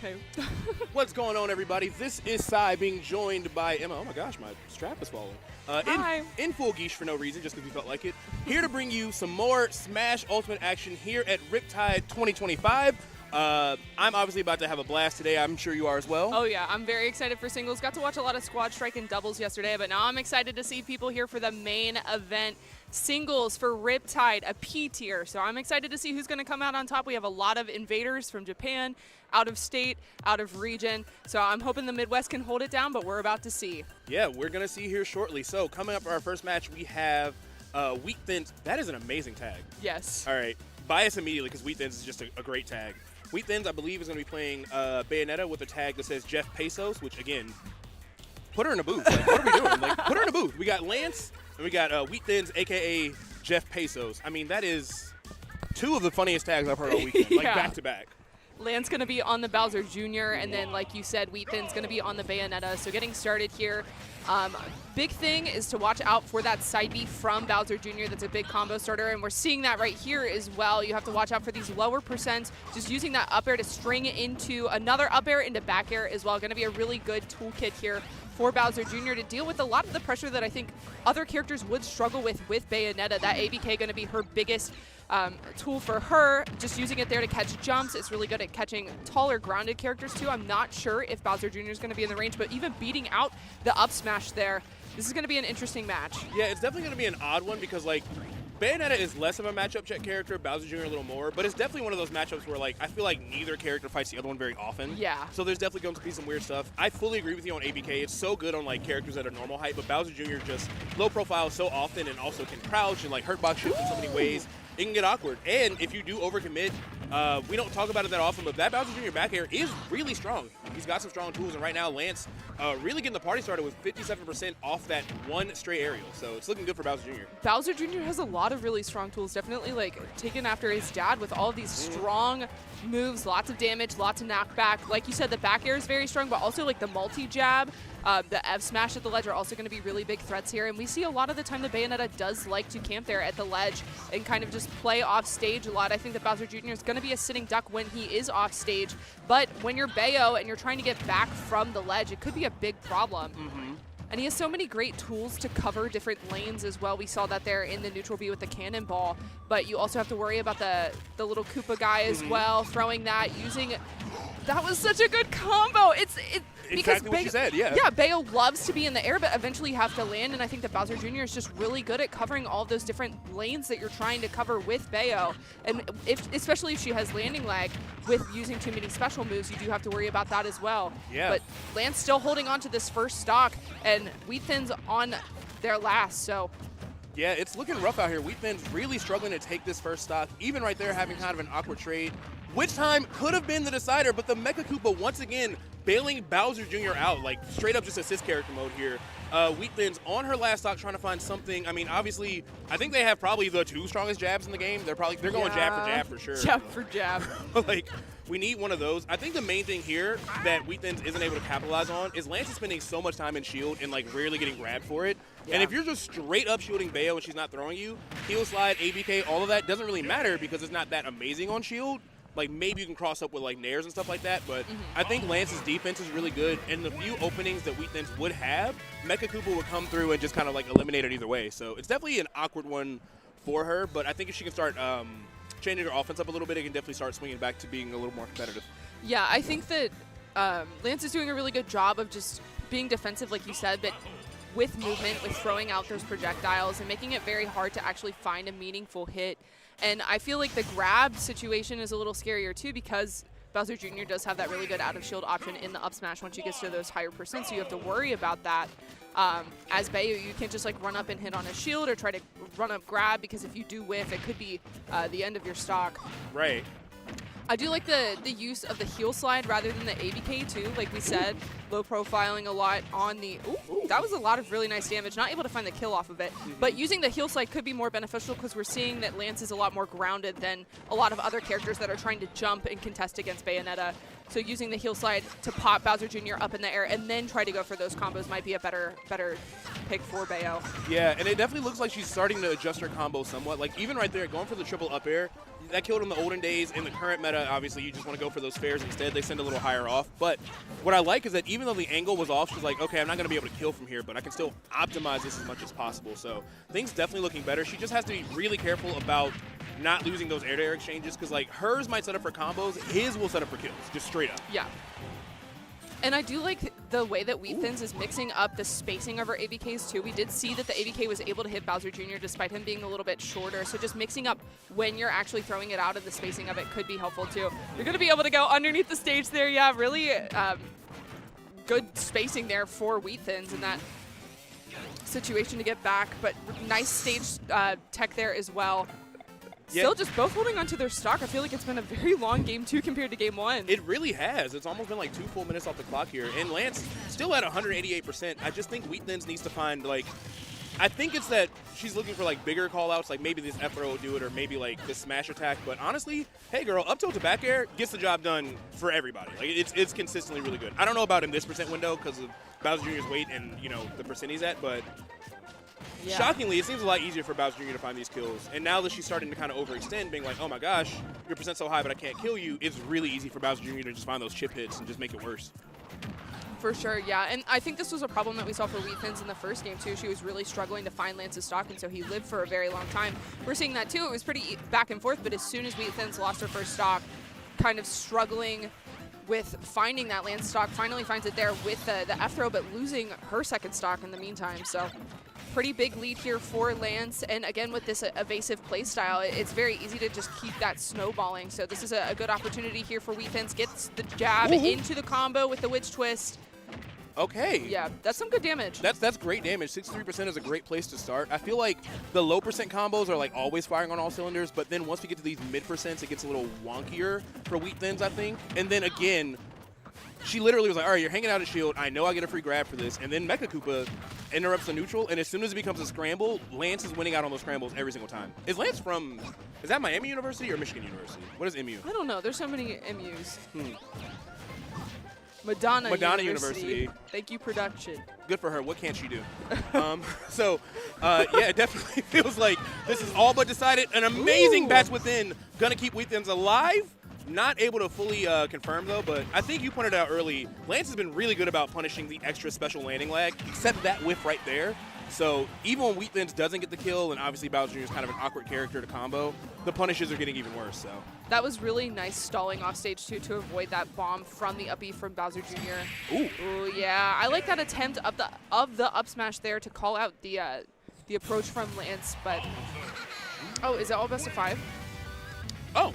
Okay. What's going on, everybody? This is Sai being joined by Emma. Oh my gosh, my strap is falling. Hi. In full geesh for no reason, just because we felt like it. Here to bring you some more Smash Ultimate action here at Riptide 2025. I'm obviously about to have a blast today. I'm sure you are as well. Oh yeah, I'm very excited for singles. Got to watch a lot of Squad Strike and doubles yesterday, but now I'm excited to see people here for the main event. Singles for Riptide, a P tier. So I'm excited to see who's going to come out on top. We have a lot of invaders from Japan, out of state, out of region. So I'm hoping the Midwest can hold it down, but we're about to see. Yeah, we're going to see here shortly. So coming up for our first match, we have Wheat Thins. That is an amazing tag. Yes. All right. Bias immediately because Wheat Thins is just a great tag. Wheat Thins, I believe, is going to be playing Bayonetta with a tag that says Jeff Pesos, which, again, put her in a booth. Like, what are we doing? Like, put her in a booth. We got Lance, and we got Wheat Thins, a.k.a. Jeff Pesos. I mean, that is two of the funniest tags I've heard all weekend, like back-to-back. Lance going to be on the Bowser Jr., and then, like you said, Wheat Thin's going to be on the Bayonetta. So getting started here. Big thing is to watch out for that side B from Bowser Jr. That's a big combo starter, and we're seeing that right here as well. You have to watch out for these lower percents. Just using that up air to string into another up air into back air as well. Going to be a really good toolkit here for Bowser Jr. to deal with a lot of the pressure that I think other characters would struggle with Bayonetta. That ABK going to be her biggest tool for her. Just using it there to catch jumps. It's really good at catching taller grounded characters too. I'm not sure if Bowser Jr. is going to be in the range, but even beating out the up smash there, this is going to be an interesting match. Yeah, it's definitely going to be an odd one because, like, Bayonetta is less of a matchup check character, Bowser Jr. a little more, but it's definitely one of those matchups where, like, I feel like neither character fights the other one very often. Yeah. So there's definitely going to be some weird stuff. I fully agree with you on ABK. It's so good on, like, characters that are normal height, but Bowser Jr. just low profile so often and also can crouch and, like, hurt box shift in so many ways. It can get awkward. And if you do overcommit, we don't talk about it that often, but that Bowser Jr. back air is really strong. He's got some strong tools, and right now Lance really getting the party started with 57% off that one stray aerial. So it's looking good for Bowser Jr. Bowser Jr. has a lot of really strong tools, definitely like taken after his dad with all of these strong moves, lots of damage, lots of knockback. Like you said, the back air is very strong, but also like the multi-jab, the F smash at the ledge are also going to be really big threats here. And we see a lot of the time the Bayonetta does like to camp there at the ledge and kind of just play off stage a lot. I think that Bowser Jr. is going to be a sitting duck when he is off stage, but when you're Bayo and you're trying to get back from the ledge, it could be a big problem. And he has so many great tools to cover different lanes as well. We saw that there in the neutral B with the cannonball, but you also have to worry about the little Koopa guy as well, throwing that, using, that was such a good combo. Exactly what you said, yeah. Yeah, Bayo loves to be in the air, but eventually you have to land, and I think that Bowser Jr. is just really good at covering all of those different lanes that you're trying to cover with Bayo. And especially if she has landing lag with using too many special moves, you do have to worry about that as well. Yeah. But Lance still holding on to this first stock, and Wheat Thin's on their last, so. Yeah, it's looking rough out here. Wheat Thin's really struggling to take this first stock, even right there having kind of an awkward trade, which time could have been the decider, but the Mecha Koopa once again bailing Bowser Jr. out, like straight up just assist character mode here. Wheat Thin's on her last stock trying to find something. I mean, obviously, I think they have probably the two strongest jabs in the game. They're going jab for sure. Jab for jab. Like, we need one of those. I think the main thing here that Wheat Thins isn't able to capitalize on is Lance is spending so much time in shield and like rarely getting grabbed for it. Yeah. And if you're just straight up shielding Bayo and she's not throwing you, heel slide, ABK, all of that doesn't really matter because it's not that amazing on shield. Like, maybe you can cross up with, like, nairs and stuff like that, but I think Lance's defense is really good, and the few openings that Wheat Thins would have, Mecha Koopa would come through and just kind of, like, eliminate it either way. So it's definitely an awkward one for her, but I think if she can start changing her offense up a little bit, it can definitely start swinging back to being a little more competitive. Yeah, I think that Lance is doing a really good job of just being defensive, like you said, but with movement, with throwing out those projectiles and making it very hard to actually find a meaningful hit. And I feel like the grab situation is a little scarier too because Bowser Jr. does have that really good out of shield option in the up smash once you get to those higher percents, so you have to worry about that. As Bayo, you can't just like run up and hit on a shield or try to run up grab because if you do whiff, it could be the end of your stock. Right. I do like the use of the heel slide rather than the ABK too. Like we said, low profiling a lot on the, that was a lot of really nice damage. Not able to find the kill off of it. But using the heel slide could be more beneficial because we're seeing that Lance is a lot more grounded than a lot of other characters that are trying to jump and contest against Bayonetta. So using the heel slide to pop Bowser Jr. up in the air and then try to go for those combos might be a better pick for Bayo. Yeah, and it definitely looks like she's starting to adjust her combo somewhat. Like even right there, going for the triple up air, that killed in the olden days. In the current meta, obviously, you just want to go for those fares instead. They send a little higher off. But what I like is that even though the angle was off, she's like, okay, I'm not going to be able to kill from here, but I can still optimize this as much as possible. So things definitely looking better. She just has to be really careful about not losing those air-to-air exchanges because, like, hers might set up for combos. His will set up for kills, just straight up. Yeah. And I do like the way that Wheatthins is mixing up the spacing of her ABKs too. We did see that the ABK was able to hit Bowser Jr. despite him being a little bit shorter. So just mixing up when you're actually throwing it out and the spacing of it could be helpful too. You're going to be able to go underneath the stage there. Yeah, really good spacing there for Wheatthins in that situation to get back. But nice stage tech there as well. Still just both holding onto their stock. I feel like it's been a very long game 2 compared to game 1. It really has. It's almost been like 2 full minutes off the clock here. And Lance still at 188%. I just think Wheatthins needs to find, like, I think it's that she's looking for, like, bigger call-outs, like maybe this F-throw will do it or maybe, like, this smash attack. But honestly, hey, girl, up tilt to back air gets the job done for everybody. Like, it's consistently really good. I don't know about in this percent window because of Bowser Jr.'s weight and, you know, the percent he's at, but yeah. Shockingly, it seems a lot easier for Bowser Jr. to find these kills. And now that she's starting to kind of overextend, being like, oh my gosh, your percent's so high, but I can't kill you, it's really easy for Bowser Jr. to just find those chip hits and just make it worse. For sure, yeah. And I think this was a problem that we saw for Wheatthins in the first game, too. She was really struggling to find Lance's stock, and so he lived for a very long time. We're seeing that, too. It was pretty back and forth, but as soon as Wheatthins lost her first stock, kind of struggling with finding that Lance stock, finally finds it there with the F-throw, but losing her second stock in the meantime. So pretty big lead here for Lance, and again with this evasive play style, it's very easy to just keep that snowballing. So this is a good opportunity here for Wheatthins. Gets the jab into the combo with the witch twist. Okay. Yeah, that's some good damage. That's great damage. 63% is a great place to start. I feel like the low percent combos are like always firing on all cylinders, but then once we get to these mid percents, it gets a little wonkier for Wheatthins, I think. And then again, she literally was like, all right, you're hanging out at shield. I know I get a free grab for this. And then Mecha Koopa interrupts the neutral, and as soon as it becomes a scramble, Lance is winning out on those scrambles every single time. Is Lance from, is that Miami University or Michigan University? What is MU? I don't know. There's so many MUs. Madonna University. Thank you, production. Good for her. What can't she do? Yeah, it definitely feels like this is all but decided. An amazing Bats Within. Gonna keep Wheatthins alive. Not able to fully confirm, though, but I think you pointed out early, Lance has been really good about punishing the extra special landing lag, except that whiff right there. So even when Wheatthins doesn't get the kill, and obviously Bowser Jr. is kind of an awkward character to combo, the punishes are getting even worse. So that was really nice stalling off stage, too, to avoid that bomb from the up-E from Bowser Jr. Ooh, yeah. I like that attempt of the up smash there to call out the approach from Lance, but oh, is it all best of 5? Oh,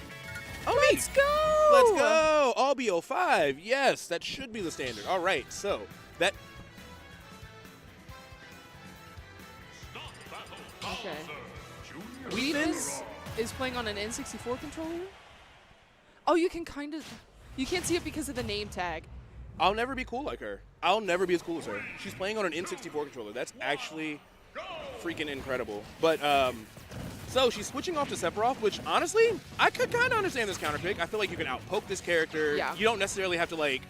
let's go! Let's go! All BO5. Yes, that should be the standard. All right, so that. Okay. Wheatthins is playing on an N64 controller? Oh, you can kind of. You can't see it because of the name tag. I'll never be cool like her. I'll never be as cool as her. She's playing on an N64 controller. That's actually freaking incredible. But, so she's switching off to Sephiroth, which honestly, I could kind of understand this counter pick. I feel like you can outpoke this character. Yeah. You don't necessarily have to, like,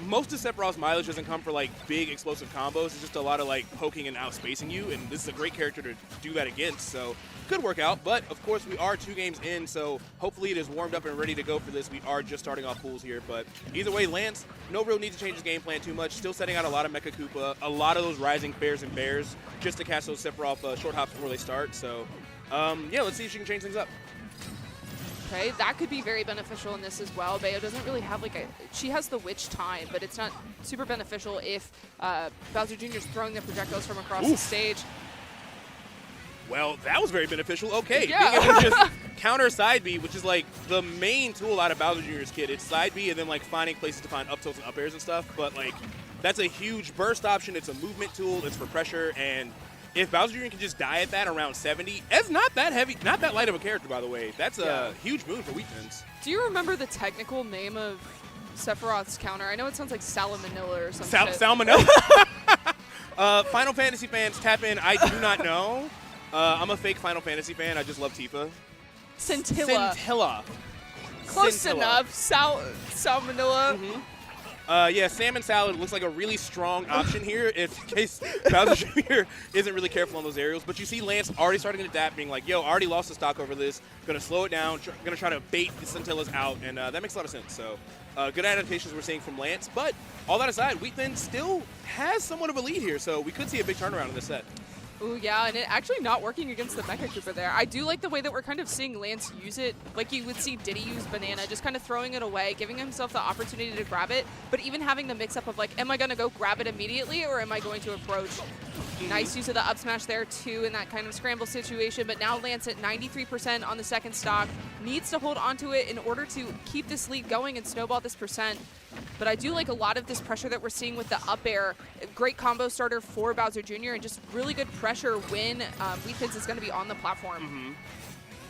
most of Sephiroth's mileage doesn't come for, like, big explosive combos. It's just a lot of, like, poking and outspacing you, and this is a great character to do that against, so could work out. But, of course, we are 2 games in, so hopefully it is warmed up and ready to go for this. We are just starting off pools here, but either way, Lance, no real need to change his game plan too much. Still setting out a lot of Mecha Koopa, a lot of those rising fairs and bears, just to catch those Sephiroth short hops before they start, so yeah, let's see if she can change things up. Okay, that could be very beneficial in this as well. Bayo doesn't really have like she has the witch time, but it's not super beneficial if Bowser Jr. is throwing the projectiles from across the stage. Well, that was very beneficial. Okay, yeah. Being able to just counter side B, which is like the main tool out of Bowser Jr.'s kit. It's side B and then like finding places to find up tilts and up airs and stuff, but like that's a huge burst option. It's a movement tool. It's for pressure, and if Bowser Jr. can just die at that around 70, it's not that heavy, not that light of a character, by the way. That's a huge move for Wheatthins. Do you remember the technical name of Sephiroth's counter? I know it sounds like Salamanilla or something. Salmonella? Final Fantasy fans, tap in. I do not know. I'm a fake Final Fantasy fan. I just love Tifa. Scintilla. Scintilla. Close enough. Salmonilla. Yeah, salmon salad looks like a really strong option here in case Bowser Jr. isn't really careful on those aerials. But you see Lance already starting to adapt, being like, yo, already lost the stock over this. Going to slow it down, going to try to bait the Scintillas out, and that makes a lot of sense. So good adaptations we're seeing from Lance. But all that aside, Wheatland still has somewhat of a lead here, so we could see a big turnaround in this set. Ooh, yeah, and it actually not working against the Mecha Koopa there. I do like the way that we're kind of seeing Lance use it. Like you would see Diddy use Banana, just kind of throwing it away, giving himself the opportunity to grab it, but even having the mix-up of like, am I going to go grab it immediately or am I going to approach? Nice use of the up smash there too in that kind of scramble situation, but now Lance at 93% on the second stock, needs to hold onto it in order to keep this lead going and snowball this percent. But I do like a lot of this pressure that we're seeing with the up air. Great combo starter for Bowser Jr. and just really good pressure when Wheatfins is going to be on the platform.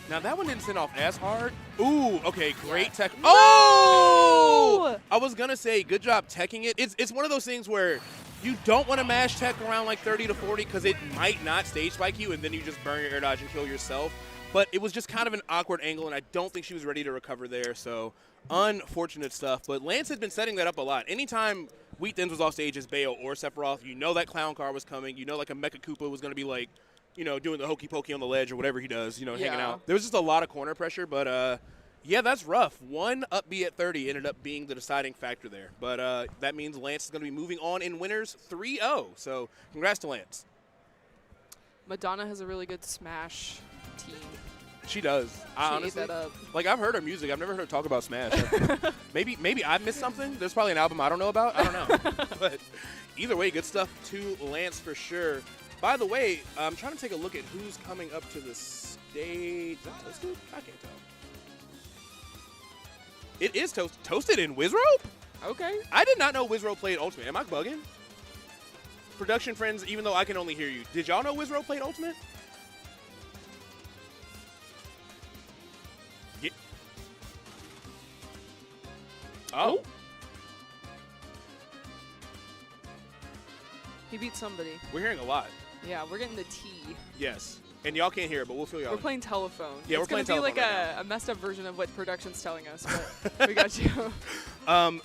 Now that one didn't send off as hard. Ooh, okay, great tech. No! Oh! I was going to say, good job teching it. It's one of those things where you don't want to mash tech around like 30 to 40 because it might not stage spike you and then you just burn your air dodge and kill yourself. But it was just kind of an awkward angle, and I don't think she was ready to recover there. So unfortunate stuff. But Lance has been setting that up a lot. Anytime Wheatthins was off stage as Bayo or Sephiroth, you know that clown car was coming. You know like a Mecha Koopa was going to be like, you know, doing the hokey pokey on the ledge or whatever he does, you know, hanging out. There was just a lot of corner pressure, but yeah, that's rough. One up B at 30 ended up being the deciding factor there. But that means Lance is going to be moving on in winners 3-0. So congrats to Lance. Madonna has a really good Smash team. She does. I honestly, like, I've heard her music. I've never heard her talk about Smash. maybe I missed something. There's probably an album I don't know about. I don't know. But either way, good stuff to Lance for sure. By the way, I'm trying to take a look at who's coming up to the stage. Is that Toasted? I can't tell. It is Toasted in Wizrope? Okay. I did not know Wizrope played Ultimate. Am I bugging? Production friends, even though I can only hear you, did y'all know Wizrope played Ultimate? Yeah. Oh. He beat somebody. We're hearing a lot. Yeah, we're getting the T. Yes. And y'all can't hear it, but we'll feel y'all. We're playing telephone. Yeah, we're playing telephone. It's going to be like a messed up version of what production's telling us, but we got you.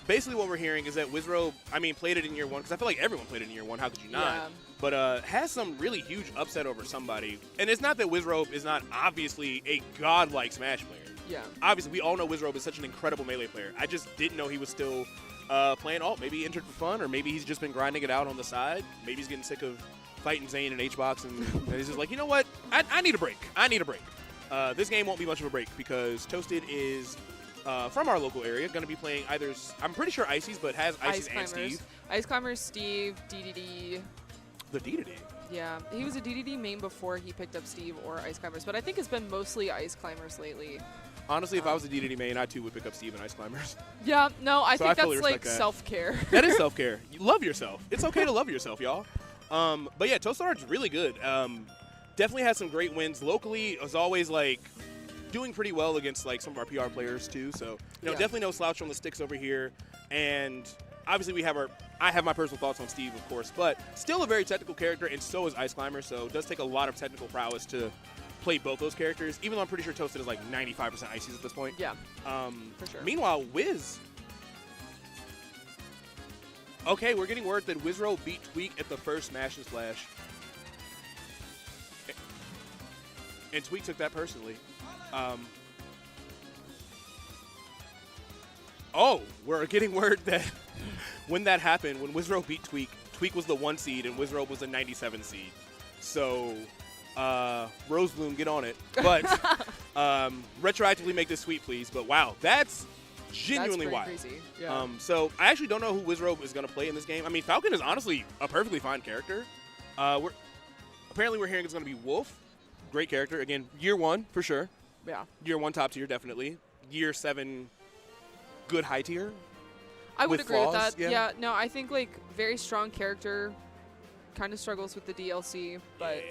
Basically what we're hearing is that Wizrobe, I mean, played it in year one, because I feel like everyone played it in year one. How could you not? Yeah. But has some really huge upset over somebody. And it's not that Wizrobe is not obviously a godlike Smash player. Yeah. Obviously, we all know Wizrobe is such an incredible Melee player. I just didn't know he was still playing alt. Maybe he entered for fun, or maybe he's just been grinding it out on the side. Maybe he's getting sick of fighting Zane in H-Box, and he's just like, you know what? I need a break. I need a break. This game won't be much of a break because Toasted is from our local area, going to be playing either, I'm pretty sure Ices, but has Ices and Steve. Ice Climbers, Steve, DDD. The DDD? Yeah, he was a DDD main before he picked up Steve or Ice Climbers, but I think it's been mostly Ice Climbers lately. Honestly, if I was a DDD main, I too would pick up Steve and Ice Climbers. Yeah, no, I think that's like that. self-care. That is self-care. You love yourself. It's okay to love yourself, y'all. But yeah, Toasted Art's really good. Definitely has some great wins locally. Is always like doing pretty well against like some of our PR players too. So you know, definitely no slouch on the sticks over here. And obviously I have my personal thoughts on Steve, of course, but still a very technical character, and so is Ice Climber. So it does take a lot of technical prowess to play both those characters. Even though I'm pretty sure Toasted is like 95% Ices at this point. Yeah, for sure. Meanwhile, Wiz. Okay, we're getting word that Wizrobe beat Tweak at the first Smash and Splash. And Tweak took that personally. Oh, we're getting word that when that happened, when Wizrobe beat Tweak, Tweak was the 1 seed and Wizrobe was the 97 seed. So, Rosebloom, get on it. But retroactively make this sweet, please. But wow, that's genuinely wild. Crazy. Yeah. So I actually don't know who Wizrobe is going to play in this game. I mean, Falcon is honestly a perfectly fine character. Apparently we're hearing it's going to be Wolf. Great character. Again, year 1 for sure. Yeah. Year 1 top tier, definitely. Year 7 good high tier. I would agree with that. Yeah. Yeah, no, I think like very strong character, kind of struggles with the DLC, but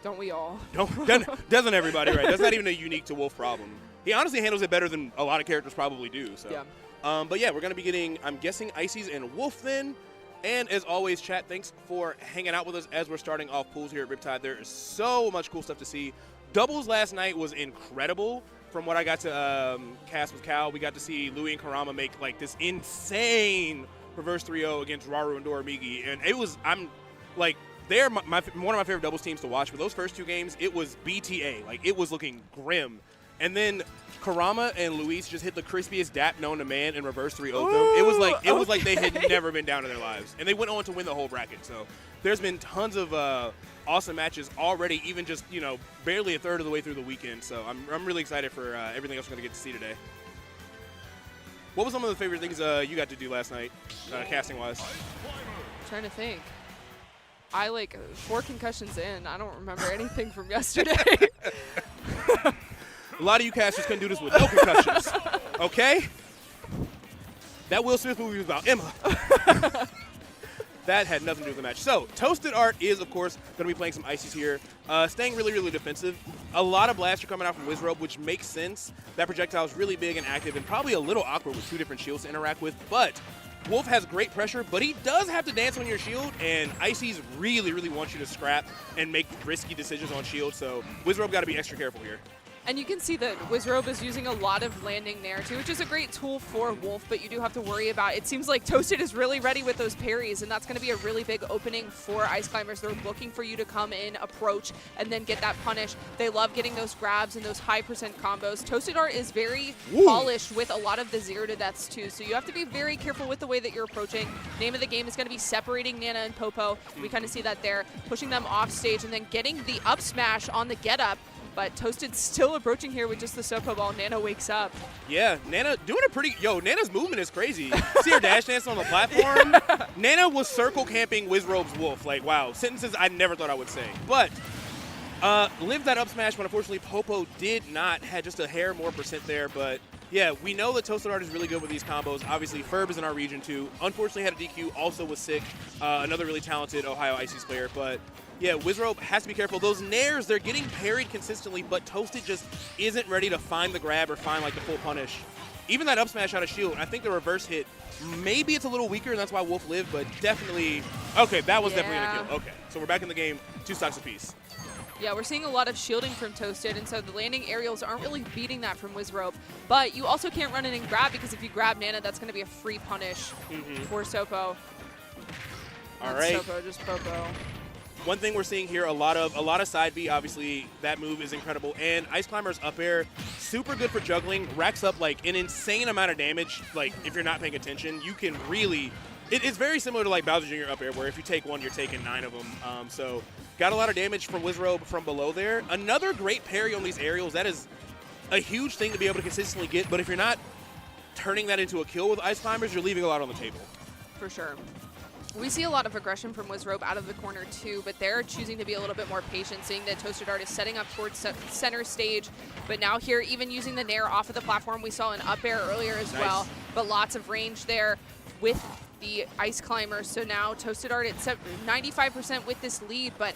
don't we all? Doesn't everybody, right? That's not even a unique to Wolf problem. He honestly handles it better than a lot of characters probably do. So. Yeah. But yeah, we're going to be getting, I'm guessing, Ices and Wolf then. And as always, chat, thanks for hanging out with us as we're starting off pools here at Riptide. There is so much cool stuff to see. Doubles last night was incredible. from what I got to cast with Cal, we got to see Louis and Karama make like this insane reverse 3-0 against Raru and Doramigi, and it was they're one of my favorite doubles teams to watch. For those first 2 games, it was BTA, like it was looking grim, and then Karama and Luis just hit the crispiest dap known to man in reverse 3-0 them. It was like they had never been down in their lives, and they went on to win the whole bracket. So there's been tons of awesome matches already, even just barely a third of the way through the weekend. So I'm really excited for everything else we're gonna get to see today. What was some of the favorite things you got to do last night, casting wise? Trying to think. I 4 concussions in. I don't remember anything from yesterday. A lot of you casters couldn't do this with no concussions, okay? That Will Smith movie was about Emma. That had nothing to do with the match. So, Toasted Art is, of course, going to be playing some ices here, staying really, really defensive. A lot of blasts are coming out from Wizrobe, which makes sense. That projectile is really big and active and probably a little awkward with 2 different shields to interact with, but Wolf has great pressure, but he does have to dance on your shield, and Ices really, really wants you to scrap and make risky decisions on shield, so Wizrobe got to be extra careful here. And you can see that Wizrobe is using a lot of landing Nair too, which is a great tool for Wolf, but you do have to worry about it. Seems like Toasted is really ready with those parries, and that's going to be a really big opening for Ice Climbers. They're looking for you to come in, approach, and then get that punish. They love getting those grabs and those high percent combos. Toasted Art is very polished with a lot of the 0 to deaths too, so you have to be very careful with the way that you're approaching. Name of the game is going to be separating Nana and Popo. We kind of see that there, pushing them off stage and then getting the up smash on the get up. But Toasted's still approaching here with just the Sopo ball. Nana wakes up. Yeah, Nana doing a pretty... Yo, Nana's movement is crazy. See her dash dancing on the platform? Yeah. Nana was circle camping Wizrobe's Wolf. Like, wow, sentences I never thought I would say. But lived that up smash, but unfortunately Popo did not. Had just a hair more percent there. But yeah, we know that Toasted Art is really good with these combos. Obviously, Ferb is in our region too. Unfortunately had a DQ, also was sick. Another really talented Ohio Ices player. But yeah, Wizrobe has to be careful. Those nairs, they're getting parried consistently, but Toasted just isn't ready to find the grab or find like the full punish. Even that up smash out of shield, I think the reverse hit, maybe it's a little weaker, and that's why Wolf lived, but definitely, okay, that was definitely gonna kill. Okay, so we're back in the game, 2 stocks apiece. Yeah, we're seeing a lot of shielding from Toasted, and so the landing aerials aren't really beating that from Wizrobe. But you also can't run in and grab, because if you grab Nana, that's going to be a free punish for Sopo. All right. Sopo, just Popo. One thing we're seeing here, a lot of side B, obviously, that move is incredible. And Ice Climber's up air, super good for juggling, racks up like an insane amount of damage. Like, if you're not paying attention, you can really, it's very similar to like Bowser Jr. up air, where if you take 1, you're taking 9 of them. So got a lot of damage from Wizrobe from below there. Another great parry on these aerials. That is a huge thing to be able to consistently get, but if you're not turning that into a kill with Ice Climbers, you're leaving a lot on the table. For sure. We see a lot of aggression from Wizrobe out of the corner too, but they're choosing to be a little bit more patient, seeing that Toasted Art is setting up towards center stage. But now here, even using the Nair off of the platform, we saw an up air earlier as well, but lots of range there with the Ice Climber. So now Toasted Art at 95% with this lead, but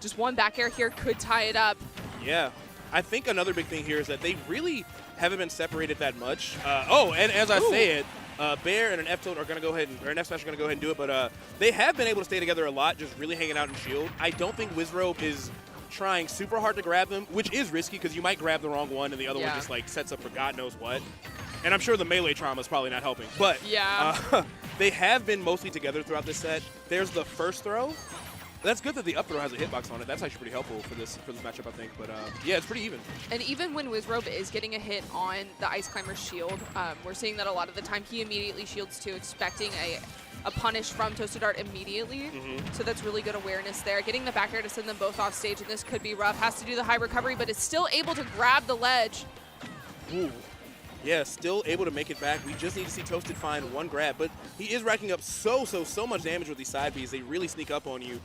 just one back air here could tie it up. Yeah, I think another big thing here is that they really haven't been separated that much. And as I say it, Bear and an F-Tilt are going to go ahead, or an F-Smash are going to go ahead and do it, but they have been able to stay together a lot, just really hanging out in shield. I don't think Wizrobe is trying super hard to grab them, which is risky because you might grab the wrong one and the other one just like sets up for God knows what. And I'm sure the melee trauma is probably not helping. But they have been mostly together throughout this set. There's the first throw. That's good that the up throw has a hitbox on it. That's actually pretty helpful for this matchup, I think. But yeah, it's pretty even. And even when Wizrobe is getting a hit on the Ice Climber's shield, we're seeing that a lot of the time he immediately shields too, expecting a punish from Toasted Art immediately. So that's really good awareness there. Getting the back air to send them both off stage, and this could be rough. Has to do the high recovery, but is still able to grab the ledge. Ooh. Yeah, still able to make it back. We just need to see Toasted find one grab, but he is racking up so much damage with these side Bs. They really sneak up on you,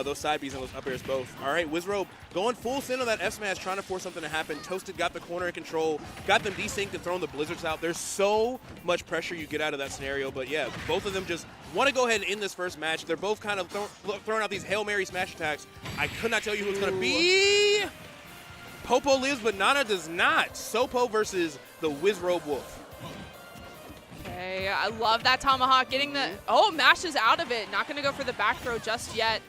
those side Bs and those up airs both. All right, Wizrobe going full send on that F smash, trying to force something to happen. Toasted got the corner in control, got them desynced and throwing the blizzards out. There's so much pressure you get out of that scenario, but yeah, both of them just want to go ahead and end this first match. They're both kind of throwing out these Hail Mary smash attacks. I could not tell you who it's going to be. Popo lives, but Nana does not. Sopo versus the Wizrobe Wolf. Okay, I love that tomahawk. Getting the, mashes out of it. Not going to go for the back throw just yet.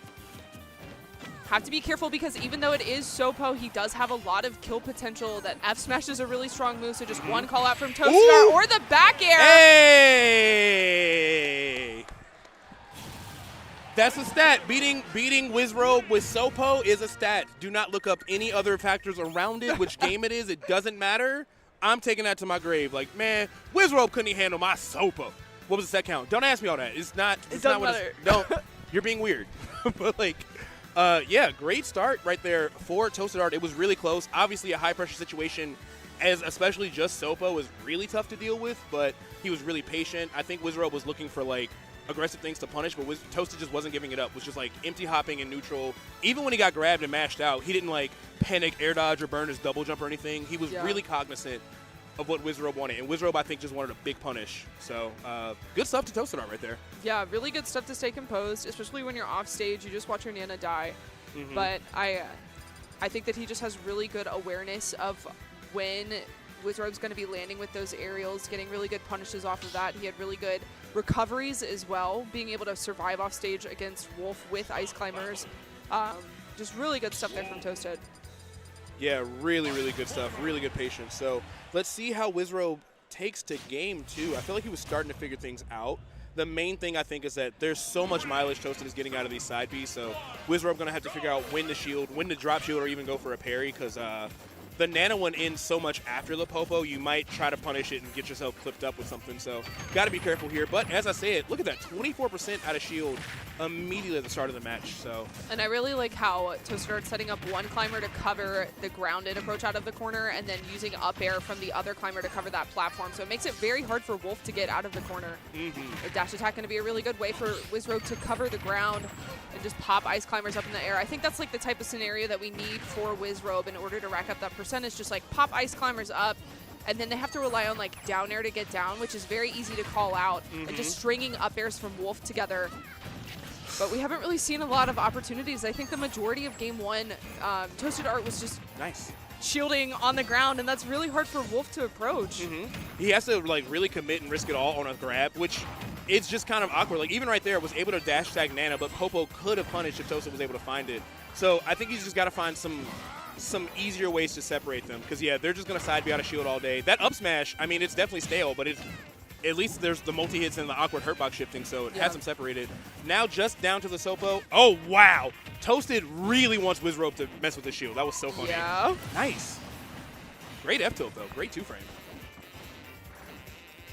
have to be careful because even though it is Sopo, he does have a lot of kill potential. That F smash is a really strong move, so just one call out from Toastadar or the back air. Hey! That's a stat. Beating Wizrobe with Sopo is a stat. Do not look up any other factors around it, which game it is. It doesn't matter. I'm taking that to my grave. Like, man, Wizrobe couldn't handle my Sopo. What was the set count? Don't ask me all that. It's not what it's, don't. You're being weird. But, like, yeah, great start right there for Toastadar. It was really close. Obviously, a high-pressure situation, as especially just Sopo, is really tough to deal with, but he was really patient. I think Wizrobe was looking for, like, aggressive things to punish, but Toasted just wasn't giving it up. Was just, like, empty hopping in neutral. Even when he got grabbed and mashed out, he didn't, like, panic, air dodge, or burn his double jump or anything. He was really cognizant of what Wizrobe wanted. And Wizrobe, I think, just wanted a big punish. So, good stuff to Toastadar right there. Yeah, really good stuff to stay composed, especially when you're off stage. You just watch your Nana die. But I think that he just has really good awareness of when Wizrobe's going to be landing with those aerials, getting really good punishes off of that. He had really good recoveries as well, being able to survive off stage against Wolf with Ice Climbers. Just really good stuff there from Toasted. Yeah, really, really good stuff. Really good patience. So let's see how Wizrobe takes to game two. I feel like he was starting to figure things out. The main thing I think is that there's so much mileage Toasted is getting out of these side Bs, so Wizrobe going to have to figure out when to shield, when to drop shield, or even go for a parry, because the Nana one ends so much after the Popo, you might try to punish it and get yourself clipped up with something, so got to be careful here. But as I said, look at that, 24% out of shield immediately at the start of the match. So. And I really like how Toastadar setting up one climber to cover the grounded approach out of the corner and then using up air from the other climber to cover that platform. So it makes it very hard for Wolf to get out of the corner. A dash attack going to be a really good way for Wizrobe to cover the ground and just pop ice climbers up in the air. I think that's like the type of scenario that we need for Wizrobe in order to rack up that percentage. Just like pop ice climbers up, and then they have to rely on like down air to get down, which is very easy to call out, and just stringing up airs from Wolf together. But we haven't really seen a lot of opportunities. I think the majority of game one, Toastadar was just shielding on the ground, and that's really hard for Wolf to approach. He has to like really commit and risk it all on a grab, which it's just kind of awkward. Like even right there, was able to dash tag Nana, but Popo could have punished if Toasted was able to find it. So I think he's just got to find some easier ways to separate them, because yeah, they're just gonna side be out of shield all day. That up smash, I mean, it's definitely stale, but it's at least there's the multi-hits and the awkward hurtbox shifting, so it has them separated. Now just down to the Sopo. Oh, wow. Toasted really wants Wizrobe to mess with the shield. That was so funny. Yeah. Nice. Great F-tilt, though. Great two-frame.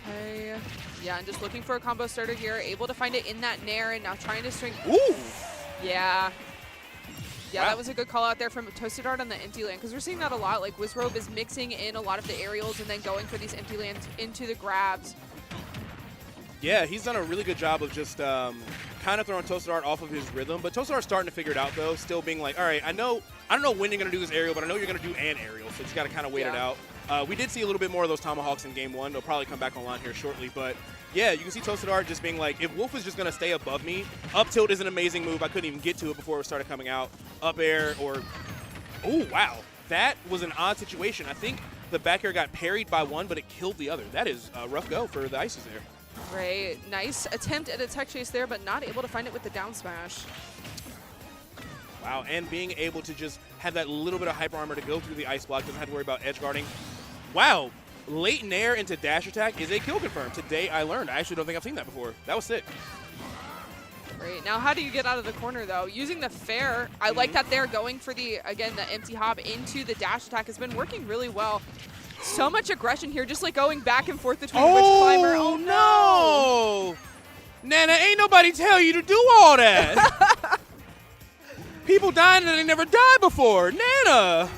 Okay. Yeah, and just looking for a combo starter here. Able to find it in that nair, and now trying to string. Ooh. Yeah. Yeah, that was a good call out there from Toastadar on the empty land, because we're seeing that a lot. Like, Wizrobe is mixing in a lot of the aerials and then going for these empty lands into the grabs. Yeah, he's done a really good job of just kind of throwing Toastadar off of his rhythm. But Toastadar's starting to figure it out, though, still being like, all right, I don't know when you're going to do this aerial, but I know you're going to do an aerial, so just got to kind of wait it out. We did see a little bit more of those tomahawks in game one. They'll probably come back online here shortly. But, yeah, you can see Toastadar just being like, if Wolf is just going to stay above me, up tilt is an amazing move. I couldn't even get to it before it started coming out. Up air or – oh, wow. That was an odd situation. I think the back air got parried by one, but it killed the other. That is a rough go for the Ices there. Right. Nice attempt at a tech chase there, but not able to find it with the down smash. Wow, and being able to just have that little bit of hyper armor to go through the ice block, doesn't have to worry about edge guarding. Wow, late nair into dash attack is a kill confirm. Today I learned. I actually don't think I've seen that before. That was sick. Great. Now how do you get out of the corner, though? Using the fair, I like that they're going for the, again, the empty hop into the dash attack has been working really well. So much aggression here, just like going back and forth between which climber. Oh, no! Nana, ain't nobody tell you to do all that. People dying and they never died before. Nana!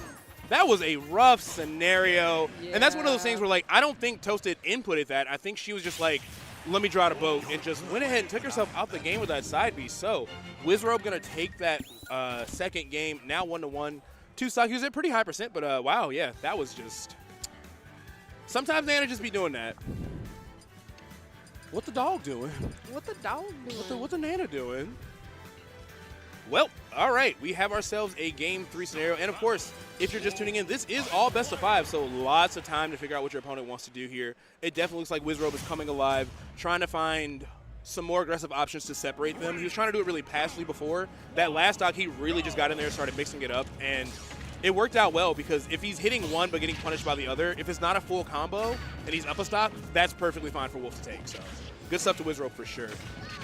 That was a rough scenario. Yeah. And that's one of those things where, like, I don't think Toasted inputted that. I think she was just like, let me draw the boat, and just went ahead and took herself out the game with that side B. So, Wizrobe going to take that second game, now 1-1. Two stock, he was at pretty high percent, but wow, yeah, that was just... Sometimes Nana just be doing that. What the dog doing? What the dog doing? What the Nana doing? Well, all right, we have ourselves a game 3 scenario. And of course, if you're just tuning in, this is all best of 5, so lots of time to figure out what your opponent wants to do here. It definitely looks like Wizrobe is coming alive, trying to find some more aggressive options to separate them. He was trying to do it really passively before. That last stock, he really just got in there and started mixing it up, and it worked out well because if he's hitting one but getting punished by the other, if it's not a full combo and he's up a stock, that's perfectly fine for Wolf to take. So good stuff to Wizrobe for sure.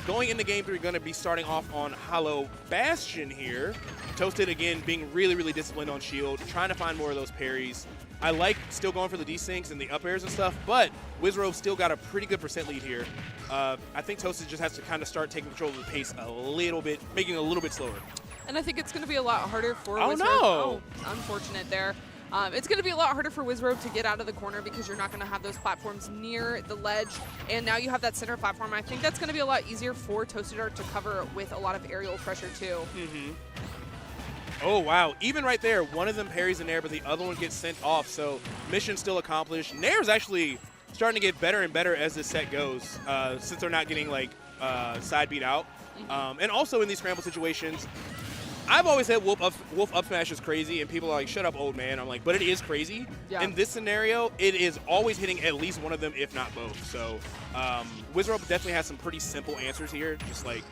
Going into game 3, going to be starting off on Hollow Bastion here. Toasted, again, being really, really disciplined on shield, trying to find more of those parries. I like still going for the desyncs and the up airs and stuff, but Wizrobe still got a pretty good percent lead here. I think Toasted just has to kind of start taking control of the pace a little bit, making it a little bit slower. And I think it's going to be a lot harder for Oh, Wizrobe. no. Oh, unfortunate there. It's going to be a lot harder for Wizrobe to get out of the corner because you're not going to have those platforms near the ledge. And now you have that center platform. I think that's going to be a lot easier for Toasted Art to cover with a lot of aerial pressure, too. Oh, wow. Even right there, one of them parries in air, but the other one gets sent off. So mission still accomplished. Nair's actually starting to get better and better as this set goes, since they're not getting, like, side beat out. And also in these scramble situations, I've always said Wolf up smash is crazy, and people are like, shut up, old man. I'm like, but it is crazy. Yeah. In this scenario, it is always hitting at least one of them, if not both. So Wizrobe definitely has some pretty simple answers here. Just like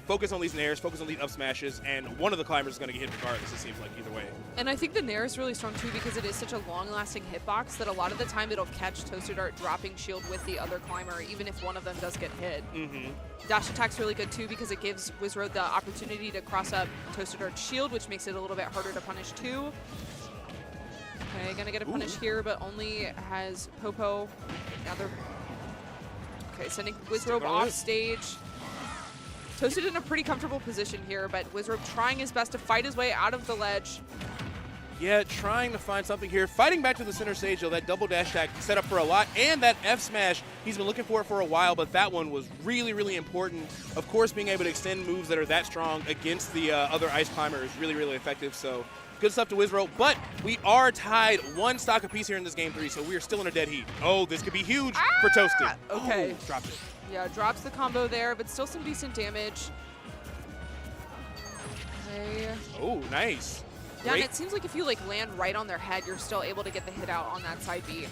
focus on these nairs, focus on these up smashes, and one of the climbers is going to get hit regardless, it seems like, either way. And I think the Nair is really strong, too, because it is such a long-lasting hitbox that a lot of the time it'll catch Toasted Art dropping shield with the other climber, even if one of them does get hit. Dash attack's really good, too, because it gives Wizrobe the opportunity to cross up Toasted Art's shield, which makes it a little bit harder to punish, too. Okay, gonna get a punish here, but only has Popo. Now they're... Okay, sending Wizrobe off stage. Toasted in a pretty comfortable position here, but Wizrobe trying his best to fight his way out of the ledge. Yeah, trying to find something here. Fighting back to the center stage, though. That double dash attack set up for a lot. And that F smash, he's been looking for it for a while, but that one was really, really important. Of course, being able to extend moves that are that strong against the other ice climber is really, really effective. So good stuff to Wizrobe. But we are tied one stock apiece here in this game 3, so we are still in a dead heat. Oh, this could be huge for Toasted. Okay. Oh, dropped it. Yeah, drops the combo there, but still some decent damage. Okay. Oh, nice. Yeah, Great. and it seems like if you like land right on their head, you're still able to get the hit out on that side beat.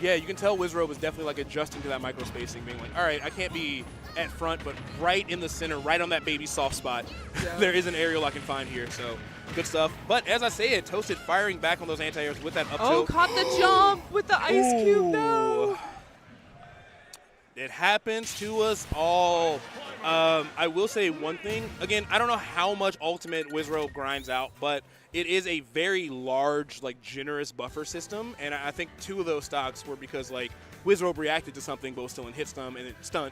Yeah, you can tell Wizrobe is definitely like adjusting to that micro spacing, being like, all right, I can't be at front, but right in the center, right on that baby soft spot, Yeah. there is an aerial I can find here. So good stuff. But as I say it, Toasted firing back on those anti-airs with that up Oh, tilt. caught the jump with the ice cube, no! It happens to us all. I will say one thing. Again, I don't know how much Ultimate Wizrobe grinds out, but it is a very large, like, generous buffer system. And I think 2 of those stocks were because, like, Wizrobe reacted to something, but was still in hit stun, and it Hit stun.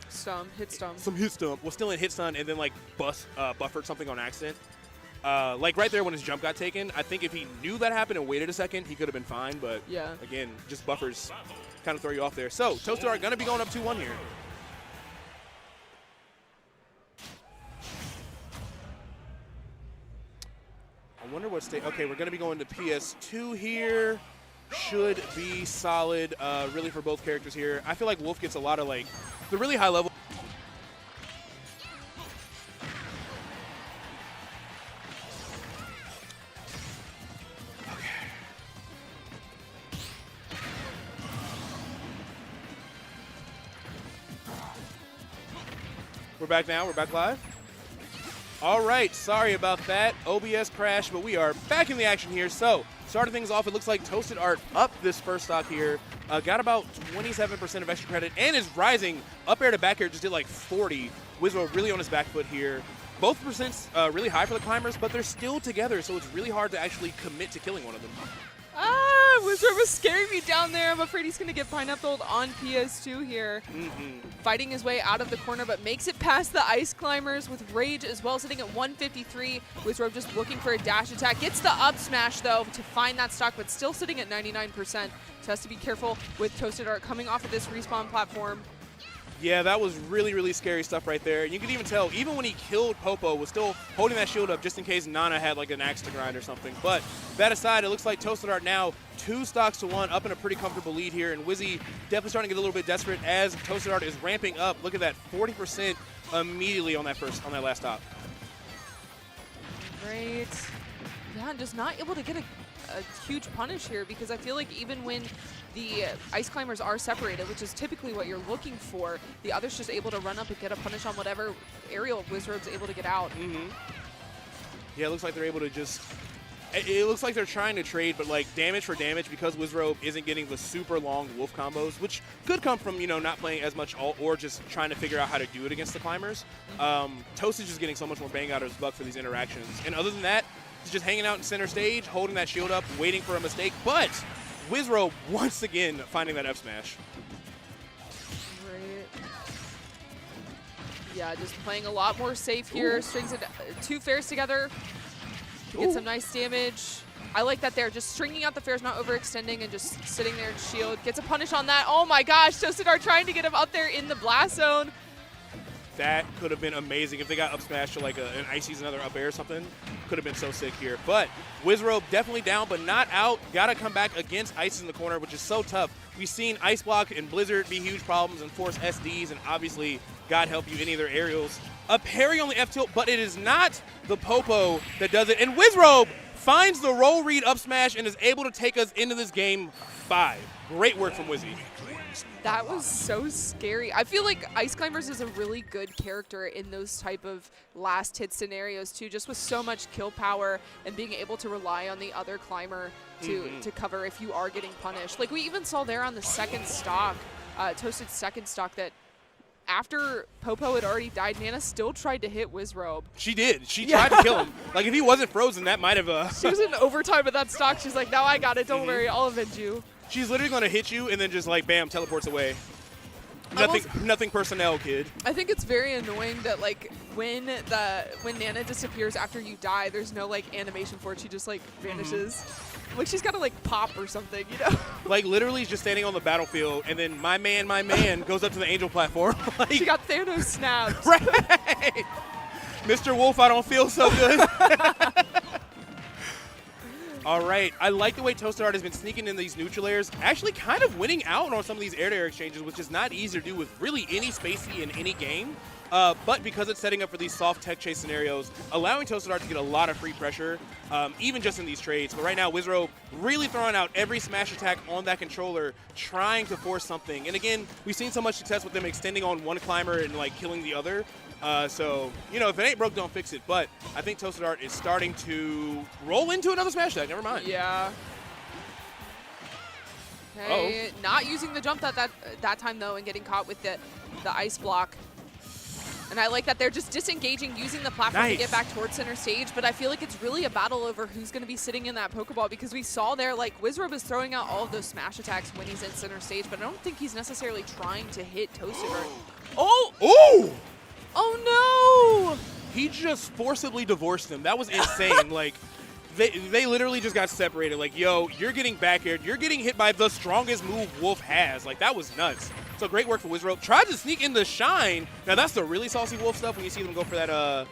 Some hit stun. Was still in hit stun, and then, like, buffered something on accident. Like, right there when his jump got taken, I think if he knew that happened and waited a second, he could have been fine. But, Yeah. again, just buffers kind of throw you off there. So, Toasted Art going to be going up 2-1 here. I wonder what state. Okay, we're going to be going to PS2 here. Should be solid, really, for both characters here. I feel like Wolf gets a lot of, like, the really high level. We're back now. We're back live. All right. Sorry about that. OBS crash, but we are back in the action here. So, starting things off, it looks like Toasted Art up this first stock here. Got about 27% of extra credit and is rising. Up air to back air just did like 40. Wizrobe really on his back foot here. Both percents really high for the climbers, but they're still together, so it's really hard to actually commit to killing one of them. Wizrobe was scaring me down there. I'm afraid he's going to get pineappled on PS2 here. Fighting his way out of the corner, but makes it past the ice climbers with Rage as well, sitting at 153. Wizrobe just looking for a dash attack. Gets the up smash, though, to find that stock, but still sitting at 99%. So has to be careful with Toasted Art coming off of this respawn platform. Yeah, that was really, really scary stuff right there. And you can even tell, even when he killed Popo, was still holding that shield up just in case Nana had like an axe to grind or something. But that aside, it looks like Toasted Art now 2 stocks to 1, up in a pretty comfortable lead here. And Wizzy definitely starting to get a little bit desperate as Toasted Art is ramping up. Look at that, 40% immediately on that last stop. Great. Yeah, just not able to get a huge punish here because I feel like even when the ice climbers are separated, which is typically what you're looking for. The other's just able to run up and get a punish on whatever aerial Wizrobe's able to get out. Yeah, it looks like they're able to just... It looks like they're trying to trade, but like damage for damage, because Wizrobe isn't getting the super long wolf combos, which could come from, you know, not playing as much ult or just trying to figure out how to do it against the climbers. Toast is just getting so much more bang out of his buck for these interactions. And other than that, he's just hanging out in center stage, holding that shield up, waiting for a mistake. But Wizrobe, once again, finding that F smash. Yeah, just playing a lot more safe here. Strings it 2 fairs together to get some nice damage. I like that they're just stringing out the fairs, not overextending, and just sitting there in shield. Gets a punish on that. Oh my gosh, Toastedar trying to get him up there in the blast zone. That could have been amazing if they got up smash to like an Icy's another up air or something. Could have been so sick here. But Wizrobe definitely down, but not out. Got to come back against Ice in the corner, which is so tough. We've seen Ice Block and Blizzard be huge problems and force SDs, and obviously, God help you, any of their aerials. A parry on the F tilt, but it is not the Popo that does it. And Wizrobe finds the roll read up smash and is able to take us into this game 5. Great work from Wizzy. That was so scary. I feel like Ice Climbers is a really good character in those type of last hit scenarios too, just with so much kill power and being able to rely on the other climber to cover if you are getting punished. Like we even saw there on the second stock, Toasted's second stock, that after Popo had already died, Nana still tried to hit Wizrobe. She did. She tried to kill him. Like, if he wasn't frozen, that might have... She was in overtime at that stock. She's like, no, I got it. Don't worry. I'll avenge you. She's literally going to hit you and then just, like, bam, teleports away. Nothing personnel, kid. I think it's very annoying that, like, when Nana disappears after you die, there's no, like, animation for it. She just, like, vanishes. Like, she's got to, like, pop or something, you know? Like, literally just standing on the battlefield, and then my man, goes up to the angel platform. Like, she got Thanos snapped. Right! Mr. Wolf, I don't feel so good. All right. I like the way Toastedar has been sneaking in these neutral airs, actually kind of winning out on some of these air-to-air exchanges, which is not easy to do with really any spacey in any game. But because it's setting up for these soft tech chase scenarios, allowing Toastedar to get a lot of free pressure, even just in these trades. But right now, Wizrobe really throwing out every smash attack on that controller, trying to force something. And again, we've seen so much success with them extending on one climber and like killing the other. So, you know, if it ain't broke, don't fix it. But I think Toastedar is starting to roll into another smash attack. Never mind. Yeah. Okay. Not using the jump that time, though, and getting caught with the ice block. And I like that they're just disengaging, using the platform to get back towards center stage. But I feel like it's really a battle over who's going to be sitting in that Pokeball, because we saw there, like, Wizrobe is throwing out all of those smash attacks when he's in center stage, but I don't think he's necessarily trying to hit Toastedar. Oh! Oh! Oh, no! He just forcibly divorced them. That was insane. Like, they literally just got separated. Like, yo, you're getting back aired. You're getting hit by the strongest move Wolf has. Like, that was nuts. So great work for Wizrobe. Tried to sneak in the shine. Now, that's the really saucy Wolf stuff when you see them go for that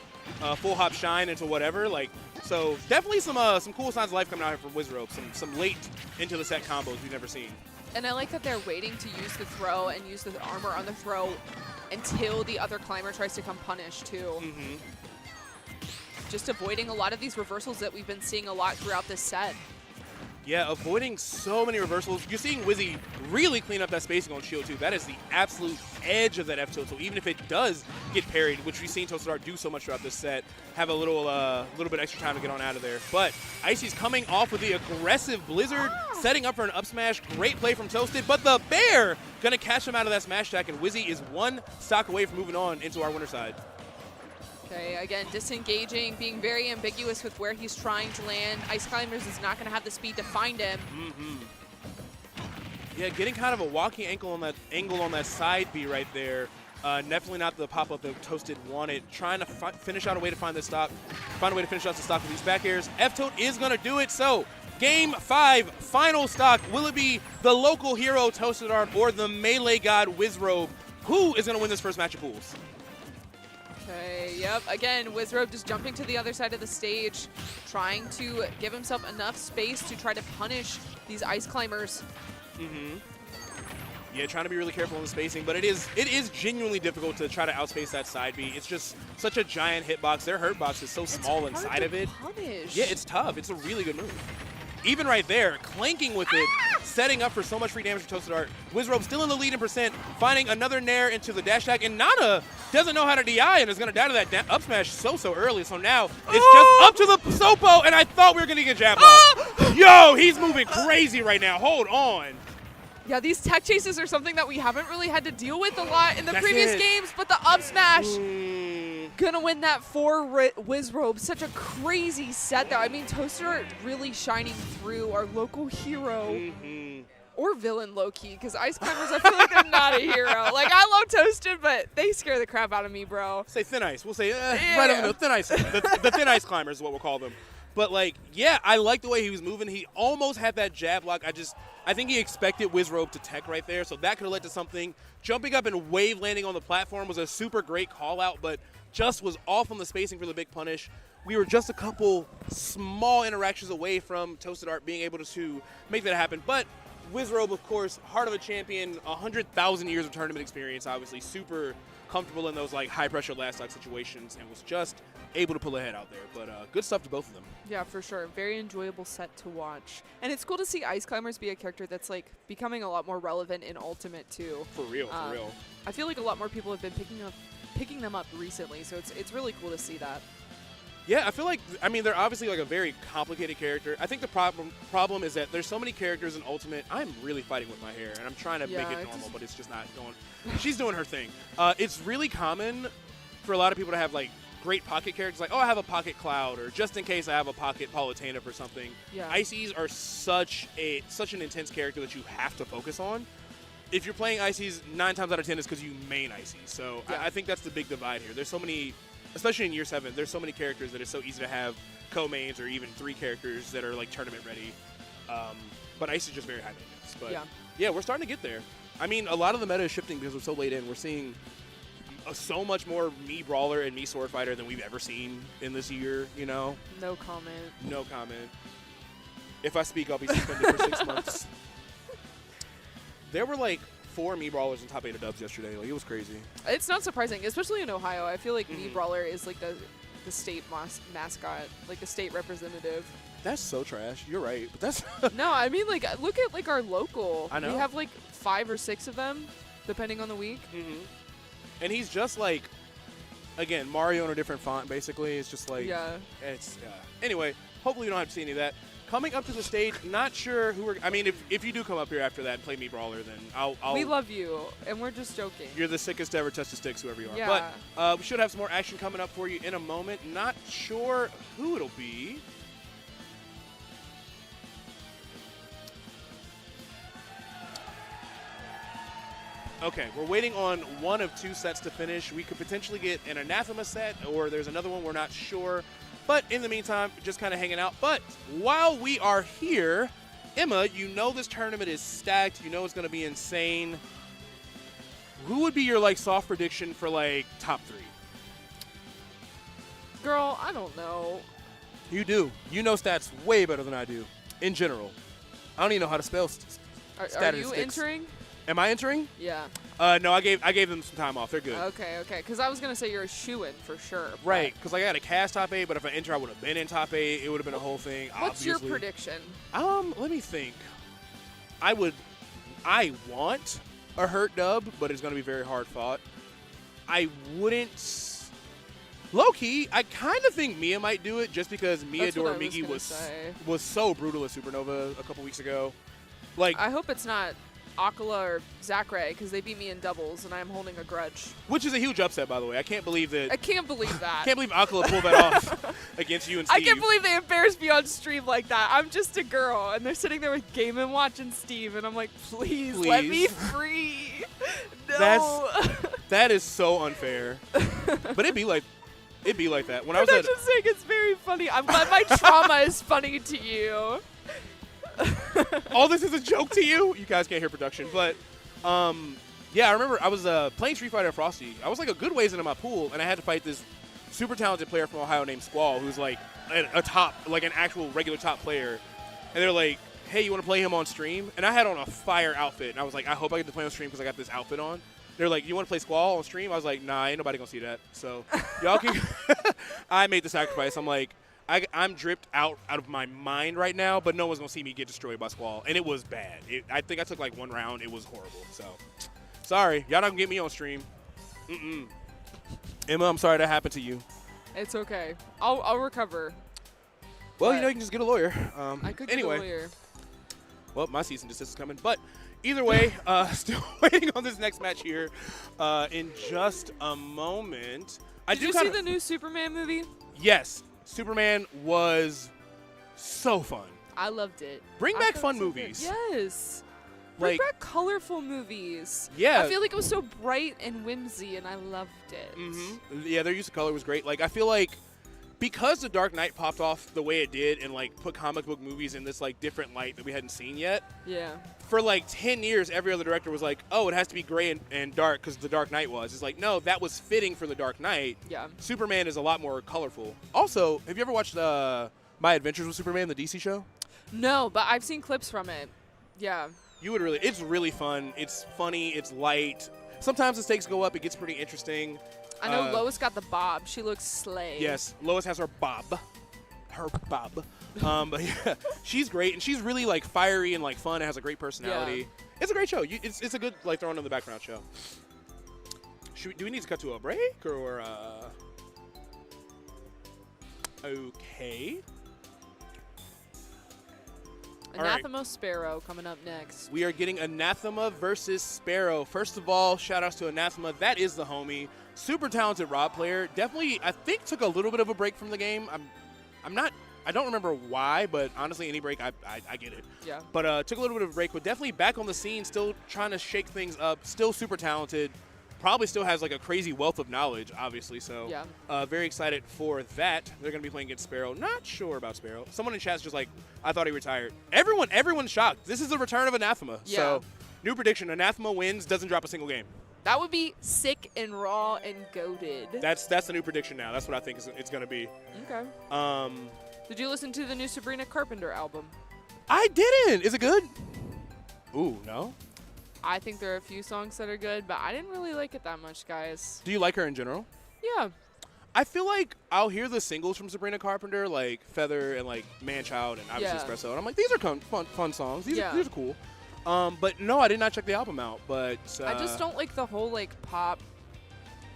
full hop shine into whatever. Like, so definitely some cool signs of life coming out here from Wizrobe. Some late into the set combos we've never seen. And I like that they're waiting to use the throw and use the armor on the throw until the other climber tries to come punish, too. Just avoiding a lot of these reversals that we've been seeing a lot throughout this set. Yeah, avoiding so many reversals. You're seeing Wizzy really clean up that spacing on shield, too. That is the absolute edge of that F-tilt. So even if it does get parried, which we've seen Toastedar do so much throughout this set, have a little bit extra time to get on out of there. But Icy's coming off with the aggressive Blizzard, setting up for an up smash. Great play from Toasted, but the bear going to catch him out of that smash attack, and Wizzy is one stock away from moving on into our winner side. Okay, again, disengaging, being very ambiguous with where he's trying to land. Ice Climbers is not going to have the speed to find him. Yeah, getting kind of a walking ankle on that side B right there. Definitely not the pop-up that Toasted wanted. Trying to finish out a way to find a way to finish out the stock with these back airs. F-tilt is going to do it. So, Game 5, final stock. Will it be the local hero Toastedar or the melee god Wizrobe? Who is going to win this first match of pools? Okay, yep. Again, Wizrobe just jumping to the other side of the stage, trying to give himself enough space to try to punish these ice climbers. Yeah, trying to be really careful on the spacing, but it is genuinely difficult to try to outspace that side B. It's just such a giant hitbox. Their hurt box is so small inside of it. Punish. Yeah, it's tough. It's a really good move. even right there, clanking with it, setting up for so much free damage for Toasted Art. Wizrobe still in the lead in percent, finding another nair into the dash attack, and Nana doesn't know how to DI and is going to die to that up smash so early. So now it's just up to the Sopo, and I thought we were going to get jab lock. Yo, he's moving crazy right now. Hold on. Yeah, these tech chases are something that we haven't really had to deal with a lot in the That's previous it. games, but the up smash gonna win that for Wizrobe. Such a crazy set there. I mean, Toaster really shining through, our local hero. Or villain, low-key, because Ice Climbers, I feel like they're not a hero. Like, I love Toasted, but they scare the crap out of me, bro. Say Thin Ice. We'll say right over the Thin Ice. The Thin Ice Climbers is what we'll call them. But, like, yeah, I like the way he was moving. He almost had that jab lock. I think he expected Wizrobe to tech right there, so that could have led to something. Jumping up and wave landing on the platform was a super great call-out, but just was off on the spacing for the big punish. We were just a couple small interactions away from Toasted Art being able to make that happen. But Wizrobe, of course, heart of a champion, 100,000 years of tournament experience, obviously super comfortable in those like high-pressure last stock situations, and was just able to pull ahead out there. But good stuff to both of them. Yeah, for sure. Very enjoyable set to watch. And it's cool to see Ice Climbers be a character that's like becoming a lot more relevant in Ultimate too. For real, for real. I feel like a lot more people have been picking them up recently, so it's really cool to see that. Yeah, I feel like, I mean, they're obviously like a very complicated character. I think the problem is that there's so many characters in Ultimate. I'm really fighting with my hair, and I'm trying to make it normal, but it's just not going. She's doing her thing. It's really common for a lot of people to have like great pocket characters, like, oh, I have a pocket Cloud, or just in case I have a pocket Palutena or something. Yeah. Ices are such an intense character that you have to focus on. If you're playing Ices, 9 times out of 10 it's because you main Ices. So yeah. I think that's the big divide here. There's so many, especially in Year 7, there's so many characters that it's so easy to have co-mains or even 3 characters that are like tournament ready. But Ice is just very high maintenance. But yeah, we're starting to get there. I mean, a lot of the meta is shifting because we're so late in. We're seeing so much more me brawler and me sword fighter than we've ever seen in this year, you know? No comment. No comment. If I speak, I'll be suspended for 6 months. There were like 4 me brawlers in top 8 of dubs yesterday. Like, it was crazy. It's not surprising, especially in Ohio. I feel like me brawler is like the state mascot, like the state representative. That's so trash. You're right, but that's no. I mean, like, look at like our local. I know. We have like 5 or 6 of them, depending on the week. And he's just like, again, Mario in a different font. Basically, it's just like It's anyway. Hopefully, we don't have to see any of that. Coming up to the stage, not sure who we're. I mean, if you do come up here after that and play me brawler, then I'll. We love you, and we're just joking. You're the sickest to ever touch the sticks, whoever you are. Yeah. But we should have some more action coming up for you in a moment. Not sure who it'll be. Okay, we're waiting on one of 2 sets to finish. We could potentially get an Anathema set, or there's another one we're not sure. But in the meantime, just kind of hanging out. But while we are here, Emma, you know this tournament is stacked. You know it's going to be insane. Who would be your like soft prediction for like top 3? Girl, I don't know. You do. You know stats way better than I do. In general, I don't even know how to spell Are you entering? Am I entering? Yeah. No, I gave them some time off. They're good. Okay. Because I was gonna say you're a shoo-in for sure. Right. Because like, I got a cast top 8, but if I enter, I would have been in top 8. It would have been a whole thing. What's your prediction? Let me think. I want a hurt dub, but it's gonna be very hard fought. I wouldn't. Low key, I kind of think Miya might do it just because Miya Doromigi was so brutal at Supernova a couple weeks ago. Like, I hope it's not Akala or Zachary, because they beat me in doubles, and I'm holding a grudge. Which is a huge upset, by the way. I can't believe that. I can't believe that. Can't believe Akala pulled that off against you and Steve. I can't believe they embarrassed me on stream like that. I'm just a girl, and they're sitting there with Game & Watch and Steve, and I'm like, please. Let me free. No. That is so unfair. But it'd be like that. When I was just saying it's very funny. I'm glad my trauma is funny to you. All this is a joke to you? You guys can't hear production. But, yeah, I remember I was playing Street Fighter Frosty. I was like a good ways into my pool, and I had to fight this super talented player from Ohio named Squall, who's like a top, like an actual regular top player. And they're like, hey, you want to play him on stream? And I had on a fire outfit, and I was like, I hope I get to play on stream because I got this outfit on. They're like, you want to play Squall on stream? I was like, nah, ain't nobody going to see that. So y'all can – I made the sacrifice. I'm like, I'm dripped out of my mind right now, but no one's going to see me get destroyed by Squall. And it was bad. I think I took like one round. It was horrible. So, sorry. Y'all not going to get me on stream. Emma, I'm sorry that happened to you. It's okay. I'll recover. Well, you know, you can just get a lawyer. I could anyway. get a lawyer. Well, my cease and desist is coming. But either way, still waiting on this next match here in just a moment. Did you see the new Superman movie? Yes. Superman was so fun. I loved it. Bring back fun movies. Yes. Bring back colorful movies. Yeah. I feel like it was so bright and whimsy, and I loved it. Yeah, their use of color was great. Like, I feel like because The Dark Knight popped off the way it did and, like, put comic book movies in this, like, different light that we hadn't seen yet. Yeah. For, like, 10 years, every other director was like, oh, it has to be gray and dark because The Dark Knight was. It's like, no, that was fitting for The Dark Knight. Yeah. Superman is a lot more colorful. Also, have you ever watched My Adventures with Superman, the DC show? No, but I've seen clips from it. Yeah. You would really – it's really fun. It's funny. It's light. Sometimes the stakes go up. It gets pretty interesting. I know Lois got the bob. She looks slay. Yes, Lois has her bob. But yeah, she's great, and she's really like fiery and like fun and has a great personality. Yeah. It's a great show. It's a good like thrown in the background show. Do we need to cut to a break or okay? Anathema Sparrow coming up next. We are getting Anathema versus Sparrow. First of all, shout outs to Anathema. That is the homie. Super talented Rob player. Definitely, I think, took a little bit of a break from the game. I don't remember why, but honestly, any break, I get it. Yeah. But took a little bit of a break, but definitely back on the scene, still trying to shake things up, still super talented. Probably still has like a crazy wealth of knowledge, obviously. So yeah. Very excited for that. They're going to be playing against Sparrow. Not sure about Sparrow. Someone in chat's just like, I thought he retired. Everyone's shocked. This is the return of Anathema. Yeah. So new prediction, Anathema wins, doesn't drop a single game. That would be sick and raw and goated. That's the new prediction now. That's what I think it's going to be. Okay. Did you listen to the new Sabrina Carpenter album? I didn't. Is it good? Ooh, no. I think there are a few songs that are good, but I didn't really like it that much, guys. Do you like her in general? Yeah. I feel like I'll hear the singles from Sabrina Carpenter, like Feather and like Man-Child and obviously Espresso, and I'm like, these are fun songs. These are cool. But no, I did not check the album out. But I just don't like the whole like pop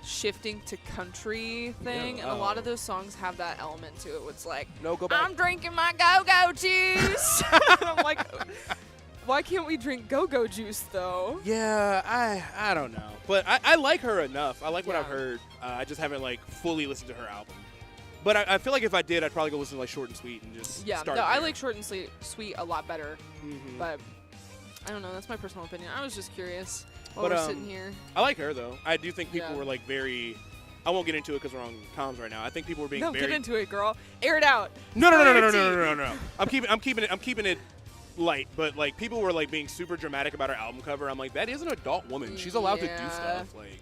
shifting to country thing, and a lot of those songs have that element to it. It's like, no, go back. I'm drinking my go-go juice. I'm like, why can't we drink go-go juice though? Yeah, I don't know, but I like her enough. I like what I've heard. I just haven't like fully listened to her album. But I feel like if I did, I'd probably go listen to like Short and Sweet and just start there. I like Short and Sweet a lot better. But I don't know. That's my personal opinion. I was just curious while we're sitting here. I like her though. I do think people were like very. I won't get into it because we're on comms right now. I think people were being very. Get into it, girl. Air it out. No. I'm keeping it light, but like people were like being super dramatic about her album cover. I'm like, that is an adult woman. She's allowed to do stuff. Like,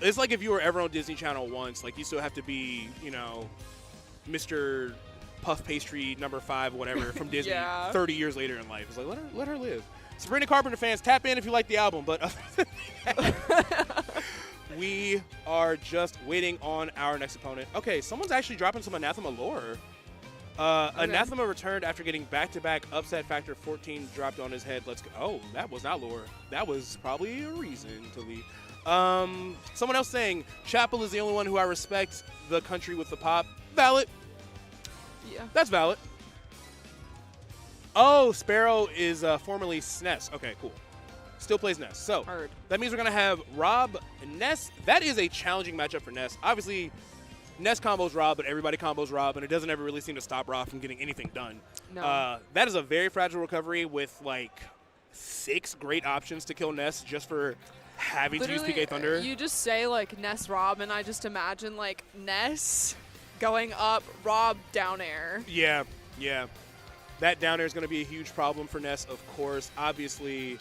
it's like if you were ever on Disney Channel once, like you still have to be, you know, Mr. Puff Pastry number 5, whatever, from Disney 30 years later in life. It's like, let her live. Sabrina Carpenter fans, tap in if you like the album, but other than that, we are just waiting on our next opponent. Okay, someone's actually dropping some Anathema lore. Anathema returned after getting back-to-back upset factor 14 dropped on his head. Let's go. Oh, that was not lore. That was probably a reason to leave. Someone else saying, Chapel is the only one who I respect the country with the pop. Valid. Yeah. That's valid. Oh, Sparrow is formerly SNES. Okay, cool. Still plays Ness. So that means we're going to have Rob and Ness. That is a challenging matchup for Ness. Obviously, Ness combos Rob, but everybody combos Rob, and it doesn't ever really seem to stop Rob from getting anything done. No. That is a very fragile recovery with, like, 6 great options to kill Ness just for having to use PK Thunder. You just say, like, Ness Rob, and I just imagine, like, Ness going up, Rob down air. Yeah. That down air is going to be a huge problem for Ness, of course. Obviously,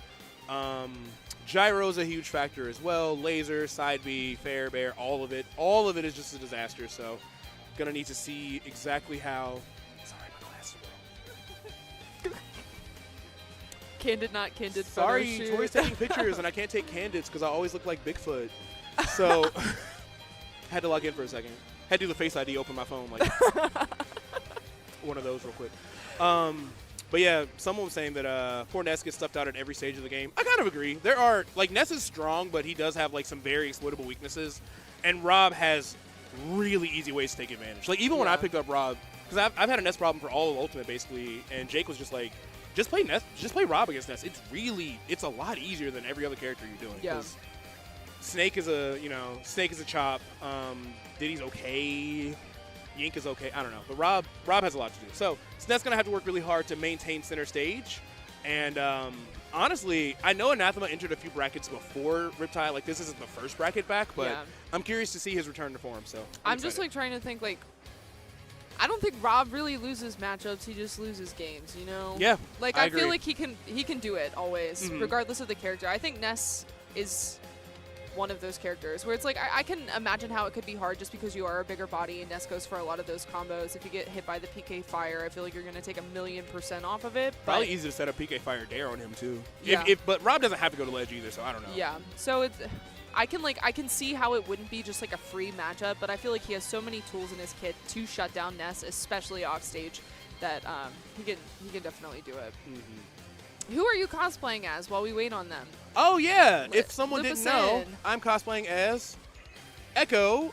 Gyro's a huge factor as well. Laser, side B, fair bear, all of it. All of it is just a disaster, so going to need to see exactly how. Sorry, my glasses are Candid, not candid. Sorry, Tori's taking pictures, and I can't take candids because I always look like Bigfoot. So had to log in for a second. Had to do the Face ID, open my phone. Like, those real quick. But yeah, someone was saying that poor Ness gets stuffed out at every stage of the game. I kind of agree. There are, like, Ness is strong, but he does have, like, some very exploitable weaknesses. And Rob has really easy ways to take advantage. Like, even when I picked up Rob, because I've had a Ness problem for all of Ultimate, basically, and Jake was just like, just play Ness, just play Rob against Ness. It's a lot easier than every other character you're doing. Yeah. Snake is a chop. Diddy's okay. Yink is okay. I don't know. But Rob has a lot to do. So Snet's going to have to work really hard to maintain center stage. And honestly, I know Anathema entered a few brackets before Riptide. Like, this isn't the first bracket back, but I'm curious to see his return to form. So I'm just, like, trying to think, like, I don't think Rob really loses matchups. He just loses games, you know? Yeah, like, I feel like he can do it always, regardless of the character. I think Ness is one of those characters where it's like I can imagine how it could be hard just because you are a bigger body and Ness goes for a lot of those combos. If you get hit by the PK Fire, I feel like you're going to take 1,000,000% off of it. Probably easy to set up PK Fire Dare on him too. Yeah. But Rob doesn't have to go to ledge either, so I don't know. Yeah. So it's I can see how it wouldn't be just like a free matchup, but I feel like he has so many tools in his kit to shut down Ness, especially off stage, that he can definitely do it. Who are you cosplaying as while we wait on them? Oh, yeah. If someone didn't know, I'm cosplaying as Echo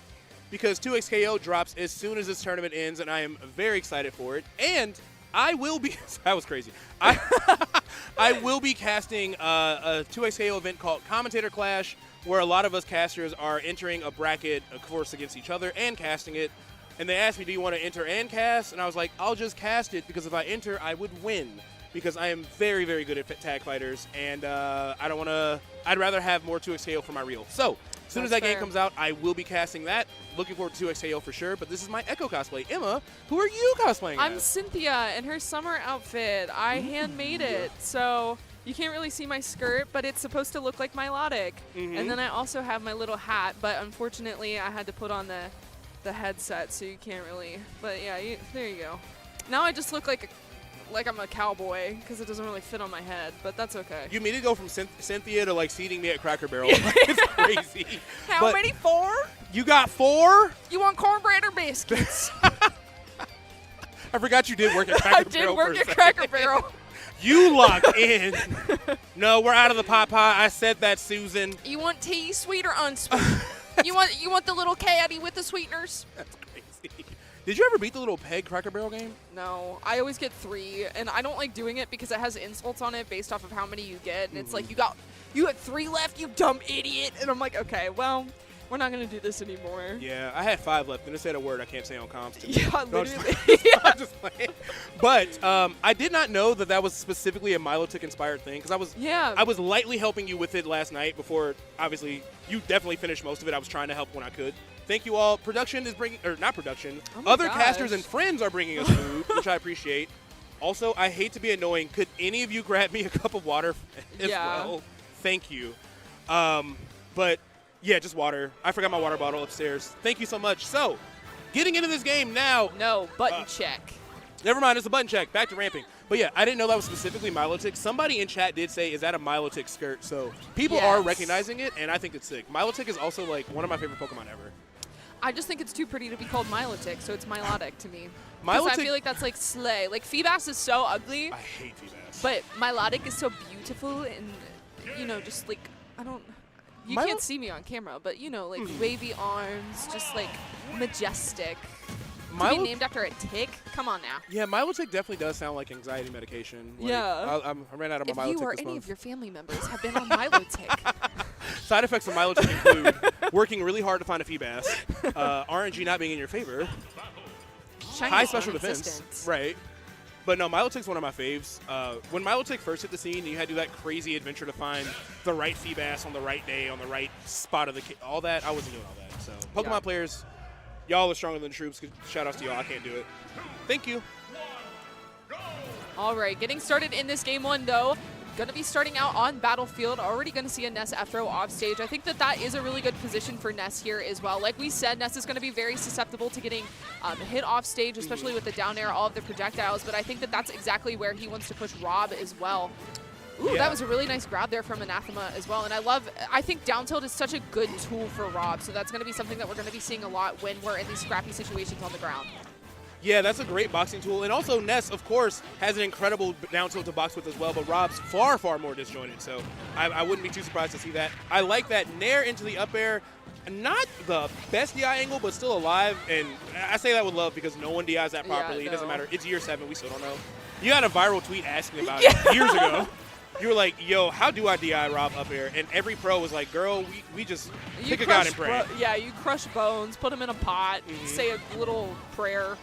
because 2XKO drops as soon as this tournament ends, and I am very excited for it. And I will be – that was crazy. I will be casting a 2XKO event called Commentator Clash, where a lot of us casters are entering a bracket, of course, against each other and casting it. And they asked me, do you want to enter and cast? And I was like, I'll just cast it because if I enter, I would win. Because I am very, very good at tag fighters, and I don't want to – I'd rather have more 2XKO for my reel. So as soon as that game comes out, I will be casting that. Looking forward to 2XKO for sure, but this is my Echo cosplay. Emma, who are you cosplaying I'm as? Cynthia in her summer outfit. I handmade it, so you can't really see my skirt, but it's supposed to look like Milotic. And then I also have my little hat, but unfortunately I had to put on the headset, so you can't really – but yeah, there you go. Now I just look like I'm a cowboy because it doesn't really fit on my head, but that's okay. You immediately go from Cynthia to, like, seating me at Cracker Barrel. It's crazy. How many? 4? You got 4? You want cornbread or biscuits? I forgot you did work at Cracker Barrel. I did work at Cracker Barrel. You locked in. No, we're out of the pot pie. I said that, Susan. You want tea, sweet or unsweet? you want the little caddy with the sweeteners? That's crazy. Did you ever beat the little peg Cracker Barrel game? No, I always get 3, and I don't like doing it because it has insults on it based off of how many you get, and it's like, you had 3 left, you dumb idiot, and I'm like, okay, well, we're not gonna do this anymore. Yeah, I had 5 left, and it said a word I can't say on comms. Yeah, literally. I'm just playing. But I did not know that was specifically a Milotic inspired thing, because I was lightly helping you with it last night before, obviously, you definitely finished most of it. I was trying to help when I could. Thank you all. Production is bringing, or not production, other casters and friends are bringing us food, which I appreciate. Also, I hate to be annoying. Could any of you grab me a cup of water as well? Thank you. But, yeah, just water. I forgot my water bottle upstairs. Thank you so much. So, getting into this game now. No, button check. Never mind, it's a button check. Back to ramping. But, yeah, I didn't know that was specifically Milotic. Somebody in chat did say, is that a Milotic skirt? So, people are recognizing it, and I think it's sick. Milotic is also, like, one of my favorite Pokemon ever. I just think it's too pretty to be called Milotic, so it's Milotic to me. Because I feel like that's like slay. Like, Feebas is so ugly. I hate Feebas. But Milotic is so beautiful and, you know, just like, you can't see me on camera, but, you know, like wavy arms, just like majestic. To be named after a tick? Come on now. Yeah, Milotic definitely does sound like anxiety medication. Like, yeah. I ran out of my Milotic if you or any of your family members have been on Milotic. Side effects of Milotic include working really hard to find a Feebas, RNG not being in your favor, high special defense, right? But no, Milotic's one of my faves. When Milotic first hit the scene, you had to do that crazy adventure to find the right Feebas on the right day, on the right spot of the all that. I wasn't doing all that. So Pokemon players, y'all are stronger than the troops. Shout outs to y'all. I can't do it. Thank you. All right, getting started in this game 1 though. Going to be starting out on Battlefield. Already going to see a Ness F-throw off stage. I think that is a really good position for Ness here as well. Like we said, Ness is going to be very susceptible to getting hit off stage, especially with the down air, all of the projectiles. But I think that's exactly where he wants to push Rob as well. Ooh, that was a really nice grab there from Anathema as well. And I think down tilt is such a good tool for Rob. So that's going to be something that we're going to be seeing a lot when we're in these scrappy situations on the ground. Yeah, that's a great boxing tool. And also, Ness, of course, has an incredible down tilt to box with as well, but Rob's far, far more disjointed, so I wouldn't be too surprised to see that. I like that Nair into the up air. Not the best DI angle, but still alive. And I say that with love because no one DIs that properly. Yeah, It doesn't no. matter. It's year 7. We still don't know. You had a viral tweet asking about it years ago. You were like, yo, how do I DI Rob up air? And every pro was like, girl, we just pick a god and pray. Yeah, you crush bones, put them in a pot, say a little prayer.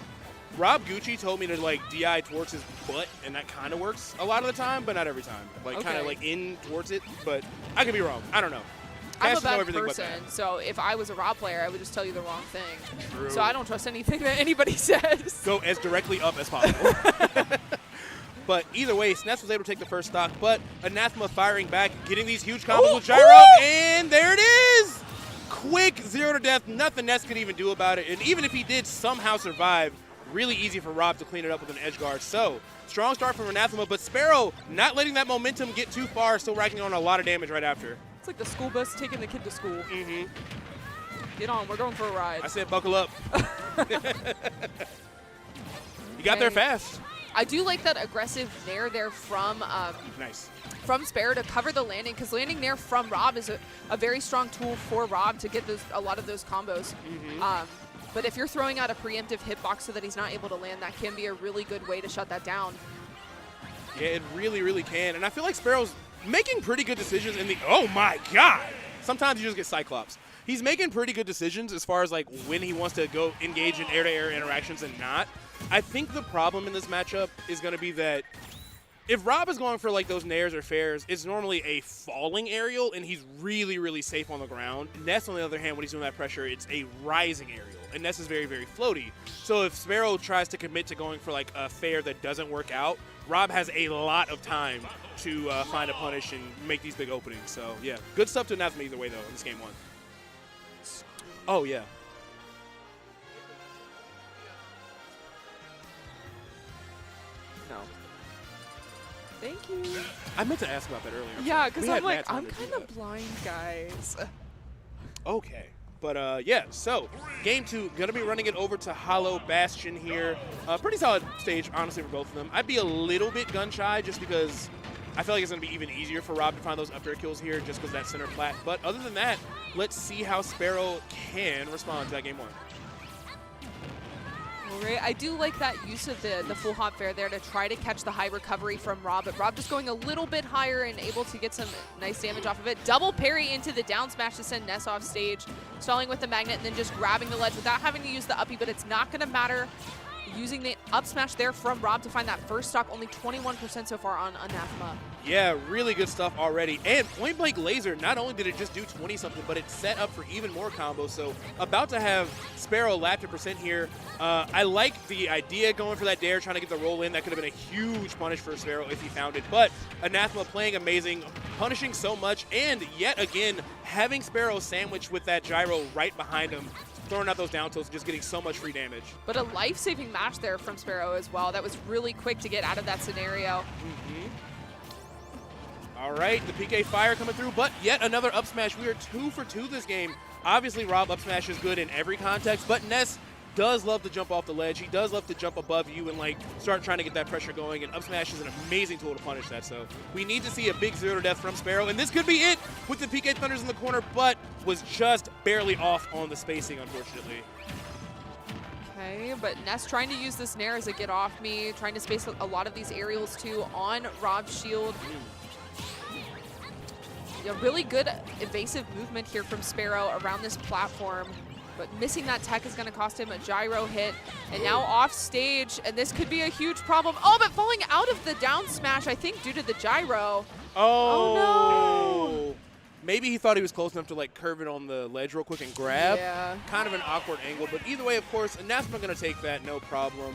Rob Gucci told me to like DI towards his butt, and that kind of works a lot of the time, but not every time. Like kind of like in towards it, but I could be wrong. I don't know. I'm a Fast to know bad everything but person, that. so if I was a Rob player, I would just tell you the wrong thing. True. So I don't trust anything that anybody says. Go as directly up as possible. But either way, Sness was able to take the first stock, but Anathema firing back, getting these huge combos with Gyro, and there it is! Quick 0 to death, nothing Ness could even do about it, and even if he did somehow survive, really easy for Rob to clean it up with an edge guard. So, strong start from Anathema, but Sparrow not letting that momentum get too far, still racking on a lot of damage right after. It's like the school bus taking the kid to school. Get on, we're going for a ride. I said buckle up. You got there fast. I do like that aggressive nair there from Nice. from Sparrow to cover the landing, because landing nair from Rob is a very strong tool for Rob to get a lot of those combos. But if you're throwing out a preemptive hitbox so that he's not able to land, that can be a really good way to shut that down. Yeah, it really, really can. And I feel like Sparrow's making pretty good decisions in the, oh my God. Sometimes you just get Cyclops. He's making pretty good decisions as far as like when he wants to go engage in air-to-air interactions and not. I think the problem in this matchup is going to be that if Rob is going for like those nairs or fairs, it's normally a falling aerial and he's really, really safe on the ground. Ness, on the other hand, when he's doing that pressure, it's a rising aerial. And Ness is very, very floaty. So if Sparrow tries to commit to going for like a fair that doesn't work out, Rob has a lot of time to find a punish and make these big openings. So yeah, good stuff to Anathema either way though in this game 1. Oh yeah. No. Thank you. I meant to ask about that earlier. Yeah, because We I'm had like, Matt's on I'm there too, kind of blind, guys. Okay. But yeah, so game 2, gonna be running it over to Hollow Bastion here. Pretty solid stage, honestly, for both of them. I'd be a little bit gun shy just because I feel like it's gonna be even easier for Rob to find those up air kills here just because that center plat. But other than that, let's see how Sparrow can respond to that game 1. All right, I do like that use of the full hop fair there to try to catch the high recovery from Rob, but Rob just going a little bit higher and able to get some nice damage off of it. Double parry into the down smash to send Ness off stage, stalling with the magnet and then just grabbing the ledge without having to use the uppie, but it's not going to matter. Using the up smash there from Rob to find that first stock, only 21% so far on Anathema. Yeah, really good stuff already. And Point Blank Laser, not only did it just do 20-something, but it set up for even more combos. So about to have Sparrow lap to percent here. I like the idea going for that dare, trying to get the roll in. That could have been a huge punish for Sparrow if he found it. But Anathema playing amazing, punishing so much, and yet again, having Sparrow sandwiched with that gyro right behind him, throwing out those down tilts, just getting so much free damage. But a life-saving match there from Sparrow as well. That was really quick to get out of that scenario. All right, the PK fire coming through, but yet another up smash. We are 2 for 2 this game. Obviously, Rob up smash is good in every context, but Ness does love to jump off the ledge. He does love to jump above you and like start trying to get that pressure going, and up smash is an amazing tool to punish that. So we need to see a big 0 to death from Sparrow, and this could be it with the PK Thunders in the corner, but was just barely off on the spacing, unfortunately. Okay, but Ness trying to use this nair as a get off me, trying to space a lot of these aerials too on Rob's shield. A really good evasive movement here from Sparrow around this platform, but missing that tech is going to cost him a gyro hit. And now off stage, and this could be a huge problem. Oh, but falling out of the down smash, I think, due to the gyro. Oh, no. Maybe he thought he was close enough to like curve it on the ledge real quick and grab. Yeah. Kind of an awkward angle, but either way, of course, Anathema going to take that, no problem.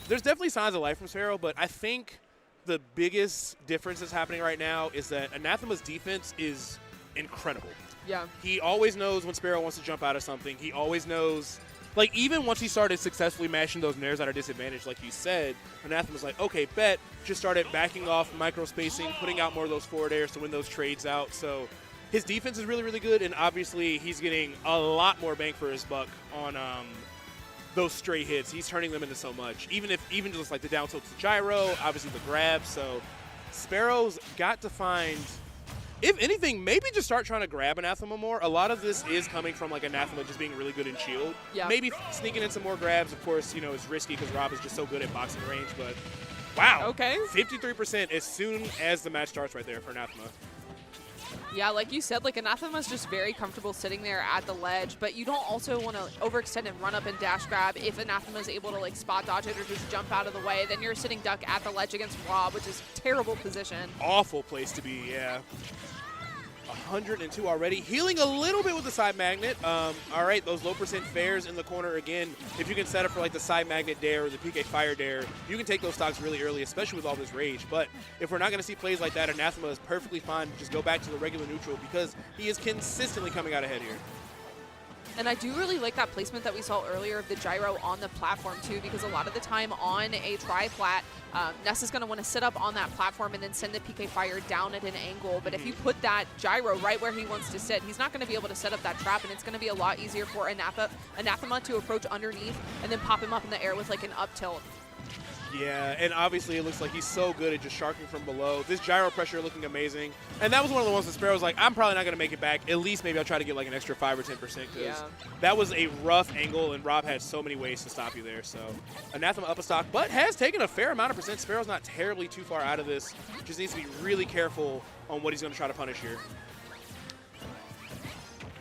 There's definitely signs of life from Sparrow, but I think the biggest difference that's happening right now is that Anathema's defense is incredible. Yeah. He always knows when Sparrow wants to jump out of something. He always knows, like even once he started successfully mashing those nairs at a disadvantage, like you said, Anathema's like, okay, bet, just started backing off, micro spacing, putting out more of those forward airs to win those trades out. So his defense is really, really good, and obviously he's getting a lot more bang for his buck on those straight hits. He's turning them into so much. Even just like the down tilt to gyro, obviously the grab. So Sparrow's got to find, if anything, maybe just start trying to grab Anathema more. A lot of this is coming from like Anathema just being really good in shield. Yeah. Maybe sneaking in some more grabs, of course, is risky because Rob is just so good at boxing range. But wow, Okay. 53% as soon as the match starts right there for Anathema. Yeah, like you said, like Anathema's just very comfortable sitting there at the ledge, but you don't also want to overextend and run up and dash grab. If Anathema's able to like spot dodge it or just jump out of the way, then you're sitting duck at the ledge against Rob, which is terrible position. Awful place to be, yeah. 102 already. Healing a little bit with the side magnet. All right, those low percent fares in the corner again. If you can set up for like the side magnet dare or the PK fire dare, you can take those stocks really early, especially with all this rage. But if we're not going to see plays like that, Anathema is perfectly fine to just go back to the regular neutral because he is consistently coming out ahead here. And I do really like that placement that we saw earlier of the gyro on the platform too, because a lot of the time on a tri-flat, Ness is going to want to sit up on that platform and then send the PK Fire down at an angle. But if you put that gyro right where he wants to sit, he's not going to be able to set up that trap, and it's going to be a lot easier for Anathema to approach underneath and then pop him up in the air with like an up tilt. Yeah, and obviously it looks like he's so good at just sharking from below. This gyro pressure looking amazing. And that was one of the ones that Sparrow's like, I'm probably not going to make it back. At least maybe I'll try to get like an extra 5 or 10% because that was a rough angle, and Rob had so many ways to stop you there. So Anathema up a stock, but has taken a fair amount of percent. Sparrow's not terribly too far out of this. Just needs to be really careful on what he's going to try to punish here.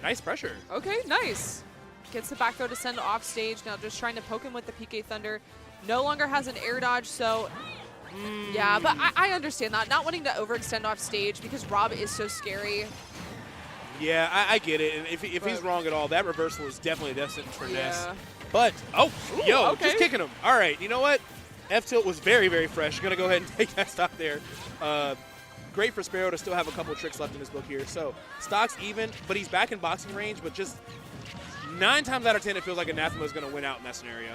Nice pressure. Okay, nice. Gets the back throw to send off stage. Now just trying to poke him with the PK Thunder. No longer has an air dodge, so yeah, but I understand that. Not wanting to overextend off stage because Rob is so scary. Yeah, I get it. And if he's wrong at all, that reversal is definitely a death sentence for Ness. Yeah. But, okay. Just kicking him. All right, you know what? F-tilt was very, very fresh. Going to go ahead and take that stock there. Great for Sparrow to still have a couple of tricks left in his book here. So, stock's even, but he's back in boxing range, but just 9 times out of 10, it feels like Anathema is going to win out in that scenario.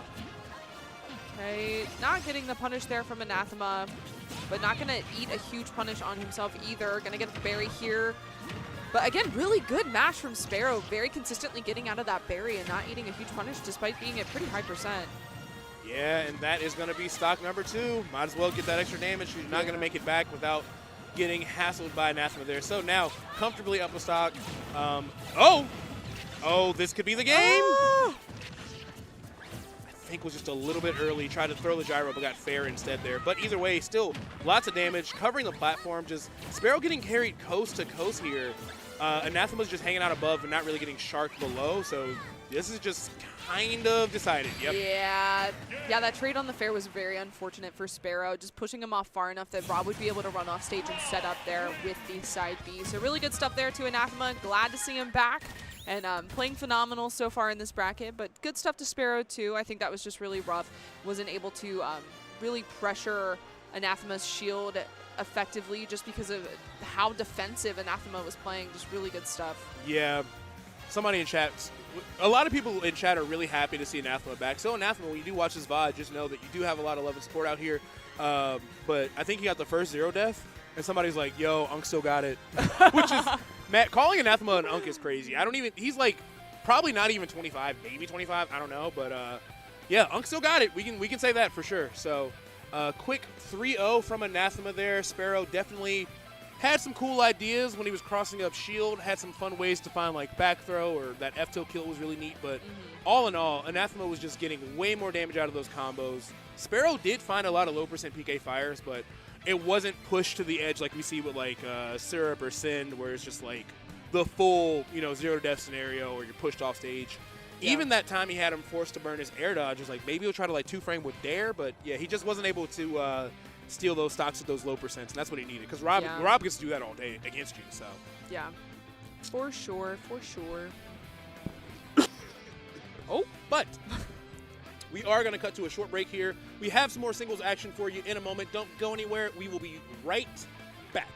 Okay, not getting the punish there from Anathema, but not going to eat a huge punish on himself either. Going to get the berry here. But again, really good mash from Sparrow. Very consistently getting out of that berry and not eating a huge punish despite being at pretty high percent. Yeah, and that is going to be stock number 2. Might as well get that extra damage. She's not going to make it back without getting hassled by Anathema there. So now, comfortably up a stock. This could be the game. I think was just a little bit early. Tried to throw the gyro, but got fair instead there. But either way, still lots of damage, covering the platform. Just Sparrow getting carried coast to coast here. Anathema's just hanging out above and not really getting sharked below. So this is just kind of decided. Yep. Yeah, that trade on the fair was very unfortunate for Sparrow, just pushing him off far enough that Rob would be able to run off stage and set up there with the side B. So really good stuff there to Anathema. Glad to see him back. And playing phenomenal so far in this bracket, but good stuff to Sparrow too. I think that was just really rough. Wasn't able to really pressure Anathema's shield effectively just because of how defensive Anathema was playing. Just really good stuff. Yeah. Somebody in chat, a lot of people in chat are really happy to see Anathema back. So Anathema, when you do watch this VOD, just know that you do have a lot of love and support out here. But I think he got the first 0 death, and somebody's like, yo, Unk still got it. Which is, Matt, calling Anathema an Unk is crazy. He's like probably not even 25, maybe 25, I don't know. But yeah, Unk still got it. We can say that for sure. So quick 3-0 from Anathema there. Sparrow definitely had some cool ideas when he was crossing up shield, had some fun ways to find like back throw, or that F-tilt kill was really neat. But all in all, Anathema was just getting way more damage out of those combos. Sparrow did find a lot of low percent PK fires, but it wasn't pushed to the edge like we see with like Syrup or Sin, where it's just like the full 0 death scenario or you're pushed off stage. Yeah. Even that time he had him forced to burn his air dodge, was like maybe he'll try to like 2-frame with Dare, but yeah, he just wasn't able to steal those stocks with those low percents, and that's what he needed. Because Rob gets to do that all day against you. So yeah, for sure. But we are going to cut to a short break here. We have some more singles action for you in a moment. Don't go anywhere. We will be right back.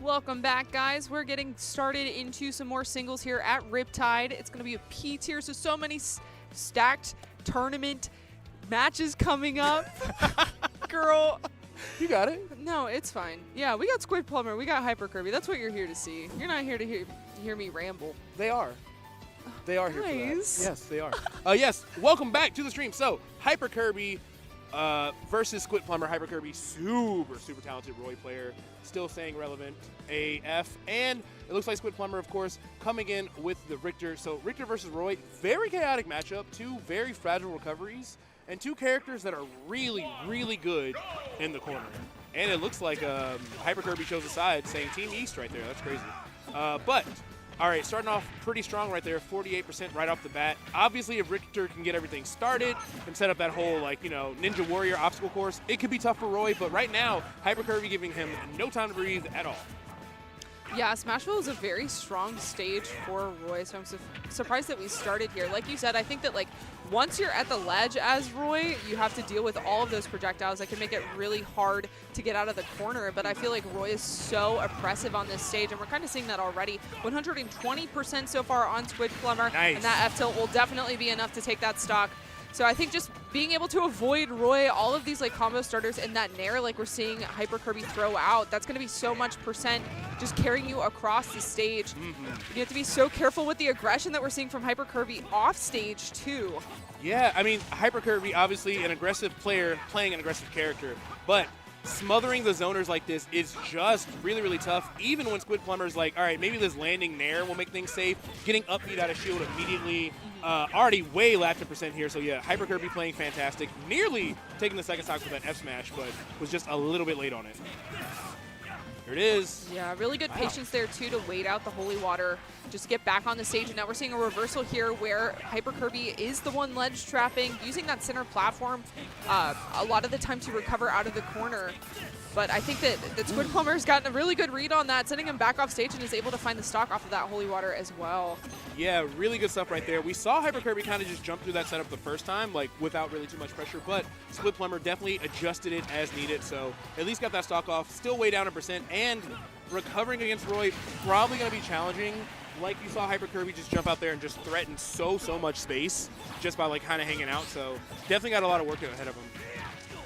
Welcome back, guys. We're getting started into some more singles here at Riptide. It's going to be a P tier, so many stacked tournament matches coming up. Girl. You got it. No, it's fine. Yeah, we got Squid Plumber. We got Hyper Kirby. That's what you're here to see. You're not here to hear me ramble. They are. They are here for that. Nice. Yes, they are. Yes, welcome back to the stream. So, Hyper Kirby versus Squid Plumber. Hyper Kirby, super talented Roy player. Still staying relevant AF. And it looks like Squid Plumber, of course, coming in with the Richter. So, Richter versus Roy, very chaotic matchup. Two very fragile recoveries. And two characters that are really good in the corner. And it looks like Hyper Kirby chose a side, saying Team East right there. That's crazy. But, all right, starting off pretty strong right there, 48% right off the bat. Obviously, if Richter can get everything started and set up that whole, like, you know, Ninja Warrior obstacle course, it could be tough for Roy. But right now, Hyper Kirby giving him no time to breathe at all. Yeah, Smashville is a very strong stage for Roy, so I'm surprised that we started here. Like you said, I think that, like, once you're at the ledge as Roy, you have to deal with all of those projectiles that can make it really hard to get out of the corner. But I feel like Roy is so oppressive on this stage, and we're kind of seeing that already. 120% so far on Squid Plumber, nice. And that F-tilt will definitely be enough to take that stock. So I think just being able to avoid Roy, all of these like combo starters and that Nair like we're seeing Hyper Kirby throw out, that's going to be so much percent just carrying you across the stage. You have to be so careful with the aggression that we're seeing from Hyper Kirby off stage too. Yeah, I mean, Hyper Kirby, obviously an aggressive player playing an aggressive character, but smothering the zoners like this is just really tough, even when Squid Plumber's like, all right, maybe this landing Nair will make things safe, getting up beat out of shield immediately. Already way lapped percent here, so yeah, Hyper Kirby playing fantastic. Nearly taking the second stock with that F smash, but was just a little bit late on it. Here it is. Yeah, really good patience there too to wait out the holy water, just get back on the stage. And now we're seeing a reversal here where Hyper Kirby is the one ledge trapping, using that center platform a lot of the time to recover out of the corner. But I think that Squid Plumber's gotten a really good read on that, sending him back off stage and is able to find the stock off of that holy water as well. Yeah, really good stuff right there. We saw Hyper Kirby kind of just jump through that setup the first time, like without really too much pressure, but Squid Plumber definitely adjusted it as needed, so at least got that stock off. Still way down a percent, and recovering against Roy, probably going to be challenging. Like you saw Hyper Kirby just jump out there and just threaten so much space just by like kind of hanging out, so definitely got a lot of work ahead of him.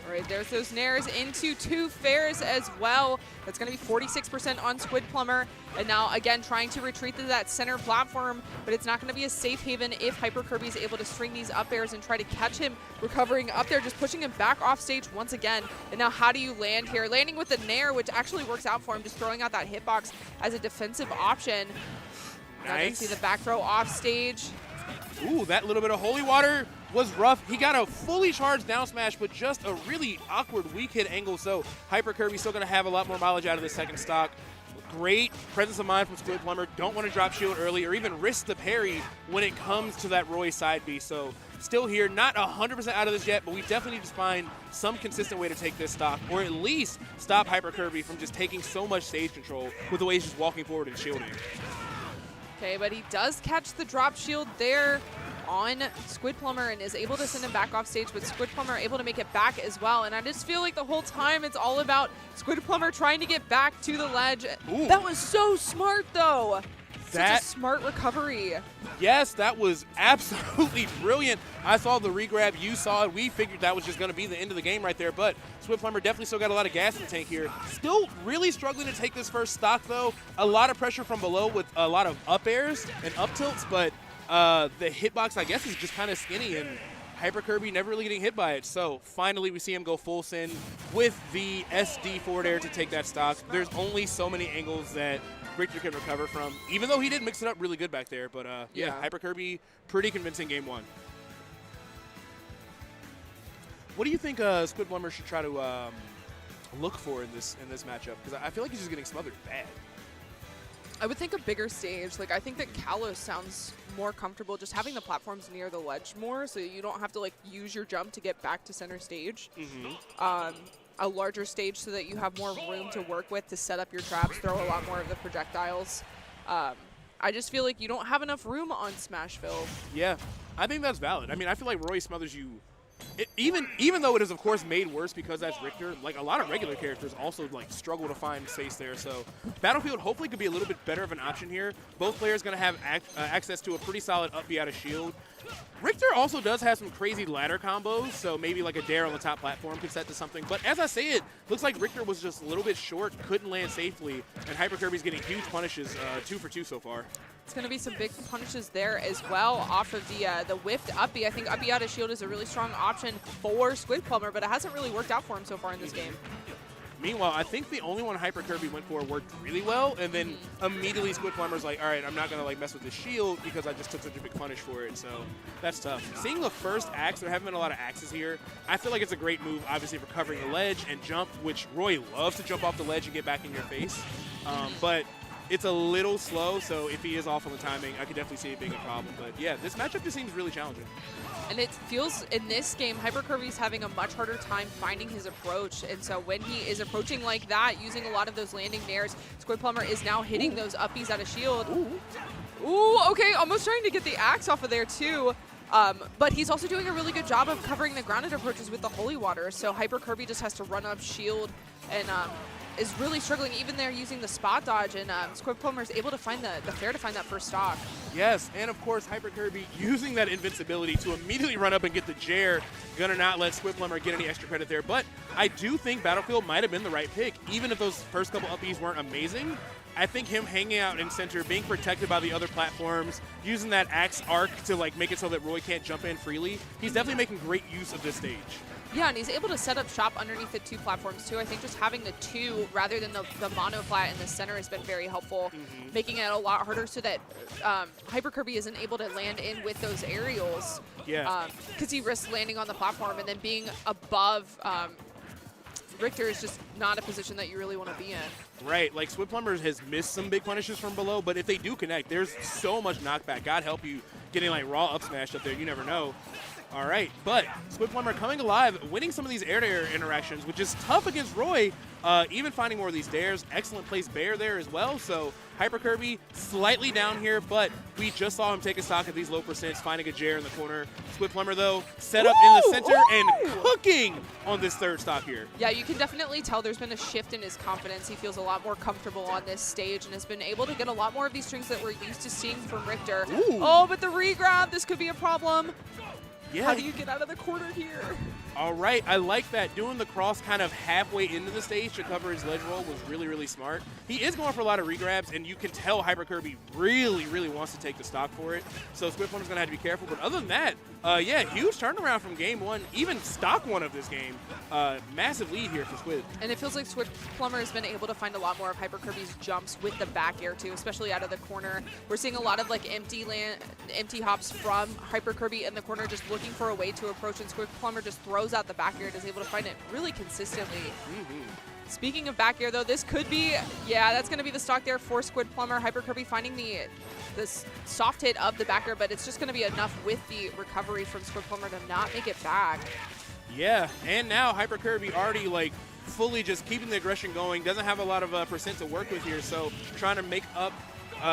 All right, there's those Nairs into two fairs as well. That's going to be 46% on Squid Plumber. And now, again, trying to retreat to that center platform, but it's not going to be a safe haven if Hyper Kirby is able to string these up airs and try to catch him recovering up there, just pushing him back off stage once again. And now how do you land here? Landing with the Nair, which actually works out for him, just throwing out that hitbox as a defensive option. Now you see the back throw off stage. Ooh, that little bit of holy water was rough. He got a fully charged down smash, but just a really awkward weak hit angle. So Hyper Kirby's still going to have a lot more mileage out of the second stock. Great presence of mind from Squid Plumber. Don't want to drop shield early or even risk the parry when it comes to that Roy side B. So still here, not 100% out of this yet, but we definitely need to find some consistent way to take this stock, or at least stop Hyper Kirby from just taking so much stage control with the way he's just walking forward and shielding. Okay, but he does catch the drop shield there on Squid Plumber and is able to send him back off stage, but Squid Plumber able to make it back as well. And I just feel like the whole time it's all about Squid Plumber trying to get back to the ledge. Ooh. That was so smart, though. That, such a smart recovery. Yes, that was absolutely brilliant. I saw the regrab, you saw it. We figured that was just going to be the end of the game right there, but Squid Plumber definitely still got a lot of gas in the tank here. Still really struggling to take this first stock, though. A lot of pressure from below with a lot of up airs and up tilts, but the hitbox, I guess, is just kind of skinny, and Hyper Kirby never really getting hit by it. So finally we see him go full send with the SD forward air to take that stock. There's only so many angles that Richter can recover from, even though he did mix it up really good back there. But yeah, Hyper Kirby, pretty convincing game one. What do you think Squid Plumber should try to look for in this matchup? Because I feel like he's just getting smothered bad. I would think a bigger stage. Like, I think that Kalos sounds more comfortable just having the platforms near the ledge more, so you don't have to like use your jump to get back to center stage. A larger stage so that you have more room to work with to set up your traps, throw a lot more of the projectiles. I just feel like you don't have enough room on Smashville. Yeah, I think that's valid. I mean, I feel like Roy smothers you Even though it is of course made worse because that's Richter, like a lot of regular characters also like struggle to find space there. So Battlefield hopefully could be a little bit better of an option here. Both players going to have access to a pretty solid up B out of shield. Richter also does have some crazy ladder combos, so maybe like a dare on the top platform could set to something. But as I say it, looks like Richter was just a little bit short, couldn't land safely, and Hyper Kirby's getting huge punishes, 2 for 2 so far. It's going to be some big punishes there as well off of the whiffed up B. I think up B out of shield is a really strong option for Squid Plumber, but it hasn't really worked out for him so far in this game. Meanwhile, I think the only one Hyper Kirby went for worked really well, and then immediately Squid Plumber's like, all right, I'm not going to like mess with the shield because I just took such a big punish for it, so that's tough. Seeing the first axe, there haven't been a lot of axes here. I feel like it's a great move, obviously, for covering the ledge and jump, which Roy loves to jump off the ledge and get back in your face, but it's a little slow, so if he is off on the timing, I could definitely see it being a problem. But yeah, this matchup just seems really challenging. And it feels in this game, Hyper Kirby's having a much harder time finding his approach. And so when he is approaching like that, using a lot of those landing nairs, Squid Plumber is now hitting those uppies out of shield. Ooh, okay, almost trying to get the axe off of there too. But he's also doing a really good job of covering the grounded approaches with the holy water. So Hyper Kirby just has to run up shield and is really struggling even there using the spot dodge, and Squid Plumber is able to find the fair to find that first stock. Yes, and of course Hyper Kirby using that invincibility to immediately run up and get the Jair. Gonna not let Squid Plumber get any extra credit there, but I do think Battlefield might have been the right pick. Even if those first couple uppies weren't amazing, I think him hanging out in center, being protected by the other platforms, using that axe arc to like make it so that Roy can't jump in freely, he's definitely making great use of this stage. Yeah, and he's able to set up shop underneath the 2 platforms too. I think just having the 2 rather than the mono flat in the center has been very helpful, making it a lot harder so that Hyper Kirby isn't able to land in with those aerials. Yeah. Because he risks landing on the platform, and then being above Richter is just not a position that you really want to be in. Right, like Squid Plumber has missed some big punishes from below, but if they do connect, there's so much knockback. God help you getting like raw up smash up there, you never know. All right, but Squid Plumber coming alive, winning some of these air-to-air interactions, which is tough against Roy, even finding more of these dares. Excellent place Bear there as well, so Hyper Kirby slightly down here, but we just saw him take a stock at these low percents, finding a Jair in the corner. Squid Plumber, though, set up in the center and cooking on this third stock here. Yeah, you can definitely tell there's been a shift in his confidence. He feels a lot more comfortable on this stage and has been able to get a lot more of these strings that we're used to seeing from Richter. Ooh. Oh, but the regrab, this could be a problem. Yeah. How do you get out of the corner here? All right, I like that. Doing the cross kind of halfway into the stage to cover his ledge roll was really, really smart. He is going for a lot of regrabs, and you can tell Hyper Kirby really, really wants to take the stock for it. So Squid Plumber's going to have to be careful. But other than that, yeah, huge turnaround from game 1, even stock 1 of this game. Massive lead here for Squid. And it feels like Squid Plumber has been able to find a lot more of Hyper Kirby's jumps with the back air, too, especially out of the corner. We're seeing a lot of like empty hops from Hyper Kirby in the corner, just looking for a way to approach, and Squid Plumber just throws out the back air and is able to find it really consistently. Speaking of back air, though, this could be, yeah, that's going to be the stock there for Squid Plumber. Hyper Kirby finding the soft hit of the back air, but it's just going to be enough with the recovery from Squid Plumber to not make it back. Yeah, and now Hyper Kirby already like fully just keeping the aggression going. Doesn't have a lot of percent to work with here, so trying to make up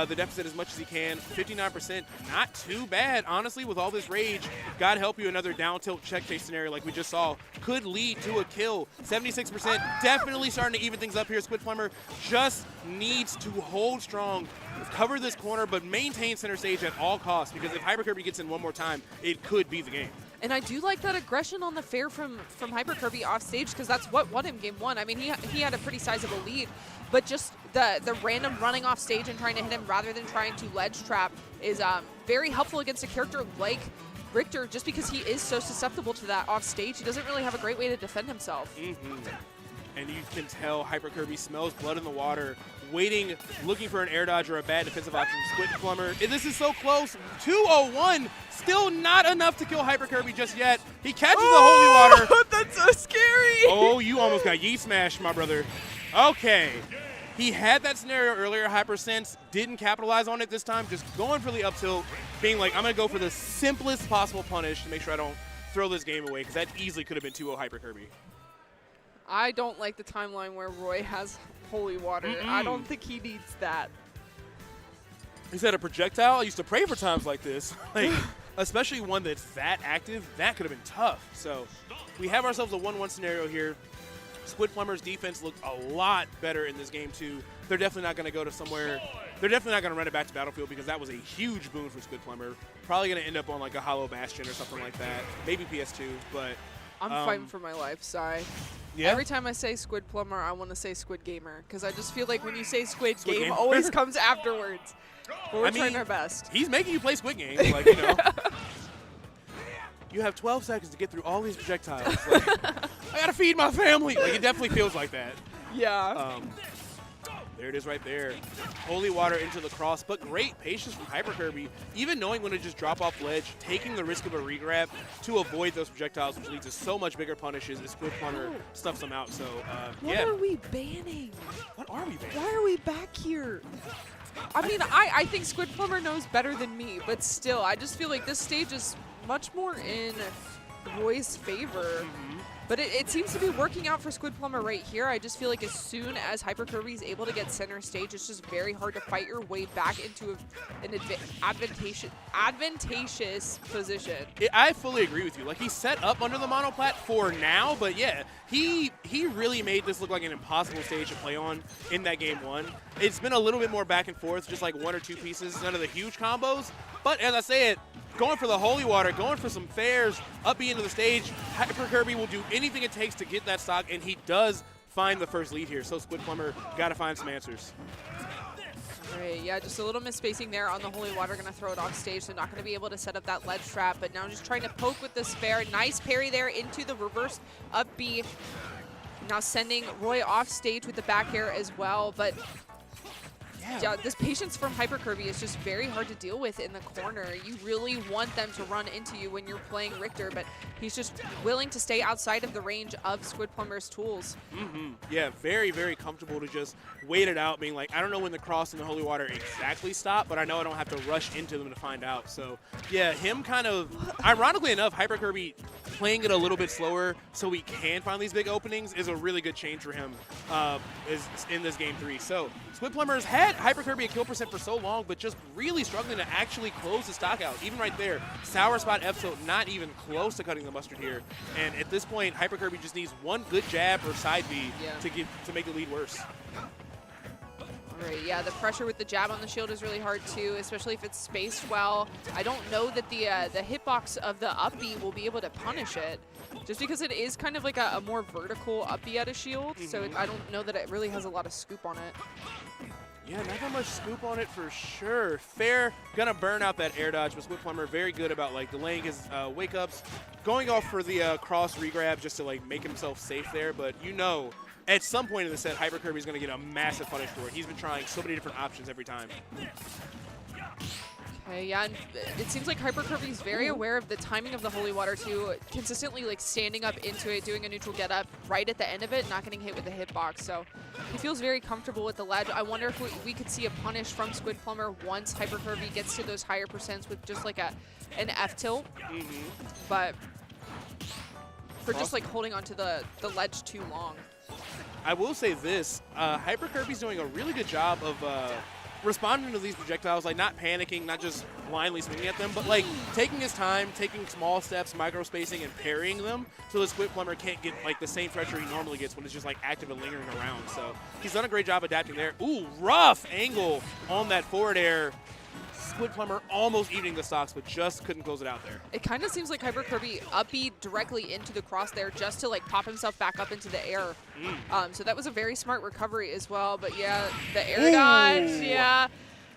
the deficit as much as he can. 59%, not too bad, honestly, with all this rage. God help you, another down tilt check chase scenario like we just saw could lead to a kill. 76%, definitely starting to even things up here. Squid Plumber just needs to hold strong, cover this corner, but maintain center stage at all costs, because if Hyper Kirby gets in one more time, it could be the game. And I do like that aggression on the fair from Hyper Kirby off stage, because that's what won him game 1. I mean, he had a pretty sizable lead, but just the random running off stage and trying to hit him rather than trying to ledge trap is very helpful against a character like Richter, just because he is so susceptible to that off stage. He doesn't really have a great way to defend himself. And you can tell Hyper Kirby smells blood in the water, waiting, looking for an air dodge or a bad defensive option. Squid Plumber, this is so close. 201, still not enough to kill Hyper Kirby just yet. He catches the holy water. That's so scary. Oh, you almost got yeet smashed, my brother. Okay. He had that scenario earlier, Hyper Sense, didn't capitalize on it this time, just going for the up tilt, being like, I'm going to go for the simplest possible punish to make sure I don't throw this game away, because that easily could have been 2-0 Hyper Kirby. I don't like the timeline where Roy has holy water. I don't think he needs that. He said a projectile? I used to pray for times like this. Like, especially one that's that active, that could have been tough. So we have ourselves a 1-1 scenario here. Squid Plumber's defense looked a lot better in this game, too. They're definitely not going to go to somewhere. They're definitely not going to run it back to Battlefield because that was a huge boon for Squid Plumber. Probably going to end up on like a Hollow Bastion or something like that. Maybe PS2, but I'm fighting for my life, Sai. yeah. Every time I say Squid Plumber, I want to say Squid Gamer because I just feel like when you say Squid Game, Game. always comes afterwards. But we're I mean, trying our best. He's making you play Squid Game, like, you know. You have 12 seconds to get through all these projectiles. Like, I gotta feed my family. Like, it definitely feels like that. Yeah. There it is right there. Holy water into the cross, but great patience from Hyper Kirby. Even knowing when to just drop off ledge, taking the risk of a regrab to avoid those projectiles, which leads to so much bigger punishes as Squid Plumber stuffs them out. So, What yeah. are we banning? What are we banning? Why are we back here? I mean, I think Squid Plumber knows better than me, but still, I just feel like this stage is much more in Roy's favor. But it seems to be working out for Squid Plumber right here. I just feel like as soon as Hyper Kirby is able to get center stage, it's just very hard to fight your way back into an advantageous position. I fully agree with you. Like, he's set up under the monoplat for now, but yeah, he really made this look like an impossible stage to play on in that game one. It's been a little bit more back and forth, just like 1 or 2 pieces, none of the huge combos. But as I say it, going for the holy water, going for some fairs, up B into the stage, Hyper Kirby will do anything it takes to get that stock, and he does find the first lead here. So Squid Plumber got to find some answers. All right, yeah, just a little misspacing there on the holy water, gonna throw it off stage, so not gonna be able to set up that ledge trap, but now just trying to poke with this fair. Nice parry there into the reverse up B. Now sending Roy off stage with the back air as well, but yeah, this patience from Hyper Kirby is just very hard to deal with in the corner. You really want them to run into you when you're playing Richter, but he's just willing to stay outside of the range of Squid Plumber's tools. Yeah, very, very comfortable to just wait it out, being like, I don't know when the cross and the holy water exactly stop, but I know I don't have to rush into them to find out. So, yeah, him kind of, ironically enough, Hyper Kirby playing it a little bit slower so we can find these big openings is a really good change for him is in this game 3. So, Squid Plumber's had Hyper Kirby a kill percent for so long, but just really struggling to actually close the stock out. Even right there, Sour Spot F-Tilt not even close to cutting the mustard here. And at this point, Hyper Kirby just needs one good jab or side B to make the lead worse. All right, yeah, the pressure with the jab on the shield is really hard too, especially if it's spaced well. I don't know that the hitbox of the up B will be able to punish it, just because it is kind of like a more vertical up B at a shield, so I don't know that it really has a lot of scoop on it. Yeah, not that much scoop on it for sure. Fair, gonna burn out that air dodge, but Squid Plumber very good about like delaying his wake ups, going off for the cross regrab just to like make himself safe there. But you know, at some point in the set, Hyper Kirby's gonna get a massive punish for it. He's been trying so many different options every time. Okay, yeah, and it seems like Hyper Kirby's very aware of the timing of the holy water too, consistently like standing up into it, doing a neutral get up right at the end of it, not getting hit with the hitbox. So he feels very comfortable with the ledge. I wonder if we could see a punish from Squid Plumber once Hyper Kirby gets to those higher percents with just like an F tilt. But for just like holding onto the ledge too long. I will say this, Hyper Kirby's doing a really good job of responding to these projectiles, like not panicking, not just blindly swinging at them, but like taking his time, taking small steps, micro spacing, and parrying them so the Squid Plumber can't get like the same pressure he normally gets when it's just like active and lingering around. So he's done a great job adapting there. Ooh, rough angle on that forward air. Squid Plumber almost eating the stocks, but just couldn't close it out there. It kind of seems like Hyper Kirby up B directly into the cross there just to like pop himself back up into the air. So that was a very smart recovery as well. But yeah, the air dodge, yeah.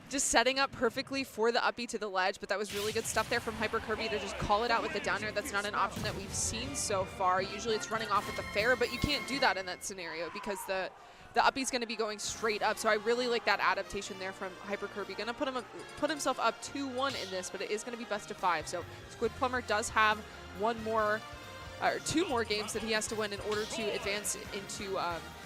Just setting up perfectly for the up B to the ledge, but that was really good stuff there from Hyper Kirby to just call it out with the down air. That's not an option that we've seen so far. Usually it's running off with the fair, but you can't do that in that scenario because the up B's going to be going straight up. So I really like that adaptation there from Hyper Kirby. Going to put himself up 2-1 in this, but it is going to be best of 5. So Squid Plumber does have two more games that he has to win in order to advance into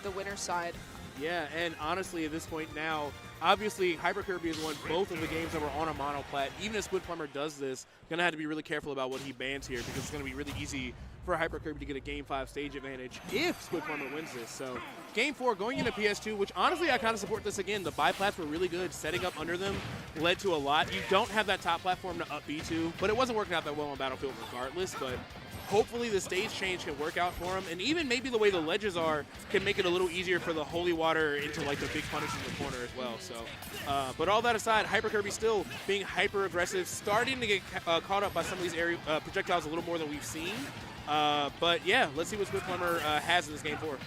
the winner's side. Yeah, and honestly, at this point now, Obviously, Hyper Kirby has won both of the games that were on a monoplat. Even if Squid Plumber does this, going to have to be really careful about what he bans here because it's going to be really easy for Hyper Kirby to get a Game 5 stage advantage if Squid Plumber wins this. So Game 4 going into PS2, which honestly I kind of support this again. The biplats were really good. Setting up under them led to a lot. You don't have that top platform to up B to, but it wasn't working out that well on Battlefield regardless. But hopefully the stage change can work out for him, and even maybe the way the ledges are can make it a little easier for the holy water into like the big punish in the corner as well. So, but all that aside, Hyper Kirby still being hyper aggressive, starting to get caught up by some of these area projectiles a little more than we've seen. But yeah, let's see what Squid Plumber has in this Game 4.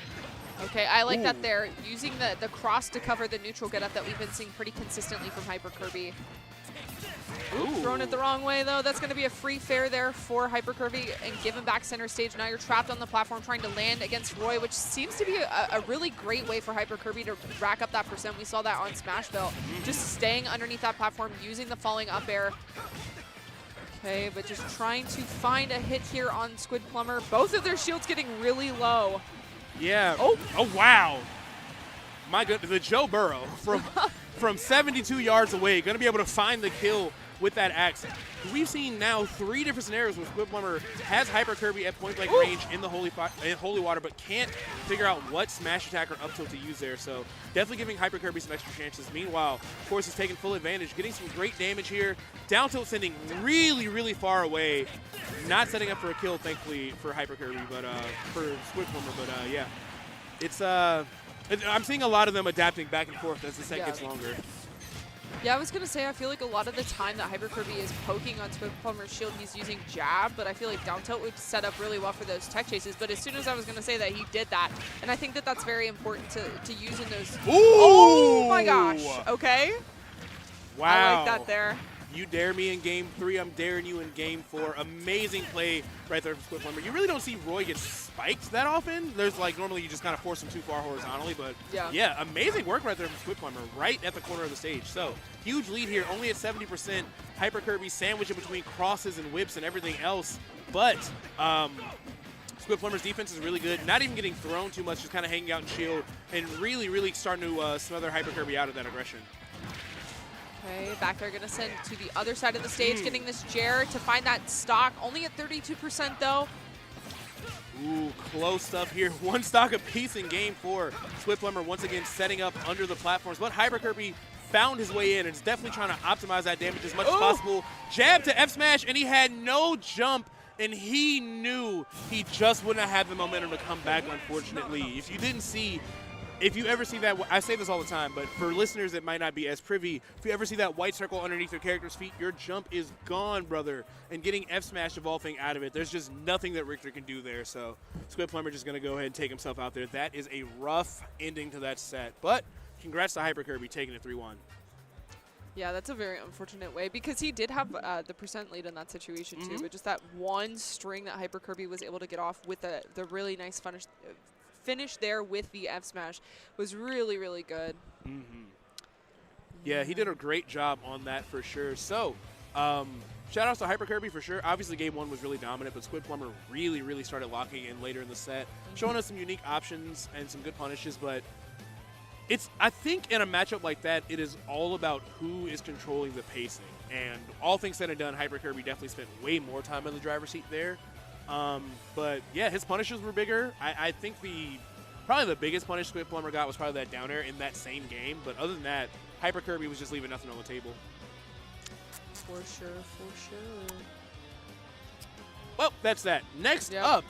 Okay, I like that they're using the cross to cover the neutral get-up that we've been seeing pretty consistently from Hyper Kirby. Ooh, thrown it the wrong way, though. That's going to be a free fair there for Hyper Kirby and give him back center stage. Now you're trapped on the platform trying to land against Roy, which seems to be a really great way for Hyper Kirby to rack up that percent. We saw that on Smashville. Just staying underneath that platform, using the falling up air. Okay, but just trying to find a hit here on Squid Plumber. Both of their shields getting really low. Yeah. Oh, wow. My goodness, the Joe Burrow from 72 yards away, going to be able to find the kill with that axe. We've seen now 3 different scenarios where Squid Plumber has Hyper Kirby at point-blank range in the holy water, but can't figure out what smash attack or up tilt to use there. So definitely giving Hyper Kirby some extra chances. Meanwhile, of course, he's taking full advantage, getting some great damage here. Down tilt sending really, really far away. Not setting up for a kill, thankfully, for Hyper Kirby, but for Squid Plumber. But yeah, it's I'm seeing a lot of them adapting back and forth as the set gets longer. Yeah, I was going to say, I feel like a lot of the time that Hyper Kirby is poking on Squid Plumber's shield, he's using jab, but I feel like down tilt would set up really well for those tech chases. But as soon as I was going to say that, he did that. And I think that that's very important to use in those. Ooh! Oh my gosh. Okay. Wow. I like that there. You dare me in Game 3, I'm daring you in Game 4. Amazing play right there from Squid Plumber. You really don't see Roy get spiked that often. There's like, normally you just kind of force him too far horizontally, but yeah, amazing work right there from Squid Plumber, right at the corner of the stage. So, huge lead here, only at 70%. Hyper Kirby sandwiching between crosses and whips and everything else, but Squid Plumber's defense is really good, not even getting thrown too much, just kind of hanging out in shield, and really, really starting to smother Hyper Kirby out of that aggression. Okay, back there going to send to the other side of the stage, getting this Jer to find that stock. Only at 32% though. Ooh, close stuff here. 1 stock apiece in Game 4. Squid Plumber once again setting up under the platforms, but Hyper Kirby found his way in and is definitely trying to optimize that damage as much as possible. Jab to F smash, and he had no jump, and he knew he just wouldn't have the momentum to come back, unfortunately. If you ever see that, I say this all the time, but for listeners that might not be as privy, if you ever see that white circle underneath your character's feet, your jump is gone, brother. And getting F-smash evolving out of it, there's just nothing that Richter can do there. So Squid Plumber just going to go ahead and take himself out there. That is a rough ending to that set. But congrats to Hyper Kirby taking it 3-1. Yeah, that's a very unfortunate way because he did have the percent lead in that situation too, but just that one string that Hyper Kirby was able to get off with the really nice finish there with the F smash was really, really good. Yeah, he did a great job on that for sure. So, shout outs to Hyper Kirby for sure. Obviously, Game 1 was really dominant, but Squid Plumber really, really started locking in later in the set, showing us some unique options and some good punishes. But I think in a matchup like that, it is all about who is controlling the pacing. And all things said and done, Hyper Kirby definitely spent way more time in the driver's seat there. But yeah, his punishes were bigger. I think probably the biggest punish Squid Plumber got was probably that down air in that same game. But other than that, Hyper Kirby was just leaving nothing on the table. For sure, for sure. Well, that's that. Next up,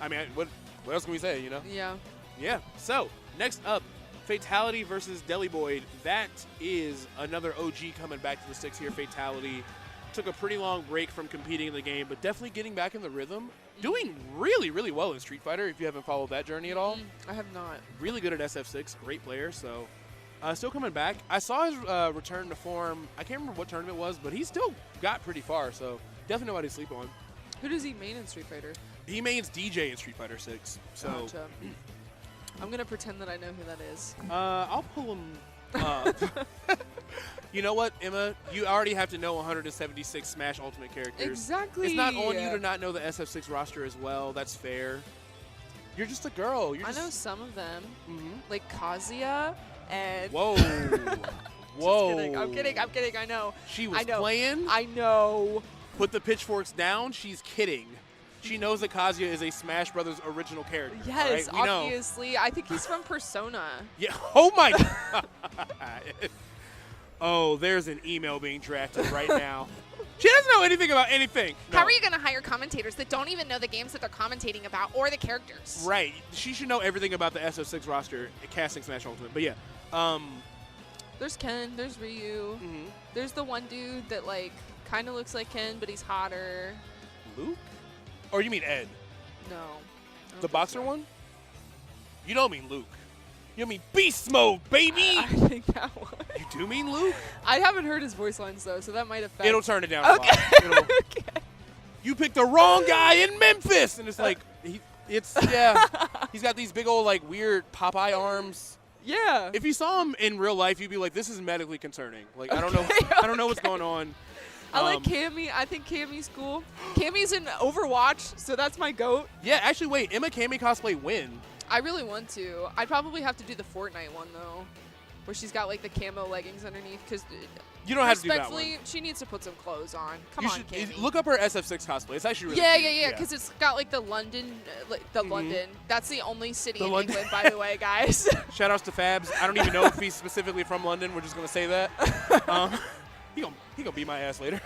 I mean, what else can we say, you know? Yeah. Yeah. So, next up, Fatality versus Deli Boyd. That is another OG coming back to the sticks here. Fatality took a pretty long break from competing in the game, but definitely getting back in the rhythm. Doing really, really well in Street Fighter, if you haven't followed that journey at all. I have not. Really good at SF6, great player, so still coming back. I saw his return to form. I can't remember what tournament it was, but he still got pretty far, so definitely nobody to sleep on. Who does he main in Street Fighter? He mains DJ in Street Fighter 6. So gotcha. I'm going to pretend that I know who that is. I'll pull him up. You know what, Emma? You already have to know 176 Smash Ultimate characters. Exactly. It's not on you to not know the SF6 roster as well. That's fair. You're just a girl. I know some of them. Like Kazuya. And Whoa. Whoa. I'm kidding. I know. She was playing. I know. Put the pitchforks down. She's kidding. She knows that Kazuya is a Smash Brothers original character. Yes, right? obviously. I think he's from Persona. Yeah. Oh my God. Oh, there's an email being drafted right now. She doesn't know anything about anything. No. How are you going to hire commentators that don't even know the games that they're commentating about or the characters? Right. She should know everything about the SO6 roster casting Smash Ultimate. But yeah. There's Ken. There's Ryu. Mm-hmm. There's the one dude that, like, kind of looks like Ken, but he's hotter. Luke? Or you mean Ed? No. The boxer one? You don't mean Luke. You mean Beast Mode, baby! I think that one. You do mean Luke? I haven't heard his voice lines, though, so that might affect. It'll turn it down a lot. Okay. You picked the wrong guy in Memphis! And it's like, he's got these big old, like, weird Popeye arms. Yeah. If you saw him in real life, you'd be like, this is medically concerning. Like, I don't know. I don't know what's going on. I like Cammy. I think Cammy's cool. Cammy's in Overwatch, so that's my goat. Yeah, actually, wait. Emma Cammy cosplay win? I really want to. I'd probably have to do the Fortnite one, though, where she's got, like, the camo leggings underneath, because you don't have to do that one. Respectfully, she needs to put some clothes on. Come on, Cammy. Look up her SF6 cosplay. It's actually really cute. Yeah, because it's got, like, the London, London. That's the only city in London. England, by the way, guys. Shout-outs to Fabs. I don't even know if he's specifically from London. We're just going to say that. He gonna beat my ass later.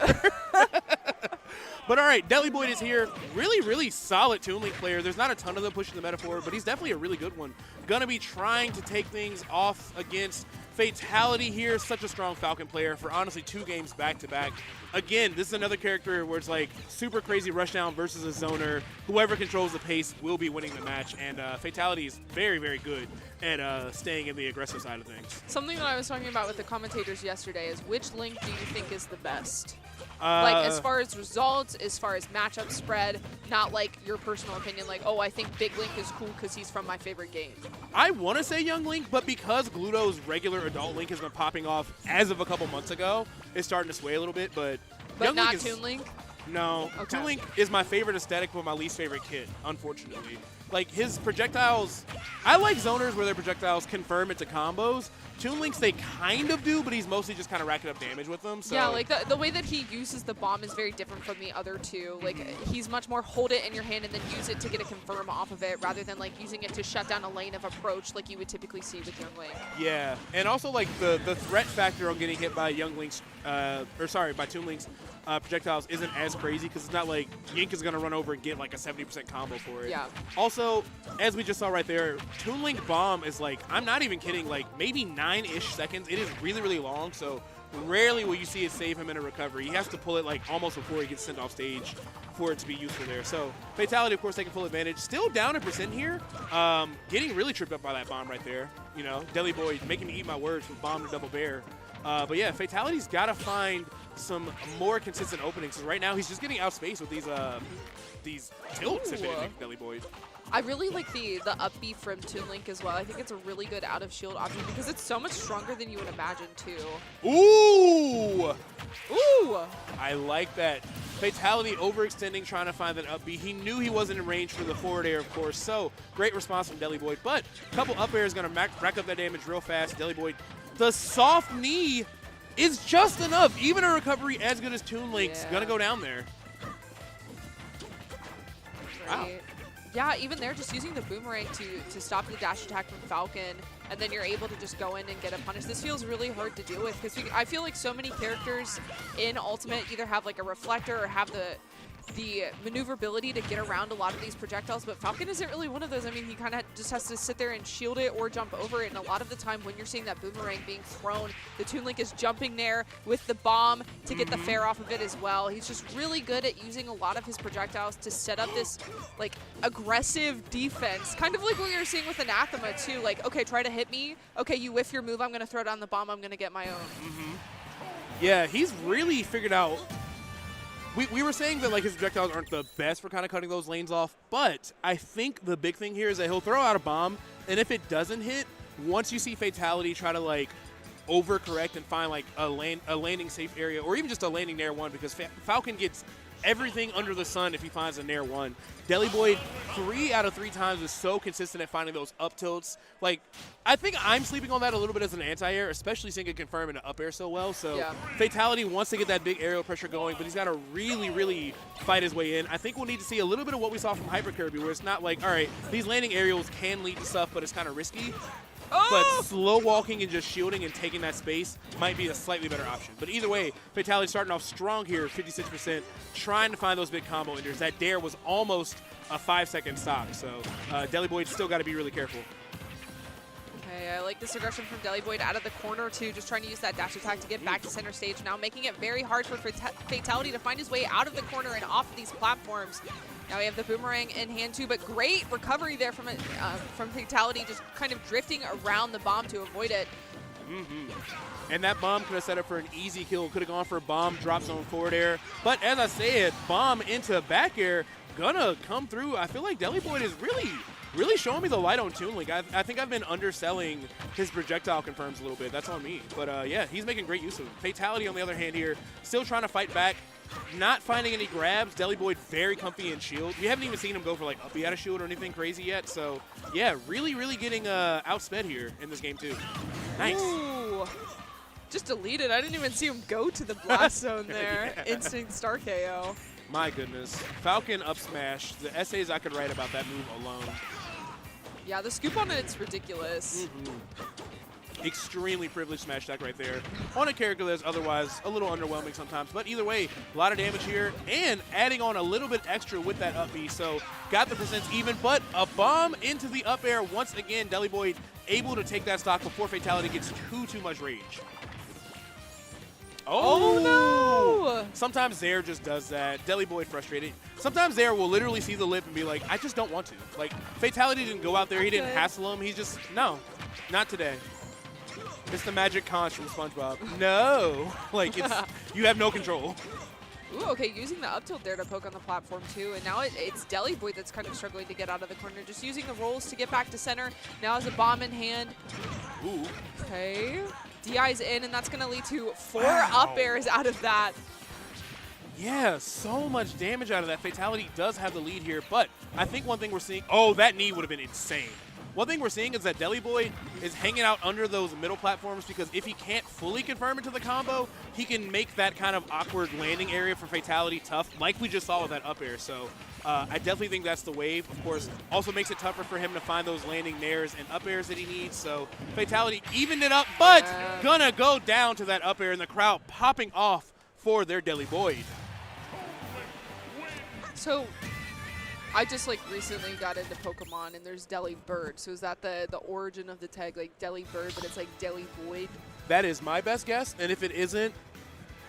But all right, Deli Boyd is here. Really, really solid Toon Link player. There's not a ton of them pushing the meta forward, but he's definitely a really good one. Gonna be trying to take things off against Fatality here. Such a strong Falcon player for honestly 2 games back-to-back. Again, this is another character where it's like super crazy rushdown versus a zoner. Whoever controls the pace will be winning the match, and Fatality is very, very good at staying in the aggressive side of things. Something that I was talking about with the commentators yesterday is which Link do you think is the best? Like, as far as results, as far as matchup spread, not like your personal opinion, like, oh, I think Big Link is cool because he's from my favorite game. I want to say Young Link, but because Gluto's regular adult Link has been popping off as of a couple months ago, it's starting to sway a little bit, but Young not Link is, Toon Link? No. Okay. Toon Link is my favorite aesthetic, but my least favorite kit, unfortunately. Like, his projectiles, I like zoners where their projectiles confirm into combos. Toon Links, they kind of do, but he's mostly just kind of racking up damage with them. So. Yeah, like the way that he uses the bomb is very different from the other two. Like, he's much more hold it in your hand and then use it to get a confirm off of it rather than, like, using it to shut down a lane of approach like you would typically see with Young Link. Yeah, and also, like, the threat factor on getting hit by Young Link's, by Toon Link's projectiles isn't as crazy because it's not like Yink is going to run over and get, like, a 70% combo for it. Yeah. Also, as we just saw right there, Toon Link bomb is, like, I'm not even kidding, like, maybe 9-ish seconds. It is really, really long, so rarely will you see it save him in a recovery. He has to pull it, like, almost before he gets sent off stage for it to be useful there. So Fatality, of course, taking full advantage. Still down a percent here. Getting really tripped up by that bomb right there. You know, Deli Boy making me eat my words with bomb to double bear. But yeah, Fatality's got to find some more consistent openings. Right now, he's just getting outspaced with these tilts, if anything, Deli Boy. I really like the up B from Toon Link as well. I think it's a really good out of shield option because it's so much stronger than you would imagine too. Ooh! Ooh! I like that. Fatality overextending, trying to find that up B. He knew he wasn't in range for the forward air, of course, so great response from Deli Boy. But a couple up air is going to rack up that damage real fast. Deli Boy, the soft knee is just enough. Even a recovery as good as Toon Link's going to go down there. Right. Wow. Yeah, even there, just using the boomerang to stop the dash attack from Falcon, and then you're able to just go in and get a punish. This feels really hard to deal with because I feel like so many characters in Ultimate either have like a reflector or have the maneuverability to get around a lot of these projectiles, but Falcon isn't really one of those. I mean, he kind of just has to sit there and shield it or jump over it, and a lot of the time when you're seeing that boomerang being thrown, the Toon Link is jumping there with the bomb to get the fair off of it as well. He's just really good at using a lot of his projectiles to set up this, like, aggressive defense, kind of like what we were seeing with Anathema, too. Like, okay, try to hit me. Okay, you whiff your move, I'm going to throw down the bomb, I'm going to get my own. Yeah, he's really figured out. We were saying that, like, his projectiles aren't the best for kind of cutting those lanes off, but I think the big thing here is that he'll throw out a bomb, and if it doesn't hit, once you see Fatality try to, like, overcorrect and find, like, a landing safe area, or even just a landing near one, because Falcon gets everything under the sun if he finds a Nair 1. Deli Boy, 3 out of 3 times is so consistent at finding those up tilts. Like, I think I'm sleeping on that a little bit as an anti-air, especially seeing it confirm in an up air so well. So Fatality wants to get that big aerial pressure going, but he's got to really, really fight his way in. I think we'll need to see a little bit of what we saw from Hyper Kirby, where it's not like, all right, these landing aerials can lead to stuff, but it's kind of risky. But slow walking and just shielding and taking that space might be a slightly better option. But either way, Fatality starting off strong here, 56%, trying to find those big combo enders. That dare was almost a 5-second stock, so Deli Boyd still got to be really careful. Okay, I like this aggression from Deli Boyd out of the corner too, just trying to use that dash attack to get back to center stage now, making it very hard for Fatality to find his way out of the corner and off of these platforms. Now we have the boomerang in hand too, but great recovery there from Fatality, just kind of drifting around the bomb to avoid it. And that bomb could have set up for an easy kill. Could have gone for a bomb drop zone forward air. But as I said, bomb into back air, gonna come through. I feel like Deli Boyd is really showing me the light on Toon Link. I think I've been underselling his projectile confirms a little bit. That's on me. But yeah, he's making great use of it. Fatality on the other hand here, still trying to fight back. Not finding any grabs. Deli Boyd very comfy in shield. We haven't even seen him go for like uppy out of shield or anything crazy yet. So yeah, really getting outsped here in this game too. Nice. Ooh. Just deleted. I didn't even see him go to the blast zone there. Yeah. Instant star KO. My goodness. Falcon up smash. The essays I could write about that move alone. Yeah, the scoop on it's ridiculous. Extremely privileged smash attack right there on a character that's otherwise a little underwhelming sometimes. But either way, a lot of damage here and adding on a little bit extra with that up B. So got the percents even, but a bomb into the up air. Once again, Deli Boyd able to take that stock before Fatality gets too much rage. Oh no! Sometimes Zaire just does that. Deli Boyd frustrated. Sometimes Zaire will literally see the lip and be like, I just don't want to. Like, Fatality didn't go out there. He didn't hassle him. He's just, no, not today. It's the magic conch from SpongeBob. No. Like, it's, you have no control. Ooh, okay, using the up tilt there to poke on the platform too. And now it's Deli Boyd that's kind of struggling to get out of the corner. Just using the rolls to get back to center. Now has a bomb in hand. Ooh. Okay. DI's in, and that's going to lead to 4 up airs out of that. Yeah, so much damage out of that. Fatality does have the lead here, but I think one thing we're seeing, oh, that knee would have been insane. One thing we're seeing is that Deli Boy is hanging out under those middle platforms because if he can't fully confirm into the combo, he can make that kind of awkward landing area for Fatality tough, like we just saw with that up air. So I definitely think that's the wave. Of course, also makes it tougher for him to find those landing nairs and up airs that he needs. So Fatality evened it up, but gonna go down to that up air, and the crowd popping off for their Deli Boyd. So I just like recently got into Pokemon, and there's Deli Bird. So is that the origin of the tag, like Deli Bird, but it's like Deli Boyd? That is my best guess, and if it isn't,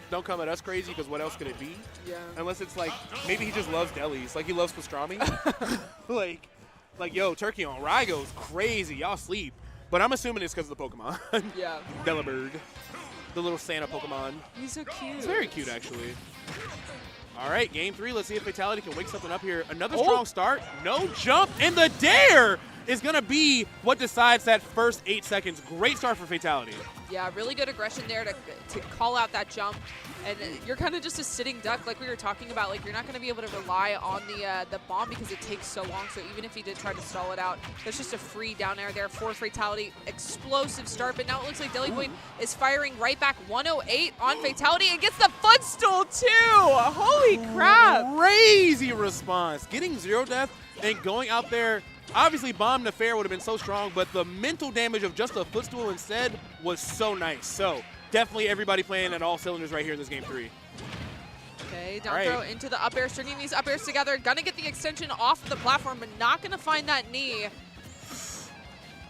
don't come at us crazy, because what else could it be? Yeah. Unless it's like, maybe he just loves delis. Like he loves pastrami. like, yo, turkey on rye goes crazy. Y'all sleep. But I'm assuming it's because of the Pokemon. Yeah. Delibird. The little Santa Pokemon. He's so cute. It's very cute, actually. All right, game 3. Let's see if Fatality can wake something up here. Another strong start. No jump. And the dare is going to be what decides that first 8 seconds. Great start for Fatality. Yeah, really good aggression there to call out that jump. And you're kind of just a sitting duck like we were talking about. Like, you're not going to be able to rely on the bomb because it takes so long. So even if he did try to stall it out, there's just a free down air there for Fatality. Explosive start, but now it looks like Deli Boyd is firing right back 108 on Fatality and gets the footstool too. Holy crap. Crazy response. Getting 0 death and going out there. Obviously, bomb to fair would have been so strong, but the mental damage of just a footstool instead was so nice. So definitely everybody playing at all cylinders right here in this game 3. Okay, down throw into the up air, stringing these up airs together. Gonna get the extension off the platform, but not gonna find that knee.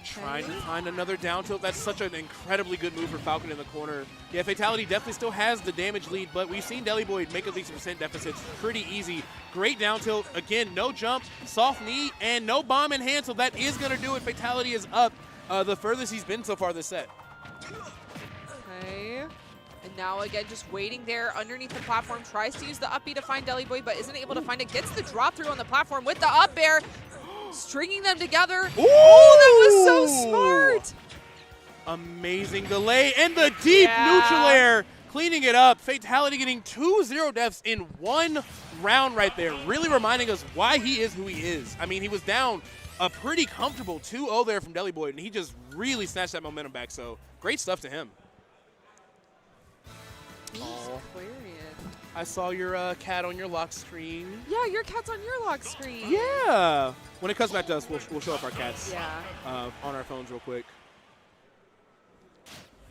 Trying to find another down tilt. That's such an incredibly good move for Falcon in the corner. Yeah, Fatality definitely still has the damage lead, but we've seen Deli Boyd make at least percent deficits pretty easy. Great down tilt. Again, no jump, soft knee, and no bomb in hand, so that is going to do it. Fatality is up the furthest he's been so far this set. Okay. And now, again, just waiting there underneath the platform. Tries to use the up B to find Deli Boyd, but isn't able to find it. Gets the drop through on the platform with the up air. Stringing them together. Ooh! Oh, that was so smart. Amazing delay, and the deep neutral air cleaning it up. Fatality getting 2 0 deaths in one round right there, really reminding us why he is who he is. I mean, he was down a pretty comfortable 2-0 there from Deli Boy, and he just really snatched that momentum back. So great stuff to him. Oh. I saw your cat on your lock screen. Yeah, your cat's on your lock screen. Yeah. When it comes back to us, we'll show up our cats Yeah. on our phones real quick.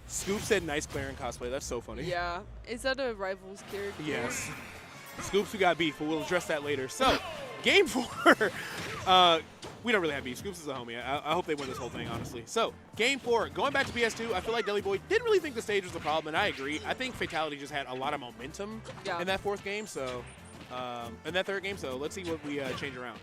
Scoop said nice Claren cosplay. That's so funny. Yeah. Is that a Rivals character? Yes. Scoops, we got beef, but we'll address that later. So, game 4. We don't really have beef. Scoops is a homie. I hope they win this whole thing, honestly. So, game 4. Going back to PS2, I feel like Deli Boy didn't really think the stage was the problem, and I agree. I think Fatality just had a lot of momentum in that 4th game, so, in that 3rd game. So, let's see what we change around.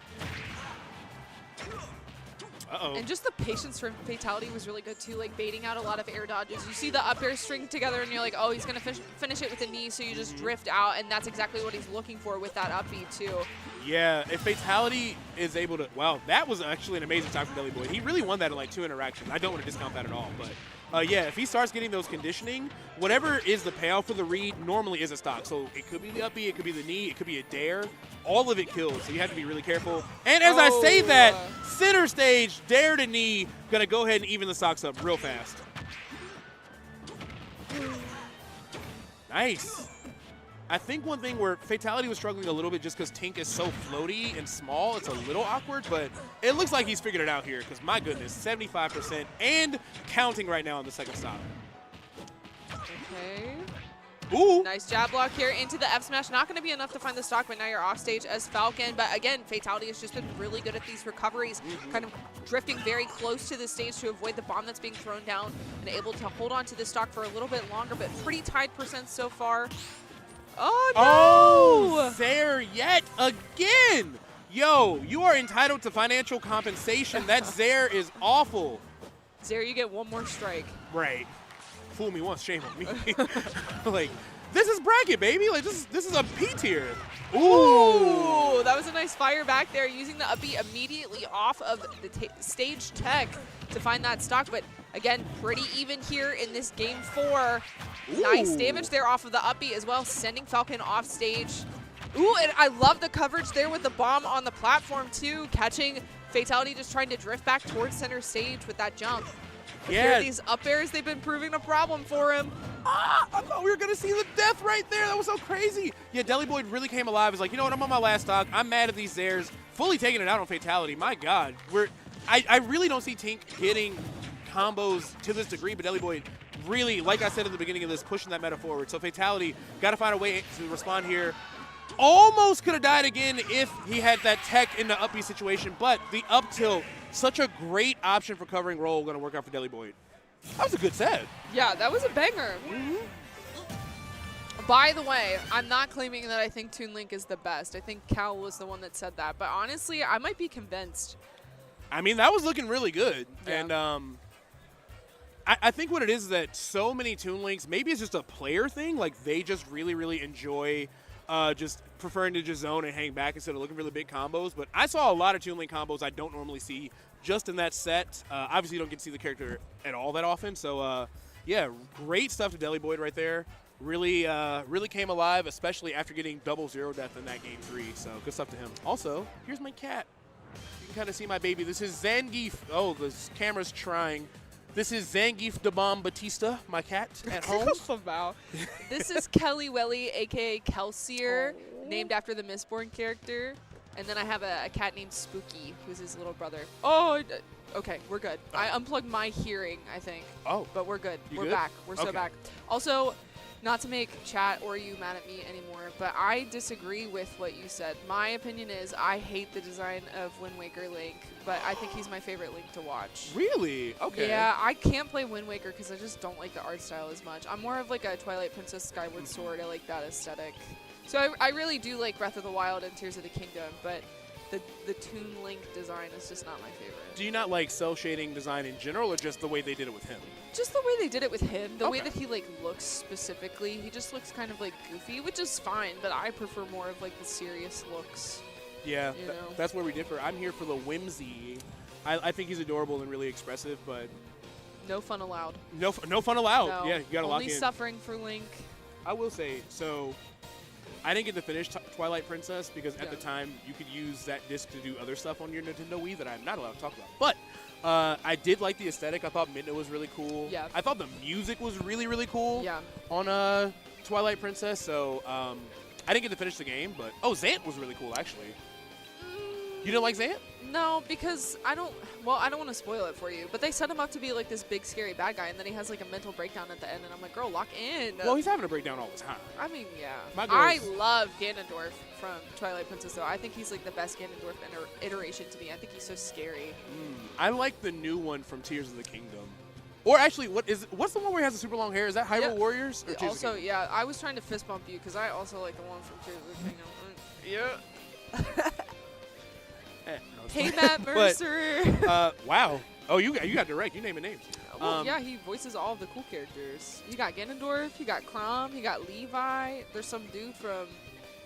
Uh-oh. And just the patience from Fatality was really good, too, like baiting out a lot of air dodges. You see the up air string together, and you're like, oh, he's going to finish it with a knee, so you just drift out, and that's exactly what he's looking for with that up B, too. Yeah, if Fatality is able to – wow, that was actually an amazing time from Deli Boy. He really won that in, like, 2 interactions. I don't want to discount that at all, but yeah, if he starts getting those conditioning, whatever is the payoff for the read normally is a stock. So it could be the up B, it could be the knee, it could be a dare. All of it kills, so you have to be really careful. And as I say that, center stage, dare to knee, going to go ahead and even the stocks up real fast. Nice. I think one thing where Fatality was struggling a little bit just because Tink is so floaty and small, it's a little awkward, but it looks like he's figured it out here because, my goodness, 75% and counting right now on the second stop. Okay. Ooh. Nice jab block here into the F smash. Not going to be enough to find the stock, but now you're off stage as Falcon. But again, Fatality has just been really good at these recoveries, kind of drifting very close to the stage to avoid the bomb that's being thrown down and able to hold on to the stock for a little bit longer, but pretty tied percent so far. Oh, no! Oh, there yet again. Yo, you are entitled to financial compensation. That Zaire is awful. Zaire, you get one more strike. Right. Fool me once, shame on me. Like, this is bracket, baby. Like, this is a P tier. Ooh, that was a nice fire back there, using the up B immediately off of the stage tech to find that stock. But again, pretty even here in this game 4. Ooh. Nice damage there off of the up B as well, sending Falcon off stage. Ooh, and I love the coverage there with the bomb on the platform too, catching Fatality just trying to drift back towards center stage with that jump. Yeah. These up airs, they've been proving a problem for him. Ah, I thought we were going to see the death right there. That was so crazy. Yeah, Deli Boy really came alive. He's like, you know what, I'm on my last stock. I'm mad at these Zairs. Fully taking it out on Fatality. My God. I really don't see Tink getting combos to this degree, but Deli Boy really, like I said at the beginning of this, pushing that meta forward. So Fatality got to find a way to respond here. Almost could have died again if he had that tech in the up B situation, but the up tilt, such a great option for covering roll, going to work out for Deli Boy. That was a good set. Yeah, that was a banger. By the way, I'm not claiming that I think Toon Link is the best. I think Cal was the one that said that. But honestly, I might be convinced. I mean, that was looking really good. Yeah. And I think what it is that so many Toon Links, maybe it's just a player thing. Like, they just really, really enjoy just preferring to just zone and hang back instead of looking for the big combos. But I saw a lot of Toon Link combos I don't normally see just in that set. Obviously, you don't get to see the character at all that often. So, yeah, great stuff to Deli Boyd right there. Really, really came alive, especially after getting double 0 death in that game 3. So, good stuff to him. Also, here's my cat. You can kind of see my baby. This is Zangief. Oh, the camera's trying. This is Zangief the Bomb Batista, my cat at home. This is Kelly Welly, a.k.a. Kelsier, named after the Mistborn character. And then I have a cat named Spooky, who's his little brother. Oh, okay, we're good. Oh. I unplugged my hearing, I think. Oh. But we're good. You We're good? back. We're so Okay. back. Also, not to make chat or you mad at me anymore, but I disagree with what you said. My opinion is I hate the design of Wind Waker Link, but I think he's my favorite Link to watch. Really? Okay. Yeah, I can't play Wind Waker because I just don't like the art style as much. I'm more of like a Twilight Princess Skyward Sword. I like that aesthetic. So I really do like Breath of the Wild and Tears of the Kingdom, but the Toon Link design is just not my favorite. Do you not like cell shading design in general, or just the way they did it with him? Just the way they did it with him, the way Okay. that he like looks specifically, he just looks kind of like goofy, which is fine, but I prefer more of like the serious looks. Yeah, You know? that's where we differ. I'm here for the whimsy. I think he's adorable and really expressive, but No fun allowed. no fun allowed. No. Yeah, you gotta lock Only in. suffering for Link. I will say, so I didn't get to finish Twilight Princess because at Yeah. the time you could use that disc to do other stuff on your Nintendo Wii that I'm not allowed to talk about. But I did like the aesthetic. I thought Midna was really cool. Yeah. I thought the music was really, really cool Yeah. on Twilight Princess. So I didn't get to finish the game, but Zant was really cool actually. You didn't like Zant? No, because I don't want to spoil it for you, but they set him up to be like this big scary bad guy, and then he has like a mental breakdown at the end, and I'm like, girl, lock in. Well, he's having a breakdown all the time. I mean, yeah. My I girl's- love Ganondorf from Twilight Princess, though. I think he's like the best Ganondorf iteration to me. I think he's so scary. I like the new one from Tears of the Kingdom. Or actually, what's the one where he has the super long hair? Is that Hyrule Yeah. Warriors? Or Tears of the Also, Kingdom? yeah, I was trying to fist bump you because I also like the one from Tears of the Kingdom. Yeah. No, it's Hey, fine. Matt But, Mercer. wow. Oh, you got direct. You naming names. Well, yeah, he voices all of the cool characters. You got Ganondorf, you got Chrom, you got Levi. There's some dude from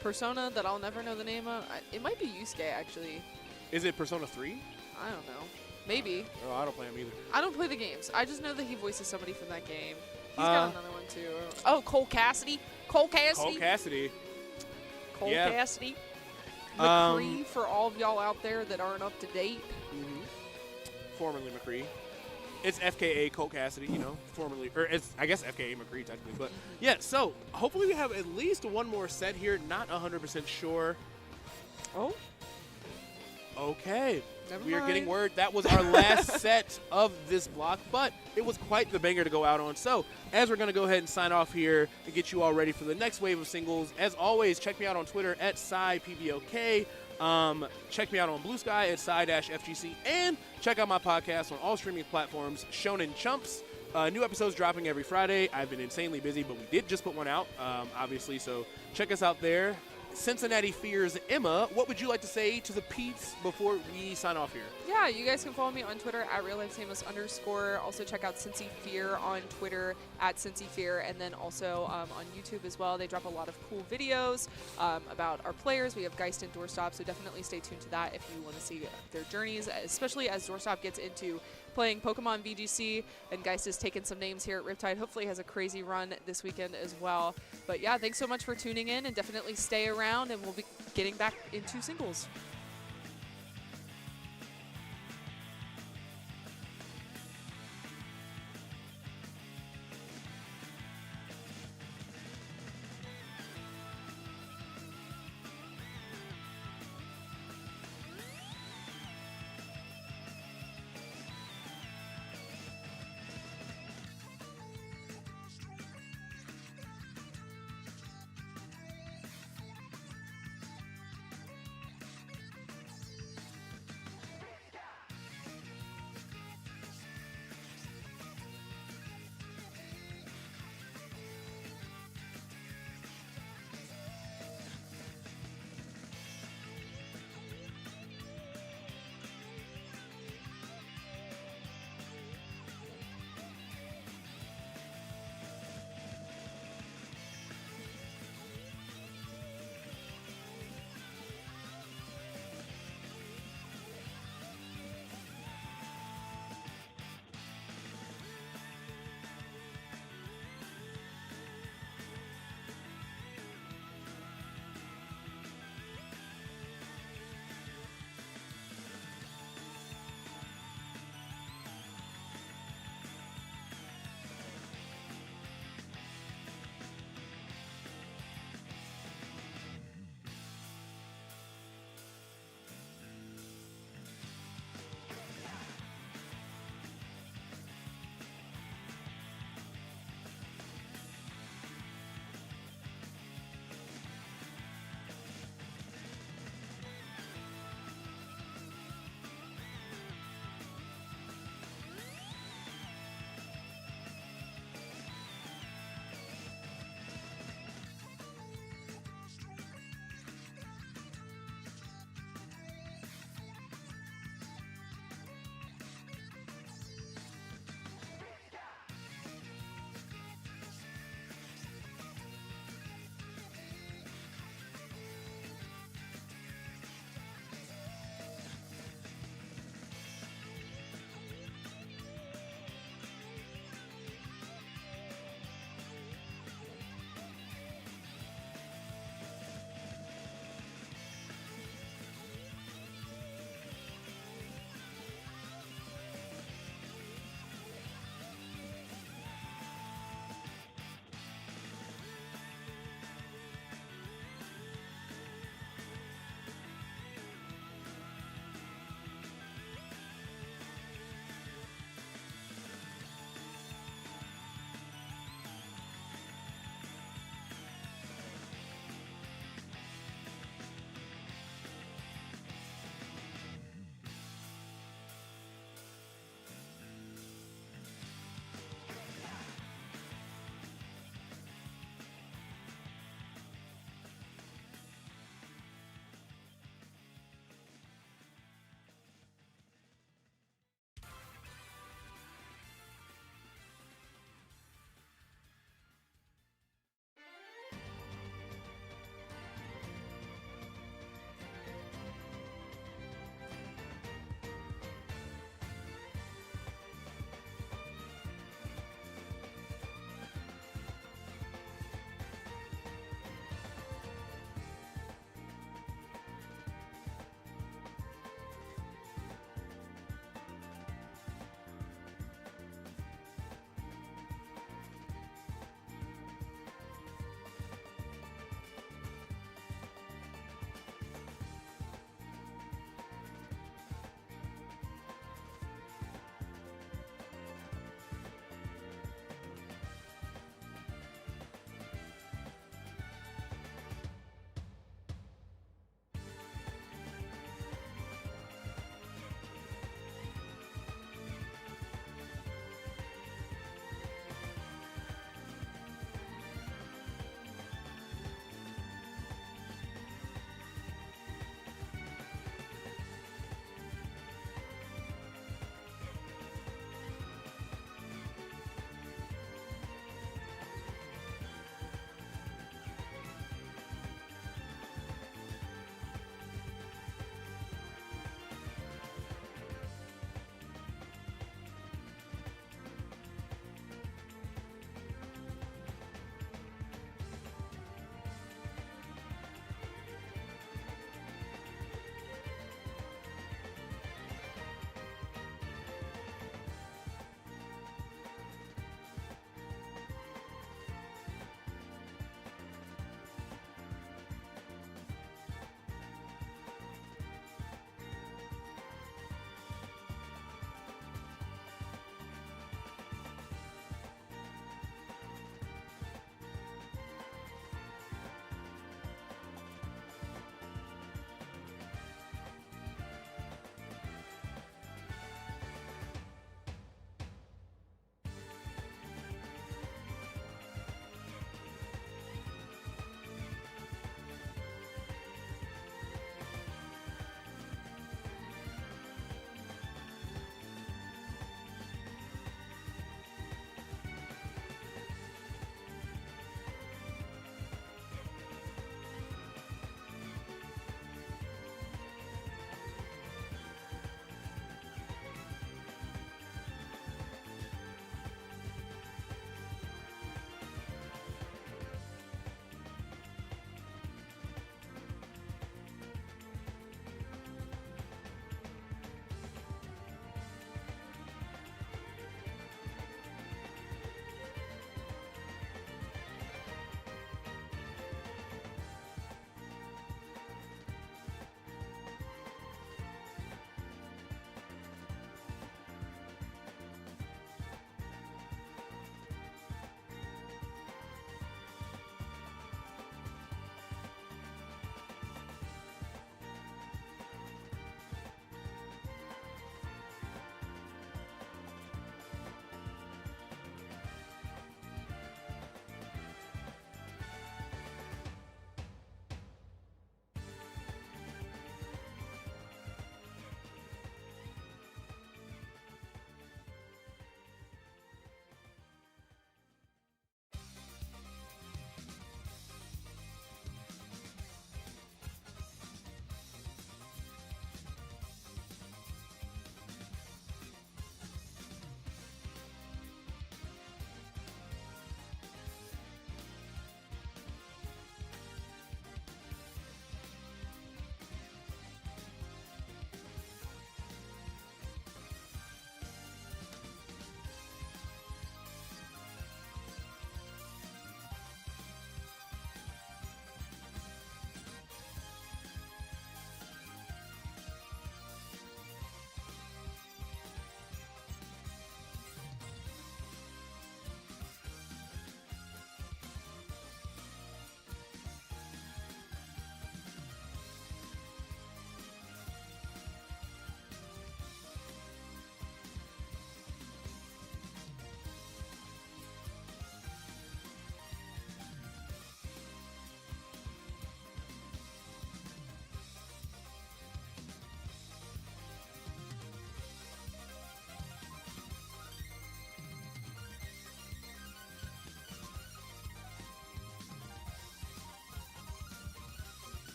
Persona that I'll never know the name of. It might be Yusuke, actually. Is it Persona 3? I don't know. Maybe. Oh, I don't play them either. I don't play the games. I just know that he voices somebody from that game. He's got another one, too. Oh, Cole Cassidy. Cole Cassidy. Cole Cassidy. Cole Yeah. Cassidy. Um, McCree, for all of y'all out there that aren't up to date. Formerly McCree. It's FKA Cole Cassidy, formerly, or it's, I guess, FKA McCree technically. But yeah, so hopefully we have at least one more set here. Not 100% sure. Oh, Okay. never We are getting mind. word that was our last set of this block, but it was quite the banger to go out on. So, as we're going to go ahead and sign off here and get you all ready for the next wave of singles, as always, check me out on Twitter at PBOK. Check me out on Blue Sky at Psy-FGC, and check out my podcast on all streaming platforms, Shonen Chumps. New episodes dropping every Friday. I've been insanely busy, but we did just put one out, obviously, so check us out there. Cincinnati Fears Emma, what would you like to say to the peeps before we sign off here? Yeah, you guys can follow me on Twitter at reallifesamus_. Also check out Cincy Fear on Twitter at Cincy Fear, and then also on YouTube as well. They drop a lot of cool videos about our players. We have Geist and Doorstop, so definitely stay tuned to that if you want to see their journeys, especially as Doorstop gets into playing Pokemon VGC, and Geist has taken some names here at Riptide. Hopefully has a crazy run this weekend as well. But yeah, thanks so much for tuning in, and definitely stay around, and we'll be getting back into singles.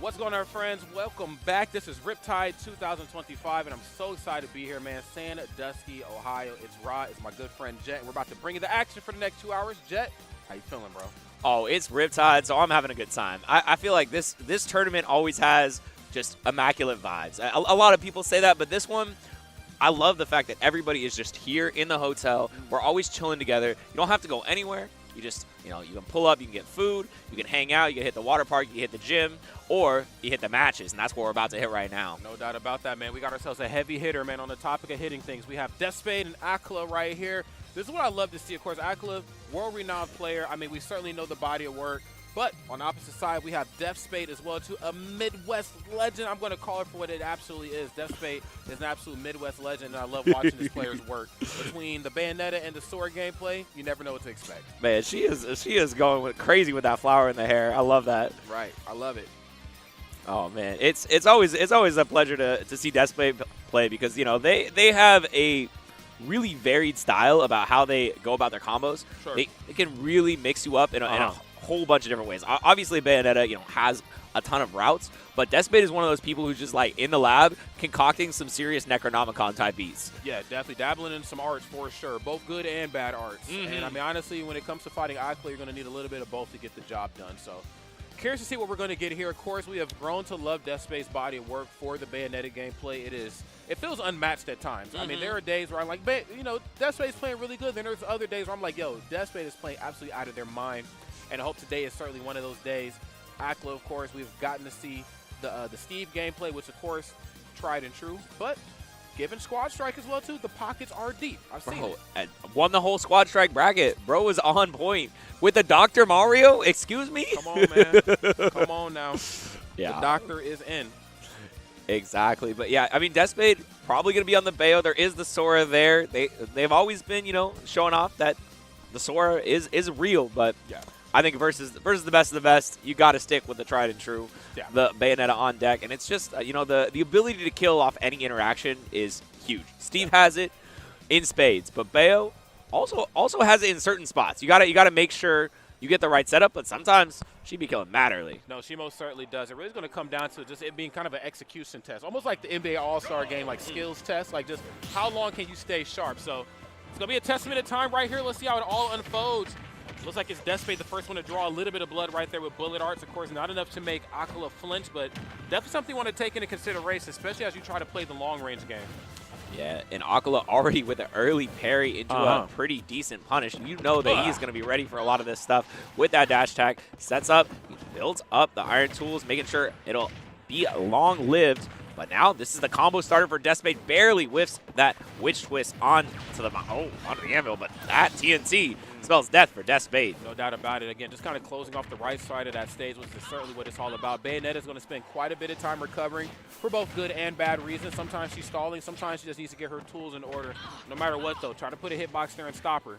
What's going on, friends? Welcome back. This is Riptide 2025, and I'm so excited to be here, man. Sandusky, Ohio. It's Rod. It's my good friend, Jet. And we're about to bring you the action for the next 2 hours. Jet, how you feeling, bro? Oh, it's Riptide, so I'm having a good time. I feel like this tournament always has just immaculate vibes. A lot of people say that, but this one, I love the fact that everybody is just here in the hotel. We're always chilling together. You don't have to go anywhere. You just, you can pull up, you can get food, you can hang out, you can hit the water park, you can hit the gym, or you hit the matches, and that's what we're about to hit right now. No doubt about that, man. We got ourselves a heavy hitter, man, on the topic of hitting things. We have Deathspade and Akla right here. This is what I love to see. Of course, Akla, world-renowned player. I mean, we certainly know the body of work. But on the opposite side, we have Deathspade as well, too, a Midwest legend. I'm going to call it for what it absolutely is. Deathspade is an absolute Midwest legend, and I love watching this player's work. Between the Bayonetta and the sword gameplay, you never know what to expect. Man, she is going crazy with that flower in the hair. I love that. Right. I love it. Oh man, it's always a pleasure to see Deathspade play because they have a really varied style about how they go about their combos. Sure. They can really mix you up in a whole bunch of different ways. Obviously, Bayonetta has a ton of routes, but Deathspade is one of those people who's just like in the lab concocting some serious Necronomicon type beats. Yeah, definitely dabbling in some arts for sure, both good and bad arts. And I mean, honestly, when it comes to fighting Akla, you're going to need a little bit of both to get the job done. So, curious to see what we're going to get here. Of course, we have grown to love Deathspade's body of work for the Bayonetta gameplay. It feels unmatched at times. I mean, there are days where I'm like, Deathspade's playing really good. Then there's other days where I'm like, yo, Deathspade is playing absolutely out of their mind. And I hope today is certainly one of those days. Akla, of course, we've gotten to see the Steve gameplay, which, of course, tried and true. But given Squad Strike as well, too, the pockets are deep. I've seen it. And won the whole Squad Strike bracket. Bro was on point. With the Dr. Mario? Excuse me? Come on, man. Come on now. Yeah. The doctor is in. Exactly. But, yeah, I mean, Deathspade probably going to be on the Bayo. There is the Sora there. They've always been, showing off that the Sora is real. But yeah. I think versus the best of the best, you got to stick with the tried and true, the Bayonetta on deck. And it's just, the ability to kill off any interaction is huge. Steve has it in spades, but Bayo also has it in certain spots. You gotta make sure you get the right setup, but sometimes she be killing mad early. No, she most certainly does. It really is going to come down to just it being kind of an execution test, almost like the NBA All-Star game, like skills test, like just how long can you stay sharp. So it's going to be a testament of time right here. Let's see how it all unfolds. Looks like it's Deathspade, the first one to draw a little bit of blood right there with bullet arts. Of course, not enough to make Akla flinch, but definitely something you want to take into consideration, especially as you try to play the long-range game. Yeah, and Akla already with an early parry into a pretty decent punish. You know that he's going to be ready for a lot of this stuff with that dash attack. Sets up, builds up the iron tools, making sure it'll be long-lived. But now this is the combo starter for Deathspade. Barely whiffs that witch twist onto the anvil, but that TNT spells death for Deathspade. No doubt about it. Again, just kind of closing off the right side of that stage, which is certainly what it's all about. Bayonetta is going to spend quite a bit of time recovering for both good and bad reasons. Sometimes she's stalling. Sometimes she just needs to get her tools in order. No matter what, though, try to put a hitbox there and stop her.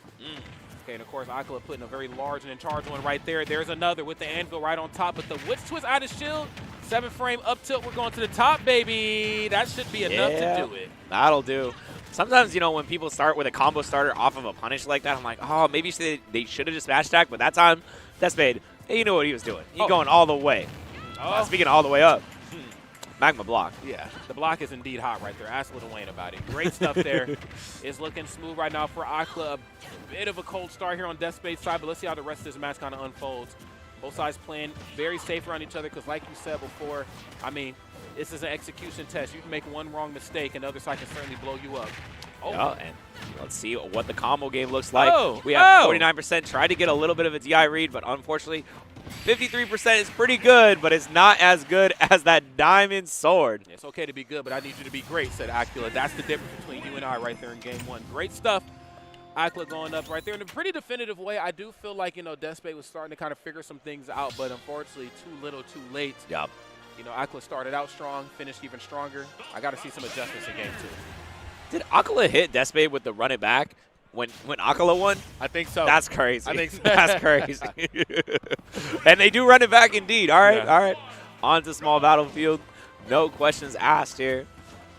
Okay, and of course, Akla putting a very large and in charge one right there. There's another with the anvil right on top, but the witch twist out of shield. 7-frame up tilt. We're going to the top, baby. That should be enough to do it. That'll do. Sometimes, when people start with a combo starter off of a punish like that, I'm like, oh, maybe they should have just smash attacked. But that time, Deathspade, he knew what he was doing. He's going all the way. Speaking of all the way up, Magma block. Yeah, the block is indeed hot right there. Ask Lil Wayne about it. Great stuff there. It's looking smooth right now for Akla. A bit of a cold start here on Deathspade's side, but let's see how the rest of this match kind of unfolds. Both sides playing very safe around each other because, like you said before, I mean, this is an execution test. You can make one wrong mistake, and the other side can certainly blow you up. Yeah, and let's see what the combo game looks like. We have 49%. Tried to get a little bit of a DI read, but unfortunately, 53% is pretty good, but it's not as good as that diamond sword. It's okay to be good, but I need you to be great, said Akla. That's the difference between you and I right there in game one. Great stuff. Akla going up right there in a pretty definitive way. I do feel like, Deathspade was starting to kind of figure some things out, but unfortunately, too little, too late. Yep. Akla started out strong, finished even stronger. I got to see some adjustments in game two. Did Akla hit Deathspade with the run it back when Akla won? I think so. That's crazy. I think so. That's crazy. And they do run it back indeed. All right, all right. On to small battlefield. No questions asked here.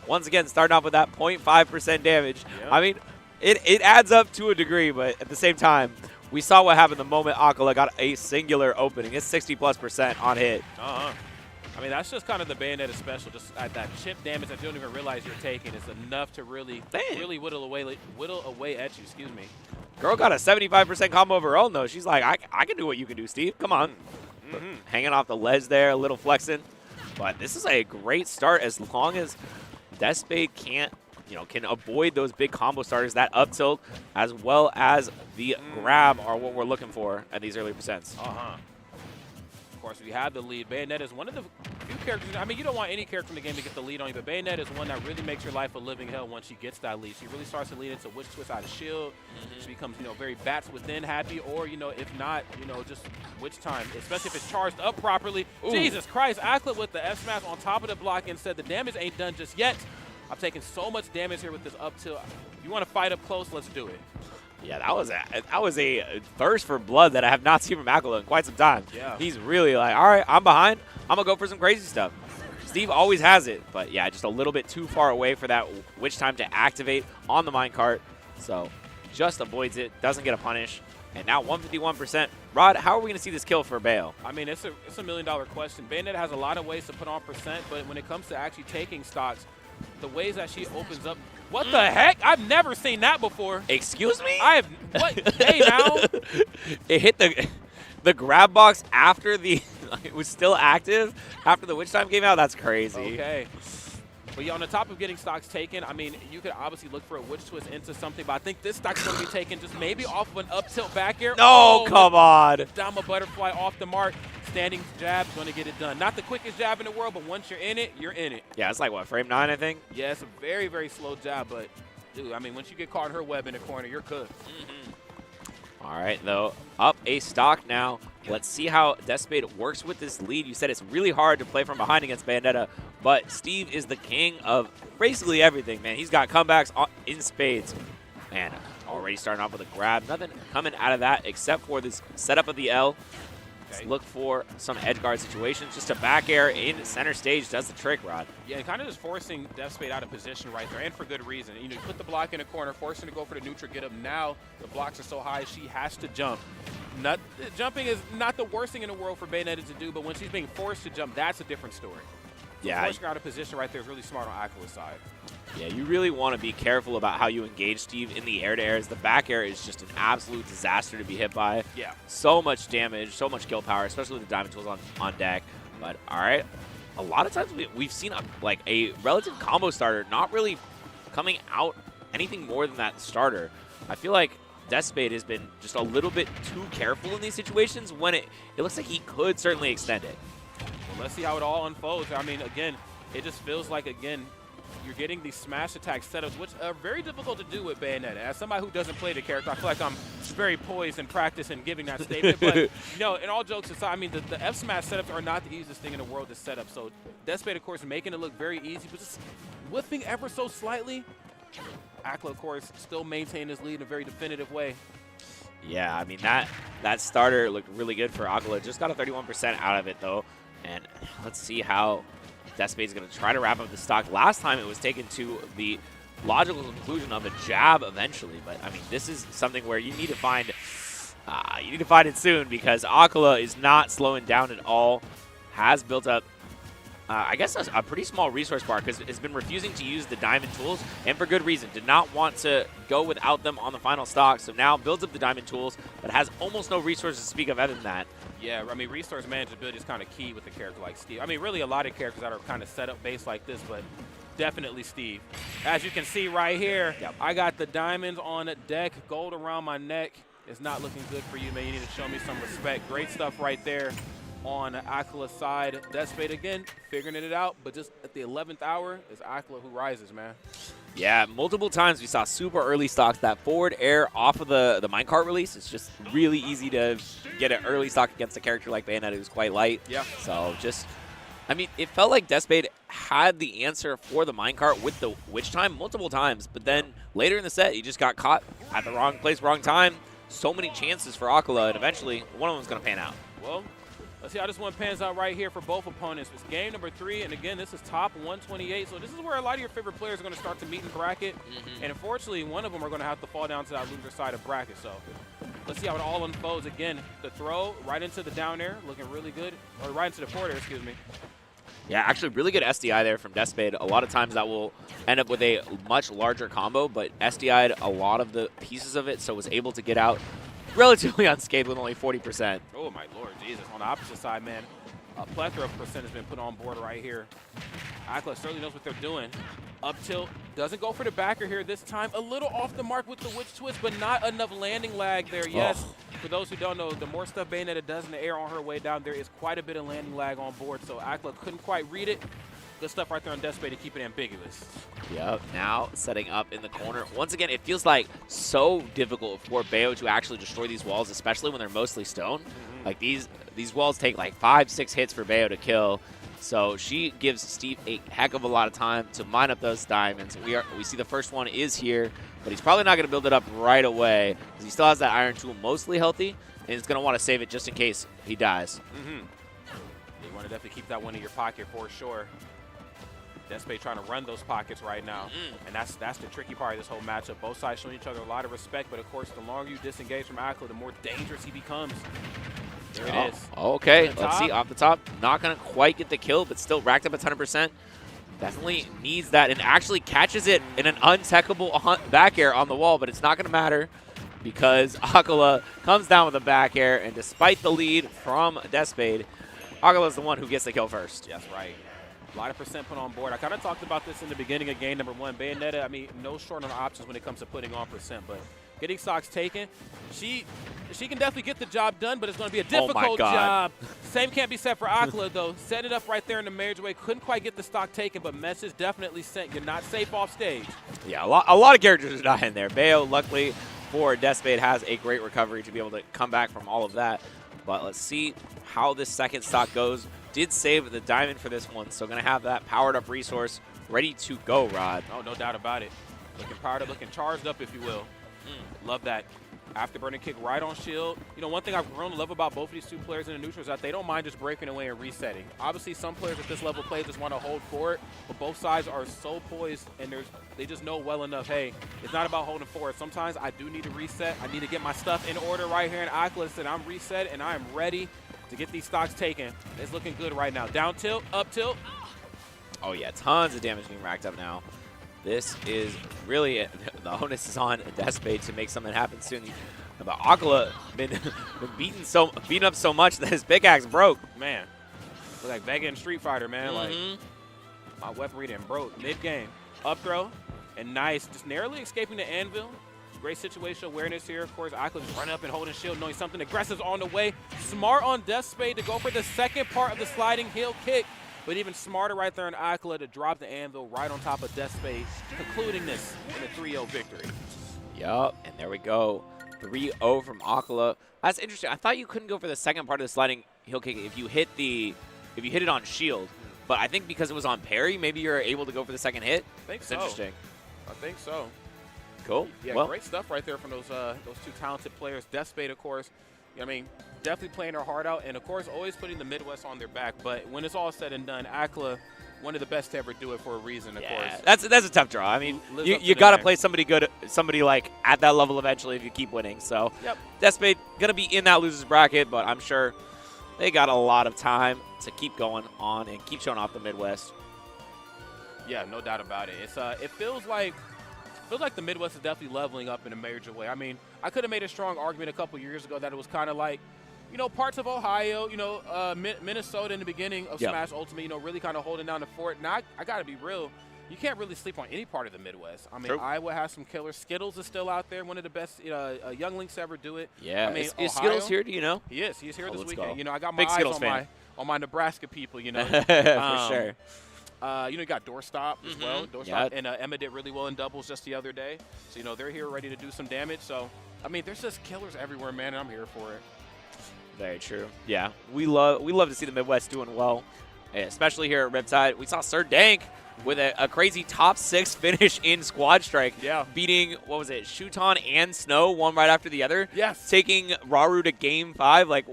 Once again, starting off with that 0.5% damage. Yep. I mean, it adds up to a degree, but at the same time, we saw what happened the moment Akla got a singular opening. It's 60+% on hit. I I mean, that's just kind of the Bayonetta special. Just that chip damage that you don't even realize you're taking is enough to really whittle away at you. Excuse me. Girl got a 75% combo of her own, though. She's like, I can do what you can do, Steve. Come on. Hanging off the ledge there, a little flexing. But this is a great start as long as Deathspade can avoid those big combo starters. That up tilt as well as the grab are what we're looking for at these early percents. Of course, we have the lead. Bayonetta is one of the few characters. I mean, you don't want any character in the game to get the lead on you, but Bayonetta is one that really makes your life a living hell once she gets that lead. She really starts to lead into witch twist out of shield. She becomes, very bats within happy, or, if not, just witch time, especially if it's charged up properly. Ooh. Jesus Christ, Akla with the F smash on top of the block and said the damage ain't done just yet. I'm taking so much damage here with this up tilt. If you want to fight up close, let's do it. Yeah, that was a thirst for blood that I have not seen from Akala in quite some time. Yeah. He's really like, all right, I'm behind. I'm going to go for some crazy stuff. Steve always has it, but yeah, just a little bit too far away for that witch time to activate on the minecart. So just avoids it, doesn't get a punish. And now 151%. Rod, how are we going to see this kill for Bayo? I mean, it's a $1 million question. Bayonetta has a lot of ways to put on percent, but when it comes to actually taking stocks, the ways that she opens up. What the heck? I've never seen that before. Excuse me? What? Hey, now. It hit the grab box after it was still active after the witch time came out. That's crazy. Okay. But yeah, on the top of getting stocks taken, I mean, you could obviously look for a witch twist into something, but I think this stock's going to be taken just maybe off of an up tilt back air. No, come on. Dama butterfly off the mark. Standing jab is going to get it done. Not the quickest jab in the world, but once you're in it, you're in it. Yeah, it's like, what, frame 9, I think? Yeah, it's a very, very slow jab, but, dude, I mean, once you get caught in her web in the corner, you're cooked. All right, though, up a stock now. Let's see how Deathspade works with this lead. You said it's really hard to play from behind against Bayonetta, but Steve is the king of basically everything, man. He's got comebacks in spades. Man, already starting off with a grab. Nothing coming out of that except for this setup of the L. Let's look for some edge guard situations. Just a back air in center stage does the trick, Rod. Yeah, and kind of just forcing Deathspade out of position right there, and for good reason. You put the block in a corner, forcing to go for the neutral get up. Now the blocks are so high, she has to jump. Jumping is not the worst thing in the world for Bayonetta to do, but when she's being forced to jump, that's a different story. So yeah, forcing her out of position right there is really smart on Akala's side. Yeah, you really want to be careful about how you engage Steve in the air-to-airs. The back air is just an absolute disaster to be hit by. Yeah. So much damage, so much kill power, especially with the diamond tools on deck. But, all right, a lot of times we've seen a relative combo starter not really coming out anything more than that starter. I feel like Deathspade has been just a little bit too careful in these situations when it looks like he could certainly extend it. Well, let's see how it all unfolds. I mean, again, it just feels like, again, you're getting these smash attack setups, which are very difficult to do with Bayonetta. As somebody who doesn't play the character, I feel like I'm very poised in practice and giving that statement. But, in all jokes aside, I mean, the F smash setups are not the easiest thing in the world to set up. So Deathspade, of course, making it look very easy, but just whiffing ever so slightly. Akla, of course, still maintaining his lead in a very definitive way. Yeah, I mean, that starter looked really good for Akala. Just got a 31% out of it, though. And let's see how Deathspade's going to try to wrap up the stock. Last time it was taken to the logical conclusion of a jab eventually. But, I mean, this is something where you need to find it soon because Akala is not slowing down at all. Has built up, I guess, a pretty small resource bar because it's been refusing to use the diamond tools, and for good reason. Did not want to go without them on the final stock, so now builds up the diamond tools, but has almost no resources to speak of other than that. Yeah, I mean, resource manageability is kind of key with a character like Steve. I mean, really a lot of characters that are kind of set up based like this, but definitely Steve. As you can see right here, I got the diamonds on the deck, gold around my neck. It's not looking good for you, man. You need to show me some respect. Great stuff right there on Akala's side. Deathspade again, figuring it out, but just at the 11th hour, it's Akala who rises, man. Yeah, multiple times we saw super early stocks. That forward air off of the minecart release, it's just really easy to get an early stock against a character like Bayonetta who's quite light. Yeah. So just, I mean, it felt like Deathspade had the answer for the minecart with the witch time multiple times, but then later in the set, he just got caught at the wrong place, wrong time. So many chances for Akala, and eventually one of them's going to pan out. Well, let's see how this one pans out right here for both opponents. It's game number 3, and again, this is top 128. So this is where a lot of your favorite players are going to start to meet in bracket. And unfortunately, one of them are going to have to fall down to that loser side of bracket. So let's see how it all unfolds. Again, the throw right into the down air, looking really good. Or right into the forward air, excuse me. Yeah, actually really good SDI there from Despade. A lot of times that will end up with a much larger combo, but SDI'd a lot of the pieces of it, so was able to get out relatively unscathed with only 40%. Oh, my Lord Jesus. On the opposite side, man, a plethora of percent has been put on board right here. Akla certainly knows what they're doing. Up tilt, doesn't go for the backer here this time. A little off the mark with the witch twist, but not enough landing lag there. Yes, for those who don't know, the more stuff Bayonetta does in the air on her way down, there is quite a bit of landing lag on board, so Akla couldn't quite read it. Good stuff right there on Despade to keep it ambiguous. Yep, now setting up in the corner. Once again, it feels like so difficult for Bayo to actually destroy these walls, especially when they're mostly stone. Like these walls take like 5-6 hits for Bayo to kill. So she gives Steve a heck of a lot of time to mine up those diamonds. We see the first one is here, but he's probably not going to build it up right away because he still has that iron tool mostly healthy, and he's going to want to save it just in case he dies. You want to definitely keep that one in your pocket for sure. Despade trying to run those pockets right now, and that's the tricky part of this whole matchup. Both sides showing each other a lot of respect, but of course, the longer you disengage from Akla, the more dangerous he becomes. There it is. Okay, let's see. Off the top, not going to quite get the kill, but still racked up a 100%. Definitely needs that and actually catches it in an untechable back air on the wall, but it's not going to matter because Akala comes down with a back air, and despite the lead from Despade, Akala is the one who gets the kill first. That's right. A lot of percent put on board. I kind of talked about this in the beginning of game number 1. Bayonetta, I mean, no short on options when it comes to putting on percent, but getting stocks taken, she can definitely get the job done, but it's going to be a difficult job. Same can't be said for Akla, though. Set it up right there in the marriage way. Couldn't quite get the stock taken, but message definitely sent. You're not safe off stage. Yeah, a lot of characters are dying there. Bayo, luckily for Despade, has a great recovery to be able to come back from all of that. But let's see how this second stock goes. Did save the diamond for this one, so going to have that powered up resource ready to go, Rod. Oh, no doubt about it. Looking powered up, looking charged up, if you will. Love that. Afterburner kick right on shield. You know, one thing I've grown to love about both of these two players in the neutral is that they don't mind just breaking away and resetting. Obviously, some players at this level play just want to hold forward, but both sides are so poised, and they just know well enough, hey, it's not about holding forward. Sometimes I do need to reset. I need to get my stuff in order right here in Akla, and I'm reset, and I am ready to get these stocks taken. It's looking good right now. Down tilt, up tilt. Oh, yeah, tons of damage being racked up now. This is really it. The onus is on Despade to make something happen soon. But Akala been beaten up so much that his pickaxe broke. Man, look like Vega in Street Fighter, man. Like my weaponry didn't broke mid-game. Up throw, and nice, just narrowly escaping the anvil. Great situational awareness here. Of course, Akla just running up and holding shield, knowing something aggressive on the way. Smart on Despade to go for the second part of the sliding heel kick. But even smarter right there in Akla to drop the anvil right on top of Despade, concluding this in a 3-0 victory. Yup, and there we go. 3-0 from Akla. That's interesting. I thought you couldn't go for the second part of the sliding heel kick if you hit it on shield. But I think because it was on parry, maybe you're able to go for the second hit. I think It's so. interesting. I think so. Cool. Yeah, well, great stuff right there from those two talented players. Despade, of course, I mean, definitely playing their heart out, and of course, always putting the Midwest on their back. But when it's all said and done, Akla, one of the best to ever do it for a reason, of course. That's a tough draw. I mean, Lives up you to got to the play somebody good, somebody like at that level eventually if you keep winning. So, Yep. Despade gonna be in that losers bracket, but I'm sure they got a lot of time to keep going on and keep showing off the Midwest. Yeah, no doubt about it. It's it feels like the Midwest is definitely leveling up in a major way. I mean, I could have made a strong argument a couple years ago that it was kind of like, you know, parts of Ohio, you know, Minnesota in the beginning of Smash Ultimate, you know, really kind of holding down the fort. Now, I got to be real. You can't really sleep on any part of the Midwest. I mean, True. Iowa has some killers. Skittles is still out there, one of the best young links to ever do it. Yeah. I mean, is Skittles here? Do you know? He is. He's here this let's weekend. go. You know, I got my Big eyes Skittles on my Nebraska people, you know. For sure. You know, you got Doorstop as well. Doorstop and Emma did really well in doubles just the other day. So, you know, they're here ready to do some damage. So, I mean, there's just killers everywhere, man, and I'm here for it. Very true. Yeah, we love to see the Midwest doing well, especially here at Riptide. We saw Sir Dank with a crazy top 6 finish in Squad Strike. Yeah. Beating, what was it, Shuton and Snow, one right after the other. Yes. Taking Raru to Game 5. Like,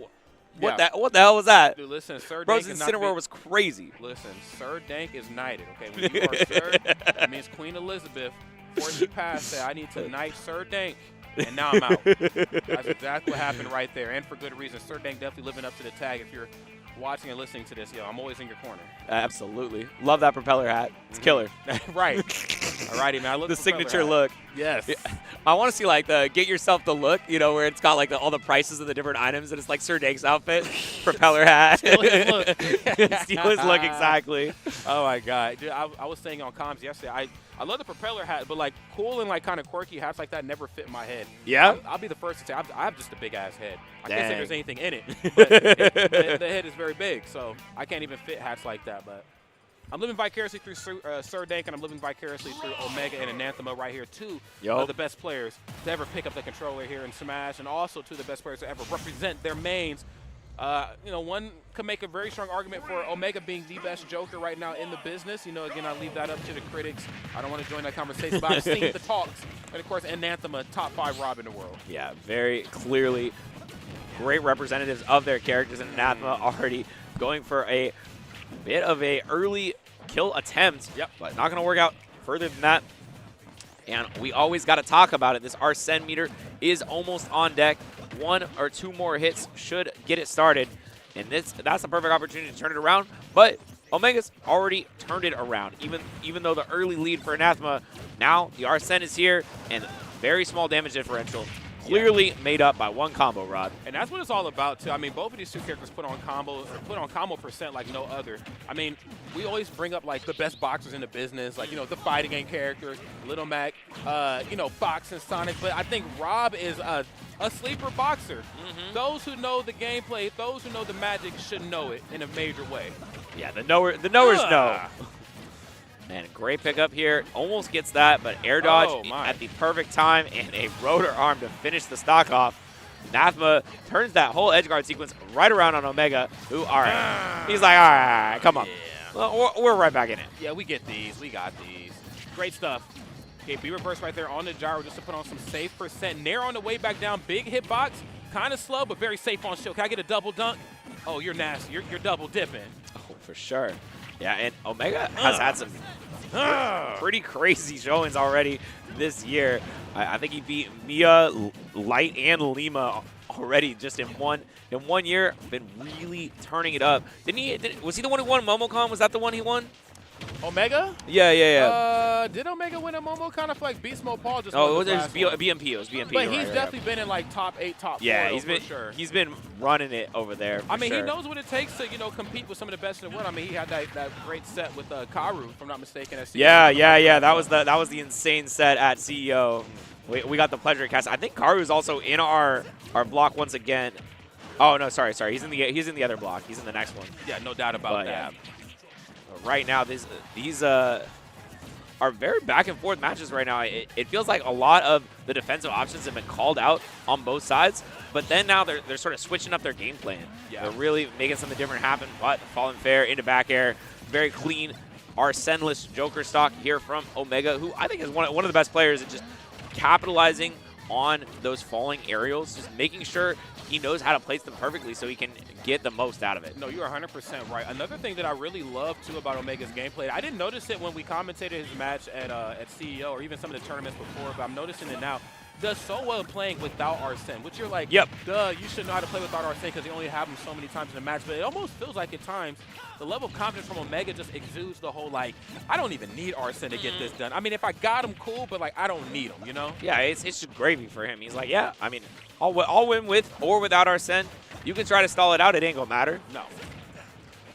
what the hell was that? Dude, listen, Sir Bros Dank is Incineroar was crazy. Listen, Sir Dank is knighted, okay? When you are Sir, that means Queen Elizabeth. Before you pass that, I need to knight Sir Dank. And now I'm out. That's exactly what happened right there, and for good reason. Sir Dank definitely living up to the tag. If you're watching and listening to this, yo, I'm always in your corner. Absolutely. Love that propeller hat. It's killer. Right. Alrighty, man. I love The signature hat. look. Yes. I want to see like the get yourself the look, you know, where it's got like all the prices of the different items, and it's like Sir Dake's outfit, propeller hat. Steal his look. Steal his look, exactly. Oh my God, dude, I was saying on comms yesterday, I love the propeller hat, but like cool and like kind of quirky hats like that never fit in my head. Yeah? I'll be the first to say I have just a big ass head. I can't Dang. say there's anything in it, but the head is very big, so I can't even fit hats like that. But I'm living vicariously through Sir Dank, and I'm living vicariously through Omega and Anathema right here, two of the best players to ever pick up the controller here in Smash, and also two of the best players to ever represent their mains. You know, one could make a very strong argument for Omega being the best Joker right now in the business. You know, again, I leave that up to the critics. I don't want to join that conversation, but I've seen the talks. And, of course, Anathema, top 5 Rob in the world. Yeah, very clearly great representatives of their characters, and Anathema already going for a bit of a early kill attempt. Yep. But not going to work out further than that. And we always got to talk about it. This Arsene meter is almost on deck. 1 or 2 more hits should get it started. And that's a perfect opportunity to turn it around. But Omega's already turned it around. Even though the early lead for Anathema, now the Arsene is here, and very small damage differential. Clearly made up by 1 combo, Rod. And that's what it's all about, too. I mean, both of these two characters put on combo percent like no other. I mean, we always bring up, like, the best boxers in the business, like, you know, the fighting game characters, Little Mac, you know, Fox and Sonic. But I think Rob is a sleeper boxer. Those who know the gameplay, those who know the magic should know it in a major way. Yeah, the knowers know. Man, great pickup here. Almost gets that, but air dodge at the perfect time and a rotor arm to finish the stock off. Anathema turns that whole edge guard sequence right around on Omega, who, all right. He's like, all right, come on. Yeah. Well, we're right back in it. Yeah, we get these. We got these. Great stuff. Okay, B reverse right there on the gyro just to put on some safe percent. Nair on the way back down. Big hitbox. Kind of slow, but very safe on shield. Can I get a double dunk? Oh, you're nasty. You're double dipping. Oh, for sure. Yeah, and Omega has had some pretty crazy showings already this year. I think he beat Miya, Light, and Lima already just in one year. Been really turning it up. Was he the one who won MomoCon? Was that the one he won? Omega? Yeah. Did Omega win a Momo? Kind of like Beast Mode Paul just Oh, won it his was last one. BMP. It was BMP. But he's definitely been in like top 8, top 4. Yeah, he's been running it over there. I mean, sure. he knows what it takes to, you know, compete with some of the best in the world. I mean, he had that great set with Karu, if I'm not mistaken. At CEO. Yeah. That was the insane set at CEO. We got the pleasure of cast. I think Karu is also in our block once again. Oh no, sorry. He's in the other block. He's in the next one. Yeah, no doubt about that. Yeah. Right now, these are very back and forth matches right now. It feels like a lot of the defensive options have been called out on both sides, but then now they're sort of switching up their game plan. Yeah. They're really making something different happen, but falling fair into back air. Very clean, Arsene-less Joker stock here from Omega, who I think is one of the best players at just capitalizing on those falling aerials, just making sure he knows how to place them perfectly so he can get the most out of it. No, you're 100% right. Another thing that I really love, too, about Omega's gameplay, I didn't notice it when we commentated his match at CEO or even some of the tournaments before, but I'm noticing it now. Does so well playing without Arsene, which you're like, yep, duh, you should know how to play without Arsene because you only have him so many times in the match. But it almost feels like at times the level of confidence from Omega just exudes the whole, like, I don't even need Arsene to get this done. I mean, if I got him, cool, but, like, I don't need him, you know? Yeah, it's just gravy for him. He's like, yeah, I mean, I'll win with or without Arsene. You can try to stall it out. It ain't going to matter. No.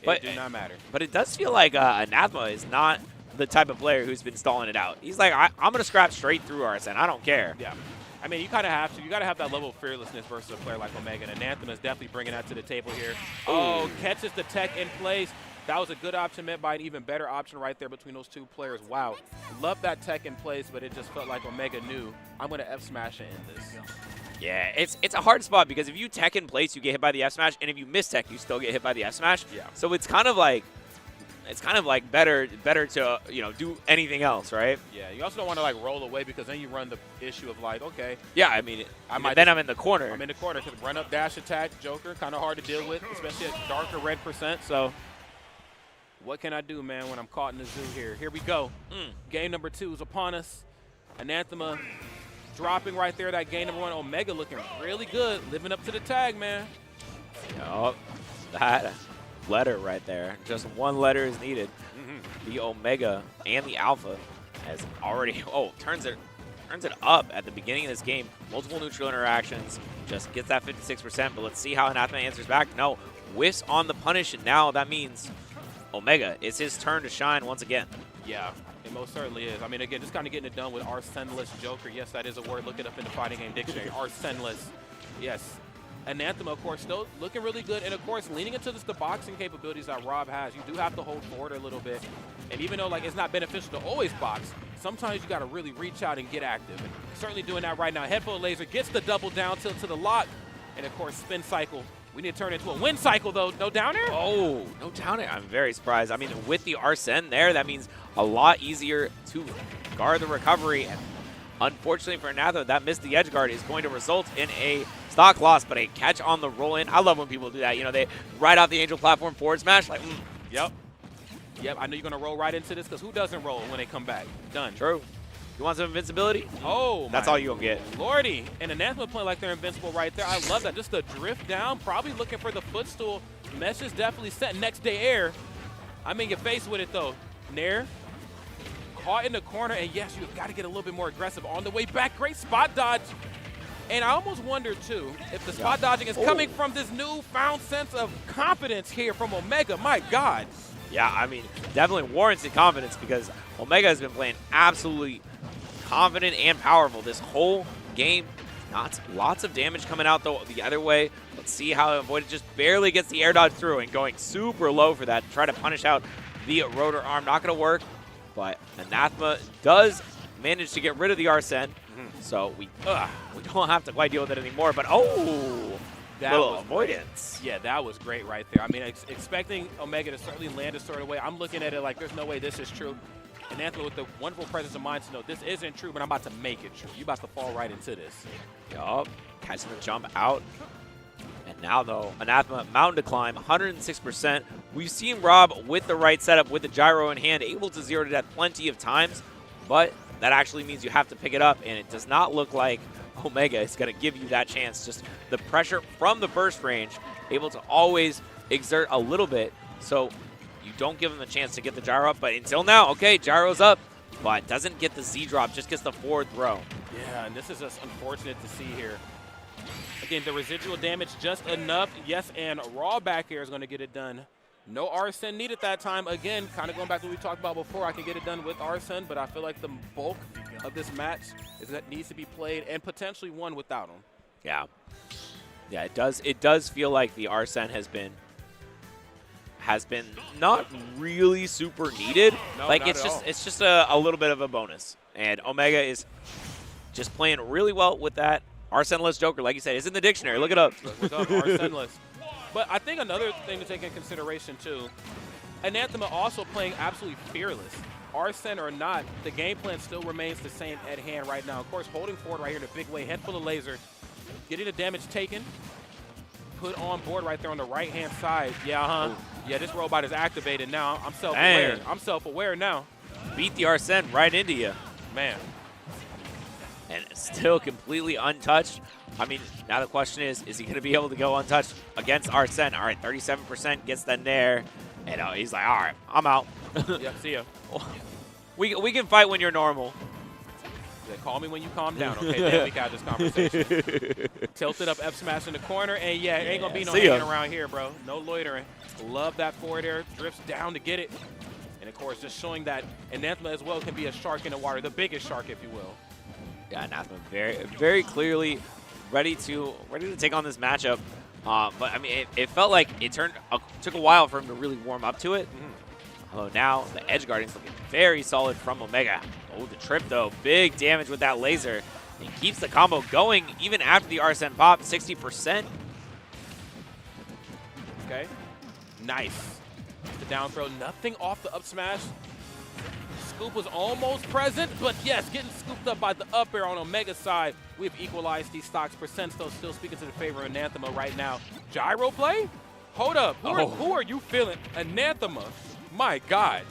But it do not matter. But it does feel like Anathema is not the type of player who's been stalling it out. He's like, I'm going to scrap straight through Arsene. I don't care. Yeah. I mean, you kind of have to. You got to have that level of fearlessness versus a player like Omega. And Anathema is definitely bringing that to the table here. Oh, catches the tech in place. That was a good option met by an even better option right there between those two players. Wow. Love that tech in place, but it just felt like Omega knew, I'm going to F-smash it in this. Yeah, it's a hard spot because if you tech in place, you get hit by the F smash, and if you miss tech, you still get hit by the F smash. Yeah. So it's kind of like better to do anything else, right? Yeah. You also don't want to like roll away because then you run the issue of like, okay. Yeah, I mean, I'm in the corner. I'm in the corner because run up dash attack Joker kind of hard to deal with, especially at darker red percent. So what can I do, man, when I'm caught in the zoo here? Here we go. Game number 2 is upon us. Anathema dropping right there, that game number 1. Omega looking really good, living up to the tag, man. Oh, that letter right there. Just one letter is needed. The Omega and the Alpha has already, turns it up at the beginning of this game. Multiple neutral interactions, just gets that 56%, but let's see how Anathema answers back. No, whiffs on the punish, and now that means Omega, it's his turn to shine once again. Yeah, it most certainly is. I mean, again, just kind of getting it done with Arsenless Joker. Yes, that is a word. Look it up in the fighting game dictionary. Arsenless. Yes. Anathema, of course, still looking really good. And, of course, leaning into the boxing capabilities that Rob has, you do have to hold forward a little bit. And even though, like, it's not beneficial to always box, sometimes you got to really reach out and get active. And certainly doing that right now. Head full of laser, gets the double down tilt to the lock. And, of course, spin cycle. We need to turn it into a win cycle, though. No down air? Oh, no down air. I'm very surprised. I mean, with the Arsene there, that means a lot easier to guard the recovery. And unfortunately for Anathema, that missed the edge guard is going to result in a stock loss, but a catch on the roll in. I love when people do that. You know, they ride out the Angel platform forward smash. Like, Yep. I know you're going to roll right into this because who doesn't roll when they come back? Done. True. You want some invincibility? Oh, that's all you're going to get. Lordy. And Anathema playing like they're invincible right there. I love that. Just the drift down, probably looking for the footstool. Mesh is definitely set. Next day air. I'm in your face with it, though. Nair. Caught in the corner, and yes, you've got to get a little bit more aggressive on the way back. Great spot dodge. And I almost wonder, too, if the spot dodging is coming from this newfound sense of confidence here from Omega. My God. Yeah, I mean, definitely warranted confidence because Omega has been playing absolutely confident and powerful this whole game. Not lots of damage coming out, though, the other way. Let's see how Avoided just barely gets the air dodge through and going super low for that. Try to punish out the rotor arm. Not going to work. But Anathema does manage to get rid of the Arsene, so we don't have to quite deal with it anymore. But that little avoidance. Great. Yeah, that was great right there. I mean, expecting Omega to certainly land a sort of way. I'm looking at it like there's no way this is true. Anathema with the wonderful presence of mind to know this isn't true, but I'm about to make it true. You're about to fall right into this. Yup, catching the jump out. And now, though, Anathema, mountain to climb, 106%. We've seen Rob with the right setup, with the gyro in hand, able to zero to death plenty of times, but that actually means you have to pick it up, and it does not look like Omega is going to give you that chance. Just the pressure from the burst range, able to always exert a little bit, so you don't give him the chance to get the gyro up. But until now, okay, gyro's up, but doesn't get the Z drop, just gets the forward throw. Yeah, and this is just unfortunate to see here. Again, the residual damage just enough. Yes, and raw back air is going to get it done. No Arsene needed that time. Again, kind of going back to what we talked about before, I can get it done with Arsene, but I feel like the bulk of this match is that needs to be played and potentially won without him. Yeah. Yeah, it does. It does feel like the Arsene has been not really super needed. No, like not it's at all. just a little bit of a bonus. And Omega is just playing really well with that. Arsenless Joker, like you said, is in the dictionary. Look it up. Look up Arsenless. But I think another thing to take into consideration, too, Anathema also playing absolutely fearless. Arsene or not, the game plan still remains the same at hand right now. Of course, holding forward right here in a big way, head full of laser, getting the damage taken, put on board right there on the right-hand side. Yeah, yeah, this robot is activated now. I'm self-aware. I'm self-aware now. Beat the Arsene right into you. Man. And still completely untouched. I mean, now the question is he going to be able to go untouched against Arsene? All right, 37% gets the nair. And he's like, all right, I'm out. Yep, see ya. We can fight when you're normal. Yeah, call me when you calm down, okay? Then we got this conversation. Tilted up F smash in the corner, and yeah, ain't going to be no hanging around here, bro. No loitering. Love that forward air. Drifts down to get it. And, of course, just showing that Anathema as well can be a shark in the water, the biggest shark, if you will. Yeah, Anathema very clearly ready to take on this matchup. But I mean, it felt like it took a while for him to really warm up to it. Although now the edge guarding's looking very solid from Omega. Oh, the trip though, big damage with that laser. He keeps the combo going even after the Arsene pop, 60%. Okay, nice. The down throw, nothing off the up smash. Scoop was almost present, but yes, getting scooped up by the up air on Omega's side. We've equalized these stocks. Percents, though, still speaking to the favor of Anathema right now. Gyro play? Hold up. Who are you feeling? Anathema. My God.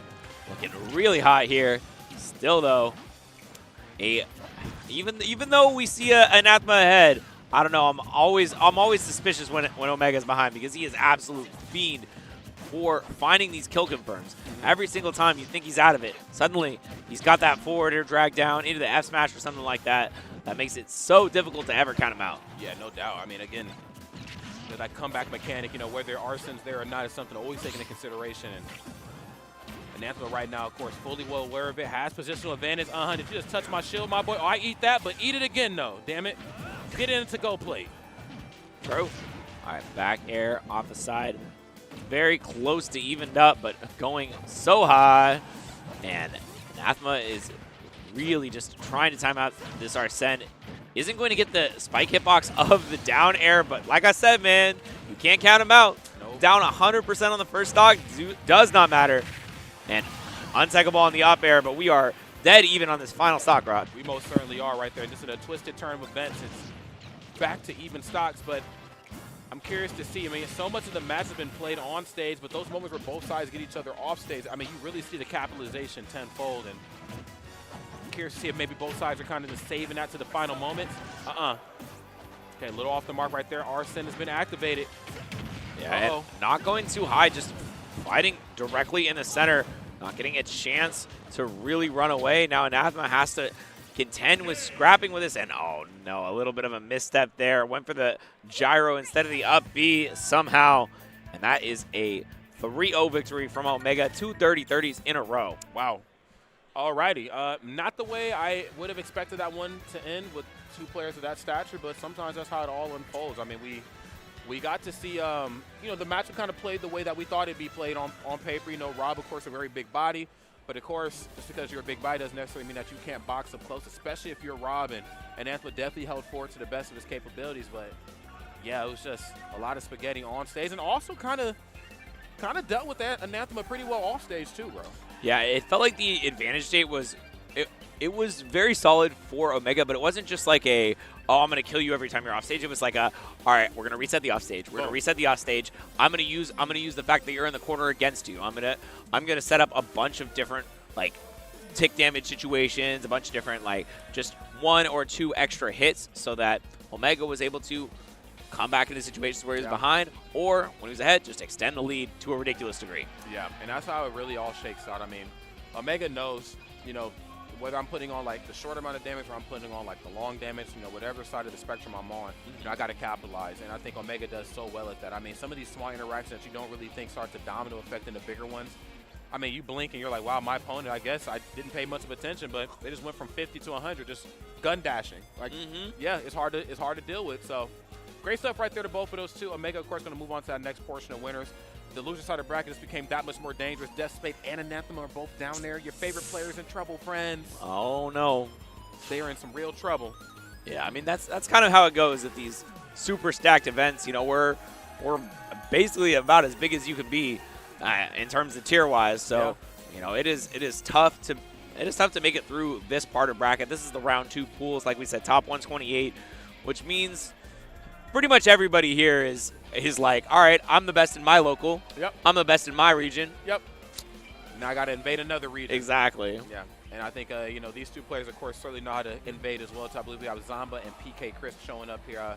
Looking really hot here. Still, though, even though we see an Anathema ahead, I don't know. I'm always suspicious when Omega's behind because he is absolute fiend for finding these kill confirms. Every single time you think he's out of it, suddenly he's got that forward air drag down into the F smash or something like that. That makes it so difficult to ever count him out. Yeah, no doubt. I mean, again, that comeback mechanic, you know, whether Arsen's there or not is something to always take into consideration. And Anathema right now, of course, fully well aware of it, has positional advantage. Did you just touch my shield, my boy? Oh, I eat that, but eat it again, though. Damn it. Get in to go plate. True. All right, back air off the side. Very close to evened up, but going so high. And Anathema is really just trying to time out this Arsene. Isn't going to get the spike hitbox of the down air, but like I said, man, you can't count him out. Nope. Down 100% on the first stock does not matter. And untackable on the up air, but we are dead even on this final stock, Rod. We most certainly are right there. Just in a twisted turn of events, it's back to even stocks, but I'm curious to see. I mean, so much of the match has been played on stage, but those moments where both sides get each other off stage, I mean, you really see the capitalization tenfold. And I'm curious to see if maybe both sides are kind of just saving that to the final moments. Okay, a little off the mark right there. Arsene has been activated. Yeah, and not going too high, just fighting directly in the center, not getting a chance to really run away. Now Anathema has to contend with scrapping with this, and oh no, a little bit of a misstep there. Went for the gyro instead of the up B somehow, and that is a 3-0 victory from Omega, 2 30-30s in a row. Wow. Alrighty, not the way I would have expected that one to end with two players of that stature, but sometimes that's how it all unfolds. I mean, we got to see, you know, the match kind of played the way that we thought it'd be played on paper. You know, Rob, of course, a very big body, but of course, just because you're a big body doesn't necessarily mean that you can't box up close, especially if you're Rob, and Anathema definitely held forward to the best of his capabilities. But yeah, it was just a lot of spaghetti on stage, and also kind of dealt with that Anathema pretty well off stage too, bro. Yeah, it felt like the advantage state was it was very solid for Omega, but it wasn't just like a, oh, I'm going to kill you every time you're off stage. It was like a, all right, we're going to reset the off stage. We're going to reset the off stage. I'm going to use the fact that you're in the corner against you. I'm going to set up a bunch of different like tick damage situations, a bunch of different like just 1 or 2 extra hits so that Omega was able to come back into situations where he was behind, or when he was ahead, just extend the lead to a ridiculous degree. Yeah, and that's how it really all shakes out. I mean, Omega knows, you know, whether I'm putting on like the short amount of damage or I'm putting on like the long damage, you know, whatever side of the spectrum I'm on, you know, I got to capitalize. And I think Omega does so well at that. I mean, some of these small interactions that you don't really think start to domino effect in the bigger ones. I mean, you blink and you're like, wow, my opponent, I guess I didn't pay much of attention, but they just went from 50 to 100, just gun dashing. Like, yeah, it's hard to deal with. So great stuff right there to both of those two. Omega, of course, going to move on to that next portion of winners. The loser side of the bracket just became that much more dangerous. Death Space and Anathema are both down there. Your favorite players in trouble, friends. Oh, no. They are in some real trouble. Yeah, I mean, that's kind of how it goes at these super stacked events. You know, we're basically about as big as you can be in terms of tier-wise. So, you know, it is tough to make it through this part of bracket. This is the round 2 pools, like we said, top 128, which means pretty much everybody here is like, all right, I'm the best in my local. Yep. I'm the best in my region. Yep. Now I got to invade another region. Exactly. Yeah. And I think, you know, these two players, of course, certainly know how to invade as well. So I believe we have Zomba and PK Chris showing up here.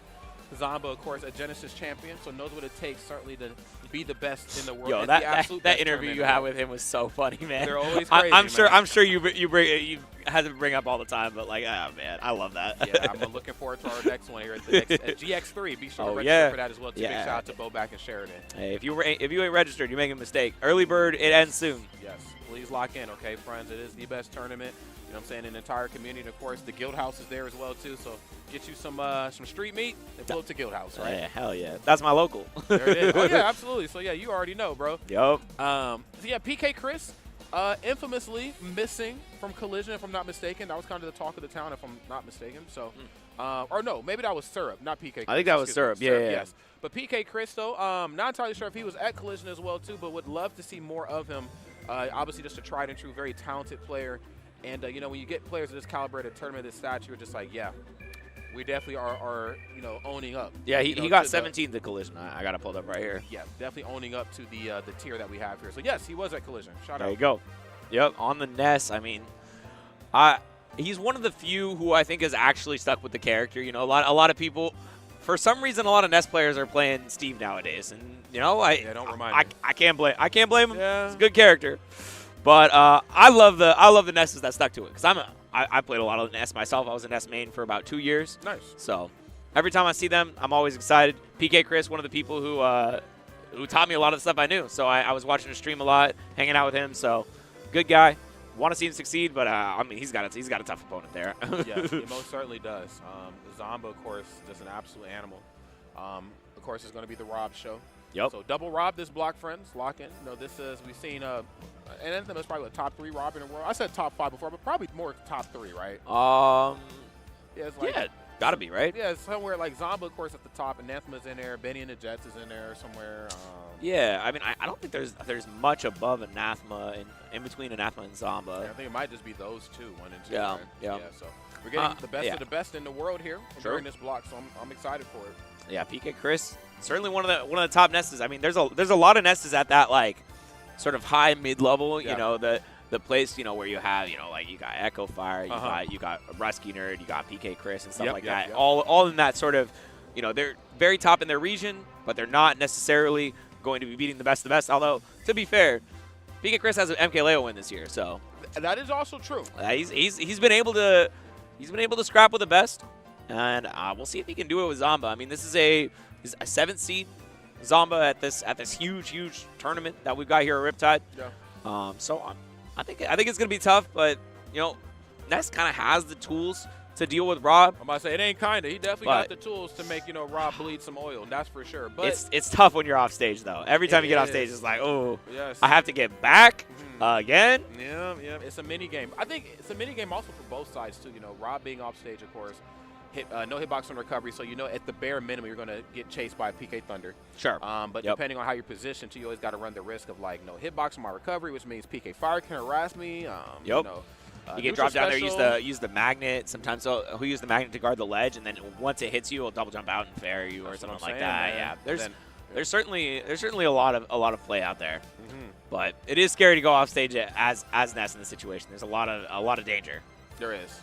Zomba, of course, a Genesis champion, so knows what it takes certainly to be the best in the world. Yo, that interview you had with him was so funny, man. They're always crazy, I'm sure you had to bring up all the time, but like, oh man, I love that. Yeah, I'm looking forward to our next one here at the next at GX3. Be sure to register for that as well. Big shout out to Boback and Sheridan. Hey, if you ain't registered, you make a mistake. Early bird, it ends soon. Yes, please lock in, okay, friends. It is the best tournament. You know what I'm saying? An entire community. And of course, the Guild House is there as well too. So get you some street meat and pull up to Guild House, right? Yeah, hell yeah, that's my local. There it is. Oh yeah, absolutely. So yeah, you already know, bro. Yup. So yeah, PK Chris, infamously missing from Collision, if I'm not mistaken. That was kind of the talk of the town, if I'm not mistaken. So, or no, maybe that was Syrup, not PK Chris. I think that was Syrup. Yeah, yeah. Yes. But PK Chris, though, not entirely sure if he was at Collision as well too, but would love to see more of him. Obviously, just a tried and true, very talented player. And, you know, when you get players of this caliber at a tournament of this stature, you're just like, yeah, we definitely are you know, owning up. Yeah, he got 17th at Collision. I got it pulled up right here. Yeah, definitely owning up to the tier that we have here. So, yes, he was at Collision. Shout out. There you go. Yep, on the Ness. I mean, he's one of the few who I think has actually stuck with the character. You know, a lot of people for some reason, a lot of Nest players are playing Steve nowadays, and you know, don't remind me. I can't blame him. Yeah. He's a good character, but I love the Nests that stuck to it because I played a lot of Nest myself. I was a Nest main for about 2 years. Nice. So every time I see them, I'm always excited. PK Chris, one of the people who taught me a lot of the stuff I knew. So I was watching him stream a lot, hanging out with him. So good guy. Want to see him succeed, but I mean, he's got a tough opponent there. Yes, he most certainly does. Zomba, of course, just an absolute animal. Of course, it's going to be the Rob show. Yep. So double Rob this block, friends. Lock in. You know, this is, we've seen, and Anthem is probably the top 3 Rob in the world. I said top 5 before, but probably more top 3, right? Yeah, it's like, Yeah, gotta be, right? Yeah, it's somewhere like Zomba, of course, at the top, and Anthem is in there. Benny and the Jets is in there somewhere. Yeah, I mean, I don't think there's much above Anathema in between Anathema and Zomba. Yeah, I think it might just be those 2, 1 and 2. Yeah, right? yeah. So we're getting the best yeah. of the best in the world here Sure. during this block, so I'm excited for it. Yeah, PK Chris, certainly one of the top Nestes. I mean, there's a lot of Nestes at that like sort of high mid level. Yeah. You know, the place where you have like you got Echo Fire, you got Rusky Nerd, you got PK Chris and stuff like that. Yep. All in that sort of they're very top in their region, but they're not necessarily going to be beating the best of the best. Although to be fair, PK Chris has an MKLeo win this year, so That is also true. he's been able to scrap with the best, and we'll see if he can do it with Zomba. I mean, this is a 7th seed Zomba at this huge tournament that we've got here at Riptide. Yeah. So I think it's gonna be tough, but Nest kind of has the tools to deal with Rob. I'm about to say, it ain't kinda. He definitely got the tools to make, Rob bleed some oil, that's for sure. But It's tough when you're off stage, though. Every time you get off stage, it's like, oh, yes. I have to get back again. Yeah. It's a mini game. I think it's a mini game also for both sides too. Rob being off stage, of course, no hitbox on recovery, so at the bare minimum you're gonna get chased by PK Thunder. Sure. But depending on how you're positioned, too, you always got to run the risk of no hitbox on my recovery, which means PK Fire can harass me. You get dropped down there, use the magnet. Sometimes he'll use the magnet to guard the ledge, and then once it hits you, he'll double jump out and fair you or something like that. Man. Yeah, there's certainly a lot of play out there, but it is scary to go off stage as Ness in this situation. There's a lot of danger. There is.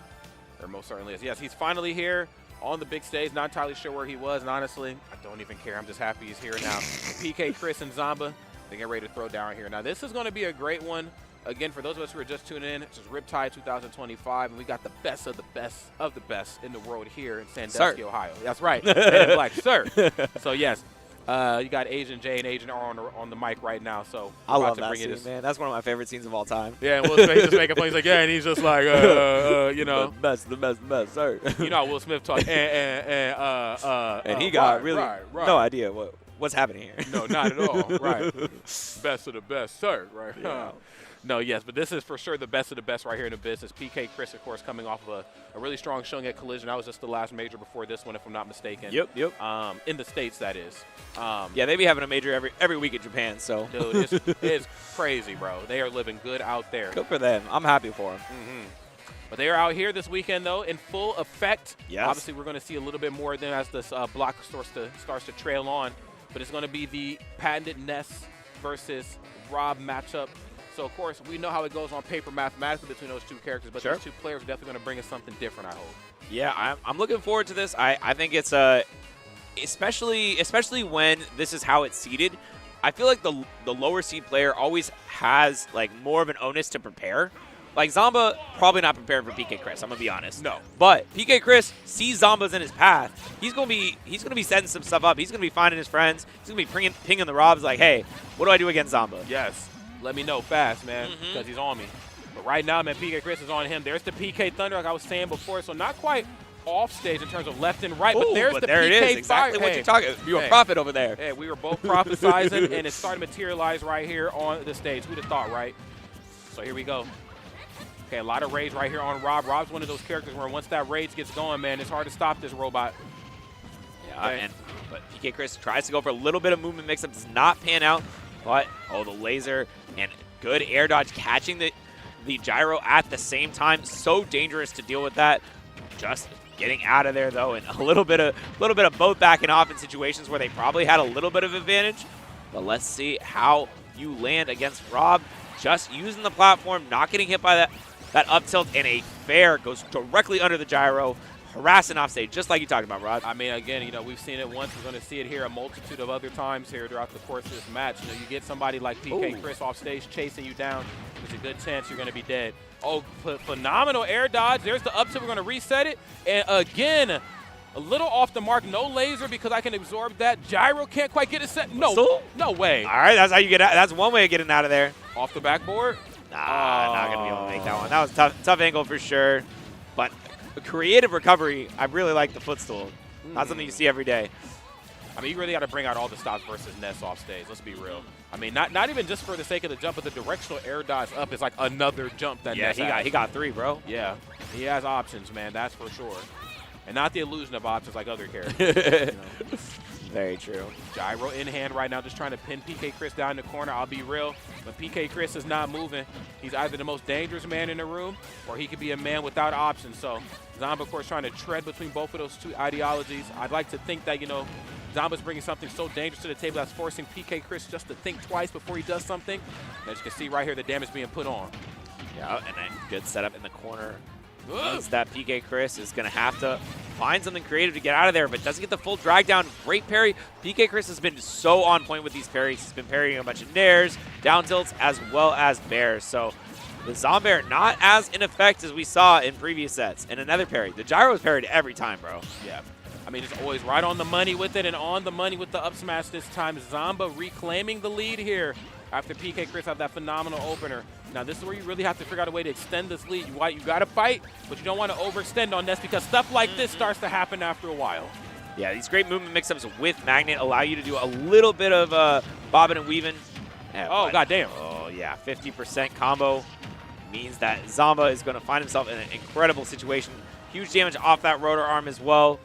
There most certainly is. Yes, he's finally here on the big stage. Not entirely sure where he was, and honestly, I don't even care. I'm just happy he's here now. PK Chris and Zomba, they get ready to throw down here. Now, this is going to be a great one. Again, for those of us who are just tuning in, this is Riptide 2025, and we got the best of the best in the world here in Sandusky, Ohio. That's right. Men in Black, sir. So, yes, you got Agent J and Agent R on the mic right now. So I love that scene, man. That's one of my favorite scenes of all time. Yeah, and Will Smith just making fun. He's like, yeah, and he's just like, the best, sir. You know how Will Smith talk, and he got really no idea what's happening here. No, not at all. Right. Best of the best, sir. Right. Yeah. No, yes, but this is for sure the best of the best right here in the business. PK Chris, of course, coming off of a really strong showing at Collision. That was just the last major before this one, if I'm not mistaken. Yep. In the States, that is. Yeah, they be having a major every week in Japan, so. Dude, it's crazy, bro. They are living good out there. Good for them. I'm happy for them. But they are out here this weekend, though, in full effect. Yes. Obviously, we're going to see a little bit more of them as this block starts to trail on. But it's going to be the patented Ness versus Rob matchup. So, of course, we know how it goes on paper mathematically between those two characters, but those two players are definitely going to bring us something different, I hope. Yeah, I'm looking forward to this. I think it's especially when this is how it's seeded. I feel like the lower seed player always has more of an onus to prepare. Like Zomba, probably not prepared for PK Chris. I'm gonna be honest. No. But PK Chris sees Zomba's in his path. He's gonna be setting some stuff up. He's gonna be finding his friends. He's gonna be pinging the Robs like, hey, what do I do against Zomba? Yes. Let me know fast, man, because he's on me. But right now, man, PK Chris is on him. There's the PK Thunder, like I was saying before. So not quite off stage in terms of left and right, but there's the there PK it is. Exactly Fire. what you're talking. You're a prophet over there. Hey, we were both prophesizing, and it's starting to materialize right here on the stage. Who'd have thought, right? So here we go. Okay, a lot of rage right here on Rob. Rob's one of those characters where once that rage gets going, man, it's hard to stop this robot. Yeah, but PK Chris tries to go for a little bit of movement mix-up, does not pan out. But, the laser and good air dodge, catching the gyro at the same time. So dangerous to deal with that. Just getting out of there, though, and a little bit of both backing off in situations where they probably had a little bit of advantage. But let's see how you land against Rob. Just using the platform, not getting hit by that up tilt, and a fair goes directly under the gyro. harassing off stage, just like you talked about, Rod. I mean, again, you know, we've seen it once. We're going to see it here a multitude of other times here throughout the course of this match. You know, you get somebody like PK Chris off stage chasing you down, there's a good chance you're going to be dead. Oh, phenomenal air dodge. There's the up tilt. We're going to reset it. And again, a little off the mark. No laser because I can absorb that. Gyro can't quite get it set. No, no way. All right, that's how you get out. That's one way of getting out of there. Off the backboard. Nah, not going to be able to make that one. That was tough angle for sure. But a creative recovery, I really like the footstool. Not something you see every day. I mean, you really got to bring out all the stops versus Ness off stage. Let's be real. I mean, not even just for the sake of the jump, but the directional air dodge up is like another jump that Ness has. he got 3, bro. Yeah, he has options, man. That's for sure. And not the illusion of options like other characters. You know. Very true. Gyro in hand right now, just trying to pin PK Chris down in the corner. I'll be real, but PK Chris is not moving. He's either the most dangerous man in the room, or he could be a man without options. So Zomba, of course, trying to tread between both of those two ideologies. I'd like to think that, you know, Zomba's bringing something so dangerous to the table that's forcing PK Chris just to think twice before he does something. As you can see right here, the damage being put on. Yeah, and a good setup in the corner. Means that PK Chris is going to have to find something creative to get out of there, but doesn't get the full drag down. Great parry. PK Chris has been so on point with these parries. He's been parrying a bunch of nairs, down tilts, as well as bears. So the Zombair not as in effect as we saw in previous sets. And another parry. The gyro is parried every time, bro. Yeah. I mean, it's always right on the money with it and on the money with the up smash this time. Zomba reclaiming the lead here after PK Chris had that phenomenal opener. Now, this is where you really have to figure out a way to extend this lead. You got to fight, but you don't want to overextend on this because stuff like this starts to happen after a while. Yeah, these great movement mix-ups with Magnet allow you to do a little bit of bobbing and weaving. Oh, goddamn. Oh, yeah, 50% combo means that Zomba is going to find himself in an incredible situation. Huge damage off that rotor arm as well.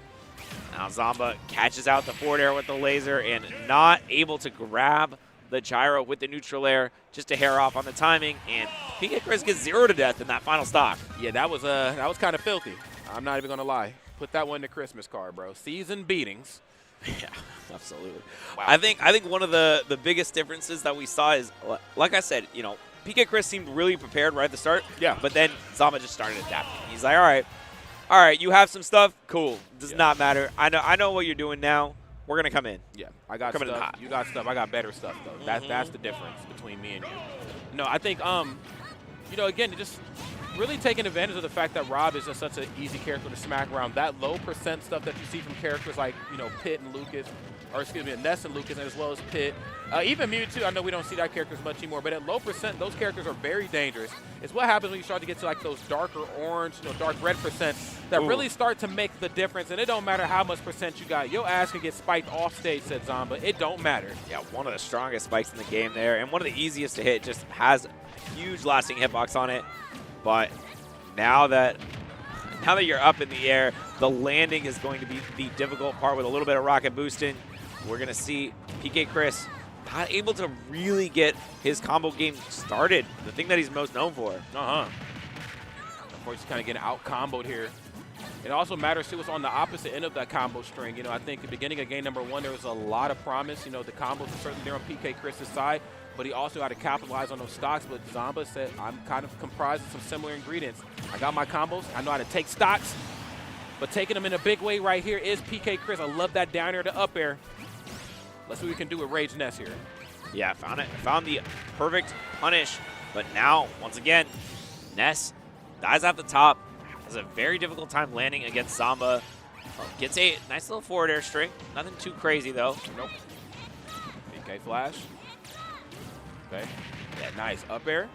Now Zomba catches out the forward air with the laser and not able to grab the gyro with the neutral air, just a hair off on the timing, and PK Chris gets 0 to death in that final stock. Yeah, that was kind of filthy. I'm not even gonna lie. Put that one in the Christmas card, bro. Season beatings. Yeah, absolutely. Wow. I think one of the biggest differences that we saw is, like I said, you know, PK Chris seemed really prepared right at the start. Yeah. But then Zomba just started adapting. He's like, all right, you have some stuff, cool. Does not matter. I know what you're doing now. We're gonna come in. Yeah, I got Coming stuff. You got stuff. I got better stuff though. That's the difference between me and you. No, I think you know, again, just really taking advantage of the fact that Rob is just such an easy character to smack around. That low percent stuff that you see from characters like, you know, Pitt and Lucas, or excuse me, Ness and Lucas, as well as Pitt. Even Mewtwo, I know we don't see that character as much anymore, but at low percent, those characters are very dangerous. It's what happens when you start to get to like those darker orange, you know, dark red percent that really start to make the difference. And it don't matter how much percent you got. Your ass can get spiked off stage, said Zomba. It don't matter. Yeah, one of the strongest spikes in the game there, and one of the easiest to hit. Just has a huge lasting hitbox on it. But now that you're up in the air, the landing is going to be the difficult part with a little bit of rocket boosting. We're going to see PK Chris not able to really get his combo game started, the thing that he's most known for. Of course, he's kind of getting out-comboed here. It also matters, too, it's on the opposite end of that combo string. You know, I think at the beginning of game number 1, there was a lot of promise. You know, the combos are certainly there on PK Chris's side, but he also had to capitalize on those stocks. But Zomba said, I'm kind of comprised of some similar ingredients. I got my combos. I know how to take stocks, but taking them in a big way right here is PK Chris. I love that down air to up air. Let's see what we can do with Rage Ness here. Yeah, found the perfect punish, but now, once again, Ness dies at the top, has a very difficult time landing against Zomba. Gets a nice little forward air string. Nothing too crazy, though. Nope. PK flash. Okay. Yeah, nice. Up air.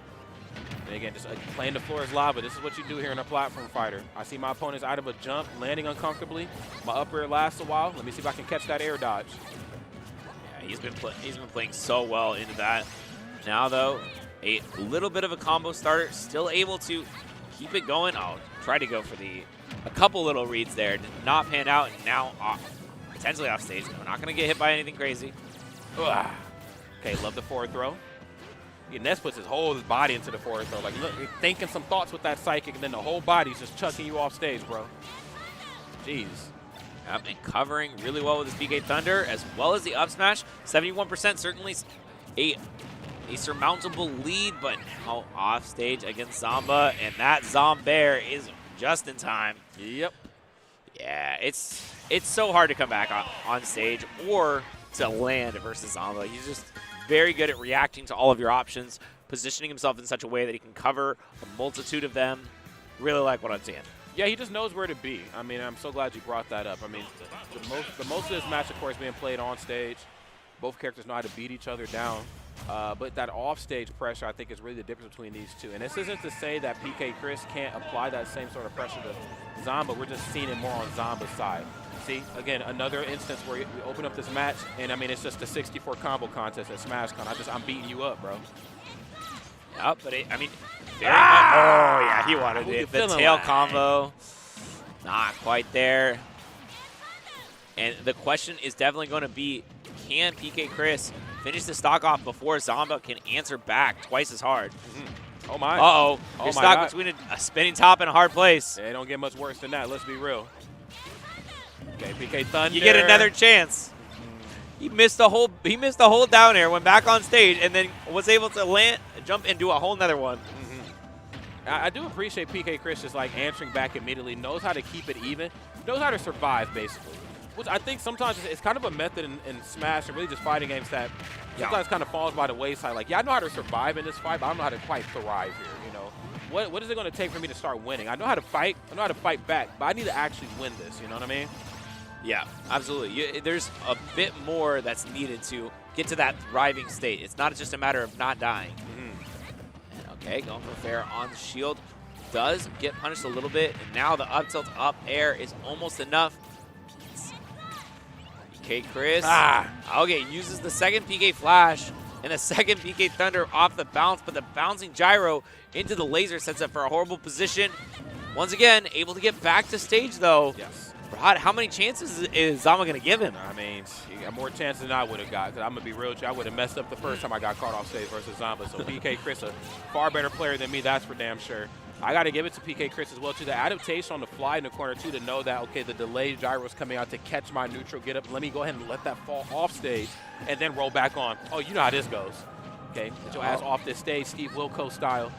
And again, just playing the floor is lava. This is what you do here in a platform fighter. I see my opponent's out of a jump, landing uncomfortably. My up air lasts a while. Let me see if I can catch that air dodge. He's been playing so well into that. Now, though, a little bit of a combo starter, still able to keep it going. Oh, try to go for a couple little reads there. Did not pan out, and now potentially off stage. We're not going to get hit by anything crazy. Ugh. Okay, love the forward throw. Yeah, Ness puts his whole body into the forward throw. Like, look, thinking some thoughts with that psychic, and then the whole body's just chucking you off stage, bro. Jeez. Yep, and covering really well with his PK Thunder, as well as the up smash. 71%, certainly a surmountable lead, but now off stage against Zomba, and that Zombair is just in time. Yep. Yeah, it's so hard to come back on stage or to land versus Zomba. He's just very good at reacting to all of your options, positioning himself in such a way that he can cover a multitude of them. Really like what I'm seeing. Yeah, he just knows where to be. I mean, I'm so glad you brought that up. I mean, the most of this match, of course, being played on stage. Both characters know how to beat each other down. But that off-stage pressure, I think, is really the difference between these two. And this isn't to say that PK Chris can't apply that same sort of pressure to Zomba. We're just seeing it more on Zomba's side. See, again, another instance where we open up this match, and, I mean, it's just a 64 combo contest at SmashCon. I'm beating you up, bro. Yep, but I mean, very much. Oh, yeah, he wanted it. The tail like? combo, not quite there. And the question is definitely going to be, can PK Chris finish the stock off before Zomba can answer back twice as hard? Oh, my. Uh-oh. Oh, You're my stuck God. between a spinning top and a hard place. Yeah, it don't get much worse than that. Let's be real. Okay, PK Thunder. You get another chance. He missed the whole down air, went back on stage, and then was able to land, jump, and do a whole nother one. I do appreciate PK Chris just like answering back immediately, knows how to keep it even, knows how to survive basically. Which I think sometimes it's kind of a method in Smash and really just fighting games that sometimes kind of falls by the wayside. Like, yeah, I know how to survive in this fight, but I don't know how to quite thrive here, you know. What is it going to take for me to start winning? I know how to fight, I know how to fight back, but I need to actually win this, you know what I mean? Yeah, absolutely. There's a bit more that's needed to get to that thriving state. It's not just a matter of not dying. Okay, going for fair on the shield. Does get punished a little bit, and now the up tilt up air is almost enough. PK Chris. Okay, uses the second PK Flash and the second PK Thunder off the bounce, but the bouncing gyro into the laser sets up for a horrible position. Once again, able to get back to stage though. Yes. Rod, how many chances is Zomba going to give him? I mean, you got more chances than I would have got, because I'm going to be real with you. I would have messed up the first time I got caught off stage versus Zomba. So PK Chris, a far better player than me, that's for damn sure. I got to give it to PK Chris as well, too. The adaptation on the fly in the corner, too, to know that, okay, the delayed gyro is coming out to catch my neutral, get up. Let me go ahead and let that fall off stage and then roll back on. Oh, you know how this goes. Okay, get your ass off this stage, Steve Wilco style.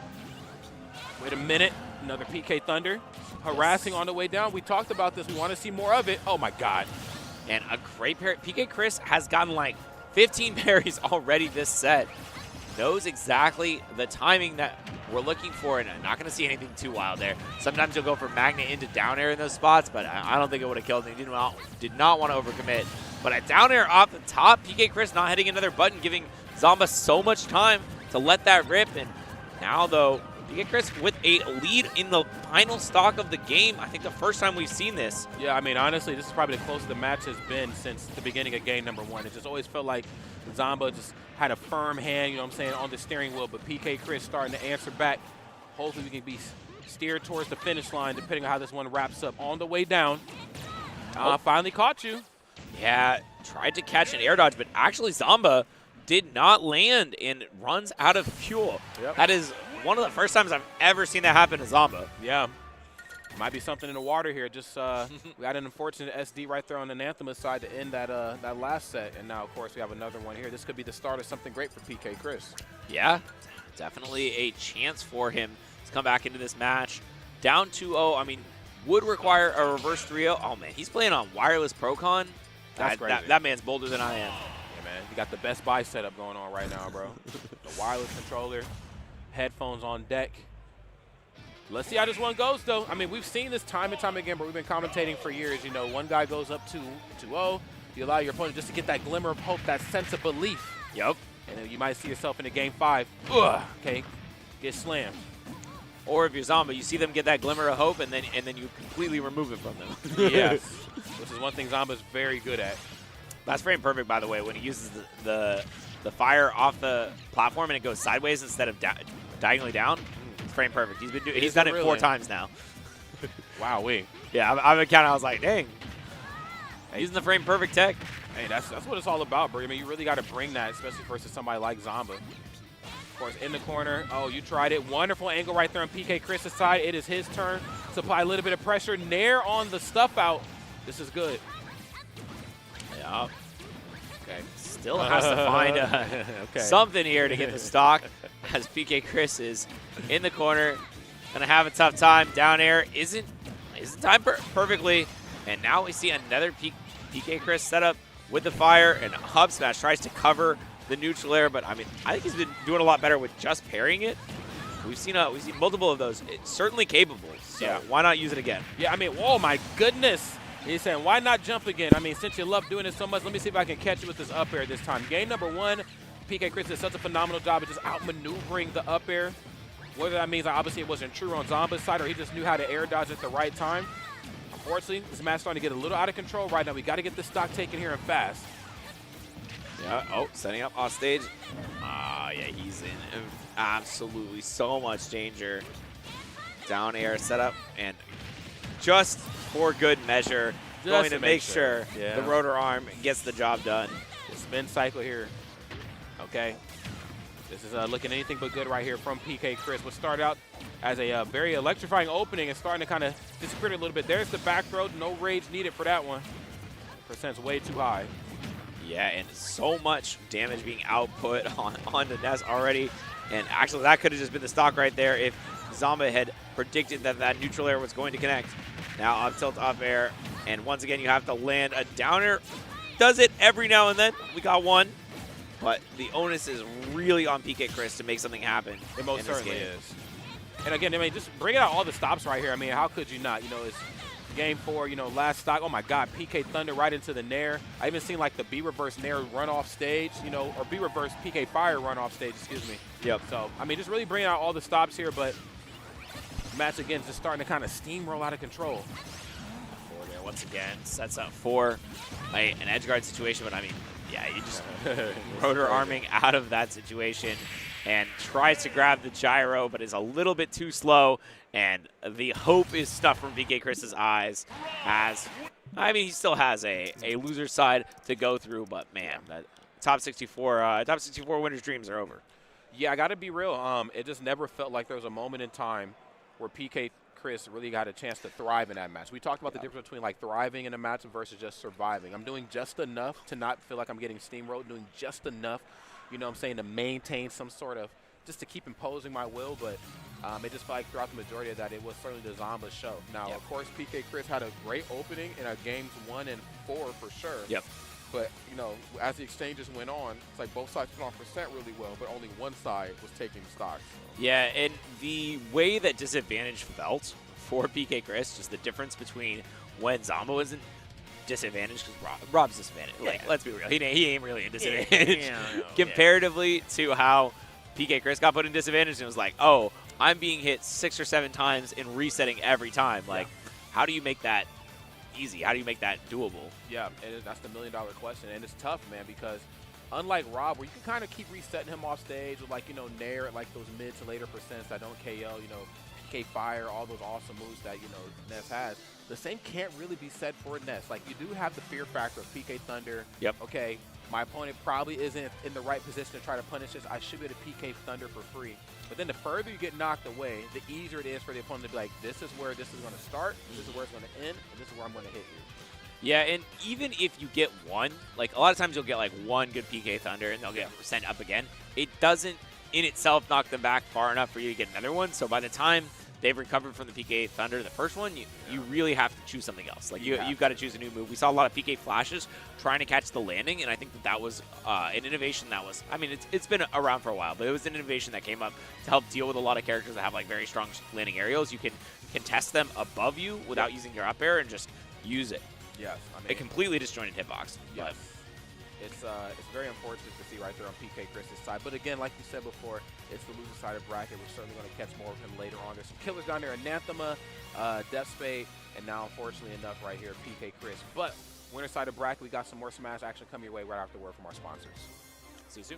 Wait a minute, another PK Thunder. Harassing on the way down. We talked about this. We want to see more of it. Oh, my God. And a great parry. PK Chris has gotten like 15 parries already this set. Knows exactly the timing that we're looking for, and I'm not going to see anything too wild there. Sometimes you'll go for magnet into down air in those spots, but I don't think it would have killed him. He did not want to overcommit. But a down air off the top, PK Chris not hitting another button, giving Zomba so much time to let that rip. And now, though, PK Chris with a lead in the final stock of the game. I think the first time we've seen this. Yeah, I mean, honestly, this is probably the closest the match has been since the beginning of game number one. It just always felt like Zomba just had a firm hand, you know what I'm saying, on the steering wheel, but PK Chris starting to answer back. Hopefully we can be steered towards the finish line, depending on how this one wraps up. On the way down, finally caught you. Yeah, tried to catch an air dodge, but actually Zomba did not land and runs out of fuel. Yep. That is one of the first times I've ever seen that happen to Zomba. Yeah. Might be something in the water here. Just we got an unfortunate SD right there on the Anathema side to end that last set. And now, of course, we have another one here. This could be the start of something great for PK Chris. Yeah, definitely a chance for him to come back into this match. Down 2-0, I mean, would require a reverse 3-0. Oh, man, he's playing on wireless Procon. That's crazy. That man's bolder than I am. Yeah, man. You got the Best Buy setup going on right now, bro. The wireless controller, headphones on deck. Let's see how this one goes, though. I mean, we've seen this time and time again, but we've been commentating for years. You know, one guy goes up 2-0. You allow your opponent just to get that glimmer of hope, that sense of belief. Yep. And then you might see yourself in a game 5. Ugh, okay, get slammed. Or if you're Zomba, you see them get that glimmer of hope, and then you completely remove it from them. Yes, which is one thing Zomba's very good at. That's frame perfect, by the way, when he uses the fire off the platform and it goes sideways instead of diagonally down. Frame perfect. He's done it 4 times now. Wow-wee. Yeah, I'm counting. I was like, dang. Using the frame perfect tech. Hey, that's what it's all about, bro. I mean, you really got to bring that, especially versus somebody like Zomba. Of course, in the corner. Oh, you tried it. Wonderful angle right there on PK Chris's side. It is his turn to apply a little bit of pressure. Nair on the stuff out. This is good. Yeah. Okay. Still has to find something here to get the stock as PK Chris is in the corner. Gonna have a tough time. Down air isn't timed perfectly. And now we see another PK Chris setup with the fire, and Hub Smash tries to cover the neutral air, but I mean, I think he's been doing a lot better with just parrying it. We've seen multiple of those. It's certainly capable, so why not use it again? Yeah, I mean, oh my goodness. He's saying, why not jump again? I mean, since you love doing it so much, let me see if I can catch you with this up air this time. Game number 1, PK Chris did such a phenomenal job of just outmaneuvering the up air. Whether that means obviously it wasn't true on Zomba's side or he just knew how to air dodge at the right time. Unfortunately, this match starting to get a little out of control right now. We got to get this stock taken here and fast. Yeah, setting up off stage. Yeah, he's in absolutely so much danger. Down air setup, and just for good measure, going to make sure the rotor arm gets the job done. The spin cycle here. Okay. This is looking anything but good right here from PK Chris. What started out as a very electrifying opening is starting to kind of disappear a little bit. There's the back throw. No rage needed for that one. Percent's way too high. Yeah, and so much damage being output on the Ness already. And actually, that could have just been the stock right there if Zomba had predicted that neutral air was going to connect. Now up tilt, up air. And once again, you have to land a downer. Does it every now and then. We got one. But the onus is really on PK Chris to make something happen. It most certainly is. And again, I mean, just bringing out all the stops right here. I mean, how could you not? You know, it's game 4, you know, last stock. Oh, my God, PK Thunder right into the Nair. I even seen, like, the B-reverse Nair run off stage, you know, or B-reverse PK Fire run off stage, excuse me. Yep. So, I mean, just really bringing out all the stops here, but the match, again, is just starting to kind of steamroll out of control. Once again, sets up for an edge guard situation, but I mean, yeah, you just rotor arming out of that situation and tries to grab the gyro, but is a little bit too slow, and the hope is stuffed from PK Chris's eyes as, I mean, he still has a loser side to go through, but man, that top 64 winners' dreams are over. Yeah, I got to be real. It just never felt like there was a moment in time where PK Chris really got a chance to thrive in that match. We talked about the difference between like thriving in a match versus just surviving. I'm doing just enough to not feel like I'm getting steamrolled, doing just enough, you know what I'm saying, to maintain some sort of, just to keep imposing my will, but it just felt like throughout the majority of that, it was certainly the Zomba show. Now, of course, PK Chris had a great opening in our games 1 and 4 for sure. Yep. But, you know, as the exchanges went on, it's like both sides put on percent really well, but only one side was taking stocks. Yeah, and the way that disadvantage felt for PK Chris, just the difference between when Zomba was in disadvantage, because Rob's disadvantage. Yeah. Like, let's be real, he ain't really in disadvantage. Comparatively to how PK Chris got put in disadvantage and was like, oh, I'm being hit 6 or 7 times and resetting every time. Like, how do you make that easy? How do you make that doable? Yeah, and that's the million-dollar question, and it's tough, man, because unlike Rob, where you can kind of keep resetting him off stage with, like, you know, Nair at, like, those mid to later percents that don't KO, you know, PK Fire, all those awesome moves that, you know, Ness has. The same can't really be said for Ness. Like, you do have the fear factor of PK Thunder. Yep. Okay, my opponent probably isn't in the right position to try to punish this. I should be able to PK Thunder for free. But then the further you get knocked away, the easier it is for the opponent to be like, this is where this is going to start, this is where it's going to end, and this is where I'm going to hit you. Yeah, and even if you get one, like a lot of times you'll get like one good PK Thunder and they'll get sent up again. It doesn't in itself knock them back far enough for you to get another one. So by the time they've recovered from the PK Thunder, the first one, you really have to choose something else. Like you've got to choose a new move. We saw a lot of PK flashes trying to catch the landing, and I think that was an innovation that was, I mean, it's been around for a while, but it was an innovation that came up to help deal with a lot of characters that have like very strong landing aerials. You can contest them above you without using your up air and just use it. Yes, I mean, a completely disjointed hitbox. Yes. It's very unfortunate to see right there on PK Chris's side. But again, like you said before, it's the loser side of bracket. We're certainly going to catch more of him later on. There's some killers down there, Anathema, Death Spade, and now, unfortunately enough, right here, PK Chris. But winner side of bracket, we got some more Smash action coming your way right after word from our sponsors. See you soon.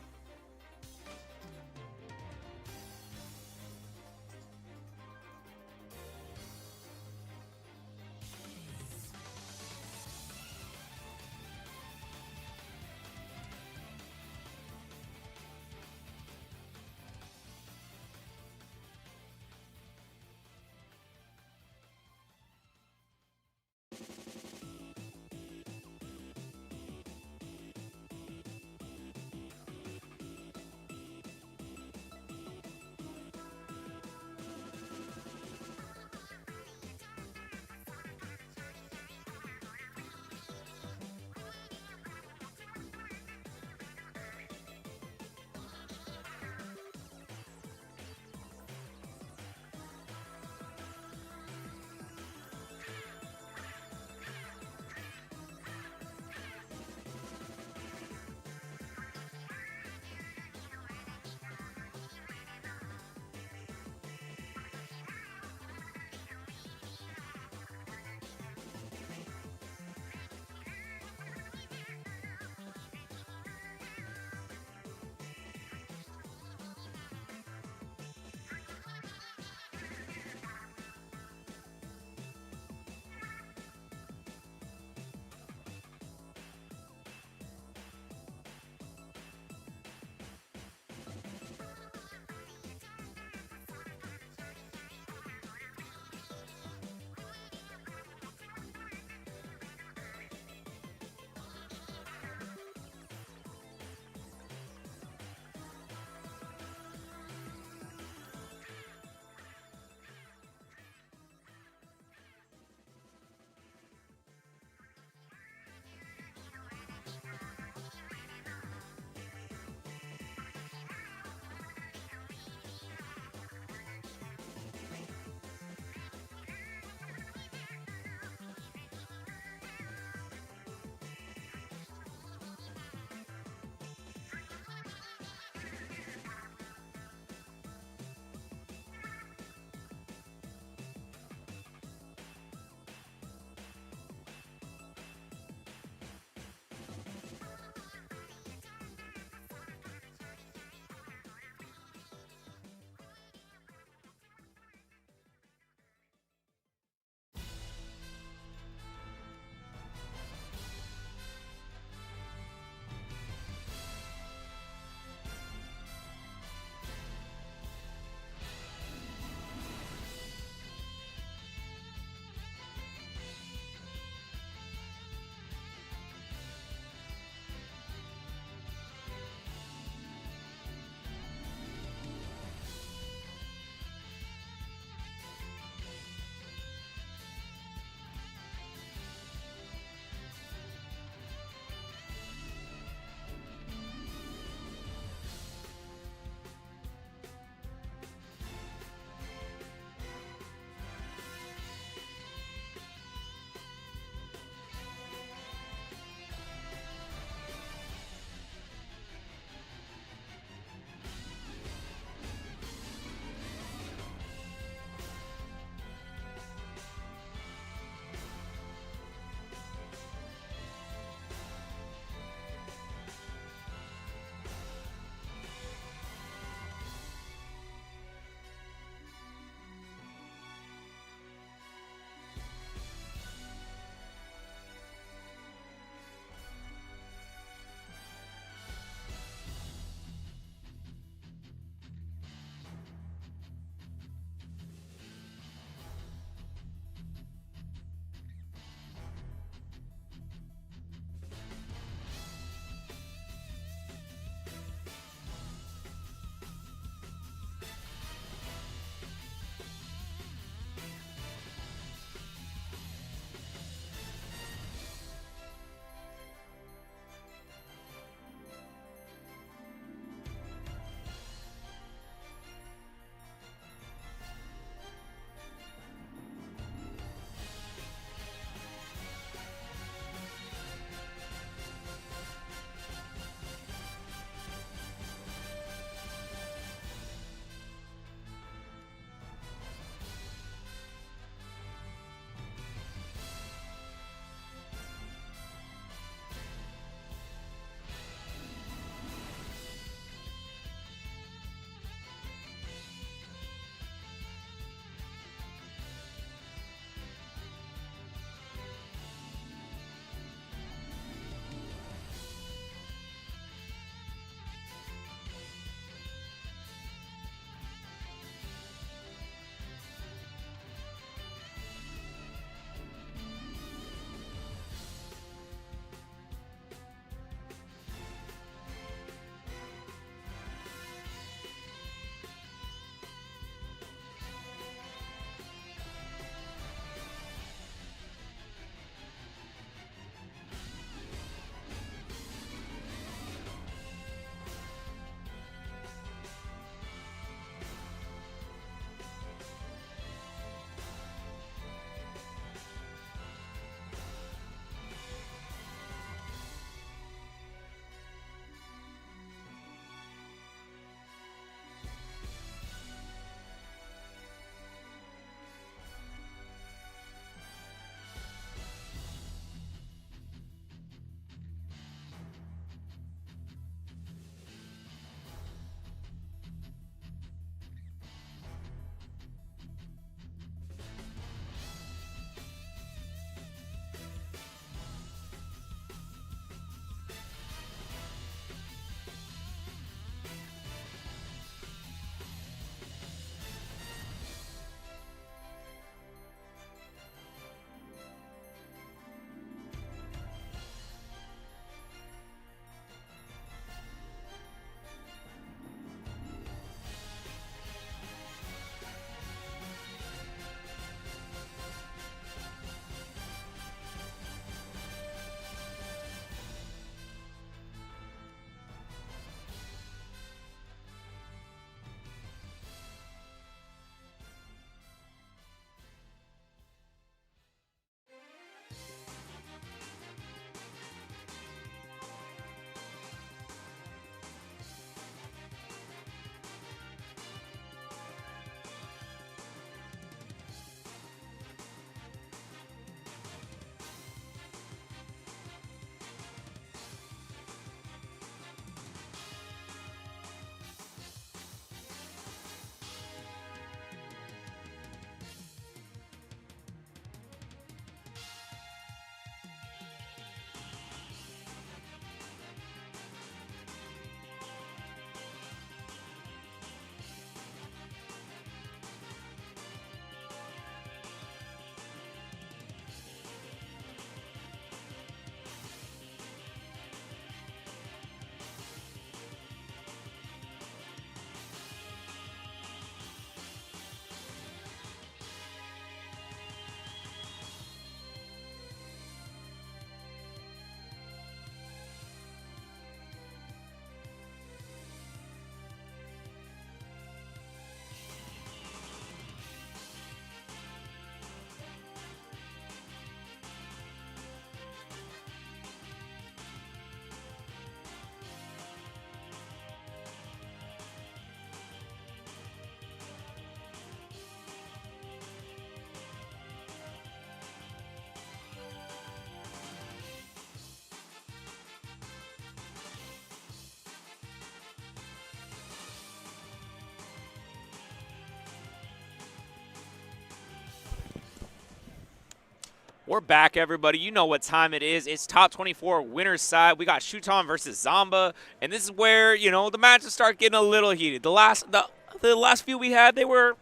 We're back, everybody. You know what time it is. It's top 24 winner's side. We got Shuton versus Zomba, and this is where, you know, the matches start getting a little heated. The last few we had, they were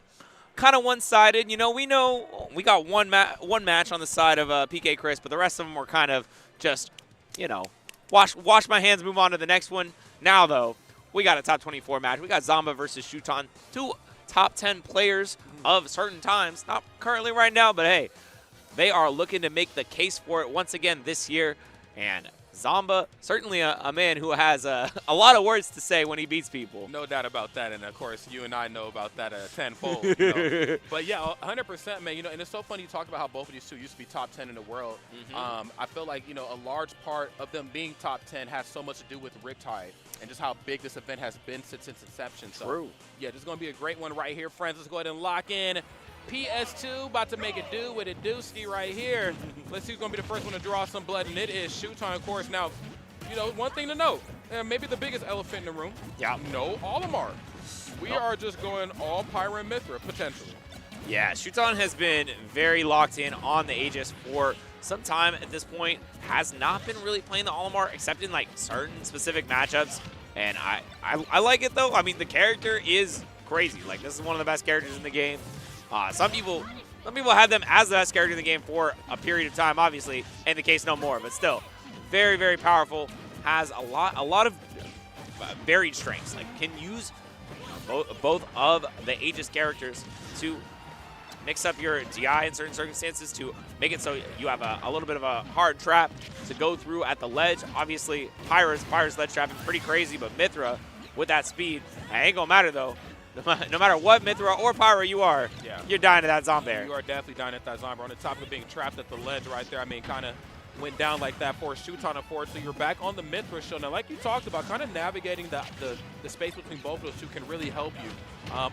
kind of one-sided. You know we got one match on the side of PK Chris, but the rest of them were kind of just, you know, wash my hands, move on to the next one. Now, though, we got a top 24 match. We got Zomba versus Shuton, two top 10 players of certain times. Not currently right now, but hey, they are looking to make the case for it once again this year. And Zomba, certainly a man who has a lot of words to say when he beats people. No doubt about that. And, of course, you and I know about that tenfold. You know? But, yeah, 100%, man. You know, and it's so funny you talk about how both of these two used to be top 10 in the world. I feel like, you know, a large part of them being top 10 has so much to do with Riptide and just how big this event has been since its inception. So, True. Yeah, this is going to be a great one right here, friends. Let's go ahead and lock in. PS2 about to make it do what it do-ski right here. Let's see who's going to be the first one to draw some blood, and it is Shuton, of course. Now, you know, one thing to note, and maybe the biggest elephant in the room, no Olimar. We are just going all Pyra and Mithra, potentially. Yeah, Shuton has been very locked in on the Aegis for some time at this point. Has not been really playing the Olimar except in, like, certain specific matchups. And I like it, though. I mean, the character is crazy. Like, this is one of the best characters in the game. Some people have them as the best character in the game for a period of time, obviously, in the case no more, but still, very, very powerful. Has a lot of varied strengths. Like, can use both of the Aegis characters to mix up your DI in certain circumstances to make it so you have a little bit of a hard trap to go through at the ledge. Obviously, Pyra's ledge trap is pretty crazy, but Mithra, with that speed, it ain't gonna matter though. No matter what Mithra or Pyra you are, you're dying to that Zomba. You are definitely dying at that Zomba. On the top of being trapped at the ledge right there, I mean, kind of went down like that for a Shuton, of course. So you're back on the Mithra show. Now, like you talked about, kind of navigating the space between both of those two can really help you.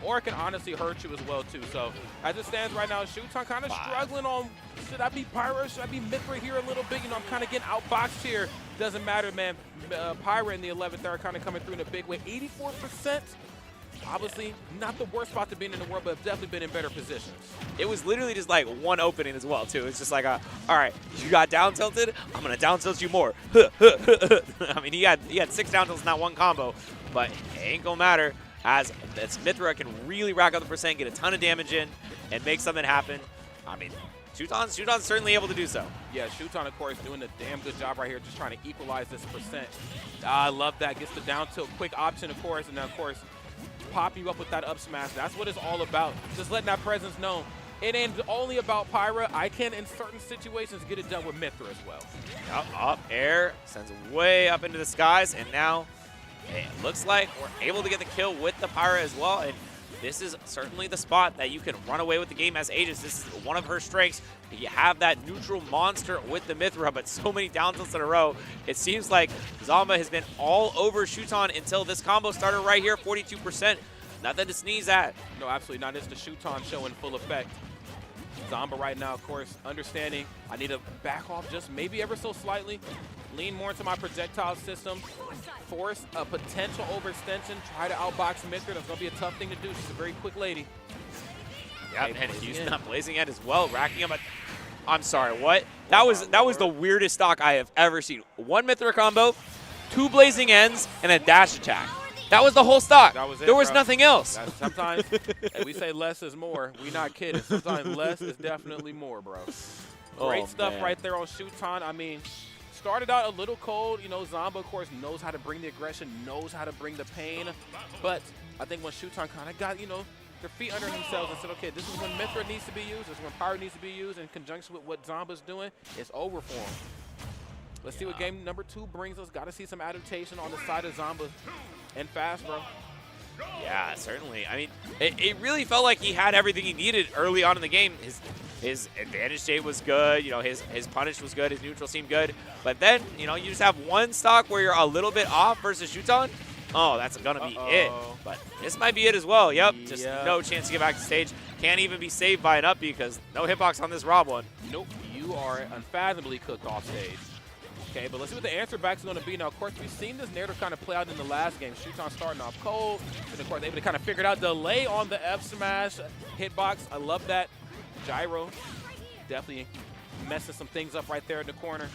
Or it can honestly hurt you as well, too. So as it stands right now, Shuton kind of struggling on, should I be Pyra? Should I be Mithra here a little bit? You know, I'm kind of getting outboxed here. Doesn't matter, man. Pyra in the 11th hour kind of coming through in a big way. 84%. Obviously, not the worst spot to be in the world, but definitely been in better positions. It was literally just like one opening as well, too. It's just like, all right, you got down tilted, I'm going to down tilt you more. I mean, he had 6 down tilts in that one combo, but it ain't going to matter as Mithra can really rack up the percent, get a ton of damage in, and make something happen. I mean, Shuton's certainly able to do so. Yeah, Shuton, of course, doing a damn good job right here, just trying to equalize this percent. I love that. Gets the down tilt, quick option, of course, and then, of course, pop you up with that up smash. That's what it's all about. Just letting that presence known. It ain't only about Pyra. I can, in certain situations, get it done with Mithra as well. Up air, sends it way up into the skies, and now it looks like we're able to get the kill with the Pyra as well. And this is certainly the spot that you can run away with the game as Aegis. This is one of her strengths. You have that neutral monster with the Mithra, but so many down tilts in a row. It seems like Zomba has been all over Shuton until this combo started right here, 42%. Nothing to sneeze at. No, absolutely not. It's the Shuton show in full effect. Zomba right now, of course, understanding I need to back off just maybe ever so slightly, lean more into my projectile system, force a potential overextension, try to outbox Mithra. That's going to be a tough thing to do. She's a very quick lady. Yeah, and using that Blazing End as well, racking up. I'm sorry, what? That was the weirdest stock I have ever seen. 1 Mithra combo, 2 Blazing Ends, and a dash attack. That was the whole stock. That was it, there was bro. Nothing else. Sometimes we say less is more. We not kidding. Sometimes less is definitely more, bro. Great stuff man. right there on Shuton. I mean, started out a little cold. You know, Zomba, of course, knows how to bring the aggression, knows how to bring the pain. But I think when Shuton kind of got, you know, their feet under themselves and said, okay, this is when Mithra needs to be used. This is when Pyra needs to be used in conjunction with what Zomba's doing. It's over for him. Let's see what game number 2 brings us. Got to see some adaptation on the side of Zomba. And fast, bro. Yeah, certainly. I mean, it really felt like he had everything he needed early on in the game. His advantage state was good. You know, his punish was good. His neutral seemed good. But then, you know, you just have one stock where you're a little bit off versus Shuton. Oh, that's going to be it. But this might be it as well. Yep, just no chance to get back to stage. Can't even be saved by an up because no hitbox on this Rob one. Nope, you are unfathomably cooked off stage. Okay, but let's see what the answer back is going to be. Now, of course, we've seen this narrative kind of play out in the last game. Shuton starting off cold, and of course, able to kind of figure it out. Delay on the F smash hitbox. I love that. Gyro, definitely messing some things up right there in the corner.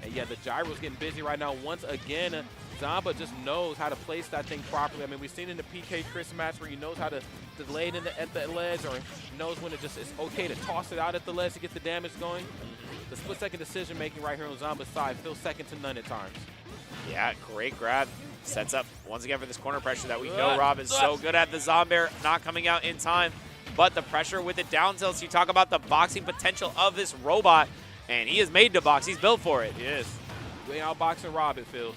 And yeah, the gyro's getting busy right now. Once again, Zomba just knows how to place that thing properly. I mean, we've seen in the PK Chris match where he knows how to delay it at the ledge, or knows when it's okay to toss it out at the ledge to get the damage going. The split-second decision-making right here on Zomba's side feels second to none at times. Yeah, great grab. Sets up once again for this corner pressure that we know Rob is so good at. The Zombear not coming out in time, but the pressure with the down tilts. You talk about the boxing potential of this robot, and he is made to box. He's built for it. He is. You ain't outboxing Rob, it feels.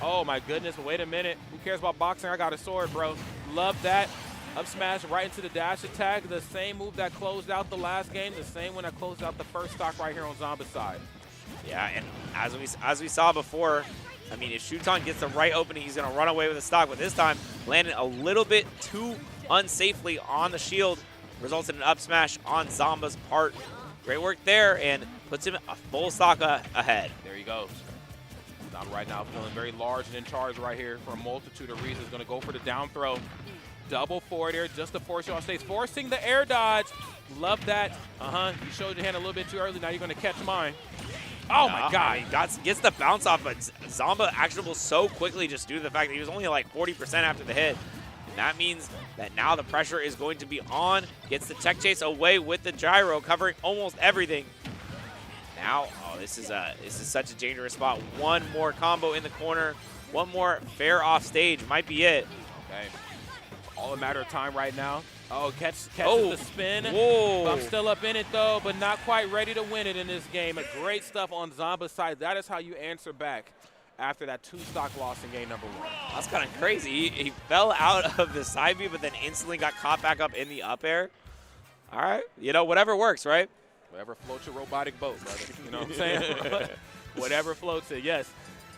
Oh, my goodness. Wait a minute. Who cares about boxing? I got a sword, bro. Love that. Up smash right into the dash attack. The same move that closed out the last game. The same one that closed out the first stock right here on Zomba's side. Yeah, and as we saw before, I mean, if Shuton gets the right opening, he's going to run away with the stock. But this time, landing a little bit too unsafely on the shield, results in an up smash on Zomba's part. Great work there, and puts him a full stock ahead. There he goes. Zomba right now feeling very large and in charge right here for a multitude of reasons. Going to go for the down throw. Double forward air just to force you off stage. Forcing the air dodge. Love that. You showed your hand a little bit too early. Now you're going to catch mine. Oh, my God. He gets the bounce off, but Zomba actionable so quickly just due to the fact that he was only like 40% after the hit. And that means that now the pressure is going to be on. Gets the tech chase away with the gyro, covering almost everything. Now, this is such a dangerous spot. One more combo in the corner. One more fair off stage might be it. Okay. All a matter of time right now. Oh, catches the spin. Whoa. I'm still up in it, though, but not quite ready to win it in this game. Great stuff on Zomba's side. That is how you answer back after that 2-stock loss in game number 1. That's kind of crazy. He fell out of the side B, but then instantly got caught back up in the up air. All right. You know, whatever works, right? Whatever floats your robotic boat, brother. You know what I'm saying? Whatever floats it, yes.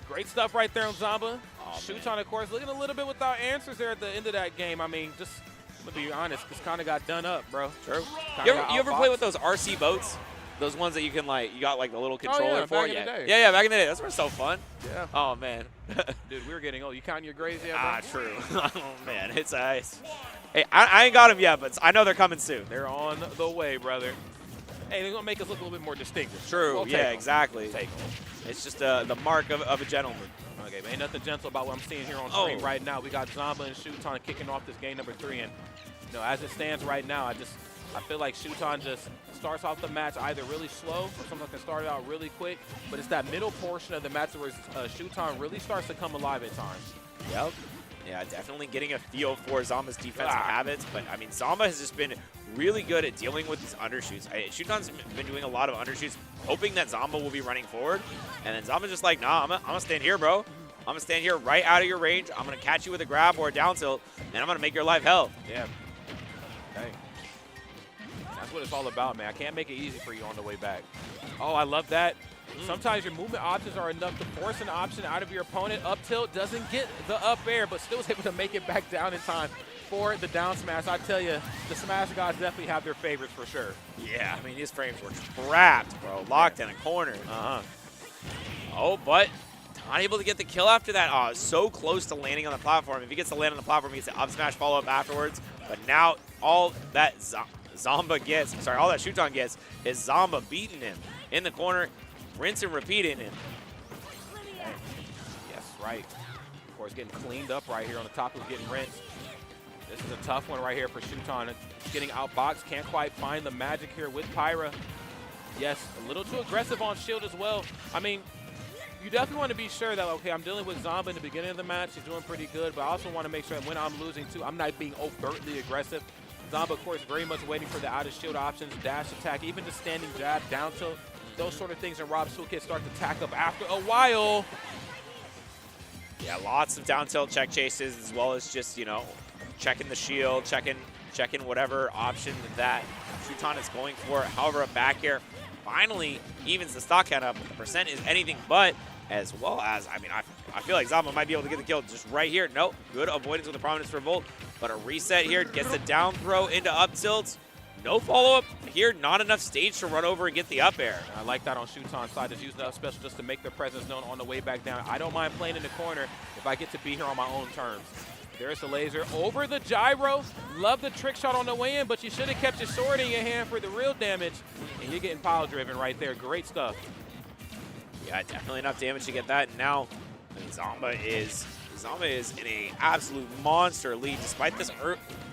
Great stuff right there on Zomba. Shuton, of course, looking a little bit without answers there at the end of that game. I mean, just to be honest, just kind of got done up, bro. True. You ever play with those RC boats? Those ones that you can, like, you got, like, the little controller for? Back in the day. Yeah, back in the day. Those were so fun. Yeah. Oh, man. Dude, we were getting old. You counting your grades yet, bro? True. Oh, man. It's ice. Hey, I ain't got them yet, but I know they're coming soon. They're on the way, brother. Hey, they're going to make us look a little bit more distinctive. True. We'll yeah, exactly. Take them. It's just the mark of a gentleman. Okay, but ain't nothing gentle about what I'm seeing here on screen right now. We got Zomba and Shuton kicking off this game number 3. And, you know, as it stands right now, I feel like Shuton just starts off the match either really slow or sometimes can start it out really quick. But it's that middle portion of the match where Shuton really starts to come alive at times. Yep. Yeah, definitely getting a feel for Zomba's defensive habits. But, I mean, Zomba has just been really good at dealing with these undershoots. Shuton's been doing a lot of undershoots, hoping that Zomba will be running forward. And then Zomba's just like, nah, I'm going to stand here, bro. I'm going to stand here right out of your range. I'm going to catch you with a grab or a down tilt, and I'm going to make your life hell. Yeah. Hey. That's what it's all about, man. I can't make it easy for you on the way back. Oh, I love that. Sometimes your movement options are enough to force an option out of your opponent. Up tilt doesn't get the up air, but still is able to make it back down in time for the down smash. I tell you, the smash guys definitely have their favorites for sure. Yeah, I mean, his frames were trapped, bro. Locked in a corner. Oh, but not able to get the kill after that. Oh, so close to landing on the platform. If he gets to land on the platform, he gets the up smash follow-up afterwards. But now all that Zomba gets, all that Shuton gets is Zomba beating him in the corner, rinse and repeating him. Yes, right. Of course, getting cleaned up right here on the top of getting rinsed. This is a tough one right here for Shuton. Getting outboxed, can't quite find the magic here with Pyra. Yes, a little too aggressive on shield as well. I mean, you definitely want to be sure that, okay, I'm dealing with Zomba in the beginning of the match. He's doing pretty good, but I also want to make sure that when I'm losing, too, I'm not being overtly aggressive. Zomba, of course, very much waiting for the out-of-shield options, dash attack, even just standing jab, down tilt. Those sort of things in Rob's toolkit start to tack up after a while. Yeah, lots of down tilt check chases, as well as just, you know, checking the shield, checking whatever option that Shuton is going for. However, a back air finally evens the stock count up. The percent is anything but, as well as, I mean, I feel like Zomba might be able to get the kill just right here. Nope, good avoidance with the prominence revolt, but a reset here, gets the down throw into up tilts. No follow-up here, not enough stage to run over and get the up air. I like that on Shuton's side, just using the up special just to make their presence known on the way back down. I don't mind playing in the corner if I get to be here on my own terms. There's the laser over the gyro. Love the trick shot on the way in, but you should have kept your sword in your hand for the real damage. And you're getting pile driven right there. Great stuff. Yeah, definitely enough damage to get that. And now, I mean, Zomba is in a absolute monster lead. Despite this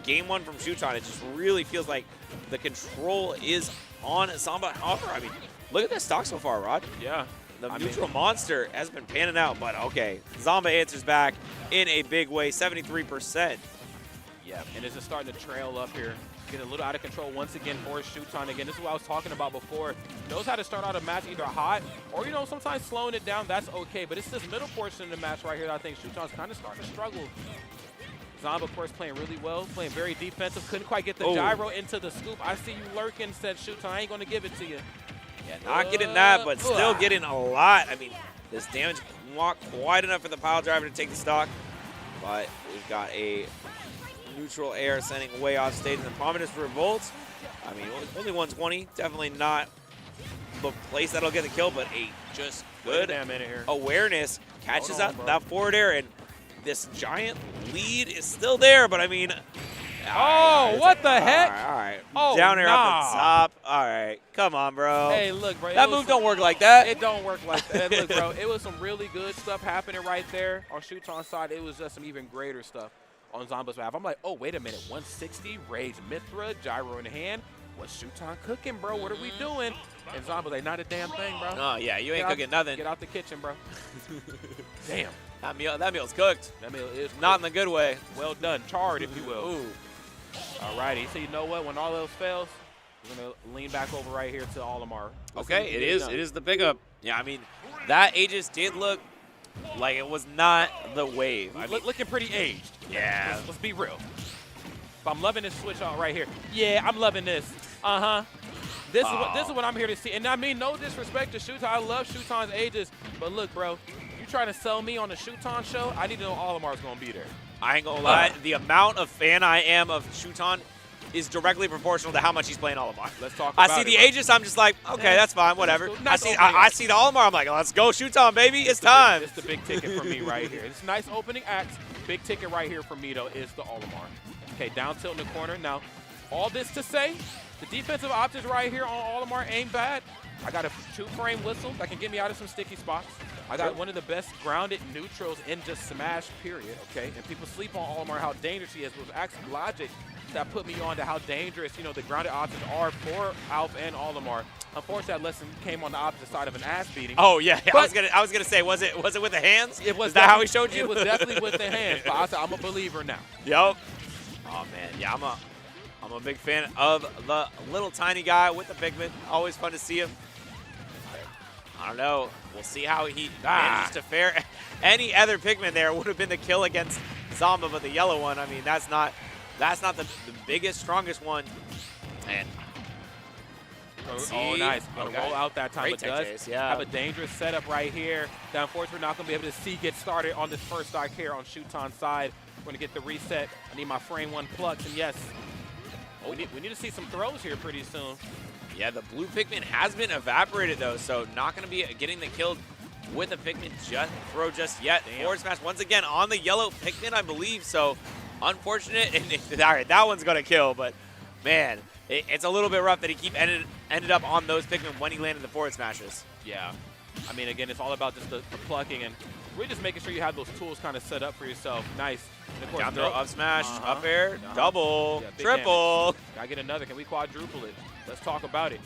game one from Shuton, it just really feels like the control is on Zomba. However, I mean, look at this stock so far, Rod. Yeah. The neutral monster has been panning out, but okay. Zomba answers back in a big way, 73%. Yeah, and this is starting to trail up here. Getting a little out of control once again for Shuton. Again, this is what I was talking about before. Knows how to start out a match either hot or, you know, sometimes slowing it down. That's okay. But it's this middle portion of the match right here that I think Shuton's kind of starting to struggle. Zomba, of course, playing really well, playing very defensive. Couldn't quite get the gyro into the scoop. I see you lurking, said Shuton. I ain't going to give it to you. Yeah, not getting that, but still getting a lot. I mean, this damage not quite enough for the pile driver to take the stock, but we've got a neutral air sending way off stage in the Prominence Revolt. I mean, only 120, definitely not the place that'll get the kill, but a just good awareness catches out that forward air, and this giant lead is still there, but I mean, oh, what the heck? All right. Oh, down air up the top. All right. Come on, bro. Hey, look, bro. That move don't work like that. It don't work like that. Look, bro, it was some really good stuff happening right there on Shuton's side. It was just some even greater stuff on Zomba's behalf. I'm like, oh, wait a minute. 160, Rage Mithra, gyro in hand. What's Shuton cooking, bro? What are we doing? And Zomba's like, not a damn thing, bro. Oh, yeah, you ain't cooking nothing. Get out the kitchen, bro. Damn. That meal's cooked. That meal is not in the good way. Well done. Charred, if you will. Ooh. All righty. So you know what? When all else fails, we're going to lean back over right here to Olimar. Okay, it is the pickup. Yeah, I mean, that Aegis did look like it was not the wave. I mean, looking pretty aged. Yeah. Let's be real. But I'm loving this switch out right here. Yeah, I'm loving this. Uh-huh. This is what I'm here to see. And I mean, no disrespect to Shuton. I love Shuton's Aegis. But look, bro, you trying to sell me on a Shuton show? I need to know Olimar's going to be there. I ain't gonna lie, the amount of fan I am of Shuton is directly proportional to how much he's playing Olimar. Let's talk about it. I see the Aegis, I'm just like, okay, that's fine, whatever. Cool. I see the Olimar, I'm like, let's go Shuton, baby, it's time. It's the big ticket for me right here. It's a nice opening act. Big ticket right here for me, though, is the Olimar. Okay, down tilt in the corner. Now, all this to say, the defensive options right here on Olimar ain't bad. I got a 2-frame whistle that can get me out of some sticky spots. I got one of the best grounded neutrals in just Smash, period, okay? And people sleep on Olimar, how dangerous he is. It was actually logic that put me on to how dangerous, you know, the grounded options are for Alph and Olimar. Unfortunately, that lesson came on the opposite side of an ass beating. Oh yeah, I was gonna say, was it with the hands? It was. Is that how he showed you? It was definitely with the hands. But I said I'm a believer now. Yep. Oh man, yeah, I'm a big fan of the little tiny guy with the Pikmin. Always fun to see him. I don't know. We'll see how he manages to fare. Any other Pikmin there would have been the kill against Zomba, but the yellow one, I mean, that's not the biggest, strongest one. And oh, nice. Gonna roll out that time. Great But does have a dangerous setup right here that unfortunately we're not going to be able to see get started on this first stock here on Shuton's side. We're going to get the reset. I need my frame 1 plucks, and yes, we need to see some throws here pretty soon. Yeah, the blue Pikmin has been evaporated, though, so not going to be getting the kill with a Pikmin throw just yet. Forward smash once again on the yellow Pikmin, I believe, so unfortunate. And, all right, that one's going to kill, but, man, it's a little bit rough that he ended up on those Pikmin when he landed the forward smashes. Yeah. I mean, again, it's all about just the plucking and really just making sure you have those tools kind of set up for yourself. Nice. And of course, down throw, up smash, up air, double, triple. Gotta get another. Can we quadruple it? Let's talk about it.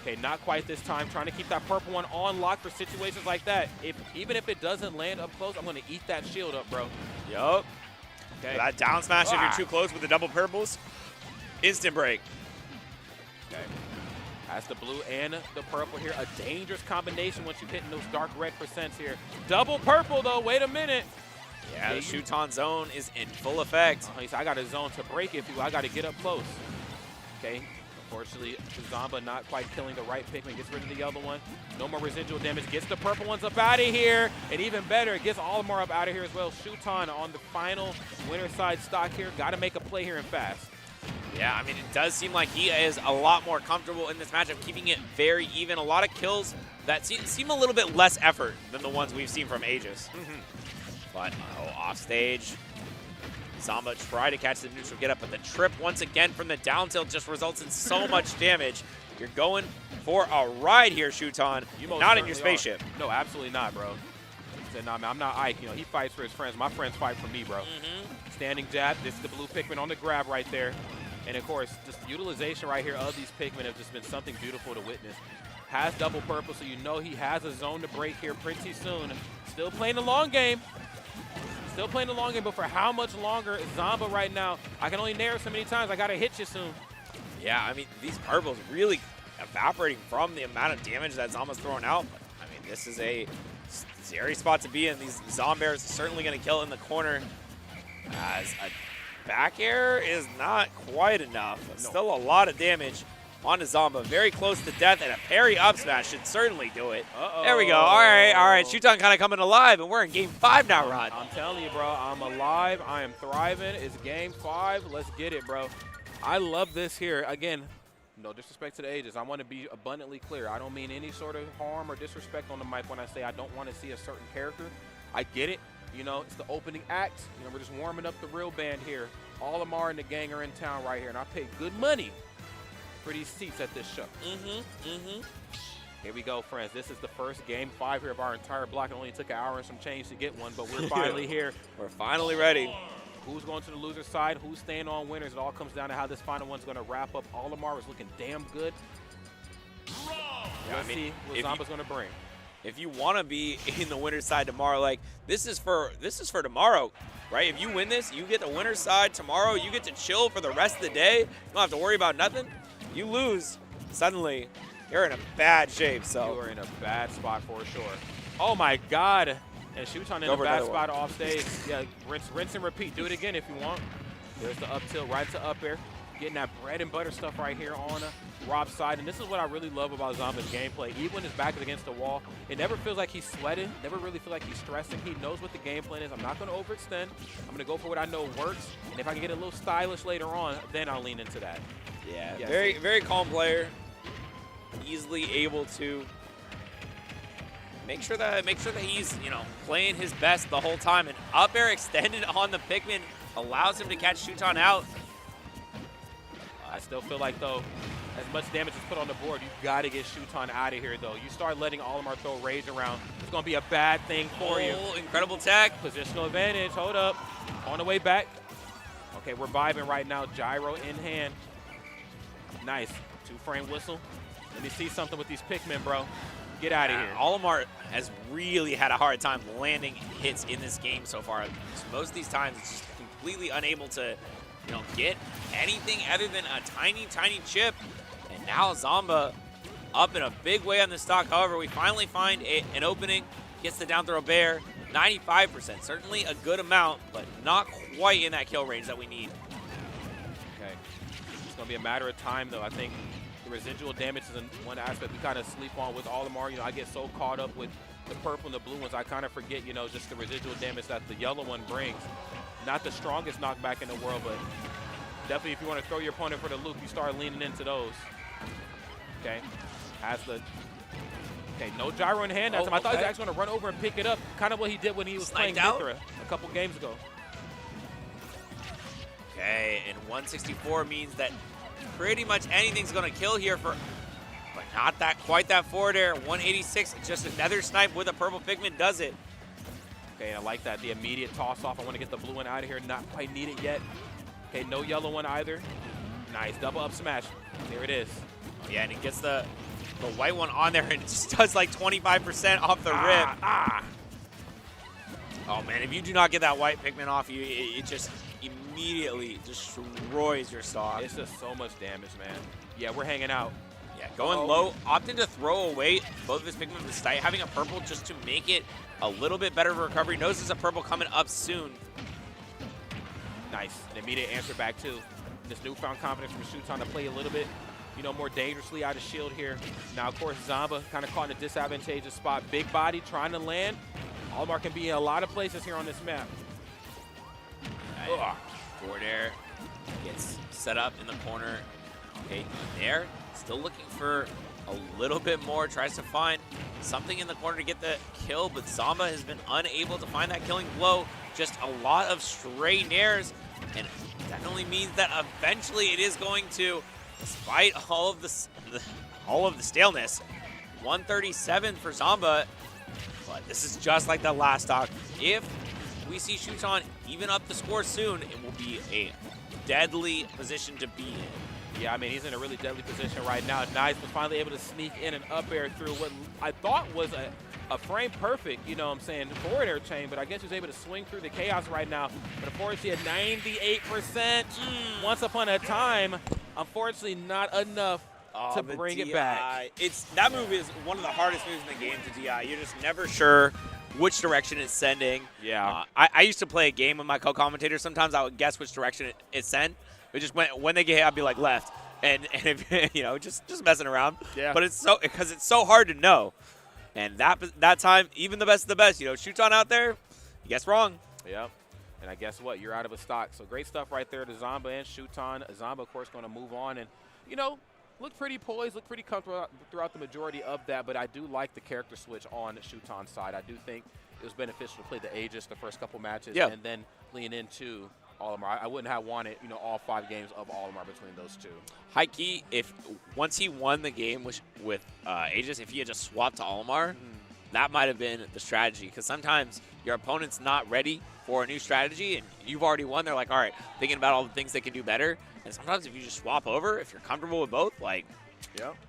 Okay, not quite this time. Trying to keep that purple one on lock for situations like that. Even if it doesn't land up close, I'm going to eat that shield up, bro. Yup. Okay. That down smash if you're too close with the double purples. Instant break. Okay. Has the blue and the purple here. A dangerous combination once you're hitting those dark red percents here. Double purple, though. Wait a minute. Yeah, the Shuton zone is in full effect. So I got a zone to break if you. I got to get up close. Okay. Unfortunately, Zomba not quite killing the right Pikmin. Gets rid of the yellow one. No more residual damage. Gets the purple ones up out of here. And even better, gets Olimar up out of here as well. Shuton on the final winner side stock here. Got to make a play here and fast. Yeah, I mean, it does seem like he is a lot more comfortable in this matchup, keeping it very even. A lot of kills that seem a little bit less effort than the ones we've seen from Aegis. But, off stage. Zomba try to catch the neutral get up, but the trip once again from the down tilt just results in so much damage. You're going for a ride here, Shuton, not in your spaceship. No, absolutely not, bro. Said, nah, man, I'm not Ike. You know, he fights for his friends. My friends fight for me, bro. Standing jab. This is the blue Pikmin on the grab right there. And, of course, just the utilization right here of these Pikmin have just been something beautiful to witness. Has double purple, so you know he has a zone to break here pretty soon. Still playing the long game. Still playing the long game, but for how much longer? Zomba right now, I can only nair so many times. I got to hit you soon. Yeah, I mean, these purples really evaporating from the amount of damage that Zomba's throwing out. But, I mean, this is a scary spot to be in. These Zombears are certainly going to kill in the corner. As a back air is not quite enough. But still a lot of damage onto Zomba. Very close to death, and a parry up smash should certainly do it. There we go. All right. Shuton kind of coming alive, and we're in game 5 now, Rod. I'm telling you, bro, I'm alive. I am thriving. It's game 5. Let's get it, bro. I love this here. Again, no disrespect to the ages. I want to be abundantly clear. I don't mean any sort of harm or disrespect on the mic when I say I don't want to see a certain character. I get it. You know, it's the opening act. You know, we're just warming up the real band here. All Amar and the gang are in town right here, and I paid good money for these seats at this show. Here we go, friends. This is the first game 5 here of our entire block. It only took an hour and some change to get one, but we're finally here. We're finally ready. Who's going to the loser side? Who's staying on winners? It all comes down to how this final one's going to wrap up. Olimar is looking damn good. Let's see what Zomba's going to bring. If you want to be in the winner's side tomorrow, like this is for tomorrow, right? If you win this, you get the winner's side tomorrow. You get to chill for the rest of the day. You don't have to worry about nothing. You lose, suddenly you're in a bad shape. So you are in a bad spot for sure. Oh my God. And Shuton in a bad spot off stage. Yeah, rinse and repeat. Do it again if you want. There's the up tilt, right to up air. Getting that bread and butter stuff right here on Rob's side. And this is what I really love about Zomba's gameplay. Even when his back is against the wall, it never feels like he's sweating. Never really feels like he's stressing. He knows what the game plan is. I'm not going to overextend. I'm going to go for what I know works. And if I can get a little stylish later on, then I'll lean into that. Yeah, very calm player. Easily able to make sure that he's, you know, playing his best the whole time. And up air extended on the Pikmin allows him to catch Shuton out. I still feel like, though, as much damage is put on the board, you've got to get Shuton out of here, though. You start letting Olimar throw rage around, it's going to be a bad thing for you. Incredible tech. Positional advantage. Hold up. On the way back. Okay, we're vibing right now. Gyro in hand. Nice. 2-frame whistle. Let me see something with these Pikmin, bro. Get out of here. Olimar has really had a hard time landing hits in this game so far. Most of these times, it's just completely unable to, you know, get anything other than a tiny chip. And now Zomba up in a big way on the stock. However, we finally find an opening. Gets the down throw bear. 95%. Certainly a good amount, but not quite in that kill range that we need. Okay. It's going to be a matter of time, though. I think the residual damage is one aspect we kind of sleep on with Olimar. You know, I get so caught up with the purple and the blue ones, I kind of forget, you know, just the residual damage that the yellow one brings. Not the strongest knockback in the world, but definitely if you want to throw your opponent for the loop, you start leaning into those. Okay. Okay, no gyro in hand that time. I thought he was actually going to run over and pick it up. Kind of what he did when he was playing Mithra a couple games ago. Okay, and 164 means that pretty much anything's going to kill here but not quite that forward air. 186, just another snipe with a purple Pikmin does it. Okay, I like that. The immediate toss off. I want to get the blue one out of here. Not quite need it yet. Okay, no yellow one either. Nice, double up smash. There it is. Yeah, and it gets the white one on there, and it just does like 25% off the rip. Oh man, if you do not get that white Pikmin off you, it just immediately destroys your stock. It's just so much damage, man. Yeah, we're hanging out. Yeah, going low, opting to throw away both of his Pikmin with the Stite, having a purple just to make it a little bit better of a recovery. Knows there's a purple coming up soon. Nice, an immediate answer back too. This newfound confidence from Shuton to play a little bit, you know, more dangerously out of shield here. Now, of course, Zomba kind of caught in a disadvantageous spot. Big body trying to land. Olimar can be in a lot of places here on this map. Forward air gets set up in the corner. Okay, there. Still looking for a little bit more. Tries to find something in the corner to get the kill, but Zomba has been unable to find that killing blow. Just a lot of stray nairs And it definitely means that eventually it is going to, despite all of the staleness, 137 for Zomba. But this is just like the last stock. If we see Shuton even up the score soon, it will be a deadly position to be in. Yeah, I mean, he's in a really deadly position right now. Nice was finally able to sneak in an up air through what I thought was a frame perfect, you know what I'm saying, forward air chain, but I guess he was able to swing through the chaos right now. But unfortunately, at 98%, once upon a time, unfortunately not enough to bring it back. That move is one of the hardest moves in the game to DI. You're just never sure which direction it's sending. Yeah. I used to play a game with my co-commentator. Sometimes I would guess which direction it sent. It just when they get hit, I'd be like left, and if you know, just messing around. Yeah. But it's so hard to know, and that time, even the best of the best, you know, Shuton out there, you guess wrong. Yep. And I guess what? You're out of a stock. So great stuff right there to Zomba and Shuton. Zomba, of course, going to move on and, you know, look pretty poised, look pretty comfortable throughout the majority of that. But I do like the character switch on Shuton's side. I do think it was beneficial to play the Aegis the first couple matches and then lean into Olimar. I wouldn't have wanted, you know, all 5 games of Olimar between those two. High key, if once he won the game with Aegis, if he had just swapped to Olimar, that might have been the strategy. Because sometimes your opponent's not ready for a new strategy, and you've already won. They're like, all right, thinking about all the things they can do better. And sometimes if you just swap over, if you're comfortable with both, like,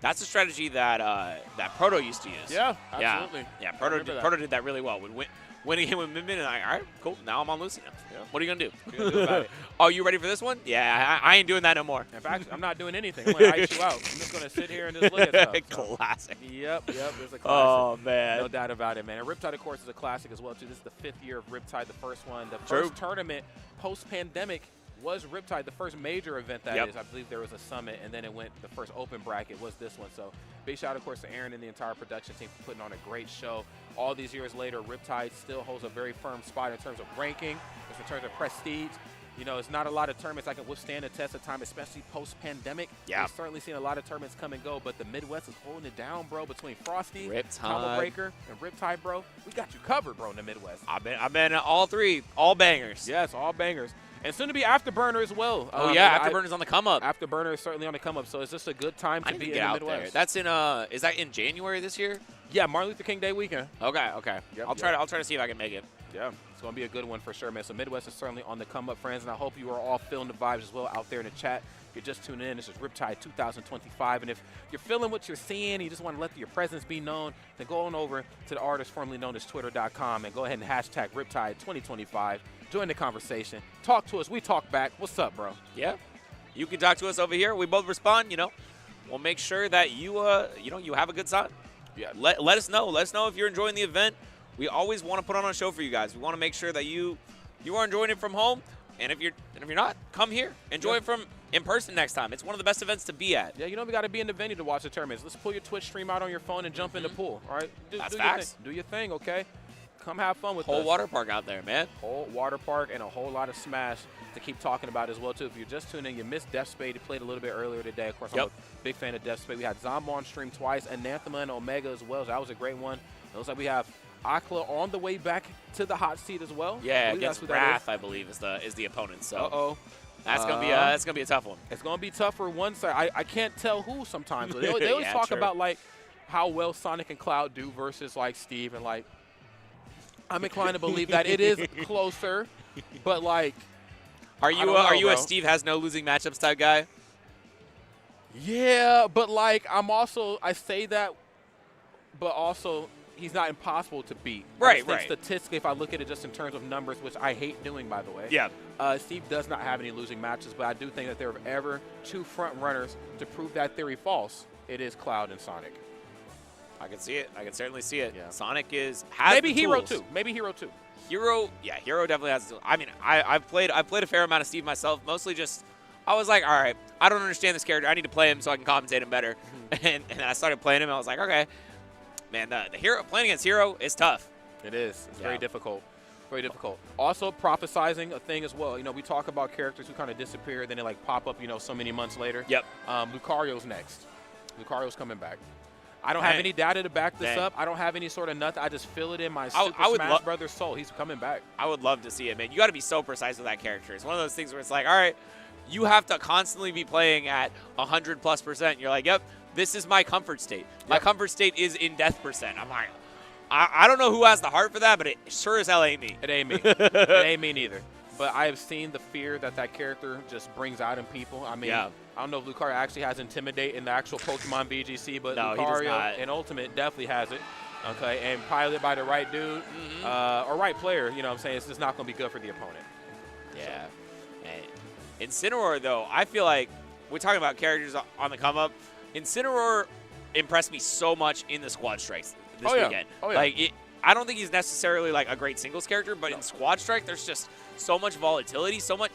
that's a strategy that that Proto used to use. Yeah, absolutely. Yeah, Proto did that really well. Winning him with Min-Min, and like, all right, cool, now I'm on Lucy now. Yeah. What are you going to do? What are you gonna do about it? Oh, you ready for this one? Yeah, I ain't doing that no more. In fact, I'm not doing anything. I'm going to ice you out. I'm just going to sit here and just look at stuff. So. Classic. Yep, there's a classic. Oh, man. No doubt about it, man. And Riptide, of course, is a classic as well, too. This is the 5th year of Riptide, the first one. The first tournament post-pandemic was Riptide, the first major event that is. I believe there was a summit, and then it went, the first open bracket was this one. So big shout out, of course, to Aaron and the entire production team for putting on a great show. All these years later, Riptide still holds a very firm spot in terms of ranking, in terms of prestige. You know, it's not a lot of tournaments that can withstand a test of time, especially post-pandemic. Yeah. We've certainly seen a lot of tournaments come and go, but the Midwest is holding it down, bro, between Frosty, Combo Breaker, and Riptide, bro. We got you covered, bro, in the Midwest. I've been at all 3, all bangers. Yes, all bangers. And soon to be Afterburner as well. Afterburner's on the come up. Afterburner is certainly on the come up, so it's just a good time to be in the out Midwest. there. That's in is that in January this year? Yeah, Martin Luther King Day weekend. Okay. Yep, I'll try to see if I can make it. Yeah, it's going to be a good one for sure, man. So Midwest is certainly on the come up, friends, and I hope you are all feeling the vibes as well out there in the chat. If you're just tuning in, this is Riptide 2025, and if you're feeling what you're seeing, you just want to let your presence be known, then go on over to the artist formerly known as Twitter.com and go ahead and hashtag Riptide 2025. Join the conversation. Talk to us. We talk back. What's up, bro? Yeah. You can talk to us over here. We both respond, you know. We'll make sure that you have a good time. Yeah. Let us know. Let us know if you're enjoying the event. We always want to put on a show for you guys. We want to make sure that you are enjoying it from home. And if you're not, come here. Enjoy it from in person next time. It's one of the best events to be at. Yeah, you know we got to be in the venue to watch the tournaments. Let's pull your Twitch stream out on your phone and jump in the pool, all right? That's facts. Do your thing, okay? Come have fun with us. Whole water park out there, man. Whole water park and a whole lot of Smash to keep talking about as well, too. If you're just tuning in, you missed Death Spade. He played a little bit earlier today. Of course, I'm a big fan of Death Spade. We had Zomba on stream twice, Anathema and Omega as well. So that was a great one. It looks like we have Akla on the way back to the hot seat as well. Yeah, against Wrath, I believe, is the opponent. So that's gonna be a tough one. It's gonna be tough for one side. I can't tell who sometimes. They always talk about like how well Sonic and Cloud do versus like Steve, and like I'm inclined to believe that it is closer, but like are you a Steve has no losing matchups type guy? Yeah, but like I say that, but also he's not impossible to beat. Right. Statistically, if I look at it just in terms of numbers, which I hate doing, by the way. Yeah. Steve does not have any losing matches, but I do think that there are ever 2 front runners to prove that theory false. It is Cloud and Sonic. I can see it. I can certainly see it. Yeah. Sonic has maybe the Hero tools. too. Maybe Hero too. Hero definitely has the tools. I mean, I've played a fair amount of Steve myself, mostly just I was like, all right, I don't understand this character. I need to play him so I can compensate him better. And I started playing him, and I was like, okay. Man, the Hero playing against Hero is tough. It is. It's very difficult. Very difficult. Also, prophesizing a thing as well. You know, we talk about characters who kind of disappear, then they like pop up, you know, so many months later. Yep. Lucario's next. Lucario's coming back. I don't have any data to back this up. I don't have any sort of nothing. I just feel it in my Super Smash Brothers soul. He's coming back. I would love to see it, man. You got to be so precise with that character. It's one of those things where it's like, all right, you have to constantly be playing at 100+%. You're like, yep, this is my comfort state. My comfort state is in death percent. I'm like, I don't know who has the heart for that, but it sure as hell ain't me. It ain't me. It ain't me neither. But I have seen the fear that character just brings out in people. I mean, I don't know if Lucario actually has Intimidate in the actual Pokemon BGC, but no, Lucario in Ultimate definitely has it. Okay, and pilot by the right dude or right player, you know what I'm saying? It's just not going to be good for the opponent. Yeah. And Incineroar, though, I feel like we're talking about characters on the come-up. Incineroar impressed me so much in the Squad Strikes this weekend. Oh, yeah. Like, I don't think he's necessarily like a great singles character, but in Squad Strike, there's just so much volatility, so much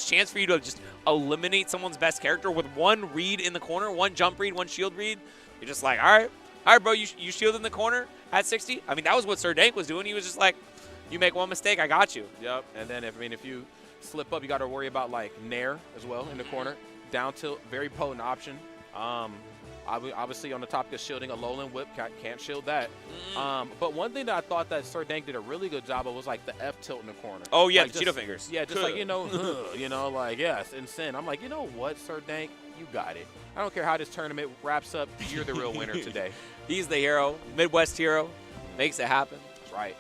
chance for you to just eliminate someone's best character with one read in the corner, one jump read, one shield read. You're just like, all right, bro, you shield in the corner at 60. I mean, that was what Sir Dank was doing. He was just like, you make one mistake, I got you. Yep. And then if you slip up, you got to worry about like Nair as well in the corner. Down tilt, very potent option. Obviously, on the topic of shielding, a Alolan Whip, can't shield that. But one thing that I thought that Sir Dank did a really good job of was like the F tilt in the corner. Oh, yeah, like the Cheeto fingers. Yeah, just like, like, yes, and Sin. I'm like, you know what, Sir Dank? You got it. I don't care how this tournament wraps up. You're the real winner today. He's the hero, Midwest hero, makes it happen. That's right.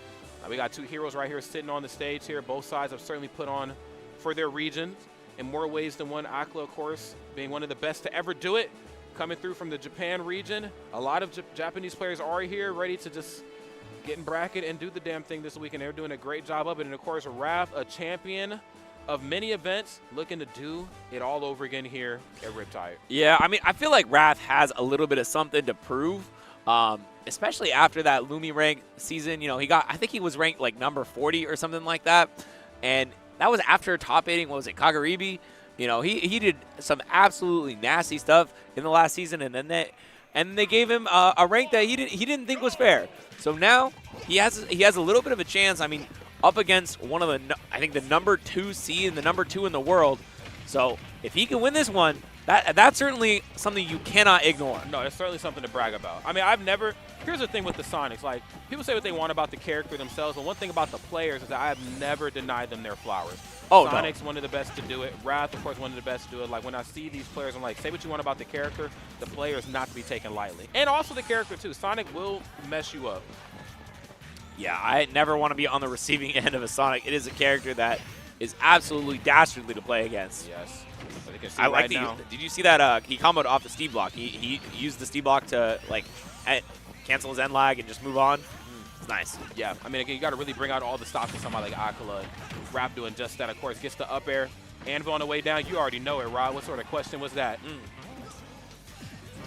We got two heroes right here sitting on the stage here. Both sides have certainly put on for their region in more ways than one. Aquila, of course, being one of the best to ever do it. Coming through from the Japan region. A lot of Japanese players are here ready to just get in bracket and do the damn thing this week, and they're doing a great job of it. And, of course, Raph, a champion of many events, looking to do it all over again here at Riptide. Yeah, I mean, I feel like Raph has a little bit of something to prove, especially after that Lumi rank season. You know, I think he was ranked like number 40 or something like that, and that was after top 8ing, what was it, Kagaribi? You know, he did some absolutely nasty stuff in the last season, and then they gave him a rank that he didn't think was fair. So now he has a little bit of a chance. I mean, up against one of I think the number 2 seed and the number 2 in the world. So if he can win this one, that's certainly something you cannot ignore. No, it's certainly something to brag about. I mean, here's the thing with the Sonics. Like, people say what they want about the character themselves, but one thing about the players is that I have never denied them their flowers. Oh, Sonic's one of the best to do it. Wrath, of course, one of the best to do it. Like, when I see these players, I'm like, say what you want about the character. The player is not to be taken lightly. And also the character, too. Sonic will mess you up. Yeah, I never want to be on the receiving end of a Sonic. It is a character that is absolutely dastardly to play against. Yes. I like now. Did you see that he comboed off the Steve block? He used the Steve block to, like, cancel his end lag and just move on. It's nice. Yeah, I mean, again, you got to really bring out all the stops of somebody like Aquila. Raph doing just that, of course, gets the up air. Anvil on the way down. You already know it, Rod. What sort of question was that?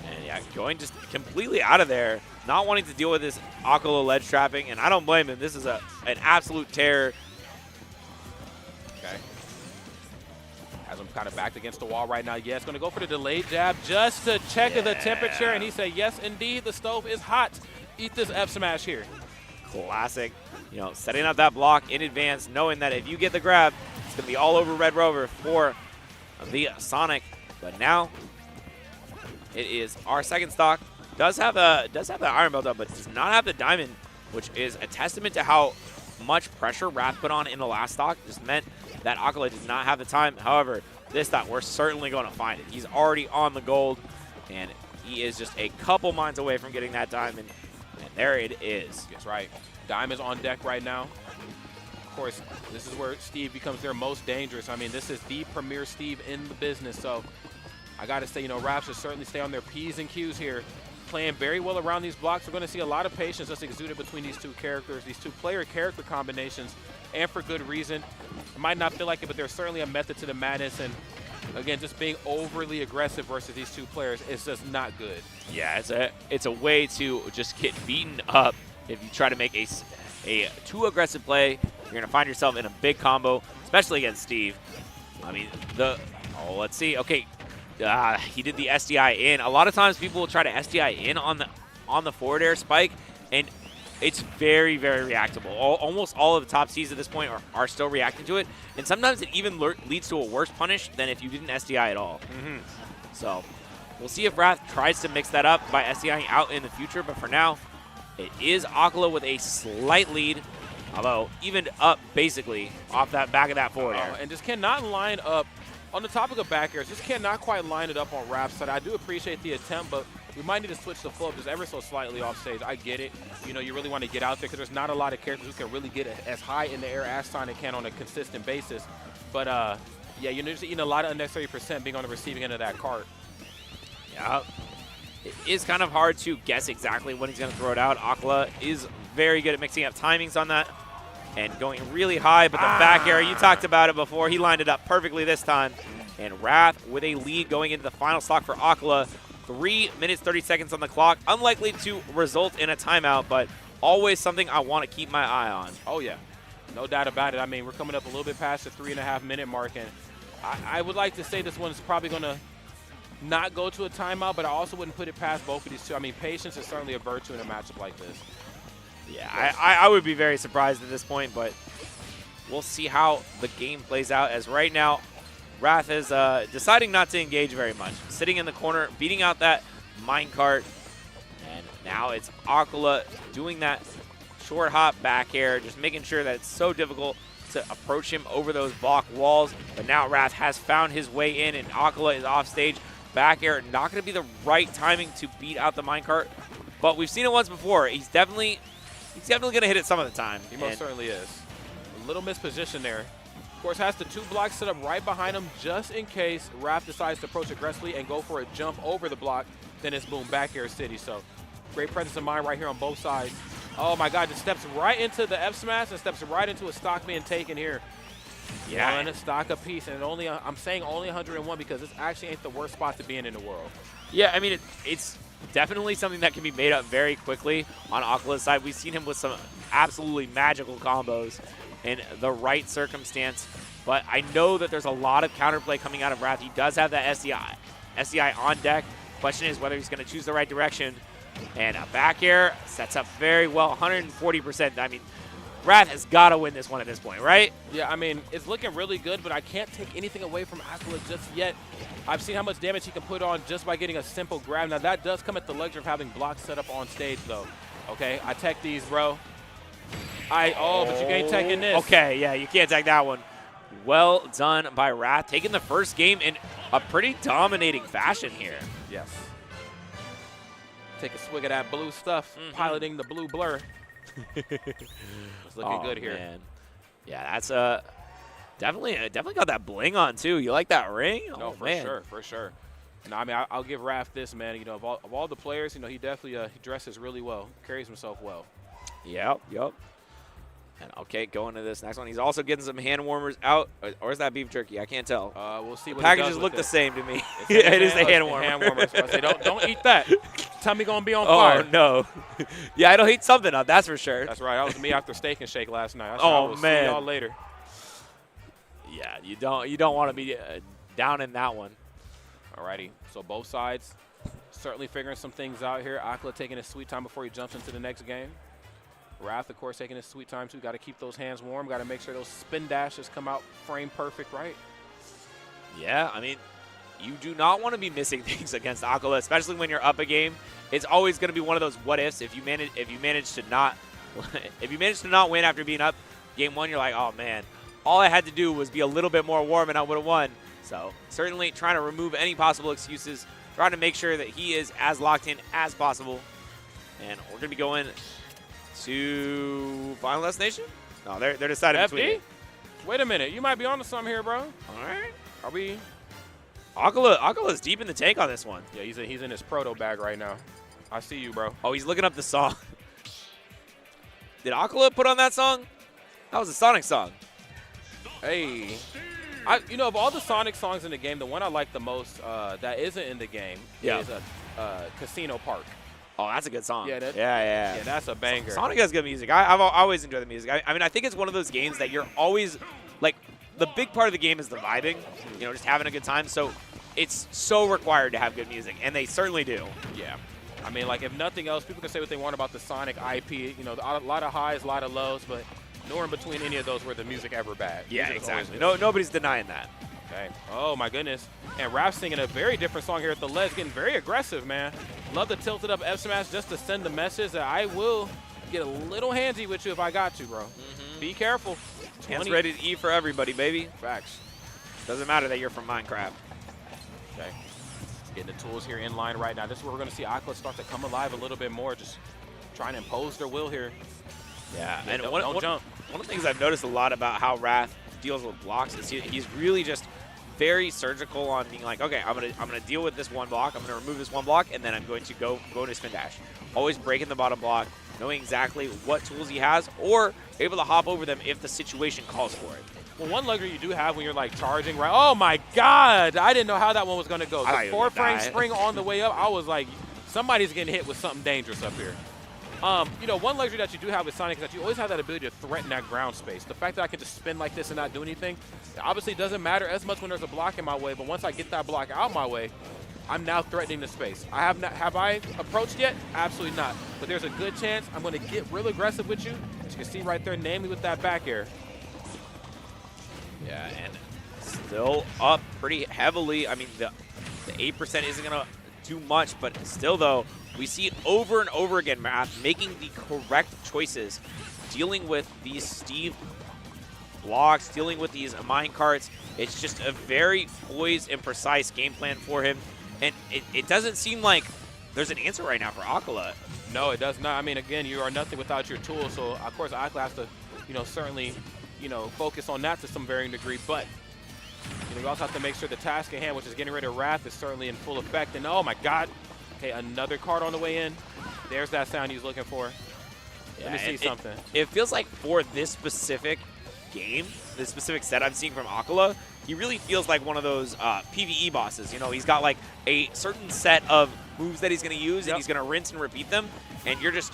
And yeah, going just completely out of there, not wanting to deal with this Aquila ledge trapping, and I don't blame him. This is an absolute terror. Okay. Has him kind of backed against the wall right now. Yes, going to go for the delayed jab just to check the temperature, and he said, yes, indeed, the stove is hot. Eat this F smash here. Classic. You know, setting up that block in advance, knowing that if you get the grab, it's going to be all over Red Rover for the Sonic. But now it is our second stock. Does have the Iron Belt up, but does not have the Diamond, which is a testament to how much pressure Wrath put on in the last stock. Just meant that Aquila did not have the time. However, this stock, we're certainly going to find it. He's already on the gold, and he is just a couple mines away from getting that Diamond. And there it is. That's right. Diamond's on deck right now. Of course, this is where Steve becomes their most dangerous. I mean, this is the premier Steve in the business. So I got to say, you know, Raph should certainly stay on their P's and Q's here. Playing very well around these blocks. We're going to see a lot of patience just exuded between these two characters, these two player-character combinations, and for good reason. It might not feel like it, but there's certainly a method to the madness. And again, just being overly aggressive versus these two players is just not good. Yeah, it's a way to just get beaten up if you try to make a too aggressive play. You're going to find yourself in a big combo, especially against Steve. I mean, let's see. Okay, he did the SDI in. A lot of times people will try to SDI in on the forward air spike, and it's very, very reactable. Almost all of the top Cs at this point are still reacting to it, and sometimes it even leads to a worse punish than if you didn't SDI at all. So We'll see if Wrath tries to mix that up by SDIing out in the future, but for now, it is Akala with a slight lead, although evened up basically off that back of that forward air. And just cannot line up. On the topic of back airs, just cannot quite line it up on Wrath's side. I do appreciate the attempt, but we might need to switch the flow up just ever so slightly off stage. I get it. You know, you really want to get out there because there's not a lot of characters who can really get as high in the air as Sonic can on a consistent basis. But, yeah, you're just eating a lot of unnecessary percent being on the receiving end of that cart. Yeah. It is kind of hard to guess exactly when he's going to throw it out. Akala is very good at mixing up timings on that and going really high, but the back air, you talked about it before, he lined it up perfectly this time. And Wrath with a lead going into the final stock for Akala. 3 minutes, 30 seconds on the clock. Unlikely to result in a timeout, but always something I want to keep my eye on. Oh, yeah. No doubt about it. I mean, we're coming up a little bit past the 3.5-minute mark, and I would like to say this one's probably going to not go to a timeout, but I also wouldn't put it past both of these two. I mean, patience is certainly a virtue in a matchup like this. Yeah, I would be very surprised at this point, but we'll see how the game plays out, as right now, Wrath is deciding not to engage very much. Sitting in the corner, beating out that minecart, and now it's Akala doing that short hop back air, just making sure that it's so difficult to approach him over those block walls. But now Wrath has found his way in, and Akala is off stage. Back air, not going to be the right timing to beat out the minecart, but we've seen it once before. He's definitely going to hit it some of the time. He most certainly is. A little misposition there. Of course, has the 2 blocks set up right behind him just in case Wrath decides to approach aggressively and go for a jump over the block. Then it's boom, back air city. So great presence of mind right here on both sides. Oh my God, just steps right into the F smash and steps right into a stock being taken here. Yeah, and a stock apiece, and only I'm saying only 101 because this actually ain't the worst spot to be in the world. Yeah, I mean, it's definitely something that can be made up very quickly on Akala's side. We've seen him with some absolutely magical combos in the right circumstance, but I know that there's a lot of counterplay coming out of Wrath. He does have that SDI on deck. Question is whether he's going to choose the right direction. And a back air sets up very well, 140%. I mean, Wrath has got to win this one at this point, right? Yeah, I mean, it's looking really good, but I can't take anything away from Akala just yet. I've seen how much damage he can put on just by getting a simple grab. Now, that does come at the luxury of having blocks set up on stage, though. Okay, I tech these, bro. But you ain't teching this. Okay, yeah, you can't tech that one. Well done by Wrath, taking the first game in a pretty dominating fashion here. Yes. Take a swig of that blue stuff, piloting the blue blur. It's looking good here. Man. Yeah, that's definitely got that bling on too. You like that ring? No, for sure. No, I mean, I'll give Wrath this, man. You know, of all the players, you know, he definitely he dresses really well, carries himself well. Yep. And okay, going to this next one. He's also getting some hand warmers out. Or is that beef jerky? I can't tell. We'll see what packages look the same to me. It is the hand warmer. Hand warmers. So I say, don't eat that. Tummy gonna be on fire. Oh no. Yeah, I don't heat something up. That's for sure. That's right. That was me after Steak and Shake last night. I will man. See y'all later. Yeah, you don't want to be down in that one. Alrighty. So both sides certainly figuring some things out here. Akala taking his sweet time before he jumps into the next game. Wrath, of course, taking his sweet time, too. Got to keep those hands warm. Got to make sure those spin dashes come out frame perfect, right? Yeah, I mean, you do not want to be missing things against Akala, especially when you're up a game. It's always going to be one of those what ifs. If you manage to not win after being up game 1, you're like, oh man, all I had to do was be a little bit more warm and I would have won. So certainly trying to remove any possible excuses, trying to make sure that he is as locked in as possible. And we're going to be going to Final Destination? No, they're deciding between. Wait a minute. You might be onto something here, bro. All right. Are we? Akala's deep in the tank on this one. Yeah, he's in his proto bag right now. I see you, bro. Oh, he's looking up the song. Did Akala put on that song? That was a Sonic song. Hey. Of all the Sonic songs in the game, the one I like the most that isn't in the game is Casino Park. Oh, that's a good song. Yeah, that's a banger. Sonic has good music. I've always enjoyed the music. I mean, I think it's one of those games that you're always, like, the big part of the game is the vibing, just having a good time. So it's so required to have good music, and they certainly do. Yeah. I mean, like, if nothing else, people can say what they want about the Sonic IP. A lot of highs, a lot of lows, but nowhere in between any of those were the music ever bad. Yeah, exactly. Nobody's denying that. Okay. Oh, my goodness. And Raph singing a very different song here at the ledge, getting very aggressive, man. Love the tilted up F smash just to send the message that I will get a little handsy with you if I got to, bro. Be careful. Hands ready to eat for everybody, baby. Facts. Doesn't matter that you're from Minecraft. Okay. Getting the tools here in line right now. This is where we're going to see Aqua start to come alive a little bit more, just trying to impose their will here. Yeah, and don't jump. One of the things I've noticed a lot about how Wrath deals with blocks is he's really just very surgical on being like, okay, I'm gonna deal with this one block, I'm gonna remove this one block, and then I'm going to go to spin dash. Always breaking the bottom block, knowing exactly what tools he has, or able to hop over them if the situation calls for it. Well, one luxury you do have when you're like charging, right? Oh my God, I didn't know how that one was gonna go. The 4-frame spring on the way up, I was like, somebody's getting hit with something dangerous up here. You know, one luxury that you do have with Sonic is that you always have that ability to threaten that ground space. The fact that I can just spin like this and not do anything, it obviously doesn't matter as much when there's a block in my way, but once I get that block out my way, I'm now threatening the space. Have I approached yet? Absolutely not. But there's a good chance I'm going to get real aggressive with you, as you can see right there, namely with that back air. Yeah, and still up pretty heavily. I mean, the 8% isn't going to do much, but still, though, we see over and over again Math making the correct choices, dealing with these Steve blocks, dealing with these mine carts. It's just a very poised and precise game plan for him. And it doesn't seem like there's an answer right now for Akala. No, it does not. I mean, again, you are nothing without your tools. So, of course, Akala has to, certainly, focus on that to some varying degree. But, you also have to make sure the task at hand, which is getting rid of Wrath, is certainly in full effect. And, oh, my God. Okay, another card on the way in. There's that sound he's looking for. Let me see something. It feels like for this specific game, this specific set I'm seeing from Akala, he really feels like one of those PvE bosses. He's got like a certain set of moves that he's going to use, and he's going to rinse and repeat them. And you're just,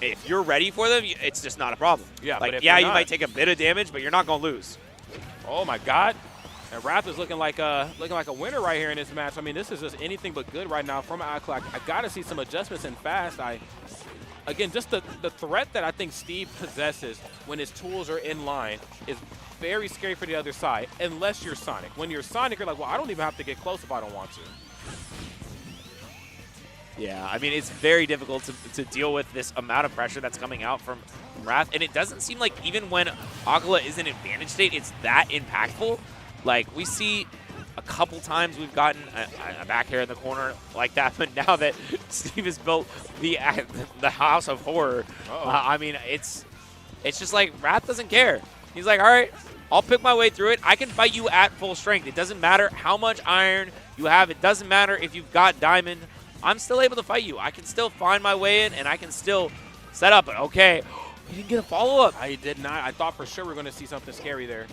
if you're ready for them, it's just not a problem. Yeah, like, but if you not, might take a bit of damage, but you're not going to lose. Oh my God. And Wrath is looking like a winner right here in this match. I mean, this is just anything but good right now from Akala. I got to see some adjustments in fast. Again, just the threat that I think Steve possesses when his tools are in line is very scary for the other side, unless you're Sonic. When you're Sonic, you're like, well, I don't even have to get close if I don't want to. Yeah, I mean, it's very difficult to deal with this amount of pressure that's coming out from Wrath. And it doesn't seem like even when Akala is in advantage state, it's that impactful. Like, we see a couple times we've gotten a back air in the corner like that, but now that Steve has built the House of Horror, I mean, it's just like Wrath doesn't care. He's like, all right, I'll pick my way through it. I can fight you at full strength. It doesn't matter how much iron you have. It doesn't matter if you've got diamond. I'm still able to fight you. I can still find my way in, and I can still set up. But okay, he didn't get a follow-up. I did not. I thought for sure we were going to see something scary there.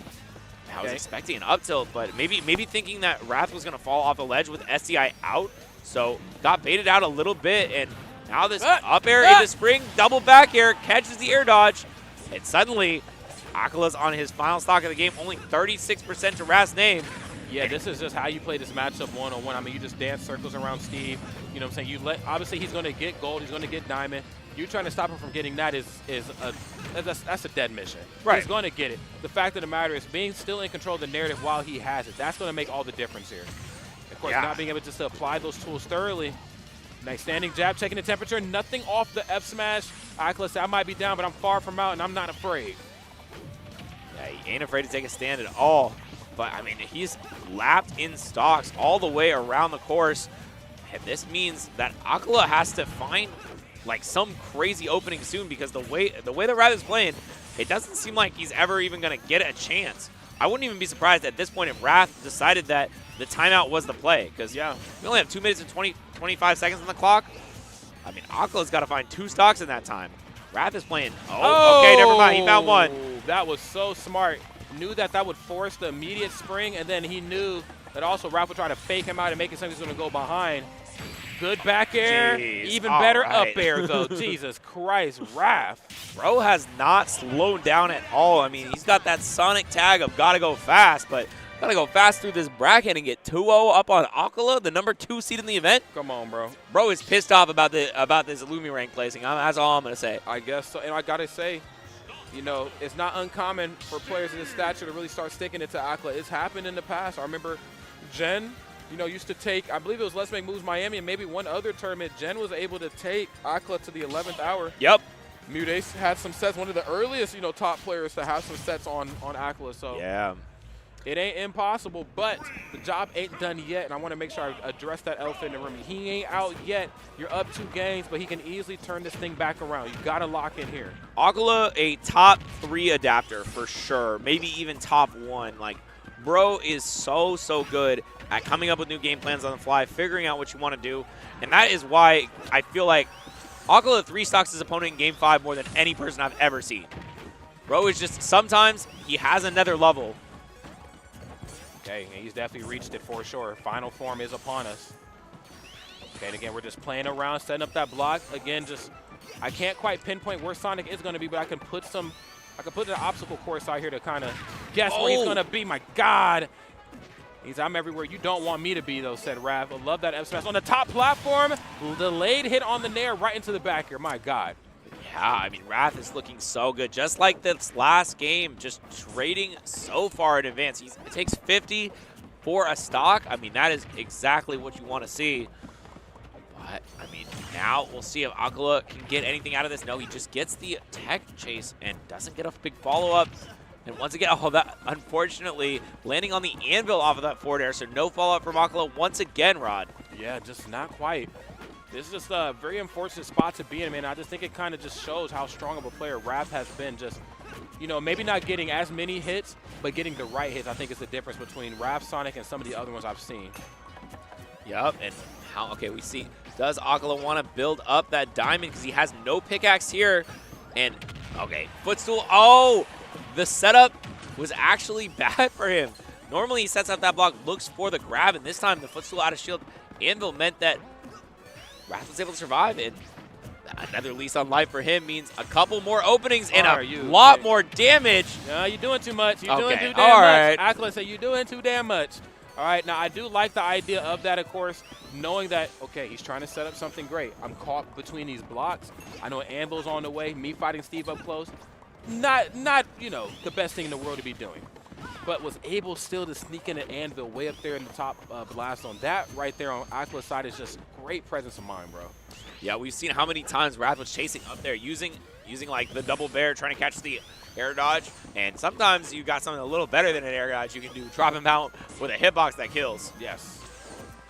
I was expecting an up tilt, but maybe thinking that Wrath was going to fall off the ledge with SDI out, so got baited out a little bit, and now this up air into spring, double back air, catches the air dodge, and suddenly Akala's on his final stock of the game, only 36% to Wrath's name. Yeah, this is just how you play this matchup one-on-one. I mean, you just dance circles around Steve. You know what I'm saying? Obviously, he's going to get gold. He's going to get diamond. You trying to stop him from getting that that's a dead mission. Right. He's going to get it. The fact of the matter is being still in control of the narrative while he has it. That's going to make all the difference here. Of course, not being able just to apply those tools thoroughly. Nice standing jab, checking the temperature. Nothing off the F smash. Akala said, I might be down, but I'm far from out, and I'm not afraid. Yeah, he ain't afraid to take a stand at all. But, I mean, he's lapped in stocks all the way around the course. And this means that Akala has to find, like, some crazy opening soon, because the way that Wrath is playing, it doesn't seem like he's ever even going to get a chance. I wouldn't even be surprised at this point if Wrath decided that the timeout was the play, because we only have 2 minutes and 25 seconds on the clock. I mean, Akala's got to find 2 stocks in that time. Wrath is playing. Oh, okay, never mind. He found one. That was so smart. Knew that would force the immediate spring, and then he knew that also Wrath would try to fake him out and make it something he's going to go behind. Good back air. Jeez, even better up air, though. Jesus Christ, Wrath. Bro has not slowed down at all. I mean, he's got that Sonic tag of gotta go fast, but gotta go fast through this bracket and get 2-0 up on Akala, the number 2 seed in the event. Come on, bro. Bro is pissed off about this Illumi rank placing. That's all I'm gonna say. I guess so. And I gotta say, you know, it's not uncommon for players of this stature to really start sticking it to Akla. It's happened in the past. I remember Jen, you know, used to take, I believe it was Let's Make Moves Miami and maybe one other tournament. Jen was able to take Akla to the 11th hour. Yep. Mudace had some sets, one of the earliest, you know, top players to have some sets on Akla. So Yeah. it ain't impossible, but the job ain't done yet, and I want to make sure I address that elephant in the room. He ain't out yet. You're up 2 games, but he can easily turn this thing back around. You got to lock in here. Akala, a top 3 adapter for sure, maybe even top 1. Like, bro is so good at coming up with new game plans on the fly, figuring out what you want to do, and that is why I feel like Akala 3-stocks his opponent in Game 5 more than any person I've ever seen. Bro is just, sometimes he has another level. Okay, and he's definitely reached it for sure. Final form is upon us. Okay, and again, we're just playing around, setting up that block. Again, just, I can't quite pinpoint where Sonic is going to be, but I can put an obstacle course out here to kind of guess where he's going to be. My God. I'm everywhere you don't want me to be, though, said Rav. I love that F smash. On the top platform, delayed hit on the nair right into the back here. My God. Yeah, I mean, Wrath is looking so good. Just like this last game, just trading so far in advance. It takes 50 for a stock. I mean, that is exactly what you want to see. But, I mean, now we'll see if Akala can get anything out of this. No, he just gets the tech chase and doesn't get a big follow-up. And once again, that unfortunately landing on the anvil off of that forward air, so no follow-up from Akala once again, Rod. Yeah, just not quite. This is just a very unfortunate spot to be in, man. I just think it kind of just shows how strong of a player Raph has been. Just, you know, maybe not getting as many hits, but getting the right hits, I think is the difference between Raph, Sonic, and some of the other ones I've seen. Yep, and how, okay, we see, does Akala want to build up that diamond because he has no pickaxe here? And, okay, footstool, oh! The setup was actually bad for him. Normally he sets up that block, looks for the grab, and this time the footstool out of shield anvil meant that Wrath was able to survive, and another lease on life for him means a couple more openings and a lot more damage. No, you're doing too much. You're doing too damn much. Akala said you're doing too damn much. All right, now I do like the idea of that, of course, knowing that, okay, he's trying to set up something great. I'm caught between these blocks. I know anvil's on the way, me fighting Steve up close. Not you know, the best thing in the world to be doing. But was able still to sneak in an anvil way up there in the top blast zone. That right there on Akala's side is just great presence of mind, bro. Yeah, we've seen how many times Wrath was chasing up there, using like the double bear, trying to catch the air dodge. And sometimes you got something a little better than an air dodge you can do. Drop him out with a hitbox that kills. Yes.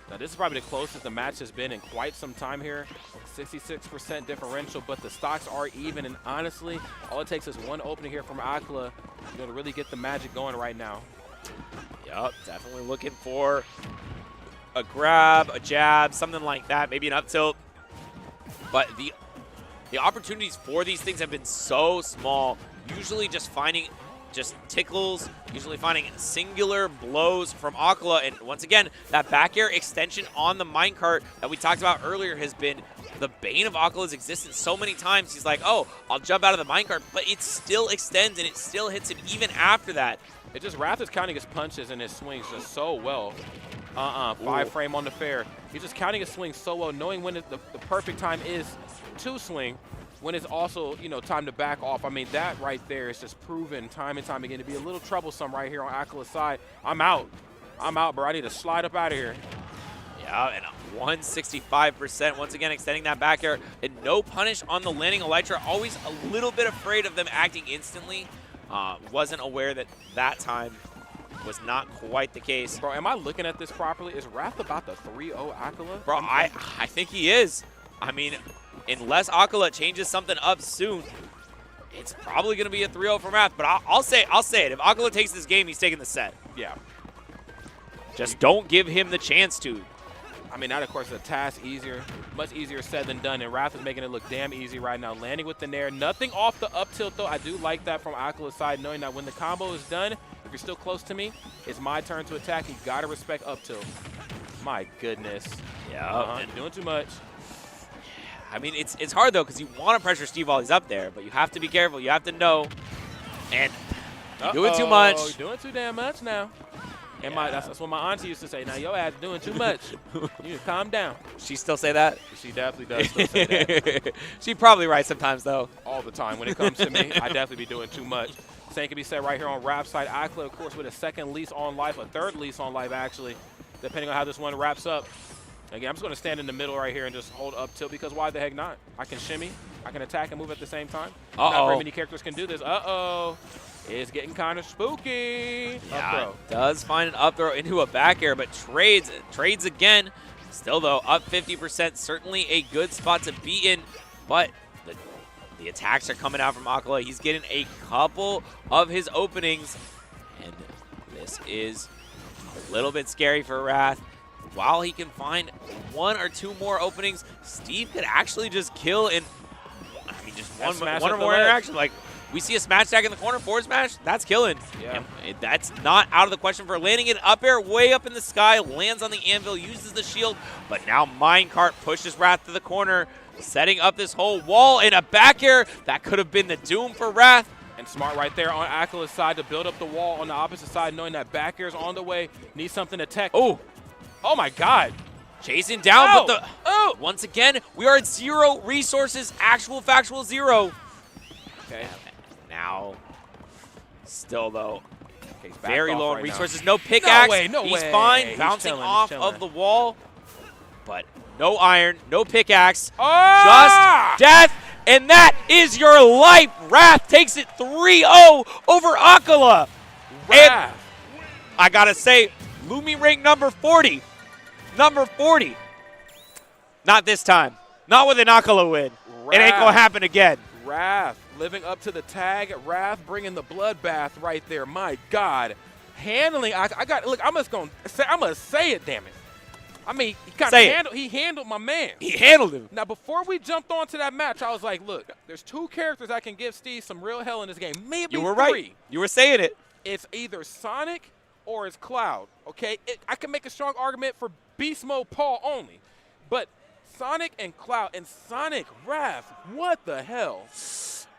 Now this is probably the closest the match has been in quite some time here. 66% differential, but the stocks are even. And honestly, all it takes is one opening here from Akala, you know, to really get the magic going right now. Yep, definitely looking for a grab, a jab, something like that, maybe an up tilt. But the opportunities for these things have been so small. Usually just finding tickles, usually finding singular blows from Akala. And once again, that back air extension on the minecart that we talked about earlier has been the bane of Akala's existence so many times. He's like, oh, I'll jump out of the minecart, but it still extends and it still hits him even after that. It just, Wrath is counting his punches and his swings just so well. 5 frame on the fair. He's just counting his swings so well, knowing when the perfect time is to swing, when it's also, you know, time to back off. I mean, that right there is just proven time and time again to be a little troublesome right here on Akala's side. I'm out, bro. I need to slide up out of here. Yeah, and 165%, once again extending that back air. And no punish on the landing Elytra. Always a little bit afraid of them acting instantly. Wasn't aware that time was not quite the case. Bro, am I looking at this properly? Is Wrath about the 3-0 Akala? Bro, I think he is. I mean, unless Akala changes something up soon, it's probably going to be a 3-0 from Wrath. But I'll say it. If Akala takes this game, he's taking the set. Yeah. Just don't give him the chance to. I mean, that, of course, is a task much easier said than done, and Wrath is making it look damn easy right now. Landing with the nair. Nothing off the up tilt, though. I do like that from Akala's side, knowing that when the combo is done, if you're still close to me, it's my turn to attack. You got to respect up tilt. My goodness. Yeah. Doing too much. I mean, it's hard, though, because you want to pressure Steve while he's up there, but you have to be careful. You have to know. And you're doing too much. You're doing too damn much now. And that's what my auntie used to say. Now, your ass doing too much. You need to calm down. She still say that? She definitely does still say that. She probably right sometimes, though. All the time. When it comes to me, I definitely be doing too much. Same can be said right here on Rap's side. Akla, of course, with a second lease on life, a third lease on life, actually, depending on how this one wraps up. Again, I'm just going to stand in the middle right here and just hold up tilt because why the heck not? I can shimmy, I can attack and move at the same time. Not very many characters can do this. It's getting kind of spooky. Yeah, does find an up throw into a back air, but trades again. Still, though, up 50%. Certainly a good spot to be in, but the attacks are coming out from Akala. He's getting a couple of his openings, and this is a little bit scary for Wrath. While he can find one or two more openings, Steve could actually just kill in, just one or more interaction. Like, we see a smash tag in the corner, forward smash, that's killing. Yeah. And that's not out of the question for landing an up air way up in the sky, lands on the anvil, uses the shield, but now Minecart pushes Wrath to the corner, setting up this whole wall in a back air. That could have been the doom for Wrath. And smart right there on Akala's side to build up the wall on the opposite side, knowing that back air is on the way, needs something to tech. Oh my God. Chasing down, but once again, we are at 0 resources, actual factual 0. Okay. Now, still though, Okay, very low on right resources. No pickaxe. No way. He's fine, He's bouncing chilling, off chilling. of the wall, but no iron, no pickaxe, Ah! just death, and that is your life. Wrath takes it 3-0 over Akala. And I gotta say, Lumi rank number 40. Number 40. Not this time. Not with an Akala win. It ain't gonna happen again. Wrath living up to the tag. Wrath bringing the bloodbath right there. My God, handling. I'm gonna say it. Damn it. I mean, he handled my man. He handled him. Now, before we jumped onto that match, I was like, look, there's 2 characters I can give Steve some real hell in this game. Maybe you were 3. right. You were saying it. It's either Sonic or it's Cloud. Okay, I can make a strong argument for Beast Mode Paul only, but Sonic and Cloud and Sonic Wrath, what the hell?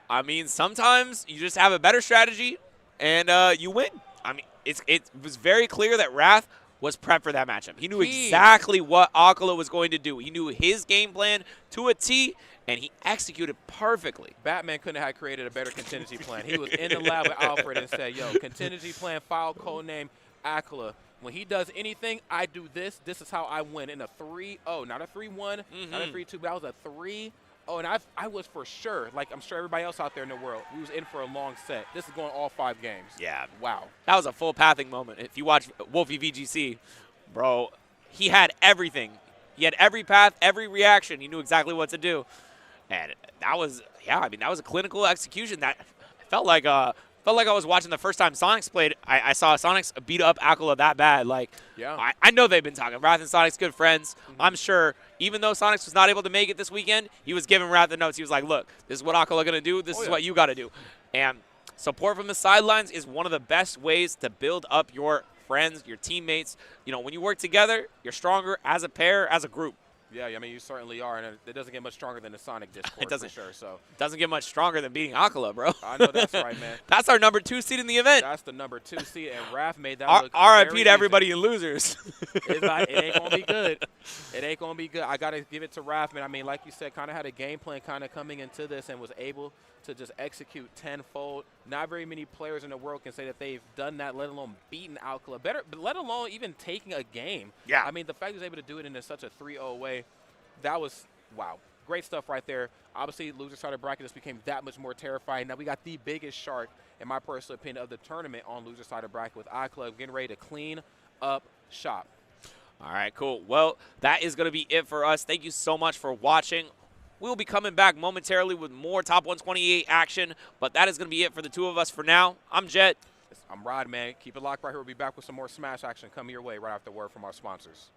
I mean, sometimes you just have a better strategy and you win. I mean, it was very clear that Wrath was prepped for that matchup. He knew exactly what Akala was going to do. He knew his game plan to a T, and he executed perfectly. Batman couldn't have created a better contingency plan. He was in the lab with Alfred and said, yo, contingency plan, file, code name, Akala. When he does anything, I do this. This is how I win in a 3-0. Not a 3-1, not a 3-2, but that was a 3-0. And I was for sure, like I'm sure everybody else out there in the world, we was in for a long set. This is going all 5 games. Yeah. Wow. That was a full pathing moment. If you watch Wolfie VGC, bro, he had everything. He had every path, every reaction. He knew exactly what to do. And that was, that was a clinical execution. That felt like I was watching the first time Sonics played. I saw Sonics beat up Akala that bad. Like, yeah. I know they've been talking. Wrath and Sonics good friends. I'm sure even though Sonics was not able to make it this weekend, he was giving Wrath the notes. He was like, look, this is what Akala going to do. This is what you got to do. And support from the sidelines is one of the best ways to build up your friends, your teammates. You know, when you work together, you're stronger as a pair, as a group. Yeah, I mean, you certainly are, and it doesn't get much stronger than the Sonic Discord, it doesn't, for sure. So doesn't get much stronger than beating Akala, bro. I know that's right, man. That's our number 2 seed in the event. That's the number 2 seed, and Wrath made that look RIP to everybody in losers. It ain't going to be good. It ain't going to be good. I got to give it to Wrath, man. I mean, like you said, kind of had a game plan kind of coming into this and was able to just execute tenfold. Not very many players in the world can say that they've done that, let alone beaten Akala. Better, but let alone even taking a game. Yeah. I mean, the fact he was able to do it in such a 3-0 way, that was, wow, great stuff right there. Obviously, loser side of bracket just became that much more terrifying. Now we got the biggest shark, in my personal opinion, of the tournament on loser side of bracket with iClub getting ready to clean up shop. All right, cool. Well, that is going to be it for us. Thank you so much for watching. We'll be coming back momentarily with more Top 128 action, but that is going to be it for the 2 of us for now. I'm Jet. I'm Rod, man. Keep it locked right here. We'll be back with some more Smash action coming your way right after word from our sponsors.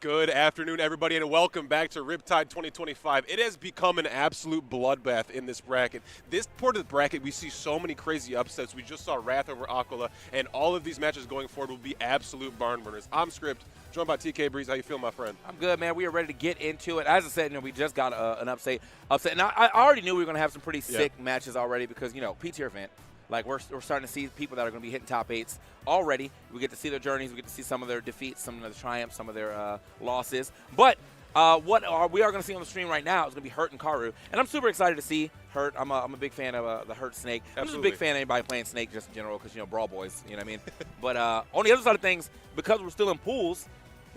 Good afternoon, everybody, and welcome back to Riptide 2025. It has become an absolute bloodbath in this bracket. This part of the bracket, we see so many crazy upsets. We just saw Wrath over Aquila, and all of these matches going forward will be absolute barn burners. I'm Script, joined by TK Breeze. How you feel, my friend? I'm good, man. We are ready to get into it. As I said, we just got an upset. And I already knew we were going to have some pretty sick matches already because, P-tier event. Like, we're starting to see people that are going to be hitting top 8s already. We get to see their journeys. We get to see some of their defeats, some of their triumphs, some of their losses. But we are going to see on the stream right now is going to be Hurt and Karu. And I'm super excited to see Hurt. I'm a big fan of the Hurt Snake. I'm just a big fan of anybody playing Snake just in general because, Brawl Boys, you know what I mean? But on the other side of things, because we're still in pools,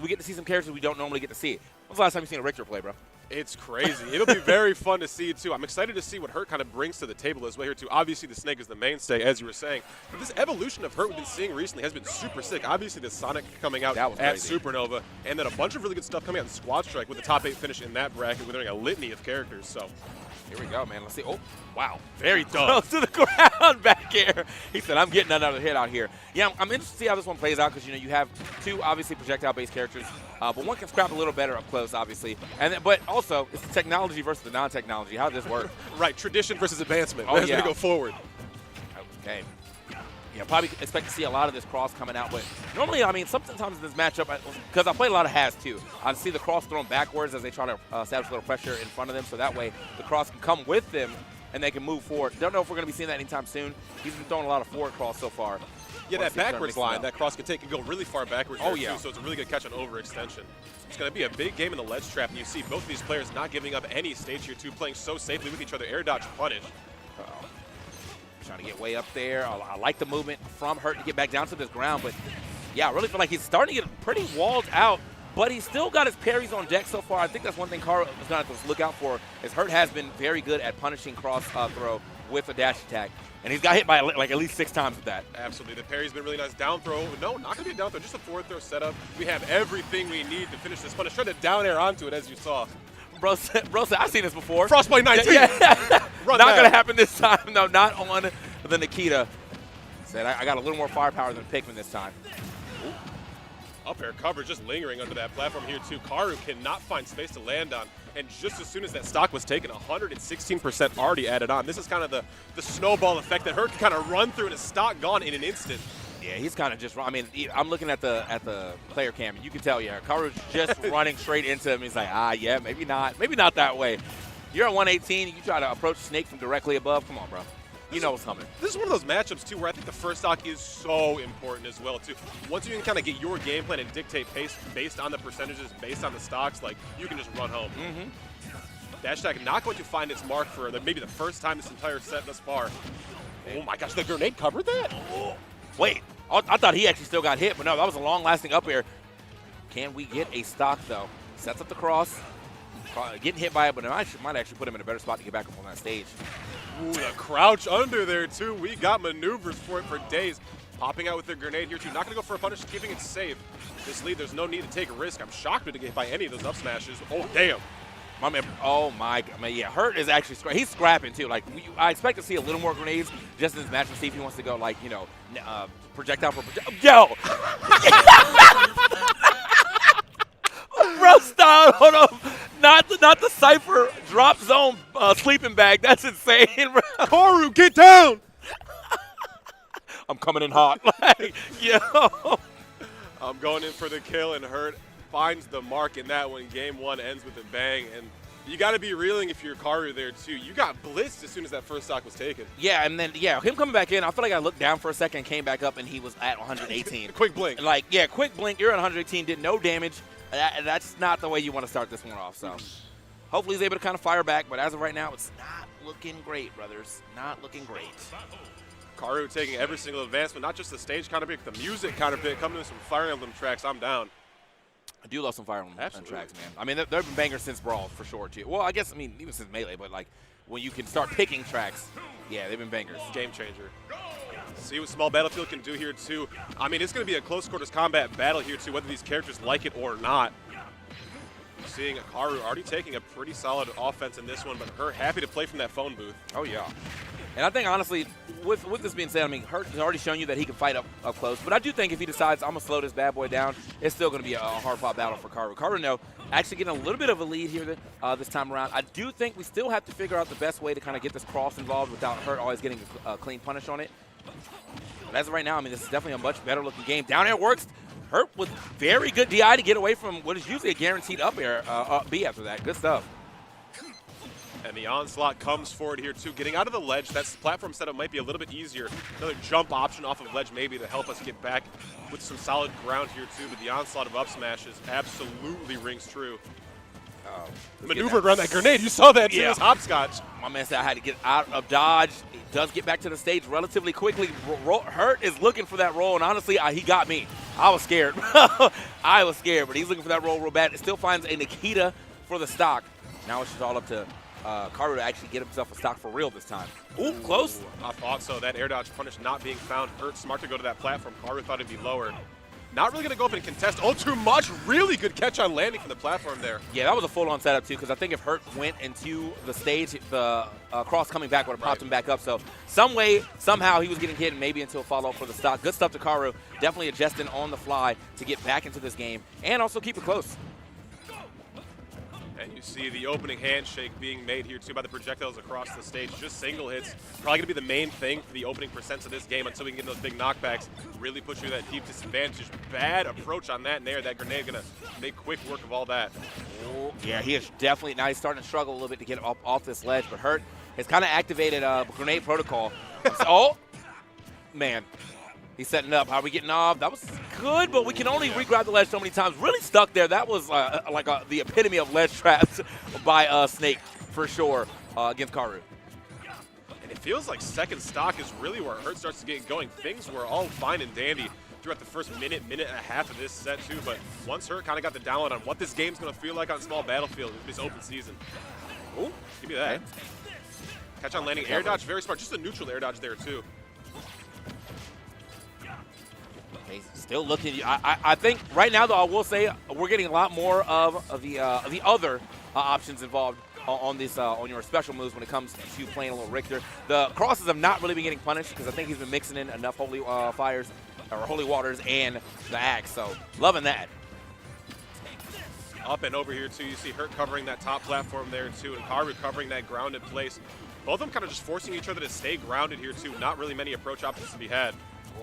we get to see some characters we don't normally get to see. When's the last time you seen a Richter play, bro? It's crazy. It'll be very fun to see, too. I'm excited to see what Hurt kind of brings to the table as well here, too. Obviously, the Snake is the mainstay, as you were saying. But this evolution of Hurt we've been seeing recently has been super sick. Obviously, the Sonic coming out at crazy. Supernova, and then a bunch of really good stuff coming out in Squad Strike with the top 8 finish in that bracket, with a litany of characters. So here we go, man. Let's see. Oh, wow. Very close to the ground back here. He said, I'm getting another hit out here. Yeah, I'm interested to see how this one plays out because, you have two, obviously, projectile-based characters. But one can scrap a little better up close, obviously. But also, it's the technology versus the non-technology. How does this work? Right, tradition versus advancement. Oh, That's going to go forward. Okay. Yeah, probably expect to see a lot of this cross coming out. But normally, sometimes in this matchup, because I play a lot of Has too, I see the cross thrown backwards as they try to establish a little pressure in front of them. So that way, the cross can come with them and they can move forward. Don't know if we're going to be seeing that anytime soon. He's been throwing a lot of forward cross so far. Yeah, that backwards line, that cross can take and go really far backwards. Oh, yeah. Too, so it's a really good catch on overextension. It's going to be a big game in the ledge trap, and you see both of these players not giving up any stage here, too, playing so safely with each other. Air dodge punish. Uh-oh. Trying to get way up there. I like the movement from Hurt to get back down to this ground, but yeah, I really feel like he's starting to get pretty walled out, but he's still got his parries on deck so far. I think that's one thing Karu is going to have to look out for, is Hurt has been very good at punishing cross throw with a dash attack. And he's got hit by like at least 6 times with that. Absolutely. The parry's been really nice. Down throw. No, not going to be a down throw. Just a forward throw setup. We have everything we need to finish this punish. Try to down air onto it, as you saw. Bro said, I've seen this before. Frostbite 19. Yeah. Not going to happen this time. No, not on the Nikita. Said, I got a little more firepower than Pikmin this time. Ooh. Up air cover just lingering under that platform here, too. Karu cannot find space to land on. And just as soon as that stock was taken, 116% already added on. This is kind of the snowball effect that Hurt can kind of run through and his stock gone in an instant. Yeah, he's kind of just, I'm looking at the player cam, and you can tell, Karu's just running straight into him. He's like, yeah, maybe not that way. You're at 118, you try to approach Snake from directly above. Come on, bro. You know what's coming. This is one of those matchups, too, where I think the first stock is so important as well, too. Once you can kind of get your game plan and dictate pace based on the percentages, based on the stocks, like, you can just run home. Dash attack not going to find its mark for maybe the first time this entire set thus far. Oh, my gosh, the grenade covered that? Oh. Wait, I thought he actually still got hit, but no, that was a long-lasting up air. Can we get a stock, though? Sets up the cross. Getting hit by it, but it might actually put him in a better spot to get back up on that stage. Ooh, the crouch under there, too. We got maneuvers for it for days. Popping out with the grenade here, too. Not going to go for a punish, keeping it safe. This lead, there's no need to take a risk. I'm shocked to get hit by any of those up smashes. Oh, damn. My man, oh my, yeah, Hurt is actually he's scrapping too. Like I expect to see a little more grenades just in this match and see if he wants to go like projectile for projectile. Yo, bro, stop, hold on, not the Cypher drop zone sleeping bag. That's insane, bro. Karu, get down. I'm coming in hot, like yo. I'm going in for the kill, and Hurt finds the mark in that one. Game 1 ends with a bang, and you got to be reeling if you're Karu there, too. You got blitzed as soon as that first stock was taken. Yeah, and then, him coming back in, I feel like I looked down for a second, came back up, and he was at 118. Quick blink. Like, yeah, quick blink. You're at 118, did no damage. That's not the way you want to start this one off, so hopefully he's able to kind of fire back, but as of right now, it's not looking great, brothers. Not looking great. Karu taking every single advancement, not just the stage counterpick, the music counterpick, coming to some Fire Emblem tracks. I'm down. I do love some Fire Emblem tracks, man. I mean, they've been bangers since Brawl, for sure, too. Well, I guess, even since Melee, but, like, when you can start picking tracks, yeah, they've been bangers. Game changer. See what Small Battlefield can do here, too. I mean, it's going to be a close quarters combat battle here, too, whether these characters like it or not. Seeing Karu already taking a pretty solid offense in this one, but her happy to play from that phone booth. Oh, yeah. And I think, honestly, with this being said, I mean, Hurt has already shown you that he can fight up close. But I do think if he decides, I'm going to slow this bad boy down, it's still going to be a hard-fought battle for Karu. Karu, no, actually getting a little bit of a lead here this time around. I do think we still have to figure out the best way to kind of get this cross involved without Hurt always getting a clean punish on it. But as of right now, I mean, this is definitely a much better-looking game. Down air works. Hurt with very good DI to get away from what is usually a guaranteed up air B after that. Good stuff. And the onslaught comes forward here, too. Getting out of the ledge, that platform setup might be a little bit easier. Another jump option off of ledge maybe to help us get back with some solid ground here, too. But the onslaught of up smashes absolutely rings true. Maneuvered around that grenade. You saw that, too. Yeah. It was hopscotch. My man said I had to get out of dodge. He does get back to the stage relatively quickly. Hurt is looking for that roll, and honestly, he got me. I was scared. I was scared, but he's looking for that roll real bad. It still finds a Nikita for the stock. Now it's just all up to Karu to actually get himself a stock for real this time. Ooh, close. I thought so. That air dodge punish not being found. Hurt smart to go to that platform. Karu thought it'd be lower. Not really going to go up and contest. Oh, too much. Really good catch on landing from the platform there. Yeah, that was a full-on setup, too, because I think if Hurt went into the stage, the cross coming back would have popped him back up. So some way, somehow, he was getting hit and maybe into a follow-up for the stock. Good stuff to Karu. Definitely adjusting on the fly to get back into this game and also keep it close. And you see the opening handshake being made here, too, by the projectiles across the stage. Just single hits. Probably going to be the main thing for the opening percents of this game until we can get those big knockbacks. Really push you that deep disadvantage. Bad approach on that nair. That grenade going to make quick work of all that. Oh, yeah, he is definitely, now he's starting to struggle a little bit to get off this ledge, but Hurt has kind of activated grenade protocol. Oh, man. He's setting up. How are we getting off? That was good, but we can only re-grab the ledge so many times. Really stuck there. That was the epitome of ledge traps by Snake, for sure, against Karu. And it feels like second stock is really where Hurt starts to get going. Things were all fine and dandy throughout the first minute and a half of this set, too. But once Hurt kind of got the download on what this game's going to feel like on small battlefield with this open season. Oh, give me that. Okay. Catch on landing. Air dodge, very smart. Just a neutral air dodge there, too. He's still looking. I think right now, though, I will say we're getting a lot more of the other options involved on this on your special moves when it comes to playing a little Richter. The crosses have not really been getting punished because I think he's been mixing in enough holy fires or holy waters and the axe. So loving that. Up and over here, too. You see Hurt covering that top platform there, too, and Karu covering that grounded place. Both of them kind of just forcing each other to stay grounded here, too. Not really many approach options to be had.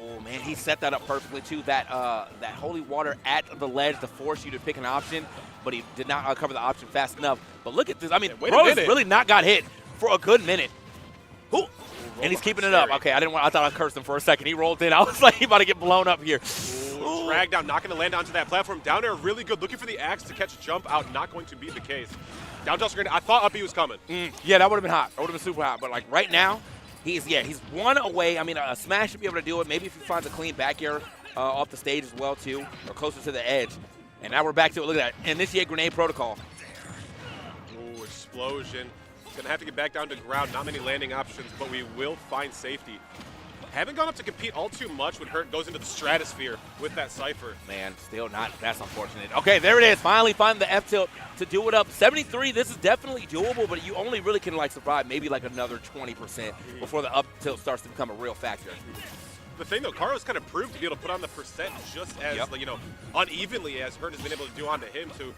Oh, man, he set that up perfectly, too. That holy water at the ledge to force you to pick an option, but he did not cover the option fast enough. But look at this. I mean, bro has really not got hit for a good minute. Ooh. And he's keeping it up. Okay, I thought I cursed him for a second. He rolled in. I was like, he about to get blown up here. Ooh, drag down, not going to land onto that platform. Down there, really good. Looking for the axe to catch a jump out. Not going to be the case. Down toss grenade. I thought up he was coming. Yeah, that would have been hot. That would have been super hot. But, like, right now, he's one away. I mean, a smash should be able to do it. Maybe if he finds a clean back air off the stage as well, too, or closer to the edge. And now we're back to it. Look at that. Initiate grenade protocol. Ooh, explosion. Going to have to get back down to ground. Not many landing options, but we will find safety. Haven't gone up to compete all too much when Hurt goes into the stratosphere with that Cypher. Man, still not. That's unfortunate. Okay, there it is. Finally find the F-tilt to do it up. 73, this is definitely doable, but you only really can, like, survive maybe, like, another 20% before the up-tilt starts to become a real factor. The thing, though, Karu's kind of proved to be able to put on the percent just as, unevenly as Hurt has been able to do onto him, too.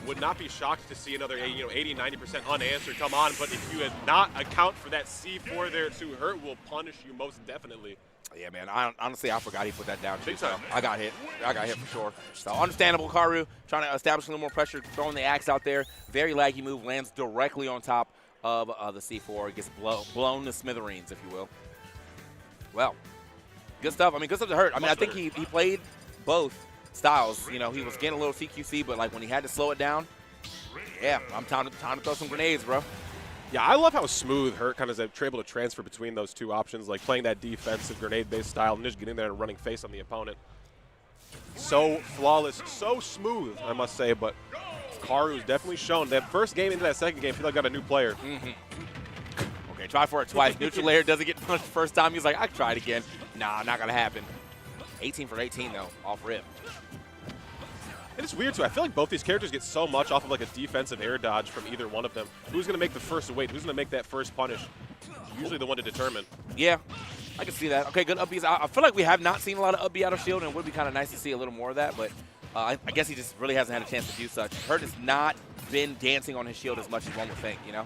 Would not be shocked to see another 80, 90% unanswered come on, but if you had not account for that C4 there too, Hurt will punish you most definitely. Yeah, man, honestly, I forgot he put that down too. So I got hit for sure. So understandable, Karu, trying to establish a little more pressure, throwing the axe out there. Very laggy move, lands directly on top of the C4. Gets blown to smithereens, if you will. Well, good stuff. I mean, good stuff to Hurt. I mean, I think he played both styles. You know, he was getting a little CQC, but like when he had to slow it down, yeah, I'm time to throw some grenades, bro. Yeah, I love how smooth Hurt kind of is able to transfer between those two options, like playing that defensive grenade-based style and just getting there and running face on the opponent. So flawless, so smooth, I must say, but Karu's definitely shown. That first game into that second game, I feel like I got a new player. Okay, try for it twice. Neutral layer doesn't get punched the first time. He's like, I can try it again. Nah, not going to happen. 18 for 18, though, off rip. And it's weird, too. I feel like both these characters get so much off of, like, a defensive air dodge from either one of them. Who's going to make the first weight? Who's going to make that first punish? usually the one to determine. Yeah, I can see that. Okay, good up Bs. I feel like we have not seen a lot of up B out of shield, and it would be kind of nice to see a little more of that, but I guess he just really hasn't had a chance to do such. Hurt has not been dancing on his shield as much as one would think, you know?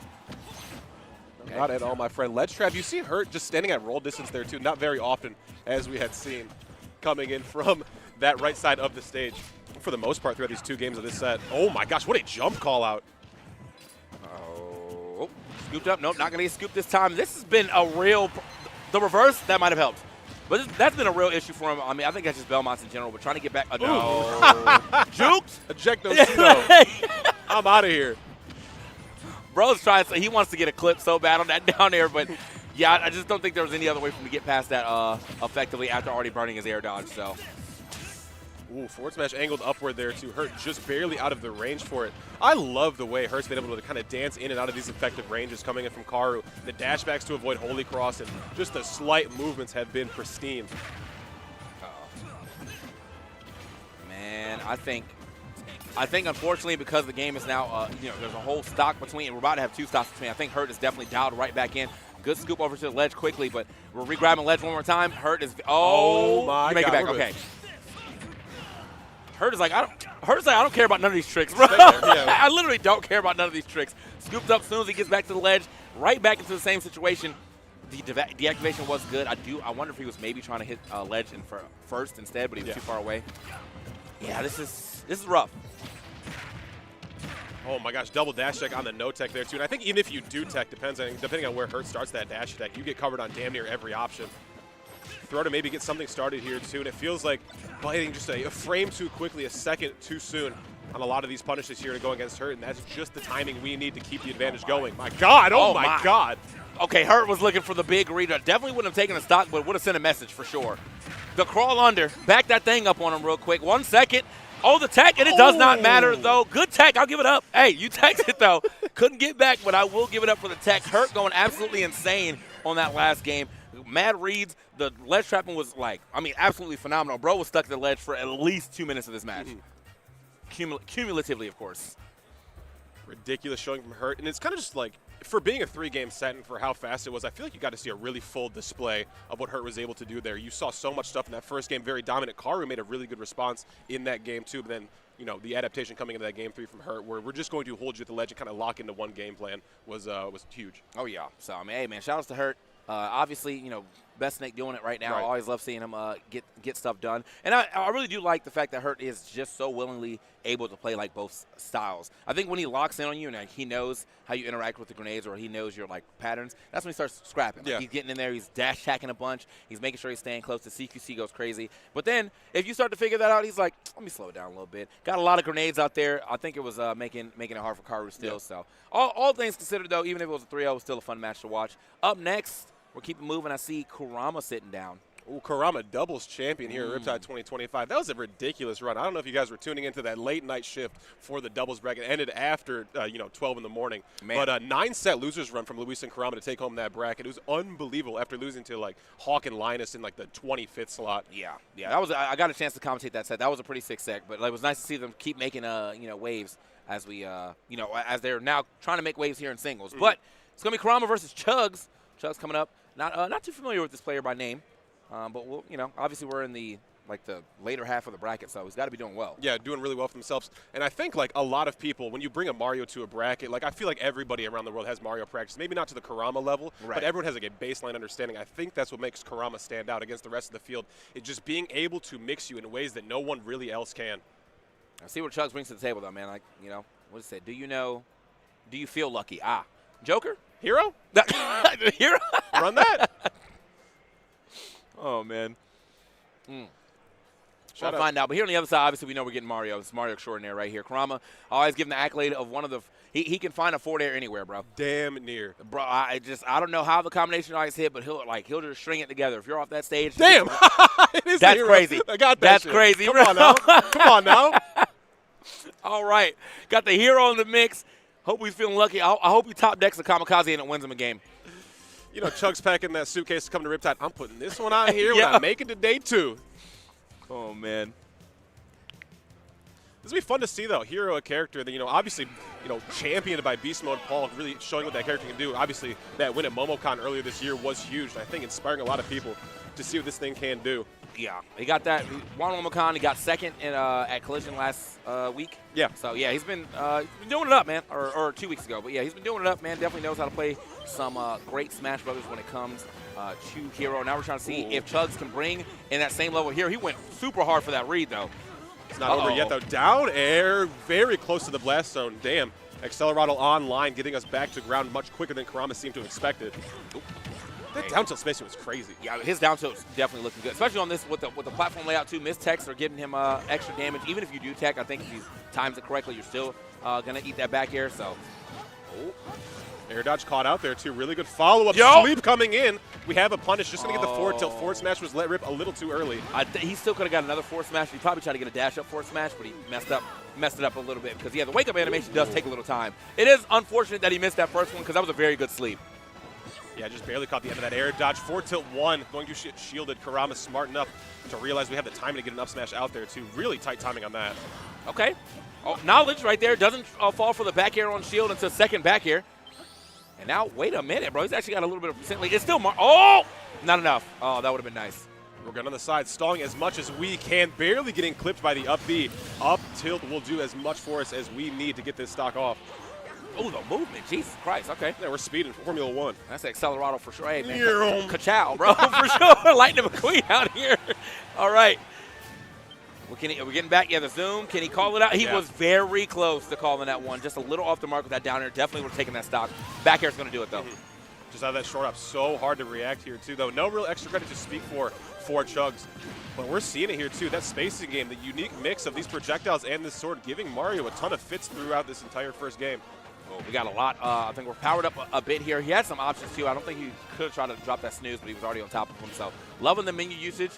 Okay. Not at all, my friend. Ledge trap, you see Hurt just standing at roll distance there, too. Not very often, as we had seen, coming in from that right side of the stage. For the most part, throughout these 2 games of this set. Oh, my gosh, what a jump call out. Oh, scooped up. Nope, not going to get scooped this time. This has been a real – the reverse, that might have helped. But that's been a real issue for him. I mean, I think that's just Belmonts in general, but trying to get back – no. Juked? Eject those Tito. I'm out of here. Bro's trying to say he wants to get a clip so bad on that down air, but yeah, I just don't think there was any other way for him to get past that effectively after already burning his air dodge. So, ooh, forward smash angled upward there to Hurt, just barely out of the range for it. I love the way Hurt's been able to kind of dance in and out of these effective ranges coming in from Karu. The dashbacks to avoid Holy Cross and just the slight movements have been pristine. Man, I think unfortunately because the game is now, there's a whole stock between, we're about to have 2 stocks between. I think Hurt is definitely dialed right back in. Good scoop over to the ledge quickly, but we're re-grabbing ledge one more time. Hurt is, oh my you make God, it back, okay. Hurt's like, I don't care about none of these tricks, bro. Yeah. I literally don't care about none of these tricks. Scooped up as soon as he gets back to the ledge, right back into the same situation. The deactivation was good. I wonder if he was maybe trying to hit ledge in first instead, but he was too far away. Yeah, this is rough. Oh my gosh, double dash tech on the no tech there too. And I think even if you do tech, depending on where Hurt starts that dash tech, you get covered on damn near every option. Throw to maybe get something started here too, and it feels like biting just a frame too quickly, a second too soon on a lot of these punishes here to go against Hurt, and that's just the timing we need to keep the advantage going. My God, oh my God. Okay, Hurt was looking for the big read. Definitely wouldn't have taken a stock, but would have sent a message for sure. The crawl under, back that thing up on him real quick. 1 second. Oh, the tech, and it does not matter, though. Good tech. I'll give it up. Hey, you teched it, though. Couldn't get back, but I will give it up for the tech. Hurt going absolutely insane on that last game. Mad reads. The ledge trapping was, absolutely phenomenal. Bro was stuck to the ledge for at least 2 minutes of this match. Cumulatively, of course. Ridiculous showing from Hurt, and it's kind of just like, for being a 3-game set and for how fast it was, I feel like you got to see a really full display of what Hurt was able to do there. You saw so much stuff in that first game, very dominant. Karu made a really good response in that game too, but then, the adaptation coming into that game 3 from Hurt, where we're just going to hold you at the ledge and kind of lock into one game plan was huge. Oh, yeah. So, I mean, hey, man, shout outs to Hurt. Obviously, best Snake doing it right now. Right. I always love seeing him get stuff done. And I really do like the fact that Hurt is just so willingly able to play like both styles. I think when he locks in on you and he knows how you interact with the grenades or he knows your patterns, that's when he starts scrapping. Yeah. He's getting in there, he's dash hacking a bunch, he's making sure he's staying close. The CQC goes crazy. But then if you start to figure that out, he's like, let me slow it down a little bit. Got a lot of grenades out there. I think it was making it hard for Karu still. Yeah. So all things considered, though, even if it was a 3-0, it was still a fun match to watch. Up next, we're keeping moving. I see Kurama sitting down. Ooh, Kurama doubles champion here at Riptide 2025. That was a ridiculous run. I don't know if you guys were tuning into that late night shift for the doubles bracket. It ended after 12 in the morning. Man. But a 9-set losers run from Luis and Kurama to take home that bracket. It was unbelievable after losing to Hawk and Linus in the 25th slot. Yeah. That was. I got a chance to commentate that set. That was a pretty sick set. But it was nice to see them keep making waves as we as they're now trying to make waves here in singles. Mm-hmm. But it's gonna be Kurama versus Chugs. Chugs coming up. Not too familiar with this player by name. But we'll, obviously we're in the later half of the bracket, so he's got to be doing well. Yeah, doing really well for themselves. And I think a lot of people, when you bring a Mario to a bracket, I feel like everybody around the world has Mario practice. Maybe not to the Kurama level, right, but everyone has a baseline understanding. I think that's what makes Kurama stand out against the rest of the field. It's just being able to mix you in ways that no one really else can. I see what Chugs brings to the table, though, man. What is it? Do you feel lucky? Joker? Hero? Hero? Run that. Oh, man. I'll find out. But here on the other side, obviously, we know we're getting Mario. It's Mario extraordinaire right here. Kurama, always giving the accolade of one of the – he can find a forward air anywhere, bro. Damn near. Bro, I don't know how the combination always hit, but he'll just string it together. If you're off that stage – Damn. That's crazy. I got that That's shit. crazy. Come on now. Come on now. All right. Got the hero in the mix. Hope he's feeling lucky. I hope he top decks the Kamikaze and it wins him a game. Chuck's packing that suitcase to come to Riptide. I'm putting this one out here when I make it to day 2. Oh, man. This will be fun to see, though. Hero, a character that, obviously, championed by Beast Mode Paul, really showing what that character can do. Obviously, that win at MomoCon earlier this year was huge, and I think inspiring a lot of people to see what this thing can do. Yeah, he got that. He won MomoCon. He got second at Collision last week. Yeah. So, yeah, he's been doing it up, man, or 2 weeks ago. But, yeah, he's been doing it up, man. Definitely knows how to play some great Smash Brothers when it comes to Hero. Now we're trying to see if Chugs can bring in that same level here. He went super hard for that read, though. It's not over yet, though. Down air, very close to the blast zone. Damn. Accelerado online, getting us back to ground much quicker than Kurama seemed to have expected. That down tilt spacing was crazy. Yeah, his down tilt's definitely looking good, especially on this with the platform layout too. Missed techs are giving him extra damage. Even if you do tech, I think if he times it correctly, you're still gonna eat that back air. So, air dodge caught out there too. Really good follow-up. Sleep coming in. We have a punish. Just gonna get the forward tilt. Forward smash was let rip a little too early. He still could have got another forward smash. He probably tried to get a dash up forward smash, but he messed it up a little bit because the wake up animation does take a little time. It is unfortunate that he missed that first one because that was a very good sleep. Yeah, just barely caught the end of that air dodge. Forward tilt 1, going to shielded. Kurama smart enough to realize we have the timing to get an up smash out there too. Really tight timing on that. Okay. Oh, knowledge right there. Doesn't fall for the back air on shield until second back air. And now, wait a minute, bro. He's actually got a little bit of percent lead. It's still not enough. Oh, that would have been nice. We're going on the side, stalling as much as we can, barely getting clipped by the up B. Up tilt will do as much for us as we need to get this stock off. Oh, the movement. Jesus Christ. Okay. Yeah, we're speeding Formula 1. That's Accelerado for sure. Hey, man. Ka-chow, bro, for sure. Lightning McQueen out here. All right. Well, are we getting back? Yeah, the zoom. Can he call it out? He was very close to calling that one. Just a little off the mark with that down air. Definitely would have taken that stock. Back air's going to do it, though. Just out of that short up. So hard to react here, too, though. No real extra credit to speak for Chugs. But we're seeing it here, too. That spacing game, the unique mix of these projectiles and this sword, giving Mario a ton of fits throughout this entire first game. Oh, we got a lot. I think we're powered up a bit here. He had some options, too. I don't think he could have tried to drop that snooze, but he was already on top of himself. Loving the menu usage.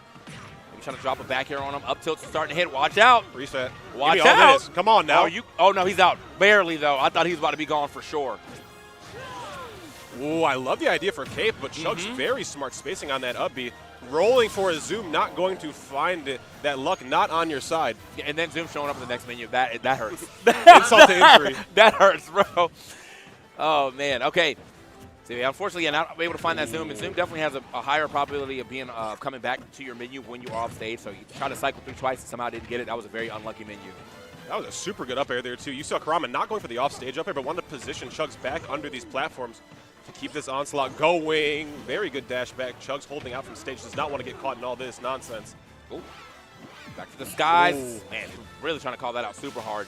Maybe trying to drop a back air on him. Up tilt's starting to hit. Watch out. Reset. Watch out. Come on now. Oh, no, he's out. Barely, though. I thought he was about to be gone for sure. Ooh, I love the idea for Cape, but Chug's very smart spacing on that up B. Rolling for a Zoom, not going to find it. That luck not on your side. Yeah, and then Zoom showing up in the next menu. That hurts. Insult to injury. That hurts, bro. Oh, man. Okay. So, yeah, unfortunately, you're not able to find that Zoom. And Zoom definitely has a higher probability of being coming back to your menu when you're off stage. So you try to cycle through twice and somehow didn't get it. That was a very unlucky menu. That was a super good up air there, too. You saw Kurama not going for the off-stage up air, but wanted to position Chugs back under these platforms to keep this onslaught going. Very good dash back. Chugs holding out from stage. Does not want to get caught in all this nonsense. Ooh. Back to the skies. Ooh. Man, really trying to call that out super hard.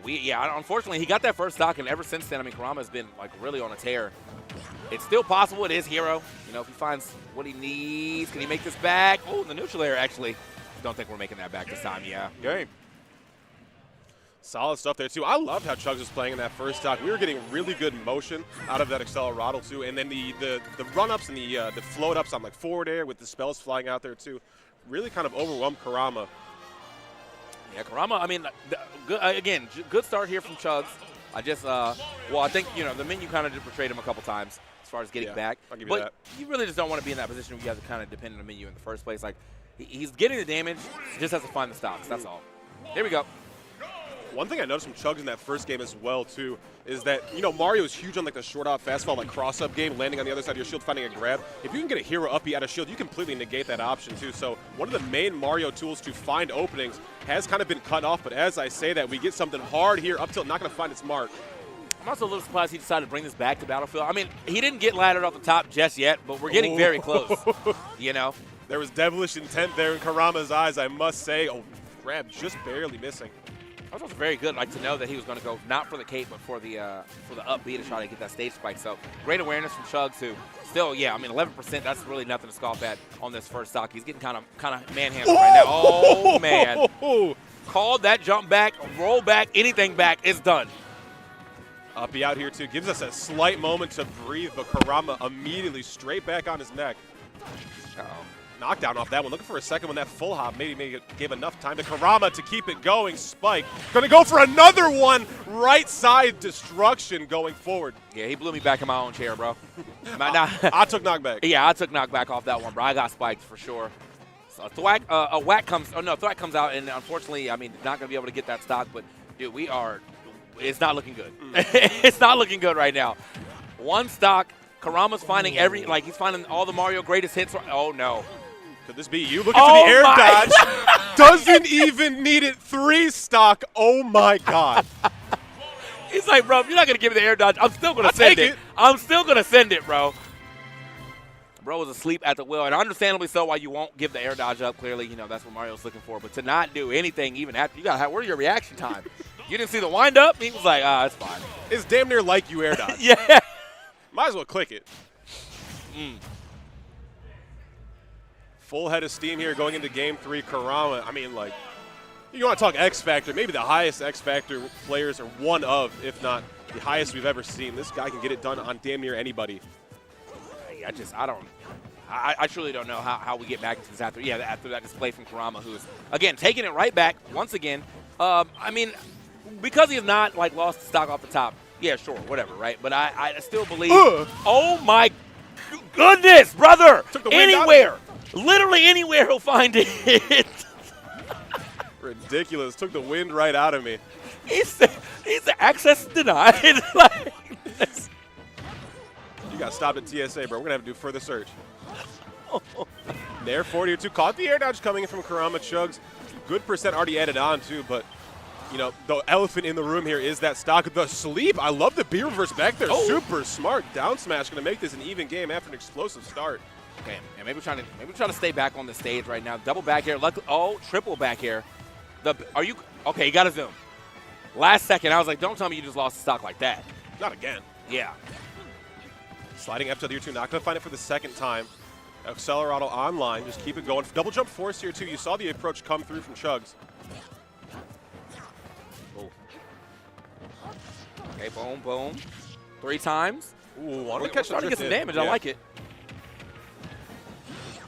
But unfortunately, he got that first stock, and ever since then, I mean, Kurama has been, like, really on a tear. It's still possible. It is Hero. You know, if he finds what he needs, can he make this back? Oh, the neutral air, actually. Don't think we're making that back this time, yeah. Game. Solid stuff there, too. I loved how Chugs was playing in that first stock. We were getting really good motion out of that Accelerado, too. And then the run-ups and the float-ups on, like, forward air with the spells flying out there, too. Really kind of overwhelmed Kurama. Yeah, Kurama, I mean, good start here from Chugs. I think, you know, the menu kind of just betrayed him a couple times as far as getting back. I'll give you but that. You really just don't want to be in that position where you have to kind of depend on the menu in the first place. Like, he's getting the damage, he just has to find the stocks, that's all. Here we go. One thing I noticed from Chugs in that first game as well, too, is that, you know, Mario is huge on, like, the short-out, fast-fall, like, cross-up game, landing on the other side of your shield, finding a grab. If you can get a hero uppy out of shield, you completely negate that option, too. So one of the main Mario tools to find openings has kind of been cut off, but as I say that, we get something hard here, up tilt not going to find its mark. I'm also a little surprised he decided to bring this back to Battlefield. I mean, he didn't get laddered off the top just yet, but we're getting very close, you know? There was devilish intent there in Kurama's eyes, I must say. Oh, grab just barely missing. That was also very good, like, to know that he was going to go not for the cape, but for the up B to try to get that stage spike. So great awareness from Chugs, who still, yeah, I mean, 11%, that's really nothing to scoff at on this first stock. He's getting kind of manhandled right now. Oh, man. Called that jump back, roll back, anything back, it's done. Uppy out here, too. Gives us a slight moment to breathe, but Kurama immediately straight back on his neck. Uh-oh. Knockdown off that one. Looking for a second one. That full hop maybe gave enough time to Kurama to keep it going. Spike. Going to go for another one. Right side destruction going forward. Yeah, he blew me back in my own chair, bro. I took knockback. Yeah, I took knockback off that one, bro. I got spiked for sure. So Thwack, a whack comes. Oh no, Thwack comes out, and unfortunately, I mean, not going to be able to get that stock. But dude, it's not looking good. It's not looking good right now. One stock. Karama's finding he's finding all the Mario greatest hits. Oh no. Could this be you? Look at the air dodge. Doesn't even need it. 3 stock. Oh my God. He's like, bro, if you're not going to give me the air dodge, I'm still going to send it. I'm still going to send it, bro. Bro was asleep at the wheel, and understandably so why you won't give the air dodge up. Clearly, that's what Mario's looking for. But to not do anything even after, you got to have, where's your reaction time? You didn't see the wind up? He was like, it's fine. It's damn near like you air dodge. Yeah. Might as well click it. Full head of steam here going into game 3. Karama, I mean, like, you want to talk X Factor, maybe the highest X Factor players are one of, if not the highest we've ever seen. This guy can get it done on damn near anybody. I truly don't know how we get back into this after that display from Karama, who's, again, taking it right back once again. I mean, because he has not, like, lost the stock off the top, yeah, sure, whatever, right? But I still believe, oh my goodness, brother, anywhere, literally anywhere he'll find it. Ridiculous. Took the wind right out of me. He's access denied. You got stopped at TSA, bro. We're going to have to do further search. There, 40-2. Caught the air dodge coming in from Karama. Chugs. Good percent already added on, too. But, the elephant in the room here is that stock. The sleep. I love the B reverse back there. Super smart. Down smash. Going to make this an even game after an explosive start. Okay, and maybe trying to stay back on the stage right now. Double back air. Triple back air. Okay, you got to zoom. Last second, I was like, don't tell me you just lost the stock like that. Not again. Yeah. Sliding up to the tier 2. Not going to find it for the second time. Accelerado online. Just keep it going. Double jump force here, too. You saw the approach come through from Chugs. Oh. Okay, boom, boom. 3 times. Ooh, wanted to catch the drift to get some damage. Yeah. I like it.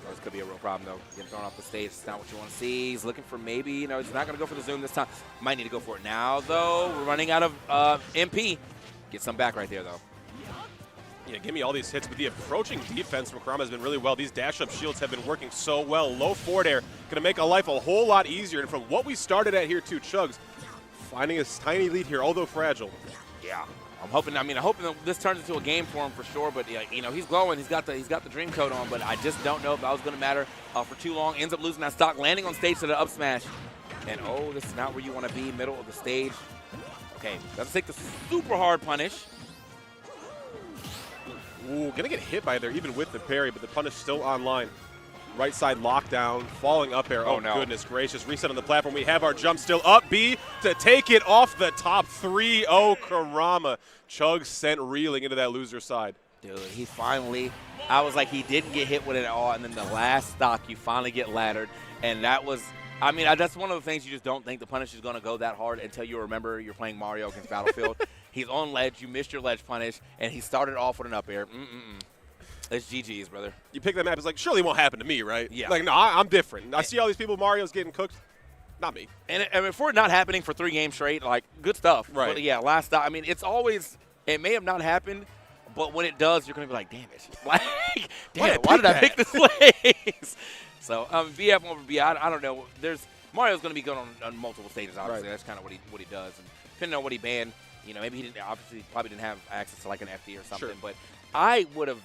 This could be a real problem, though. Getting thrown off the stage. It's not what you want to see. He's looking for maybe, he's not going to go for the zoom this time. Might need to go for it now, though. We're running out of MP. Get some back right there, though. Yeah, give me all these hits, but the approaching defense from Karama has been really well. These dash-up shields have been working so well. Low forward air, going to make a life a whole lot easier. And from what we started at here, too, Chugs finding a tiny lead here, although fragile. Yeah, I'm hoping that this turns into a game for him for sure. But yeah, he's glowing. He's got the dream coat on, but I just don't know if that was going to matter for too long. Ends up losing that stock, landing on stage to the up smash. And this is not where you want to be, middle of the stage. Okay, let's take the super hard punish. Ooh, gonna get hit by there even with the parry, but the punish still online. Right side lockdown, falling up air. Oh, no. Goodness gracious. Reset on the platform. We have our jump still up B to take it off the top. 3-0 Karama. Chug sent reeling into that loser side. Dude, he finally, I was like, he didn't get hit with it at all, and then the last stock, you finally get laddered, and that was, that's one of the things you just don't think the punish is going to go that hard until you remember you're playing Mario against Battlefield. He's on ledge, you missed your ledge punish, and he started off with an up air. It's GG's, brother. You pick that map, it's like, surely it won't happen to me, right? Yeah. Like, no, I'm different. I see all these people, Mario's getting cooked. Not me. And for it not happening for 3 games straight, like, good stuff. Right. But yeah, last stop, it's always, it may have not happened, but when it does, you're going to be like, damn it. Like, damn, why did I pick this place? So, BF over B, I don't know. Mario's going to be going on multiple stages, obviously. Right. That's kind of what he does. And depending on what he banned, maybe he probably didn't have access to like an FD or something. Sure. But I would have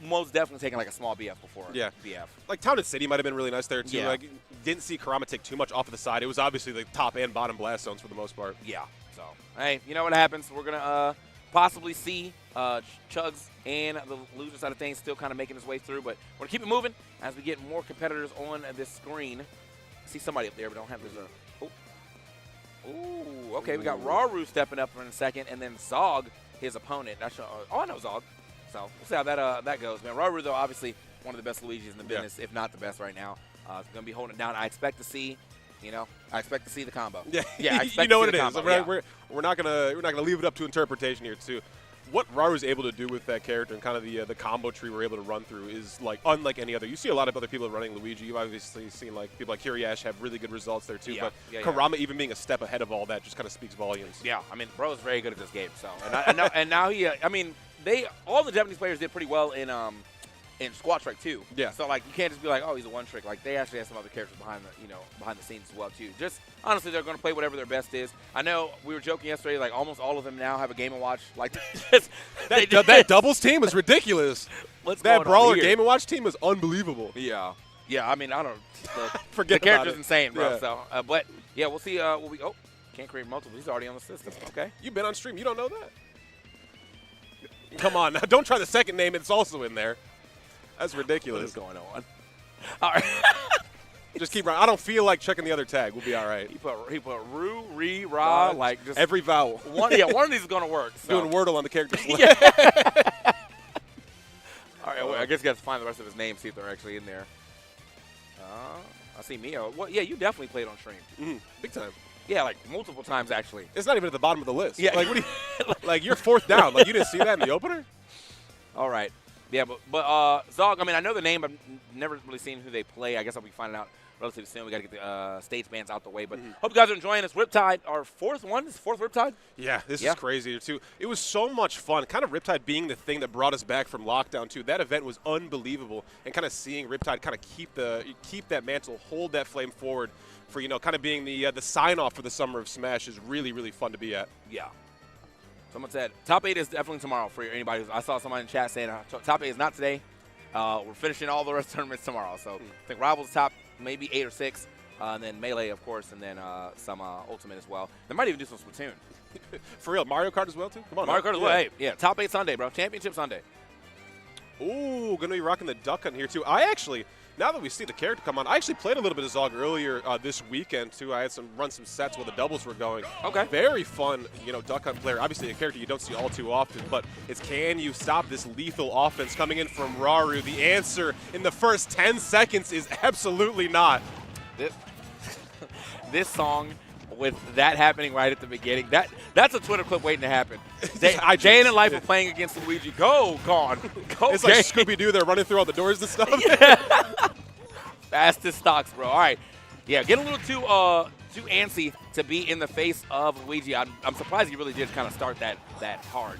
most definitely taken like a small BF before BF. Like Town and City might have been really nice there too. Yeah. Like didn't see Karama take too much off of the side. It was obviously the top and bottom blast zones for the most part. Yeah. So hey, you know what happens? We're gonna possibly see Chugs and the loser side of things still kind of making his way through, but we're gonna keep it moving as we get more competitors on this screen. I see somebody up there, but don't have this. Ooh, okay, we got Raru stepping up in a second, and then Zog, his opponent. I know Zog. So we'll see how that goes, man. Raru, though, obviously one of the best Luigis in the business, if not the best right now. Going to be holding it down. I expect to see, the combo. Yeah, I expect you know what it is. Combo. We're not gonna leave it up to interpretation here too. What Raru's able to do with that character and kind of the combo tree we're able to run through is like unlike any other. You see a lot of other people running Luigi. You've obviously seen like people like Kiriash have really good results there too. But Karama even being a step ahead of all that just kind of speaks volumes. Yeah, bro is very good at this game. So and now he, all the Japanese players did pretty well in in Squad Strike 2. Yeah. So like you can't just be like, oh, he's a one trick. Like they actually have some other characters behind the scenes as well too. Just honestly, they're going to play whatever their best is. I know we were joking yesterday, like almost all of them now have a Game & Watch. Like that doubles team is ridiculous. What's That going on Brawler here? Game & Watch team is unbelievable. Yeah. Yeah, I mean, I don't Forget the character's about it. insane, bro. Yeah. So, but yeah, we'll see. Can't create multiple. He's already on the system. Okay. You've been on stream. You don't know that? Come on. Now, don't try the second name. It's also in there. That's What is ridiculous. going on? All right. Just keep running. I don't feel like checking the other tag. We'll be all right. He put Ru, Re, Ra, like just Every vowel. one. Yeah, one of these is gonna work. So. Doing Wordle on the character select. All right. Well, I guess you got to find the rest of his names, see if they're actually in there. I see Miya. Well, yeah, you definitely played on stream. Big time. Yeah, like multiple times actually. It's not even at the bottom of the list. Yeah. Like, what do you, like you're fourth down. Like, you didn't see that in the opener? All right. Yeah, but Zog, I mean, I know the name. I've never really seen who they play. I guess I'll be finding out relatively soon. We got to get the stage bands out the way. But hope you guys are enjoying this. Riptide, our fourth one. This is fourth Riptide? Yeah, this Yeah. is crazy, too. It was so much fun. Kind of Riptide being the thing that brought us back from lockdown, too. That event was unbelievable. And kind of seeing Riptide kind of keep that mantle, hold that flame forward for, kind of being the sign-off for the Summer of Smash is really, really fun to be at. Yeah. Someone said top 8 is definitely tomorrow for anybody. I saw someone in chat saying top 8 is not today. We're finishing all the rest of the tournaments tomorrow. So I think Rivals top maybe 8 or 6. And then Melee, of course, and then some Ultimate as well. They might even do some Splatoon. For real, Mario Kart as well, too? Come on. Mario now. Kart as well. Hey, yeah, top 8 Sunday, bro. Championship Sunday. Ooh, going to be rocking the Duck Hunt here, too. Now that we see the character come on, I actually played a little bit of Zog earlier this weekend, too. I had run some sets while the doubles were going. Okay. Very fun, Duck Hunt player. Obviously a character you don't see all too often, but it's can you stop this lethal offense coming in from Raru? The answer in the first 10 seconds is absolutely not. This song with that happening right at the beginning, that's a Twitter clip waiting to happen. Jay and Life are playing against Luigi. Go, gone. Go, It's like Scooby-Doo. They're running through all the doors and stuff. Fastest stocks, bro. All right. Yeah, getting a little too antsy to be in the face of Luigi. I'm surprised he really did kind of start that hard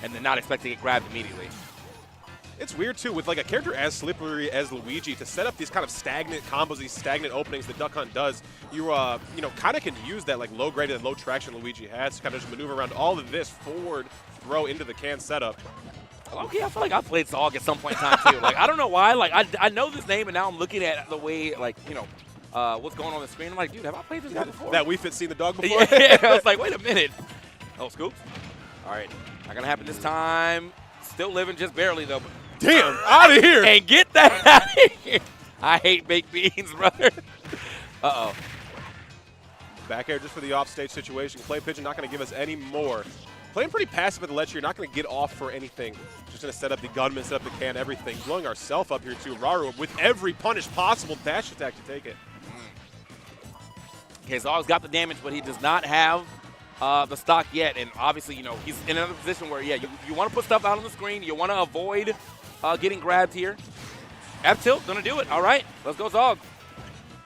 and then not expect to get grabbed immediately. It's weird, too, with like a character as slippery as Luigi, to set up these kind of stagnant combos, these stagnant openings that Duck Hunt does. You, kind of can use that like low-graded and low traction Luigi has to kind of just maneuver around all of this forward throw into the can setup. Okay, I feel like I played Zog at some point in time, too. Like, I don't know why. Like, I know this name, and now I'm looking at the way, like, what's going on the screen. I'm like, dude, have I played this guy before? That Wii Fit seen the dog before? Yeah, I was like, wait a minute. Oh, scoops. All right, not going to happen this time. Still living just barely, though. Damn, out of here. And get that out of here. I hate baked beans, brother. Uh-oh. Back air just for the offstage situation. Clay Pigeon not going to give us any more. Playing pretty passive at the ledge here. Not going to get off for anything. Just going to set up the gunman, set up the can, everything. Blowing ourselves up here, too. Raru with every punish possible dash attack to take it. Okay, Zog's got the damage, but he does not have the stock yet. And obviously, he's in another position where, yeah, you want to put stuff out on the screen. You want to avoid getting grabbed here. F tilt, going to do it. All right, let's go, Zog.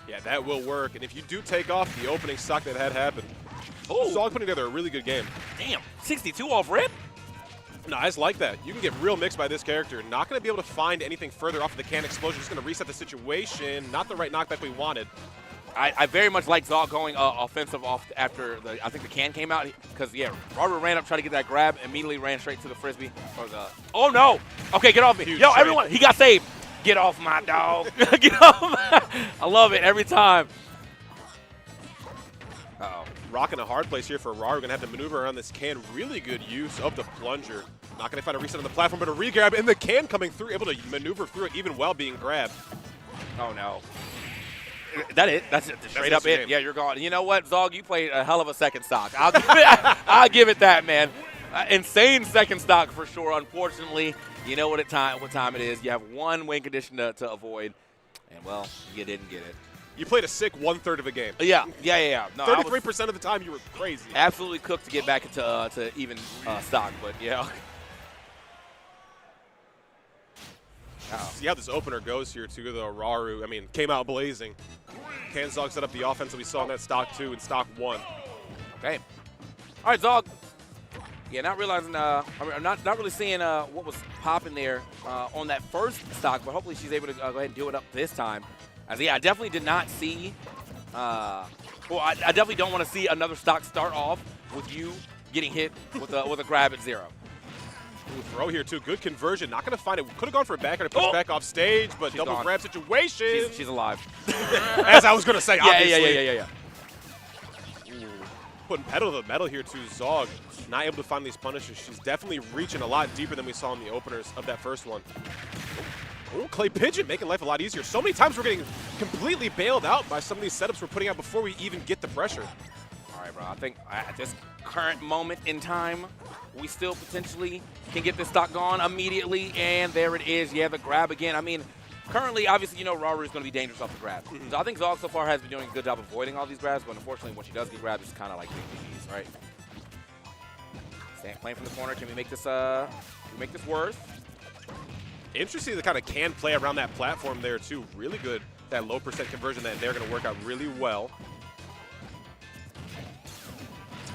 Yeah, that will work. And if you do take off the opening stock that had happened, Zog putting together a really good game. Damn, 62 off rip? No, I just like that. You can get real mixed by this character. Not going to be able to find anything further off of the can explosion. Just going to reset the situation. Not the right knockback we wanted. I very much like Zog going offensive off after I think the can came out because, yeah, Robert ran up, tried to get that grab, immediately ran straight to the Frisbee. Oh, no. Okay, get off me. Huge Yo, trade. everyone, he got saved. Get off my dog. Get off I love it every time. Uh-oh. Rocking a hard place here for Raru. Going to have to maneuver around this can. Really good use of the plunger. Not going to find a reset on the platform, but a re-grab, and the can coming through, able to maneuver through it even while being grabbed. Oh, no. That's it. That's straight up it. game. Yeah, you're gone. You know what, Zog? You played a hell of a second stock. I'll give it that, man. Insane second stock for sure. Unfortunately, you know what time it is. You have one win condition to avoid, and, well, you didn't get it. You played a sick 1/3 of a game. Yeah. No, 33% of the time you were crazy. absolutely cooked to get back into to even stock, but, yeah. See how this opener goes here, too, though. Raru, came out blazing. Can Zog set up the offense that we saw in that stock 2 and stock 1. Okay. All right, Zog. Yeah, not realizing, I mean, I'm not really seeing what was popping there on that first stock, but hopefully she's able to go ahead and do it up this time. As yeah, I definitely did not see, well, I definitely don't want to see another stock start off with you getting hit with a grab at 0. Ooh, throw here too. Good conversion. Not going to find it. Could have gone for a back and push back off stage, but double gone. grab situation. She's alive. As I was going to say, obviously. Yeah. Putting pedal to the metal here to Zog. Not able to find these punishes. She's definitely reaching a lot deeper than we saw in the openers of that first one. Oh, Clay Pigeon making life a lot easier. So many times we're getting completely bailed out by some of these setups we're putting out before we even get the pressure. All right, bro. I think at this current moment in time, we still potentially can get this stock gone immediately. And there it is. Yeah, the grab again. I mean, currently, obviously, you know, Raru is going to be dangerous off the grab. So I think Zog so far has been doing a good job avoiding all these grabs, but unfortunately, when she does get grabbed, it's kind of like big GGs, right? Playing from the corner. Can we make this worth? Interesting the kind of can play around that platform there, too. Really good. That low percent conversion that they're going to work out really well.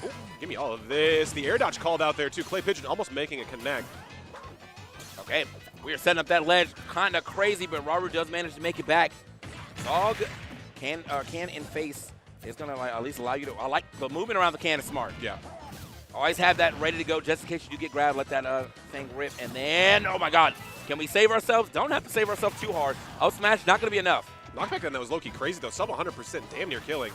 Ooh, give me all of this. The air dodge called out there, too. Clay Pigeon almost making a connect. Okay, we are setting up that ledge kind of crazy, but Raru does manage to make it back. Zog can in face is going to at least allow you to. I like the movement around the can is smart. Yeah. Always have that ready to go just in case you do get grabbed. Let that thing rip. And then, oh my God, can we save ourselves? Don't have to save ourselves too hard. Out smash, not going to be enough. Knockback on that was low-key crazy, though. Sub 100%, damn near killing.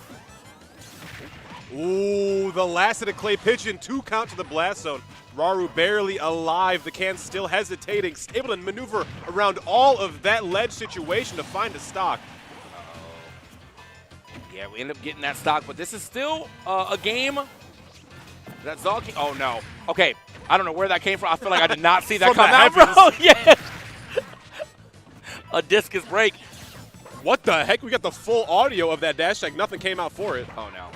Ooh, the last of the Clay Pigeon. 2 count to the blast zone. Raru barely alive. The can still hesitating. Able to maneuver around all of that ledge situation to find a stock. Yeah, we end up getting that stock, but this is still a game that Zog can, oh no. Okay, I don't know where that came from. I feel like I did not see that come out, bro. Yeah. A discus break. What the heck? We got the full audio of that dash tag. Nothing came out for it. Oh no.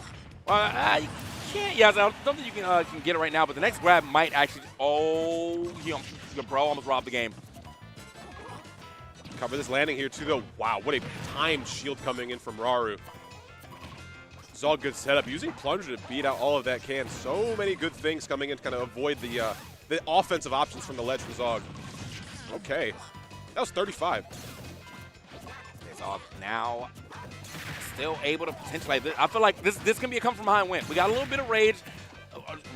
You can't. Yeah, I don't think you can get it right now. But the next grab might actually. Oh, bro, almost robbed the game. Cover this landing here too, though. Wow, what a timed shield coming in from Raru. It's all good setup. Using plunger to beat out all of that can. So many good things coming in to kind of avoid the offensive options from the ledge from Zog. Okay, that was 35. Zog now still able to potentially. I feel like this can be a come from behind win. We got a little bit of rage.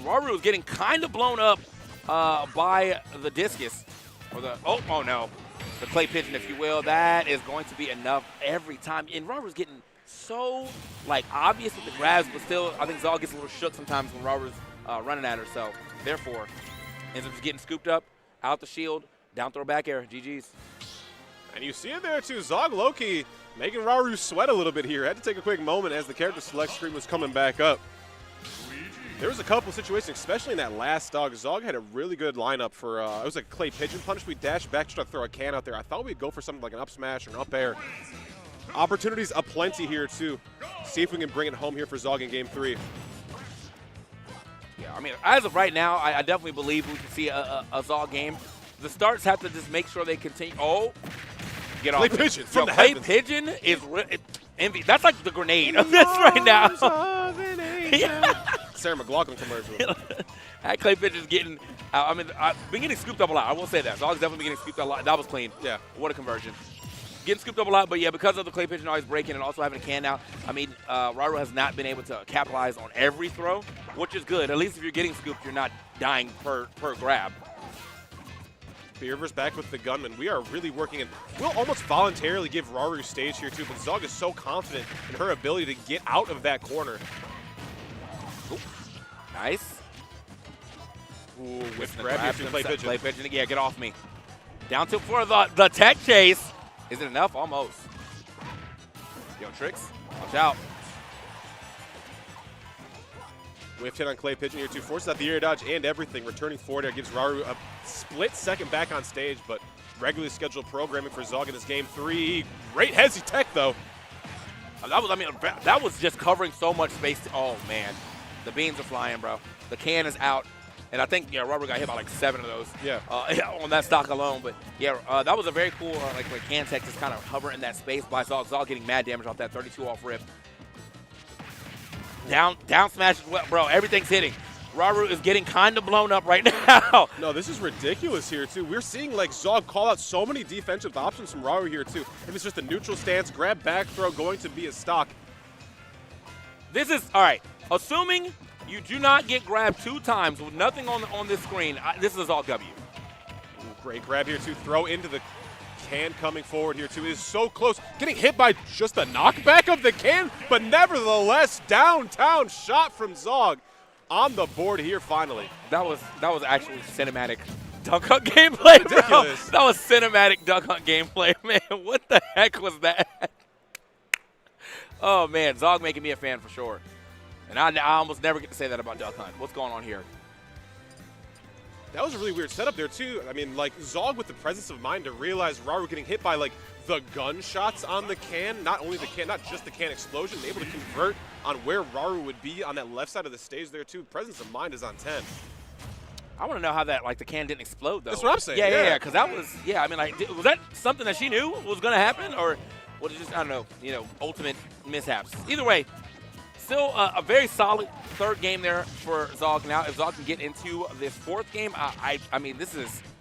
Raru is getting kind of blown up by the discus or the oh no, the Clay Pigeon, if you will. That is going to be enough every time. And Raru's getting so like obvious with the grabs, but still I think Zog gets a little shook sometimes when Raru's running at her. So therefore, ends up just getting scooped up, out the shield, down throw back air. GG's. And you see it there too. Zog Loki making Raru sweat a little bit here. Had to take a quick moment as the character select screen was coming back up. There was a couple situations, especially in that last stock. Zog had a really good lineup for, it was a Clay Pigeon punish. We dashed back, try to throw a can out there. I thought we'd go for something like an up smash or an up air. Opportunities aplenty here too. See if we can bring it home here for Zog in game 3. Yeah, I mean, as of right now, I definitely believe we can see a Zog game. The starts have to just make sure they continue. Oh, get off. Clay Pigeon from the Clay heavens. Pigeon is envy. That's like the grenade of this right now. Sarah McLaughlin commercial. That Clay Pigeon's getting. I mean, I've been getting scooped up a lot. I will say that. Zog's definitely been getting scooped up a lot. That was clean. Yeah. What a conversion. Getting scooped up a lot, but yeah, because of the Clay Pigeon always breaking and also having a can now, I mean, Raru has not been able to capitalize on every throw, which is good. At least if you're getting scooped, you're not dying per grab. Beerver's back with the gunman. We are really working, and we'll almost voluntarily give Raru stage here too, but Zog is so confident in her ability to get out of that corner. Ooh. Nice. Ooh, with grab here to Clay Pigeon. Clay Pigeon, yeah, get off me. Down tilt for the tech chase. Is it enough? Almost. Yo, Tricks, watch out. Whiffed hit on Clay Pigeon here too. Forces out the air dodge and everything. Returning forward there gives Raru a split second back on stage, but regularly scheduled programming for Zog in this game 3. Great hezzy tech though. That was just covering so much space. Oh man, the beans are flying, bro. The can is out. And I think, yeah, Raru got hit by like 7 of those. Yeah. On that stock alone. But yeah, that was a very cool, like can tech just kind of hovering in that space by Zog. Zog getting mad damage off that 32 off rip. Down smash as well, bro. Everything's hitting. Raru is getting kind of blown up right now. No, this is ridiculous here, too. We're seeing, like, Zog call out so many defensive options from Raru here, too. If it's just a neutral stance, grab, back throw, going to be a stock. This is, all right, assuming you do not get grabbed 2 times with nothing on this screen, this is all W. Ooh, great grab here, too. Throw into the can coming forward here, too. It is so close. Getting hit by just a knockback of the can, but nevertheless, downtown shot from Zog on the board here finally. That was actually cinematic duck hunt gameplay, bro. Ridiculous. That was cinematic duck hunt gameplay, man. What the heck was that? Oh, man, Zog making me a fan for sure. And I almost never get to say that about duck hunt. What's going on here? That was a really weird setup there, too. I mean, like, Zog with the presence of mind to realize Raru getting hit by, like, the gunshots on the can, not only the can, not just the can explosion, able to convert on where Raru would be on that left side of the stage there, too. Presence of mind is on 10. I want to know how that, like, the can didn't explode, though. That's what I'm saying. Yeah, because that was, I mean, like, was that something that she knew was going to happen, or was it just, I don't know, ultimate mishaps? Either way, still a very solid third game there for Zog. Now, if Zog can get into this fourth game, I mean,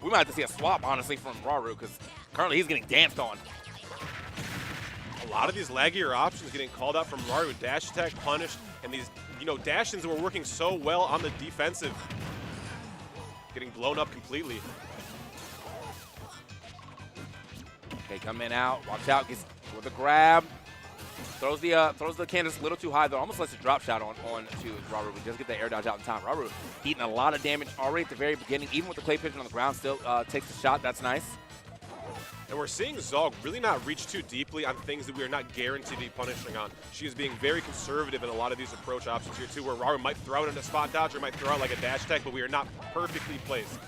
we might have to see a swap, honestly, from Raru, because currently he's getting danced on. A lot of these laggier options getting called out from Raru. Dash attack, punish, and these, dash-ins that were working so well on the defensive, getting blown up completely. Okay, coming out, watch out, gets with a grab. Throws the can just a little too high, though. Almost lets a drop shot on to Raru. We just get that air dodge out in time. Raru eating a lot of damage already at the very beginning. Even with the clay pigeon on the ground, still takes the shot. That's nice. And we're seeing Zog really not reach too deeply on things that we are not guaranteed to be punishing on. She is being very conservative in a lot of these approach options here, too, where Raru might throw it in a spot dodge or might throw out like a dash attack, but we are not perfectly placed.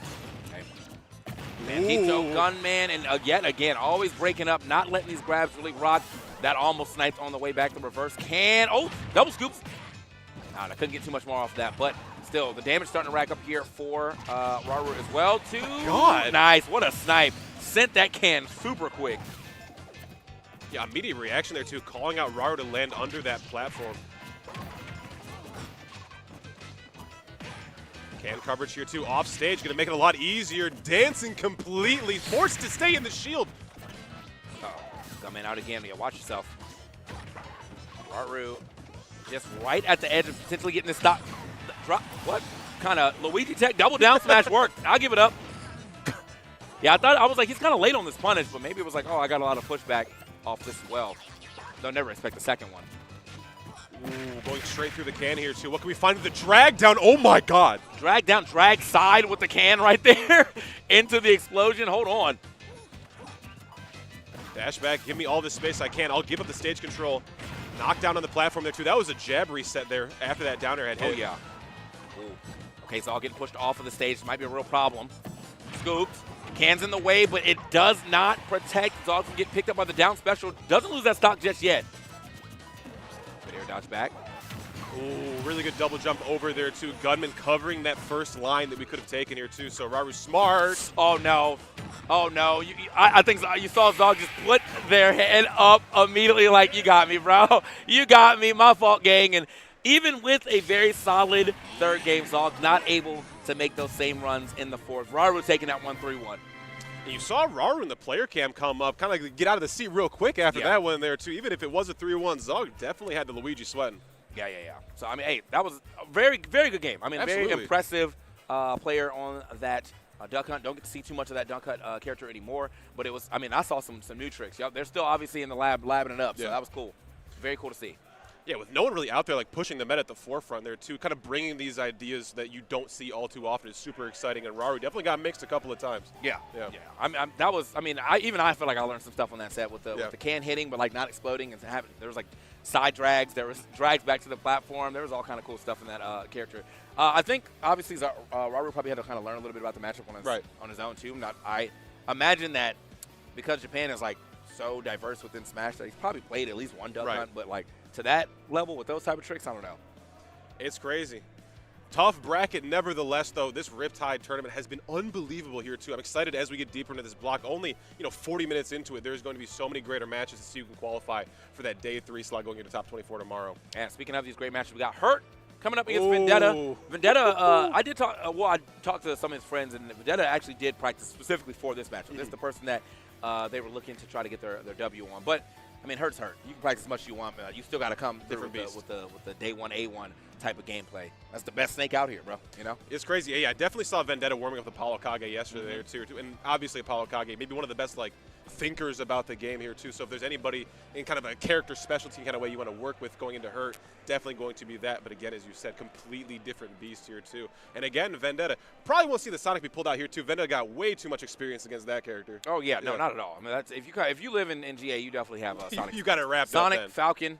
Mantito Gunman, and yet again, always breaking up, not letting these grabs really rock. That almost sniped on the way back. The reverse can. Oh, double scoops. I couldn't get too much more off that, but still, the damage starting to rack up here for Raru as well, too. God. Nice. What a snipe. Sent that can super quick. Yeah, immediate reaction there, too, calling out Raru to land under that platform. Can coverage here, too, off stage, going to make it a lot easier. Dancing completely, forced to stay in the shield. Coming out again. Yeah, watch yourself. Raru just right at the edge of potentially getting this stop. Drop. What kind of Luigi tech double down smash worked? I'll give it up. Yeah, I was like, he's kind of late on this punish, but maybe it was like, oh, I got a lot of pushback off this as well. They'll never expect the second one. Ooh, going straight through the can here, too. What can we find with the drag down? Oh, my God. Drag down, drag side with the can right there into the explosion. Hold on. Dash back, give me all the space I can. I'll give up the stage control. Knockdown on the platform there, too. That was a jab reset there after that downer had hit. Oh, yeah. Ooh. Okay, so I'll get pushed off of the stage. This might be a real problem. Scoops. Can's in the way, but it does not protect. Zog can get picked up by the down special. Doesn't lose that stock just yet. Good air dodge back. Ooh, really good double jump over there, too. Gunman covering that first line that we could have taken here, too. So Raru smart. Oh, no. Oh, no. I think you saw Zog just put their head up immediately like, you got me, bro. You got me. My fault, gang. And even with a very solid third game, Zog not able to make those same runs in the fourth. Raru taking that 1-3-1. And you saw Raru in the player cam come up, kind of like get out of the seat real quick after that one there, too. Even if it was a 3-1, Zog definitely had the Luigi sweating. Yeah. So, I mean, hey, that was a very, very good game. I mean, Absolutely. very impressive player on that Duck Hunt. Don't get to see too much of that Duck Hunt character anymore, but it was, I mean, I saw some new tricks. They're still obviously in the lab, labbing it up, so that was cool. Very cool to see. Yeah, with no one really out there like pushing the meta at the forefront there too, kind of bringing these ideas that you don't see all too often is super exciting. And Raru definitely got mixed a couple of times. Yeah. I feel like I learned some stuff on that set with the can hitting, but like not exploding and having. There was like side drags, there was drags back to the platform. There was all kind of cool stuff in that character. I think obviously Raru probably had to kind of learn a little bit about the matchup on his own too. I imagine that because Japan is like so diverse within Smash that he's probably played at least one Duck Hunt, but like to that level with those type of tricks, I don't know. It's crazy. Tough bracket nevertheless, though. This Riptide tournament has been unbelievable here, too. I'm excited as we get deeper into this block. Only, 40 minutes into it, there's going to be so many greater matches to see who can qualify for that day 3 slot going into top 24 tomorrow. And speaking of these great matches, we got Hurt coming up against Vendetta. Vendetta, I did talk. Well, I talked to some of his friends, and Vendetta actually did practice specifically for this matchup. This is the person that they were looking to try to get their W on. But I mean, Hurt's hurt. You can practice as much as you want. You still got to come through with the day one A1 type of gameplay. That's the best snake out here, bro. You know, it's crazy. Yeah, I definitely saw Vendetta warming up with Apollo Kage yesterday too, and obviously Apollo Kage, maybe one of the best like thinkers about the game here too. So if there's anybody in kind of a character specialty kind of way you want to work with going into Hurt, definitely going to be that. But again, as you said, completely different beast here too. And again, Vendetta probably won't see the Sonic be pulled out here too. Vendetta got way too much experience against that character. Oh yeah, no, not at all. I mean, that's if you live in GA, you definitely have Sonic. You got it wrapped Sonic, up then. Falcon,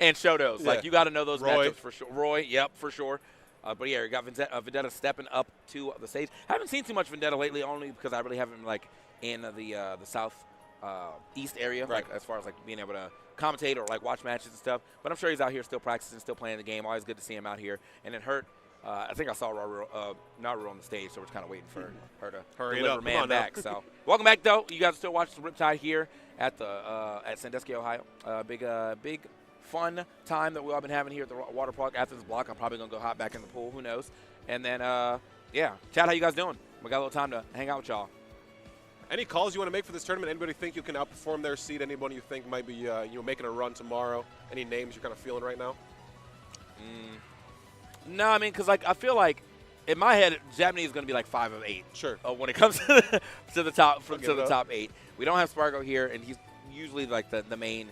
and Shotos. Like you got to know those Roy. matchups for sure. Roy, yep, for sure. But yeah, you got Vendetta stepping up to the stage. I haven't seen too much Vendetta lately, only because I really haven't like in the south east area, right. like as far as like being able to commentate or like watch matches and stuff. But I'm sure he's out here still practicing, still playing the game. Always good to see him out here. And then Hurt, I think I saw Naru on the stage, so we're kind of waiting for her to deliver man back. So welcome back, though. You guys are still watching Riptide here at the at Sandusky, Ohio. Big fun time that we've all been having here at the water park Athens block. I'm probably gonna go hop back in the pool. Who knows? And then yeah, chat. How you guys doing? We got a little time to hang out with y'all. Any calls you want to make for this tournament? Anybody think you can outperform their seed? Anyone you think might be making a run tomorrow? Any names you're kind of feeling right now? No, I mean, because like I feel like in my head, Japanese is going to be like 5 of 8. Sure. When it comes to the top 8, we don't have Spargo here, and he's usually like the main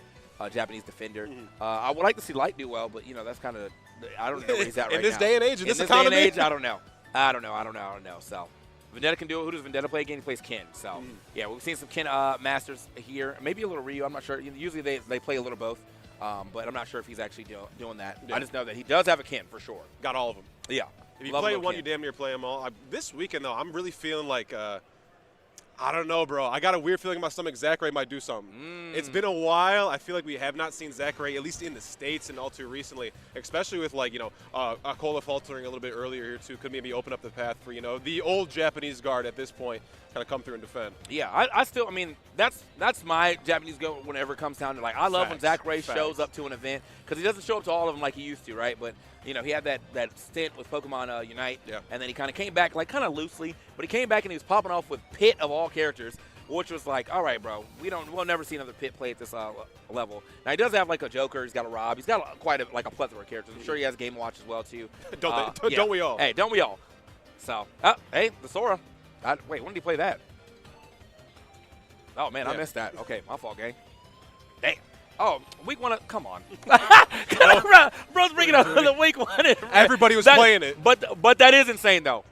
Japanese defender. I would like to see Light do well, but you know that's kind of I don't know where he's at right now. In this day and age, in this day economy, and age, I don't know. So Vendetta can do it. Who does Vendetta play again? He plays Ken. So yeah, we've seen some Ken masters here, maybe a little Ryu. I'm not sure. Usually they play a little both. But I'm not sure if he's actually doing that. Yeah. I just know that he does have a Ken for sure. Got all of them. Yeah. If you play one, you damn near play them all. This weekend, though, I'm really feeling like, I don't know, bro. I got a weird feeling in my stomach Zachary might do something. It's been a while. I feel like we have not seen Zachary, at least in the States and all too recently, especially with, like, Akola faltering a little bit earlier here, too. Could maybe open up the path for, the old Japanese guard at this point kind of come through and defend. Yeah, I still, I mean, that's my Japanese go whenever it comes down to, like, I love when Zachary shows up to an event because he doesn't show up to all of them like he used to, right? But, he had that stint with Pokemon Unite, and then he kind of came back, like, kind of loosely, but he came back and he was popping off with Pit of all characters, which was like, all right, bro, we'll never see another Pit play at this level. Now, he does have, like, a Joker. He's got a Rob. He's got quite a plethora of characters. I'm sure he has Game Watch as well, too. Don't we all? Hey, don't we all? So, hey, the Sora. Wait, when did he play that? Oh, man, I missed that. Okay, my fault, gang. Dang. Oh, week 1. Come on. Bro's bringing up the week 1. Everybody was playing it. But that is insane, though.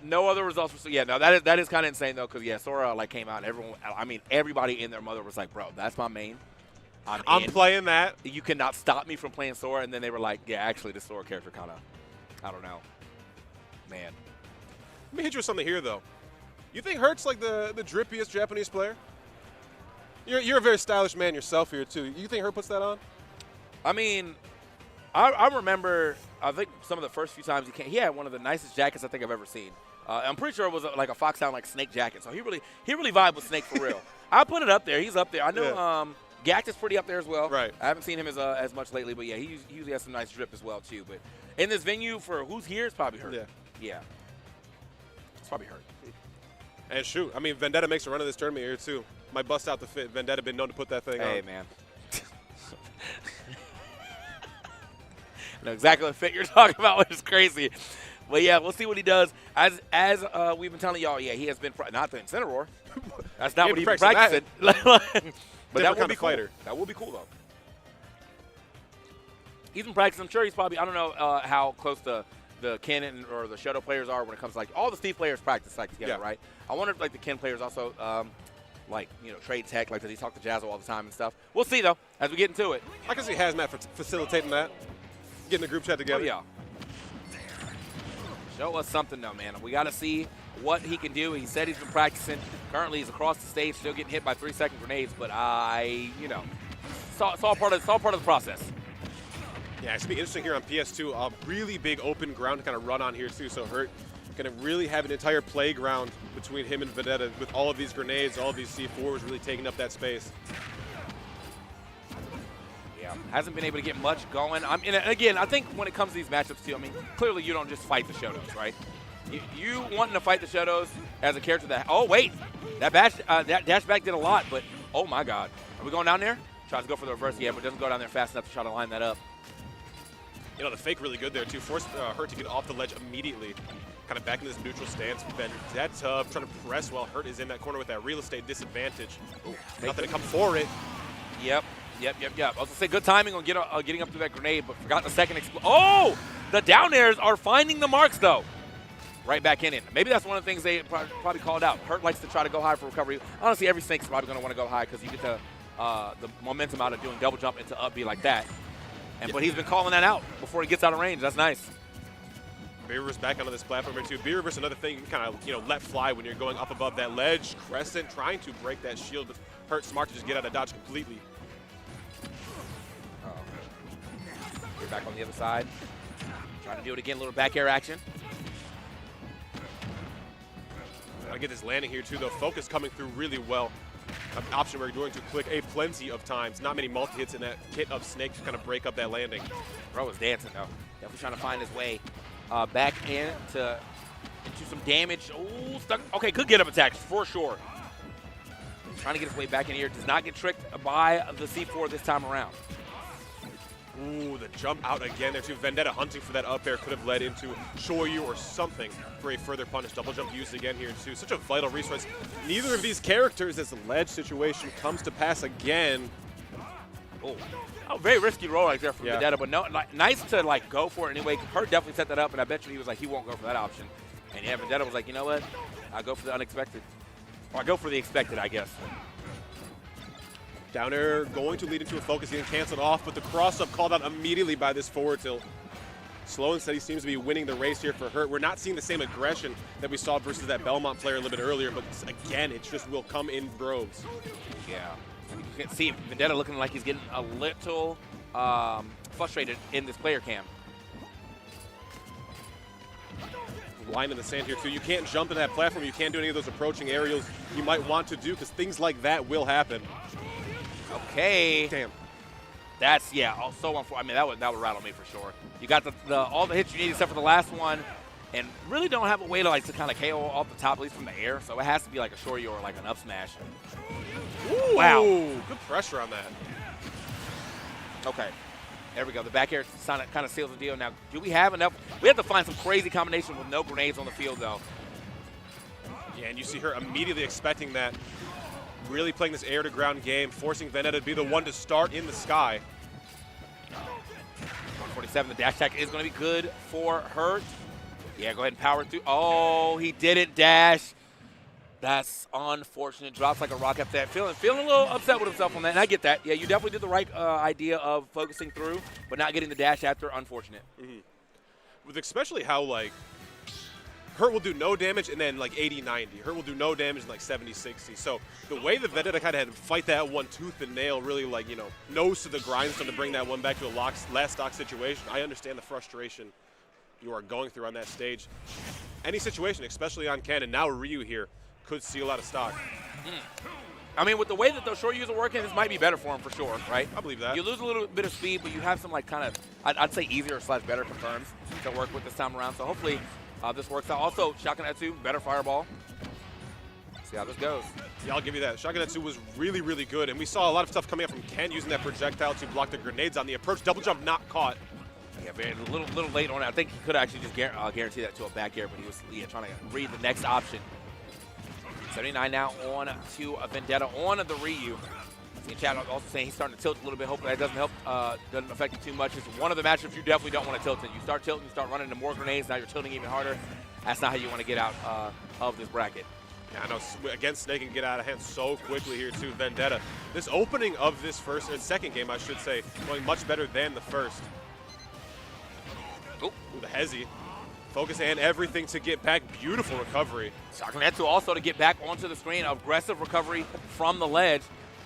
No other results. Yeah, no, that is kind of insane, though, because, yeah, Sora, like, came out, and everybody and their mother was like, bro, that's my main. I'm playing that. You cannot stop me from playing Sora. And then they were like, yeah, actually, the Sora character kind of, I don't know. Man. Let me hit you with something here, though. You think Hurt's like the drippiest Japanese player? You're a very stylish man yourself here, too. You think Hurt puts that on? I mean, I remember, I think some of the first few times he had one of the nicest jackets I think I've ever seen. I'm pretty sure it was like a Foxhound like Snake jacket. So he really vibed with Snake for real. I put it up there. He's up there. I know Gact is pretty up there as well. Right. I haven't seen him as much lately, but yeah, he usually has some nice drip as well too. But in this venue for who's here, it's probably Hurt. Yeah. It's probably Hurt. And shoot, I mean, Vendetta makes a run of this tournament here too. Might bust out the fit. Vendetta been known to put that thing on. Hey, man. I know exactly what fit you're talking about, which is crazy. But, yeah, we'll see what he does. As we've been telling y'all, yeah, he has been not the Incineroar. That's not what he's been practicing. But that would be cool. Fighter. That would be cool, though. He's been practicing. I'm sure he's probably, I don't know how close the Ken or the Shadow players are when it comes to, like, all the Steve players practice, like, together, right? I wonder if, like, the Ken players also like, trade tech, like, does he talk to Jazzo all the time and stuff? We'll see, though, as we get into it. I can see Hazmat facilitating that, getting the group chat together. Oh, yeah. Show us something, though, man. We got to see what he can do. He said he's been practicing. Currently, he's across the stage, still getting hit by 3-second grenades, but it's all part of the process. Yeah, it's going to be interesting here on PS2. A really big open ground to kind of run on here, too, so Hurt going to really have an entire playground between him and Vendetta with all of these grenades, all of these C4s really taking up that space. Yeah. hasn't been able to get much going. And again, I think when it comes to these matchups too, I mean, clearly you don't just fight the Shotos, right? You wanting to fight the Shotos as a character that, oh wait, that dash back did a lot, but oh my God. Are we going down there? Tries to go for the reverse, yeah, but doesn't go down there fast enough to try to line that up. You know, the fake really good there, too. Forced Hurt to get off the ledge immediately. Kind of back in this neutral stance. That's trying to press while Hurt is in that corner with that real estate disadvantage. Ooh, nothing to come for it. Yep. I was going to say good timing on getting up to that grenade, but forgot the second Oh! The down airs are finding the marks, though. Right back in it. Maybe that's one of the things they probably called out. Hurt likes to try to go high for recovery. Honestly, every snake's probably going to want to go high because you get the momentum out of doing double jump into up B like that. But he's been calling that out before he gets out of range. That's nice. B-Reverse back onto this platform here, too. B-Reverse, another thing you can kind of, let fly when you're going up above that ledge. Crescent trying to break that shield, but Hurt smart to just get out of dodge completely. You're back on the other side. Trying to do it again, a little back air action. Gotta get this landing here, too, though. Focus coming through really well. An option we're going to click a plenty of times. Not many multi-hits in that kit of Snake to kind of break up that landing. Bro is dancing, though. Definitely trying to find his way back into some damage. Ooh, stuck. Okay, good get-up attacks, for sure. Trying to get his way back in here. Does not get tricked by the C4 this time around. Ooh, the jump out again there, too. Vendetta hunting for that up air could have led into Shoyu or something for a further punish. Double jump used again here, too. Such a vital resource. Neither of these characters, as the ledge situation comes to pass again. Oh, very risky roll right there from Vendetta, but no, nice to go for it anyway. Hurt definitely set that up, and I bet you he was like, he won't go for that option. And yeah, Vendetta was like, you know what? I'll go for the unexpected. Or I go for the expected, I guess. Down air going to lead into a focus, getting canceled off, but the cross-up called out immediately by this forward tilt. Slow and Steady seems to be winning the race here for Hurt. We're not seeing the same aggression that we saw versus that Belmont player a little bit earlier, but again, it just will come in droves. Yeah. You can see Vendetta looking like he's getting a little frustrated in this player cam. Line in the sand here, too. You can't jump in that platform. You can't do any of those approaching aerials you might want to do because things like that will happen. Okay. Damn. That's, so unfortunate. I mean, that would rattle me for sure. You got all the hits you need except for the last one, and really don't have a way to kind of KO off the top, at least from the air. So it has to be like a shorty or like an up smash. Ooh, wow. Good pressure on that. Okay. There we go. The back air kind of seals the deal. Now, do we have enough? We have to find some crazy combination with no grenades on the field, though. Yeah, and you see her immediately expecting that. Really playing this air-to-ground game, forcing Vendetta to be the one to start in the sky. 147, the dash attack is going to be good for Hurt. Yeah, go ahead and power through. Oh, he didn't dash. That's unfortunate. Drops like a rock up there. Feeling a little upset with himself on that, and I get that. Yeah, you definitely did the right idea of focusing through, but not getting the dash after, unfortunate. Mm-hmm. With especially how, Hurt will do no damage and then 80-90. Hurt will do no damage and 70-60. So the way that Vendetta kind of had to fight that one tooth and nail, really nose to the grindstone to bring that one back to a last stock situation. I understand the frustration you are going through on that stage. Any situation, especially on Ken, and now Ryu here, could steal out of stock. I mean, with the way that those short U's are working, this might be better for him for sure, right? I believe that. You lose a little bit of speed, but you have some I'd say easier / better confirms to work with this time around. So hopefully this works out. Also, Shotgun Etsu, better fireball. See how this goes. Yeah, I'll give you that. Shotgun Etsu was really, really good, and we saw a lot of stuff coming up from Ken using that projectile to block the grenades on the approach. Double jump not caught. Yeah, a little late on it. I think he could actually just guarantee that to a back air, but he was trying to read the next option. 79 now on to Vendetta on the Ryu. See chat also saying he's starting to tilt a little bit. Hopefully that doesn't help, doesn't affect him too much. It's one of the matchups you definitely don't want to tilt in. You start tilting, you start running into more grenades, now you're tilting even harder. That's not how you want to get out of this bracket. Yeah, I know. Again, Snake can get out of hand so quickly here too. Vendetta. This opening of this second game, I should say, going much better than the first. Ooh, the Hezi. Focus and everything to get back. Beautiful recovery. Sakuretsu also to get back onto the screen. Aggressive recovery from the ledge.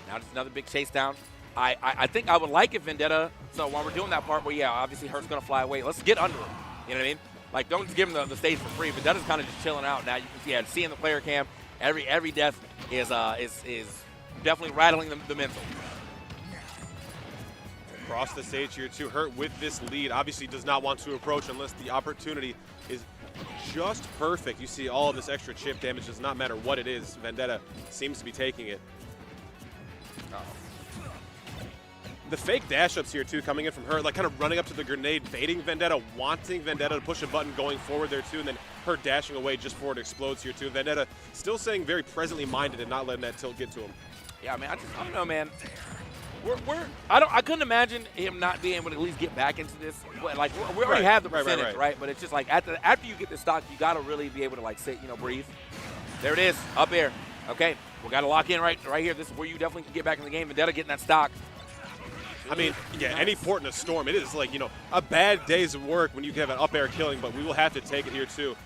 Now just another big chase down. I think I would like it, Vendetta. So when we're doing that part where, obviously Hurt's going to fly away, let's get under him. You know what I mean? Don't just give him the stage for free. Vendetta's kind of just chilling out. Now you can see in the player cam, every death is definitely rattling the mental. Across the stage here too. Hurt with this lead obviously does not want to approach unless the opportunity is just perfect. You see all of this extra chip damage, does not matter what it is. Vendetta seems to be taking it. The fake dash ups here too coming in from Hurt, like kind of running up to the grenade, baiting Vendetta, wanting Vendetta to push a button going forward there too, and then Hurt dashing away just before it explodes here too. Vendetta still staying very presently minded and not letting that tilt get to him. Yeah, man, I don't know, man. I couldn't imagine him not being able to at least get back into this. Like we already have the percentage, right? But it's just like after you get the stock, you got to really be able to like sit, breathe. There it is, up air. Okay, we got to lock in right here. This is where you definitely can get back in the game. Vendetta getting that stock. I mean, yeah, any port in a storm, it is like, a bad day's work when you have an up air killing, but we will have to take it here too.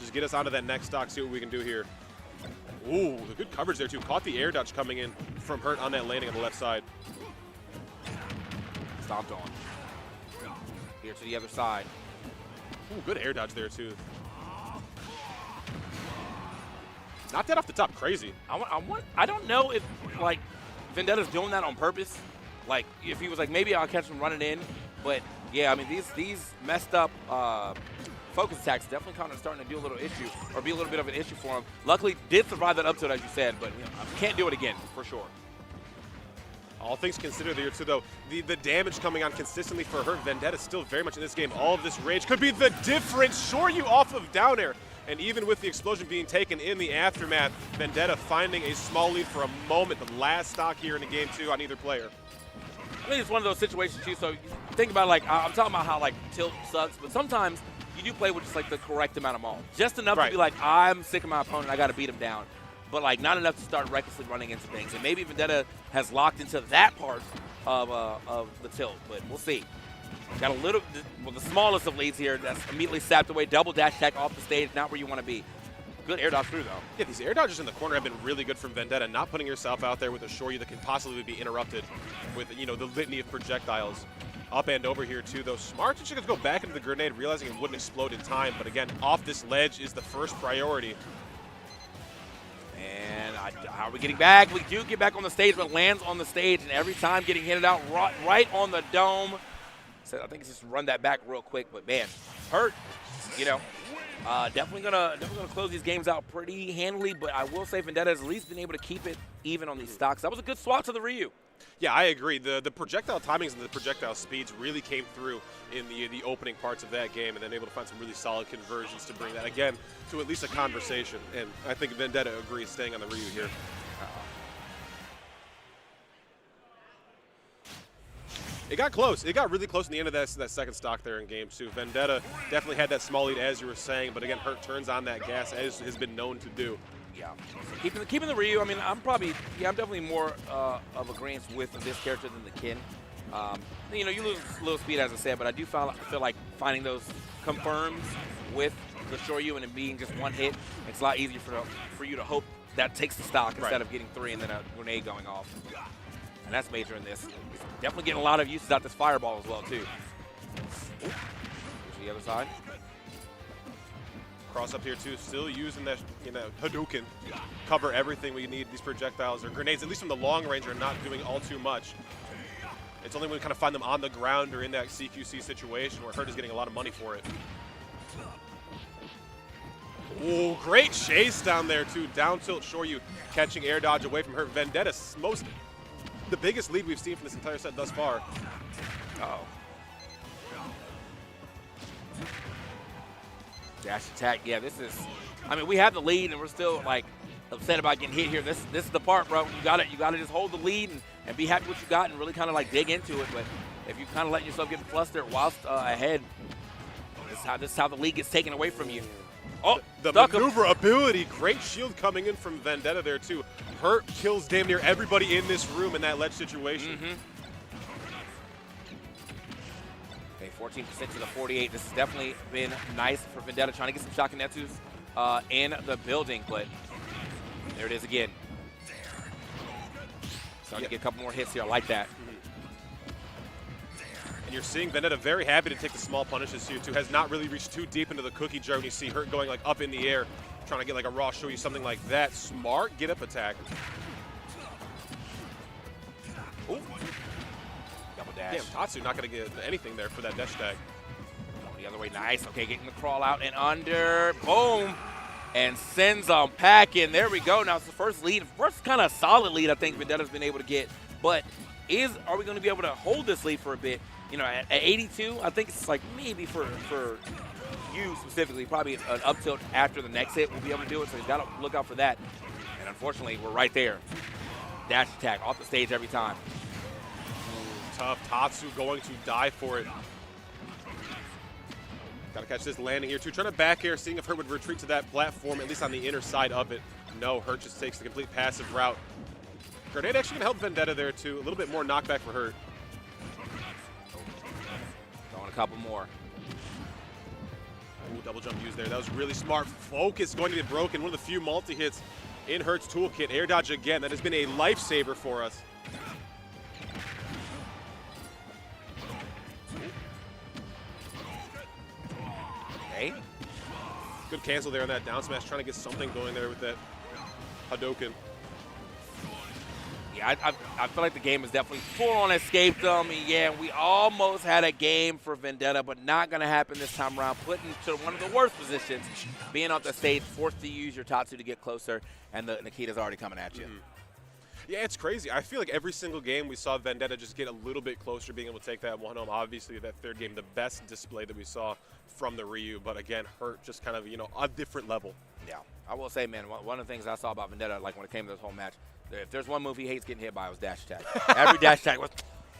Just get us onto that next stock, see what we can do here. Ooh, the good coverage there too. Caught the air dodge coming in from Hurt on that landing on the left side. Stomped on. Here to the other side. Ooh, good air dodge there too. Not that off the top, crazy. I don't know if like Vendetta's doing that on purpose. Like if he was like maybe I'll catch him running in, but yeah, I mean these messed up focus attacks definitely kind of starting to do a little issue or be a little bit of an issue for him. Luckily did survive that up tilt as you said, but can't do it again for sure. All things considered there too, though, the damage coming on consistently for Hurt. Vendetta still very much in this game. All of this rage could be the difference. Shoryu off of down air. And even with the explosion being taken in the aftermath, Vendetta finding a small lead for a moment. The last stock here in the game, too, on either player. I think it's one of those situations, too. So think about, like, I'm talking about how, like, tilt sucks. But sometimes you do play with just, like, the correct amount of maul. Just enough to be like, I'm sick of my opponent. I got to beat him down. But, like, not enough to start recklessly running into things. And maybe Vendetta has locked into that part of the tilt. But we'll see. Got a little, well, the smallest of leads here. That's immediately sapped away. Double dash attack off the stage. Not where you want to be. Good air dodge through, though. Yeah, these air dodges in the corner have been really good from Vendetta. Not putting yourself out there with a Shoryu that can possibly be interrupted with, the litany of projectiles. Up and over here, too, though. Smart to go back into the grenade, realizing it wouldn't explode in time. But, again, off this ledge is the first priority. And how are we getting back? We do get back on the stage, but lands on the stage. And every time getting hit out right on the dome. So I think it's just run that back real quick. But, man, Hurt, definitely gonna close these games out pretty handily. But I will say Vendetta has at least been able to keep it even on these stocks. That was a good swap to the Ryu. Yeah, I agree. The projectile timings and the projectile speeds really came through in the opening parts of that game, and then able to find some really solid conversions to bring that, again, to at least a conversation. And I think Vendetta agrees, staying on the Ryu here. It got close. It got really close in the end of that second stock there in game 2. Vendetta definitely had that small lead, as you were saying, but again, Hurt turns on that gas, as has been known to do. Yeah, keeping the Ryu. I mean, I'm definitely more of agreement with this character than the Kin. You lose a little speed, as I said, but I do feel like finding those confirms with the Shoryu and it being just one hit, it's a lot easier for you to hope that takes the stock instead of getting 3 and then a grenade going off. And that's major in this. Definitely getting a lot of uses out this fireball as well, too. Ooh. To the other side. Cross up here, too. Still using that, Hadouken. Cover everything we need. These projectiles or grenades, at least from the long range, are not doing all too much. It's only when we kind of find them on the ground or in that CQC situation where Hurt is getting a lot of money for it. Oh, great chase down there, too. Down tilt Shoryu catching air dodge away from Hurt. Vendetta, the biggest lead we've seen from this entire set thus far. Uh-oh. Dash attack. Yeah, this is. I mean, we have the lead, and we're still like upset about getting hit here. This is the part, bro. You got to just hold the lead and be happy with what you got, and really kind of like dig into it. But if you kind of let yourself get flustered whilst ahead, this is how the lead gets taken away from you. Oh, the maneuverability. Great shield coming in from Vendetta there, too. Hurt kills damn near everybody in this room in that ledge situation. Okay, 14% to the 48. This has definitely been nice for Vendetta, trying to get some Shakinetsus in the building, but there it is again. Starting to get a couple more hits here. I like that. And you're seeing Vendetta very happy to take the small punishes here, too. Has not really reached too deep into the cookie jar when you see Hurt going like up in the air, trying to get like a raw Shoryu, something like that. Smart get-up attack. Ooh. Double dash. Damn, Tatsu not going to get anything there for that dash tag. Going the other way, nice. Okay, getting the crawl out and under. Boom. And sends them packing. There we go. Now it's the first lead, first kind of solid lead I think Vendetta's been able to get. But are we going to be able to hold this lead for a bit? You know, at 82, I think it's like maybe for you specifically, probably an up tilt after the next hit we'll be able to do it. So he's got to look out for that. And unfortunately, we're right there. Dash attack off the stage every time. Tough. Tatsu going to die for it. Got to catch this landing here, too. Trying to back air, seeing if Hurt would retreat to that platform, at least on the inner side of it. No, Hurt just takes the complete passive route. Grenade actually going to help Vendetta there, too. A little bit more knockback for Hurt. Throwing a couple more. Ooh, double jump used there. That was really smart. Focus going to get broken. One of the few multi-hits in Hurt's toolkit. Air dodge again. That has been a lifesaver for us. Okay. Good cancel there on that down smash. Trying to get something going there with that Hadouken. Yeah, I feel like the game has definitely full-on escaped them. Yeah, we almost had a game for Vendetta, but not going to happen this time around. Put into one of the worst positions, being off the stage, forced to use your Tatsu to get closer, and the Nikita's already coming at you. Yeah, it's crazy. I feel like every single game we saw Vendetta just get a little bit closer, being able to take that one home. Obviously, that third game, the best display that we saw from the Ryu, but again, Hurt just kind of, you know, a different level. Yeah, I will say, man, one of the things I saw about Vendetta, like when it came to this whole match, if there's one move he hates getting hit by, it was dash attack. Every dash attack was,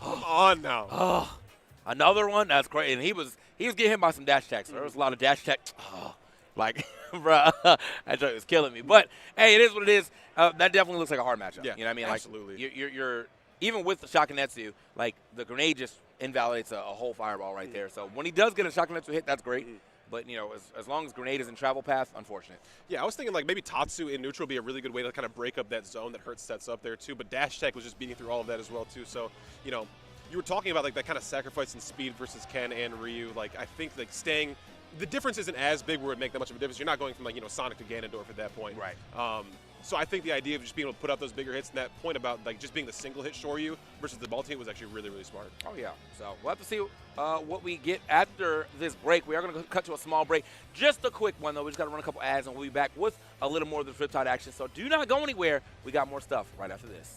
Come on now. oh, another one? That's great. And he was getting hit by some dash attacks. So there was a lot of dash attack. Oh, like, bro, that joke was killing me. But, hey, it is what it is. That definitely looks like a hard matchup. Yeah, you know what I mean? absolutely. Like, you're even with the Shakunetsu, like, the grenade just invalidates a whole fireball right there. So when he does get a Shakunetsu hit, that's great. But, you know, as long as grenade is in travel path, unfortunate. Yeah, I was thinking like maybe Tatsu in neutral would be a really good way to kind of break up that zone that Hurt sets up there too. But dash tech was just beating through all of that as well too. So, you know, you were talking about like that kind of sacrifice in speed versus Ken and Ryu. Like I think like staying, the difference isn't as big where it would make that much of a difference. You're not going from like, you know, Sonic to Ganondorf at that point. Right. So I think the idea of just being able to put out those bigger hits and that point about like just being the single hit Shoryu versus the multi hit was actually really, really smart. Oh, yeah. So we'll have to see what we get after this break. We are going to cut to a small break. Just a quick one, though. We just got to run a couple ads, and we'll be back with a little more of the Riptide action. So do not go anywhere. We got more stuff right after this.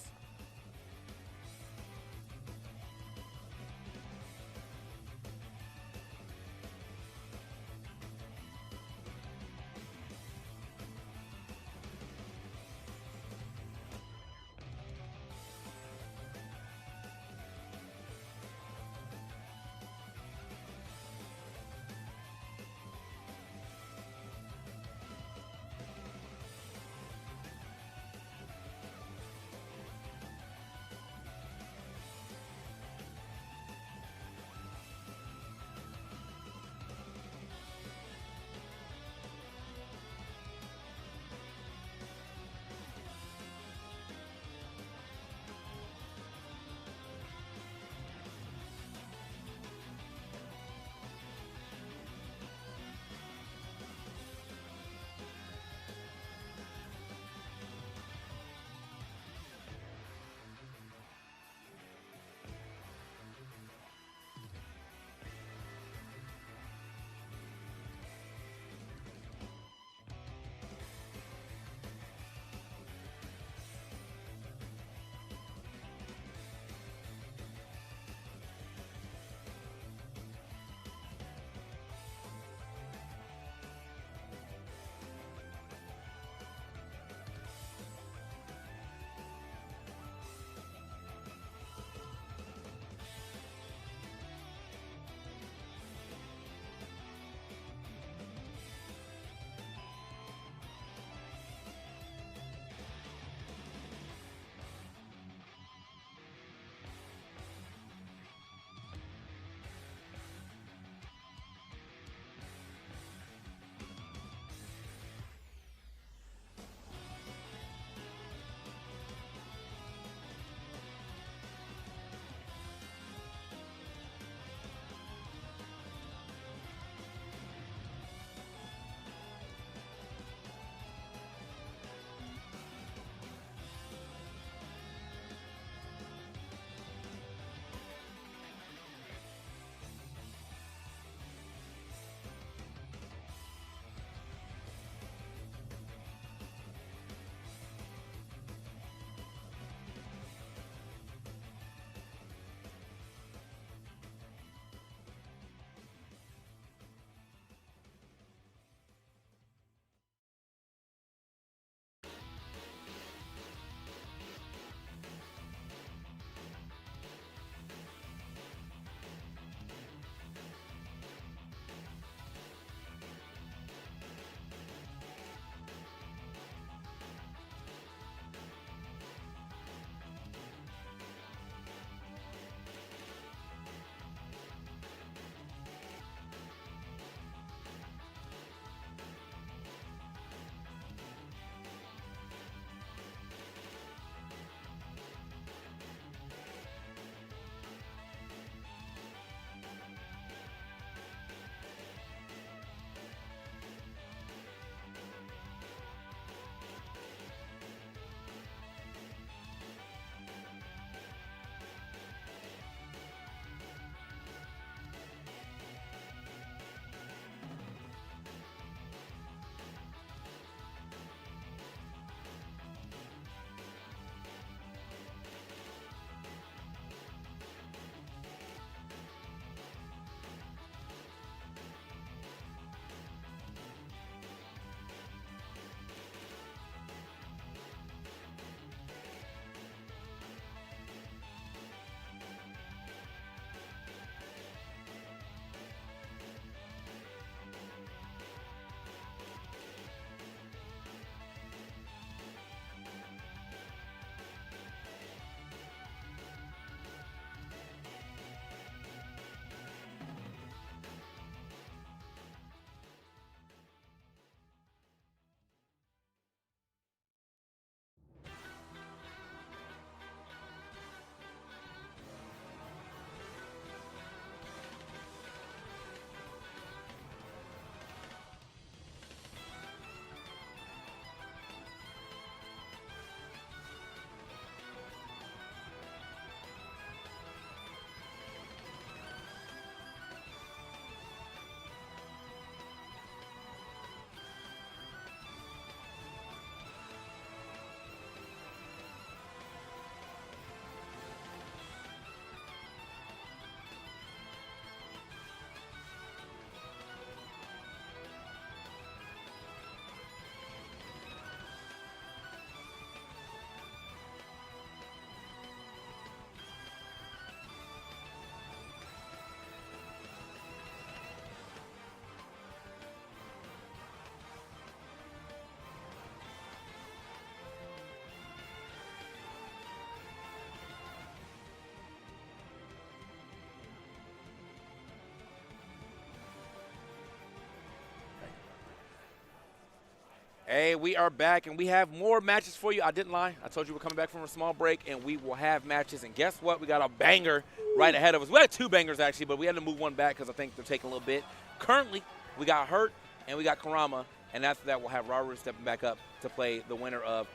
Hey, we are back, and we have more matches for you. I didn't lie. I told you we're coming back from a small break, and we will have matches. And guess what? We got a banger right ahead of us. We had 2 bangers, actually, but we had to move one back because I think they're taking a little bit. Currently, we got Hurt, and we got Kurama, and after that, we'll have Raru stepping back up to play the winner of,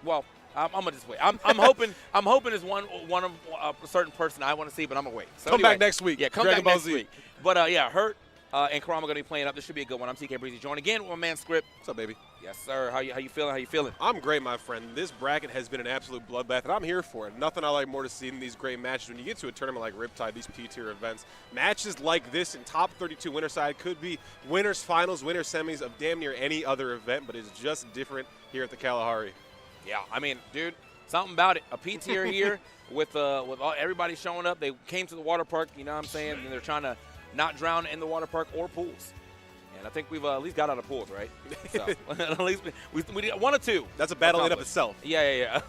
well, I'm gonna just wait. I'm hoping it's one of a certain person I want to see, but I'm gonna wait. So Come anyway, back next week. Yeah, come Dragon back Ball next Z. week. But yeah, Hurt and Kurama gonna be playing up. This should be a good one. I'm TK Breezy, joined again with my man Script. What's up, baby? Yes, sir. How you feeling? How you feeling? I'm great, my friend. This bracket has been an absolute bloodbath, and I'm here for it. Nothing I like more to see than these great matches. When you get to a tournament like Riptide, these P-tier events, matches like this in top 32 winner side could be winners finals, winner semis of damn near any other event, but it's just different here at the Kalahari. Yeah, I mean, dude, something about it. A P-tier here with everybody showing up. They came to the water park, you know what I'm saying? And they're trying to not drown in the water park or pools. And I think we've at least got out of pools, right? So at least we did 1 or 2. That's a battle in of itself. Yeah.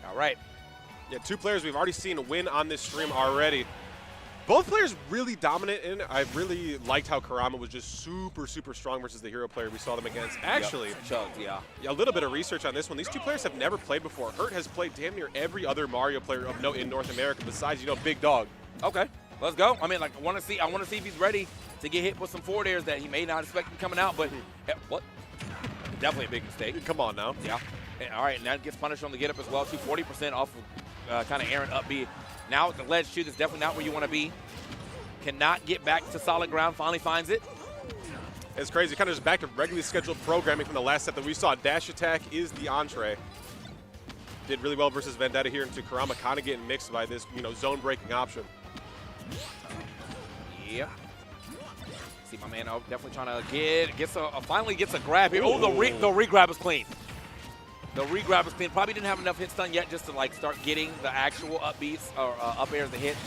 All right. Yeah, 2 players we've already seen win on this stream already. Both players really dominant, and I really liked how Kurama was just super, super strong versus the hero player we saw them against. Actually, Chugs, yeah. A little bit of research on this one. These 2 players have never played before. Hurt has played damn near every other Mario player of note in North America besides, Big Dog. Okay, let's go. I mean, like, I want to see if he's ready to get hit with some forward airs that he may not expect to be coming out, but what? Definitely a big mistake. Come on now. Yeah. And, all right, and that gets punished on the get up as well, too. 40% off of kind of errant up B. Now with the ledge shoot, that's definitely not where you want to be. Cannot get back to solid ground. Finally finds it. It's crazy. Kind of just back to regularly scheduled programming from the last set that we saw. Dash attack is the entree. Did really well versus Vendetta here into Kurama kind of getting mixed by this, zone breaking option. Yeah. See my man definitely trying to finally gets a grab here. Oh, the re-grab is clean. The re-grab is clean. Probably didn't have enough hits done yet just to start getting the actual up beats or up airs to hit.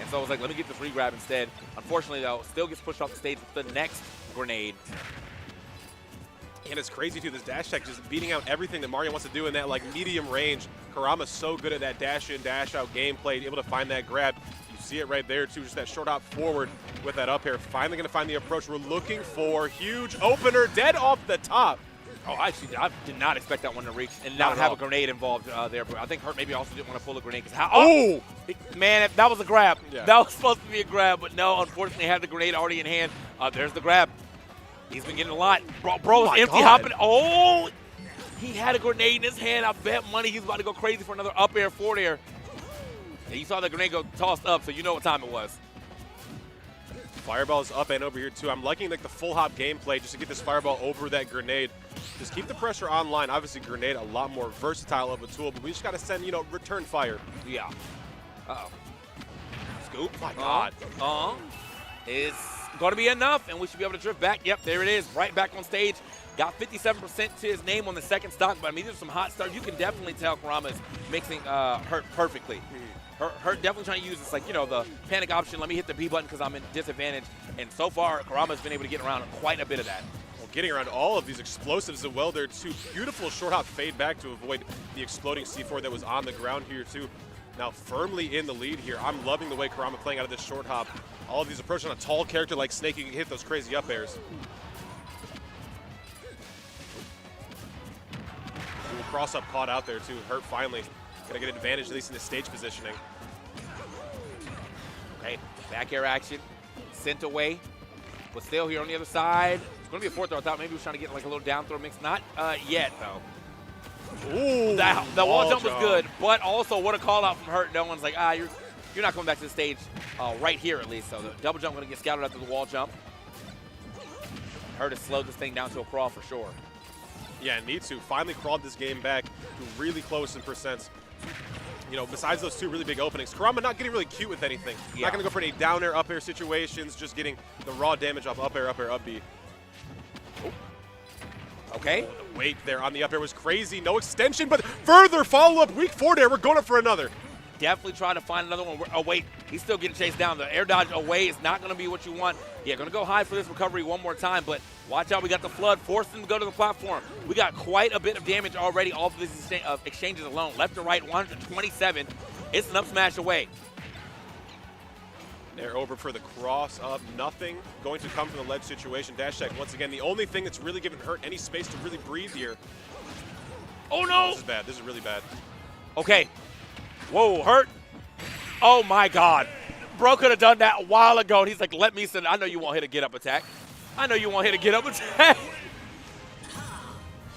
And so I was like, let me get this re-grab instead. Unfortunately, though, still gets pushed off the stage with the next grenade. And it's crazy, too. This dash attack just beating out everything that Mario wants to do in that, medium range. Kurama's so good at that dash-in, dash-out gameplay, able to find that grab. You see it right there, too. Just that short hop forward with that up air. Finally going to find the approach. We're looking for huge opener dead off the top. Oh, actually, I did not expect that one to reach and not have a grenade involved there. But I think Hurt maybe also didn't want to pull a grenade. Man, that was a grab. Yeah. That was supposed to be a grab, but no, unfortunately, had the grenade already in hand. There's the grab. He's been getting a lot. Bro is empty hopping. Oh, he had a grenade in his hand. I bet money he's about to go crazy for another up air, forward air. And you saw the grenade go tossed up, so you know what time it was. Fireball's up and over here, too. I'm liking the full hop gameplay just to get this fireball over that grenade. Just keep the pressure online. Obviously, grenade a lot more versatile of a tool, but we just got to send, return fire. Yeah. Uh-oh. Scoop. My God. Is going to be enough, and we should be able to drift back. Yep, there it is. Right back on stage. Got 57% to his name on the second stock, but I mean, these are some hot starts. You can definitely tell Kurama is mixing Hurt perfectly. Hurt definitely trying to use this, the panic option. Let me hit the B button because I'm in disadvantage. And so far, Kurama's been able to get around quite a bit of that. Well, getting around all of these explosives as well there, too. Beautiful short hop fade back to avoid the exploding C4 that was on the ground here, too. Now firmly in the lead here. I'm loving the way Kurama playing out of this short hop. All of these approaches on a tall character like Snake, you can hit those crazy up airs. Ooh, cross up caught out there, too. Hurt finally going to get an advantage, at least in the stage positioning. Okay, back air action, sent away, but still here on the other side. It's going to be a fourth throw. I thought maybe he was trying to get a little down throw mix. Not yet, though. Ooh, the wall jump was good, but also what a call out from Hurt. No one's like, you're not coming back to the stage right here at least. So the double jump going to get scouted after the wall jump. Hurt has slowed this thing down to a crawl for sure. Yeah, need to. Finally crawled this game back to really close in percents. Besides those 2 really big openings, Kurama not getting really cute with anything. Yeah. Not going to go for any down air, up air situations, just getting the raw damage off up air, up B. Okay. The weight there on the up air was crazy. No extension, but further follow-up, weak forward air. We're going for another. Definitely try to find another one. Oh, wait. He's still getting chased down. The air dodge away is not going to be what you want. Yeah, going to go high for this recovery one more time, but watch out. We got the flood. Force him to go to the platform. We got quite a bit of damage already off of these exchanges alone. Left to right, 127. It's an up smash away. They're over for the cross up. Nothing going to come from the ledge situation. Dash tag, once again, the only thing that's really giving Hurt any space to really breathe here. Oh, no. This is bad. This is really bad. Okay. Whoa, Hurt. Oh, my God. Bro could have done that a while ago. And he's like, let me send. I know you won't hit a get-up attack. I know you won't hit a get-up attack.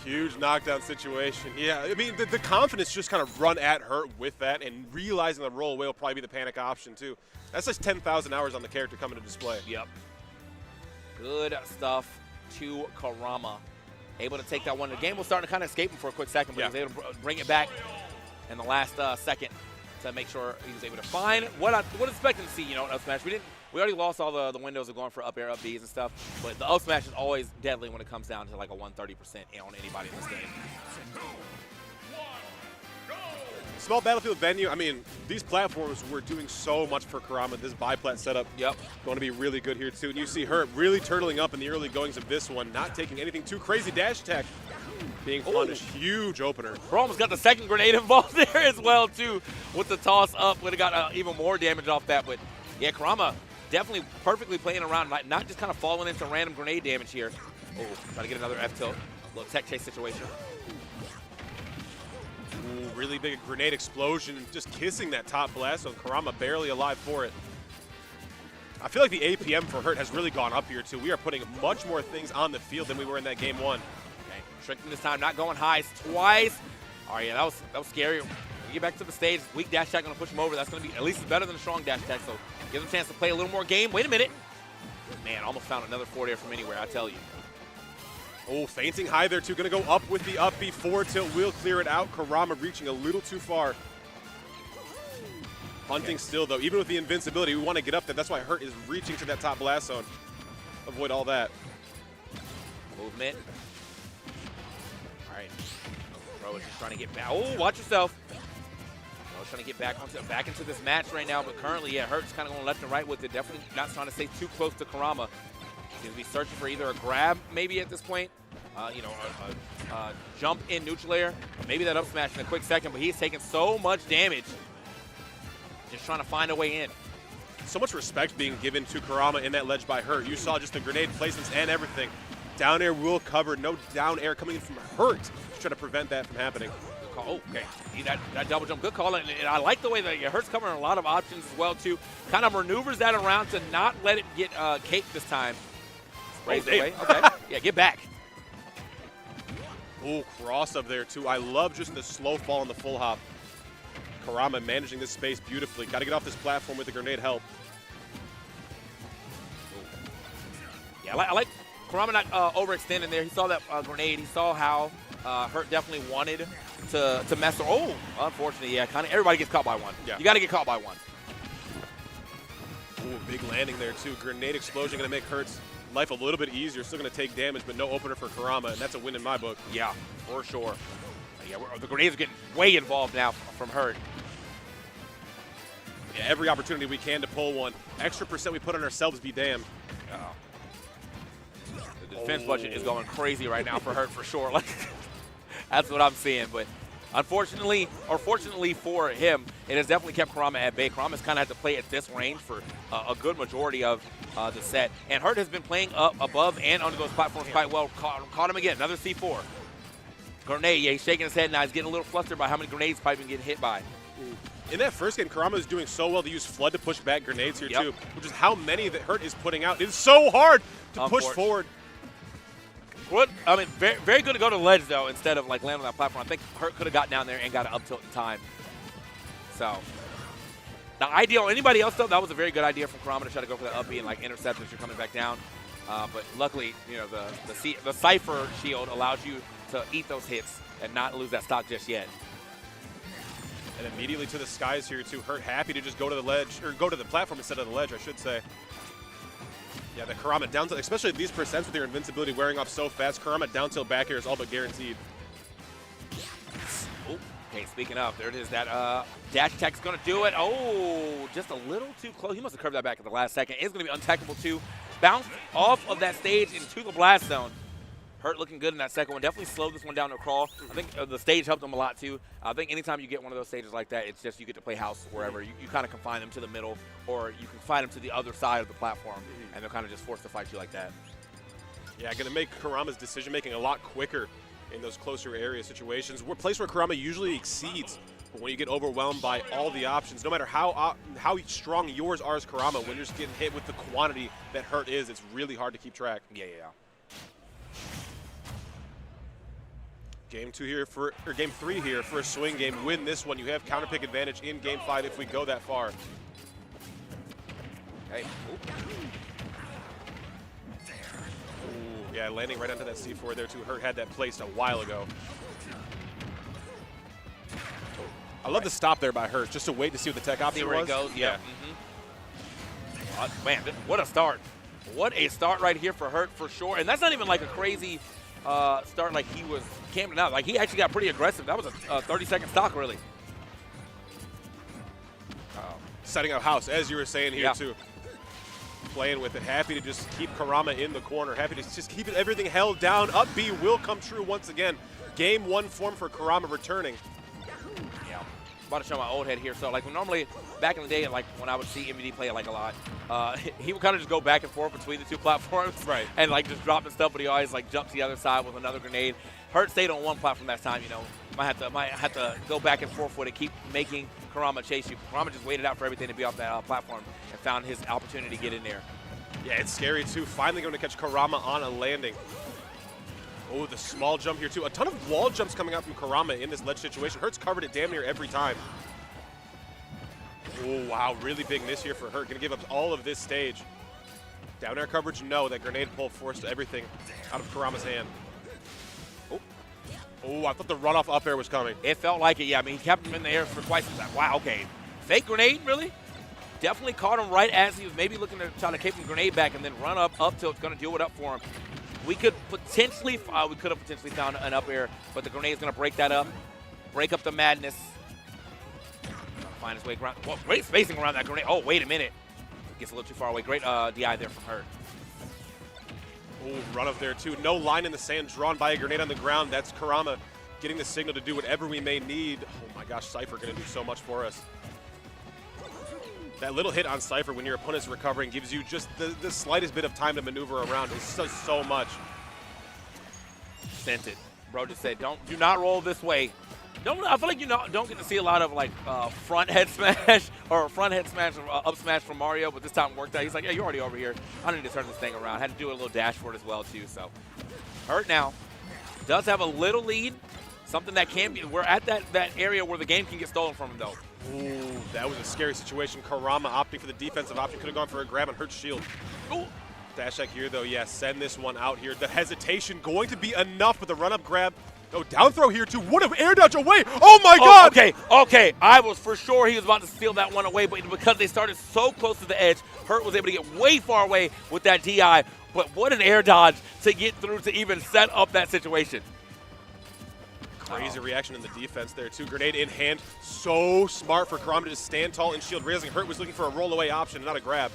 Huge knockdown situation. Yeah, I mean, the confidence just kind of run at Hurt with that, and realizing the roll away will probably be the panic option, too. That's just 10,000 hours on the character coming to display. Yep. Good stuff to Kurama. Able to take that one. The game was starting to kind of escape him for a quick second, but he was able to bring it back in the last second to make sure he was able to find what I was expecting to see, you know, in up smash. We already lost all the windows of going for up air, up Bs and stuff, but the up smash is always deadly when it comes down to like a 130% on anybody in this game. Small battlefield venue. I mean, these platforms were doing so much for Kurama. This biplat setup going to be really good here, too. And you see Hurt really turtling up in the early goings of this one, not taking anything too crazy. Dash attack being punished. Huge opener. Bro almost got the second grenade involved there as well, too, with the toss up. Would have got even more damage off that. But, yeah, Kurama definitely perfectly playing around, not just kind of falling into random grenade damage here. Oh, trying to get another F-tilt. A little tech chase situation. Ooh, really big grenade explosion, just kissing that top blast, so Kurama barely alive for it. I feel like the APM for Hurt has really gone up here, too. We are putting much more things on the field than we were in that game one. Okay, shrinking this time, not going high twice. Oh, yeah, that was scary. When we get back to the stage, weak dash attack going to push him over. That's going to be at least better than a strong dash attack, so give him a chance to play a little more game. Wait a minute. Man, almost found another forward air from anywhere, I tell you. Oh, fainting high there, too. Going to go up with the up B. Forward tilt will clear it out. Kurama reaching a little too far. Hunting still, though. Even with the invincibility, we want to get up there. That's why Hurt is reaching to that top blast zone. Avoid all that. Movement. All right. Bro is just trying to get back. Oh, watch yourself. Bro's trying to get back into this match right now, but currently, yeah, Hurt's kind of going left and right with it. Definitely not trying to stay too close to Kurama. He's going to be searching for either a grab, maybe at this point, you know, a jump in neutral air, maybe that up smash in a quick second, but he's taking so much damage. Just trying to find a way in. So much respect being given to Kurama in that ledge by Hurt. You saw just the grenade placements and everything. Down air will cover. No down air coming in from Hurt to try to prevent that from happening. Good call. Oh, okay. See that double jump. Good call. And I like the way that Hurt's covering a lot of options as well, too. Kind of maneuvers that around to not let it get caked this time. Sprays away. Okay. Yeah, get back. Ooh, cross up there, too. I love just the slow fall and the full hop. Kurama managing this space beautifully. Got to get off this platform with the grenade help. Yeah, I like Kurama not overextending there. He saw that grenade. He saw how Hurt definitely wanted to mess. Oh, unfortunately, yeah, kind of everybody gets caught by one. Yeah. You got to get caught by one. Ooh, big landing there, too. Grenade explosion going to make Hurt's life a little bit easier. Still going to take damage, but no opener for Kurama, and that's a win in my book. Yeah, for sure. Yeah, the grenades are getting way involved now from Hurt. Yeah, every opportunity we can to pull one. Extra percent we put on ourselves be damned. The defense budget is going crazy right now for Hurt for sure. Like, that's what I'm seeing. But unfortunately, or fortunately for him, it has definitely kept Kurama at bay. Kurama's kind of had to play at this range for a good majority of the set. And Hurt has been playing up above and under those platforms quite well. Caught him again. Another C4. Grenade. Yeah, he's shaking his head now. He's getting a little flustered by how many grenades he's been getting hit by. In that first game, Kurama is doing so well to use Flood to push back grenades here, too, which is how many that Hurt is putting out. It's so hard to push forward. What? I mean, very, very good to go to the ledge, though, instead of, like, landing on that platform. I think Hurt could have got down there and got an up tilt in time. So, the ideal, anybody else, though, that was a very good idea from Kurama to try to go for that up B and, like, intercept as you're coming back down. But luckily, you know, the Cypher shield allows you to eat those hits and not lose that stock just yet. And immediately to the skies here, too. Hurt happy to just go to the ledge, or go to the platform instead of the ledge, I should say. Yeah, the Kurama down tilt, especially these percents with their invincibility wearing off so fast, Kurama down tilt back air is all but guaranteed. Oh, okay, speaking of, there it is. That dash attack's going to do it. Oh, just a little too close. He must have curved that back at the last second. It's going to be untackable, too. Bounced off of that stage into the blast zone. Hurt looking good in that second one. Definitely slowed this one down to crawl. I think the stage helped him a lot too. I think anytime you get one of those stages like that, it's just you get to play house wherever. You kind of confine them to the middle, or you confine them to the other side of the platform, and they're kind of just forced to fight you like that. Yeah, going to make Kurama's decision-making a lot quicker in those closer area situations. We're a place where Kurama usually exceeds. But when you get overwhelmed by all the options, no matter how strong yours are as Kurama, when you're just getting hit with the quantity that Hurt is, it's really hard to keep track. Yeah. Game 3 here for a swing game. Win this one. You have counter pick advantage in Game 5 if we go that far. Hey. Ooh, yeah, landing right onto that C4 there too. Hurt had that placed a while ago. I love the stop there by Hurt, just to wait to see what the tech option See where was. it goes. Yeah. Man, what a start! What a start right here for Hurt for sure. And that's not even like a crazy start like he was camping out. Like he actually got pretty aggressive. That was a 30-second stock really. Setting up house, as you were saying here too. Playing with it. Happy to just keep Kurama in the corner. Happy to just keep everything held down. Up B will come true once again. Game 1 form for Kurama returning. Yeah. About to show my old head here. So like normally back in the day, like when I would see MVD play it like a lot, he would kind of just go back and forth between the two platforms, right? And like just dropping stuff, but he always like jumped to the other side with another grenade. Hurt stayed on one platform that time. You know, might have to go back and forth with it, keep making Kurama chase you. Kurama just waited out for everything to be off that platform and found his opportunity to get in there. Yeah, it's scary too. Finally going to catch Kurama on a landing. Oh, the small jump here too. A ton of wall jumps coming out from Kurama in this ledge situation. Hurt's covered it damn near every time. Oh, wow, really big miss here for Hurt. Going to give up all of this stage. Down air coverage, no. That grenade pull forced everything out of Kurama's hand. Oh, I thought the runoff up air was coming. It felt like it, yeah. I mean, he kept him in the air for quite some time. Wow, okay. Fake grenade, really? Definitely caught him right as he was maybe looking to try to keep the grenade back and then run up till it's going to deal it up for him. We could have potentially found an up air, but the grenade's going to break that up, break up the madness. Find his way around. Well, great spacing around that grenade. Oh, wait a minute. Gets a little too far away. Great DI there from Hurt. Oh, run up there too. No line in the sand drawn by a grenade on the ground. That's Kurama getting the signal to do whatever we may need. Oh my gosh, Cypher going to do so much for us. That little hit on Cypher when your opponent's recovering gives you just the slightest bit of time to maneuver around. It does so much. Sent it. Bro just said, do not roll this way. I feel like you don't get to see a lot of like front head smash or front head smash or up smash from Mario, but this time it worked out. He's like, yeah, you're already over here. I need to turn this thing around. Had to do a little dash for it as well too. So Hurt now does have a little lead, something that can be. We're at that area where the game can get stolen from him though. Ooh, that was a scary situation. Kurama opting for the defensive option. Could have gone for a grab on Hurt's shield. Ooh. Dash attack here though. Yeah, send this one out here. The hesitation going to be enough with the run up grab. Oh, down throw here too. What an air dodge away. Oh my God. Okay. I was for sure he was about to steal that one away, but because they started so close to the edge, Hurt was able to get way far away with that DI. But what an air dodge to get through to even set up that situation. Crazy reaction in the defense there too. Grenade in hand. So smart for Kurama to just stand tall and shield raising. Hurt was looking for a roll away option, not a grab.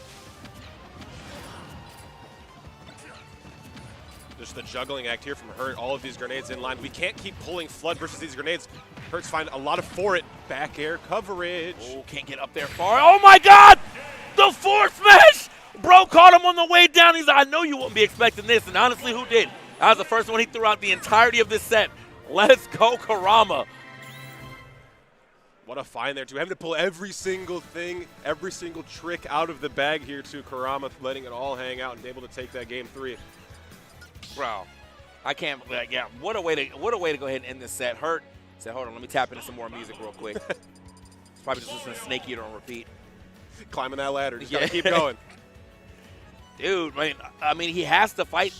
Just the juggling act here from Hurt. All of these grenades in line. We can't keep pulling Flood versus these grenades. Hurt's find a lot of for it. Back air coverage. Oh, can't get up there far. Oh my God! The force smash! Bro caught him on the way down. He's like, I know you wouldn't be expecting this. And honestly, who did? That was the first one he threw out the entirety of this set. Let's go, Kurama. What a find there, too. Having to pull every single thing, every single trick out of the bag here, too. Kurama letting it all hang out and able to take that game 3. Bro, I can't. Yeah, what a way to go ahead and end this set. Hurt said, hold on, let me tap into some more music real quick. Probably just listening to Snake Eater on repeat. Climbing that ladder, just gotta keep going. Dude, I mean, he has to fight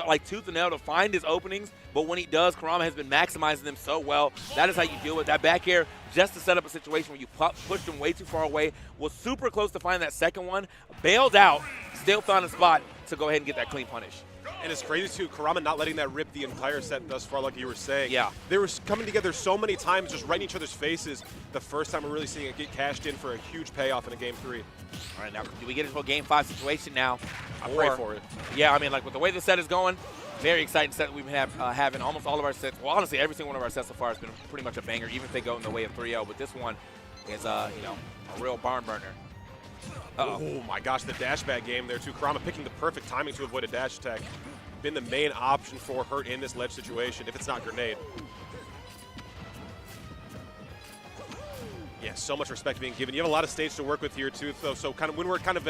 like tooth and nail to find his openings, but when he does, Kurama has been maximizing them so well. That is how you deal with that back air, just to set up a situation where you pushed him way too far away, was super close to finding that second one, bailed out, still found a spot to go ahead and get that clean punish. And it's crazy, too, Kurama not letting that rip the entire set thus far, like you were saying. Yeah. They were coming together so many times, just right in each other's faces. The first time we're really seeing it get cashed in for a huge payoff in a Game 3. All right, now, do we get into a Game 5 situation now? I pray for it. Yeah, I mean, like, with the way the set is going, Very exciting set that we've been having. Almost all of our sets, well, honestly, every single one of our sets so far has been pretty much a banger, even if they go in the way of 3-0. But this one is, a real barn burner. Oh my gosh, the dash back game there too. Kurama picking the perfect timing to avoid a dash attack. Been the main option for Hurt in this ledge situation, if it's not grenade. Yeah, so much respect being given. You have a lot of stage to work with here too, though. So kind of when we're kind of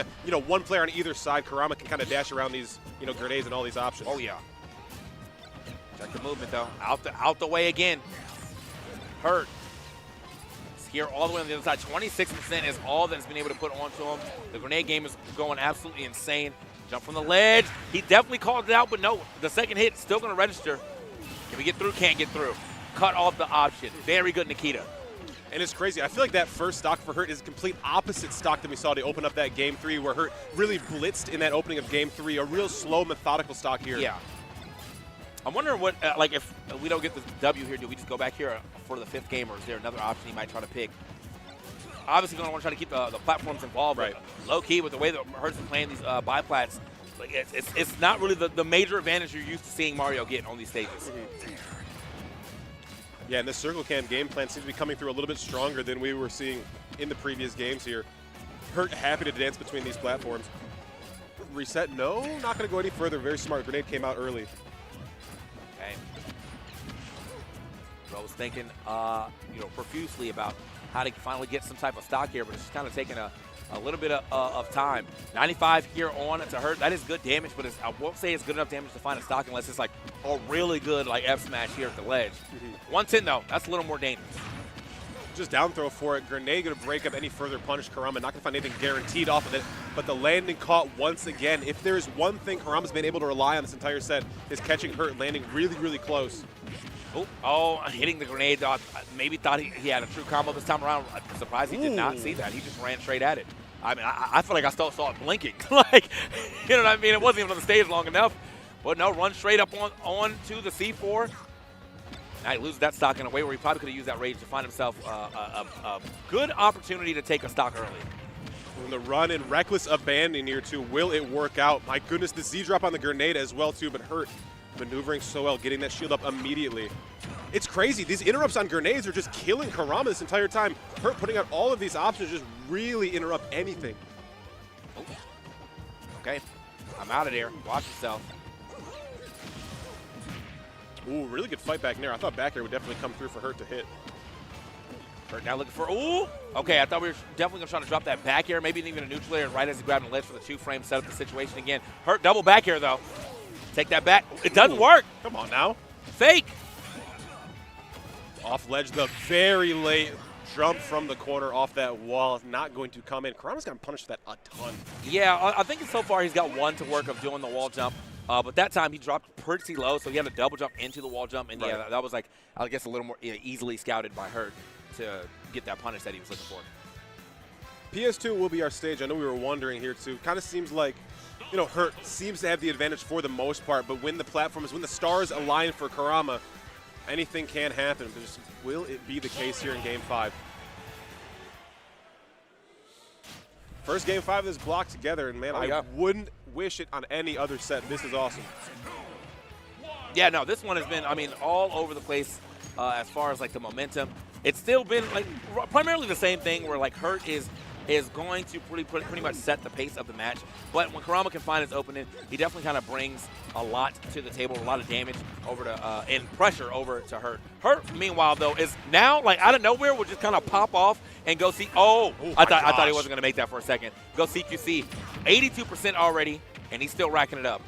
one player on either side, Kurama can kind of dash around these grenades and all these options. Oh yeah. Check the movement though. Out the way again. Hurt. It's here all the way on the other side. 26% is all that has been able to put onto him. The grenade game is going absolutely insane. Jump from the ledge. He definitely called it out, but no, the second hit is still going to register. Can we get through? Can't get through. Cut off the option. Very good, Nikita. And it's crazy. I feel like that first stock for Hurt is a complete opposite stock than we saw to open up that Game 3, where Hurt really blitzed in that opening of Game 3. A real slow, methodical stock here. Yeah. I'm wondering what, if we don't get the W here, do we just go back here for the 5th game, or is there another option he might try to pick? Obviously, going to want to try to keep the platforms involved, right? Low key, with the way that Hurt's been playing these biplats, like it's not really the major advantage you're used to seeing Mario get on these stages. Mm-hmm. Yeah, and this circle cam game plan seems to be coming through a little bit stronger than we were seeing in the previous games here. Hurt happy to dance between these platforms. Reset, no, not going to go any further. Very smart. Grenade came out early. Okay. So I was thinking, profusely about how to finally get some type of stock here, but it's just kind of taking a little bit of time. 95 here on to Hurt. That is good damage, but I won't say it's good enough damage to find a stock unless it's like a really good F smash here at the ledge. 110 though, that's a little more dangerous. Just down throw for it. Grenade going to break up any further punish. Kurama not going to find anything guaranteed off of it, but the landing caught once again. If there's one thing Kurama's been able to rely on this entire set, is catching Hurt landing really, really close. Oh, hitting the grenade. Maybe thought he had a true combo this time around. I'm surprised he did not see that. He just ran straight at it. I mean, I feel like I still saw it blinking. You know what I mean? It wasn't even on the stage long enough. But no, run straight up on to the C4. Now he loses that stock in a way where he probably could have used that rage to find himself a good opportunity to take a stock early. And the run and reckless abandon here too. Will it work out? My goodness, the Z drop on the grenade as well too, but Hurt maneuvering so well, getting that shield up immediately. It's crazy. These interrupts on grenades are just killing Kurama this entire time. Hurt putting out all of these options just really interrupt anything. Oh. Okay, I'm out of there. Watch yourself. Ooh, really good fight back there. I thought back air would definitely come through for Hurt to hit. Hurt now looking for, ooh! Okay, I thought we were definitely going to try to drop that back air, maybe even a neutral air, right as he grabbed the ledge for the 2-frame, set up the situation again. Hurt double back air, though. Take that back. It doesn't work. Come on now. Fake. Off ledge, the very late jump from the corner off that wall is not going to come in. Kurama's gotten punished for that a ton. Yeah, I think so far he's got one to work of doing the wall jump. But that time he dropped pretty low, so he had a double jump into the wall jump. And right. Yeah, that was like, I guess, a little more easily scouted by Hurt to get that punish that he was looking for. PS2 will be our stage. I know we were wondering here too. Kind of seems like, Hurt seems to have the advantage for the most part, but when the stars align for Kurama, anything can happen. But just, will it be the case here in Game 5? First Game 5 of this block together, and man, I wouldn't wish it on any other set. This is awesome. Yeah, no, this one has been, all over the place as far as the momentum. It's still been primarily the same thing where Hurt is going to pretty much set the pace of the match. But when Kurama can find his opening, he definitely kind of brings a lot to the table, a lot of damage over to and pressure over to Hurt. Hurt, meanwhile, though, is now out of nowhere will just kind of pop off and go see. I thought he wasn't going to make that for a second. Go CQC, 82% already, and he's still racking it up.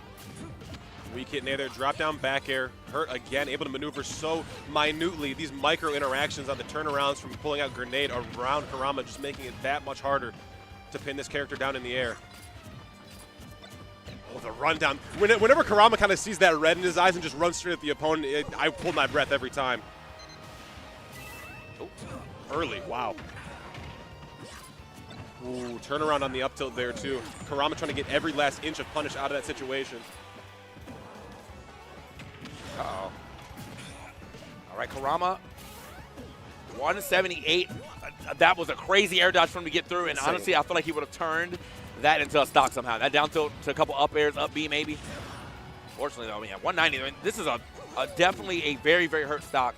Weak hit near there, drop down back air. Hurt again, able to maneuver so minutely. These micro interactions on the turnarounds from pulling out grenade around Kurama, just making it that much harder to pin this character down in the air. Oh, the run down. Whenever Kurama kind of sees that red in his eyes and just runs straight at the opponent, I pull my breath every time. Oh, early, wow. Ooh, turnaround on the up tilt there too. Kurama trying to get every last inch of punish out of that situation. Uh-oh. All right, Kurama, 178. That was a crazy air dodge for him to get through, and honestly, I feel like he would have turned that into a stock somehow. That down tilt to a couple up airs, up B maybe. Fortunately, though, 190. I mean, this is a definitely a very, very hurt stock.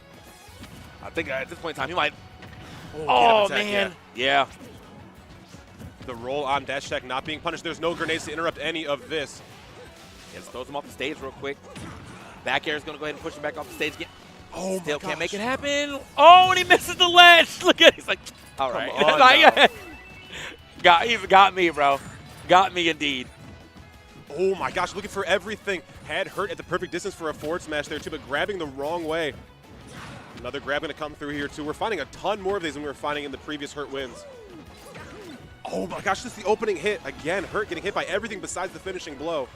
I think at this point in time, he might. Oh, attack, man. Yeah. The roll on dash attack not being punished. There's no grenades to interrupt any of this. Just throws him off the stage real quick. Back air is going to go ahead and push him back off the stage again. Oh, Still my can't make it gosh. happen. Oh, and he misses the ledge. Look at it. He's like, all right. on Like, he's got me, bro. Got me indeed. Oh my gosh, looking for everything. Had Hurt at the perfect distance for a forward smash there too, but grabbing the wrong way. Another grab going to come through here too. We're finding a ton more of these than we were finding in the previous Hurt wins. Oh my gosh, just the opening hit. Again, Hurt getting hit by everything besides the finishing blow.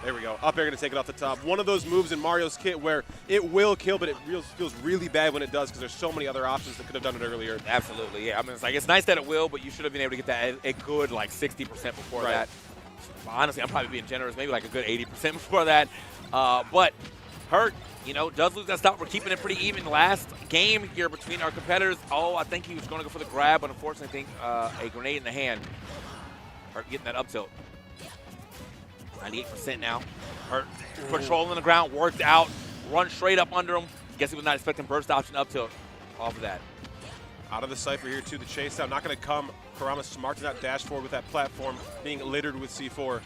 There we go. Up air going to take it off the top. One of those moves in Mario's kit where it will kill, but it feels really bad when it does because there's so many other options that could have done it earlier. Absolutely, yeah. I mean, it's nice that it will, but you should have been able to get that a good, like, 60% before that. Honestly, I'm probably being generous. Maybe like a good 80% before that. But Hurt, does lose that stock. We're keeping it pretty even. Last game here between our competitors. Oh, I think he was going to go for the grab, but unfortunately, I think a grenade in the hand. Hurt getting that up tilt. 98% now. Hurt controlling the ground, worked out, run straight up under him. Guess he was not expecting burst option up tilt off of that. Out of the Cypher here too, the chase down. Not going to come. Kurama's smart to not dash forward with that platform being littered with C4.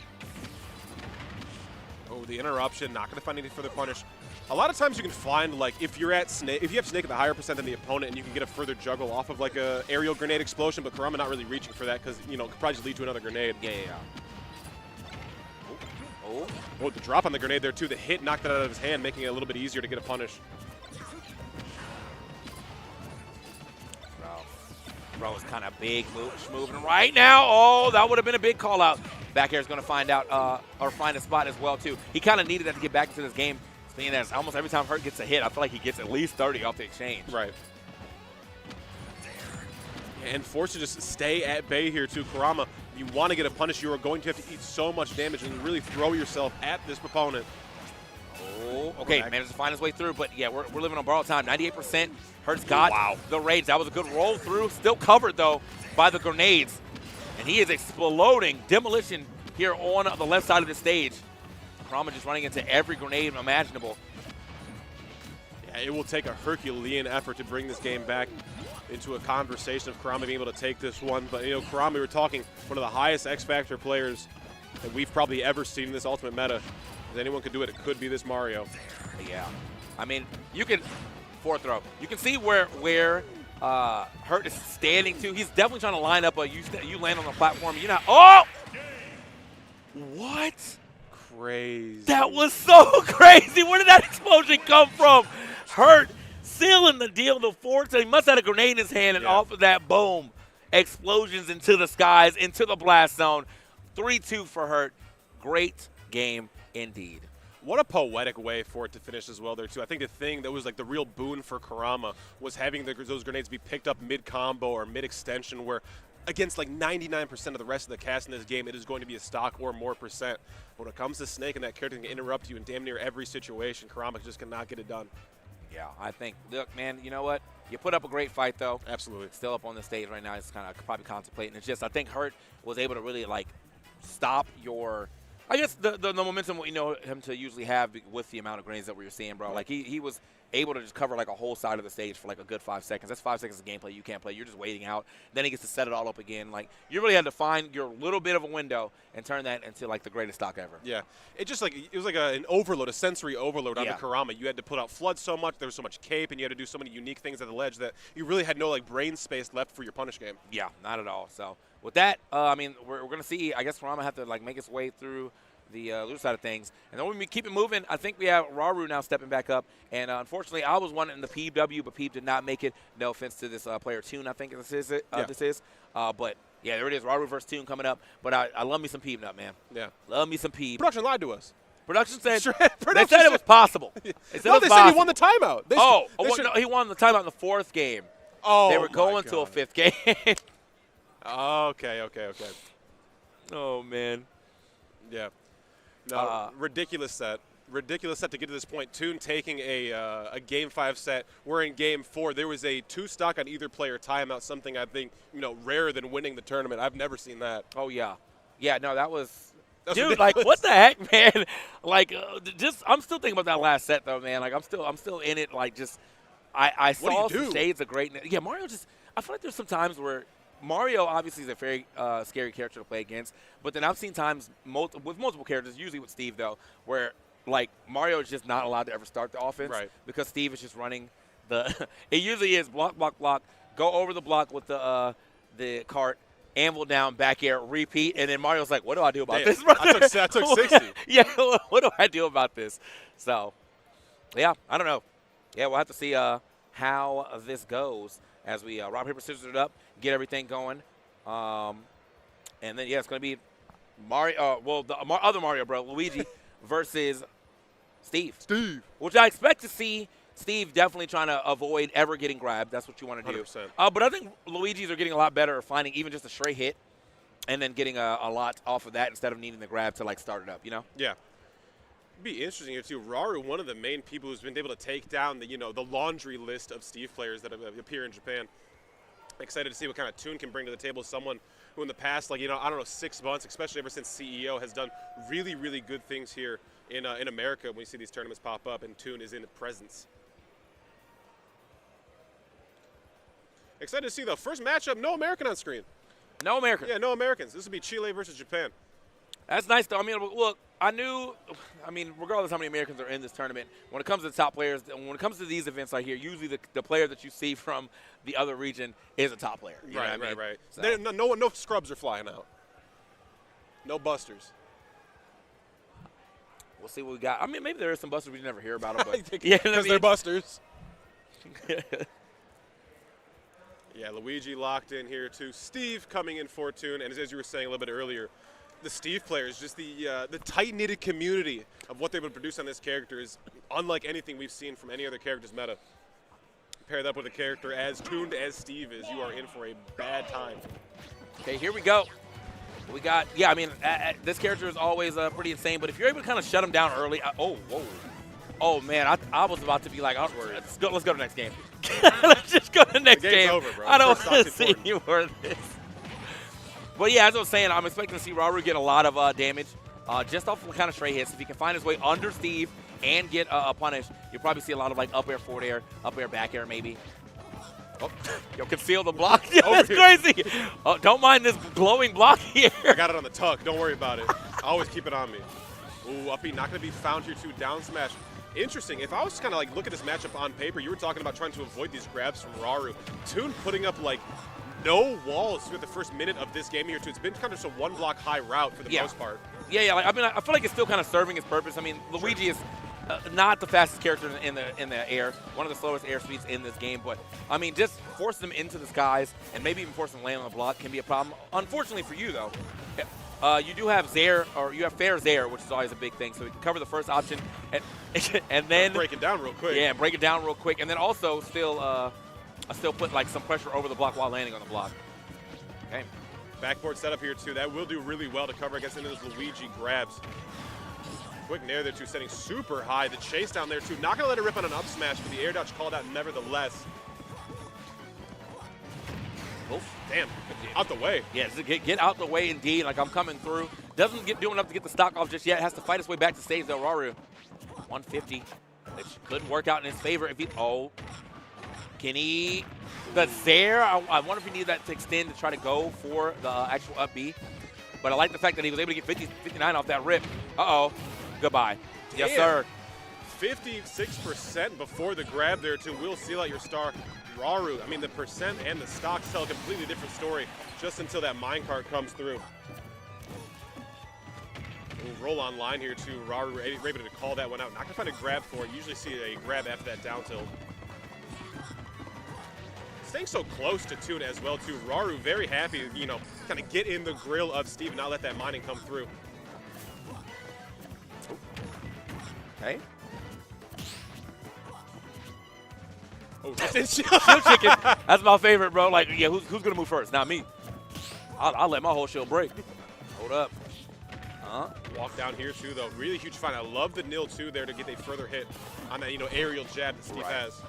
Oh, the interruption. Not going to find any further punish. A lot of times you can find, like, if you have Snake at the higher percent than the opponent, and you can get a further juggle off of like a aerial grenade explosion, but Kurama not really reaching for that because, it could probably just lead to another grenade. Yeah. Oh, the drop on the grenade there too. The hit knocked it out of his hand, making it a little bit easier to get a punish. Bro is kind of big, moving right now. Oh, that would have been a big call out. Back air is going to find out or find a spot as well too. He kind of needed that to get back into this game. Seeing that almost every time Hurt gets a hit, I feel like he gets at least 30 off the exchange. Right. And forced to just stay at bay here too. Kurama, if you want to get a punish, you are going to have to eat so much damage and really throw yourself at this opponent. Oh, okay, managed to find his way through, but yeah, we're living on borrowed time. 98%. Hurt's got the rage. That was a good roll through. Still covered, though, by the grenades. And he is exploding. Demolition here on the left side of the stage. Kurama just running into every grenade imaginable. Yeah, it will take a Herculean effort to bring this game back into a conversation of Kurama being able to take this one. But, Kurama, we were talking, one of the highest X-Factor players that we've probably ever seen in this Ultimate meta. If anyone could do it, it could be this Mario. Yeah. I mean, you can, fourth throw, you can see where Hurt is standing to. He's definitely trying to line up you land on the platform. You're not, oh! What? Crazy. That was so crazy. Where did that explosion come from? Hurt sealing the deal. The forward, so he must have had a grenade in his hand, and off of that, boom, explosions into the skies, into the blast zone. 3-2 for Hurt. Great game indeed. What a poetic way for it to finish as well there, too. I think the thing that was like the real boon for Kurama was having those grenades be picked up mid-combo or mid-extension where against like 99% of the rest of the cast in this game, it is going to be a stock or more percent. But when it comes to Snake and that character can interrupt you in damn near every situation, Kurama just cannot get it done. Yeah, I think, look, man, you know what? You put up a great fight, though. Absolutely. Still up on the stage right now. It's kind of probably contemplating. It's just I think Hurt was able to really, like, stop your – I guess the momentum we know him to usually have with the amount of grenades that we were seeing, bro. Like, he was able to just cover, like, a whole side of the stage for, like, a good 5 seconds. That's 5 seconds of gameplay you can't play. You're just waiting out. Then he gets to set it all up again. Like, you really had to find your little bit of a window and turn that into, like, the greatest stock ever. Yeah. It just, like, it was like an overload, a sensory overload onto Kurama. You had to put out FLUDD so much. There was so much cape, and you had to do so many unique things at the ledge that you really had no, like, brain space left for your punish game. Yeah, not at all. So, with that, I mean, we're going to see, I guess Kurama have to, like, make his way through the loser side of things. And then when we keep it moving, I think we have Raru now stepping back up. And unfortunately, I was wanting the PW, but Peep did not make it. No offense to this player Toon, I think this is. But yeah, there it is. Raru versus Toon coming up. But I love me some Peep nut, man. Yeah. Love me some Peep. Production lied to us. Production said, Production they said it was possible. They said no, they said he won the timeout. No, he won the timeout in the fourth game. Oh, they were going to a fifth game. Okay. Oh, man. Yeah. No, ridiculous set. Ridiculous set to get to this point. Toon taking a Game 5 set. We're in Game 4. There was a 2-stock on either player timeout, something I think, rarer than winning the tournament. I've never seen that. Oh, yeah. Yeah, no, that was Dude, like, what the heck, man? Like, I'm still thinking about that last set, though, man. Like, I'm still in it. Like, just, I saw some shades of greatness. Yeah, Mario just, I feel like there's some times where Mario obviously is a very scary character to play against, but then I've seen times with multiple characters, usually with Steve, though, where, like, Mario is just not allowed to ever start the offense because Steve is just running the – it usually is block, block, block, go over the block with the cart, anvil down, back air, repeat, and then Mario's like, what do I do about this, brother? I took 60. Yeah, what do I do about this? So, yeah, I don't know. Yeah, we'll have to see how this goes as we rock, paper, scissors it up, get everything going. And then, yeah, it's going to be Mario, the other Mario, bro, Luigi versus Steve. Which I expect to see Steve definitely trying to avoid ever getting grabbed. That's what you want to do. 100%. But I think Luigi's are getting a lot better at finding even just a straight hit and then getting a lot off of that instead of needing the grab to, like, start it up, you know? Yeah. It'd be interesting here, too. Raru, one of the main people who's been able to take down the laundry list of Steve players that appear in Japan. Excited to see what kind of Toon can bring to the table. Someone who in the past, 6 months, especially ever since CEO, has done really, really good things here in America when we see these tournaments pop up, and Toon is in the presence. Excited to see the first matchup, no American on screen. No American. Yeah, no Americans. This will be Chile versus Japan. That's nice, though. I mean, look, regardless how many Americans are in this tournament, when it comes to the top players, when it comes to these events right here, usually the player that you see from the other region is a top player. Right. So. No scrubs are flying out. No busters. We'll see what we got. I mean, maybe there are some busters we never hear about them, but because they're busters. Yeah, Luigi locked in here too. Steve coming in for Toon, and as you were saying a little bit earlier, the Steve players, just the tight-knitted community of what they would produce on this character is unlike anything we've seen from any other character's meta. Pair that with a character as tuned as Steve is, you are in for a bad time. Okay, here we go. We got, this character is always pretty insane, but if you're able to kind of shut him down early, oh man, I was about to be like, let's go to the next game. Let's just go to the next game. Over, bro. I don't want to see you for this. But yeah, as I was saying, I'm expecting to see Raru get a lot of damage just off of kind of straight hits. If he can find his way under Steve and get a punish, you'll probably see a lot of like up air, forward air, up air, back air maybe. Oh, yo, conceal the block. Yeah, that's crazy. Oh, don't mind this glowing block here. I got it on the tuck. Don't worry about it. I always keep it on me. Ooh, up B not going to be found here too. Down smash. Interesting. If I was kind of like look at this matchup on paper, you were talking about trying to avoid these grabs from Raru. Toon putting up like no walls through the first minute of this game here too. It's been kind of just a one block high route for the most part. Yeah. I feel like it's still kind of serving its purpose. I mean, Luigi is not the fastest character in the air, one of the slowest air speeds in this game. But I mean, just force them into the skies and maybe even force them to land on the block can be a problem. Unfortunately for you though, you do have Zaire, or you have fair Zaire, which is always a big thing. So we can cover the first option and then break it down real quick. Yeah, break it down real quick, and then also still put like some pressure over the block while landing on the block. Okay. Backboard setup here too. That will do really well to cover against any of those Luigi grabs. Quick nair there too, setting super high. The chase down there too. Not gonna let it rip on an up smash, but the air dodge called out nevertheless. Oh, damn. Out the way. Yeah, get out the way indeed. Like I'm coming through. Doesn't do enough to get the stock off just yet. Has to fight his way back to stage though. Raru, 150. Which could work out in his favor if he. Oh, can he? The Zaire. I wonder if he needed that to extend to try to go for the actual up B. But I like the fact that he was able to get 59 off that rip. Uh-oh. Goodbye. Damn. Yes, sir. 56% before the grab there too. Will seal out your star. Raru, I mean, the percent and the stocks tell a completely different story just until that minecart comes through. Ooh, roll on line here too. Raru able to call that one out. Not going to find a grab for it. Usually see a grab after that down tilt. Staying so close to Toon as well too. Raru very happy, kind of get in the grill of Steve and not let that mining come through. Hey. Oh, that's Shield chicken. That's my favorite, bro. Like, yeah, who's gonna move first? Not me. I'll let my whole shield break. Hold up. Walk down here too, though. Really huge find. I love the nil too there to get a further hit on that, aerial jab that Steve has.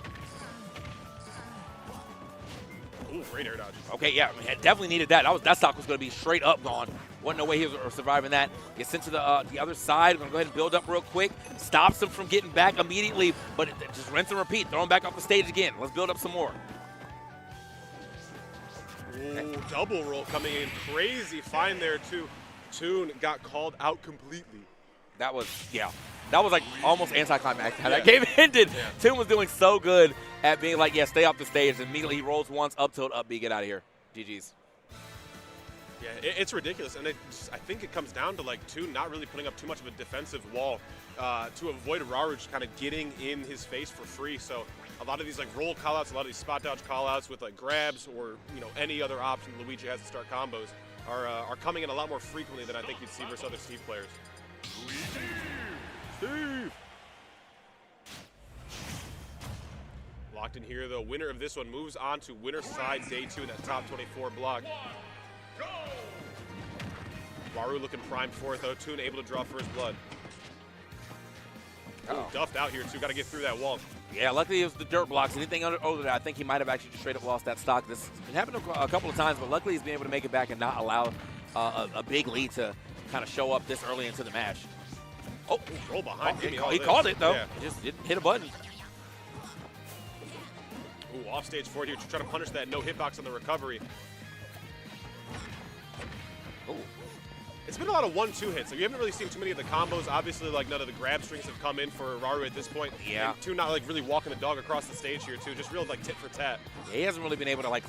Ooh, great air dodge. Okay, yeah, definitely needed that. That stock was gonna be straight up gone. Wasn't no way he was surviving that. Gets into the other side. We're going to go ahead and build up real quick. Stops him from getting back immediately, but just rinse and repeat. Throw him back off the stage again. Let's build up some more. Ooh, double roll coming in. Crazy find there, too. Toon got called out completely. That was, that was like almost anticlimactic how that game ended. Yeah. Toon was doing so good at being like, stay off the stage. And immediately he rolls once, up tilt, up B, get out of here. GG's. Yeah, it's ridiculous, and I think it comes down to like Toon not really putting up too much of a defensive wall to avoid Raru just kind of getting in his face for free. So a lot of these like roll callouts, a lot of these spot dodge callouts with like grabs or any other option Luigi has to start combos are coming in a lot more frequently than I think you'd see versus other Steve players. Steve! Locked in here, the winner of this one moves on to winner side day 2 in that top 24 block. Waru looking primed for it, though. Toon able to draw first blood. Oh, duffed out here, too. Got to get through that wall. Yeah, luckily it was the dirt blocks. Anything over that, I think he might have actually just straight up lost that stock. This happened a couple of times, but luckily he's been able to make it back and not allow a big lead to kind of show up this early into the match. Oh, roll behind. He called it, though. Yeah. He just didn't hit a button. Ooh, off stage forward here, trying to punish that no hitbox on the recovery. Ooh. It's been a lot of 1-2 hits. Like, you haven't really seen too many of the combos. Obviously, like none of the grab strings have come in for Raru at this point. Yeah. And Toon not like really walking the dog across the stage here too. Just real like tit for tat. Yeah, he hasn't really been able to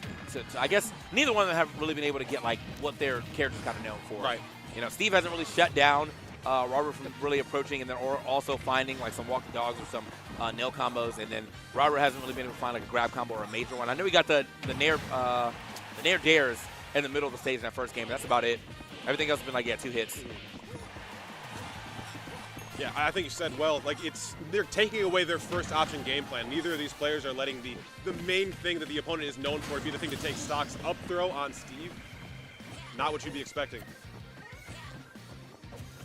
I guess neither one of them have really been able to get like what their character's kind of known for. Right. Steve hasn't really shut down Raru from really approaching, and then also finding like some walking dogs or some nail combos, and then Raru hasn't really been able to find like a grab combo or a major one. I know we got the nair dares in the middle of the stage in that first game, but that's about it. Everything else has been like 2 hits. Yeah, I think you said well. Like they're taking away their first option game plan. Neither of these players are letting the main thing that the opponent is known for be the thing to take stocks. Up throw on Steve, not what you'd be expecting.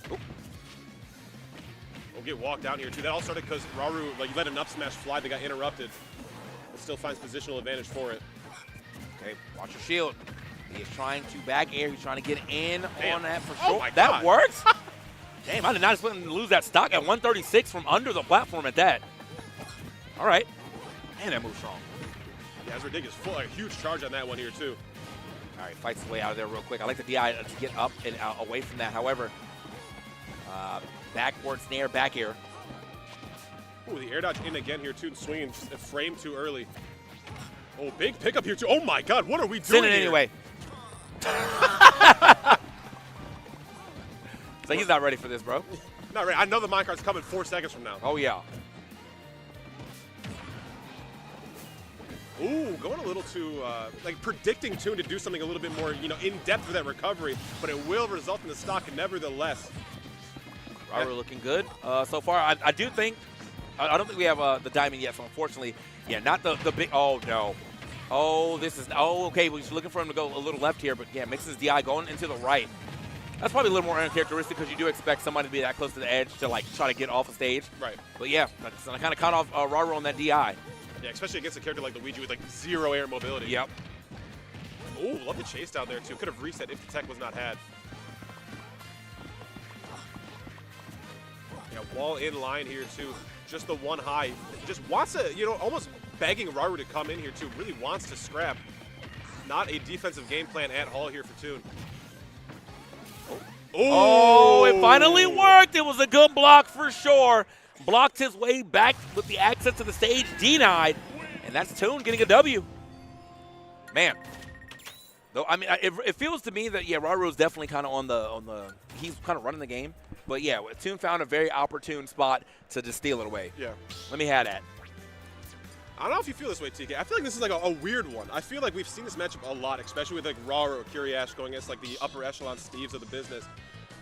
We'll get walked down here too. That all started because Raru let an up smash fly that got interrupted, but still finds positional advantage for it. Okay, watch your shield. He is trying to back air. He's trying to get in on that for Oh sure. my God. That works? Damn, I did not expect him to lose that stock at 136 from under the platform at that. All right. Man, that move's strong. Yeah, it's ridiculous. A huge charge on that one here too. All right, fights his way out of there real quick. I like the DI to get up and away from that. However, backward snare, back air. Ooh, the air dodge in again here too, swinging just a frame too early. Oh, big pickup here too. Oh my God, what are we doing Send it here? anyway. So he's not ready for this, bro. Not ready. I know the minecart's coming 4 seconds from now. Oh, yeah. Ooh, going a little too, predicting Toon to do something a little bit more, in depth for that recovery, but it will result in the stock nevertheless. Raru looking good so far. I do think, I don't think we have the diamond yet, so unfortunately, not the big, oh, no. Oh, okay, we're just looking for him to go a little left here, but yeah, mixes DI going into the right. That's probably a little more uncharacteristic because you do expect somebody to be that close to the edge to try to get off the stage. Right. But yeah, that's kind of caught off Raru on that DI. Yeah, especially against a character like Luigi with 0 air mobility. Yep. Ooh, love the chase down there too. Could have reset if the tech was not had. Yeah, wall in line here too. Just the one high. Just wants to, almost begging Raru to come in here too. Really wants to scrap. Not a defensive game plan at all here for Toon. Oh, it finally worked. It was a good block for sure. Blocked his way back with the access to the stage, denied. And that's Toon getting a W. Man. Though, I mean, it feels to me that, Raru is definitely kind of on the, he's kind of running the game. But yeah, Toon found a very opportune spot to just steal it away. Yeah. Let me have that. I don't know if you feel this way, TK. I feel like this is a weird one. I feel like we've seen this matchup a lot, especially with Raru or Curiash going against the upper echelon Steves of the business.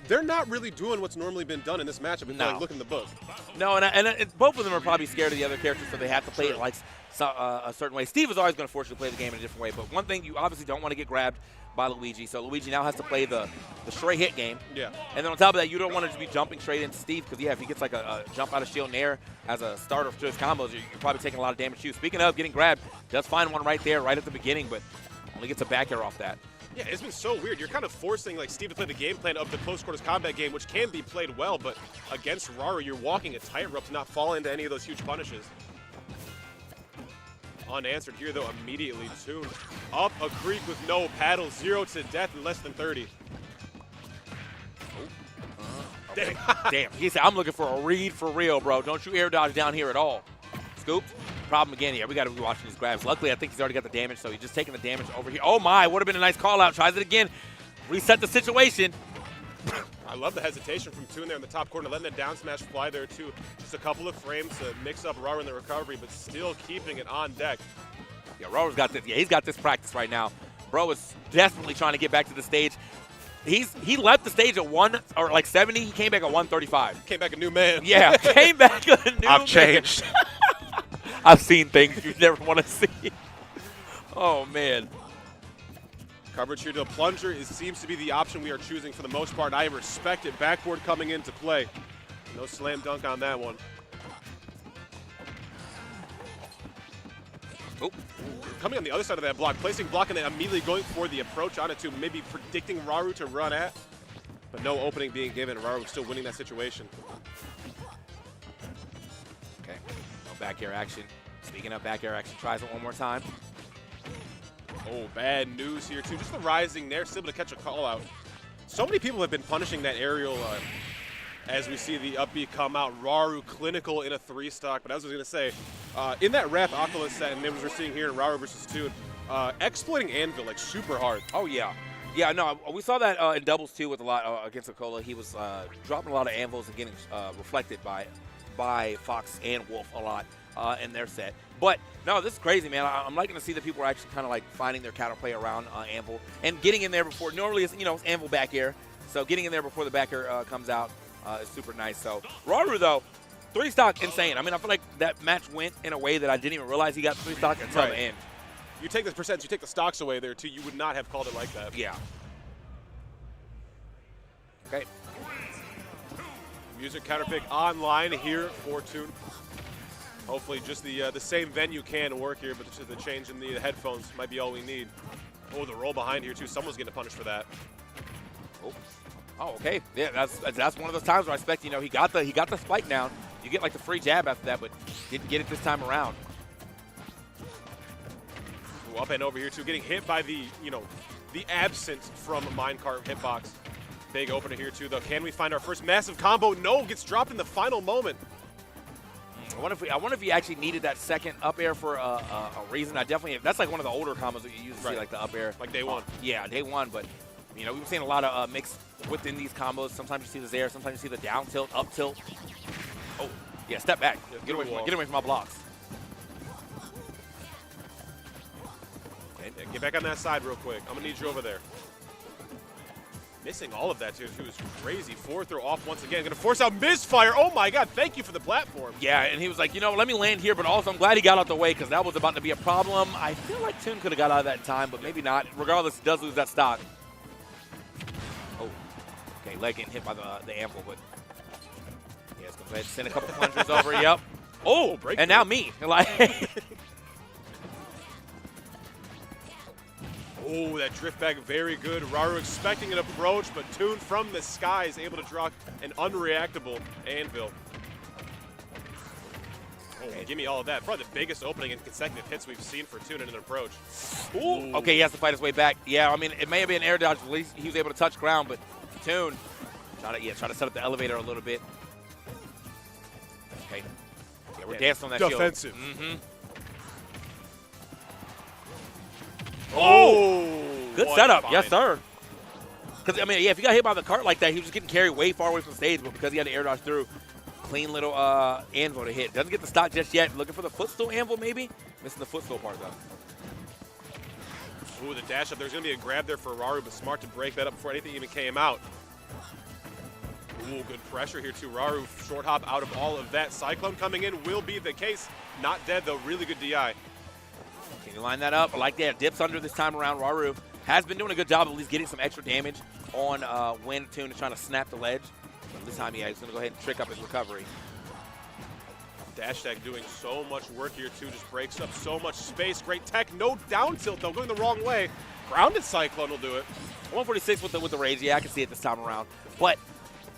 They're not really doing what's normally been done in this matchup if you look in the book. No, and both of them are probably scared of the other characters, so they have to play it a certain way. Steve is always going to force you to play the game in a different way, but one thing, you obviously don't want to get grabbed by Luigi, so Luigi now has to play the straight hit game. Yeah. And then on top of that, you don't want to just be jumping straight into Steve, because, if he gets a jump out of shield and air as a starter to his combos, you're probably taking a lot of damage too. Speaking of getting grabbed, does find one right there, right at the beginning, but only gets a back air off that. Yeah, it's been so weird. You're kind of forcing like Steve to play the game plan of the close quarters combat game, which can be played well, but against Raru, you're walking a tightrope to not fall into any of those huge punishes. Unanswered here, though, immediately. Toon up a creek with no paddle, 0 to death in less than 30. Okay. Damn. He said, I'm looking for a read for real, bro. Don't you air dodge down here at all. Scooped. Problem again here. We got to be watching these grabs. Luckily, I think he's already got the damage, so he's just taking the damage over here. Oh, my. Would have been a nice call out. Tries it again. Reset the situation. I love the hesitation from Toon there in the top corner, letting that down smash fly there, too. Just a couple of frames to mix up Raru in the recovery, but still keeping it on deck. Yeah, Raru's got this. Yeah, he's got this practice right now. Bro is desperately trying to get back to the stage. He left the stage at 1 or like 70. He came back at 135. Came back a new man. Yeah, came back a new I've man. changed. I've seen things you never want to see. Oh, man. Coverage here to the plunger seems to be the option we are choosing for the most part. I respect it. Backboard coming into play. No slam dunk on that one. Oh. Coming on the other side of that block, placing block and then immediately going for the approach on it too, maybe predicting Raru to run at, but no opening being given. Raru still winning that situation. Okay, no back air action. Speaking of back air action, tries it one more time. Oh, bad news here too. Just the rising there, still able to catch a call out. So many people have been punishing that aerial as we see the up B come out. Raru clinical in a 3-stock, but as I was going to say, in that rap Oculus set, and as we're seeing here in Raru versus Toon, exploiting Anvil like super hard. Oh, yeah. Yeah, no, we saw that in doubles, too, with a lot against Akola. He was dropping a lot of anvils and getting reflected by Fox and Wolf a lot in their set. But, no, this is crazy, man. I'm liking to see that people are actually kind of like finding their counterplay around Anvil and getting in there before. Normally, it's, it's Anvil back air. So getting in there before the back air comes out is super nice. So Raru, though, 3-stock, insane. I mean, I feel like that match went in a way that I didn't even realize he got 3-stock until the end. You take the percentage, you take the stocks away there, too. You would not have called it like that. Yeah. Okay. Music counter pick online here for Toon. Hopefully just the same venue can work here, but just the change in the headphones might be all we need. Oh, the roll behind here, too. Someone's getting punished for that. Oh, okay. Yeah, that's one of those times where I expect, he got the spike down. You get like the free jab after that, but didn't get it this time around. Ooh, up and over here too, getting hit by the absence from a minecart hitbox. Big opener here too, though. Can we find our first massive combo? No, gets dropped in the final moment. I wonder if he actually needed that second up air for a reason. That's like one of the older combos that you usually see, like the up air. Like day one. Yeah, day one, but we've been seeing a lot of mix within these combos. Sometimes you see this air, sometimes you see the down tilt, up tilt. Oh, yeah, step back. Get away from my blocks. Okay, get back on that side real quick. I'm going to need you over there. Missing all of that, too. It was crazy. 4-throw off once again. Going to force out misfire. Oh, my God. Thank you for the platform. Yeah, and he was like, let me land here, but also I'm glad he got out the way because that was about to be a problem. I feel like Toon could have got out of that in time, but maybe not. Regardless, he does lose that stock. Oh, okay, leg getting hit by the anvil, but yeah, let's go ahead and send a couple plungers over. Yep. Oh, and now me. Oh, that drift back, very good. Raru expecting an approach, but Toon from the sky is able to draw an unreactable anvil. Oh, give me all of that. Probably the biggest opening in consecutive hits we've seen for Toon in an approach. Ooh. Okay, he has to fight his way back. Yeah, I mean, it may have been an air dodge. At least he was able to touch ground, but Toon try to set up the elevator a little bit. Okay. Yeah, we're dancing on that defensive. shield. Mm-hmm. Oh! Good setup. Yes, sir. Because, I mean, yeah, if you got hit by the cart like that, he was just getting carried way far away from the stage, but because he had to air dodge through, clean little anvil to hit. Doesn't get the stock just yet. Looking for the footstool anvil, maybe? Missing the footstool part, though. Ooh, the dash up. There's going to be a grab there for Raru, but smart to break that up before anything even came out. Ooh, good pressure here too. Raru short hop out of all of that. Cyclone coming in will be the case. Not dead, though. Really good DI. Can you line that up? I like that. Dips under this time around. Raru has been doing a good job at least getting some extra damage on when Toon is trying to snap the ledge. But this time, yeah, he's going to go ahead and trick up his recovery. Dash tag doing so much work here too, just breaks up so much space. Great tech, no down tilt though, going the wrong way. Grounded Cyclone will do it. 146 with the rage. Yeah, I can see it this time around. But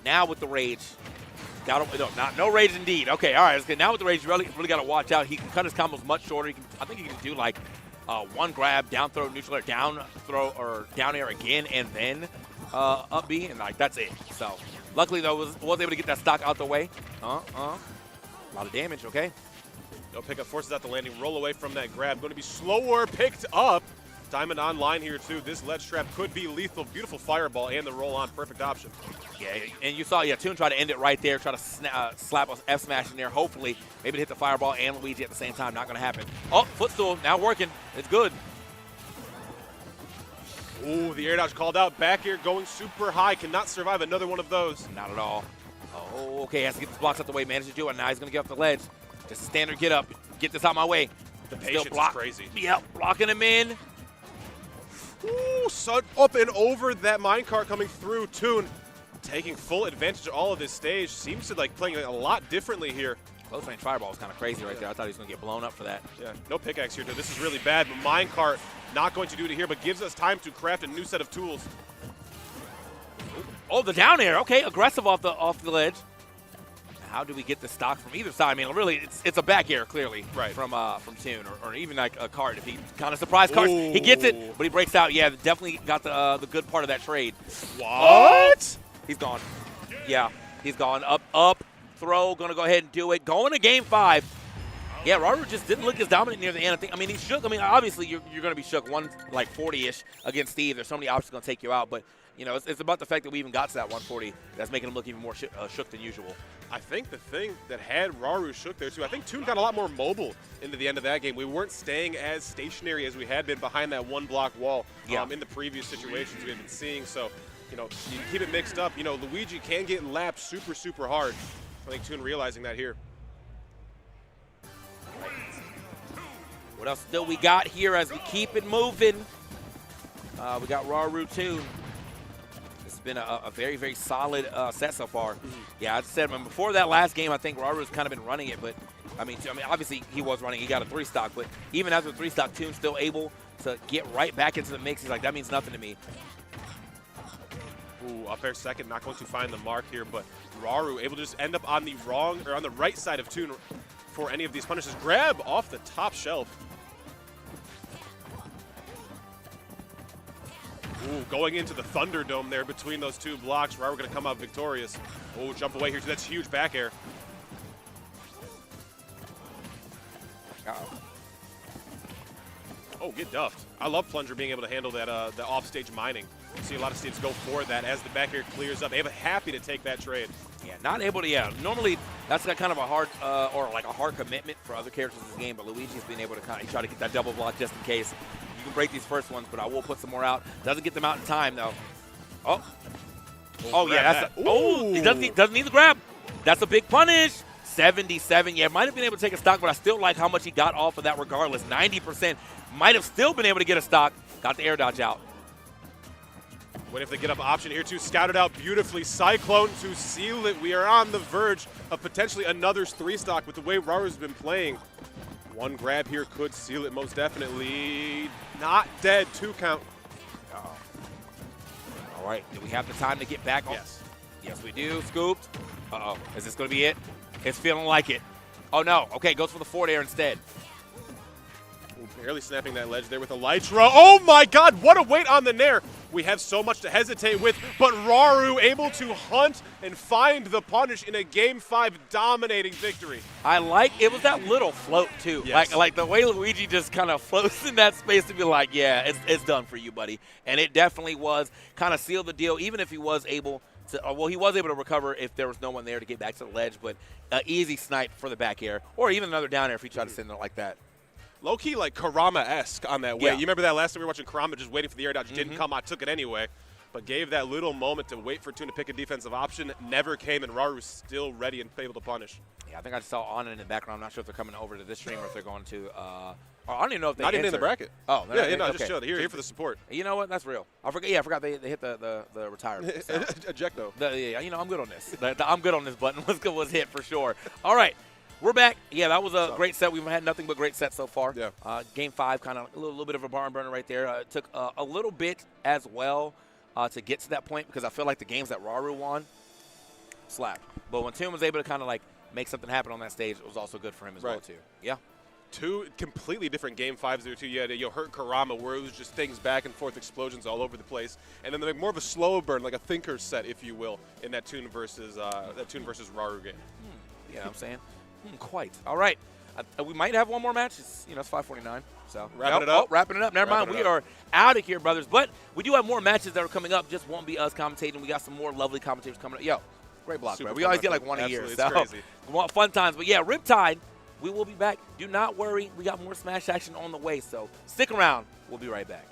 now with the rage, no rage indeed. Okay, all right, it's good. Now with the rage, you really got to watch out. He can cut his combos much shorter. I think he can do like one grab, down throw, neutral air, down throw, or down air again, and then up B, and like that's it. So luckily though, was able to get that stock out the way. A lot of damage. Okay. No pickup, forces out the landing, roll away from that grab. Going to be slower, picked up. Diamond online here too. This ledge trap could be lethal. Beautiful fireball and the roll on, perfect option. Yeah, and you saw, Toon try to end it right there, try to slap a F smash in there. Hopefully, maybe to hit the fireball and Luigi at the same time. Not going to happen. Oh, footstool, now working. It's good. Ooh, the air dodge called out. Back air going super high. Cannot survive another one of those. Not at all. Oh, okay, has to get the blocks out the way. Managed to do it. Now he's going to get off the ledge. Just a standard get up. Get this out my way. The patience is crazy. Yep, blocking him in. Ooh, so up and over that minecart coming through. Toon taking full advantage of all of this stage. Seems to like playing a lot differently here. Close range fireball was kind of crazy right there. I thought he was going to get blown up for that. Yeah, no pickaxe here, though. This is really bad, but minecart not going to do it here, but gives us time to craft a new set of tools. Oh, the down air. Okay, aggressive off the ledge. How do we get the stock from either side? I mean, really, it's a back air, clearly, right, from Toon, or even like a card. If he kind of surprise cards, he gets it, but he breaks out. Yeah, definitely got the good part of that trade. What? He's gone. Yeah, he's gone. Up, throw, going to go ahead and do it. Going to game 5. Yeah, Raru just didn't look as dominant near the end. I mean, he shook. I mean, obviously, you're going to be shook 140-ish against Steve. There's so many options going to take you out, but you know, it's about the fact that we even got to that 140 that's making him look even more shook than usual. I think the thing that had Raru shook there, too, I think Toon got a lot more mobile into the end of that game. We weren't staying as stationary as we had been behind that one-block wall in the previous situations we had been seeing. So, you know, you keep it mixed up. You know, Luigi can get lapped super, super hard. I think Toon realizing that here. What else do we got here as we keep it moving? We got Raru Toon. It's been a very, very solid set so far. Yeah, as I said, before that last game, I think Raru's kind of been running it, but I mean, obviously he was running. He got a 3-stock, but even after the 3-stock, Toon's still able to get right back into the mix. He's like, that means nothing to me. Ooh, up air second, not going to find the mark here, but Raru able to just end up on the on the right side of Toon for any of these punishes. Grab off the top shelf. Ooh, going into the Thunderdome there between those two blocks. Raru going to come out victorious. Oh, jump away here too. That's huge back air. Oh, get duffed. I love Plunger being able to handle that the offstage mining. You see a lot of states go for that as the back air clears up. They're happy to take that trade. Yeah, not able to, normally that's kind of a hard, or like a hard commitment for other characters in this game, but Luigi's been able to kind of try to get that double block just in case. You can break these first ones, but I will put some more out. Doesn't get them out in time, though. Oh, yeah, that's he doesn't need the grab. That's a big punish. 77, yeah, might have been able to take a stock, but I still like how much he got off of that regardless. 90%, might have still been able to get a stock. Got the air dodge out. What if they get up option here too? Scouted out beautifully. Cyclone to seal it. We are on the verge of potentially another 3-stock with the way Raru's been playing. One grab here could seal it most definitely. Not dead. 2 count. All right. Do we have the time to get back? Yes. Yes, we do. Scooped. Uh-oh. Is this going to be it? It's feeling like it. Oh, no. Okay, goes for the forward air instead. Barely snapping that ledge there with Elytra. Oh my god, what a weight on the nair. We have so much to hesitate with, but Raru able to hunt and find the punish in a Game 5 dominating victory. I like, it was that little float too. Yes. Like the way Luigi just kind of floats in that space to be like, yeah, it's done for you, buddy. And it definitely was, kind of sealed the deal, even if he was able to, well, he was able to recover if there was no one there to get back to the ledge, but easy snipe for the back air, or even another down air if he tried to send it like that. Low-key like Karama-esque on that way. Yeah. You remember that last time we were watching Karama just waiting for the air dodge? Didn't come, I took it anyway. But gave that little moment to wait for Toon to pick a defensive option. Never came, and Raru's still ready and able to punish. Yeah, I think I saw on in the background. I'm not sure if they're coming over to this stream or if they're going to I don't even know if they Not even in the bracket. Oh, yeah, no, okay. just chill. Here for the support. You know what? That's real. I forgot they hit the retirement. Ejecto. Yeah, you know, I'm good on this. I'm good on this button. Was hit for sure. All right. We're back. Yeah, that was a great set. We've had nothing but great sets so far. Yeah. Game 5, kind of a little bit of a barn burner right there. It took a little bit as well to get to that point because I feel like the games that Raru won slapped. But when Toon was able to kind of like make something happen on that stage, it was also good for him as well too. Yeah. 2 completely different game 5s there too. You had Hurt Karama where it was just things back and forth, explosions all over the place, and then like more of a slow burn, like a thinker set, if you will, in that Toon versus Raru game. Yeah, I'm saying quite. All right, we might have one more match. It's 5:49. So Wrapping it up. Wrapping it up. Never mind. Wrapping We it up. are out of here, brothers. But we do have more matches that are coming up. Just won't be us commentating. We got some more lovely commentators coming up. Yo, great block, Super bro. We fun, always my get like friend. one a year. Absolutely, it's So crazy. fun times. But yeah, Riptide. We will be back. Do not worry. We got more Smash action on the way. So stick around. We'll be right back.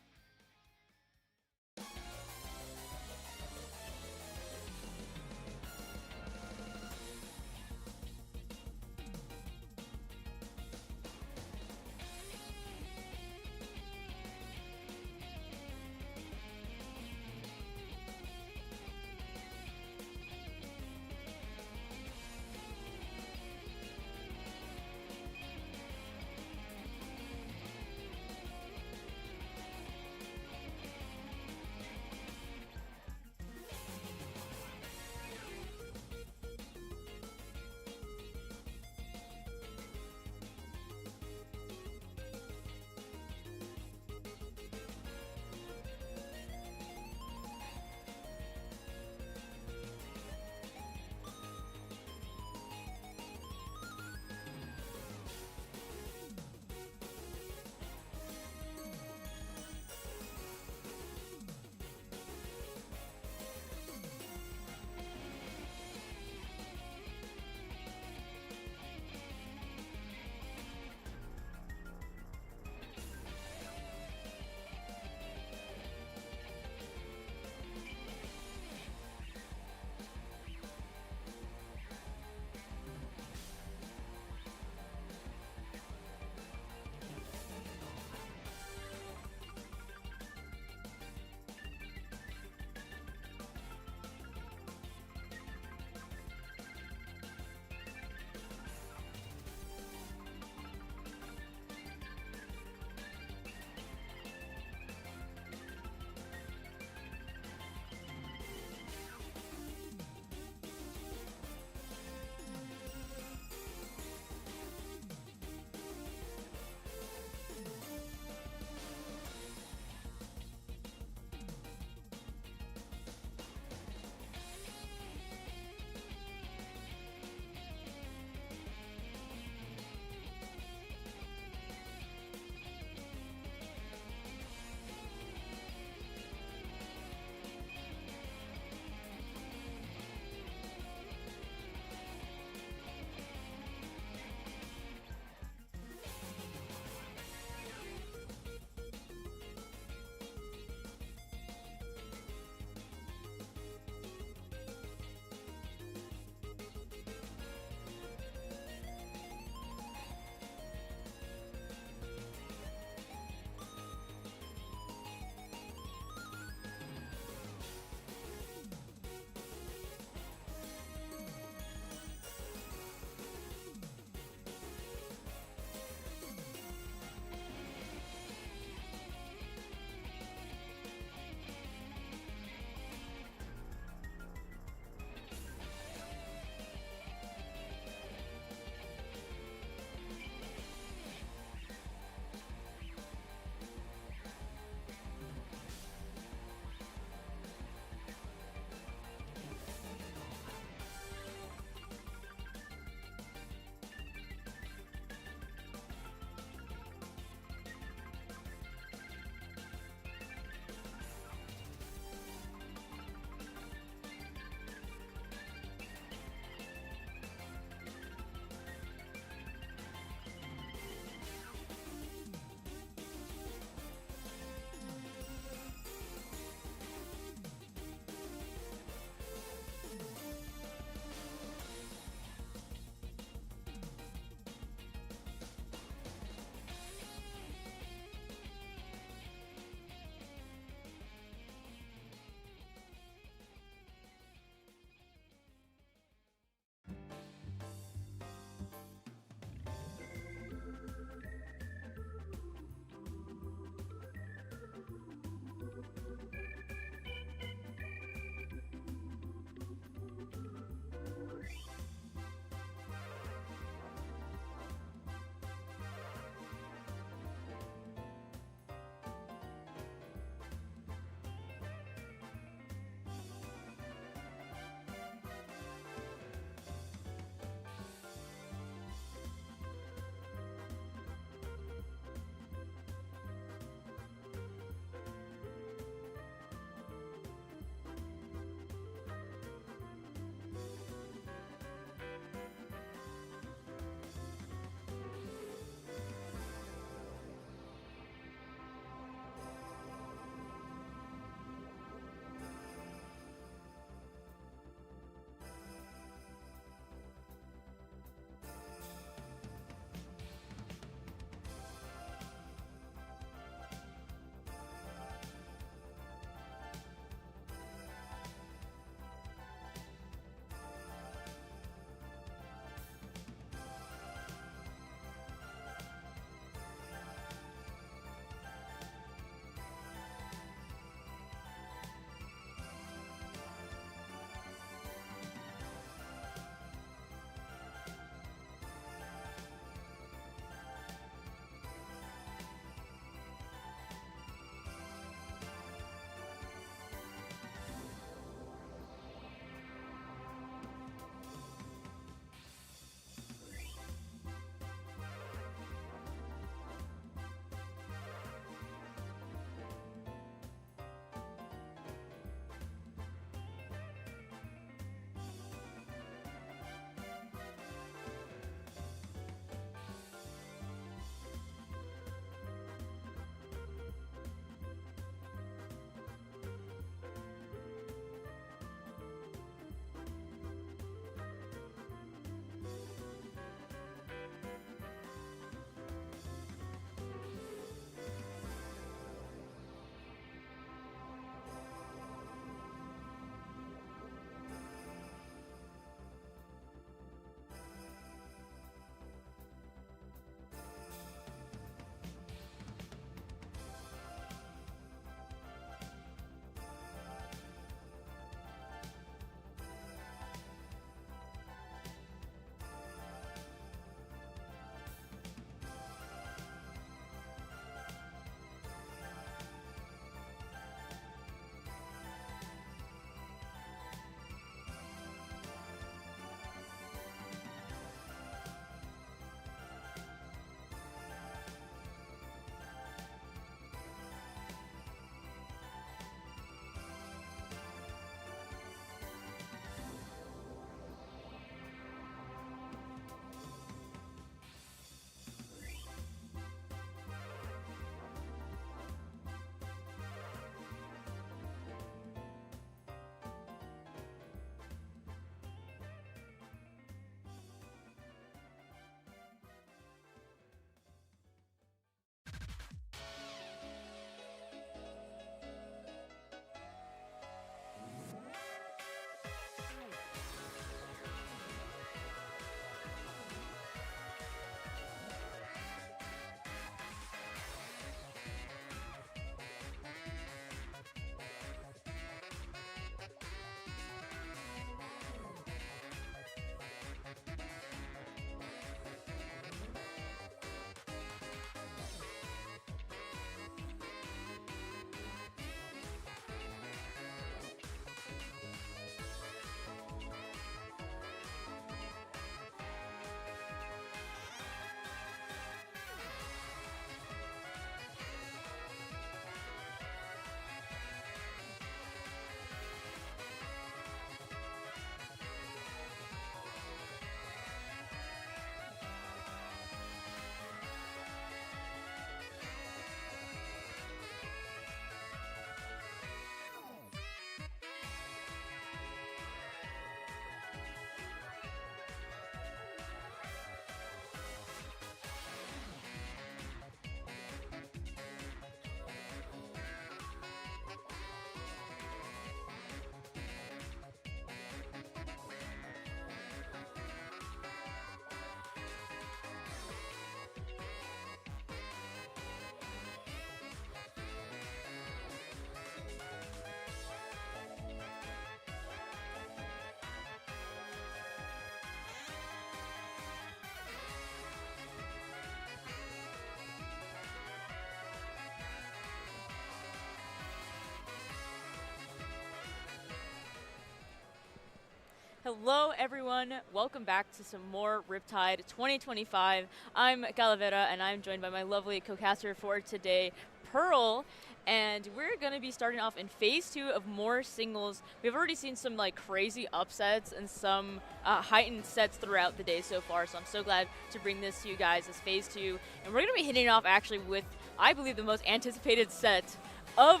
Hello, everyone. Welcome back to some more Riptide 2025. I'm Calavera, and I'm joined by my lovely co-caster for today, Pearl. And we're going to be starting off in Phase 2 of more singles. We've already seen some like crazy upsets and some heightened sets throughout the day so far. So I'm so glad to bring this to you guys as Phase 2. And we're going to be hitting off actually with, I believe, the most anticipated set of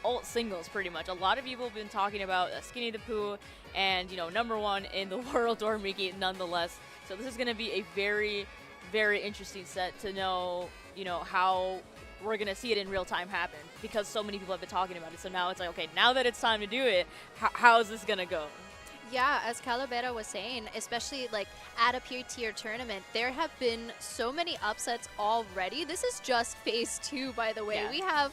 alt singles, pretty much. A lot of people have been talking about Skinny the Pooh and, you know, #1 in the world, Dormiki, nonetheless. So this is going to be a very, very interesting set to know, you know, how we're going to see it in real time happen, because so many people have been talking about it. So now it's like, okay, now that it's time to do it, how is this going to go? Yeah, as Calavera was saying, especially like at a peer tier tournament, there have been so many upsets already. This is just Phase 2, by the way. Yeah. We have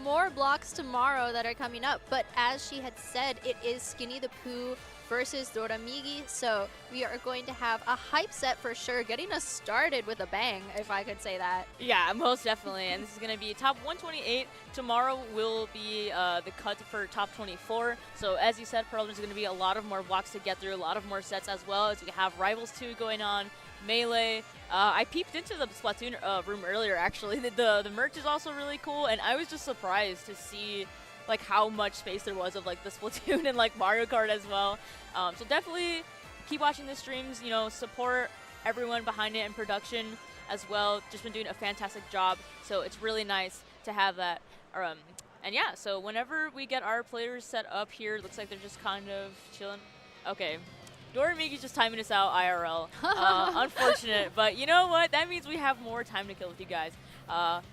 more blocks tomorrow that are coming up, but as she had said, it is Skinny the Pooh versus Doramigi, so we are going to have a hype set for sure, getting us started with a bang, if I could say that. Yeah, most definitely. And this is going to be top 128. Tomorrow will be the cut for top 24. So as you said, Pearl, there's going to be a lot of more blocks to get through, a lot of more sets as well, as we have Rivals 2 going on, Melee. I peeped into the Splatoon room earlier, actually. The merch is also really cool, and I was just surprised to see like how much space there was of like the Splatoon and like Mario Kart as well. So definitely keep watching the streams, you know, support everyone behind it in production as well. Just been doing a fantastic job. So it's really nice to have that. And yeah, so whenever we get our players set up here, looks like they're just kind of chilling. Okay. Doramigi's just timing us out IRL. Unfortunate, but you know what? That means we have more time to kill with you guys.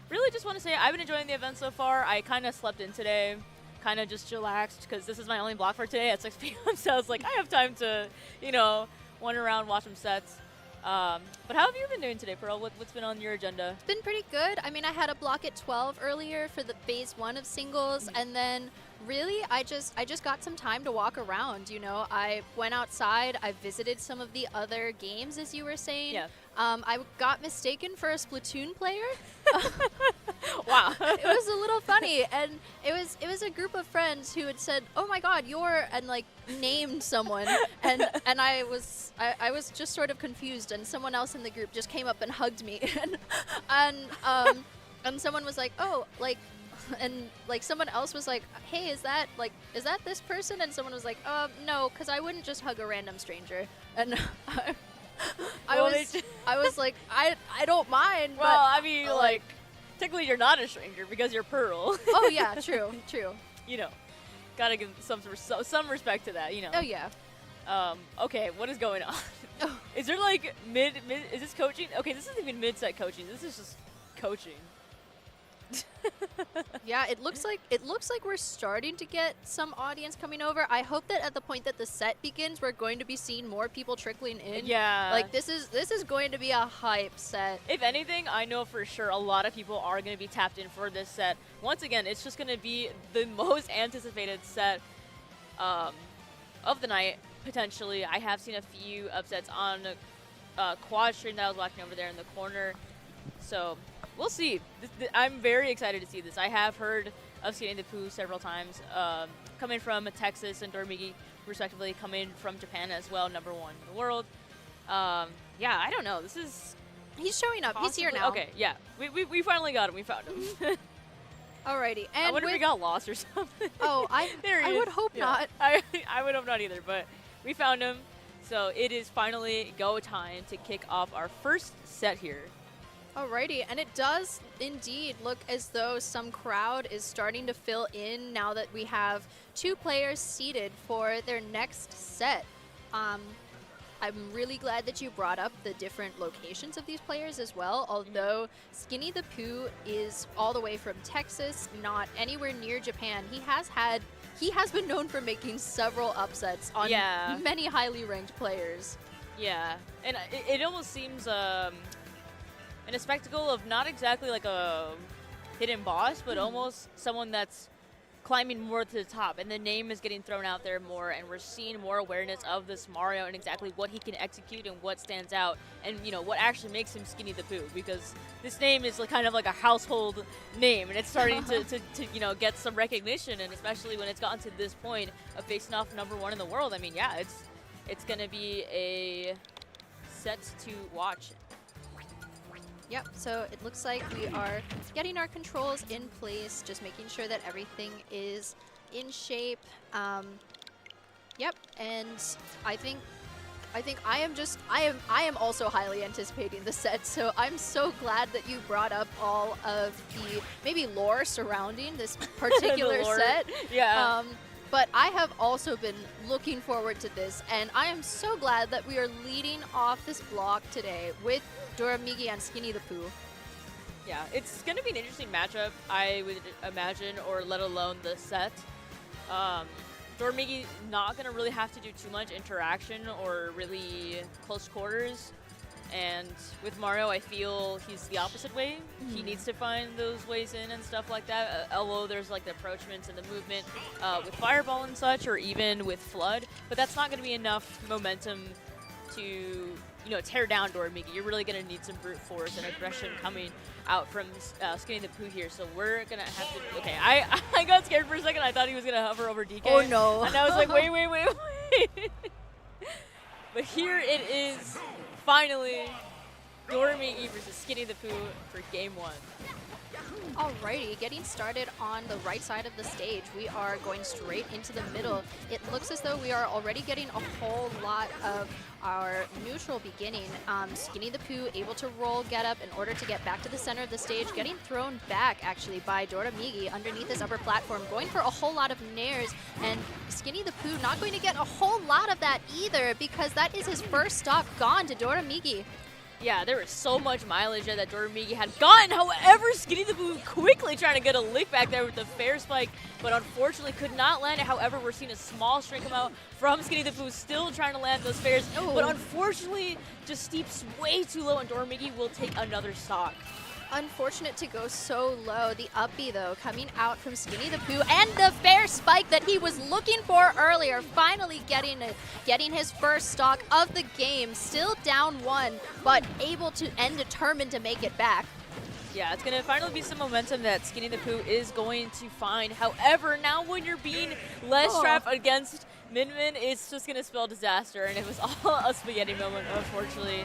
Really just want to say I've been enjoying the event so far. I kind of slept in today, kind of just relaxed because this is my only block for today at 6 p.m. So I was like, I have time to, you know, wander around, watch some sets. But how have you been doing today, Pearl? What's been on your agenda? It's been pretty good. I mean, I had a block at 12 earlier for the Phase 1 of singles, and then really I just got some time to walk around, you know. I went outside, I visited some of the other games, as you were saying. Yeah. I got mistaken for a Splatoon player. Wow. It was a little funny, and it was a group of friends who had said, "Oh my God, you're," and like named someone, and I was just sort of confused, and someone else in the group just came up and hugged me, and someone was like, "Oh, like." And like someone else was like, "Hey, is that this person?" And someone was like, no, because I wouldn't just hug a random stranger." And I was like, I don't mind. Well, but, I mean, like, technically you're not a stranger because you're Pearl. Oh yeah, true. You know, gotta give some respect to that. You know. Oh yeah. Okay, what is going on? Oh. Is there like mid? Is this coaching? Okay, this isn't even mid-set coaching. This is just coaching. Yeah, it looks like we're starting to get some audience coming over. I hope that at the point that the set begins, we're going to be seeing more people trickling in. Yeah. Like this is going to be a hype set. If anything, I know for sure a lot of people are going to be tapped in for this set. Once again, it's just going to be the most anticipated set of the night, potentially. I have seen a few upsets on quad stream that I was watching over there in the corner. So we'll see. I'm very excited to see this. I have heard of Skinny the Pooh several times, coming from Texas and Dormigi, respectively, coming from Japan as well, #1 in the world. Yeah, I don't know. This is He's showing up. possibly, He's here now. Okay, yeah. We finally got him. We found him. Alrighty. I And wonder if we with- got lost or something. Oh, There he I is. would hope Yeah. not. I would hope not either, but we found him. So it is finally go time to kick off our first set here. Alrighty, and it does indeed look as though some crowd is starting to fill in now that we have 2 players seated for their next set. I'm really glad that you brought up the different locations of these players as well, although Skinny the Pooh is all the way from Texas, not anywhere near Japan. He has been known for making several upsets on Yeah. many highly ranked players. Yeah, and it almost seems in a spectacle of not exactly like a hidden boss, but almost someone that's climbing more to the top, and the name is getting thrown out there more, and we're seeing more awareness of this Mario and exactly what he can execute and what stands out, and you know what actually makes him Skinny the Pooh, because this name is like kind of like a household name, and it's starting to you know get some recognition, and especially when it's gotten to this point of facing off #1 in the world. I mean, yeah, it's going to be a set to watch. Yep, so it looks like we are getting our controls in place, just making sure that everything is in shape. Yep, and I think I am also highly anticipating the set, so I'm so glad that you brought up all of the maybe lore surrounding this particular set. Yeah. But I have also been looking forward to this, and I am so glad that we are leading off this block today with Doramigi and Skinny the Pooh. Yeah, it's going to be an interesting matchup, I would imagine, or let alone the set. Doramigi not going to really have to do too much interaction or really close quarters. And with Mario, I feel he's the opposite way. He needs to find those ways in and stuff like that. Although there's like the approachments and the movement with Fireball and such, or even with Flood. But that's not going to be enough momentum to, tear down Doramigi. You're really going to need some brute force and aggression coming out from Skinny the Pooh here. So we're going to have to... Okay, I got scared for a second. I thought he was going to hover over DK. Oh, no. And I was like, wait. But here it is, finally, Doramigi versus Skinny the Pooh for game 1. Alrighty, getting started on the right side of the stage. We are going straight into the middle. It looks as though we are already getting a whole lot of our neutral beginning. Skinny the Pooh able to roll get up in order to get back to the center of the stage, getting thrown back actually by Doramigi underneath this upper platform, going for a whole lot of nairs, and Skinny the Pooh not going to get a whole lot of that either, because that is his first stock gone to Doramigi. Yeah, there was so much mileage that Doramigi had gotten. However, Skinny the Pooh quickly trying to get a lick back there with the fair spike, but unfortunately could not land it. However, we're seeing a small string come out from Skinny the Pooh, still trying to land those fairs, but unfortunately just steeps way too low, and Doramigi will take another stock. Unfortunate to go so low. The up B, though, coming out from Skinny the Pooh, and the fair spike that he was looking for earlier, finally getting his first stock of the game. Still down 1, but able to and determined to make it back. Yeah, it's going to finally be some momentum that Skinny the Pooh is going to find. However, now when you're being less trapped against Min Min, it's just going to spell disaster, and it was all a spaghetti moment, unfortunately.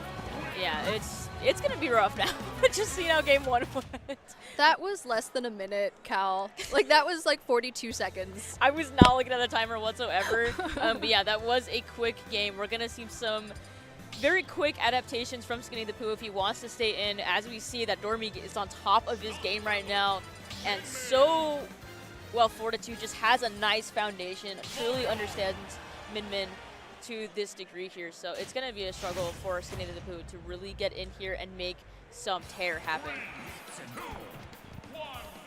Yeah, it's going to be rough now. Just seeing how game 1 went. That was less than a minute, Cal. Like, that was like 42 seconds. I was not looking at the timer whatsoever. But yeah, that was a quick game. We're going to see some very quick adaptations from Skinny the Pooh if he wants to stay in. As we see that Doramigi is on top of his game right now. And so, well, Fortitude just has a nice foundation, truly understands Min Min to this degree here. So it's going to be a struggle for Skinny the Pooh to really get in here and make some tear happen.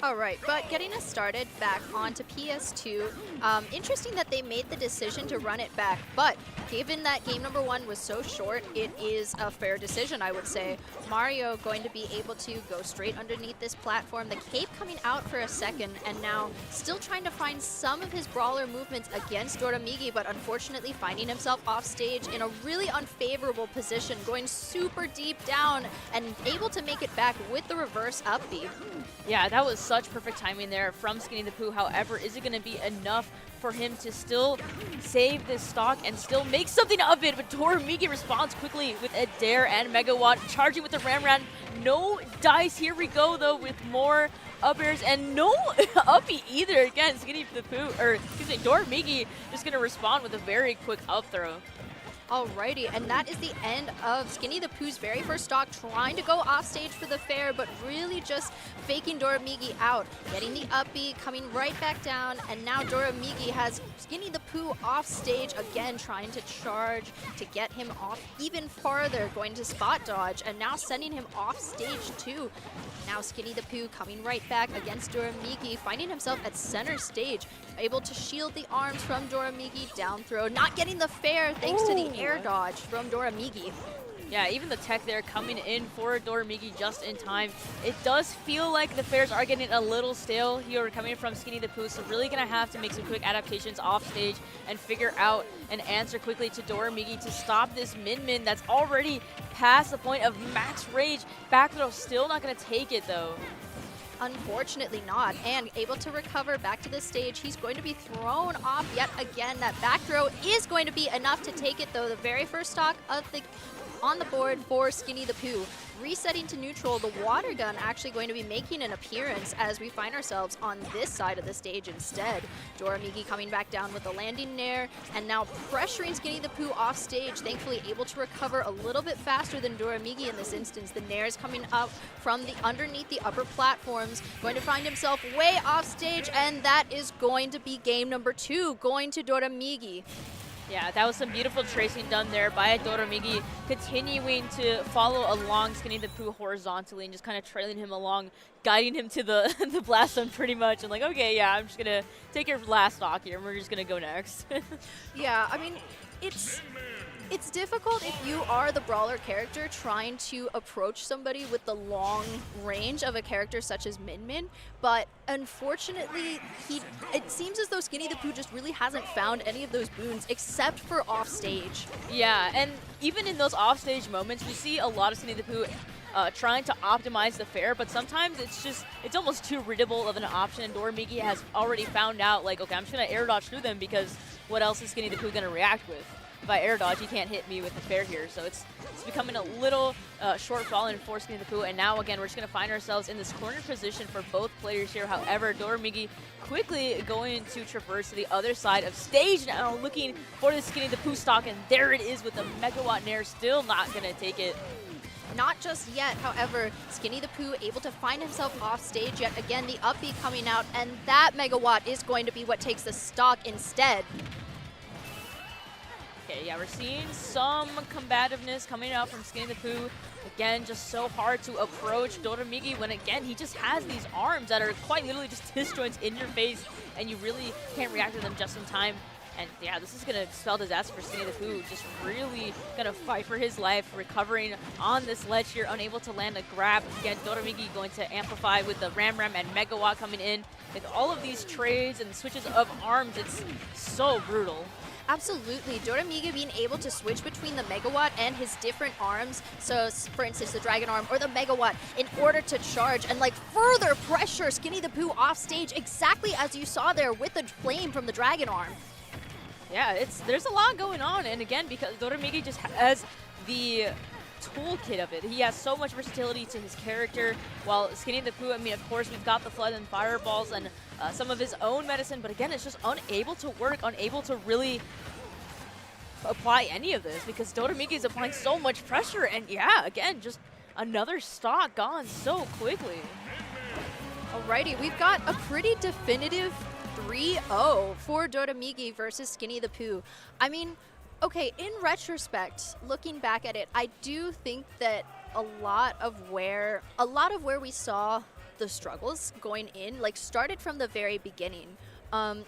All right, but getting us started back onto PS2, interesting that they made the decision to run it back, but given that game number 1 was so short, it is a fair decision, I would say. Mario going to be able to go straight underneath this platform, the cape coming out for a second, and now still trying to find some of his brawler movements against Doramigi, but unfortunately finding himself off stage in a really unfavorable position, going super deep down and able to make it back with the reverse up B. Yeah, that was such perfect timing there from Skinny the Pooh. However, is it going to be enough for him to still save this stock and still make something of it? But Doramigi responds quickly with a Dare and Megawatt, charging with the Ramran. No dice. Here we go, though, with more up airs and no uppy either. Again, Skinny the Pooh, or excuse me, Doramigi just going to respond with a very quick up throw. Alrighty, and that is the end of Skinny the Pooh's very first stock, trying to go off stage for the fair, but really just faking Doramigi out, getting the up B, coming right back down, and now Doramigi has Skinny the Pooh off stage again, trying to charge to get him off even farther, going to spot dodge, and now sending him off stage too. Now Skinny the Pooh coming right back against Doramigi, finding himself at center stage, able to shield the arms from Doramigi, down throw, not getting the fair thanks to the air dodge from Doramigi. Yeah, even the tech there coming in for Doramigi just in time. It does feel like the fairs are getting a little stale here coming from Skinny the Pooh, so really going to have to make some quick adaptations off stage and figure out an answer quickly to Doramigi to stop this Min Min that's already past the point of max rage. Back throw still not going to take it though. unfortunately not, and able to recover back to the stage. He's going to be thrown off yet again. That back throw is going to be enough to take it, though. The very first stock of the on the board for Skinny the Pooh. Resetting to neutral, the water gun actually going to be making an appearance as we find ourselves on this side of the stage instead. Doramigi coming back down with the landing nair, and now pressuring Skinny the Pooh off stage, thankfully able to recover a little bit faster than Doramigi in this instance. The nair is coming up from the underneath the upper platforms, going to find himself way off stage, and that is going to be game number 2, going to Doramigi. Yeah, that was some beautiful tracing done there by Doramigi, continuing to follow along Skinny the Pooh horizontally and just kind of trailing him along, guiding him to the, the blast zone pretty much. And like, okay, yeah, I'm just going to take your last stock here, and we're just going to go next. Yeah, I mean, it's difficult if you are the brawler character trying to approach somebody with the long range of a character such as Min Min, but unfortunately, it seems as though Skinny the Pooh just really hasn't found any of those boons except for off stage. Yeah, and even in those offstage moments, we see a lot of Skinny the Pooh trying to optimize the fair, but sometimes it's almost too readable of an option, and Doramigi has already found out, like, okay, I'm just going to air dodge through them because what else is Skinny the Pooh going to react with? If I air dodge, he can't hit me with the fair here. So it's becoming a little shortfall for Skinny the Pooh. And now, again, we're just going to find ourselves in this corner position for both players here. However, Doramigi quickly going to traverse to the other side of stage now, looking for the Skinny the Pooh stock. And there it is with the Megawatt Nair, still not going to take it. Not just yet, however, Skinny the Pooh able to find himself off stage yet again, the up B coming out, and that Megawatt is going to be what takes the stock instead. Okay, yeah, we're seeing some combativeness coming out from Skinny the Pooh. Again, just so hard to approach Doramigi when, again, he just has these arms that are quite literally just disjoints in your face, and you really can't react to them just in time. And yeah, this is going to spell disaster for Skinny the Pooh. Just really going to fight for his life, recovering on this ledge here, unable to land a grab. Again, Doramigi going to amplify with the Ram Ram and Megawatt coming in. With all of these trades and switches of arms, it's so brutal. Absolutely. Doramigi being able to switch between the Megawatt and his different arms, so for instance the Dragon Arm or the Megawatt, in order to charge and like further pressure Skinny the Pooh off stage, exactly as you saw there with the flame from the Dragon Arm. Yeah, there's a lot going on, and again, because Doramigi just has the toolkit of it. He has so much versatility to his character, while Skinny the Pooh, I mean, of course, we've got the Flood and Fireballs and some of his own medicine, but again, it's just unable to work, unable to really apply any of this because Doramigi is applying so much pressure, and yeah, again, just another stock gone so quickly. Alrighty, we've got a pretty definitive 3-0 for Doramigi versus Skinny the Pooh. I mean, okay, in retrospect, looking back at it, I do think that a lot of where we saw the struggles going in, like, started from the very beginning. I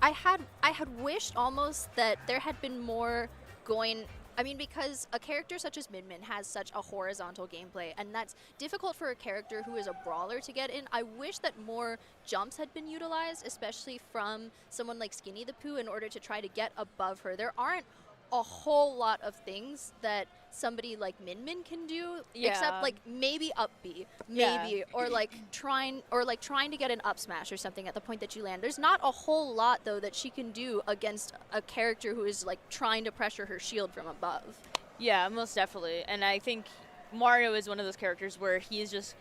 had wished almost that there had been more going. I mean, because a character such as Min Min has such a horizontal gameplay, and that's difficult for a character who is a brawler to get in. I wish that more jumps had been utilized, especially from someone like Skinny the Pooh, in order to try to get above her. There aren't a whole lot of things that somebody like Min Min can do, except like maybe up B, maybe, or like trying to get an up smash or something at the point that you land. There's not a whole lot though that she can do against a character who is like trying to pressure her shield from above. Yeah, most definitely, and I think Mario is one of those characters where he is just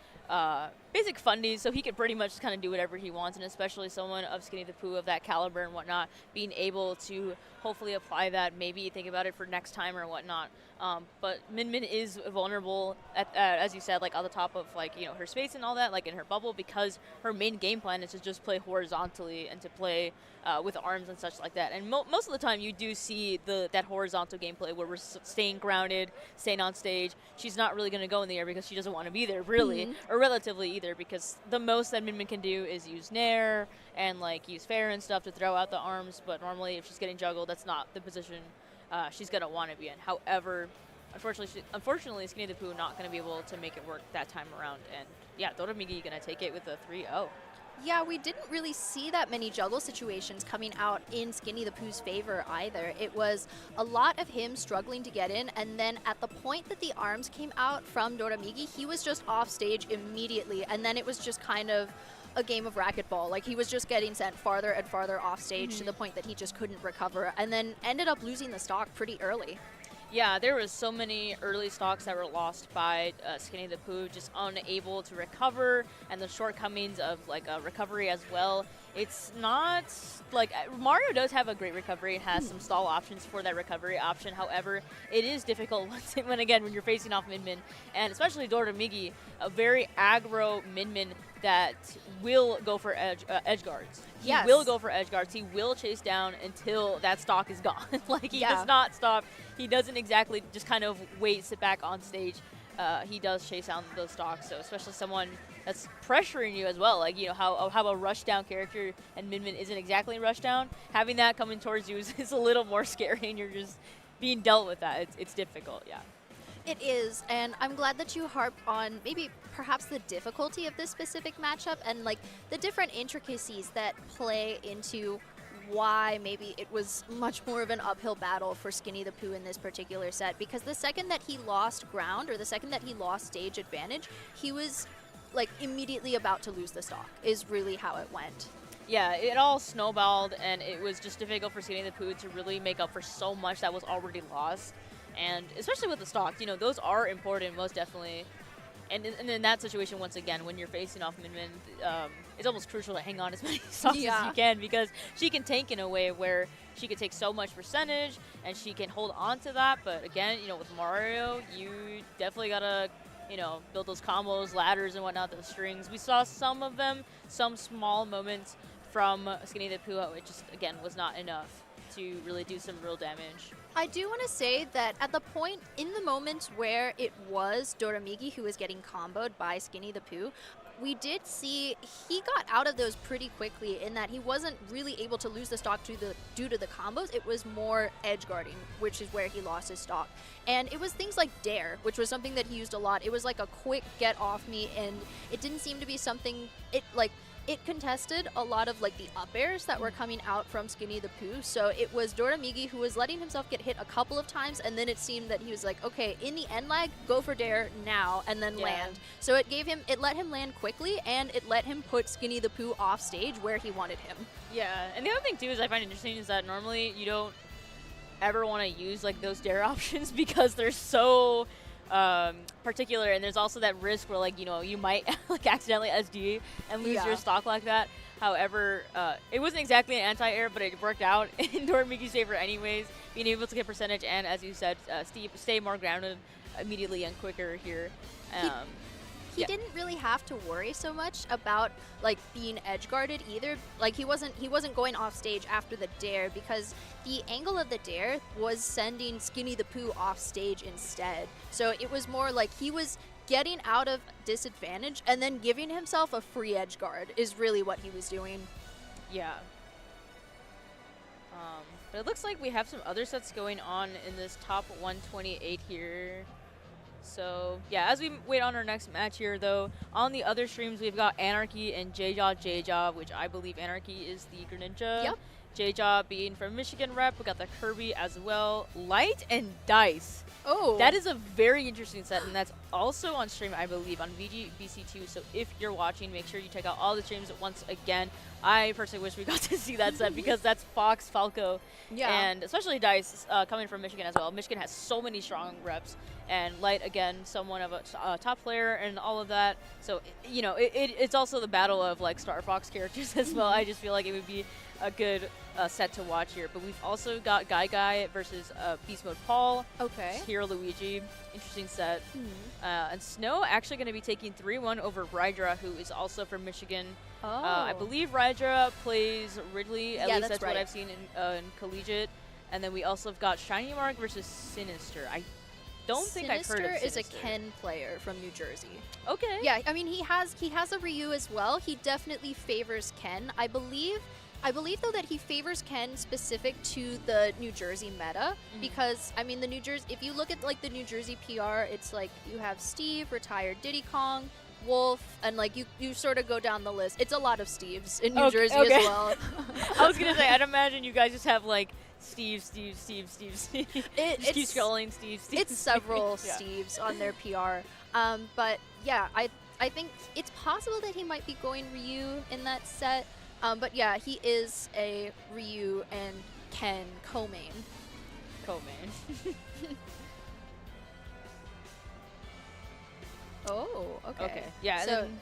basic fundies, so he can pretty much just kind of do whatever he wants, and especially someone of Skinny the Pooh of that caliber and whatnot, being able to hopefully apply that, maybe think about it for next time or whatnot. But Min Min is vulnerable, as you said, like on the top of like, you know, her space and all that, like in her bubble, because her main game plan is to just play horizontally and to play with arms and such like that. And most of the time you do see that horizontal gameplay where we're staying grounded, staying on stage. She's not really going to go in the air because she doesn't want to be there, really, or relatively either, because the most that Min Min can do is use Nair and like use Fair and stuff to throw out the arms, but normally if she's getting juggled, that's not the position she's going to want to be in. However, unfortunately, Skinny the Pooh not going to be able to make it work that time around, and yeah, Doramigi going to take it with a 3-0. Yeah, we didn't really see that many juggle situations coming out in Skinny the Pooh's favor either. It was a lot of him struggling to get in, and then at the point that the arms came out from Doramigi, he was just off stage immediately, and then it was just kind of a game of racquetball. Like, he was just getting sent farther and farther off stage to the point that he just couldn't recover, and then ended up losing the stock pretty early. Yeah, there was so many early stocks that were lost by Skinny the Pooh, just unable to recover, and the shortcomings of like recovery as well. It's not like Mario does have a great recovery. It has some stall options for that recovery option. However, it is difficult when you're facing off Min Min, and especially Doramigi, a very aggro Min Min that will go for edge guards. He will go for edge guards. He will chase down until that stock is gone. Like, he does not stop. He doesn't exactly just kind of wait, sit back on stage. He does chase down those stocks. So especially someone that's pressuring you as well, like, you know, how a rush down character and Min Min isn't exactly rush down. Having that coming towards you is a little more scary, and you're just being dealt with that. It's difficult, yeah. It is, and I'm glad that you harped on perhaps the difficulty of this specific matchup and like the different intricacies that play into why maybe it was much more of an uphill battle for Skinny the Pooh in this particular set, because the second that he lost ground, or the second that he lost stage advantage, he was like immediately about to lose the stock, is really how it went. Yeah, it all snowballed, and it was just difficult for Skinny the Pooh to really make up for so much that was already lost. And especially with the stocks, you know, those are important, most definitely. And in that situation, once again, when you're facing off Min Min, it's almost crucial to hang on as many stocks as you can, because she can tank in a way where she can take so much percentage and she can hold on to that. But again, you know, with Mario, you definitely gotta, you know, build those combos, ladders and whatnot, those strings. We saw some of them, some small moments from Skinny the Pooh, which just, again, was not enough to really do some real damage. I do want to say that at the point, in the moments where it was Doramigi who was getting comboed by Skinny the Pooh, we did see he got out of those pretty quickly, in that he wasn't really able to lose the stock due to the combos. It was more edge guarding, which is where he lost his stock. And it was things like Dare, which was something that he used a lot. It was like a quick get off me, and it didn't seem to be something, it contested a lot of like the up airs that were coming out from Skinny the Pooh. So it was Doramigi who was letting himself get hit a couple of times, and then it seemed that he was like, okay, in the end lag, go for Dare now and then land. So it let him land quickly, and it let him put Skinny the Pooh off stage where he wanted him. Yeah, and the other thing too is I find interesting is that normally you don't ever want to use like those Dare options because they're so particular, and there's also that risk where, like, you know, you might like accidentally SD and lose your stock like that. However, it wasn't exactly an anti-air, but it worked out in Doramigi's favor anyways, being able to get percentage and, as you said, stay more grounded immediately and quicker here. He didn't really have to worry so much about like being edge guarded either. Like, he wasn't going off stage after the Dare, because the angle of the Dare was sending Skinny the Pooh off stage instead. So it was more like he was getting out of disadvantage and then giving himself a free edge guard is really what he was doing. Yeah. But it looks like we have some other sets going on in this top 128 here. So, yeah, as we wait on our next match here, though, on the other streams, we've got Anarchy and J-Jaw, which I believe Anarchy is the Greninja. Yep. J-Jaw being from Michigan rep. We got the Kirby as well. Light and Dice. Oh. That is a very interesting set, and that's also on stream, I believe, on VGBC2. So if you're watching, make sure you check out all the streams once again. I personally wish we got to see that set because that's Fox, Falco, and especially Dice coming from Michigan as well. Michigan has so many strong reps, and Light, again, someone of a top player and all of that. So, you know, it's also the battle of, like, Star Fox characters as well. I just feel like it would be a good set to watch here. But we've also got Guy versus Beast Mode Paul. Okay. Hero Luigi. Interesting set. And Snow actually going to be taking 3-1 over Rydra, who is also from Michigan. I believe Rydra plays Ridley. At least that's what I've seen in Collegiate. And then we also have got Shiny Mark versus Sinister. I don't think I've heard of Sinister. Is a Ken player from New Jersey. Okay. Yeah, I mean, he has a Ryu as well. He definitely favors Ken. I believe though that he favors Ken specific to the New Jersey meta, because I mean, the New Jersey, if you look at like the New Jersey PR, it's like you have Steve, retired Diddy Kong, Wolf, and like you sort of go down the list. It's a lot of Steves in New Okay, Jersey okay. as well. I was gonna say, I'd imagine you guys just have like Steve. Just keep scrolling, Steve. It's several Yeah. Steves on their PR. But yeah, I think it's possible that he might be going Ryu in that set. But yeah, he is a Ryu and Ken co-main. Co-main. Oh, okay. Okay. Yeah. So then,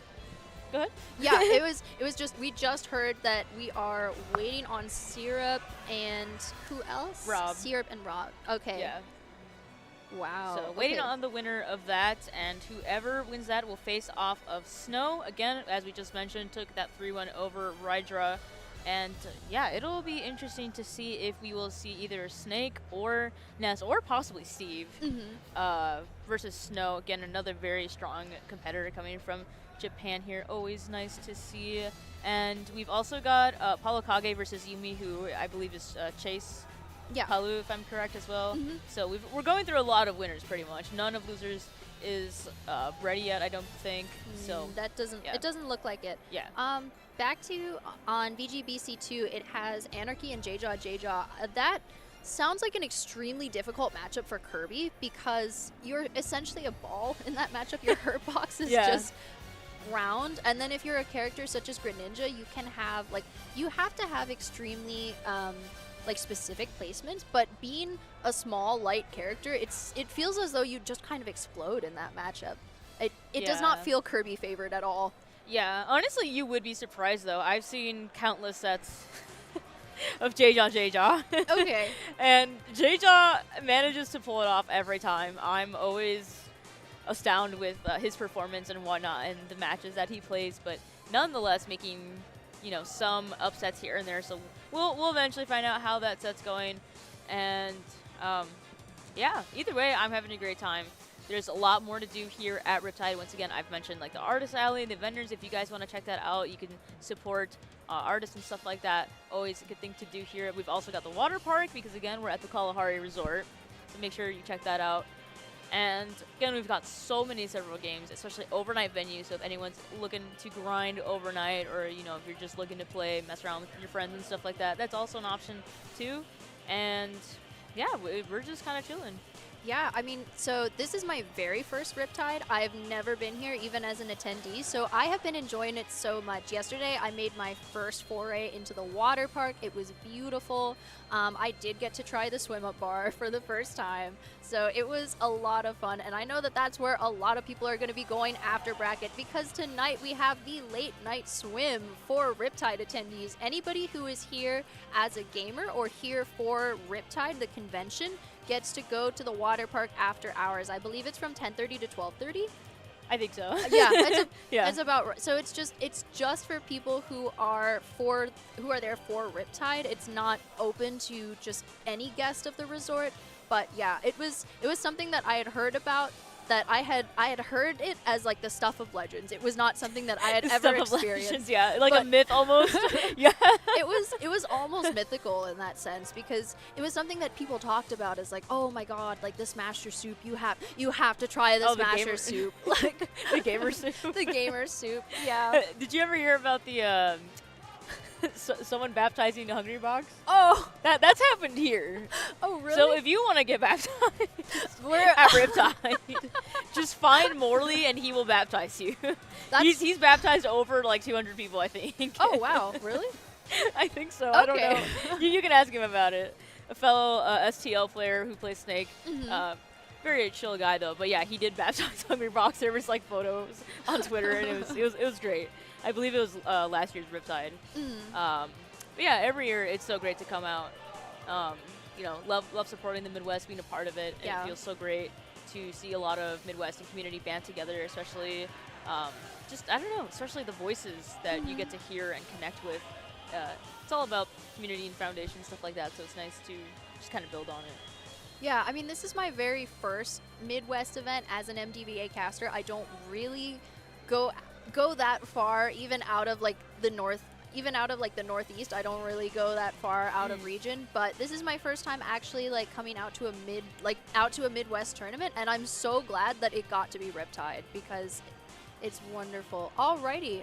go ahead. yeah, it was just we just heard that we are waiting on Syrup and who else? Rob. Syrup and Rob. Okay. Yeah. Wow. So waiting okay. on the winner of that, and whoever wins that will face off of Snow. Again, as we just mentioned, took that 3-1 over Rydra. And yeah, it'll be interesting to see if we will see either Snake or Ness or possibly Steve versus Snow. Again, another very strong competitor coming from Japan here. Always nice to see. And we've also got Paulo Kage versus Yumi, who I believe is Chase. Yeah. Palu, if I'm correct as well. Mhm. So we're going through a lot of winners pretty much. None of losers is ready yet, I don't think. So that doesn't yeah. it doesn't look like it. yeah. Back to on VGBC2, it has Anarchy and J-Jaw. That sounds like an extremely difficult matchup for Kirby because you're essentially a ball in that matchup. Your hurt box is Yeah. just round, and then if you're a character such as Greninja, you can have you have to have extremely specific placements, but being a small light character, it feels as though you just kind of explode in that matchup. It does not Yeah. feel Kirby favored at all. Yeah, honestly, you would be surprised though. I've seen countless sets of J-Jaw. Okay. And J-Jaw manages to pull it off every time. I'm always astounded with his performance and whatnot and the matches that he plays, but nonetheless making, some upsets here and there. So we'll eventually find out how that set's going. And yeah, either way, I'm having a great time. There's a lot more to do here at Riptide. Once again, I've mentioned the Artist Alley, the vendors. If you guys want to check that out, you can support artists and stuff like that. Always a good thing to do here. We've also got the water park because, again, we're at the Kalahari Resort. So make sure you check that out. And, again, we've got so many several games, especially overnight venues. So if anyone's looking to grind overnight or, if you're just looking to play, mess around with your friends and stuff like that, that's also an option too. And, yeah, we're just kind of chilling. Yeah, I mean, so this is my very first Riptide. I've never been here, even as an attendee, so I have been enjoying it so much. Yesterday, I made my first foray into the water park. It was beautiful. I did get to try the swim-up bar for the first time, so it was a lot of fun, and I know that that's where a lot of people are going to be going after bracket, because tonight we have the late night swim for Riptide attendees. Anybody who is here as a gamer or here for Riptide, the convention, gets to go to the water park after hours. I believe it's from 10:30 to 12:30. I think so. Yeah, Yeah. it's about right. So it's just for people who are there for Riptide. It's not open to just any guest of the resort. But yeah, it was something that I had heard about. That I had heard it as the stuff of legends. It was not something that I had The ever stuff of experienced. legends, yeah, like a But- myth almost. Yeah. It was almost mythical in that sense because it was something that people talked about as oh my god, this Master Soup, you have to try this Oh, the Master gamer- Soup, The gamer soup. the gamer soup. Yeah. Did you ever hear about the someone baptizing the Hungry Box? Oh. That's happened here. Oh really? So if you want to get baptized We're at Riptide, just find Morley and he will baptize you. That's- He's baptized over 200 people, I think. Oh wow, really? I think so. I don't Okay. know. You can ask him about it. A fellow STL player who plays Snake. Mhm. Very chill guy though, but yeah, he did baptize Hungry Box. There was photos on Twitter, and it was great. I believe it was last year's Riptide. Mm. But yeah, every year it's so great to come out. Love supporting the Midwest, being a part of it. Yeah. It feels so great to see a lot of Midwestern community band together, especially I don't know, especially the voices that you get to hear and connect with. It's all about community and foundation, stuff like that, so it's nice to just kind of build on it. Yeah, I mean, this is my very first Midwest event as an MDVA caster. I don't really go that far, even out of the north, even out of the Northeast. I don't really go that far out of region. But this is my first time actually coming out to a Midwest tournament, and I'm so glad that it got to be Riptide because It's wonderful. Alrighty.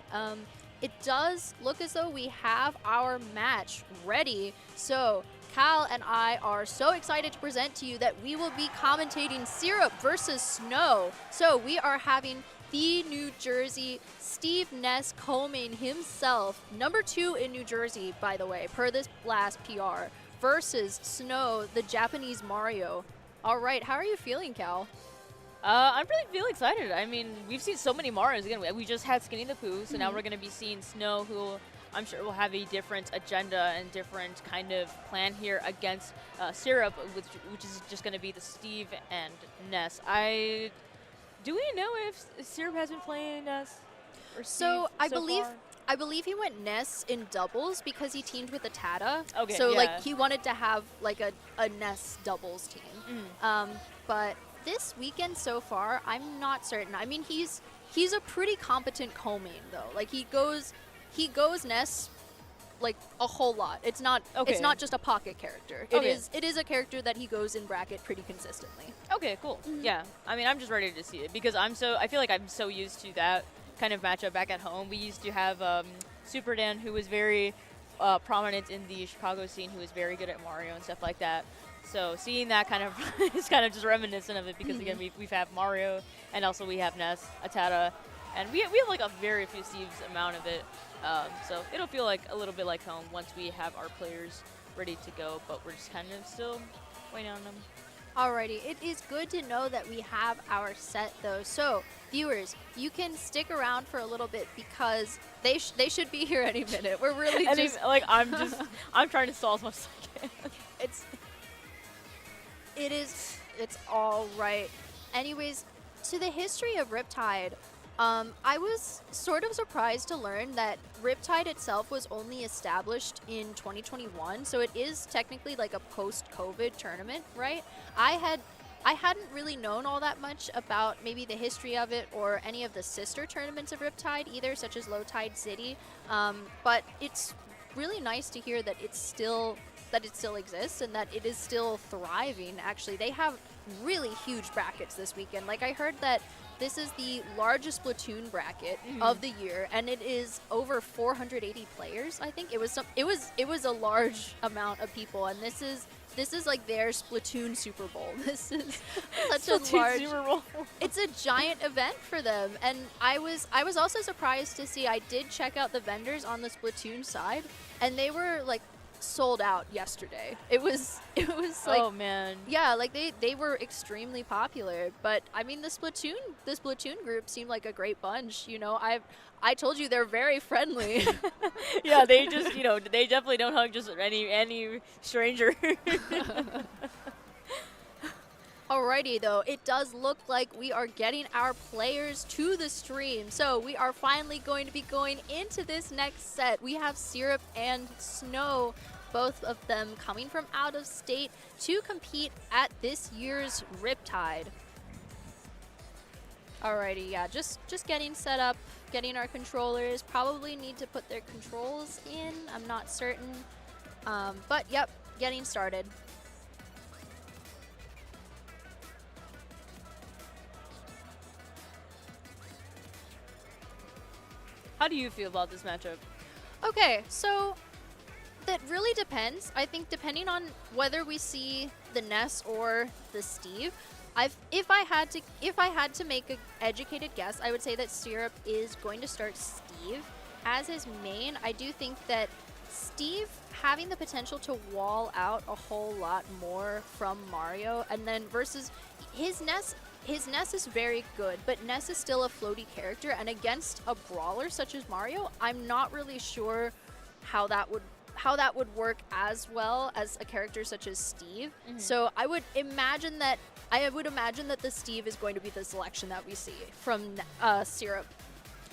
It does look as though we have our match ready. So Cal and I are so excited to present to you that we will be commentating Syrup versus Snow. So we are having the New Jersey Steve Ness co-main himself, number 2 in New Jersey, by the way, per this last PR, versus Snow, the Japanese Mario. All right, how are you feeling, Cal? I'm really feeling excited. I mean, we've seen so many Marios. Again, we just had Skinny the Pooh, so now we're going to be seeing Snow, who I'm sure will have a different agenda and different kind of plan here against Syrup, which is just going to be the Steve and Ness. Do we know if Syrup has been playing Ness? Or So Steve I believe he went Ness in doubles because he teamed with Atada. Okay, so yeah. like he wanted to have like a Ness doubles team. But this weekend so far, I'm not certain. I mean, he's a pretty competent co-main though. Like he goes Ness like a whole lot. It's not just a pocket character. It is a character that he goes in bracket pretty consistently. Okay, cool. Yeah, I mean, I'm just ready to see it because I feel like I'm so used to that kind of matchup back at home. We used to have Super Dan, who was very prominent in the Chicago scene, who was very good at Mario and stuff like that. So seeing that kind of is kind of just reminiscent of it because again we've had Mario and also we have Ness, Atada, and we have like a very few Steve's amount of it. So it'll feel like a little bit like home once we have our players ready to go, but we're just kind of still waiting on them. Alrighty, it is good to know that we have our set though. So viewers, you can stick around for a little bit because they should be here any minute. We're really just like I'm trying to stall as much as I can. It's all right. Anyways, to the history of Riptide, I was sort of surprised to learn that Riptide itself was only established in 2021, so it is technically like a post-COVID tournament, right? I hadn't really known all that much about maybe the history of it or any of the sister tournaments of Riptide either, such as Low Tide City, but it's really nice to hear that it still exists and that it is still thriving. Actually, they have really huge brackets this weekend. Like I heard that this is the largest Splatoon bracket of the year, and it is over 480 players. I think it was a large amount of people, and this is like their Splatoon Super Bowl. This is such a large Super Bowl. It's a giant event for them, and I was also surprised to see. I did check out the vendors on the Splatoon side, and they were like sold out yesterday. It was like, oh man, yeah, like they were extremely popular. But I mean, the Splatoon group seemed like a great bunch. You know, I told you they're very friendly. Yeah, they just they definitely don't hug just any stranger. Alrighty though, it does look like we are getting our players to the stream. So we are finally going to be going into this next set. We have Syrup and Snow, both of them coming from out of state to compete at this year's Riptide. Alrighty, yeah, just getting set up, getting our controllers. Probably need to put their controls in, I'm not certain. But yep, getting started. How do you feel about this matchup? Okay, so that really depends. I think depending on whether we see the Ness or the Steve, if I had to make an educated guess, I would say that Syrup is going to start Steve as his main. I do think that Steve having the potential to wall out a whole lot more from Mario, and then versus his Ness is very good, but Ness is still a floaty character, and against a brawler such as Mario, I'm not really sure how that would work as well as a character such as Steve. So I would imagine that the Steve is going to be the selection that we see from Syrup.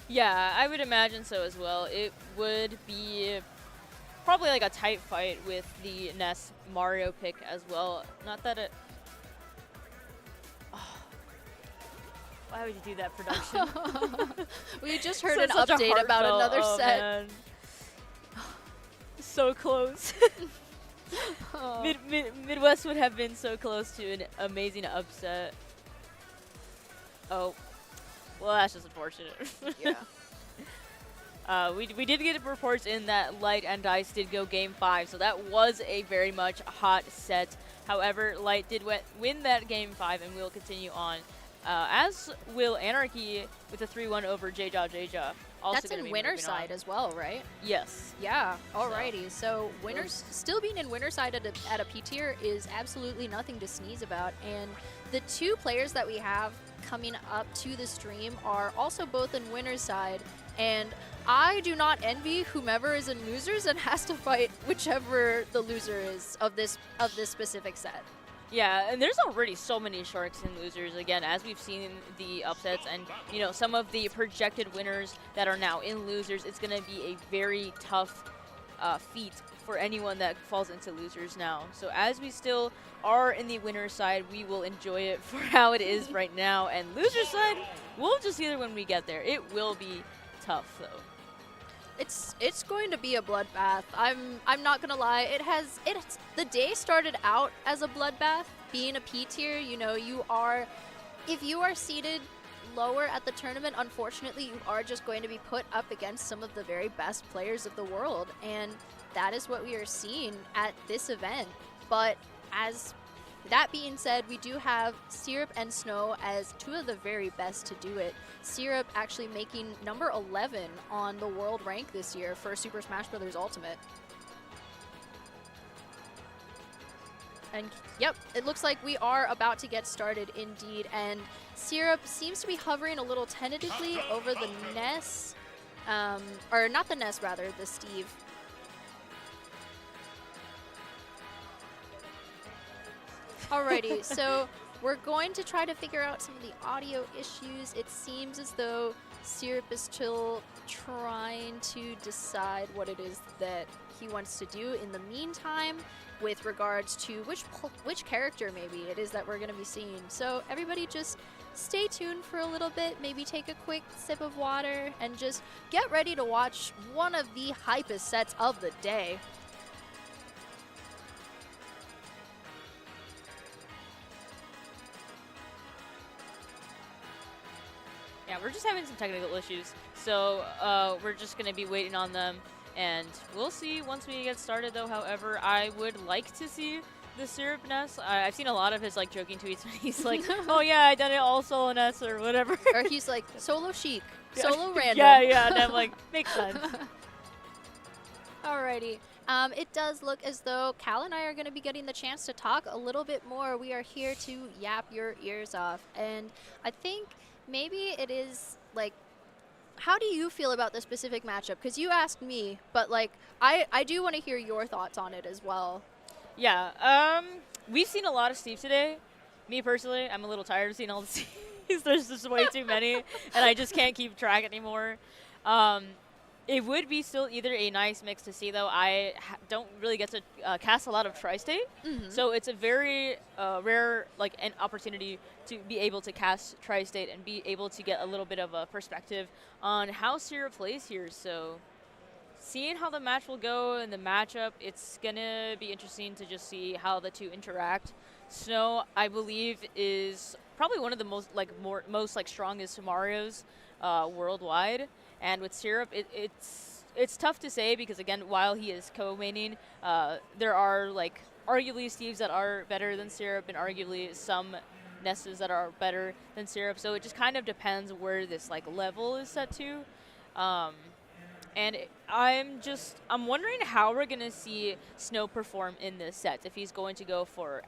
Yeah, I would imagine so as well. It would be probably like a tight fight with the Ness Mario pick as well. Not that it. Why would you do that, production? We just heard an update about another set. Man. So close. Midwest would have been so close to an amazing upset. Oh. Well, that's just unfortunate. Yeah. We did get reports in that Light and Dice did go Game 5, so that was a very much hot set. However, Light did win that Game 5 and will continue on, as will Anarchy with a 3-1 over J-Jaw. Also That's in winner side as well, right? Yes. Yeah, alrighty. So winners still being in winner side at a P tier is absolutely nothing to sneeze about. And the two players that we have coming up to the stream are also both in winner side. And I do not envy whomever is in losers and has to fight whichever the loser is of this specific set. Yeah, and there's already so many sharks and losers, again, as we've seen the upsets and, you know, some of the projected winners that are now in losers. It's going to be a very tough feat for anyone that falls into losers now. So as we still are in the winner side, we will enjoy it for how it is right now. And loser side, we'll just see it when we get there. It will be tough, though. It's going to be a bloodbath. I'm not gonna lie. The day started out as a bloodbath. Being a P tier, you know, if you are seated lower at the tournament, unfortunately, you are just going to be put up against some of the very best players of the world, and that is what we are seeing at this event. But as that being said, we do have Syrup and Snow as two of the very best to do it. Syrup actually making number 11 on the world rank this year for Super Smash Bros. Ultimate. And yep, it looks like we are about to get started indeed. And Syrup seems to be hovering a little tentatively over the Ness, or not the Ness rather, the Steve. Alrighty, so we're going to try to figure out some of the audio issues. It seems as though Syrup is still trying to decide what it is that he wants to do in the meantime with regards to which character maybe it is that we're going to be seeing. So everybody just stay tuned for a little bit, maybe take a quick sip of water, and just get ready to watch one of the hypest sets of the day. Yeah, we're just having some technical issues, so we're just going to be waiting on them, and we'll see once we get started, though. However, I would like to see the Syrup Ness. I've seen a lot of his, like, joking tweets when he's like, oh, yeah, I done it all solo Ness or whatever. Or he's like, solo chic, solo random. Yeah, and I'm like, makes sense. Alrighty. It does look as though Cal and I are going to be getting the chance to talk a little bit more. We are here to yap your ears off, and I think maybe it is, like, how do you feel about the specific matchup? Because you asked me, but, like, I do want to hear your thoughts on it as well. Yeah, we've seen a lot of Steve today. Me, personally, I'm a little tired of seeing all the Steves. There's just way too many, and I just can't keep track anymore. It would be still either a nice mix to see, though. I don't really get to cast a lot of Tri-State, so it's a very rare, like, an opportunity to be able to cast Tri-State and be able to get a little bit of a perspective on how Syrup plays here. So seeing how the match will go in the matchup, it's going to be interesting to just see how the two interact. Snow, I believe, is probably one of the most strongest Marios worldwide. And with Syrup, it's tough to say because, again, while he is co-maining, there are, like, arguably Steves that are better than Syrup and arguably some Nesses that are better than Syrup. So it just kind of depends where this, like, level is set to. And I'm wondering how we're going to see Snow perform in this set. If he's going to go for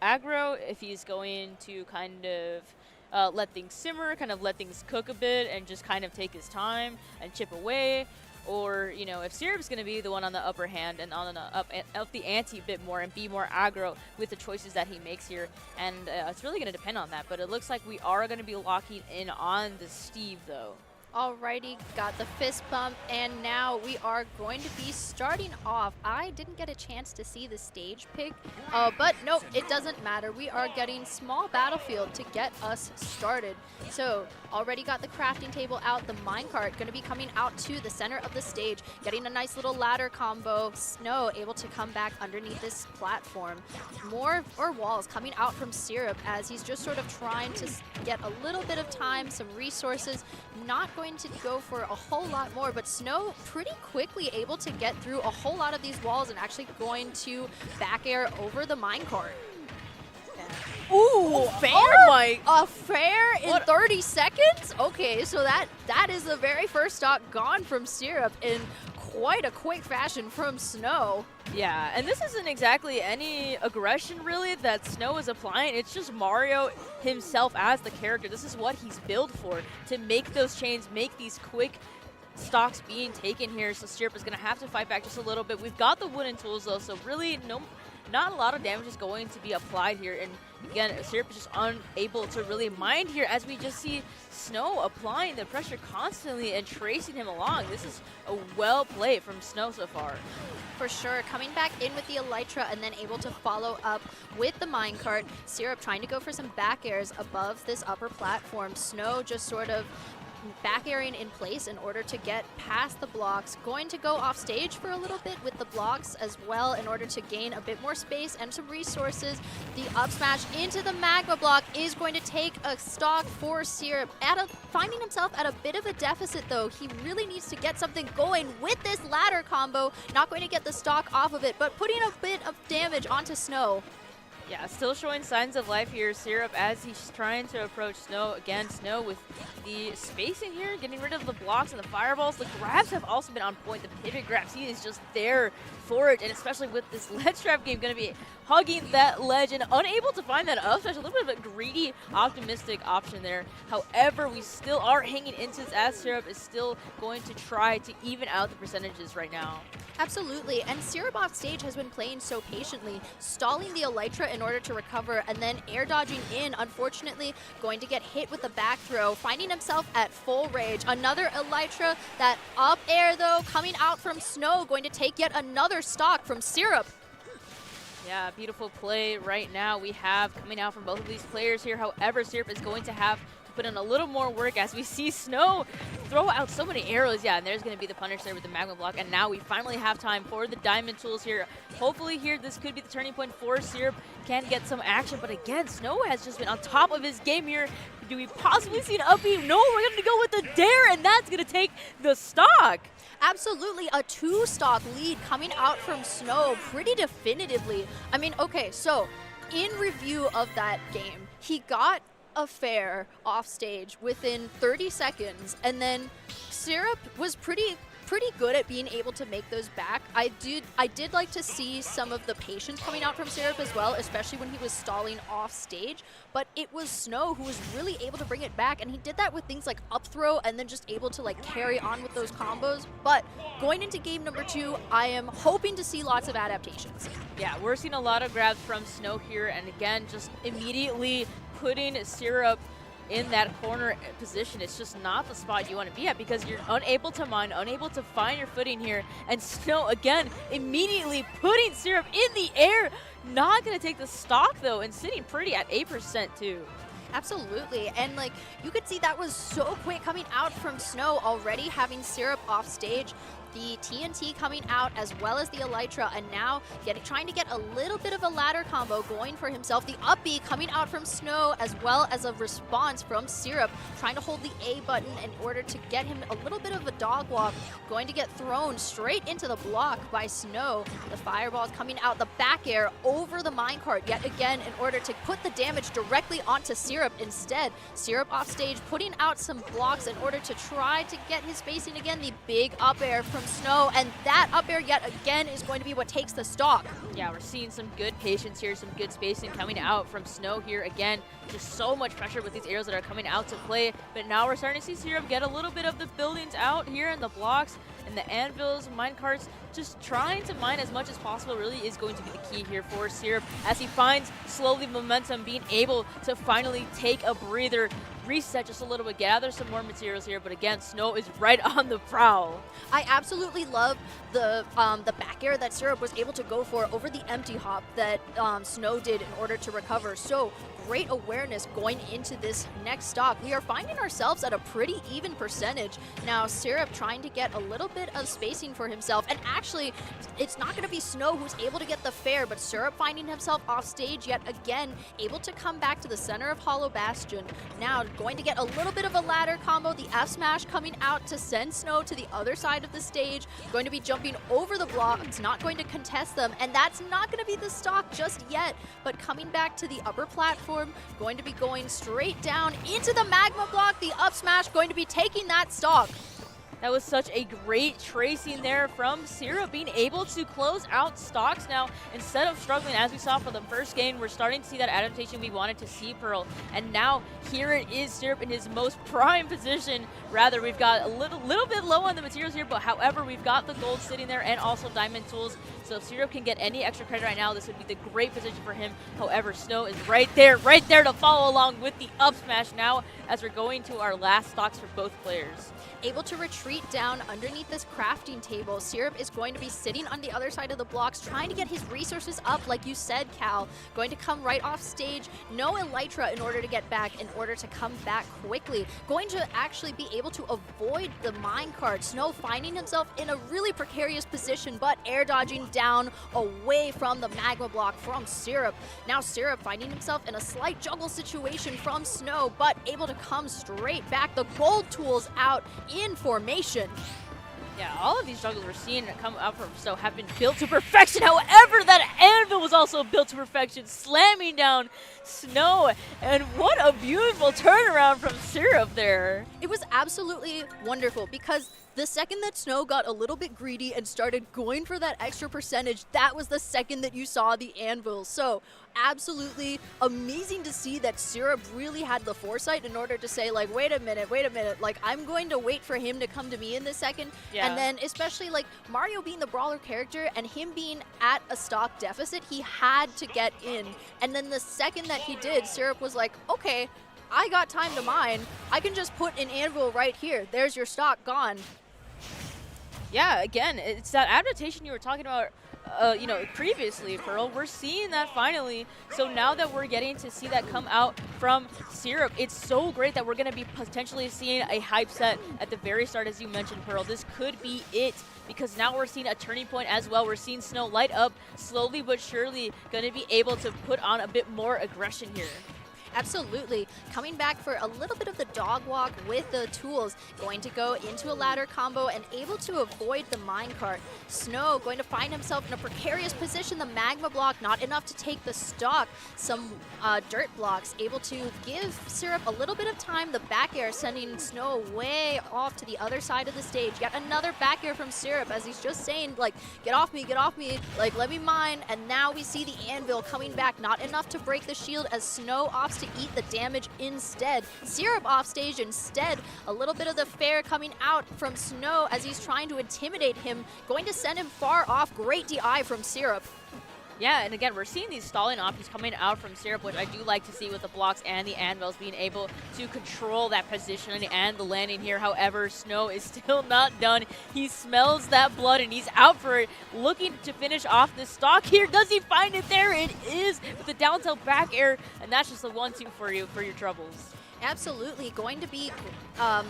aggro, if he's going to kind of let things simmer, kind of let things cook a bit and just kind of take his time and chip away. Or, you know, if Syrup's going to be the one on the upper hand and on the up the ante a bit more and be more aggro with the choices that he makes here. And it's really going to depend on that. But it looks like we are going to be locking in on the Steve, though. Alrighty, got the fist bump, and now we are going to be starting off. I didn't get a chance to see the stage pick, but nope, it doesn't matter. We are getting small battlefield to get us started. So, already got the crafting table out, the minecart going to be coming out to the center of the stage, getting a nice little ladder combo. Snow able to come back underneath this platform. More walls coming out from Syrup as he's just sort of trying to get a little bit of time, some resources. Not going to go for a whole lot more, but Snow pretty quickly able to get through a whole lot of these walls and actually going to back air over the minecart. Ooh, fair, Mike. A fair in 30 seconds? Okay, so that is the very first stock gone from Syrup in quite a quick fashion from Snow. Yeah, and this isn't exactly any aggression, really, that Snow is applying. It's just Mario himself as the character. This is what he's built for, to make those chains, make these quick stocks being taken here. So Syrup is going to have to fight back just a little bit. We've got the wooden tools, though, so really not a lot of damage is going to be applied here. And again, Syrup is just unable to really mind here as we just see Snow applying the pressure constantly and tracing him along. This is a well play from Snow so far. For sure, coming back in with the Elytra and then able to follow up with the minecart. Syrup trying to go for some back airs above this upper platform. Snow just sort of back airing in place in order to get past the blocks. Going to go off stage for a little bit with the blocks as well in order to gain a bit more space and some resources. The up smash into the magma block is going to take a stock for Syrup. Finding himself at a bit of a deficit though. He really needs to get something going with this ladder combo. Not going to get the stock off of it, but putting a bit of damage onto Snow. Yeah, still showing signs of life here, Syrup, as he's trying to approach Snow. Again, Snow with the spacing here, getting rid of the blocks and the fireballs. The grabs have also been on point. The pivot grabs, he is just there for it, and especially with this ledge trap game, going to be hugging that ledge and unable to find that up smash. A little bit of a greedy, optimistic option there. However, we still are hanging into this as Syrup is still going to try to even out the percentages right now. Absolutely, and Syrup off stage has been playing so patiently, stalling the Elytra in order to recover and then air dodging in. Unfortunately, going to get hit with the back throw, finding himself at full rage. Another Elytra, that up air though, coming out from Snow, going to take yet another stock from Syrup. Yeah, beautiful play right now we have coming out from both of these players here. However, Syrup is going to have to put in a little more work as we see Snow throw out so many arrows. Yeah, and there's going to be the punish there with the magma block. And now we finally have time for the diamond tools here. Hopefully here, this could be the turning point for Syrup. Can get some action, but again, Snow has just been on top of his game here. Do we possibly see an up B? No, we're going to go with the dare, and that's going to take the stock. Absolutely, a 2-stock lead coming out from Snow pretty definitively. I mean, okay, so in review of that game, he got a fair off stage within 30 seconds, and then Syrup was pretty good at being able to make those back. I did like to see some of the patience coming out from Syrup as well, especially when he was stalling off stage, but it was Snow who was really able to bring it back, and he did that with things like up throw and then just able to like carry on with those combos. But going into game number 2, I am hoping to see lots of adaptations. Yeah, we're seeing a lot of grabs from Snow here, and again, just immediately putting Syrup in that corner position. It's just not the spot you want to be at because you're unable to mine, unable to find your footing here. And Snow, again, immediately putting Syrup in the air. Not going to take the stock, though, and sitting pretty at 8% too. Absolutely, and like you could see that was so quick coming out from Snow, already having Syrup off stage. The TNT coming out as well as the Elytra, and now trying to get a little bit of a ladder combo going for himself. The up B coming out from Snow as well as a response from Syrup, trying to hold the A button in order to get him a little bit of a dog walk. Going to get thrown straight into the block by Snow. The fireballs coming out, the back air over the minecart yet again in order to put the damage directly onto Syrup instead. Syrup off stage putting out some blocks in order to try to get his spacing again. The big up air from Snow, and that up air yet again is going to be what takes the stock. Yeah, we're seeing some good patience here, some good spacing coming out from Snow here. Again, just so much pressure with these arrows that are coming out to play, but now we're starting to see Syrup get a little bit of the buildings out here and the blocks and the anvils, minecarts, just trying to mine as much as possible really is going to be the key here for Syrup as he finds slowly momentum, being able to finally take a breather, reset just a little bit, gather some more materials here, but again, Snow is right on the prowl. I absolutely love the back air that Syrup was able to go for over the empty hop that Snow did in order to recover. So great awareness going into this next stock. We are finding ourselves at a pretty even percentage. Now Syrup trying to get a little bit of spacing for himself, and actually it's not going to be Snow who's able to get the fair, but Syrup finding himself off stage yet again, able to come back to the center of Hollow Bastion. Now going to get a little bit of a ladder combo, the F smash coming out to send Snow to the other side of the stage, going to be jumping over the blocks, not going to contest them, and that's not going to be the stock just yet, but coming back to the upper platform, going to be going straight down into the magma block, the up smash going to be taking that stock. That was such a great tracing there from Syrup, being able to close out stocks. Now, instead of struggling, as we saw for the first game, we're starting to see that adaptation we wanted to see, Pearl. And now, here it is, Syrup in his most prime position. Rather, we've got a little bit low on the materials here, but however, we've got the gold sitting there and also diamond tools. So if Syrup can get any extra credit right now, this would be the great position for him. However, Snow is right there to follow along with the up smash now as we're going to our last stocks for both players. Able to retreat down underneath this crafting table. Syrup is going to be sitting on the other side of the blocks, trying to get his resources up, like you said, Cal. Going to come right off stage. No Elytra in order to get back, in order to come back quickly. Going to actually be able to avoid the minecart. Snow finding himself in a really precarious position, but air dodging down away from the magma block from Syrup. Now Syrup finding himself in a slight juggle situation from Snow, but able to come straight back. The gold tools out in formation. Yeah, all of these juggles we're seeing come out from Snow have been built to perfection. However, that anvil was also built to perfection, slamming down Snow. And what a beautiful turnaround from Syrup there. It was absolutely wonderful because the second that Snow got a little bit greedy and started going for that extra percentage, that was the second that you saw the anvil. So absolutely amazing to see that Syrup really had the foresight in order to say, like, wait a minute, like, I'm going to wait for him to come to me in this second. Yeah. And then especially like Mario being the brawler character and him being at a stock deficit, he had to get in. And then the second that he did, Syrup was like, okay, I got time to mine. I can just put an anvil right here. There's your stock gone. Yeah, again, it's that adaptation you were talking about, previously, Pearl. We're seeing that finally. So now that we're getting to see that come out from Syrup, it's so great that we're going to be potentially seeing a hype set at the very start, as you mentioned, Pearl. This could be it, because now we're seeing a turning point as well. We're seeing Snow light up, slowly but surely going to be able to put on a bit more aggression here. Absolutely. Coming back for a little bit of the dog walk with the tools. Going to go into a ladder combo and able to avoid the minecart. Snow going to find himself in a precarious position. The magma block not enough to take the stock. Some dirt blocks able to give Syrup a little bit of time. The back air sending Snow way off to the other side of the stage. Yet another back air from Syrup as he's just saying, like, get off me, like, let me mine. And now we see the anvil coming back. Not enough to break the shield as Snow opts to eat the damage instead. Syrup off stage instead. A little bit of the fair coming out from Snow as he's trying to intimidate him. Going to send him far off. Great DI from Syrup. Yeah, and again, we're seeing these stalling options coming out from Syrup, which I do like to see with the blocks and the anvils being able to control that positioning and the landing here. However, Snow is still not done. He smells that blood and he's out for it, looking to finish off this stock here. Does he find it? There it is with the down tilt back air, and that's just a 1-2 for you for your troubles. Absolutely. Going to be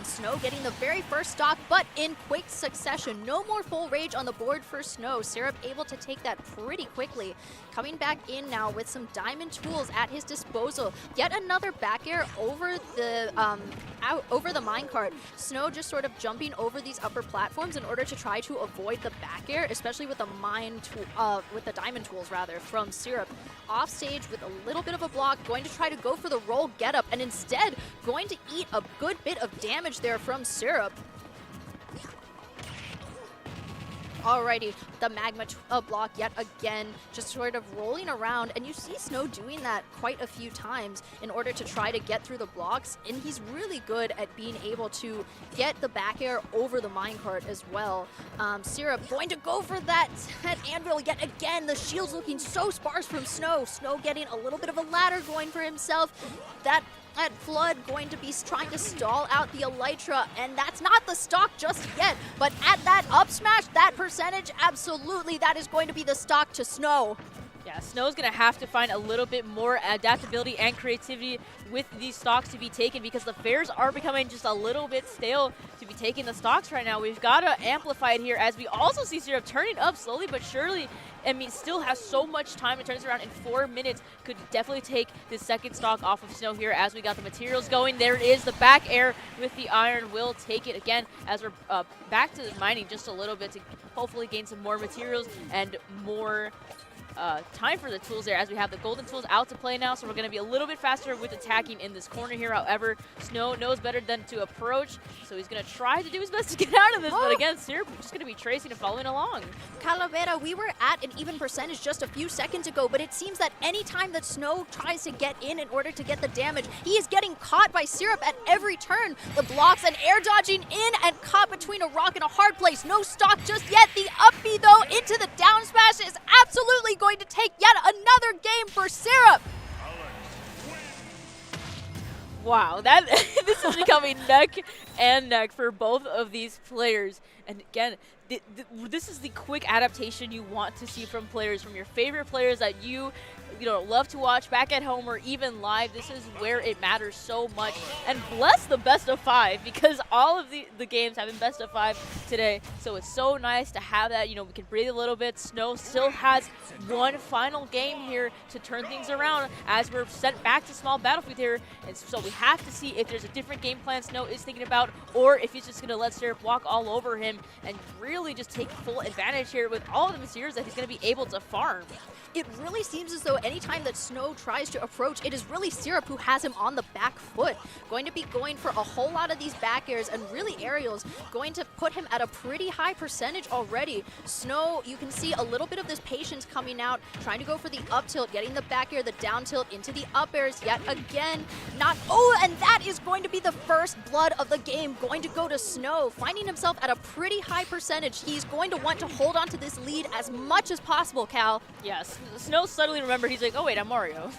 Snow getting the very first stock, but in quick succession. No more full rage on the board for Snow. Syrup able to take that pretty quickly. Coming back in now with some diamond tools at his disposal. Yet another back air over the over the minecart. Snow just sort of jumping over these upper platforms in order to try to avoid the back air, especially with the with the diamond tools rather from Syrup. Off stage with a little bit of a block, going to try to go for the roll get up, and instead going to eat a good bit of damage there from Syrup. Alrighty, the magma block yet again, just sort of rolling around, and you see Snow doing that quite a few times in order to try to get through the blocks, and he's really good at being able to get the back air over the minecart as well. Syrup going to go for that anvil yet again. The shield's looking so sparse from Snow. Snow getting a little bit of a ladder going for himself. That Flood going to be trying to stall out the Elytra, and that's not the stock just yet, but at that up smash, that percentage, absolutely, that is going to be the stock to Snow. Yeah, Snow's going to have to find a little bit more adaptability and creativity with these stocks to be taken, because the fairs are becoming just a little bit stale to be taking the stocks right now. We've got to amplify it here, as we also see Syrup turning up slowly but surely. I mean, still has so much time to turn this around in 4 minutes. Could definitely take the second stock off of Snow here as we got the materials going. There it is, the back air with the iron will take it again as we're back to mining just a little bit to hopefully gain some more materials and more time for the tools there, as we have the golden tools out to play now, so we're going to be a little bit faster with attacking in this corner here. However, Snow knows better than to approach, so he's going to try to do his best to get out of this, but again, Syrup just going to be tracing and following along. Calavera, we were at an even percentage just a few seconds ago, but it seems that any time that Snow tries to get in order to get the damage, he is getting caught by Syrup at every turn. The blocks and air dodging in and caught between a rock and a hard place. No stock just yet. The up B, though, into the down smash is absolutely going to take yet another game for Syrup. Wow, this is becoming neck and neck for both of these players. And again, this is the quick adaptation you want to see from players, from your favorite players that you love to watch back at home or even live. This is where it matters so much. And bless the best of 5, because all of the games have been best of 5 today. So it's so nice to have that. We can breathe a little bit. Snow still has one final game here to turn things around as we're sent back to small battlefield here. And so we have to see if there's a different game plan Snow is thinking about, or if he's just going to let Syrup walk all over him and really just take full advantage here with all of the materials that he's going to be able to farm. It really seems as though anytime that Snow tries to approach, it is really Syrup who has him on the back foot. Going to be going for a whole lot of these back airs and really aerials, going to put him at a pretty high percentage already. Snow, you can see a little bit of this patience coming out, trying to go for the up tilt, getting the back air, the down tilt into the up airs yet again. And that is going to be the first blood of the game, going to go to Snow, finding himself at a pretty high percentage. He's going to want to hold on to this lead as much as possible, Cal. Yes. Snow suddenly remembered, he's like, oh wait, I'm Mario.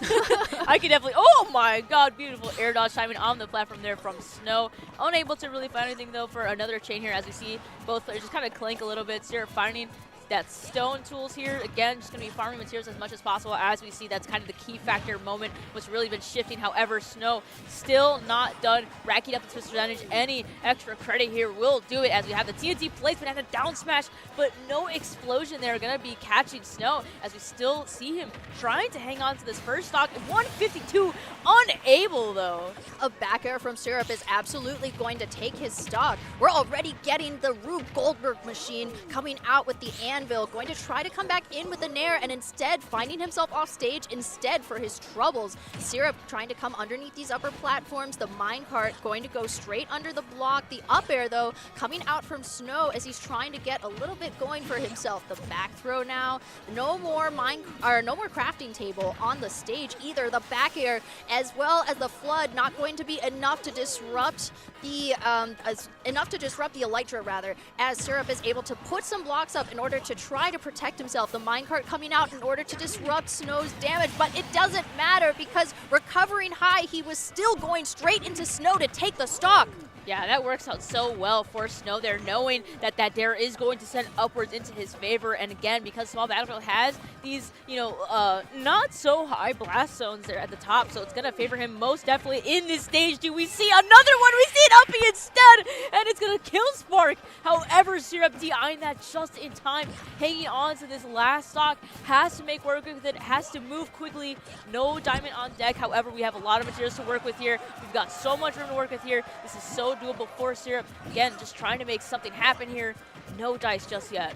I can definitely, oh my god, beautiful air dodge timing on the platform there from Snow. Unable to really find anything though for another chain here, as we see both players just kind of clink a little bit. Syrup finding that stone tools here. Again, just going to be farming materials as much as possible. As we see, that's kind of the key factor moment, what's really been shifting. However, Snow still not done racking up the percentage. Any extra credit here will do it, as we have the TNT placement and the down smash, but no explosion there. Going to be catching Snow, as we still see him trying to hang on to this first stock. 152, unable though. A back air from Syrup is absolutely going to take his stock. We're already getting the Rube Goldberg machine coming out with the Anvil, going to try to come back in with the Nair, and instead finding himself off stage instead for his troubles. Syrup trying to come underneath these upper platforms. The minecart going to go straight under the block. The up air, though, coming out from Snow as he's trying to get a little bit going for himself. The back throw now. No more crafting table on the stage either. The back air, as well as the flood, not going to be enough to disrupt the Elytra, rather, as Syrup is able to put some blocks up in order to try to protect himself. The minecart coming out in order to disrupt Snow's damage, but it doesn't matter, because recovering high, he was still going straight into Snow to take the stock. Yeah, that works out so well for Snow there, knowing that that dare is going to send upwards into his favor. And again, because Small Battlefield has these, not so high blast zones there at the top, so it's going to favor him most definitely in this stage. Do we see another one? We see an uppie instead, and it's going to kill Spark. However, Syrup DIing that just in time, hanging on to this last stock, has to make work with it, has to move quickly. No diamond on deck. However, we have a lot of materials to work with here. We've got so much room to work with here. This is so doable for Syrup. Again, just trying to make something happen here. No dice just yet.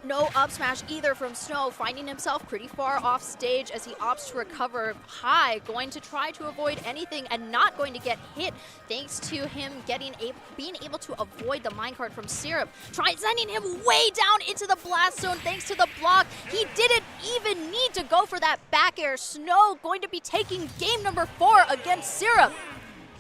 No up smash either from Snow, finding himself pretty far off stage as he opts to recover high, going to try to avoid anything and not going to get hit thanks to him being able to avoid the minecart from Syrup. Sending him way down into the blast zone thanks to the block. He didn't even need to go for that back air. Snow going to be taking game number 4 against Syrup.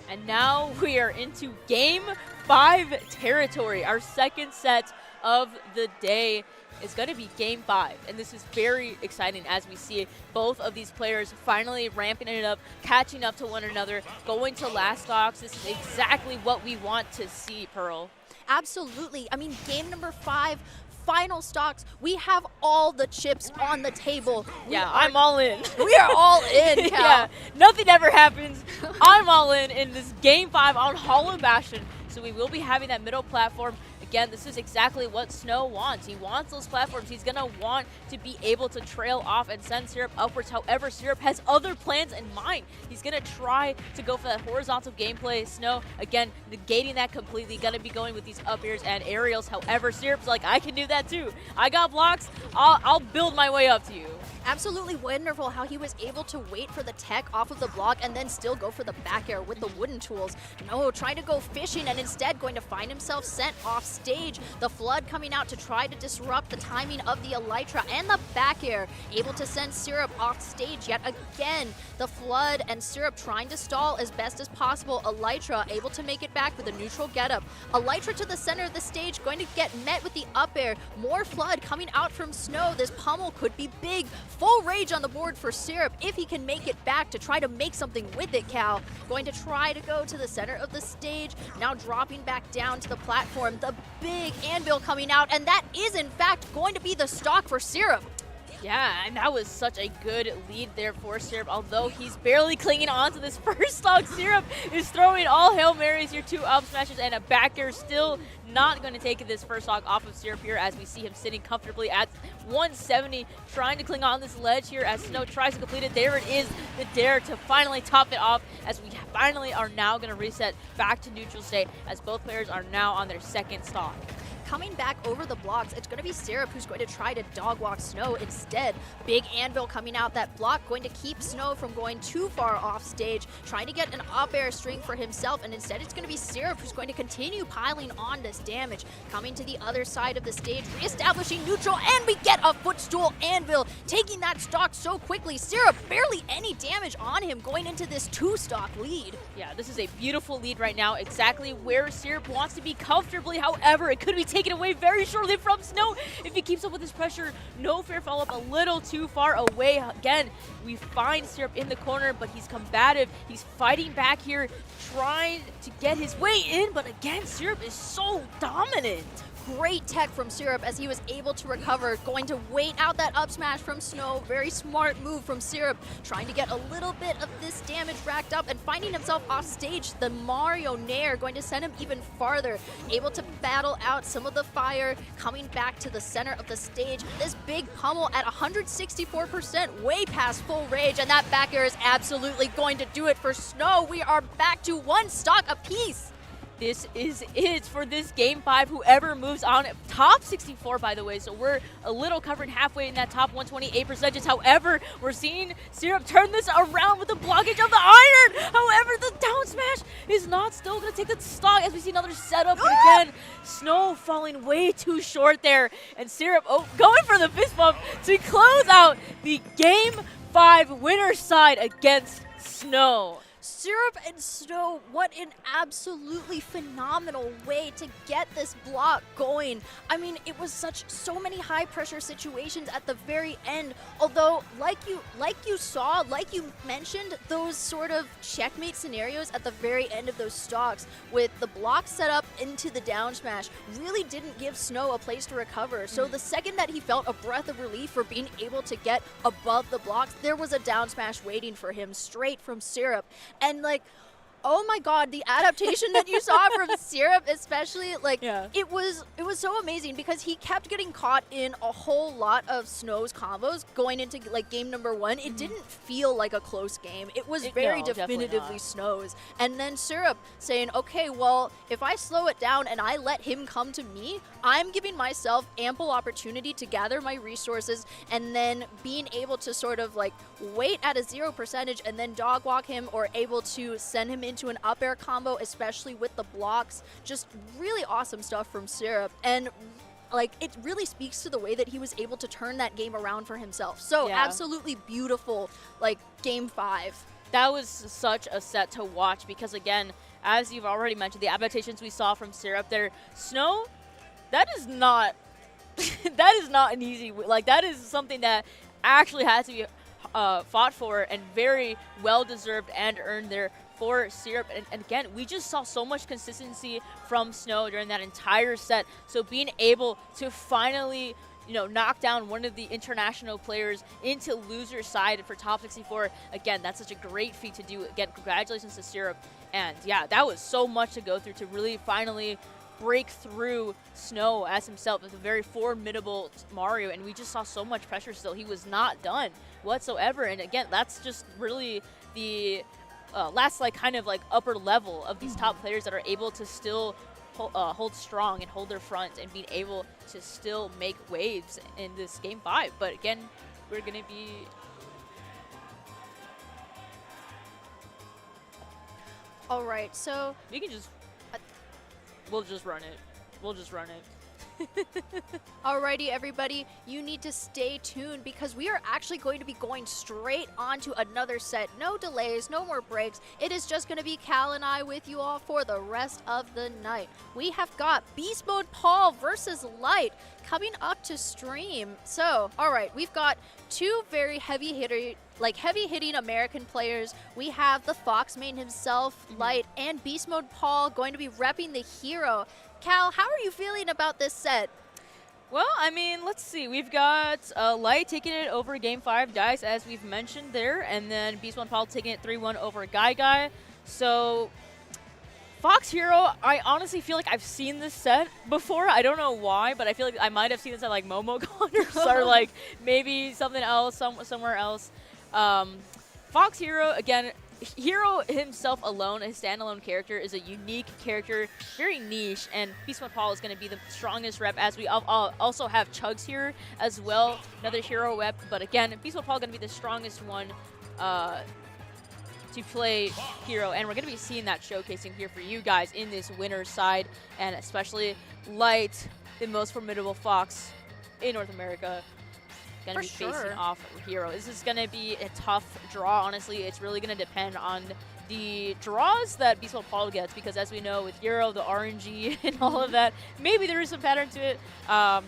And now we are into Game 5 territory. Our second set of the day is going to be Game 5. And this is very exciting as we see both of these players finally ramping it up, catching up to one another, going to last stocks. This is exactly what we want to see, Pearl. Absolutely. I mean, game number 5, final stocks. We have all the chips on the table. I'm all in. We are all in, Cal. Yeah, nothing ever happens. I'm all in this Game 5 on Hollow Bastion. So we will be having that middle platform. Again, this is exactly what Snow wants. He wants those platforms. He's going to want to be able to trail off and send Syrup upwards. However, Syrup has other plans in mind. He's going to try to go for that horizontal gameplay. Snow, again, negating that completely. Going to be going with these up airs and aerials. However, Syrup's like, I can do that too. I got blocks. I'll build my way up to you. Absolutely wonderful how he was able to wait for the tech off of the block and then still go for the back air with the wooden tools. No, trying to go fishing and instead going to find himself sent off stage. The Flood coming out to try to disrupt the timing of the Elytra and the back air. Able to send Syrup off stage yet again. The Flood and Syrup trying to stall as best as possible. Elytra able to make it back with a neutral getup. Elytra to the center of the stage going to get met with the up air. More Flood coming out from Snow. This pummel could be big. Full rage on the board for Syrup if he can make it back to try to make something with it, Cal. Going to try to go to the center of the stage, now dropping back down to the platform. The big anvil coming out, and that is in fact going to be the stock for Syrup. Yeah, and that was such a good lead there for Syrup. Although he's barely clinging on to this first stock, Syrup is throwing all Hail Marys, your 2 up smashes, and a back air. Still not going to take this first stock off of Syrup here as we see him sitting comfortably at 170, trying to cling on this ledge here as Snow tries to complete it. There it is, the dare to finally top it off as we finally are now going to reset back to neutral state as both players are now on their second stock. Coming back over the blocks, it's going to be Syrup who's going to try to dog walk Snow instead. Big anvil coming out that block, going to keep Snow from going too far off stage, trying to get an up air string for himself, and instead it's going to be Syrup who's going to continue piling on this damage. Coming to the other side of the stage, reestablishing neutral, and we get a footstool anvil, taking that stock so quickly. Syrup barely any damage on him going into this 2-stock lead. Yeah, this is a beautiful lead right now, exactly where Syrup wants to be comfortably. However, it could be taken away very shortly from Snow if he keeps up with his pressure. No fair follow-up, a little too far away. Again, we find Syrup in the corner, but he's combative. He's fighting back here, trying to get his way in, but again, Syrup is so dominant. Great tech from Syrup as he was able to recover, going to wait out that up smash from Snow. Very smart move from Syrup, trying to get a little bit of this damage racked up and finding himself off stage. The Mario Nair going to send him even farther, able to battle out some of the fire, coming back to the center of the stage. This big pummel at 164%, way past full rage, and that back air is absolutely going to do it for Snow. We are back to 1 stock apiece. This is it for this Game 5. Whoever moves on, top 64 by the way, so we're a little covered halfway in that top 128 percentages. However, we're seeing Syrup turn this around with the blockage of the iron. However, the down smash is not still going to take the stock as we see another setup. But again, Snow falling way too short there. And Syrup going for the fist bump to close out the Game 5 winner side against Snow. Syrup and Snow, what an absolutely phenomenal way to get this block going. I mean, it was so many high pressure situations at the very end. Although, like you mentioned, those sort of checkmate scenarios at the very end of those stocks with the block set up into the down smash really didn't give Snow a place to recover. So the second that he felt a breath of relief for being able to get above the blocks, there was a down smash waiting for him straight from Syrup. And like, Oh my God, the adaptation that you saw from Syrup, especially, like, Yeah. it was so amazing because he kept getting caught in a whole lot of Snow's combos going into like game number 1. It didn't feel like a close game. It was very no, definitely definitively not. Snow's. And then Syrup saying, okay, well, if I slow it down and I let him come to me, I'm giving myself ample opportunity to gather my resources and then being able to sort of like wait at a 0 percentage and then dog walk him, or able to send him into an up air combo, especially with the blocks. Just really awesome stuff from Syrup. And like, it really speaks to the way that he was able to turn that game around for himself. So Yeah. absolutely beautiful, like, game 5. That was such a set to watch because, again, as you've already mentioned, the adaptations we saw from Syrup there, Snow, that is not that is not an easy, like, that is something that actually has to be fought for and very well deserved and earned there for Syrup. And again, we just saw so much consistency from Snow during that entire set. So being able to finally, you know, knock down one of the international players into loser side for top 64, again, that's such a great feat to do. Again, congratulations to Syrup. And yeah, that was so much to go through to really finally break through Snow as himself as a very formidable Mario, and we just saw so much pressure still. He was not done whatsoever, and again, that's just really the last like kind of like upper level of these top players that are able to still hold strong and hold their front and being able to still make waves in this game 5. But again, we're gonna be All right, so we can just we'll just run it. We'll just run it. alrighty, everybody, you need to stay tuned because we are actually going to be going straight on to another set. No delays, no more breaks. It is just going to be Cal and I with you all for the rest of the night. We have got Beast Mode Paul versus Light coming up to stream. So, alright, we've got two very heavy-hitting American players. We have the Fox main himself, Light, and Beast Mode Paul going to be repping the hero. Cal, how are you feeling about this set? Well, I mean, let's see. We've got Light taking it over Game 5 Dice, as we've mentioned there, and then Beast One Paul taking it 3-1 over Guy. So, Fox Hero, I honestly feel like I've seen this set before. I don't know why, but I feel like I might have seen this at like MomoCon or like maybe something else, somewhere else. Fox Hero, again, Hero himself alone, his standalone character, is a unique character, very niche, and Beast Mode Paul is going to be the strongest rep, as we also have Chugs here as well, another hero rep. But again, Beast Mode Paul going to be the strongest one to play hero, and we're going to be seeing that showcasing here for you guys in this winner's side, and especially Light, the most formidable Fox in North America, going to be facing off Hero. This is going to be a tough draw, honestly. It's really going to depend on the draws that Beast Mode Paul gets, because as we know with Hero, the RNG and all of that, maybe there is some pattern to it. I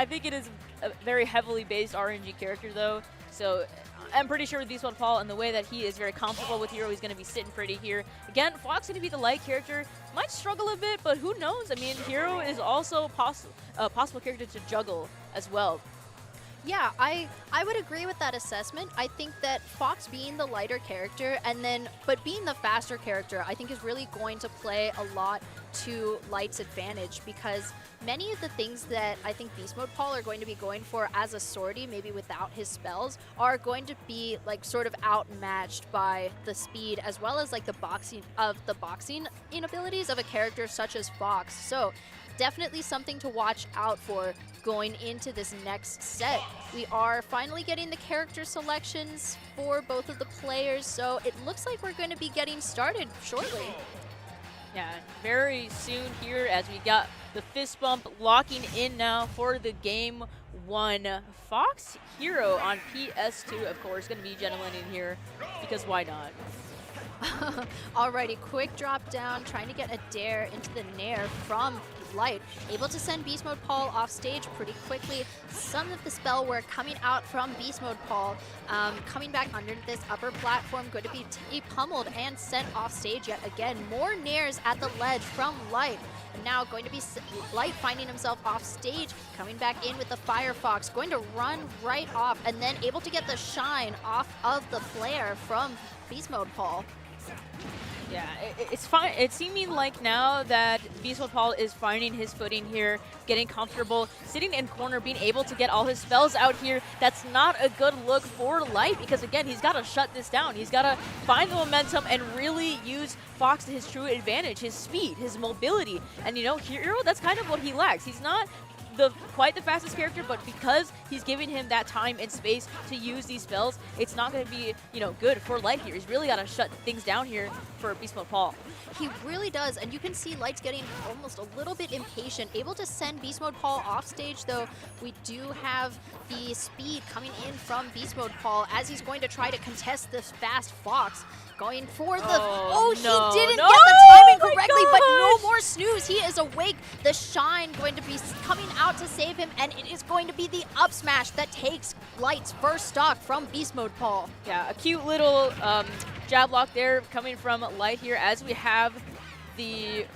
think it is a very heavily based RNG character though, so I'm pretty sure with Beast Mode Paul and the way that he is very comfortable with Hero, he's going to be sitting pretty here. Again, Fox going to be the light character. Might struggle a bit, but who knows? I mean, Hero is also a possible character to juggle as well. Yeah, I would agree with that assessment. I think that Fox being the lighter character but being the faster character, I think is really going to play a lot to Light's advantage, because many of the things that I think Beast Mode Paul are going to be going for as a sortie, maybe without his spells, are going to be like sort of outmatched by the speed as well as like the boxing inabilities of a character such as Fox. So definitely something to watch out for going into this next set. We are finally getting the character selections for both of the players, so it looks like we're going to be getting started shortly. Yeah, very soon here, as we got the fist bump locking in now for the game 1. Fox Hero on PS2, of course, going to be gentlemen in here, because why not? Alrighty, quick drop down, trying to get a dare into the nair from Light. Able to send Beast Mode Paul off stage pretty quickly. Some of the spell work coming out from Beast Mode Paul. Coming back under this upper platform, going to be pummeled and sent off stage yet again. More nairs at the ledge from Light. And now going to be Light finding himself off stage, coming back in with the Firefox, going to run right off, and then able to get the shine off of the flare from Beast Mode Paul. Yeah, it's fine. It's seeming like now that Beast Mode Paul is finding his footing here, getting comfortable, sitting in corner, being able to get all his spells out here. That's not a good look for Light because, again, he's got to shut this down. He's got to find the momentum and really use Fox to his true advantage, his speed, his mobility. And, you know, Hero, that's kind of what he lacks. He's not quite the fastest character, but because he's giving him that time and space to use these spells, it's not going to be, you know, good for Light here. He's really got to shut things down here for Beast Mode Paul. He really does, and you can see Light's getting almost a little bit impatient. Able to send Beast Mode Paul off stage, though we do have the speed coming in from Beast Mode Paul as he's going to try to contest this fast Fox. Going for the... he didn't get the timing correctly, but no more snooze. He is awake. The Shine going to be coming out to save him, and it is going to be the up smash that takes Light's first stock from Beast Mode Paul. Yeah, a cute little jab lock there coming from Light here as we have the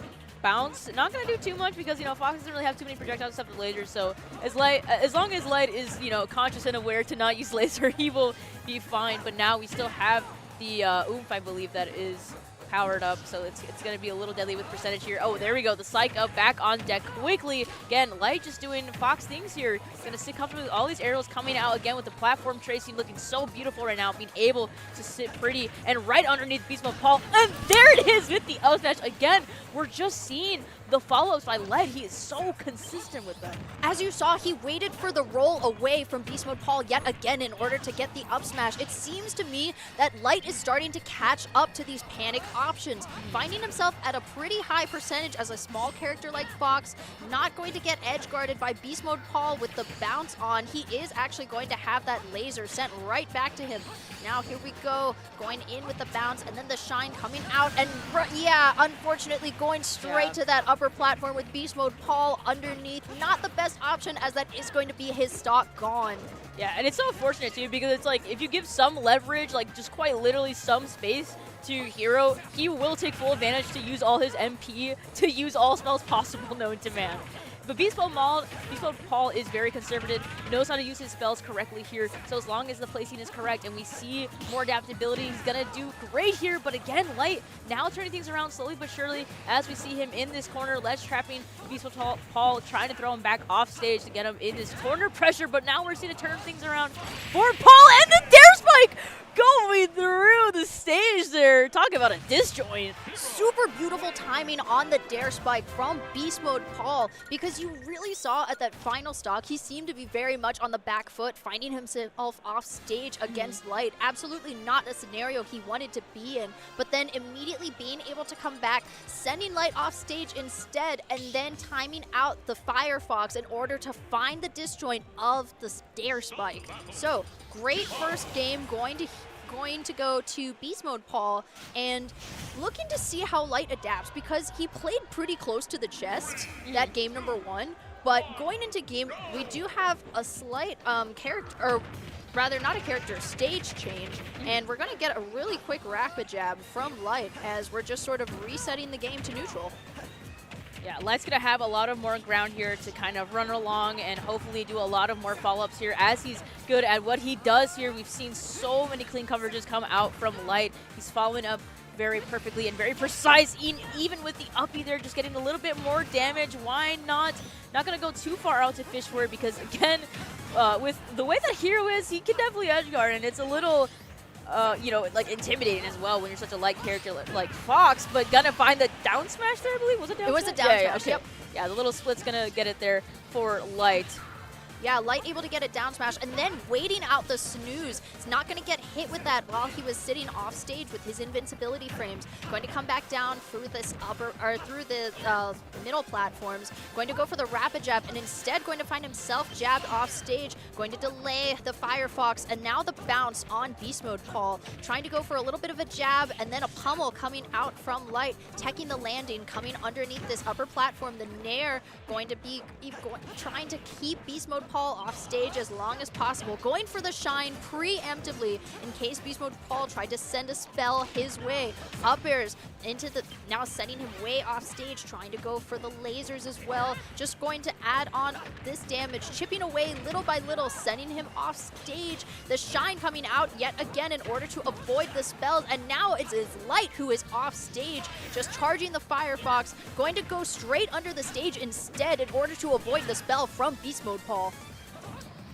bounce. Not going to do too much because, you know, Fox doesn't really have too many projectiles except for lasers, so as long as Light is, you know, conscious and aware to not use laser, he will be fine. But now we still have the oomph, I believe, that is powered up, so it's going to be a little deadly with percentage here. Oh, there we go. The psych up back on deck quickly. Again, Light just doing Fox things here. He's going to sit comfortably with all these arrows coming out again with the platform tracing looking so beautiful right now, being able to sit pretty and right underneath Beast Mode Paul. And there it is with the up smash. Again, we're just seeing the follow-ups by Light. He is so consistent with them. As you saw, he waited for the roll away from Beast Mode Paul yet again in order to get the up smash. It seems to me that Light is starting to catch up to these panic options, finding himself at a pretty high percentage as a small character like Fox, not going to get edge guarded by Beast Mode Paul with the bounce on. He is actually going to have that laser sent right back to him. Now here we go, going in with the bounce and then the Shine coming out, and yeah, unfortunately going straight to that upper platform with Beast Mode Paul underneath. Not the best option as that is going to be his stock gone. Yeah, and it's so unfortunate too because it's like if you give some leverage, like just quite literally some space to Hero, he will take full advantage to use all his MP, to use all spells possible known to man. But Beast Mode Paul is very conservative, knows how to use his spells correctly here, so as long as the placing is correct and we see more adaptability, he's going to do great here. But again, Light now turning things around slowly but surely as we see him in this corner, ledge trapping Beast Mode Paul, trying to throw him back off stage to get him in this corner pressure, but now we're seeing to turn things around for Paul, and the Dare Spike going through the stage there. Talk about a disjoint. Super beautiful timing on the Dare Spike from Beast Mode Paul, because you really saw at that final stock, he seemed to be very much on the back foot, finding himself off stage against Light. Absolutely not a scenario he wanted to be in, but then immediately being able to come back, sending Light off stage instead, and then timing out the Firefox in order to find the disjoint of the Dare Spike. So, great first game going to go to Beast Mode Paul, and looking to see how Light adapts because he played pretty close to the chest that game number 1, but going into game, we do have a slight character, or rather not a character, stage change, and we're going to get a really quick rapid jab from Light as we're just sort of resetting the game to neutral. Yeah, Light's going to have a lot of more ground here to kind of run along and hopefully do a lot of more follow-ups here as he's good at what he does here. We've seen so many clean coverages come out from Light. He's following up very perfectly and very precise, even with the uppie there, just getting a little bit more damage. Why not? Not going to go too far out to fish for it because, again, with the way that Hero is, he can definitely edge guard, and it's a little... you know, like intimidating as well when you're such a light character like Fox, but gonna find the down smash there, I believe. Was it down smash? It was a down smash, okay. yep. Yeah, the little split's gonna get it there for Light. Yeah, Light able to get it down smash and then waiting out the snooze. It's not going to get hit with that while he was sitting off stage with his invincibility frames. Going to come back down through this upper, or through the middle platforms. Going to go for the rapid jab and instead going to find himself jabbed off stage. Going to delay the Firefox and now the bounce on Beast Mode Paul. Trying to go for a little bit of a jab and then a pummel coming out from Light. Teching the landing, coming underneath this upper platform. The Nair going to be trying to keep Beast Mode Paul Paul off stage as long as possible, going for the shine preemptively in case Beast Mode Paul tried to send a spell his way. Up airs into the, now sending him way off stage, trying to go for the lasers as well, just going to add on this damage, chipping away little by little, sending him off stage. The shine coming out yet again in order to avoid the spells, and now it's Light who is off stage, just charging the Firefox, going to go straight under the stage instead in order to avoid the spell from Beast Mode Paul.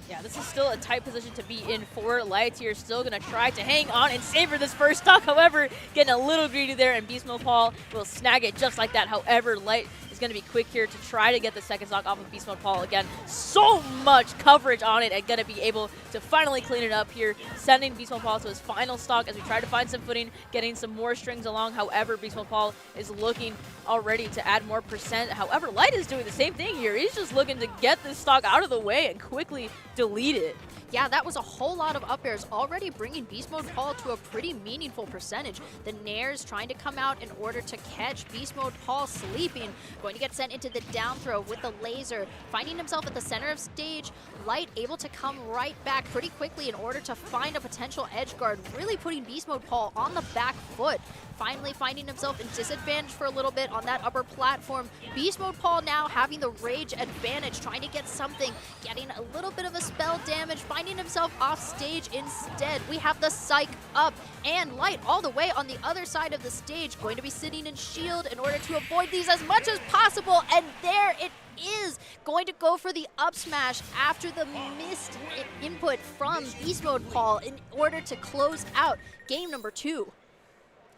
Yeah, this is still a tight position to be in for Light here. Still going to try to hang on and savor this first stock. However, getting a little greedy there, and Beast Mode Paul will snag it just like that. However, Light is going to be quick here to try to get the second stock off of Beast Mode Paul again. So much coverage on it, and going to be able to finally clean it up here, sending Beast Mode Paul to his final stock as we try to find some footing, getting some more strings along. However, Beast Mode Paul is looking already to add more percent. However, Light is doing the same thing here. He's just looking to get this stock out of the way and quickly delete it. Yeah, that was a whole lot of up airs, already bringing Beast Mode Paul to a pretty meaningful percentage. The Nairs trying to come out in order to catch Beast Mode Paul sleeping, going to get sent into the down throw with the laser, finding himself at the center of stage. Light able to come right back pretty quickly in order to find a potential edge guard, really putting Beast Mode Paul on the back foot. Finally finding himself in disadvantage for a little bit on that upper platform. Beast Mode Paul now having the rage advantage, trying to get something, getting a little bit of a spell damage, finding himself off stage instead. We have the Psych up, and Light all the way on the other side of the stage, going to be sitting in shield in order to avoid these as much as possible, and there it is, going to go for the up smash after the missed input from Beast Mode Paul in order to close out game number 2.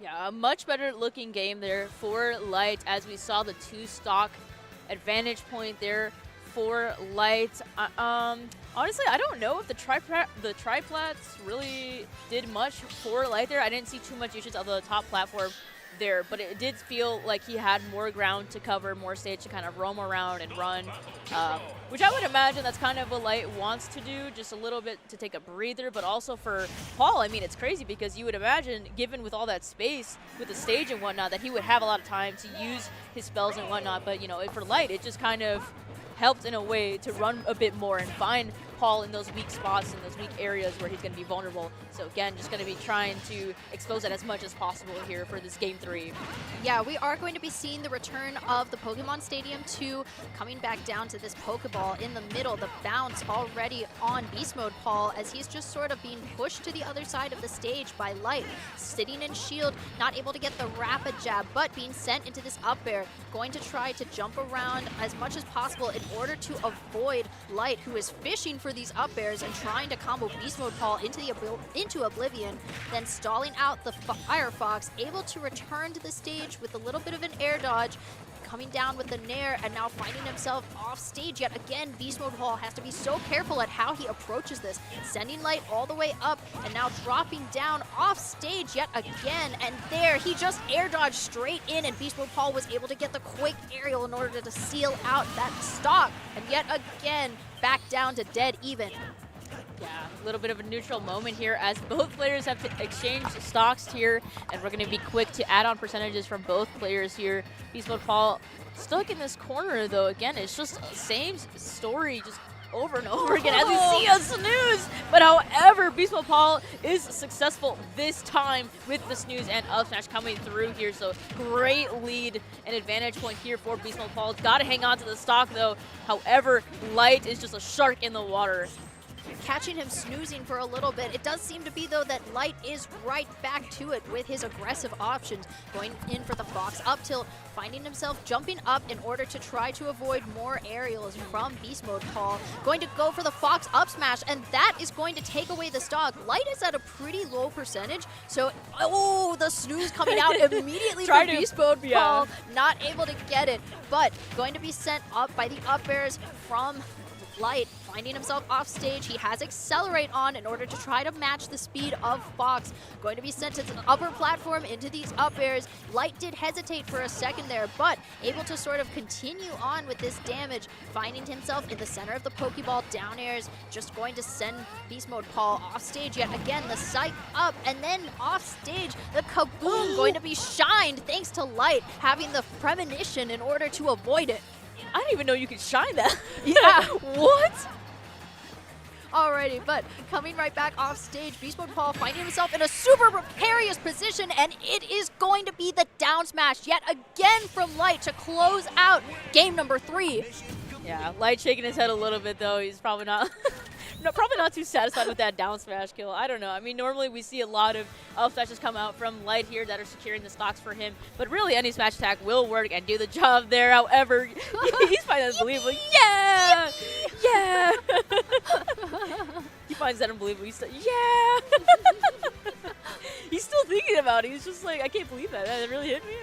Yeah, a much better looking game there for Light, as we saw the 2-stock advantage point there for Light. Honestly, I don't know if the triplats really did much for Light there. I didn't see too much usage of the top platform there, but it did feel like he had more ground to cover, more stage to kind of roam around and run, which I would imagine that's kind of what Light wants to do, just a little bit to take a breather. But also for Paul, I mean, it's crazy because you would imagine, given with all that space with the stage and whatnot, that he would have a lot of time to use his spells and whatnot. But, you know, for Light, it just kind of helped in a way to run a bit more and find Paul in those weak spots, in those weak areas where he's going to be vulnerable. So again, just going to be trying to expose that as much as possible here for this Game 3. Yeah, we are going to be seeing the return of the Pokemon Stadium 2 coming back down to this Pokeball in the middle. The bounce already on Beast Mode Paul as he's just sort of being pushed to the other side of the stage by Light. Sitting in shield, not able to get the rapid jab, but being sent into this up air. Going to try to jump around as much as possible in order to avoid Light, who is fishing for these up airs and trying to combo Beast Mode Paul into oblivion, then stalling out the Firefox, able to return to the stage with a little bit of an air dodge, coming down with the Nair, and now finding himself off stage yet again. Beast Mode Paul has to be so careful at how he approaches this, sending Light all the way up and now dropping down off stage yet again, and there he just air dodged straight in, and Beast Mode Paul was able to get the quick aerial in order to seal out that stock, and yet again back down to dead even. Yeah, a little bit of a neutral moment here as both players have to exchange stocks here, and we're going to be quick to add on percentages from both players here. Beast Mode Paul stuck in this corner, though. Again, it's just the same story, just over and over again as we see a snooze. But however, Beast Mode Paul is successful this time with the snooze and up smash coming through here. So great lead and advantage point here for Beast Mode Paul. Got to hang on to the stock, though. However, Light is just a shark in the water. Catching him snoozing for a little bit. It does seem to be, though, that Light is right back to it with his aggressive options. Going in for the Fox up tilt, finding himself jumping up in order to try to avoid more aerials from Beast Mode Paul. Going to go for the Fox up smash, and that is going to take away the stock. Light is at a pretty low percentage, so, oh, the snooze coming out immediately from Beast Mode Paul. Not able to get it, but going to be sent up by the up airs from Light. Finding himself off stage, he has Accelerate on in order to try to match the speed of Fox. Going to be sent to the upper platform into these up airs. Light did hesitate for a second there, but able to sort of continue on with this damage. Finding himself in the center of the Pokeball down airs, just going to send Beast Mode Paul off stage yet again. The Psych up, and then off stage, the Kaboom going to be shined thanks to Light having the premonition in order to avoid it. I didn't even know you could shine that. Yeah. What? Alrighty, but coming right back off stage, Beast Mode Paul finding himself in a super precarious position, and it is going to be the down smash yet again from Light to close out game number 3. Yeah, Light shaking his head a little bit though. He's probably not probably not too satisfied with that down smash kill. I don't know. I mean, normally we see a lot of up smashes come out from Light here that are securing the stocks for him, but really any smash attack will work and do the job there. However, he's finding that unbelievable. Yeah! Yeah! He finds that unbelievable. He's yeah! He's still thinking about it. He's just like, I can't believe that. That really hit me.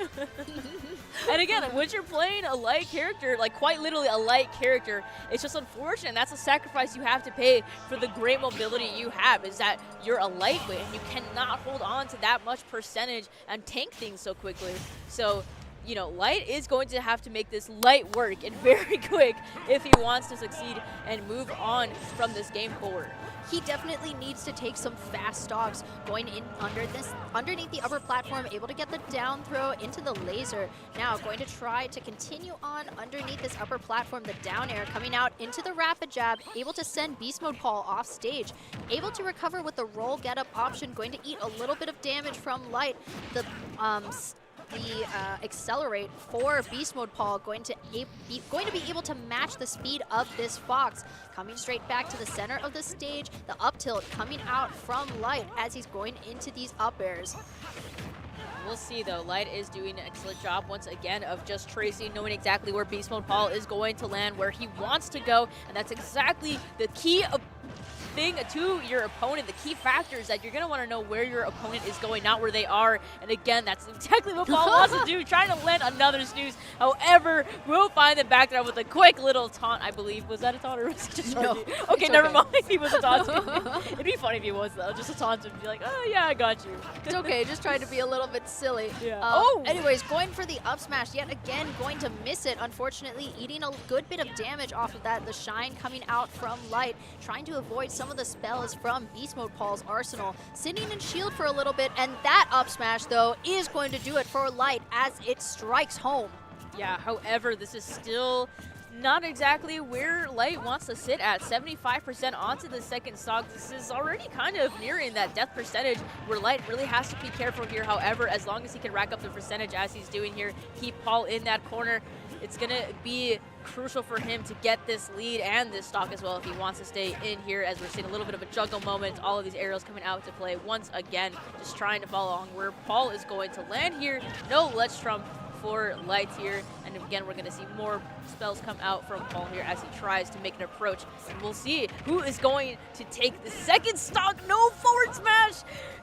And again, when you're playing a Light character, like quite literally a Light character, it's just unfortunate. That's a sacrifice you have to pay for the great mobility you have, is that you're a lightweight and you cannot hold on to that much percentage and tank things so quickly. So, you know, Light is going to have to make this Light work and very quick if he wants to succeed and move on from this game forward. He definitely needs to take some fast stocks going in underneath the upper platform, able to get the down throw into the laser. Now going to try to continue on underneath this upper platform, the down air coming out into the rapid jab, able to send Beast Mode Paul off stage, able to recover with the roll get up option, going to eat a little bit of damage from Light. The accelerate for Beast Mode Paul going to be able to match the speed of this Fox. Coming straight back to the center of the stage, the up tilt coming out from Light as he's going into these up airs. We'll see though. Light is doing an excellent job once again of just tracing, knowing exactly where Beast Mode Paul is going to land, where he wants to go, and that's exactly the key thing to your opponent. The key factor is that you're going to want to know where your opponent is going, not where they are. And again, that's exactly what Paul wants to do, trying to land another snooze. However, we'll find the back there with a quick little taunt, I believe. Was that a taunt or was it just no, okay, never mind. He was a taunt. It'd be funny if he was, though. Just a taunt and be like, oh, yeah, I got you. It's okay. Just trying to be a little bit silly. Yeah. Anyways, going for the up smash yet again, going to miss it. Unfortunately, eating a good bit of damage off of that. The shine coming out from Light, trying to avoid some of the spells from Beast Mode Paul's arsenal. Sitting in shield for a little bit, and that up smash, though, is going to do it for Light as it strikes home. Yeah, however, this is still not exactly where Light wants to sit at. 75% onto the second stock. This is already kind of nearing that death percentage where Light really has to be careful here. However, as long as he can rack up the percentage as he's doing here, keep Paul in that corner, it's going to be crucial for him to get this lead and this stock as well if he wants to stay in here, as we're seeing a little bit of a juggle moment. All of these aerials coming out to play once again, just trying to follow along where Paul is going to land here. No Let's Trump for Light here, and again we're going to see more spells come out from Paul here as he tries to make an approach, and we'll see who is going to take the second stock. No forward smash,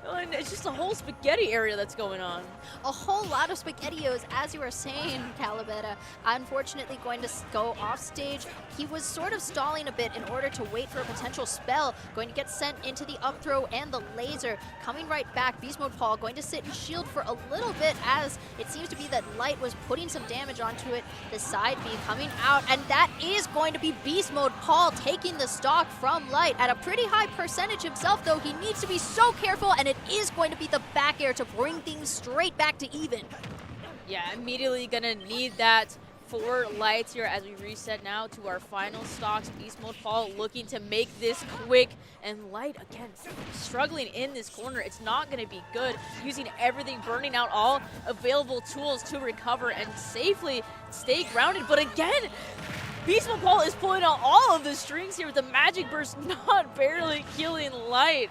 and it's just a whole spaghetti area that's going on. A whole lot of SpaghettiOs, as you were saying, Calabetta. Unfortunately going to go off stage. He was sort of stalling a bit in order to wait for a potential spell, going to get sent into the up throw and the laser. Coming right back, Beast Mode Paul going to sit in shield for a little bit, as it seems to be that Light was putting some damage onto it. The side B coming out, and that is going to be Beast Mode Paul taking the stock from Light at a pretty high percentage himself, though he needs to be so careful, and it is going to be the back air to bring things straight back to even. Yeah, immediately gonna need that for Lights here as we reset now to our final stocks. Beast Mode Paul looking to make this quick, and Light again struggling in this corner. It's not going to be good, using everything, burning out all available tools to recover and safely stay grounded. But again, Beast Mode Paul is pulling out all of the strings here with the magic burst, not barely killing Light.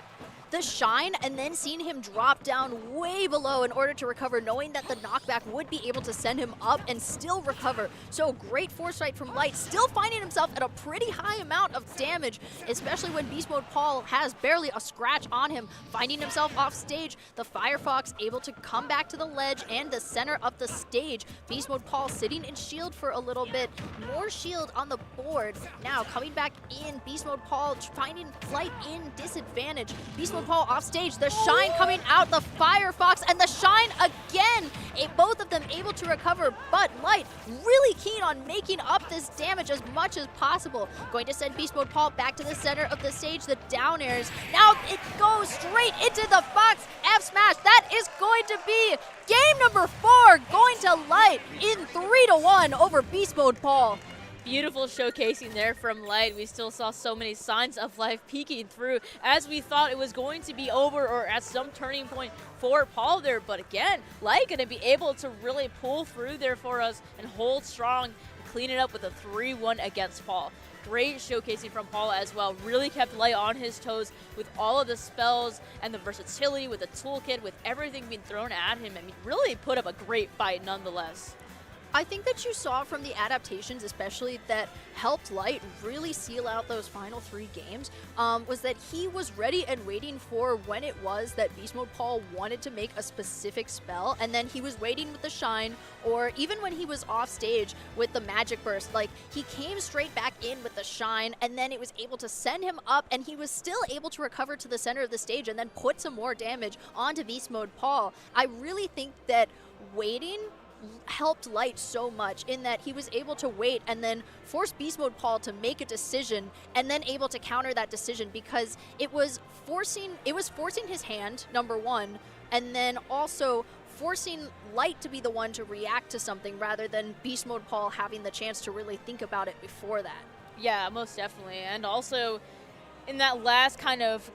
The shine, and then seeing him drop down way below in order to recover, knowing that the knockback would be able to send him up and still recover. So great foresight from Light, still finding himself at a pretty high amount of damage, especially when Beast Mode Paul has barely a scratch on him, finding himself off stage. The Firefox able to come back to the ledge and the center of the stage. Beast Mode Paul sitting in shield for a little bit, more shield on the board. Now coming back in, Beast Mode Paul finding Light in disadvantage. Beast Mode Paul off stage, the shine coming out, the Firefox, and the shine again. Both of them able to recover, but Light really keen on making up this damage as much as possible. Going to send Beast Mode Paul back to the center of the stage, the down airs. Now it goes straight into the Fox F smash. That is going to be game number 4, going to Light in 3-1 over Beast Mode Paul. Beautiful showcasing there from Light. We still saw so many signs of life peeking through as we thought it was going to be over or at some turning point for Paul there. But again, Light going to be able to really pull through there for us and hold strong and clean it up with a 3-1 against Paul. Great showcasing from Paul as well. Really kept Light on his toes with all of the spells and the versatility with the toolkit, with everything being thrown at him. I mean, really put up a great fight nonetheless. I think that you saw from the adaptations, especially that helped Light really seal out those final 3 games, was that he was ready and waiting for when it was that Beast Mode Paul wanted to make a specific spell, and then he was waiting with the Shine, or even when he was off stage with the Magic Burst, like he came straight back in with the Shine, and then it was able to send him up, and he was still able to recover to the center of the stage and then put some more damage onto Beast Mode Paul. I really think that waiting helped Light so much in that he was able to wait and then force Beast Mode Paul to make a decision and then able to counter that decision, because it was forcing his hand, number one, and then also forcing Light to be the one to react to something rather than Beast Mode Paul having the chance to really think about it before that. Yeah, most definitely. And also, in that last kind of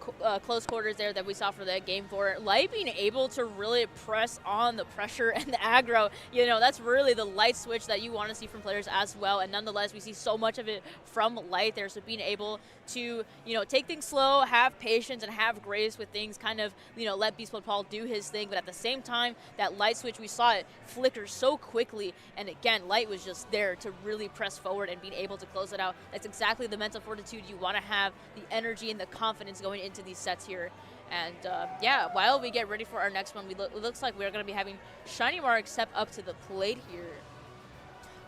close quarters there that we saw for that game 4, Light being able to really press on the pressure and the aggro, you know, that's really the Light switch that you want to see from players as well. And nonetheless, we see so much of it from Light there. So being able to, you know, take things slow, have patience, and have grace with things, kind of, you know, let Beast Mode Paul do his thing. But at the same time, that Light switch, we saw it flicker so quickly. And again, Light was just there to really press forward and being able to close it out. That's exactly the mental fortitude you want to have, the energy and the confidence going into these sets here. And yeah, while we get ready for our next one, it looks like we're going to be having Shiny Mark step up to the plate here.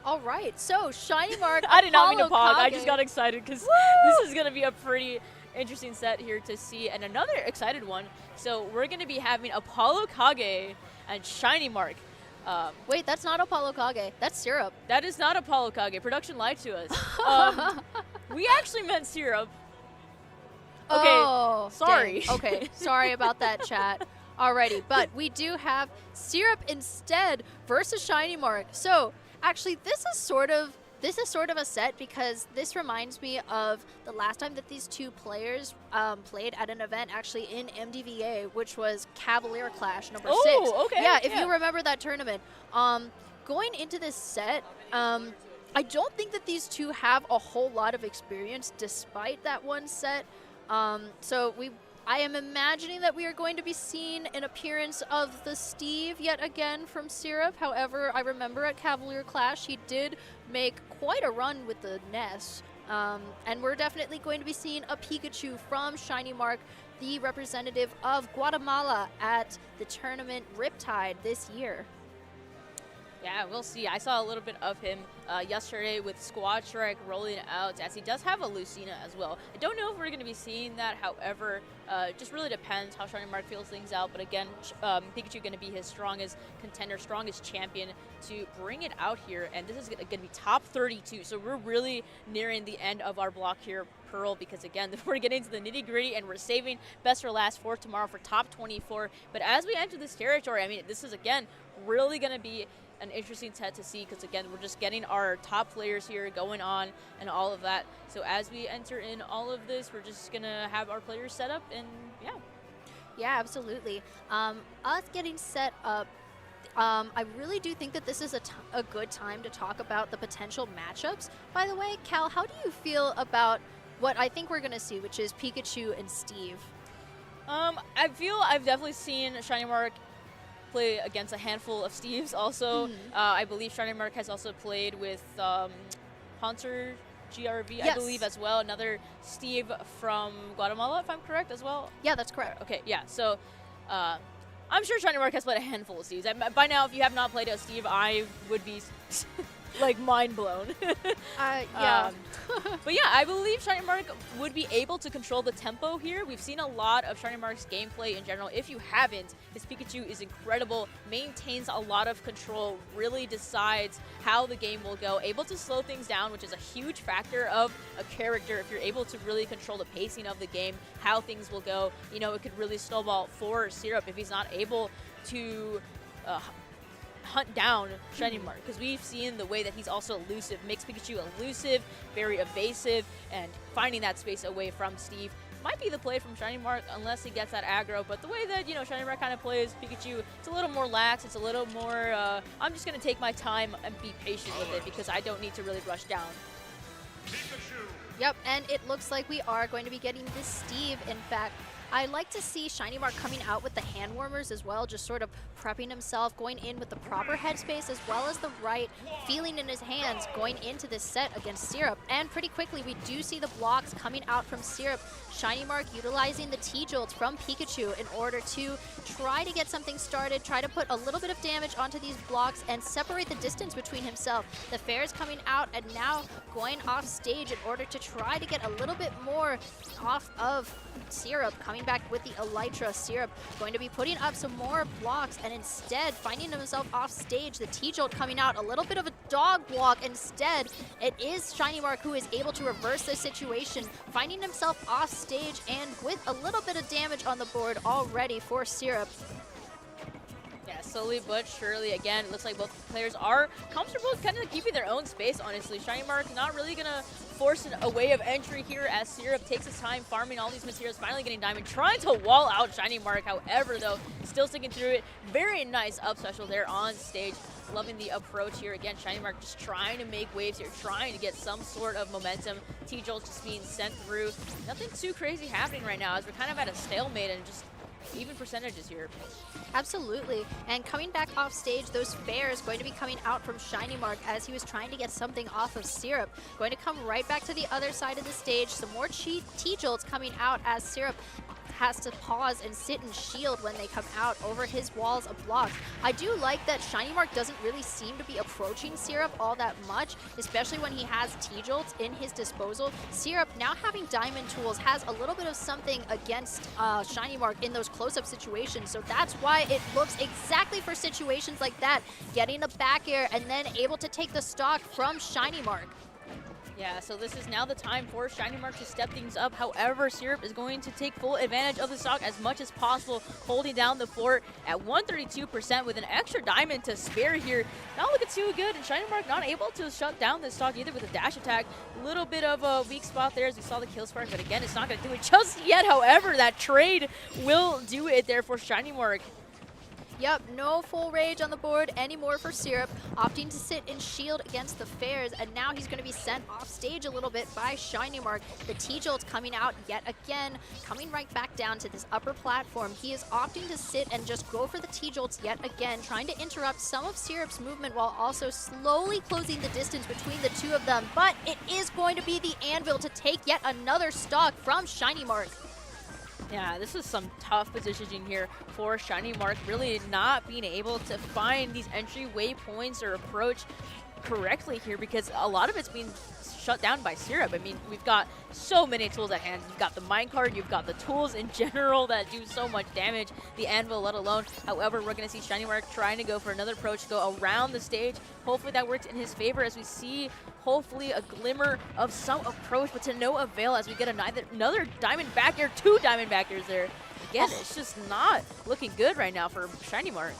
All right, so Shiny Mark. I did not mean to pog. I Kage. just got excited because this is going to be a pretty interesting set here to see, and another excited one. So we're going to be having Apollo Kage and Shiny Mark. Wait, that's not Apollo Kage. That's Syrup. That is not Apollo Kage. Production lied to us. We actually meant Syrup. Okay, Oh, sorry. dang. Okay, sorry about that, chat. Alrighty, but we do have Syrup instead versus Shiny Mark. So actually, this is sort of a set because this reminds me of the last time that these two players played at an event actually in MDVA, which was Cavalier Clash number 6. Oh, okay. Yeah, if you remember that tournament. Going into this set, I don't think that these two have a whole lot of experience despite that one set. So I am imagining that we are going to be seeing an appearance of the Steve yet again from Syrup. However, I remember at Cavalier Clash, he did make quite a run with the Ness. And we're definitely going to be seeing a Pikachu from Shiny Mark, the representative of Guatemala at the tournament Riptide this year. Yeah, we'll see. I saw a little bit of him yesterday with Squad Strike rolling out, as he does have a Lucina as well. I don't know if we're going to be seeing that. However, it just really depends how Shiny Mark feels things out. But again, Pikachu going to be his strongest contender, strongest champion to bring it out here. And this is going to be top 32. So we're really nearing the end of our block here, Pearl, because again, we're getting to the nitty gritty and we're saving best for last for tomorrow for top 24. But as we enter this territory, I mean, this is again really going to be an interesting set to see, because again, we're just getting our top players here going on and all of that. So as we enter in all of this, we're just gonna have our players set up, and Yeah, absolutely. Us getting set up, I really do think that this is a good time to talk about the potential matchups. By the way, Cal, how do you feel about what I think we're going to see, which is Pikachu and Steve? I feel I've definitely seen Shiny Mark play against a handful of Steves also. I believe Shiny Mark has also played with Haunter GRV, Yes. I believe, as well. Another Steve from Guatemala, if I'm correct, as well. Yeah, that's correct. Okay, yeah. So I'm sure Shiny Mark has played a handful of Steves. By now, if you have not played a Steve, I would be like mind blown. Yeah. But yeah, I believe Shiny Mark would be able to control the tempo here. We've seen a lot of Shiny Mark's gameplay in general. If you haven't, his Pikachu is incredible, maintains a lot of control, really decides how the game will go, able to slow things down, which is a huge factor of a character. If you're able to really control the pacing of the game, how things will go, you know, it could really snowball for Syrup if he's not able to hunt down Shiny Mark, because we've seen the way that he's also elusive, makes Pikachu elusive, very evasive, and finding that space away from Steve might be the play from Shiny Mark unless he gets that aggro. But the way that, Shiny Mark kind of plays Pikachu, it's a little more lax, it's a little more, I'm just going to take my time and be patient with it because I don't need to really rush down. Yep, and it looks like we are going to be getting this Steve, in fact. I like to see Shiny Mark coming out with the hand warmers as well, just sort of prepping himself, going in with the proper headspace as well as the right feeling in his hands going into this set against Syrup. And pretty quickly, we do see the blocks coming out from Syrup. Shiny Mark utilizing the T-Jolts from Pikachu in order to try to get something started, try to put a little bit of damage onto these blocks and separate the distance between himself. The Fair is coming out and now going off stage in order to try to get a little bit more off of Syrup, coming back with the Elytra. Syrup going to be putting up some more blocks and instead finding himself off stage. The T-Jolt coming out, a little bit of a dog walk. Instead, it is Shiny Mark who is able to reverse the situation, finding himself off stage and with a little bit of damage on the board already for Syrup. Yeah, slowly but surely, again, it looks like both players are comfortable kind of keeping their own space, honestly. Shiny Mark not really going to force a way of entry here as Syrup takes his time farming all these materials, finally getting Diamond, trying to wall out Shiny Mark. However, though, still sticking through it. Very nice up special there on stage. Loving the approach here. Again, Shiny Mark just trying to make waves here, trying to get some sort of momentum. T-Jolt just being sent through. Nothing too crazy happening right now as we're kind of at a stalemate and just even percentages here. Absolutely. And coming back off stage, those Fairs going to be coming out from Shiny Mark as he was trying to get something off of Syrup. Going to come right back to the other side of the stage. Some more T-Jolts coming out as Syrup has to pause and sit and shield when they come out over his walls of blocks. I do like that Shiny Mark doesn't really seem to be approaching Syrup all that much, especially when he has T-Jolts in his disposal. Syrup, now having Diamond Tools, has a little bit of something against Shiny Mark in those close-up situations, so that's why it looks exactly for situations like that, getting the back air and then able to take the stock from Shiny Mark. Yeah, so this is now the time for Shiny Mark to step things up. However, Syrup is going to take full advantage of the stock as much as possible, holding down the fort at 132% with an extra diamond to spare here. Not looking too good, and Shiny Mark not able to shut down this stock either with a dash attack. A little bit of a weak spot there as we saw the kill spark, but again, it's not going to do it just yet. However, that trade will do it there for Shiny Mark. Yep, no full rage on the board anymore for Syrup, opting to sit and shield against the Fairs, and now he's going to be sent off stage a little bit by Shiny Mark. The T-Jolt's coming out yet again, coming right back down to this upper platform. He is opting to sit and just go for the T-Jolts yet again, trying to interrupt some of Syrup's movement while also slowly closing the distance between the two of them. But it is going to be the Anvil to take yet another stock from Shiny Mark. Yeah, this is some tough positioning here for Shiny Mark, really not being able to find these entry waypoints or approach correctly here because a lot of it's being shut down by Syrup. I mean, we've got so many tools at hand. You've got the minecart, you've got the tools in general that do so much damage, the Anvil let alone. However, we're going to see Shiny Mark trying to go for another approach, go around the stage. Hopefully that works in his favor as we see hopefully a glimmer of some approach, but to no avail as we get another diamond back air, 2 diamond back airs there. Again, it's just not looking good right now for Shiny Mark.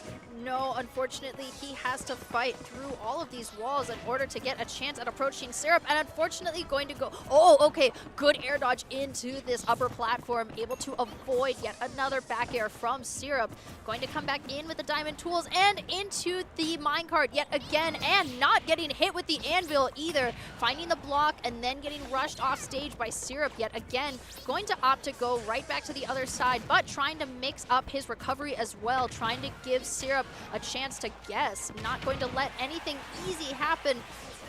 No, unfortunately, he has to fight through all of these walls in order to get a chance at approaching Syrup, and unfortunately going to go, oh, okay, good air dodge into this upper platform, able to avoid yet another back air from Syrup. Going to come back in with the Diamond Tools and into the minecart yet again, and not getting hit with the Anvil either. Finding the block and then getting rushed off stage by Syrup yet again. Going to opt to go right back to the other side, but trying to mix up his recovery as well, trying to give Syrup a chance to guess, not going to let anything easy happen.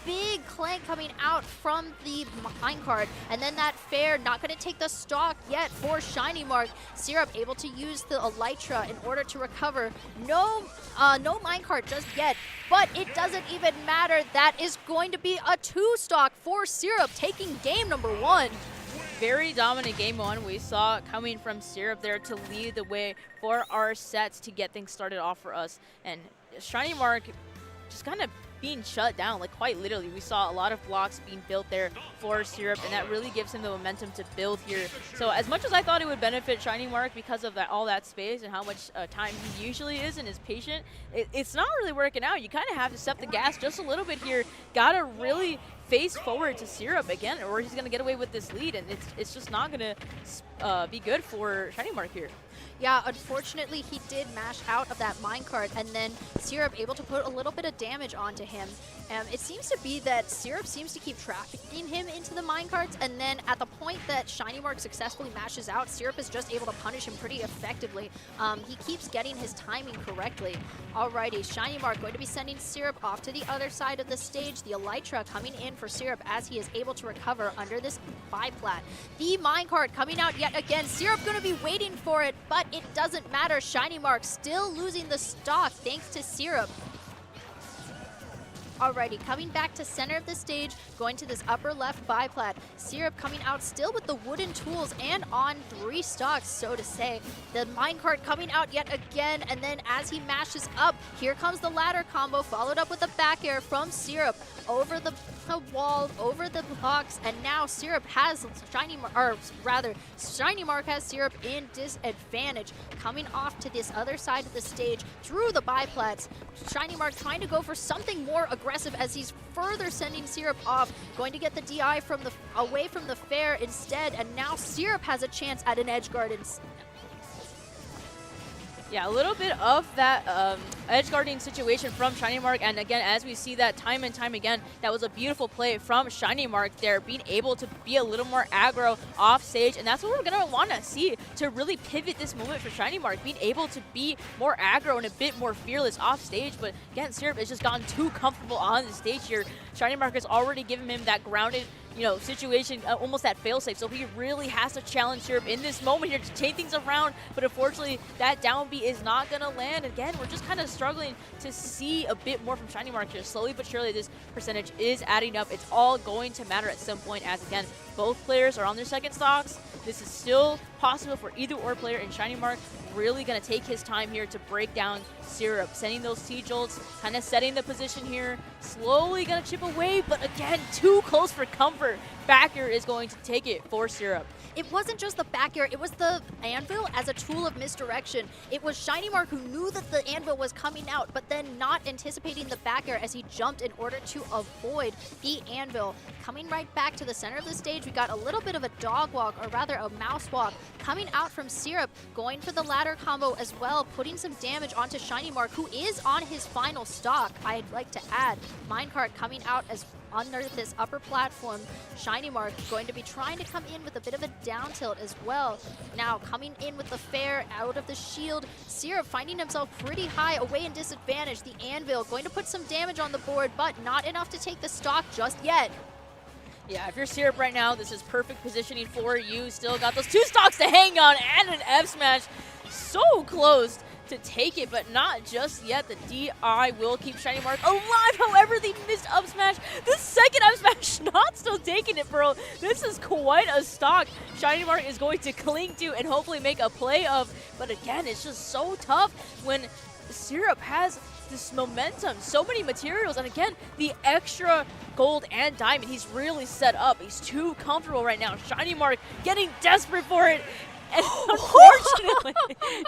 Big clank coming out from the minecart, and then that Fair not going to take the stock yet for Shiny Mark. Syrup able to use the Elytra in order to recover. No minecart just yet, but it doesn't even matter. That is going to be a 2 stock for Syrup, taking game number 1. Very dominant game 1 we saw coming from Syrup there to lead the way for our sets to get things started off for us. And Shiny Mark just kind of being shut down. Like, quite literally, we saw a lot of blocks being built there for Syrup, and that really gives him the momentum to build here. So as much as I thought it would benefit Shiny Mark because of all that space and how much time he usually is and is patient, it's not really working out. You kind of have to step the gas just a little bit here. Gotta really face forward to Syrup again, or he's going to get away with this lead, and it's just not going to be good for Shiny Mark here. Yeah, unfortunately, he did mash out of that minecart, and then Syrup able to put a little bit of damage onto him. It seems to be that Syrup seems to keep trafficking him into the minecarts, and then at the point that Shiny Mark successfully mashes out, Syrup is just able to punish him pretty effectively. He keeps getting his timing correctly. Alrighty, Shiny Mark going to be sending Syrup off to the other side of the stage. The Elytra coming in for Syrup as he is able to recover under this biplat. The minecart coming out yet again. Syrup going to be waiting for it, but it doesn't matter. Shiny Mark still losing the stock thanks to Syrup. Alrighty, coming back to center of the stage, going to this upper left biplat. Syrup coming out still with the wooden tools and on 3 stocks, so to say. The minecart coming out yet again, and then as he mashes up, here comes the ladder combo, followed up with a back air from Syrup over the wall, over the blocks, and now Syrup has Shiny Mark has Syrup in disadvantage. Coming off to this other side of the stage through the biplats. Shiny Mark trying to go for something more aggressive as he's further sending Syrup off, going to get the DI from away from the fair instead, and now Syrup has a chance at an edge guard. Yeah, a little bit of that edge guarding situation from Shiny Mark, and again, as we see that time and time again, that was a beautiful play from Shiny Mark there, being able to be a little more aggro off stage, and that's what we're going to want to see to really pivot this moment for Shiny Mark, being able to be more aggro and a bit more fearless off stage, but again, Syrup has just gotten too comfortable on the stage here. Shiny Mark has already given him that grounded situation, almost that failsafe. So he really has to challenge Syrup in this moment here to change things around. But unfortunately, that down B is not going to land. Again, we're just kind of struggling to see a bit more from Shiny Mark here. Slowly but surely, this percentage is adding up. It's all going to matter at some point as, again, both players are on their second stocks. This is still possible for either or player, and Shiny Mark really going to take his time here to break down Syrup, sending those T-Jolts, kind of setting the position here, slowly going to chip away, but again, too close for comfort. Back air is going to take it for Syrup. It wasn't just the back air, it was the anvil as a tool of misdirection. It was Shiny Mark who knew that the anvil was coming out, but then not anticipating the back air as he jumped in order to avoid the anvil. Coming right back to the center of the stage, we got a little bit of a dog walk, or rather a mouse walk, coming out from Syrup, going for the ladder combo as well, putting some damage onto Shiny Mark, who is on his final stock, I'd like to add. Minecart coming out as under this upper platform. Shiny Mark going to be trying to come in with a bit of a down tilt as well. Now coming in with the fair out of the shield. Syrup finding himself pretty high, away in disadvantage. The anvil going to put some damage on the board, but not enough to take the stock just yet. Yeah, if you're Syrup right now, this is perfect positioning for you. Still got those 2 stocks to hang on and an F smash. So close to take it, but not just yet. The DI will keep Shiny Mark alive. However, the missed up smash, the second up smash, not still taking it, bro. This is quite a stock Shiny Mark is going to cling to and hopefully make a play of. But again, it's just so tough when Syrup has this momentum, so many materials, and again, the extra gold and diamond, he's really set up. He's too comfortable right now. Shiny Mark getting desperate for it, and unfortunately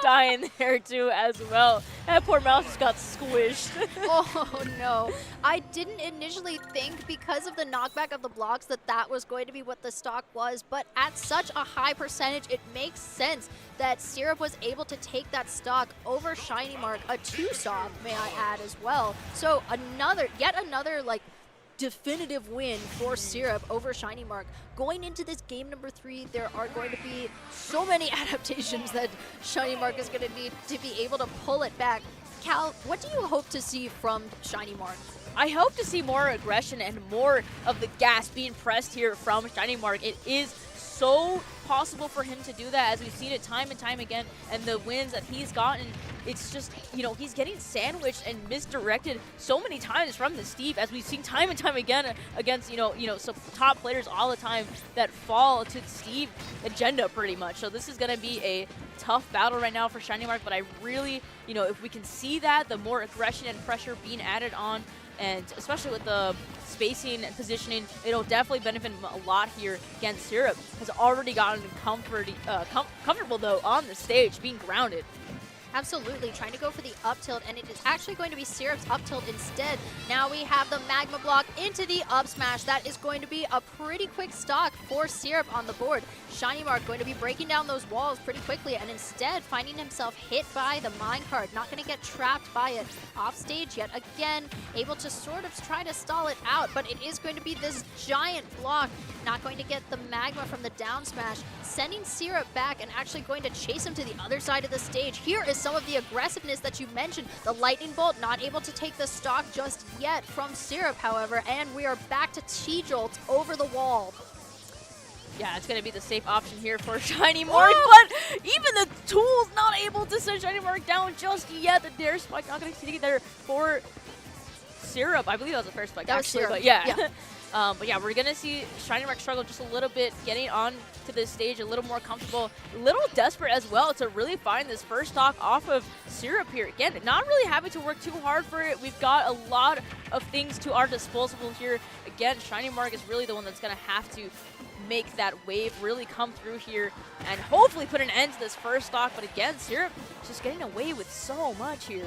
dying there too as well. That poor mouse just got squished. Oh no. I didn't initially think, because of the knockback of the blocks, that was going to be what the stock was, but at such a high percentage, it makes sense that Syrup was able to take that stock over Shiny Mark, a 2 stock, may I add, as well. So yet another definitive win for Syrup over Shiny Mark. Going into this game number 3, there are going to be so many adaptations that Shiny Mark is going to need to be able to pull it back. Cal, what do you hope to see from Shiny Mark? I hope to see more aggression and more of the gas being pressed here from Shiny Mark. It is so possible for him to do that, as we've seen it time and time again, and the wins that he's gotten, it's just, he's getting sandwiched and misdirected so many times from the Steve, as we've seen time and time again against, some top players all the time that fall to the Steve agenda pretty much. So this is going to be a tough battle right now for Shiny Mark, but I really, if we can see that, the more aggression and pressure being added on, and especially with the spacing and positioning, it'll definitely benefit him a lot here against Syrup. Has already gotten comfortable, though, on the stage, being grounded. Absolutely, trying to go for the up tilt, and it is actually going to be Syrup's up tilt instead. Now we have the Magma Block into the up smash. That is going to be a pretty quick stock for Syrup on the board. Shiny Mark going to be breaking down those walls pretty quickly, and instead finding himself hit by the minecart. Not going to get trapped by it. Off stage yet again, able to sort of try to stall it out, but it is going to be this giant block. Not going to get the Magma from the down smash, sending Syrup back and actually going to chase him to the other side of the stage. Here is some of the aggressiveness that you mentioned. The Lightning Bolt not able to take the stock just yet from Syrup, however, and we are back to T-Jolt over the wall. Yeah, it's going to be the safe option here for Shiny Mark, but even the tool's not able to send Shiny Mark down just yet. The Dare Spike not going to get there for Syrup. I believe that was the first spike, actually, Syrup. but yeah. But yeah, we're going to see Shiny Mark struggle just a little bit, getting on to this stage a little more comfortable, a little desperate as well to really find this first stock off of Syrup here. Again, not really having to work too hard for it. We've got a lot of things to our disposal here. Again, Shiny Mark is really the one that's going to have to make that wave really come through here and hopefully put an end to this first stock. But again, Syrup just getting away with so much here.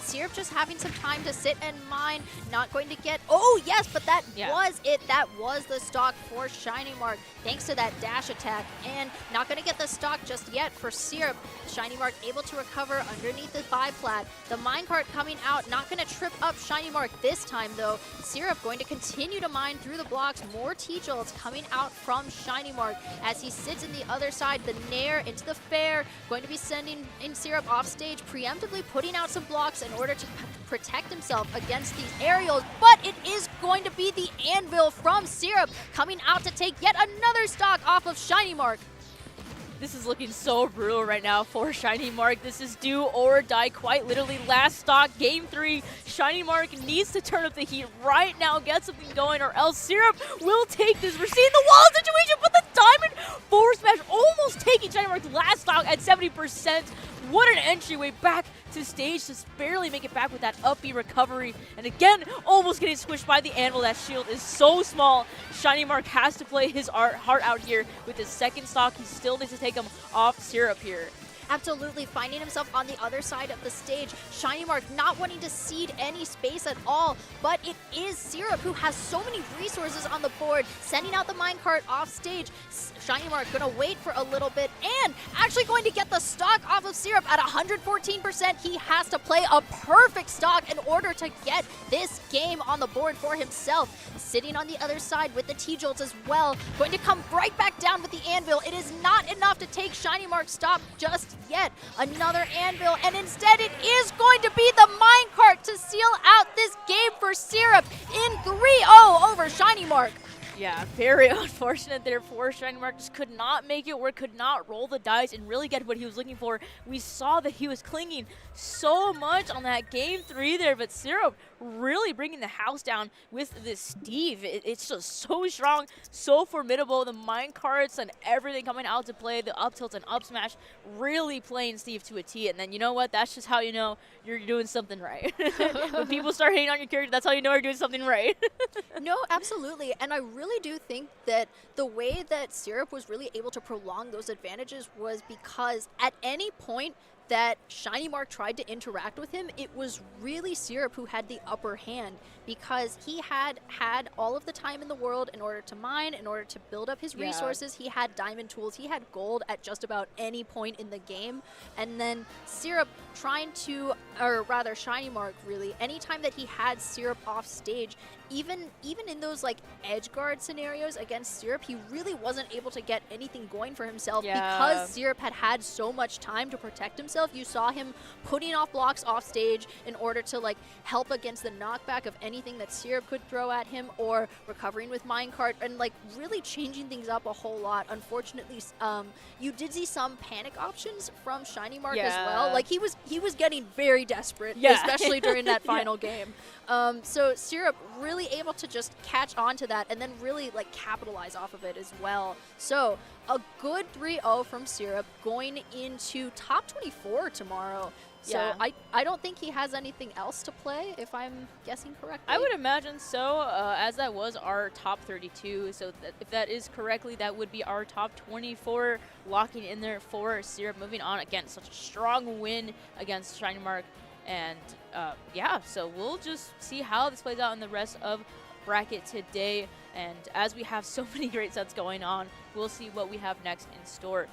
Syrup just having some time to sit and mine, not going to get, oh yes, but that was it. That was the stock for Shiny Mark, thanks to that dash attack, and not going to get the stock just yet for Syrup. Shiny Mark able to recover underneath the 5-plat. The minecart coming out, not going to trip up Shiny Mark this time though. Syrup going to continue to mine through the blocks. More T-Jolts coming out from Shiny Mark as he sits in the other side. The Nair into the fair, going to be sending in Syrup off stage, preemptively putting out some blocks in order to protect himself against these aerials, but it is going to be the anvil from Syrup coming out to take yet another stock off of Shiny Mark. This is looking so brutal right now for Shiny Mark. This is do or die, quite literally. Last stock, game 3. Shiny Mark needs to turn up the heat right now, get something going, or else Syrup will take this. We're seeing the wall situation, but the diamond forward smash almost taking Shiny Mark's last stock at 70%. What an entryway back to stage, just barely make it back with that up B recovery. And again, almost getting squished by the anvil. That shield is so small. Shiny Mark has to play his heart out here with his second stock. He still needs to take him off Syrup here. Absolutely finding himself on the other side of the stage. Shiny Mark not wanting to cede any space at all, but it is Syrup who has so many resources on the board, sending out the minecart off stage. Shiny Mark gonna wait for a little bit and actually going to get the stock off of Syrup at 114%. He has to play a perfect stock in order to get this game on the board for himself. Sitting on the other side with the T-Jolts as well, going to come right back down with the anvil. It is not enough to take Shiny Mark's stop just yet. Another anvil, and instead it is going to be the minecart to seal out this game for Syrup in 3-0 over Shiny Mark. Yeah, very unfortunate there for Shiny Mark. Just could not make it work, could not roll the dice and really get what he was looking for. We saw that he was clinging so much on that game 3 there, but Syrup really bringing the house down with this Steve. It's just so strong, so formidable. The mine carts and everything coming out to play, the up tilt and up smash, really playing Steve to a T. And then you know what? That's just how you know you're doing something right. When people start hating on your character, that's how you know you're doing something right. No, absolutely. And I really do think that the way that Syrup was really able to prolong those advantages was because at any point that Shiny Mark tried to interact with him, it was really Syrup who had the upper hand because he had all of the time in the world in order to mine, in order to build up his resources. He had diamond tools, he had gold at just about any point in the game. And then Syrup trying to, or rather Shiny Mark really, anytime that he had Syrup off stage, even in those like edge guard scenarios against Syrup, he really wasn't able to get anything going for himself because Syrup had so much time to protect himself. You saw him putting off blocks off stage in order to like help against the knockback of anything that Syrup could throw at him, or recovering with minecart and like really changing things up a whole lot. Unfortunately, you did see some panic options from Shiny Mark as well. Like he was getting very desperate, especially during that final game. So Syrup really able to just catch on to that and then really like capitalize off of it as well. So a good 3-0 from Syrup going into top 24 tomorrow. So Yeah. I don't think he has anything else to play, if I'm guessing correctly. I would imagine so, as that was our top 32. So if that is correctly, that would be our top 24 locking in there for Syrup. Moving on, again, such a strong win against Shiny Mark. And yeah, so we'll just see how this plays out in the rest of bracket today. And as we have so many great sets going on, we'll see what we have next in store.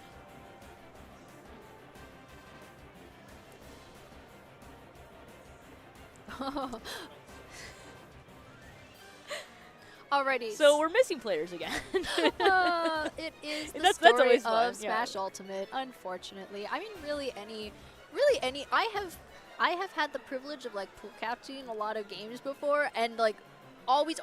Alrighty. So we're missing players again. It is the That's story always fun, of Smash Ultimate, unfortunately. I mean, really any. I have had the privilege of like pool captaining a lot of games before, and like always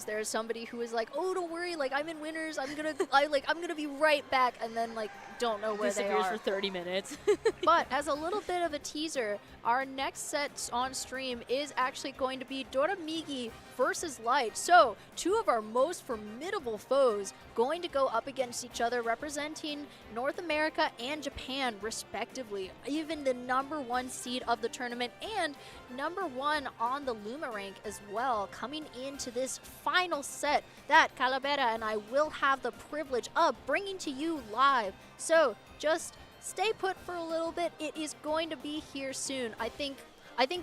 there's somebody who is like, oh, don't worry, like I'm in winners, I'm gonna be right back, and then like don't know where they Disappears are. for 30 minutes. But as a little bit of a teaser, our next set on stream is actually going to be Doramigi versus Light. So, two of our most formidable foes going to go up against each other, representing North America and Japan, respectively. Even the #1 seed of the tournament and #1 on the Luma rank as well, coming into this final set that Calavera and I will have the privilege of bringing to you live. So, just stay put for a little bit. It is going to be here soon. I think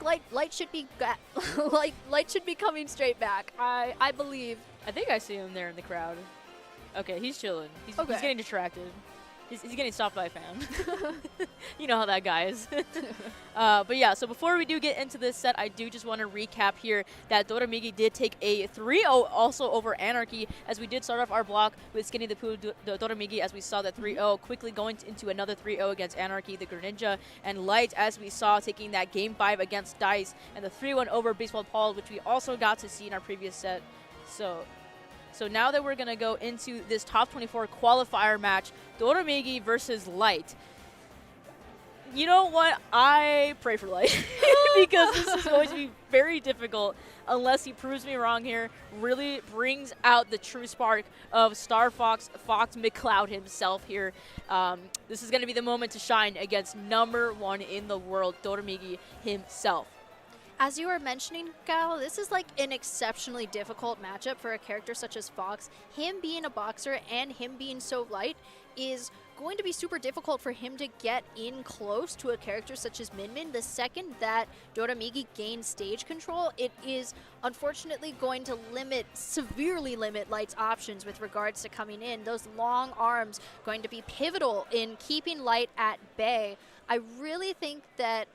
Light should be Light should be coming straight back. I believe. I think I see him there in the crowd. Okay, he's chilling. He's getting distracted. He's getting stopped by a fan. You know how that guy is. But yeah, so before we do get into this set, I do just want to recap here that Doramigi did take a 3-0 also over Anarchy, as we did start off our block with Skinny the Poo Doramigi, as we saw that 3-0, quickly going into another 3-0 against Anarchy, the Greninja, and Light, as we saw, taking that Game 5 against Dice, and the 3-1 over Baseball Paul, which we also got to see in our previous set. So now that we're going to go into this top 24 qualifier match, Doramigi versus Light. You know what? I pray for Light because this is going to be very difficult unless he proves me wrong here, really brings out the true spark of Star Fox McCloud himself here. This is going to be the moment to shine against #1 in the world, Doramigi himself. As you were mentioning, Gal, this is like an exceptionally difficult matchup for a character such as Fox. Him being a boxer and him being so light is going to be super difficult for him to get in close to a character such as Min Min. The second that Doramigi gains stage control, it is unfortunately going to severely limit Light's options with regards to coming in. Those long arms going to be pivotal in keeping Light at bay. I really think that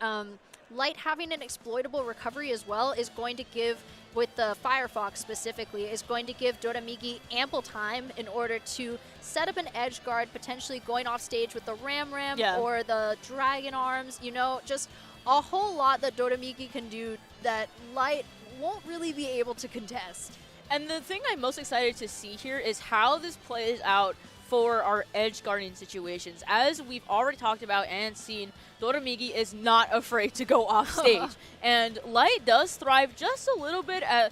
Light having an exploitable recovery as well is going to give, with the Firefox specifically, is going to give Doramigi ample time in order to set up an edge guard, potentially going off stage with the Ram or the Dragon Arms, you know, just a whole lot that Doramigi can do that Light won't really be able to contest. And the thing I'm most excited to see here is how this plays out for our edge guarding situations. As we've already talked about and seen, Doramigi is not afraid to go off stage. And Light does thrive just a little bit at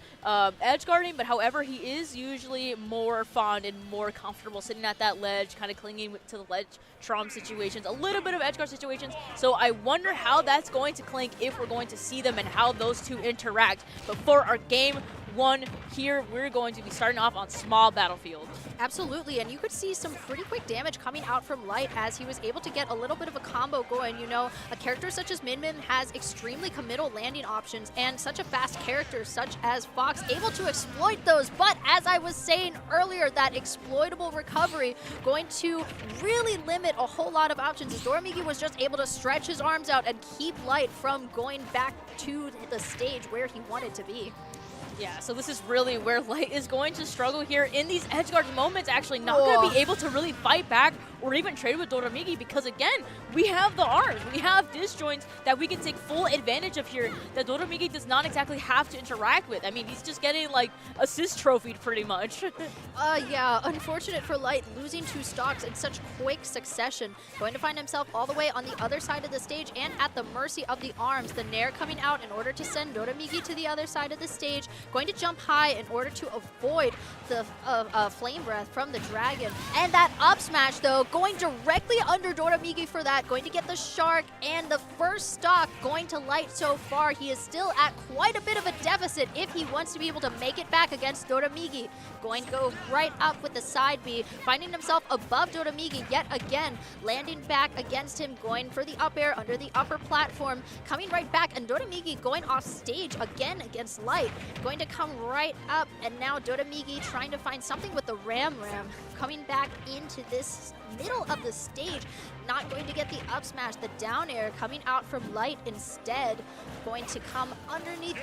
edge guarding, but however, he is usually more fond and more comfortable sitting at that ledge, kind of clinging to the ledge Trom situations, a little bit of edge guard situations. So I wonder how that's going to clink, if we're going to see them and how those two interact. But for our game 1 here, we're going to be starting off on small battlefield. Absolutely, and you could see some pretty quick damage coming out from Light as he was able to get a little bit of a combo going. You know, a character such as Min Min has extremely committal landing options, and such a fast character such as Fox able to exploit those. But as I was saying earlier, that exploitable recovery going to really limit a whole lot of options, as Doramigi was just able to stretch his arms out and keep Light from going back to the stage where he wanted to be. Yeah, so this is really where Light is going to struggle here in these edge guard moments, actually not going to be able to really fight back or even trade with Doramigi, because again, we have the arms, we have disjoints that we can take full advantage of here that Doramigi does not exactly have to interact with. I mean, he's just getting like assist trophied pretty much. Yeah, unfortunate for Light, losing 2 stocks in such quick succession. Going to find himself all the way on the other side of the stage and at the mercy of the arms. The Nair coming out in order to send Doramigi to the other side of the stage. Going to jump high in order to avoid the flame breath from the dragon. And that up smash, though, going directly under Doramigi for that, going to get the shark and the first stock going to Light so far. He is still at quite a bit of a deficit if he wants to be able to make it back against Doramigi. Going to go right up with the side B, finding himself above Doramigi yet again, landing back against him, going for the up air under the upper platform, coming right back, and Doramigi going off stage again against Light, going to come right up, and now Doramigi trying to find something with the Ram, coming back into this middle of the stage, not going to get the up smash, the down air coming out from Light instead, going to come underneath,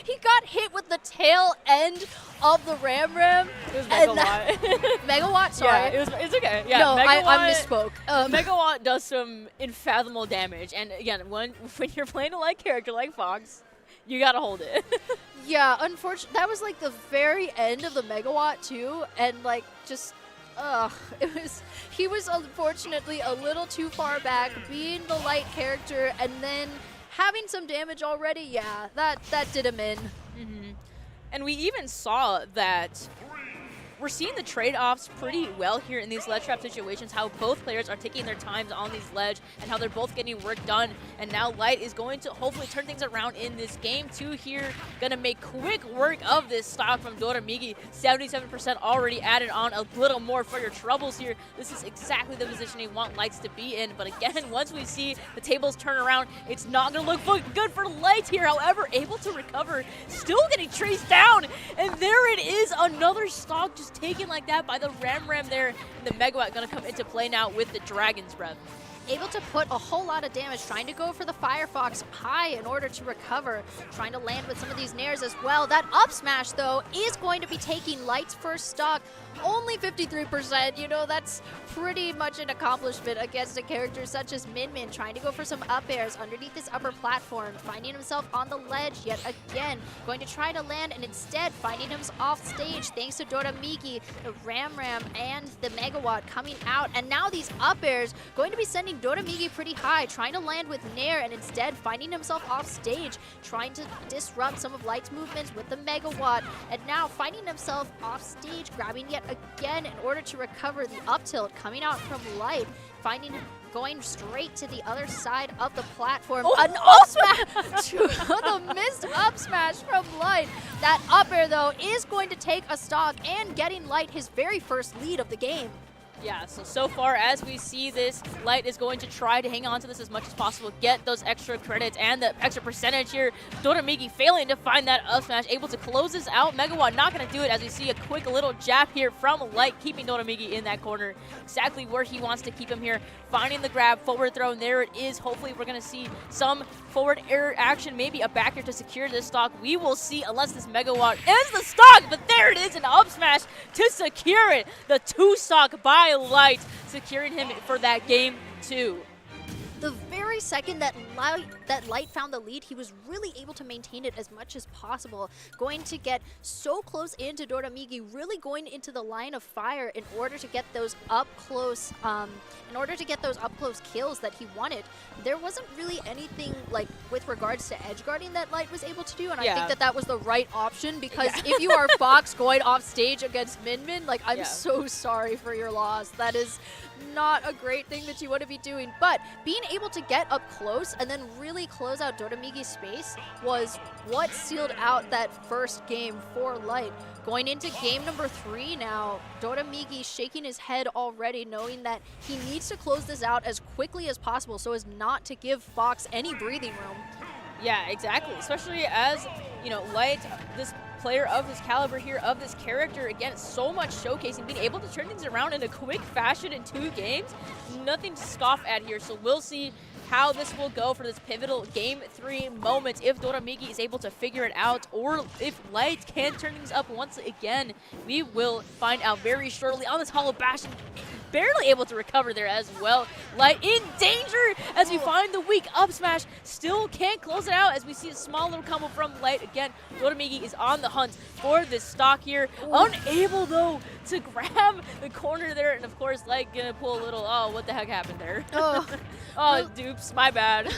he got hit with the tail end of the Ram. It was Megawatt. Megawatt, sorry. Yeah, it's okay. Yeah, no, Megawatt, I misspoke. Megawatt does some unfathomable damage, and again, when you're playing a light character like Fox, you gotta hold it. Yeah, unfortunately, that was like the very end of the Megawatt too, and like just, he was unfortunately a little too far back, being the light character, and then having some damage already. Yeah, that did him in. And we even saw that we're seeing the trade-offs pretty well here in these ledge trap situations, how both players are taking their times on these ledge and how they're both getting work done. And now Light is going to hopefully turn things around in this game too here. Gonna make quick work of this stock from Doramigi. 77% already added on, a little more for your troubles here. This is exactly the position you want Lights to be in. But again, once we see the tables turn around, it's not gonna look good for Light here. However, able to recover, still getting traced down. And there it is, another stock just taken like that by the Ram there, and the Megawatt gonna come into play now with the Dragon's Breath. Able to put a whole lot of damage, trying to go for the Firefox high in order to recover, trying to land with some of these nairs as well. That up smash, though, is going to be taking Light's first stock. Only 53%, you know, that's pretty much an accomplishment against a character such as Min, trying to go for some up airs underneath this upper platform, finding himself on the ledge yet again, going to try to land, and instead finding him off stage thanks to Doramigi, the Ram, and the Megawatt coming out. And now these up airs going to be sending Doramigi pretty high, trying to land with Nair, and instead finding himself off stage, trying to disrupt some of Light's movements with the Megawatt, and now finding himself off stage, grabbing yet again in order to recover the up tilt coming out from Light, finding him going straight to the other side of the platform. An up smash, the missed up smash from Light. That up air, though, is going to take a stock and getting Light his very first lead of the game. Yeah, so far as we see this, Light is going to try to hang on to this as much as possible, get those extra credits and the extra percentage here. Doramigi failing to find that up smash, able to close this out. Megawatt not going to do it as we see a quick little jab here from Light, keeping Doramigi in that corner. Exactly where he wants to keep him here. Finding the grab, forward throw, and there it is. Hopefully we're going to see some forward air action, maybe a back air to secure this stock. We will see unless this Megawatt ends the stock, but there it is, an up smash to secure it. The 2 stock by Light, securing him for that game 2. The very second that Light found the lead, he was really able to maintain it as much as possible, going to get so close into Doramigi, really going into the line of fire in order to get those up close kills that he wanted. There wasn't really anything like with regards to edge guarding that Light was able to do, and I think that was the right option, because if you are Fox going off stage against Min, like, I'm so sorry for your loss. That is not a great thing that you want to be doing, but being able to get up close and then really close out Doramigi's space was what sealed out that first game for Light. Going into game number 3 now, Doramigi shaking his head already, knowing that he needs to close this out as quickly as possible so as not to give Fox any breathing room. Yeah, exactly. Especially as, you know, Light, this player of his caliber here, of this character, again, so much showcasing, being able to turn things around in a quick fashion in 2 games. Nothing to scoff at here, so we'll see how this will go for this pivotal game 3 moment, if Doramigi is able to figure it out, or if Light can turn things up once again. We will find out very shortly on this Hollow Bastion. Barely able to recover there as well. Light in danger as we find the weak up smash. Still can't close it out as we see a small little combo from Light. Again, Doramigi is on the hunt for this stock here. Unable, though, to grab the corner there. And, of course, Light gonna pull a little, oh, what the heck happened there? Oh, dupes, my bad.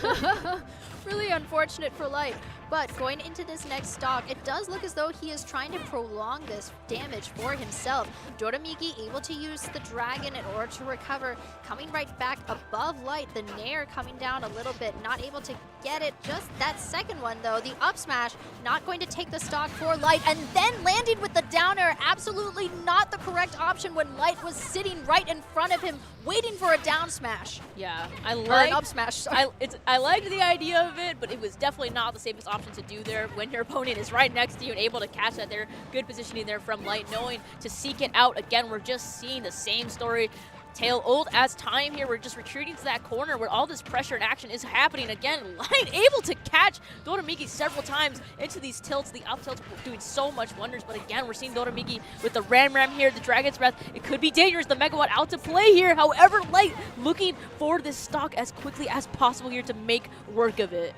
Really unfortunate for Light. But going into this next stock, it does look as though he is trying to prolong this damage for himself. Doramiki able to use the dragon in order to recover, coming right back above Light. The Nair coming down a little bit, not able to get it. Just that second one though, the up smash, not going to take the stock for Light, and then landing with the downer. Absolutely not the correct option when Light was sitting right in front of him, waiting for a down smash. Yeah, I Or an like up smash, sorry. I liked the idea of it, but it was definitely not the safest option to do there when your opponent is right next to you and able to catch that there. Good positioning there from Light, knowing to seek it out. Again, we're just seeing the same story tale old as time here. We're just retreating to that corner where all this pressure and action is happening. Again, Light able to catch Doramiki several times into these tilts. The up tilts doing so much wonders, but again, we're seeing Doramiki with the Ram here, the Dragon's Breath. It could be dangerous. The Megawatt out to play here. However, Light looking for this stock as quickly as possible here to make work of it.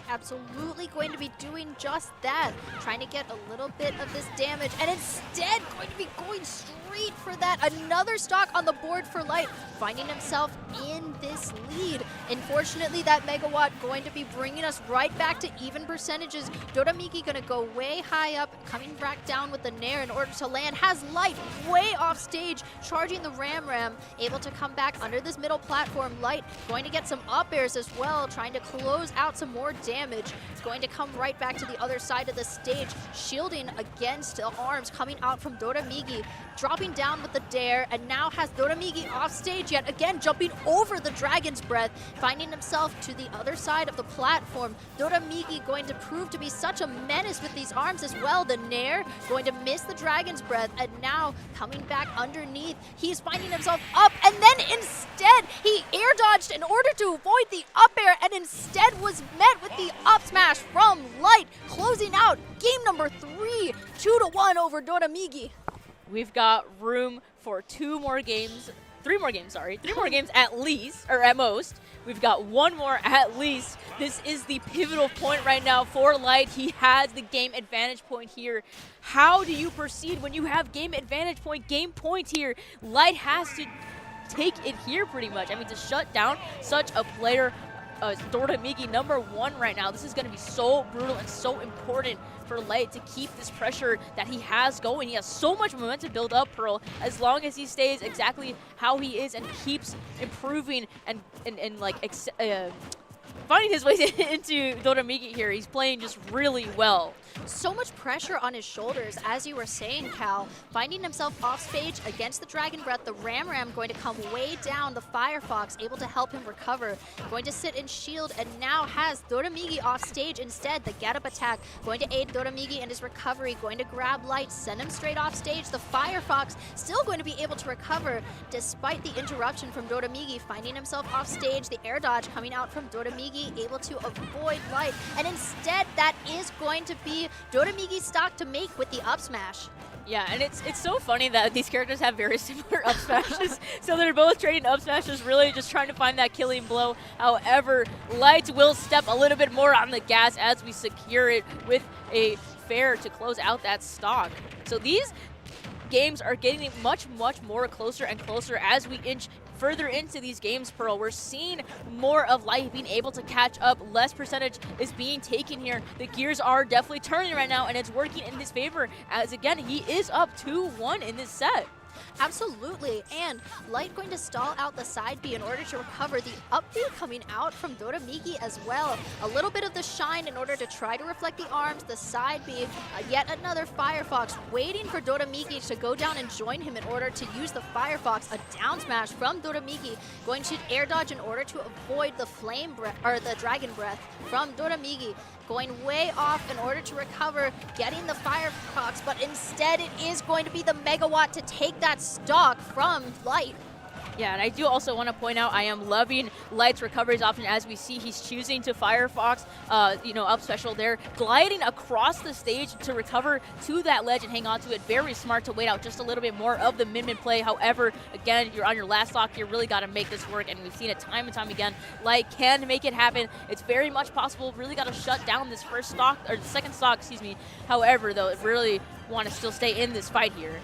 Absolutely going to be doing just that, trying to get a little bit of this damage, and instead going to be going straight for that. Another stock on the board for Light, finding himself in this lead. Unfortunately, that Megawatt going to be bringing us right back to even percentages. Doramiki going to go way high up, coming back down with the Nair in order to land. Has Light way off stage, charging the Ram, able to come back under this middle platform. Light going to get some up airs as well, trying to close out some more damage. It's going to come right back to the other side of the stage, shielding against the arms coming out from Doramiki, dropping down with the dare, and now has Doramiki off stage yet again, jumping over the Dragon's Breath, finding himself to the other side of the platform. Doramiki going to prove to be such a menace with these arms as well. The Nair going to miss the Dragon's Breath, and now coming back underneath, he's finding himself up, and then instead he air dodged in order to avoid the up air, and instead was met with the up smash from Light, closing out game number 3, 2-1 over Doramiki. We've got room for three more games at least, or at most. We've got one more at least. This is the pivotal point right now for Light. He has the game advantage point here. How do you proceed when you have game advantage point, game point here? Light has to take it here pretty much. I mean, to shut down such a player, Doramiki #1 right now. This is going to be so brutal and so important for Light to keep this pressure that he has going. He has so much momentum build up, Pearl, as long as he stays exactly how he is and keeps improving and finding his way into Doramiki here. He's playing just really well. So much pressure on his shoulders, as you were saying, Cal. Finding himself off stage against the Dragon Breath, the Ram going to come way down. The Firefox able to help him recover. Going to sit and shield, and now has Doramiki off stage instead. The get up attack going to aid Doramiki in his recovery. Going to grab Light, send him straight off stage. The Firefox still going to be able to recover despite the interruption from Doramiki. Finding himself off stage, the air dodge coming out from Doramiki, able to avoid Light. And instead, that is going to be Doramiki's stock to make with the up smash. Yeah, and it's so funny that these characters have very similar up smashes. So they're both trading up smashes, really just trying to find that killing blow. However, Light will step a little bit more on the gas as we secure it with a fair to close out that stock. So these games are getting much more closer and closer as we inch further into these games, Pearl. We're seeing more of Light being able to catch up. Less percentage is being taken here. The gears are definitely turning right now, and it's working in his favor as, again, he is up 2-1 in this set. Absolutely, and Light going to stall out the side B in order to recover. The up B coming out from Doramiki as well. A little bit of the shine in order to try to reflect the arms. The side B, yet another Firefox waiting for Doramiki to go down and join him in order to use the Firefox. A down smash from Doramiki, going to air dodge in order to avoid the the Dragon Breath from Doramiki. Going way off in order to recover, getting the Firefox, but instead it is going to be the Megawatt to take that stock from Light. Yeah, and I do also want to point out I am loving Light's recoveries option. As we see, he's choosing to Firefox, up special there, gliding across the stage to recover to that ledge and hang on to it. Very smart to wait out just a little bit more of the min play. However, again, you're on your last stock. You really got to make this work, and we've seen it time and time again. Light can make it happen. It's very much possible. Really got to shut down this first stock, or the second stock, excuse me. However, though, really want to still stay in this fight here.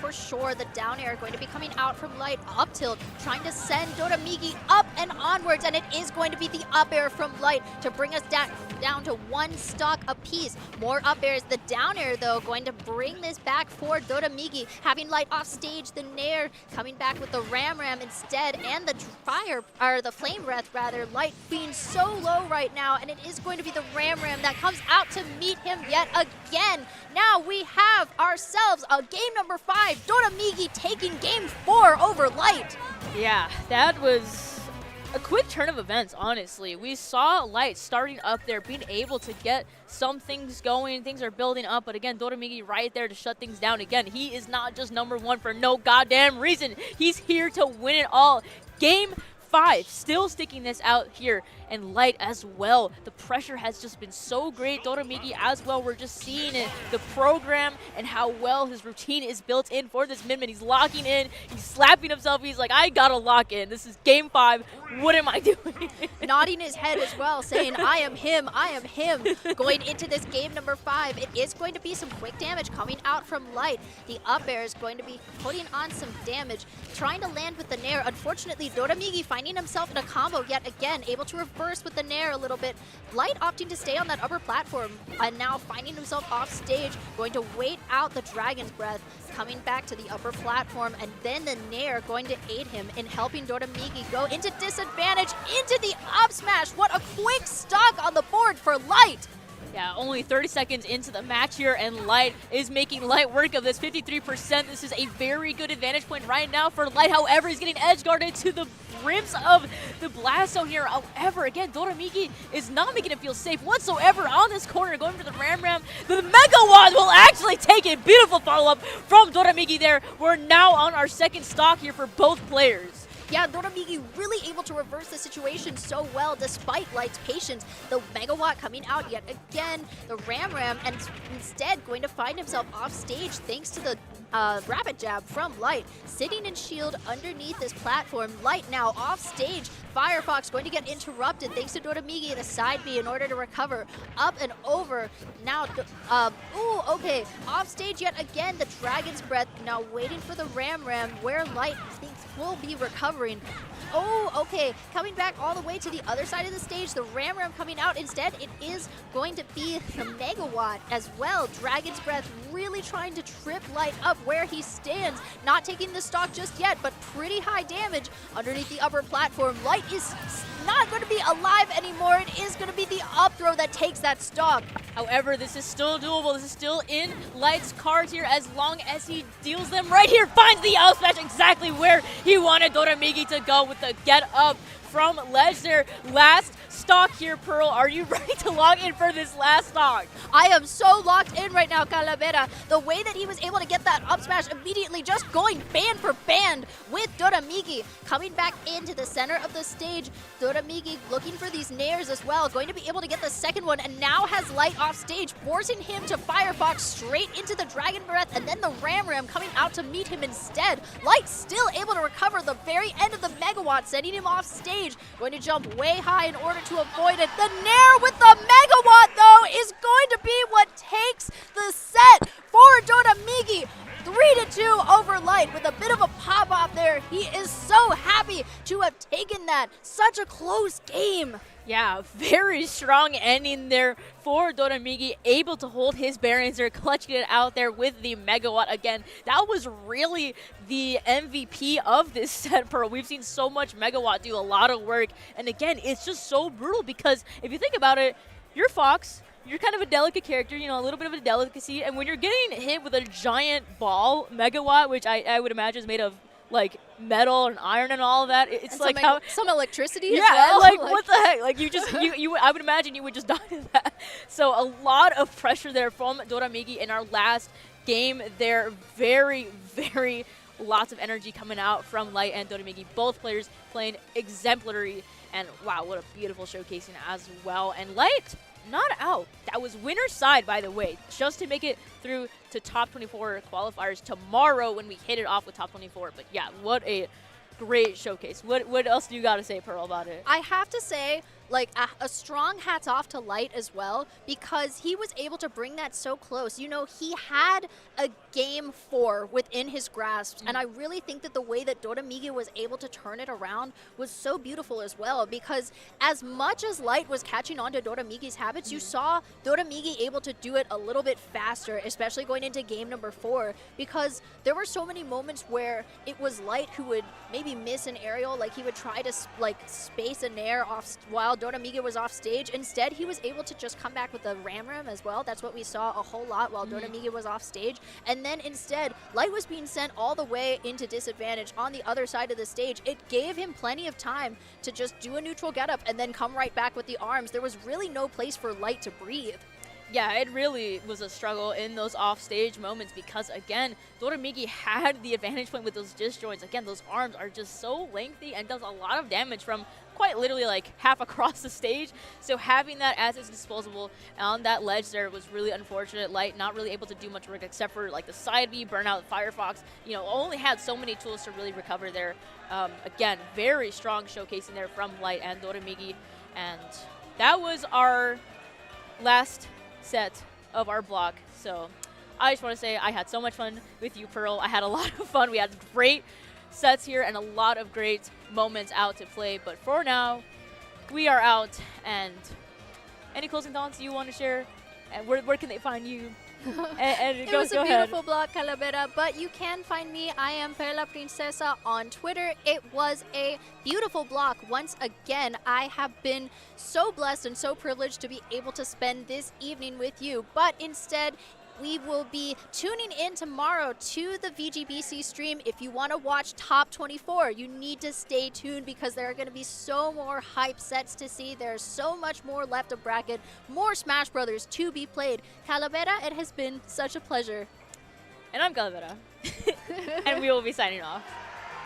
for sure. The down air going to be coming out from Light. Up tilt, trying to send Doramigi up and onwards, and it is going to be the up air from Light to bring us down to 1 stock apiece. More up airs. The down air, though, going to bring this back for Doramigi. Having Light off stage, the Nair coming back with the Ram instead, and the the Flame Breath, rather. Light being so low right now, and it is going to be the Ram that comes out to meet him yet again. Now we have ourselves a game number 5. Doramigi taking game 4 over Light. Yeah, that was a quick turn of events, honestly. We saw Light starting up there, being able to get some things going. Things are building up, but again, Doramigi right there to shut things down again. He is not just number 1 for no goddamn reason. He's here to win it all. Game 5, still sticking this out here, and Light as well. The pressure has just been so great. Doramigi as well, we're just seeing it, the program and how well his routine is built in for this mid-mid. He's locking in, he's slapping himself, he's like, I gotta lock in. This is game 5, what am I doing? Nodding his head as well, saying, I am him, I am him. Going into this game number 5, it is going to be some quick damage coming out from Light. The up air is going to be putting on some damage, trying to land with the Nair. Unfortunately, Doramigi finding himself in a combo yet again, able to reverse with the Nair a little bit. Light opting to stay on that upper platform, and now finding himself off stage, going to wait out the Dragon's Breath, coming back to the upper platform, and then the Nair going to aid him in helping Doramigi go into disadvantage, into the up smash. What a quick stock on the board for Light. Yeah, only 30 seconds into the match here, and Light is making light work of this 53%. This is a very good advantage point right now for Light. However, he's getting edge guarded to the rims of the blast zone here. However, again, Doramigi is not making it feel safe whatsoever on this corner, going for the Ram. The Megawatt will actually take it. Beautiful follow-up from Doramigi there. We're now on our second stock here for both players. Yeah, Doramigi really able to reverse the situation so well despite Light's patience. The Megawatt coming out yet again, the Ram, and instead going to find himself off stage thanks to the rapid jab from Light. Sitting in shield underneath this platform. Light now off stage. Firefox going to get interrupted thanks to Doramigi in a side B in order to recover. Up and over. Now, okay. Off stage yet again, the Dragon's Breath now waiting for the Ram where Light thinks will be recovering. Oh, okay. Coming back all the way to the other side of the stage. The Ram coming out. Instead, it is going to be the Megawatt as well. Dragon's Breath really trying to trip Light up where he stands. Not taking the stock just yet, but pretty high damage underneath the upper platform. Light is not going to be alive anymore. It is going to be the up throw that takes that stock. However, this is still doable. This is still in Light's cards here as long as he deals them right here. Finds the out smash exactly where he wanted Doramigi to go with the get up from Ledge there. Last stock here, Pearl. Are you ready to log in for this last stock? I am so locked in right now, Calavera. The way that he was able to get that up smash immediately, just going band for band with Doramigi. Coming back into the center of the stage, Doramigi looking for these nairs as well. Going to be able to get the second one, and now has Light off stage, forcing him to Firefox straight into the Dragon Breath, and then the Ram coming out to meet him instead. Light still able to recover the very end of the Megawatt, sending him off stage. Going to jump way high in order to avoid it. The Nair with the Megawatt, though, is going to be what takes the set for Doramigi. 3-2 over Light with a bit of a pop-off there. He is so happy to have taken that. Such a close game. Yeah, very strong ending there for Doramigi, able to hold his bearings there, clutching it out there with the Megawatt again. That was really the MVP of this set, Pearl. We've seen so much Megawatt do a lot of work, and again, it's just so brutal because if you think about it, you're Fox, you're kind of a delicate character, you know, a little bit of a delicacy, and when you're getting hit with a giant ball Megawatt, which I would imagine is made of like metal and iron and all of that, it's and like how some electricity yeah, as well. like what the heck, like you just you I would imagine you would just die to that. So a lot of pressure there from Doramigi in our last game there. Very lots of energy coming out from Light and Doramigi, both players playing exemplary, and wow, what a beautiful showcasing as well. And Light not out. That was winner's side, by the way, just to make it through to top 24 qualifiers tomorrow when we hit it off with top 24. But yeah, what a great showcase. What else do you got to say, Pearl, about it? I have to say, like a strong hats off to Light as well, because he was able to bring that so close. You know, he had a game 4 within his grasp, and I really think that the way that Doramigi was able to turn it around was so beautiful as well, because as much as Light was catching on to Doramigi's habits, you saw Doramigi able to do it a little bit faster, especially going into game number 4, because there were so many moments where it was Light who would maybe miss an aerial, like he would try to like space a nair off while Doramigi was off stage. Instead, he was able to just come back with a ram as well. That's what we saw a whole lot while Doramigi was off stage. And then instead, Light was being sent all the way into disadvantage on the other side of the stage. It gave him plenty of time to just do a neutral getup and then come right back with the arms. There was really no place for Light to breathe. Yeah, it really was a struggle in those off-stage moments because, again, Doramigi had the advantage point with those disjoints. Again, those arms are just so lengthy and does a lot of damage from quite literally like half across the stage. So having that as its disposable on that ledge there was really unfortunate. Light not really able to do much work except for like the side B, burnout, Firefox, you know, only had so many tools to really recover there. Again, very strong showcasing there from Light and Doramigi. And that was our last set of our block. So I just want to say I had so much fun with you, Pearl. I had a lot of fun. We had great sets here and a lot of great moments out to play. But for now, we are out. And any closing thoughts you want to share? And where can they find you? And It go, was go a ahead. beautiful block, Calavera, but you can find me. I am Perla Princesa on Twitter. It was a beautiful block. Once again, I have been so blessed and so privileged to be able to spend this evening with you. But instead, we will be tuning in tomorrow to the VGBC stream. If you want to watch Top 24, you need to stay tuned because there are going to be so more hype sets to see. There's so much more left of bracket, more Smash Brothers to be played. Calavera, it has been such a pleasure. And I'm Calavera. And we will be signing off.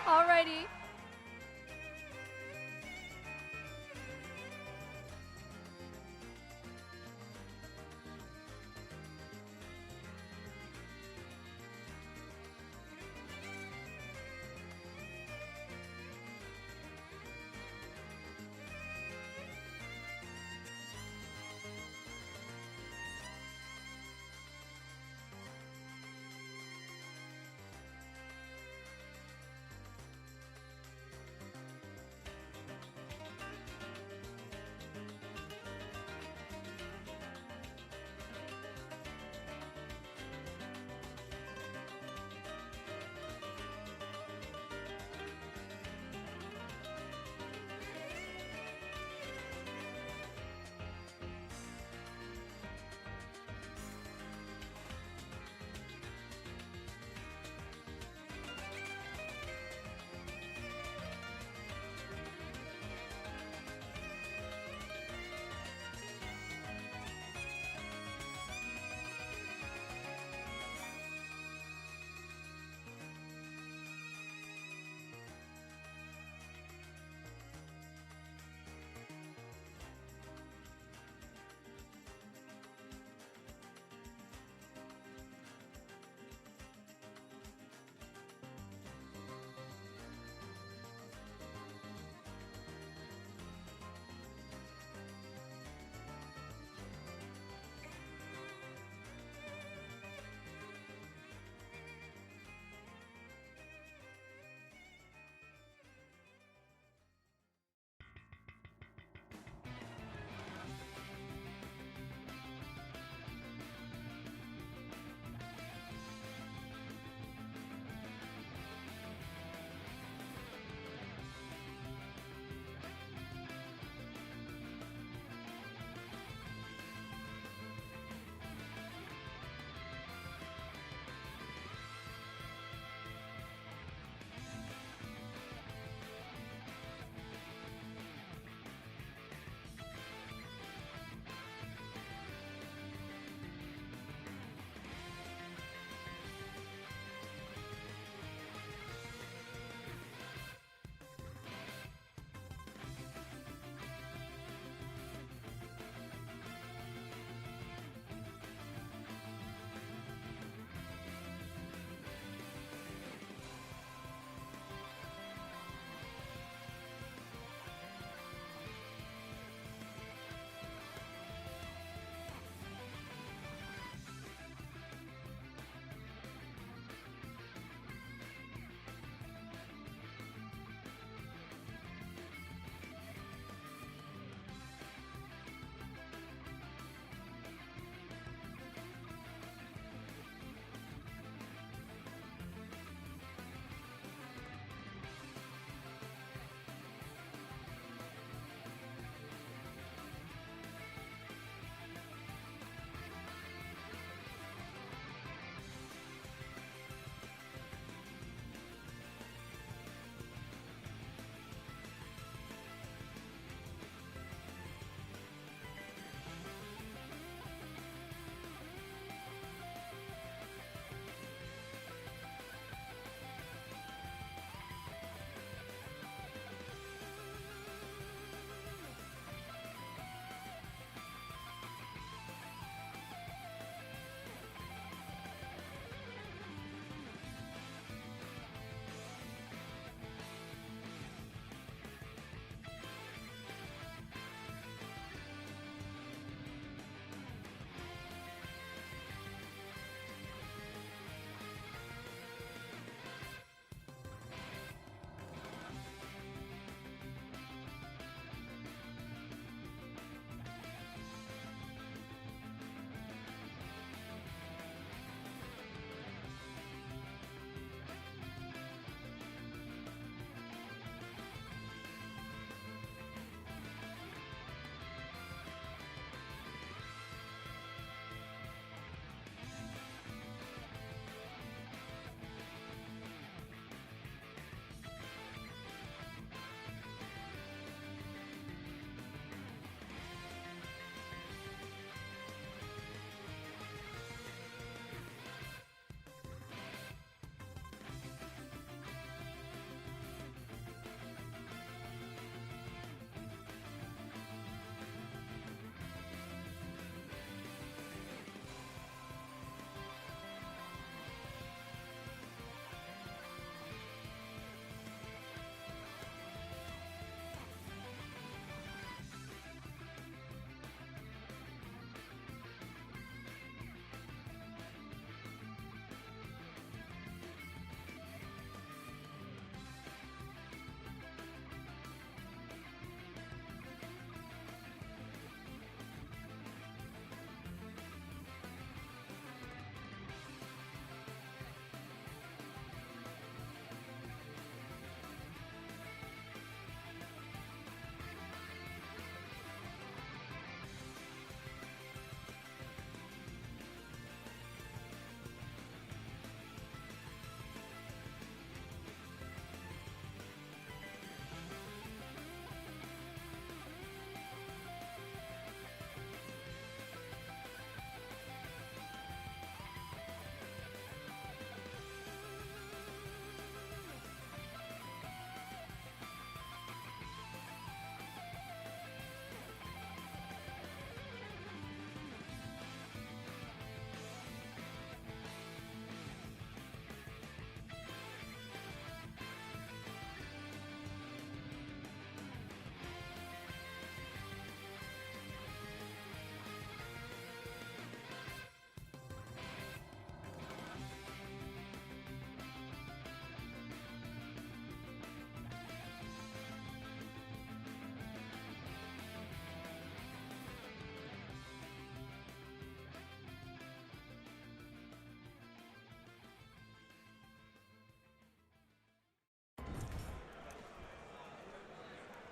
Alrighty.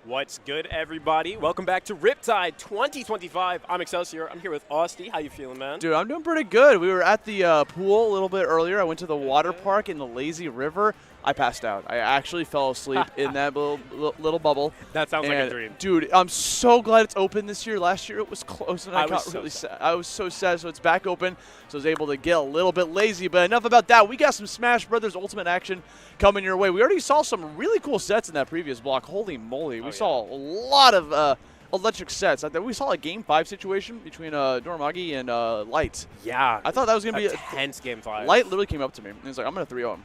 What's good, everybody? Welcome back to Riptide 2025. I'm Excelsior. I'm here with Austin. How you feeling, man? Dude, I'm doing pretty good. We were at the pool a little bit earlier. I went to the water park in the lazy river. I passed out. I actually fell asleep in that little bubble. That sounds like a dream. Dude, I'm so glad it's open this year. Last year it was closed, and I got really sad. I was so sad, so it's back open. So I was able to get a little bit lazy. But enough about that. We got some Smash Brothers Ultimate action coming your way. We already saw some really cool sets in that previous block. Holy moly. We saw a lot of electric sets. We saw a Game 5 situation between Dormagi and Light. Yeah. I thought that was going to be a tense Game 5. Light literally came up to me, and he's like, I'm going to 3-0 him.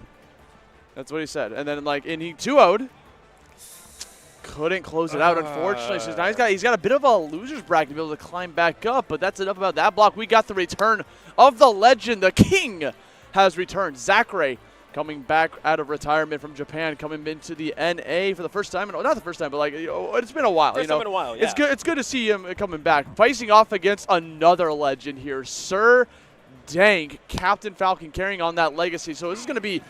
That's what he said. And then, and he 2-0'd. Couldn't close it out, unfortunately. So now he's got a bit of a loser's bracket to be able to climb back up, but that's enough about that block. We got the return of the legend. The king has returned. Zachary coming back out of retirement from Japan, coming into the NA for the first time. Not the first time, but it's been a while. First time in a while, yeah. It's good to see him coming back. Facing off against another legend here, Sir Dank, Captain Falcon carrying on that legacy. So this is going to be...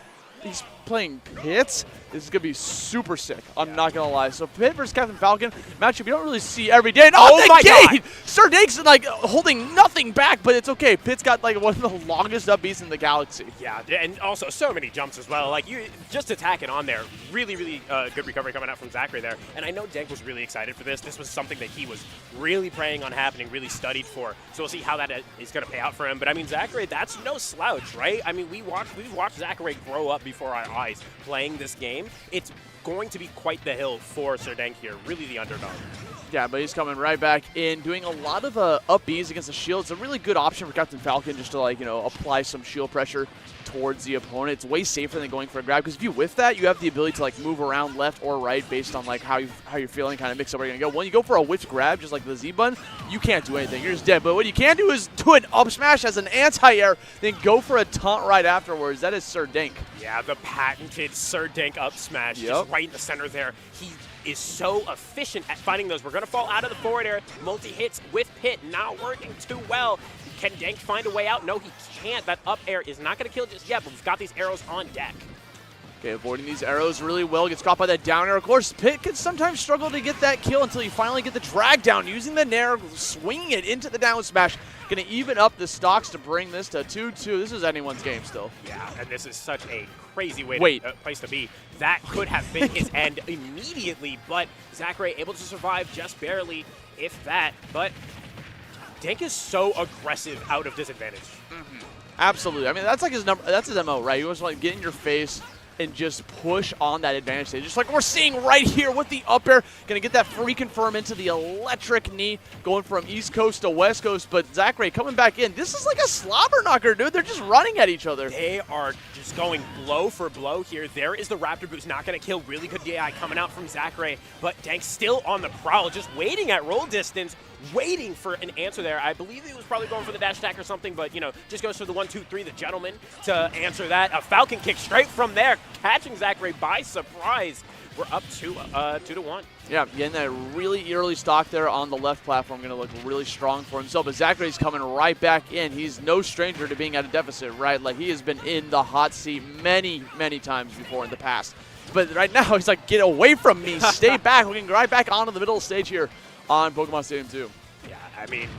He's playing Pit. This is going to be super sick. I'm not going to lie. So Pit versus Captain Falcon, matchup you don't really see every day. And oh my God! Sir Dake's holding nothing back, but it's okay. Pit's got one of the longest up Bs in the galaxy. Yeah, and also so many jumps as well. You just attacking on there. Really, really good recovery coming out from Zachary there. And I know Dank was really excited for this. This was something that he was really praying on happening, really studied for. So we'll see how that is going to pay out for him. But I mean, Zachary, that's no slouch, right? I mean, we've watched Zachary grow up before our eyes playing this game. It's going to be quite the hill for Sir Dank here, really the underdog. Yeah, but he's coming right back in, doing a lot of up Bs against the shield. It's a really good option for Captain Falcon just to apply some shield pressure towards the opponent. It's way safer than going for a grab, because if you whiff that, you have the ability to move around left or right based on how you're feeling, kind of mix up where you're gonna go. When you go for a whiffed grab, just like the Z-button, you can't do anything. You're just dead. But what you can do is do an up smash as an anti-air, then go for a taunt right afterwards. That is Sir Dank. Yeah, the patented Sir Dank up smash, just right in the center there. He is so efficient at finding those. We're going to fall out of the forward air. Multi-hits with Pit not working too well. Can Dank find a way out? No, he can't. That up air is not going to kill just yet, but we've got these arrows on deck. Okay, avoiding these arrows really well. Gets caught by that down air. Of course, Pit can sometimes struggle to get that kill until you finally get the drag down. Using the nair, swinging it into the down smash. Going to even up the stocks to bring this to 2-2. This is anyone's game still. Yeah, and this is such a crazy place to be. That could have been his end immediately, but Zachary able to survive just barely, if that. But Dank is so aggressive out of disadvantage. Mm-hmm. Absolutely. I mean, that's his number. That's his MO, right? He wants to get in your face and just push on that advantage stage. Just like we're seeing right here with the up air. Going to get that free confirm into the electric knee, going from East Coast to West Coast. But Zachary coming back in. This is like a slobber knocker, dude. They're just running at each other. They are just going blow for blow here. There is the Raptor Boost, not going to kill. Really good DI coming out from Zachary. But Dank's still on the prowl, just waiting at roll distance, waiting for an answer there. I believe he was probably going for the dash attack or something, but, just goes for the 1-2-3, the gentleman, to answer that. A Falcon kick straight from there, catching Zachary by surprise. We're up 2-1. Yeah, getting that really early stock there on the left platform. Going to look really strong for himself. But Zachary's coming right back in. He's no stranger to being at a deficit, right? He has been in the hot seat many times before in the past. But right now, he's like, get away from me. Stay back. We're going to ride back onto the middle of the stage here on Pokemon Stadium 2. Yeah, I mean,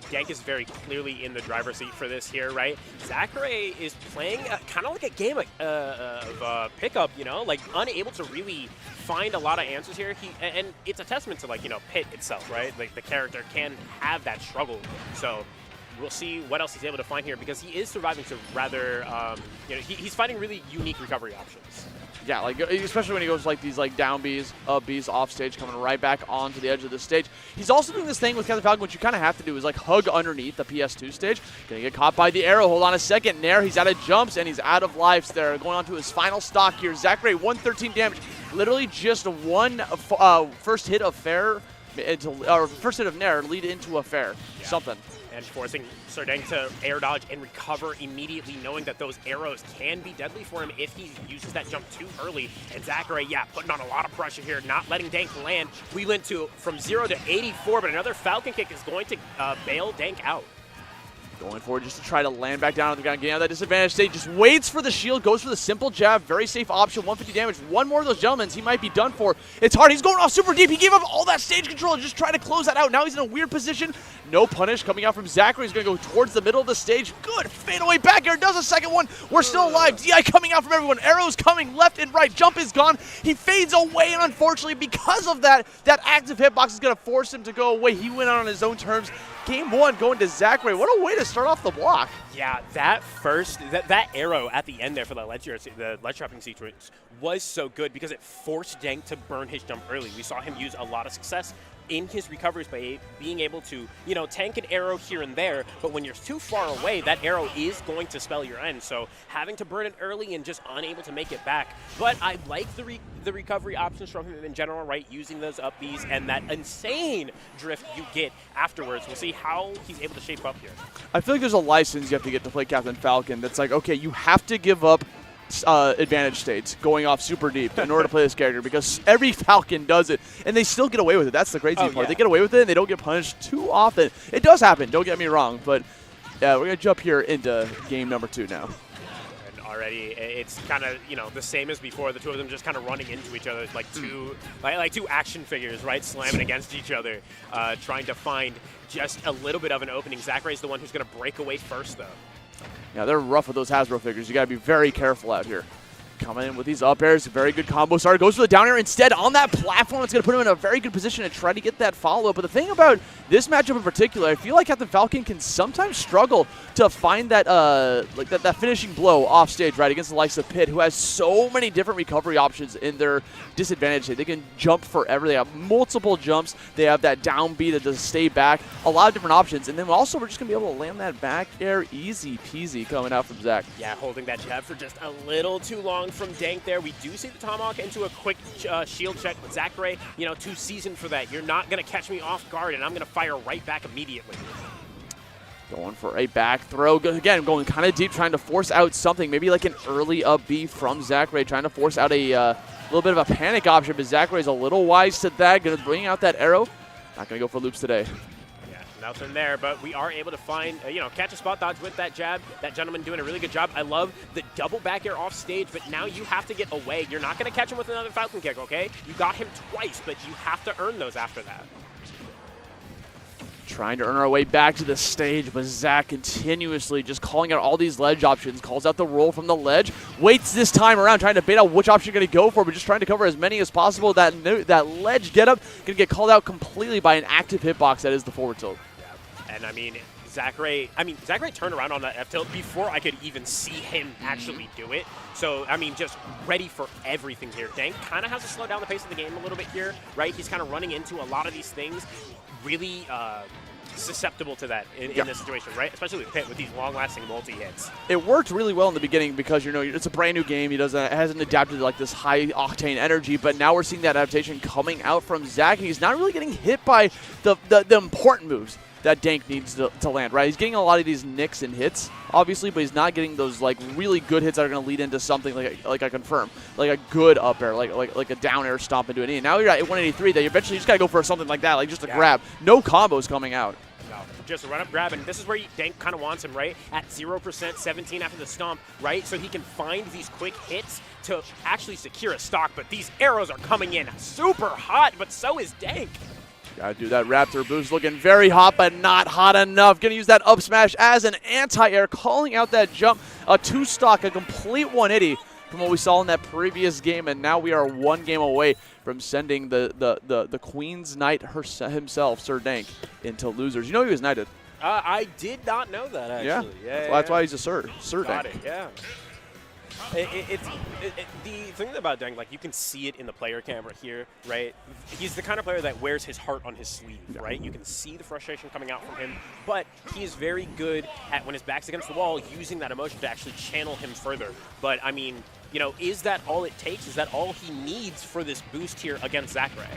Dank is very clearly in the driver's seat for this here, right? Zachary is playing kind of like a game of pickup, unable to really find a lot of answers here. And it's a testament to, Pit itself, right? The character can have that struggle. So we'll see what else he's able to find here, because he is surviving to rather, he's finding really unique recovery options. Yeah, especially when he goes these down Bs, up Bs, off stage, coming right back onto the edge of the stage. He's also doing this thing with Captain Falcon, which you kind of have to do, is hug underneath the PS2 stage. Gonna get caught by the arrow. Hold on a second. Nair, he's out of jumps and he's out of lives there. Going on to his final stock here. Zachary, 113 damage. Literally just one first hit of fair, first hit of Nair lead into a fair. Yeah. Something. And forcing Sir Dank to air dodge and recover immediately, knowing that those arrows can be deadly for him if he uses that jump too early. And Zachary, putting on a lot of pressure here, not letting Dank land. We went from 0 to 84, but another Falcon kick is going to bail Dank out. Going forward just to try to land back down on the ground, getting out of that disadvantage state. Just waits for the shield, goes for the simple jab. Very safe option, 150 damage. One more of those gentlemen, he might be done for. It's hard. He's going off super deep. He gave up all that stage control and just trying to close that out. Now he's in a weird position. No punish coming out from Zachary. He's going to go towards the middle of the stage. Good fadeaway back air. Does a second one. We're still alive. DI coming out from everyone. Arrows coming left and right. Jump is gone. He fades away, and unfortunately, because of that, that active hitbox is going to force him to go away. He went out on his own terms. Game 1 going to Zachary. What a way to start off the block. Yeah, that arrow at the end there for the ledge trapping sequence was so good because it forced Dank to burn his jump early. We saw him use a lot of success in his recoveries by being able to, tank an arrow here and there, but when you're too far away, that arrow is going to spell your end. So having to burn it early and just unable to make it back. But I like the recovery options from him in general, right? Using those up Bs and that insane drift you get afterwards. We'll see how he's able to shape up here. I feel like there's a license you have to get to play Captain Falcon that's like, okay, you have to give up advantage states going off super deep in order to play this character because every Falcon does it and they still get away with it. That's the crazy part. Yeah. They get away with it and they don't get punished too often. It does happen, don't get me wrong, but we're going to jump here into game number 2 now. And already it's kind of, the same as before. The two of them just kind of running into each other like two action figures, right? Slamming against each other, trying to find just a little bit of an opening. Zachary's the one who's going to break away first, though. Yeah, they're rough with those Hasbro figures. You got to be very careful out here. Coming in with these up airs, very good combo starter. Goes for the down air instead on that platform. It's going to put him in a very good position to try to get that follow-up. But the thing about this matchup in particular, I feel like Captain Falcon can sometimes struggle to find that that finishing blow off stage, right, against the likes of Pitt, who has so many different recovery options in their disadvantage state. They can jump forever. They have multiple jumps. They have that down B that does stay back. A lot of different options. And then also we're just going to be able to land that back air easy peasy coming out from Zach. Yeah, holding that jab for just a little too long from Dank there. We do see the tomahawk into a quick shield check, but Zachary, too seasoned for that. You're not going to catch me off guard, and I'm going to fire right back immediately. Going for a back throw. Again, going kind of deep, trying to force out something. Maybe like an early up B from Zachary, trying to force out a little bit of a panic option, but Zachary's a little wise to that. Going to bring out that arrow. Not going to go for loops today. Nothing there, but we are able to find, catch a spot dodge with that jab. That gentleman doing a really good job. I love the double back air off stage, but now you have to get away. You're not going to catch him with another Falcon kick, okay? You got him twice, but you have to earn those after that. Trying to earn our way back to the stage, but Zach continuously just calling out all these ledge options. Calls out the roll from the ledge. Waits this time around, trying to bait out which option you're going to go for, but just trying to cover as many as possible. That ledge get up going to get called out completely by an active hitbox that is the forward tilt. And Zachary turned around on that F tilt before I could even see him actually do it. So, just ready for everything here. Dank kind of has to slow down the pace of the game a little bit here, right? He's kind of running into a lot of these things. Really susceptible to that in this situation, right? Especially with Pitt with these long-lasting multi-hits. It worked really well in the beginning because, it's a brand new game. It hasn't adapted to like this high-octane energy, but now we're seeing that adaptation coming out from Zach. He's not really getting hit by the important moves that Dank needs to land, right? He's getting a lot of these nicks and hits, obviously, but he's not getting those like really good hits that are going to lead into something like a confirm, like a good up air, like a down air stomp into an E. Now you're at 183, that you eventually just got to go for something like that, like just a grab. No combos coming out. No, just a run up grab, and this is where Dank kind of wants him, right? At 0%, 17 after the stomp, right? So he can find these quick hits to actually secure a stock, but these arrows are coming in super hot, but so is Dank. Gotta do that Raptor boost, looking very hot, but not hot enough. Gonna use that up smash as an anti-air, calling out that jump. A 2-stock, a complete 180 from what we saw in that previous game, and now we are one game away from sending the Queen's Knight himself, Sir Dank, into losers. You know he was knighted. I did not know that, actually. Yeah, that's why he's a Sir Dank. Got it, yeah. The thing about Dank, you can see it in the player camera here, right? He's the kind of player that wears his heart on his sleeve, right? You can see the frustration coming out from him, but he is very good at, when his back's against the wall, using that emotion to actually channel him further. But, is that all it takes? Is that all he needs for this boost here against Zachary?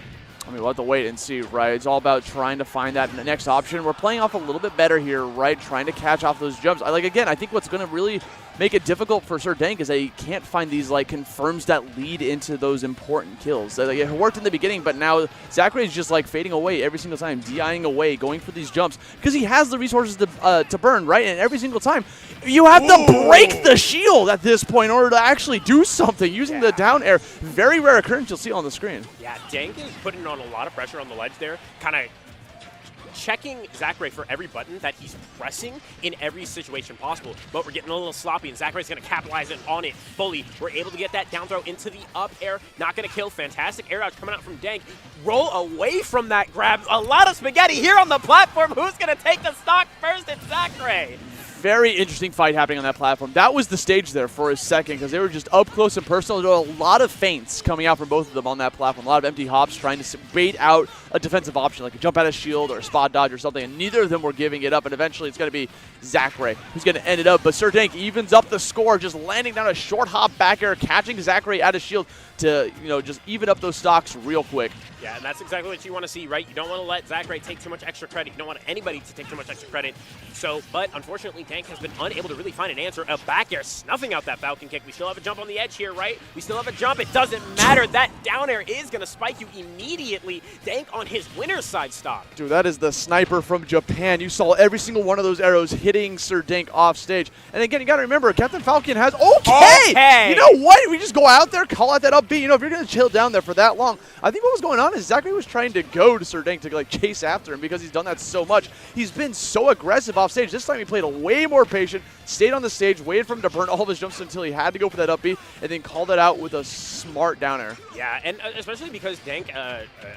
I mean, we'll have to wait and see, right? It's all about trying to find that next option. We're playing off a little bit better here, right? Trying to catch off those jumps. Again, I think what's going to really make it difficult for Sir Dank is that he can't find these, confirms that lead into those important kills. It worked in the beginning, but now Zachary is just, fading away every single time, DIing away, going for these jumps, because he has the resources to burn, right? And every single time, you have to break the shield at this point in order to actually do something using the down air. Very rare occurrence you'll see on the screen. Yeah, Dank is putting on a lot of pressure on the ledge there, kind of checking Zachary for every button that he's pressing in every situation possible. But we're getting a little sloppy, and Zachary's going to capitalize on it fully. We're able to get that down throw into the up air. Not going to kill. Fantastic air out coming out from Dank. Roll away from that grab. A lot of spaghetti here on the platform. Who's going to take the stock first? It's Zachary. Very interesting fight happening on that platform. That was the stage there for a second because they were just up close and personal. There were a lot of feints coming out from both of them on that platform. A lot of empty hops trying to bait out a defensive option like a jump out of shield or a spot dodge or something, and neither of them were giving it up, and eventually it's going to be Zachary who's going to end it up. But Sir Dank evens up the score, just landing down a short hop back air, catching Zachary out of shield to just even up those stocks real quick. Yeah, and that's exactly what you want to see, right? You don't want to let Zachary take too much extra credit. You don't want anybody to take too much extra credit. But unfortunately, Dank has been unable to really find an answer. A back air snuffing out that Falcon kick. We still have a jump on the edge here, right? We still have a jump. It doesn't matter. That down air is going to spike you immediately. Dank on his winner's side stock. Dude, that is the sniper from Japan. You saw every single one of those arrows hitting Sir Dank off stage. And again, you got to remember, Captain Falcon has... Okay! You know what? We just go out there, call out that up B. If you're going to chill down there for that long, I think what was going on is Zachary was trying to go to Sir Dank to chase after him because he's done that so much. He's been so aggressive off stage. This time he played a way more patient, stayed on the stage, waited for him to burn all of his jumps until he had to go for that up B, and then called it out with a smart down air. Yeah, and especially because Dank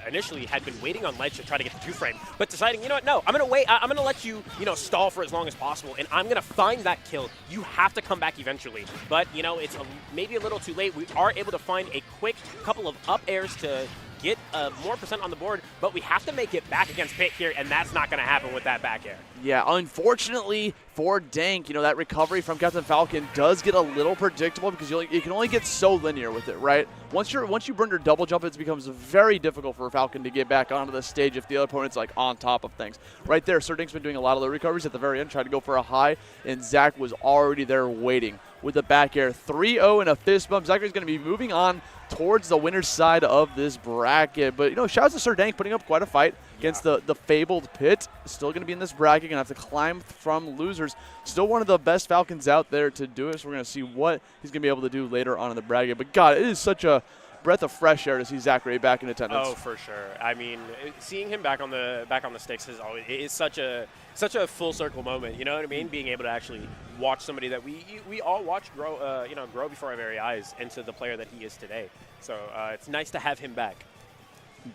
initially had been waiting on ledge to try to get the 2-frame, but deciding, you know what, no, I'm going to wait. I'm going to let you, stall for as long as possible, and I'm going to find that kill. You have to come back eventually. But, it's maybe a little too late. We are able to find a quick couple of up airs to get more percent on the board, but we have to make it back against Pit here, and that's not going to happen with that back air. Yeah, unfortunately for Dank, that recovery from Captain Falcon does get a little predictable because you can only get so linear with it, right? Once you burn your double jump, it becomes very difficult for Falcon to get back onto the stage if the other opponent's on top of things. Right there, Sir Dank's been doing a lot of the recoveries at the very end, trying to go for a high, and Zach was already there waiting with the back air. 3-0 and a fist bump. Zachary's going to be moving on towards the winner's side of this bracket. But, shout out to Sir Dank putting up quite a fight against the fabled Pit. Still going to be in this bracket. Going to have to climb from losers. Still one of the best Falcons out there to do it. So we're going to see what he's going to be able to do later on in the bracket. But, God, it is such a breath of fresh air to see Zachary back in attendance. Oh, for sure. I mean, seeing him back on the sticks is such a full circle moment. You know what I mean? Being able to actually watch somebody that we all watch grow, grow before our very eyes into the player that he is today. So it's nice to have him back.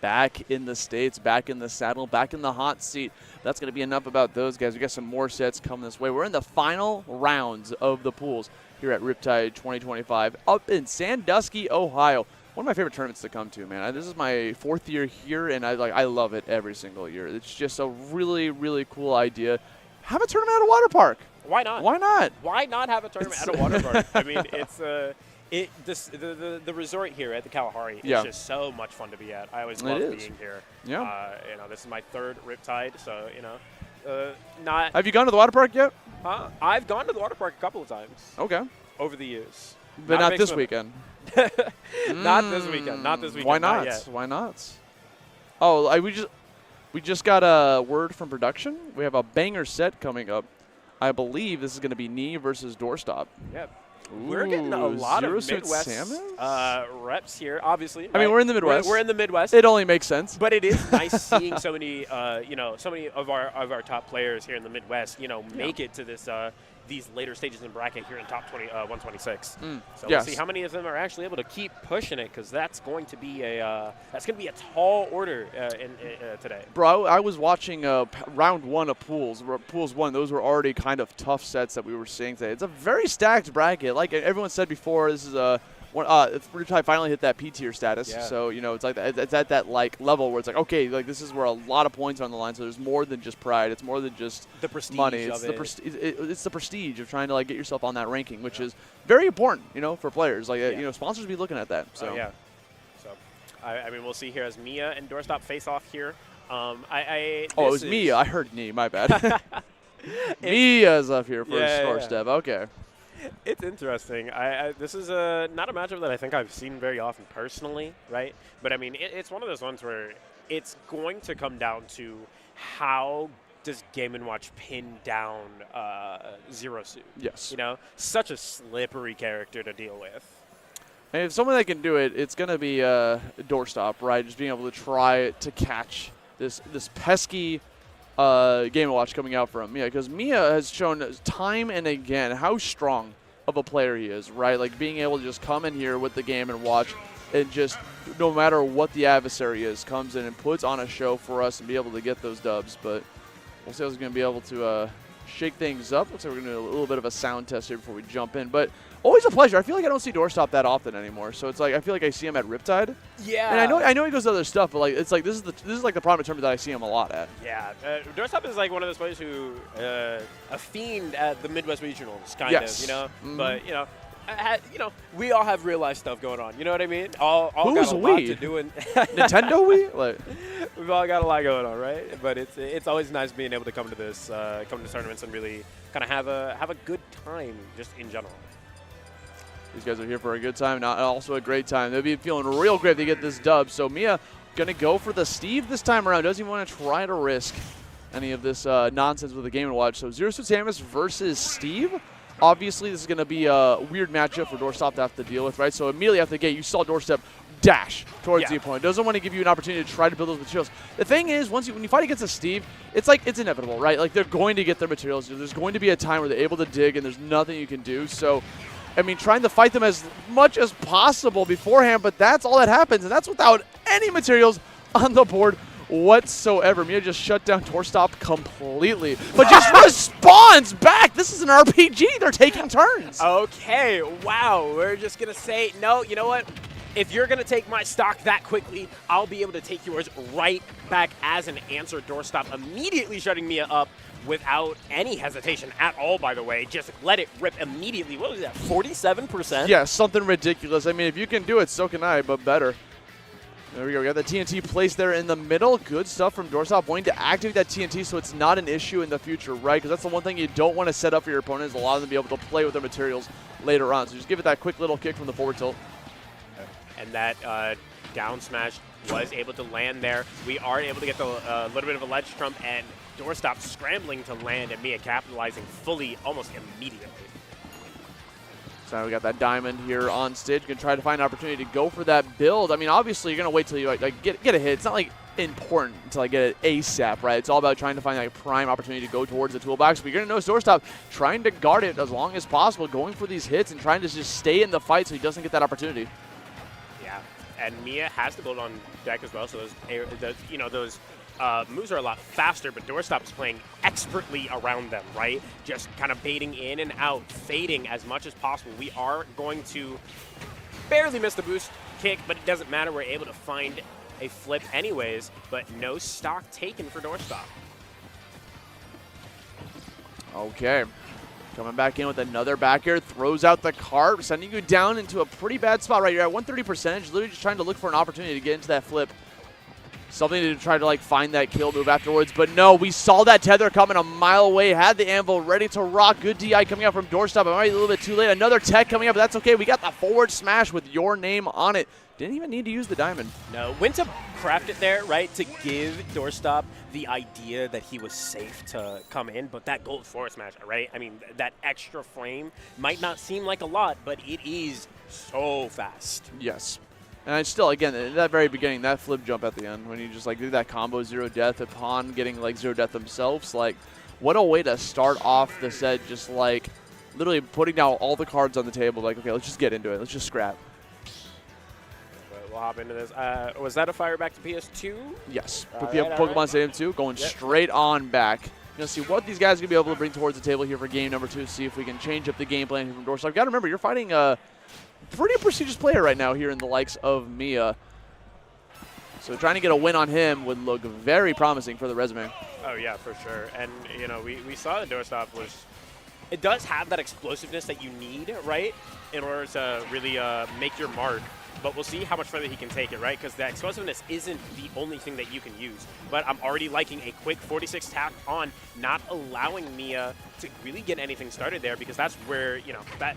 Back in the States, back in the saddle, back in the hot seat. That's going to be enough about those guys. We got some more sets coming this way. We're in the final rounds of the pools here at Riptide 2025 up in Sandusky, Ohio. One of my favorite tournaments to come to, man. This is my 4th year here, and I love it every single year. It's just a really, really cool idea. Have a tournament at a water park. Why not? Why not? Why not have a tournament at a water park? I mean, it's the resort here at the Kalahari is just so much fun to be at. I always love being here. Yeah. This is my 3rd Riptide, so not. Have you gone to the water park yet? I've gone to the water park a couple of times. Okay. Over the years. But not this weekend. Not this weekend. Not this weekend. Why not? Why not? Oh, we just got a word from production. We have a banger set coming up. I believe this is going to be Knee versus Doorstop. Yep. We're getting a lot of Midwest reps here, obviously. I mean, we're in the Midwest. We're in the Midwest. It only makes sense. But it is nice seeing so many, so many of our top players here in the Midwest, make it to this these later stages in bracket here in top 126. So we'll see how many of them are actually able to keep pushing it, because that's going to be a tall order today. Bro, I was watching round 1 of pools. Pools 1, those were already kind of tough sets that we were seeing today. It's a very stacked bracket. Like everyone said before, this is Riptide finally hit that P tier status, so it's like it's at that level where it's like, okay, this is where a lot of points are on the line. So there's more than just pride. It's more than just the prestige money. It's the prestige of trying to get yourself on that ranking, which is very important, for players. Sponsors be looking at that. So. Yeah. So I mean, we'll see here as Miya and Doorstop face off here. Oh, it was Miya. I heard knee. My bad. Mia's up here for a star step. Okay. It's interesting. This is not a matchup that I think I've seen very often personally, right? But I mean, it's one of those ones where it's going to come down to how does Game & Watch pin down Zero Suit. Yes. You know, such a slippery character to deal with. And if someone that can do it, it's going to be Doorstop, right? Just being able to try to catch this pesky Game & Watch coming out from Miya, because Miya has shown time and again how strong of a player he is, right? Like being able to just come in here with the Game & Watch and just, no matter what the adversary is, comes in and puts on a show for us and be able to get those dubs. But we'll see how he's going to be able to shake things up. Looks like we're going to do a little bit of a sound test here before we jump in. But always a pleasure. I feel like I don't see Doorstop that often anymore. So it's like I feel like I see him at Riptide. Yeah. And I know he goes to other stuff, but like it's like this is like the prominent tournament that I see him a lot at. Yeah. Doorstop is like one of those players who a fiend at the Midwest Regionals, kind Yes. of, you know. Mhm. But we all have real life stuff going on. You know what I mean? All Who's got a lot we? to do. Nintendo Wii? Like, we've all got a lot going on, right? But it's always nice being able to come to this tournaments and really kind of have a good time just in general. these guys are here for a good time, not also a great time. They'll be feeling real great if they get this dub. So Miya going to go for the Steve this time around. Doesn't even want to try to risk any of this nonsense with the Game & Watch. So Zero Suit Samus versus Steve. Obviously, this is going to be a weird matchup for Doorstop to have to deal with, right? So immediately after the gate, you saw Doorstop dash towards the opponent. Doesn't want to give you an opportunity to try to build those materials. The thing is, when you fight against a Steve, it's like it's inevitable, right? Like they're going to get their materials. There's going to be a time where they're able to dig, and there's nothing you can do. So, I mean, trying to fight them as much as possible beforehand, but that's all that happens, and that's without any materials on the board whatsoever. Miya just shut down Doorstop completely, but just respawns back. This is an RPG. They're taking turns. Okay, wow. We're just going to say, no, you know what? If you're going to take my stock that quickly, I'll be able to take yours right back as an answer. Doorstop immediately shutting Miya up without any hesitation at all, by the way. Just let it rip immediately. What was that, 47%? Yeah, something ridiculous. I mean, if you can do it, so can I, but better. There we go. We got the TNT placed there in the middle. Good stuff from Doorstop. Wanting to activate that TNT so it's not an issue in the future, right? Because that's the one thing you don't want to set up for your opponent is allow them to be able to play with their materials later on. So just give it that quick little kick from the forward tilt. And that down smash was able to land there. We are able to get the little bit of a ledge trump, and Doorstop scrambling to land, and Miya capitalizing fully almost immediately. So we got that diamond here on stage. Going to try to find an opportunity to go for that build. I mean, obviously, you're going to wait till you like get a hit. It's not like important until I get it ASAP, right? It's all about trying to find that prime opportunity to go towards the toolbox. But you're going to notice Doorstop trying to guard it as long as possible, going for these hits and trying to just stay in the fight so he doesn't get that opportunity. Yeah, and Miya has to build on deck as well. So those moves are a lot faster, but Doorstop is playing expertly around them, right? Just kind of baiting in and out, fading as much as possible. We are going to barely miss the boost kick, but it doesn't matter. We're able to find a flip anyways, but no stock taken for Doorstop. Okay. Coming back in with another back air, throws out the cart, sending you down into a pretty bad spot right here at 130%. Literally just trying to look for an opportunity to get into that flip. Something to try to find that kill move afterwards, but no, we saw that tether coming a mile away, had the anvil ready to rock. Good DI coming out from Doorstop. I might be a little bit too late. Another tech coming up, but that's okay. We got the forward smash with your name on it. Didn't even need to use the diamond. No, went to craft it there, right, to give Doorstop the idea that he was safe to come in, but that gold forward smash, right? I mean, that extra frame might not seem like a lot, but it is so fast. Yes. And I still, again, in that very beginning, that flip jump at the end, when you just do that combo zero death upon getting zero death themselves, what a way to start off the set, just literally putting down all the cards on the table, okay, let's just get into it, let's just scrap. We'll hop into this. Was that a fire back to PS2? Yes. All Pokemon right. Stadium 2, going straight on back. You'll see what these guys are going to be able to bring towards the table here for game number 2, see if we can change up the game plan here from Doorstop. Got to remember, you're fighting a pretty prestigious player right now here in the likes of Miya. So trying to get a win on him would look very promising for the resume. Oh, yeah, for sure. And, we saw the Doorstop it does have that explosiveness that you need, right, in order to really make your mark but we'll see how much further he can take it, right? Because the explosiveness isn't the only thing that you can use. But I'm already liking a quick 46 tap on, not allowing Miya to really get anything started there, because that's where, you know, that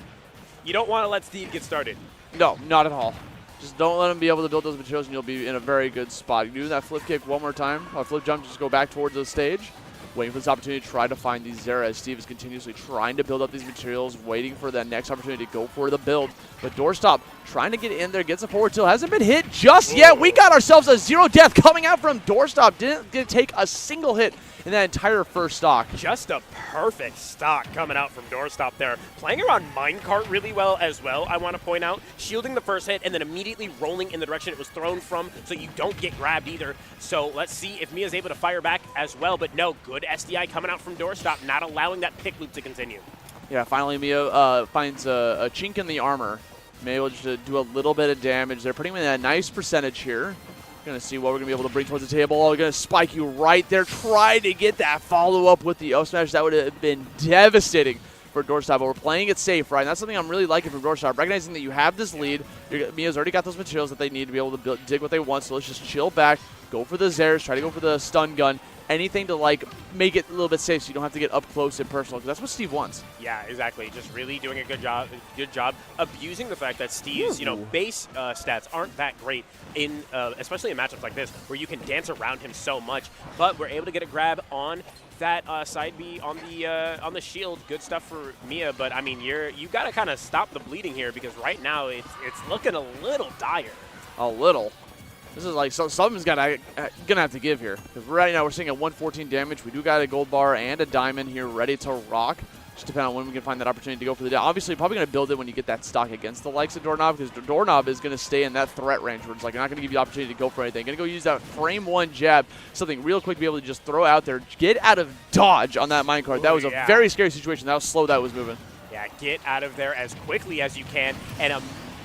you don't want to let Steve get started. No, not at all. Just don't let him be able to build those materials, and you'll be in a very good spot. You do that flip kick one more time, or flip jump, just go back towards the stage, waiting for this opportunity to try to find these Zera, as Steve is continuously trying to build up these materials, waiting for that next opportunity to go for the build. But Doorstop trying to get in there, gets a forward tilt, hasn't been hit just yet. We got ourselves a 0 death coming out from Doorstop. Didn't take a single hit in that entire first stock. Just a perfect stock coming out from Doorstop there. Playing around minecart really well as well, I want to point out. Shielding the first hit and then immediately rolling in the direction it was thrown from so you don't get grabbed either. So let's see if Miya's able to fire back as well. But no, good SDI coming out from Doorstop, not allowing that pick loop to continue. Yeah, finally Miya finds a chink in the armor. Maybe just to do a little bit of damage. They're putting him in a nice percentage here. Going to see what we're going to be able to bring towards the table. Oh, going to spike you right there. Try to get that follow-up with the up smash. That would have been devastating for Doorstop. But we're playing it safe, right? And that's something I'm really liking from Doorstop. Recognizing that you have this lead. Miya's already got those materials that they need to be able to dig what they want. So let's just chill back. Go for the Zers. Try to go for the stun gun. Anything to, like, make it a little bit safe so you don't have to get up close and personal, because that's what Steve wants. Yeah, exactly. Just really doing a good job abusing the fact that Steve's, you know, base stats aren't that great in, especially in matchups like this, where you can dance around him so much. But we're able to get a grab on that side B on the shield. Good stuff for Miya, but I mean, you got to kind of stop the bleeding here, because right now it's looking a little dire. A little. This is like, so something's gonna have to give here. Because right now we're sitting at 114 damage. We do got a gold bar and a diamond here ready to rock. Just depending on when we can find that opportunity to go for the down. Obviously, probably going to build it when you get that stock against the likes of Doorknob, because Doorknob is going to stay in that threat range where it's like, you're not going to give you the opportunity to go for anything. Going to go use that frame one jab, something real quick to be able to just throw out there, get out of dodge on that minecart. That was a very scary situation. That was slow that was moving. Yeah, get out of there as quickly as you can. And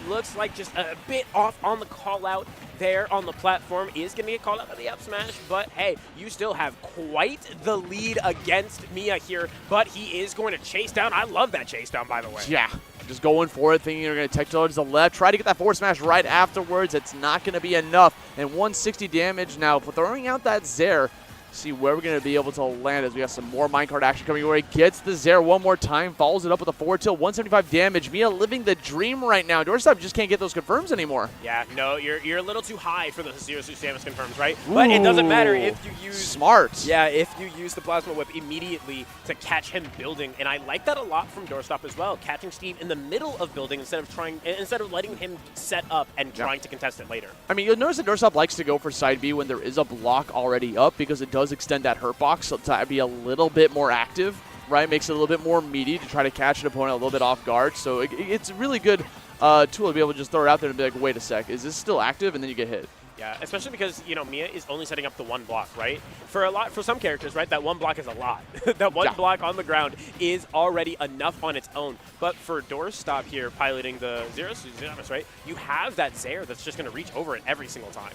looks like just a bit off on the call out there on the platform. Is going to get called out by the up smash, but hey, you still have quite the lead against Miya here, but he is going to chase down. I love that chase down, by the way. Yeah, just going for it, thinking you're going to tech towards the left. Try to get that forward smash right afterwards. It's not going to be enough. And 160 damage now, throwing out that Zare. See where we're going to be able to land as we got some more minecart action coming where he gets the Zare one more time, follows it up with a forward tilt, 175 damage. Miya living the dream right now. Doorstop just can't get those confirms anymore. Yeah, no, you're a little too high for the 0-2 Samus confirms, right? Ooh, but it doesn't matter if you use... Smart. Yeah, if you use the Plasma Whip immediately to catch him building. And I like that a lot from Doorstop as well, catching Steve in the middle of building instead of letting him set up and trying to contest it later. I mean, you'll notice that Doorstop likes to go for side B when there is a block already up, because it does extend that hurt box to be a little bit more active, right? Makes it a little bit more meaty to try to catch an opponent a little bit off guard. So it's a really good tool to be able to just throw it out there and be like, wait a sec, is this still active? And then you get hit. Yeah, especially because, you know, Miya is only setting up the one block, right? For some characters, right, that one block is a lot. That one block on the ground is already enough on its own. But for Doorstop here piloting the 0-2 Samus, right, you have that Zare that's just going to reach over it every single time.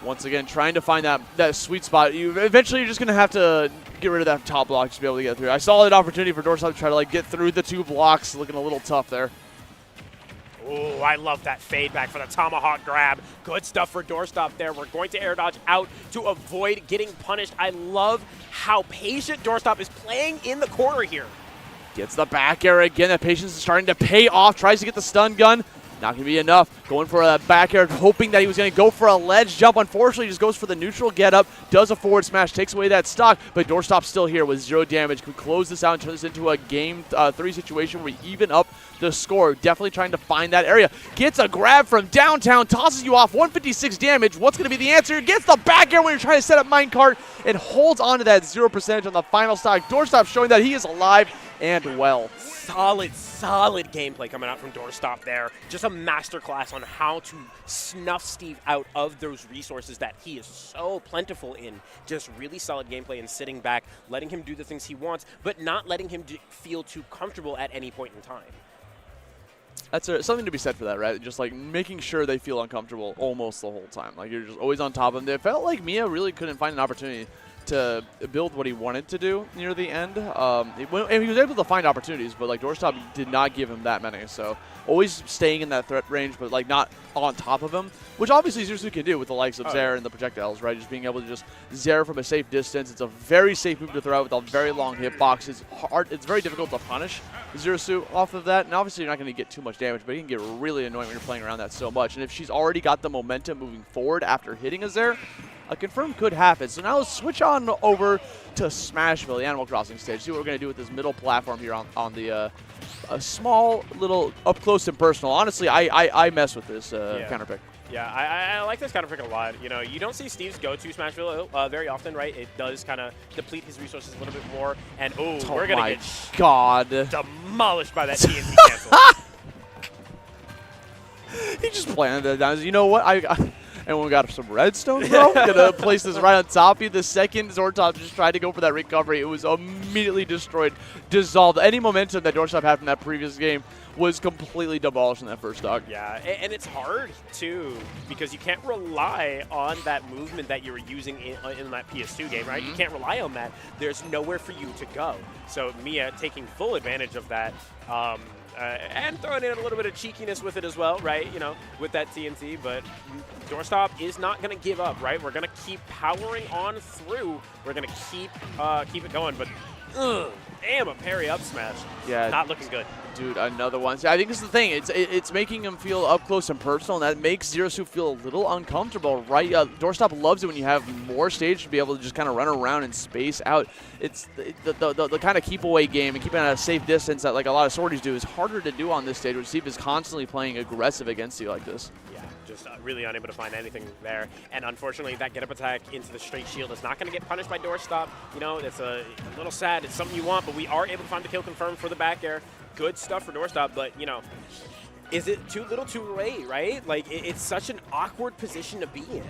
Once again, trying to find that sweet spot. Eventually, you're just going to have to get rid of that top block just to be able to get through. I saw an opportunity for Doorstop to try to like get through the two blocks, looking a little tough there. Oh, I love that fade back for the tomahawk grab. Good stuff for Doorstop there. We're going to air dodge out to avoid getting punished. I love how patient Doorstop is playing in the corner here. Gets the back air again. That patience is starting to pay off. Tries to get the stun gun. Not going to be enough. Going for a back air, hoping that he was going to go for a ledge jump. Unfortunately, just goes for the neutral get up, does a forward smash, takes away that stock, but Doorstop's still here with 0 damage. Can close this out and turn this into a game 3 situation where we even up the score. Definitely trying to find that area. Gets a grab from downtown, tosses you off, 156 damage. What's going to be the answer? Gets the back air when you're trying to set up minecart and holds on to that 0% on the final stock. Doorstop showing that he is alive and well. Solid gameplay coming out from Doorstop there. Just a masterclass on how to snuff Steve out of those resources that he is so plentiful in. Just really solid gameplay and sitting back, letting him do the things he wants, but not letting him feel too comfortable at any point in time. That's something to be said for that, right? Just like making sure they feel uncomfortable almost the whole time. Like you're just always on top of them. It felt like Miya really couldn't find an opportunity to build what he wanted to do near the end. And he was able to find opportunities, but like doorstop did not give him that many. So always staying in that threat range, but like not on top of him, which obviously Zero Suit can do with the likes of Zair and the projectiles, right? Just being able to just Zair from a safe distance. It's a very safe move to throw out with a very long hitbox. It's very difficult to punish Zero Suit off of that, and obviously you're not going to get too much damage, but it can get really annoying when you're playing around that so much. And if she's already got the momentum moving forward after hitting a Zair, a confirm could happen. So now let's switch on over to Smashville, the Animal Crossing stage. See what we're going to do with this middle platform here on the a small little up close and personal. Honestly, I mess with this counter pick. Yeah, I like this counter pick a lot. You know, you don't see Steve's go to Smashville very often, right? It does kind of deplete his resources a little bit more. And we're gonna get demolished by that TNT cancel. He just planted that down. You know what? And we got some redstone, bro. Gonna place this right on top of you. The second Zortop just tried to go for that recovery, it was immediately destroyed, dissolved. Any momentum that Doorstop had from that previous game was completely demolished in that first stock. Yeah, and it's hard, too, because you can't rely on that movement that you were using in that PS2 game, right? You can't rely on that. There's nowhere for you to go. So Miya taking full advantage of that, and throwing in a little bit of cheekiness with it as well, right? You know, with that TNT, but Doorstop is not going to give up, right? We're going to keep powering on through. We're going to keep it going, but damn, a parry up smash. Yeah, not looking good. Dude, another one. See, I think this is the thing. It's making him feel up close and personal, and that makes Zero Suit feel a little uncomfortable, right? Doorstop loves it when you have more stage to be able to just kind of run around and space out. It's the kind of keep away game and keeping at a safe distance that like a lot of sorties do is harder to do on this stage, where Steve is constantly playing aggressive against you like this. Yeah, just really unable to find anything there. And unfortunately, that get-up attack into the straight shield is not going to get punished by Doorstop. You know, it's a little sad. It's something you want, but we are able to find the kill confirmed for the back air. Good stuff for Doorstop, but, you know, is it too little too late, right? Like, it's such an awkward position to be in.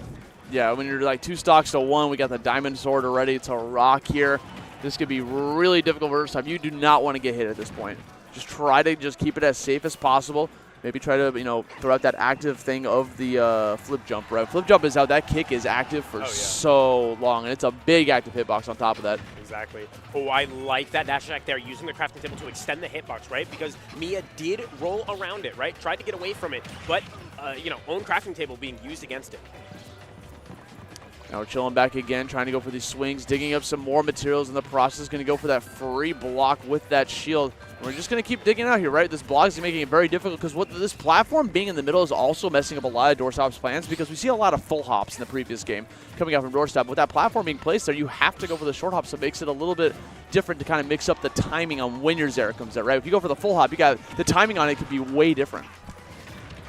Yeah, when you're like 2 stocks to 1, we got the Diamond Sword already. It's a rock here. This could be really difficult for Doorstop. You do not want to get hit at this point. Just try to just keep it as safe as possible. Maybe try to, you know, throw out that active thing of the flip jump, right? Flip jump is out. That kick is active for so long, and it's a big active hitbox on top of that. Exactly. Oh, I like that dash attack there, using the crafting table to extend the hitbox, right? Because Miya did roll around it, right? Tried to get away from it, but, you know, own crafting table being used against it. Now we're chilling back again, trying to go for these swings, digging up some more materials in the process. Going to go for that free block with that shield. And we're just going to keep digging out here, right? This block is making it very difficult because what this platform being in the middle is also messing up a lot of Doorstop's plans, because we see a lot of full hops in the previous game coming out from Doorstop. With that platform being placed there, you have to go for the short hop, so it makes it a little bit different to kind of mix up the timing on when your Zair comes out, right? If you go for the full hop, you got the timing on it could be way different.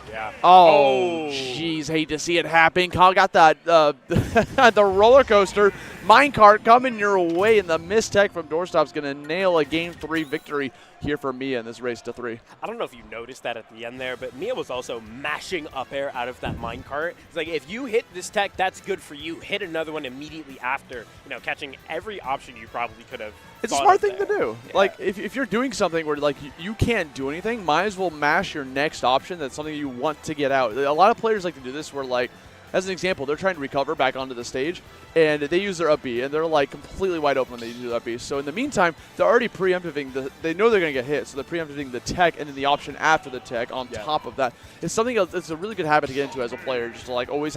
Yeah. Oh, jeez, hate to see it happen. Kyle got that the roller coaster minecart coming your way, and the mistech from Doorstop's going to nail a Game 3 victory here for Miya in this race to 3. I don't know if you noticed that at the end there, but Miya was also mashing up air out of that minecart. It's like, if you hit this tech, that's good for you. Hit another one immediately after, you know, catching every option you probably could have. It's a smart thing to do. Yeah. Like, if you're doing something where, like, you can't do anything, might as well mash your next option. That's something you want to get out. A lot of players like to do this where, like, as an example, they're trying to recover back onto the stage, and they use their up B, and they're, like, completely wide open when they use their up B. So in the meantime, they're already preempting they know they're going to get hit, so they're preempting the tech and then the option after the tech on top of that. It's something else. It's a really good habit to get into as a player, just to, like, always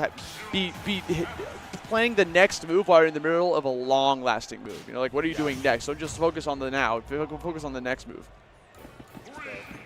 be playing the next move while you're in the middle of a long-lasting move. You know, like, what are you doing next? So just focus on the now. Focus on the next move.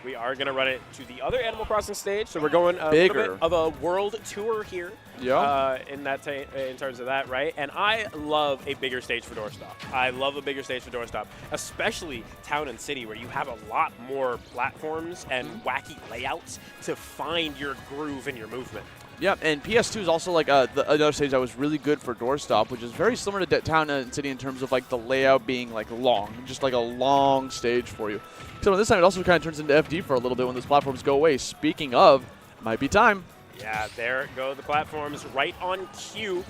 We are going to run it to the other Animal Crossing stage, so we're going a Bigger. little bit of a world tour here. Yeah. In terms of that, right? And I love a bigger stage for Doorstop. I love a bigger stage for Doorstop, especially Town and City, where you have a lot more platforms and wacky layouts to find your groove and your movement. Yeah, and PS2 is also like another stage that was really good for Doorstop, which is very similar to Town and City in terms of like the layout being like long, just like a long stage for you. So this time it also kind of turns into FD for a little bit when those platforms go away. Speaking of, might be time. Yeah, there go the platforms right on cue.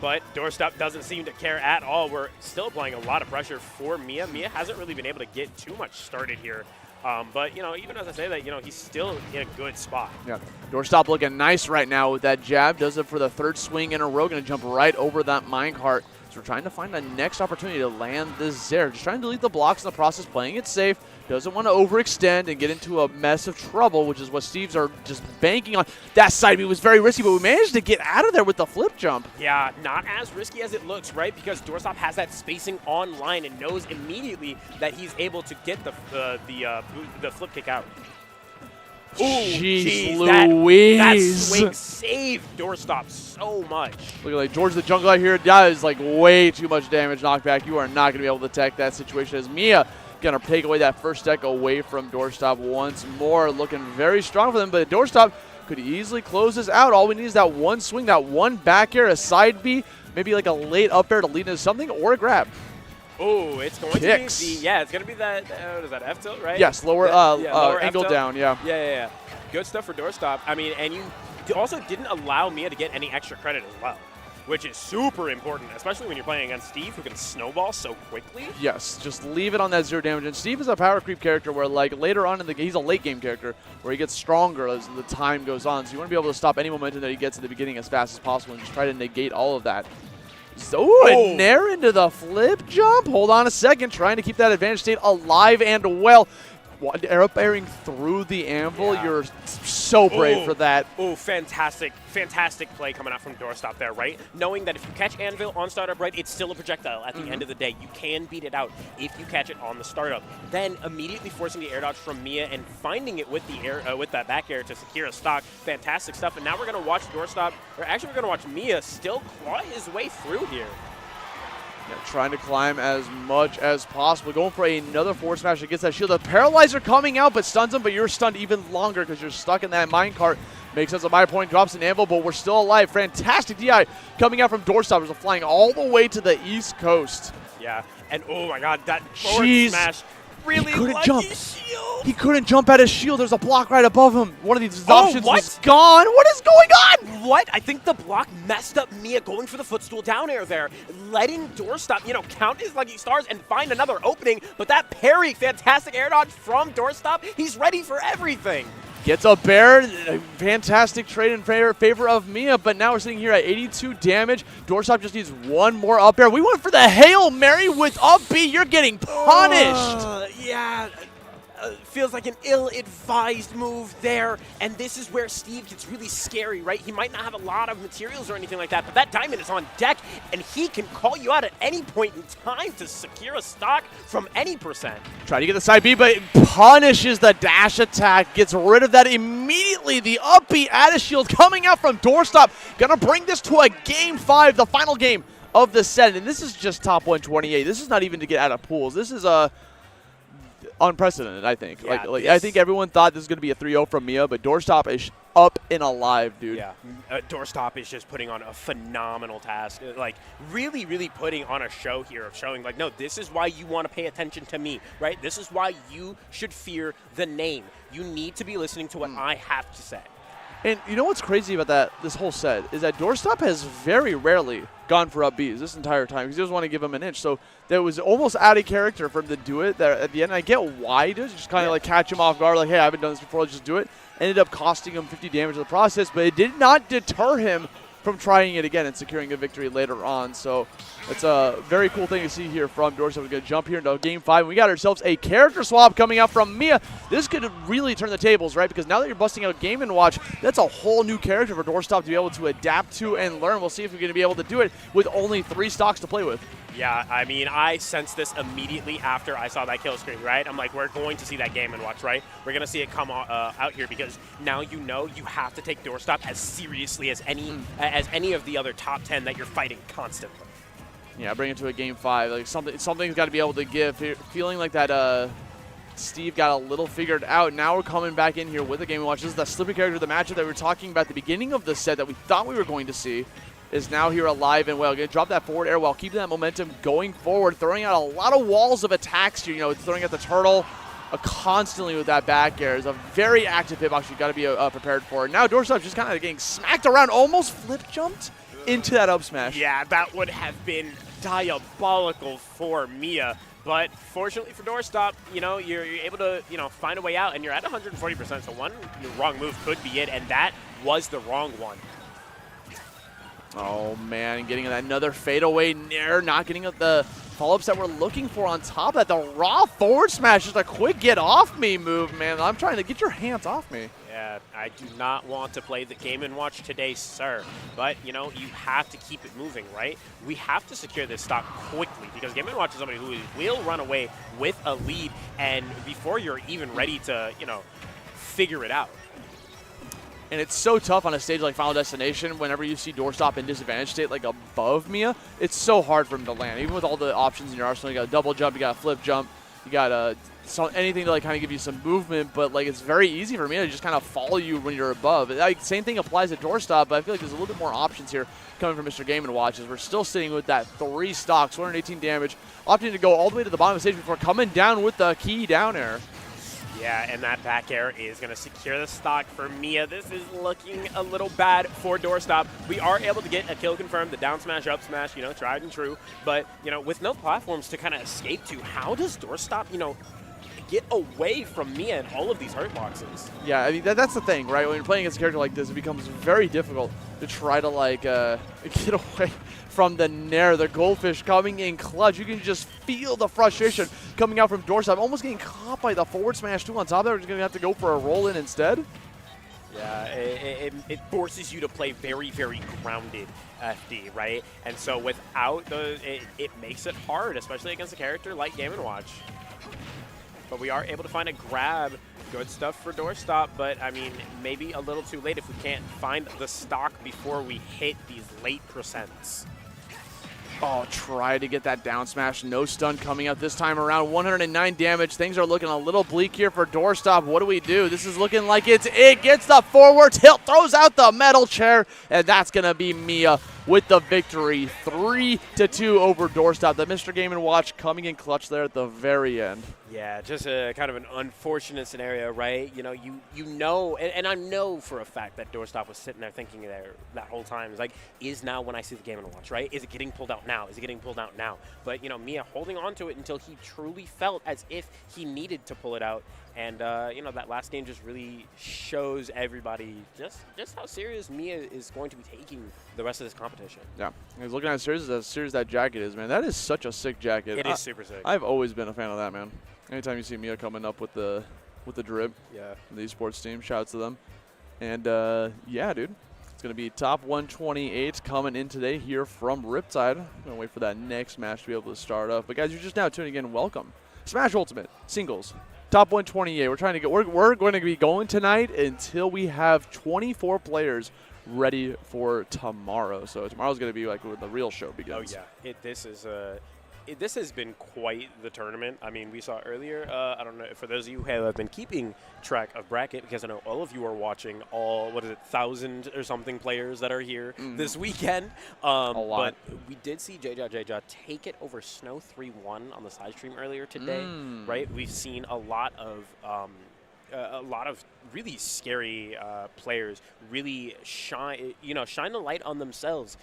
But Doorstop doesn't seem to care at all. We're still applying a lot of pressure for Miya. Miya hasn't really been able to get too much started here. But, you know, even as I say that, you know, he's still in a good spot. Yeah. Doorstop looking nice right now with that jab. Does it for the third swing in a row. Going to jump right over that minecart. So we're trying to find a next opportunity to land this Zair. Just trying to delete the blocks in the process, playing it safe. Doesn't want to overextend and get into a mess of trouble, which is what Steve's are just banking on. That side B was very risky, but we managed to get out of there with the flip jump. Yeah, not as risky as it looks, right? Because Doorstop has that spacing online and knows immediately that he's able to get the flip kick out. Ooh, Jeez Louise. That Louise. swing saved Doorstop so much. Look at like George the Jungle out here. That is like way too much damage knockback. You are not going to be able to attack that situation as Miya going to take away that first deck away from Doorstop once more. Looking very strong for them, but Doorstop could easily close this out. All we need is that one swing, that one back air, a side B, maybe like a late up air to lead into something, or a grab. Oh, it's going Kicks. to be it's going to be that, what is that, F tilt, right? Yes, lower, lower angle F tilt. down, yeah. Yeah. Good stuff for Doorstop. I mean, and you also didn't allow Miya to get any extra credit as well, which is super important, especially when you're playing against Steve, who can snowball so quickly. Yes, just leave it on that 0 damage. And Steve is a power creep character where, like, later on in the game, he's a late game character where he gets stronger as the time goes on. So you want to be able to stop any momentum that he gets at the beginning as fast as possible and just try to negate all of that. So, and Nair into the flip jump. Hold on a second, trying to keep that advantage state alive and well. Air up airing through the anvil. Yeah. You're so brave for that. Oh, fantastic play coming out from Doorstop there, right? Knowing that if you catch Anvil on startup, right, it's still a projectile at the end of the day. You can beat it out if you catch it on the startup. Then immediately forcing the air dodge from Miya and finding it with the air, with that back air to secure a stock. Fantastic stuff. And now we're going to watch Doorstop, or actually we're going to watch Miya still claw his way through here. Yeah, trying to climb as much as possible. Going for another forward smash against that shield. The Paralyzer coming out, but stuns him, but you're stunned even longer because you're stuck in that minecart. Makes sense of my point, drops an anvil, but we're still alive. Fantastic DI coming out from Doorstop. They're flying all the way to the East Coast. Yeah, and oh my god, that forward smash. Really he couldn't lucky jump. shield. He couldn't jump at his shield. There's a block right above him. One of these options what? was gone. What is going on? What? I think the block messed up Miya going for the footstool down air there, letting Doorstop, count his lucky stars and find another opening. But that parry, fantastic air dodge from Doorstop. He's ready for everything. Gets a bear. Fantastic trade in favor of Miya, but now we're sitting here at 82 damage. Doorstop just needs one more up air. We went for the Hail Mary with up B. You're getting punished. Yeah. Feels like an ill-advised move there, and this is where Steve gets really scary, right? He might not have a lot of materials or anything like that, but that diamond is on deck, and he can call you out at any point in time to secure a stock from any percent. Try to get the side B, but punishes the dash attack, gets rid of that immediately. The up B at a shield coming out from Doorstop. Gonna bring this to a Game 5, the final game of the set, and this is just top 128. This is not even to get out of pools. This is unprecedented, I think. Yeah, I think everyone thought this was going to be a 3-0 from Miya, but Doorstop is up and alive, dude. Yeah, Doorstop is just putting on a phenomenal task. Like, really, really putting on a show here of showing, like, no, this is why you want to pay attention to me, right? This is why you should fear the name. You need to be listening to what I have to say. And you know what's crazy about this whole set is that Doorstop has very rarely gone for up Bs this entire time because he doesn't want to give him an inch. So that was almost out of character for him to do it there at the end. I get why he does, just kind of like catch him off guard, like, hey, I haven't done this before, let's just do it. Ended up costing him 50 damage in the process, but it did not deter him from trying it again and securing a victory later on. So it's a very cool thing to see here from Doorstop. We're going to jump here into Game 5. We got ourselves a character swap coming out from Miya. This could really turn the tables, right? Because now that you're busting out Game & Watch, that's a whole new character for Doorstop to be able to adapt to and learn. We'll see if we're going to be able to do it with only 3 stocks to play with. Yeah, I mean, I sensed this immediately after I saw that kill screen, right? I'm like, we're going to see that Game & Watch, right? We're going to see it come out here because now you know you have to take Doorstop as seriously as any of the other top 10 that you're fighting constantly. Yeah, bring it to a Game 5. Like something's got to be able to give. Feeling like that Steve got a little figured out. Now we're coming back in here with a Game & Watch. This is the slippery character, the matchup that we were talking about at the beginning of the set that we thought we were going to see. Is now here alive and well. Going to drop that forward air while keeping that momentum going forward, throwing out a lot of walls of attacks here. Throwing out the turtle constantly with that back air. Is a very active hitbox you've got to be prepared for. Now Doorstop just kind of getting smacked around, almost flip jumped into that up smash. Yeah, that would have been diabolical for Miya. But fortunately for Doorstop, you're able to, find a way out, and you're at 140%. So one wrong move could be it, and that was the wrong one. Oh, man, getting another fadeaway nair, not getting the follow-ups that we're looking for on top of that. The raw forward smash, just a quick get-off-me move, man. I'm trying to get your hands off me. Yeah, I do not want to play the Game & Watch today, sir. But, you know, you have to keep it moving, right? We have to secure this stock quickly because Game & Watch is somebody who will run away with a lead and before you're even ready to, you know, figure it out. And it's so tough on a stage like Final Destination whenever you see doorstop in disadvantage state like above Miya. It's so hard for him to land. Even with all the options in your arsenal, you got a double jump, you got a flip jump, you got anything to like kind of give you some movement, but like it's very easy for Miya to just kind of follow you when you're above. Like, same thing applies at doorstop, but I feel like there's a little bit more options here coming from Mr. Game & Watch as we're still sitting with that 3 stocks, 118 damage, opting to go all the way to the bottom of the stage before coming down with the key down air. Yeah, and that back air is going to secure the stock for Miya. This is looking a little bad for doorstop. We are able to get a kill confirmed, the down smash, up smash, you know, tried and true. But, you know, with no platforms to kind of escape to, how does doorstop, you know, get away from Miya and all of these hurt boxes? Yeah, I mean, that's the thing, right? When you're playing against a character like this, it becomes very difficult to try to, like, get away from the nair. The goldfish coming in clutch. You can just feel the frustration coming out from doorstop. Almost getting caught by the forward smash, too, on top of that. We're just going to have to go for a roll-in instead. Yeah, it forces you to play very, very grounded FD, right? And so without those, it makes it hard, especially against a character like Game & Watch. But we are able to find a grab. Good stuff for doorstop, but I mean, maybe a little too late if we can't find the stock before we hit these late percents. Oh, try to get that down smash. No stun coming out this time around. 109 damage. Things are looking a little bleak here for doorstop. What do we do? This is looking like it gets the forward tilt, throws out the metal chair, and that's going to be Miya with the victory. 3-2 over doorstop. The Mr. Game & Watch coming in clutch there at the very end. Yeah, just a kind of an unfortunate scenario, right? You know, you know, and I know for a fact that doorstop was sitting there thinking there that whole time. It's like, is now when I see the Game & Watch, right? Is it getting pulled out now? Is it getting pulled out now? But, you know, Miya holding on to it until he truly felt as if he needed to pull it out. And, you know, that last game just really shows everybody just how serious Miya is going to be taking the rest of this competition. Yeah, he's looking at as serious that jacket is, man. That is such a sick jacket. It is super sick. I've always been a fan of that, man. Anytime you see Miya coming up with the drip, yeah, the esports team, shouts to them. And, yeah, dude. It's going to be top 128 coming in today here from Riptide. I'm going to wait for that next match to be able to start up. But, guys, you're just now tuning in. Welcome. Smash Ultimate, singles, top 128. We're trying to get. We're going to be going tonight until we have 24 players ready for tomorrow. So tomorrow's going to be like when the real show begins. Oh yeah, this has been quite the tournament. I mean, we saw earlier, I don't know, for those of you who have been keeping track of bracket, because I know all of you are watching all, 1,000 or something players that are here this weekend. A lot. But we did see JJ take it over Snow 3-1 on the side stream earlier today, right? We've seen a lot of really scary players really shine a light on themselves,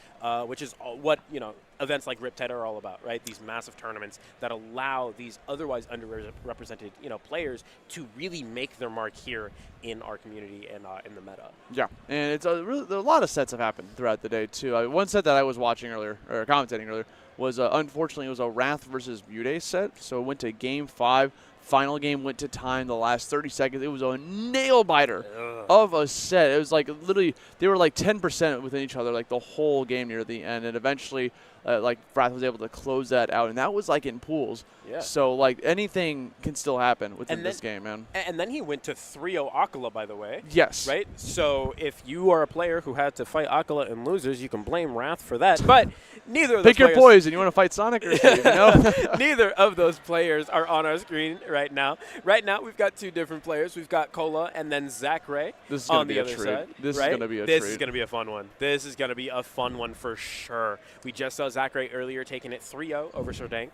which is what, you know, events like Riptide are all about, right? These massive tournaments that allow these otherwise underrepresented, you know, players to really make their mark here in our community and in the meta. Yeah, and it's a lot of sets have happened throughout the day too. One set that I was watching earlier or commentating earlier was unfortunately it was a Wrath versus Mude set, so it went to Game 5. Final game went to time, the last 30 seconds. It was a nail-biter of a set. It was like literally, they were like 10% within each other like the whole game near the end. And eventually, like Wrath was able to close that out. And that was like in pools. Yeah. So like anything can still happen within this game, man. And then he went to 3-0 Akala, by the way. Yes. Right? So if you are a player who had to fight Akala and losers, you can blame Wrath for that. But neither of those Pick your poison. You want to fight Sonic or Steve, you know? Neither of those players are on our screen right now. Right now, we've got two different players. We've got Cola and then Zach Ray on the other side. This is going to be a This is going to be a fun one. This is going to be a fun one for sure. We just saw Zach Ray earlier taking it 3-0 over Serdank.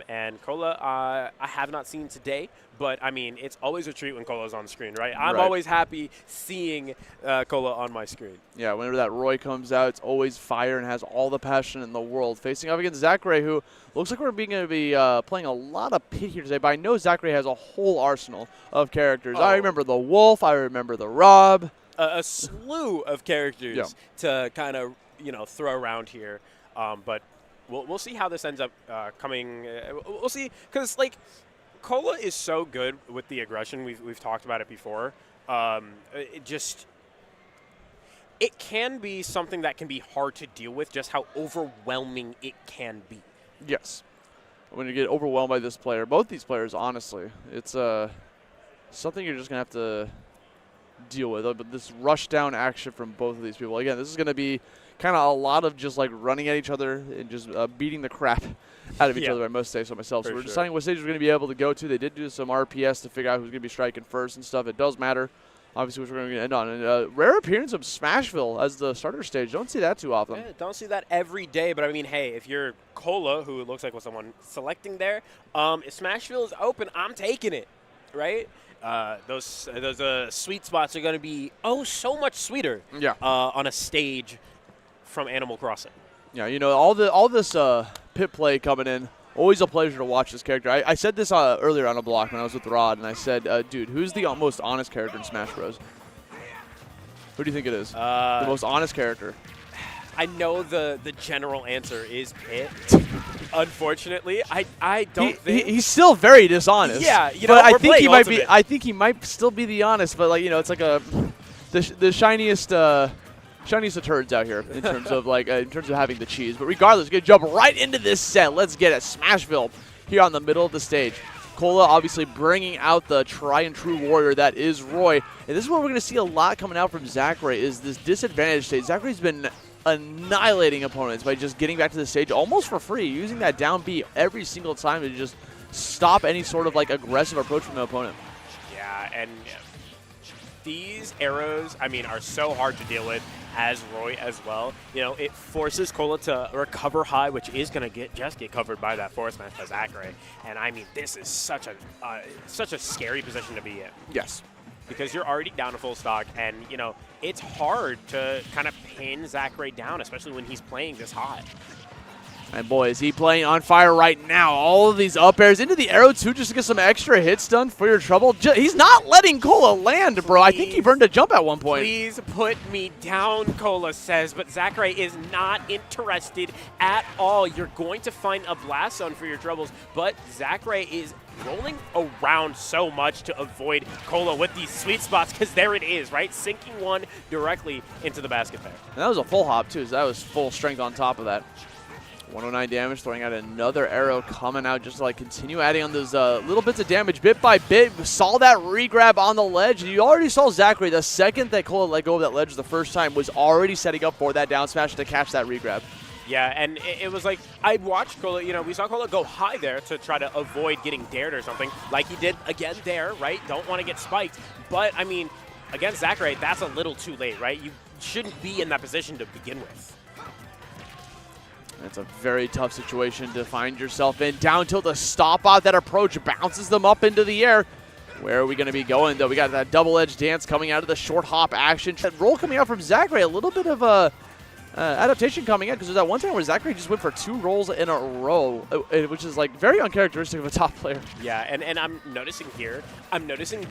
And Cola, I have not seen today, but I mean, it's always a treat when Cola's on screen, right? I'm always happy seeing Cola on my screen. Yeah, whenever that Roy comes out, it's always fire and has all the passion in the world. Facing up against Zachary, who looks like we're going to be playing a lot of pit here today, but I know Zachary has a whole arsenal of characters. I remember the Wolf, I remember the Rob. A slew of characters to kind of throw around here. But we'll see how this ends up coming. We'll see, because like Cola is so good with the aggression. We've talked about it before. It can be something that can be hard to deal with, just how overwhelming it can be. Yes. When you get overwhelmed by this player, both these players, honestly, it's something you're just going to have to deal with. But this rush down action from both of these people, again, this is going to be kind of a lot of just like running at each other and just beating the crap out of each other, I must say so myself. So we're deciding what stage we're going to be able to go to. They did do some RPS to figure out who's going to be striking first and stuff. It does matter. Obviously, which we're going to end on. And rare appearance of Smashville as the starter stage. Don't see that too often. Yeah, don't see that every day. But I mean, hey, if you're Cola, who looks like was someone selecting there, if Smashville is open, I'm taking it, right? Those sweet spots are going to be so much sweeter. Yeah. On a stage from Animal Crossing. Yeah, all this pit play coming in. Always a pleasure to watch this character. I said this earlier on a block when I was with Rod, and I said, dude, who's the most honest character in Smash Bros? Who do you think it is? The most honest character. I know the general answer is Pit. Unfortunately, I don't think he's still very dishonest. Yeah, but I we're think he playing might Ultimate. be. I think he might still be the honest, but like it's like the shiniest. Shiniest of turds out here in terms of having the cheese. But regardless, we're going to jump right into this set. Let's get it. Smashville here on the middle of the stage. Cola obviously bringing out the tried-and-true warrior that is Roy. And this is what we're going to see a lot coming out from Zachary is this disadvantage stage. Zachary's been annihilating opponents by just getting back to the stage almost for free, using that down B every single time to just stop any sort of like aggressive approach from the opponent. Yeah, and these arrows, are so hard to deal with as Roy as well. It forces Cola to recover high, which is going to just get covered by that force smash by Zachary. And this is such a scary position to be in. Yes. Because you're already down to full stock, and it's hard to kind of pin Zachary down, especially when he's playing this hot. And boy, is he playing on fire right now. All of these up airs into the arrow, too, just to get some extra hits done for your trouble. He's not letting Cola land, bro. I think he burned a jump at one point. Please put me down, Cola says, but Zachary is not interested at all. You're going to find a blast zone for your troubles, but Zachary is rolling around so much to avoid Cola with these sweet spots, because there it is, right? Sinking one directly into the basket there. And that was a full hop, too, so that was full strength on top of that. 109 damage, throwing out another arrow coming out just to continue adding on those little bits of damage bit by bit. We saw that regrab on the ledge. You already saw Zachary, the second that Cola let go of that ledge the first time, was already setting up for that down smash to catch that regrab. Yeah, and it was like, I watched Cola, we saw Cola go high there to try to avoid getting dared or something, like he did again there, right? Don't want to get spiked. But, against Zachary, that's a little too late, right? You shouldn't be in that position to begin with. It's a very tough situation to find yourself in. Down till the stop out, that approach bounces them up into the air. Where are we going to be going, though? We got that double-edge dance coming out of the short hop action. That roll coming out from Zachary, a little bit of a adaptation coming in, because there's that one time where Zachary just went for 2 rolls in a row, which is very uncharacteristic of a top player. Yeah, and I'm noticing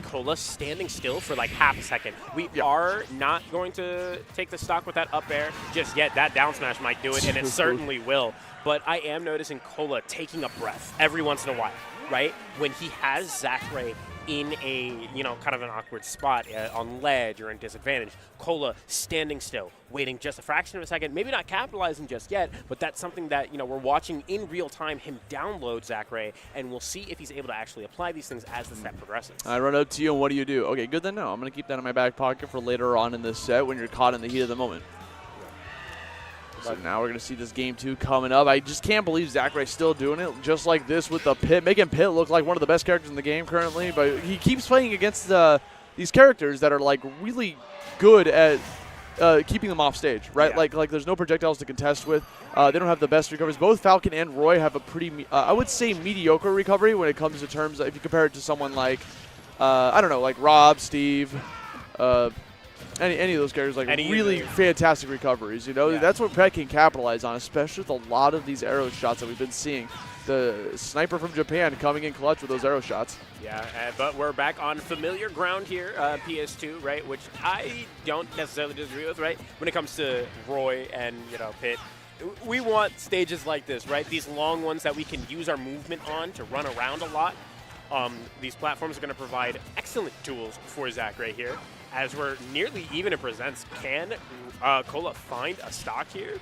Cola standing still for half a second. We are not going to take the stock with that up air just yet. That down smash might do it, and it certainly will. But I am noticing Cola taking a breath every once in a while, right? When he has Zachary in a, kind of an awkward spot on ledge or in disadvantage, Cola standing still, waiting just a fraction of a second, maybe not capitalizing just yet, but that's something that, we're watching in real time him download Zachary, and we'll see if he's able to actually apply these things as the set progresses. I run up to you, and what do? Okay, good to know. I'm going to keep that in my back pocket for later on in this set when you're caught in the heat of the moment. So now we're going to see this game 2 coming up. I just can't believe Zachary's still doing it just like this with the Pit, making Pit look like one of the best characters in the game currently. But he keeps playing against these characters that are really good at keeping them off stage, right? Yeah. Like there's no projectiles to contest with. They don't have the best recoveries. Both Falcon and Roy have a pretty, I would say, mediocre recovery when it comes to terms, if you compare it to someone like, I don't know, like Rob, Steve, Any of those characters, like Any really either. fantastic recoveries. You know, Yeah. that's what Pet can capitalize on, especially with a lot of these arrow shots that we've been seeing. The sniper from Japan coming in clutch with those arrow shots. Yeah, but we're back on familiar ground here, PS2, right? Which I don't necessarily disagree with, right? When it comes to Roy and, Pit. We want stages like this, right? These long ones that we can use our movement on to run around a lot. These platforms are going to provide excellent tools for Zach right here. As we're nearly even in presents, can Cola find a stock here?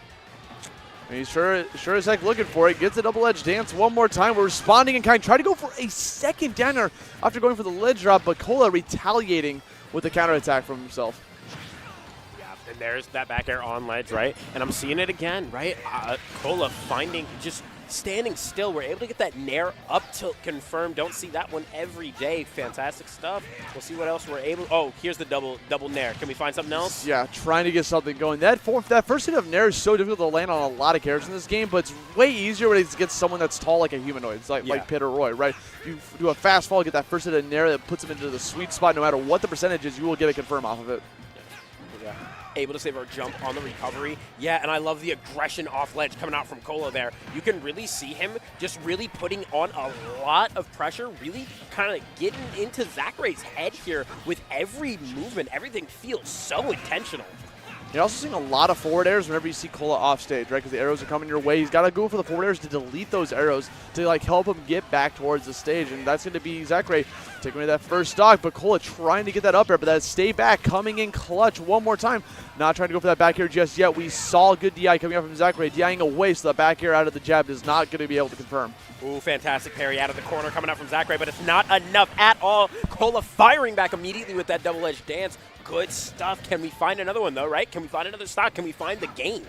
And he's sure as heck looking for it. Gets a double-edged dance one more time. We're responding in kind. Try to go for a second downer after going for the ledge drop, but Cola retaliating with a counterattack from himself. Yeah, and there's that back air on ledge, right? And I'm seeing it again, right? Cola finding, just standing still. We're able to get that nair up tilt confirmed. Don't see that one every day. Fantastic stuff. We'll see what else we're able. Oh, here's the double nair. Can we find something else? Yeah, trying to get something going. That first hit of nair is so difficult to land on a lot of characters in this game, but it's way easier when it gets someone that's tall like a humanoid. It's like Pit or Roy, right? You do a fast fall, get that first hit of nair that puts him into the sweet spot. No matter what the percentage is, you will get a confirm off of it. Yeah. Able to save our jump on the recovery. Yeah, and I love the aggression off ledge coming out from Cola there. You can really see him just really putting on a lot of pressure, really kind of getting into Zachary's head here with every movement. Everything feels so intentional. You're also seeing a lot of forward airs whenever you see Cola off stage, right? Because the arrows are coming your way. He's got to go for the forward airs to delete those arrows to help him get back towards the stage, and that's going to be Zachary taking away that first stock. But Cola trying to get that up air, but that stay back, coming in clutch one more time. Not trying to go for that back air just yet. We saw a good DI coming up from Zachary, DIing away, so the back air out of the jab is not going to be able to confirm. Ooh, fantastic parry out of the corner coming out from Zachary, but it's not enough at all. Cola firing back immediately with that double-edged dance. Good stuff. Can we find another one, though, right? Can we find another stock? Can we find the game?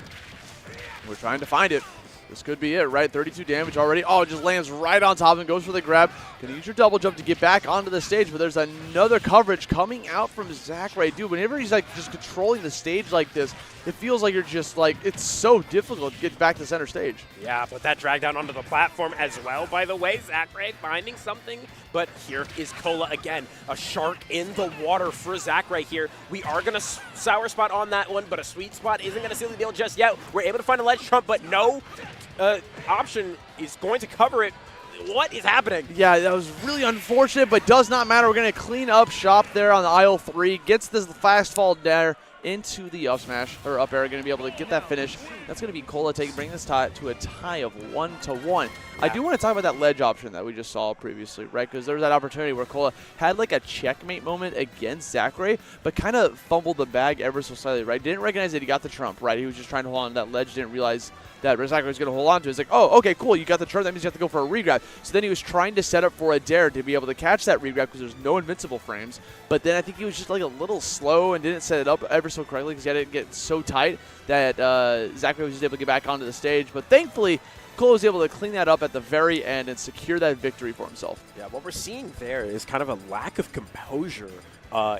We're trying to find it. This could be it, right? 32 damage already. Oh, it just lands right on top and goes for the grab. Can use your double jump to get back onto the stage, but there's another coverage coming out from Zachary. Dude, whenever he's just controlling the stage like this, it feels like you're just it's so difficult to get back to center stage. Yeah, but that drag down onto the platform as well, by the way. Zachary finding something, but here is Cola again. A shark in the water for Zachary here. We are going to sour spot on that one, but a sweet spot isn't going to seal the deal just yet. We're able to find a ledge trump, but no option is going to cover it. What is happening? Yeah, that was really unfortunate, but does not matter. We're going to clean up shop there on the aisle 3. Gets this fast fall there into the up smash, or up air, going to be able to get that finish. That's going to be Cola bringing this tie to a tie of 1-1. Yeah. I do want to talk about that ledge option that we just saw previously, right? Because there was that opportunity where Cola had a checkmate moment against Zachary, but kind of fumbled the bag ever so slightly, right? Didn't recognize that he got the trump, right? He was just trying to hold on to that ledge, didn't realize that Zachary was going to hold on to it. It's like, oh, okay, cool, you got the trump, that means you have to go for a regrab. So then he was trying to set up for a dare to be able to catch that regrab because there's no invincible frames. But then I think he was just a little slow and didn't set it up ever so correctly because he had to get so tight that Zachary was just able to get back onto the stage. But thankfully, Cole was able to clean that up at the very end and secure that victory for himself. Yeah, what we're seeing there is kind of a lack of composure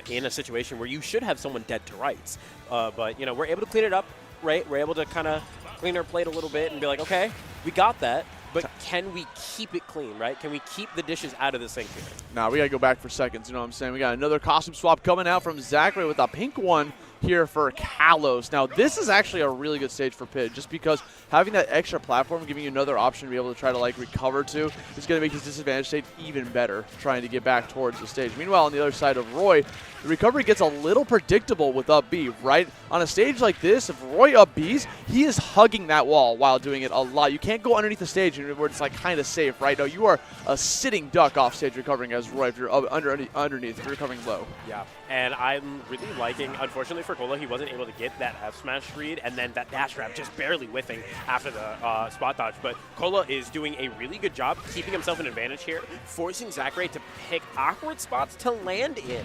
in a situation where you should have someone dead to rights. But, we're able to clean it up, right? We're able to kind of clean our plate a little bit and be like, okay, we got that. But can we keep it clean, right? Can we keep the dishes out of the sink here? Nah, we got to go back for seconds, you know what I'm saying? We got another costume swap coming out from Zachary with a pink one here for Kalos. Now, this is actually a really good stage for Pit, just because having that extra platform, giving you another option to be able to try to recover to, is going to make his disadvantage state even better, trying to get back towards the stage. Meanwhile, on the other side of Roy, the recovery gets a little predictable with up B, right? On a stage like this, if Roy up Bs, he is hugging that wall while doing it a lot. You can't go underneath the stage where it's kind of safe, right? No, you are a sitting duck off stage recovering as Roy if you're underneath, if you're recovering low. Yeah, and I'm really liking, unfortunately for Cola, he wasn't able to get that F smash read, and then that dash grab just barely whiffing after the spot dodge. But Cola is doing a really good job keeping himself an advantage here, forcing Zachary to pick awkward spots to land in.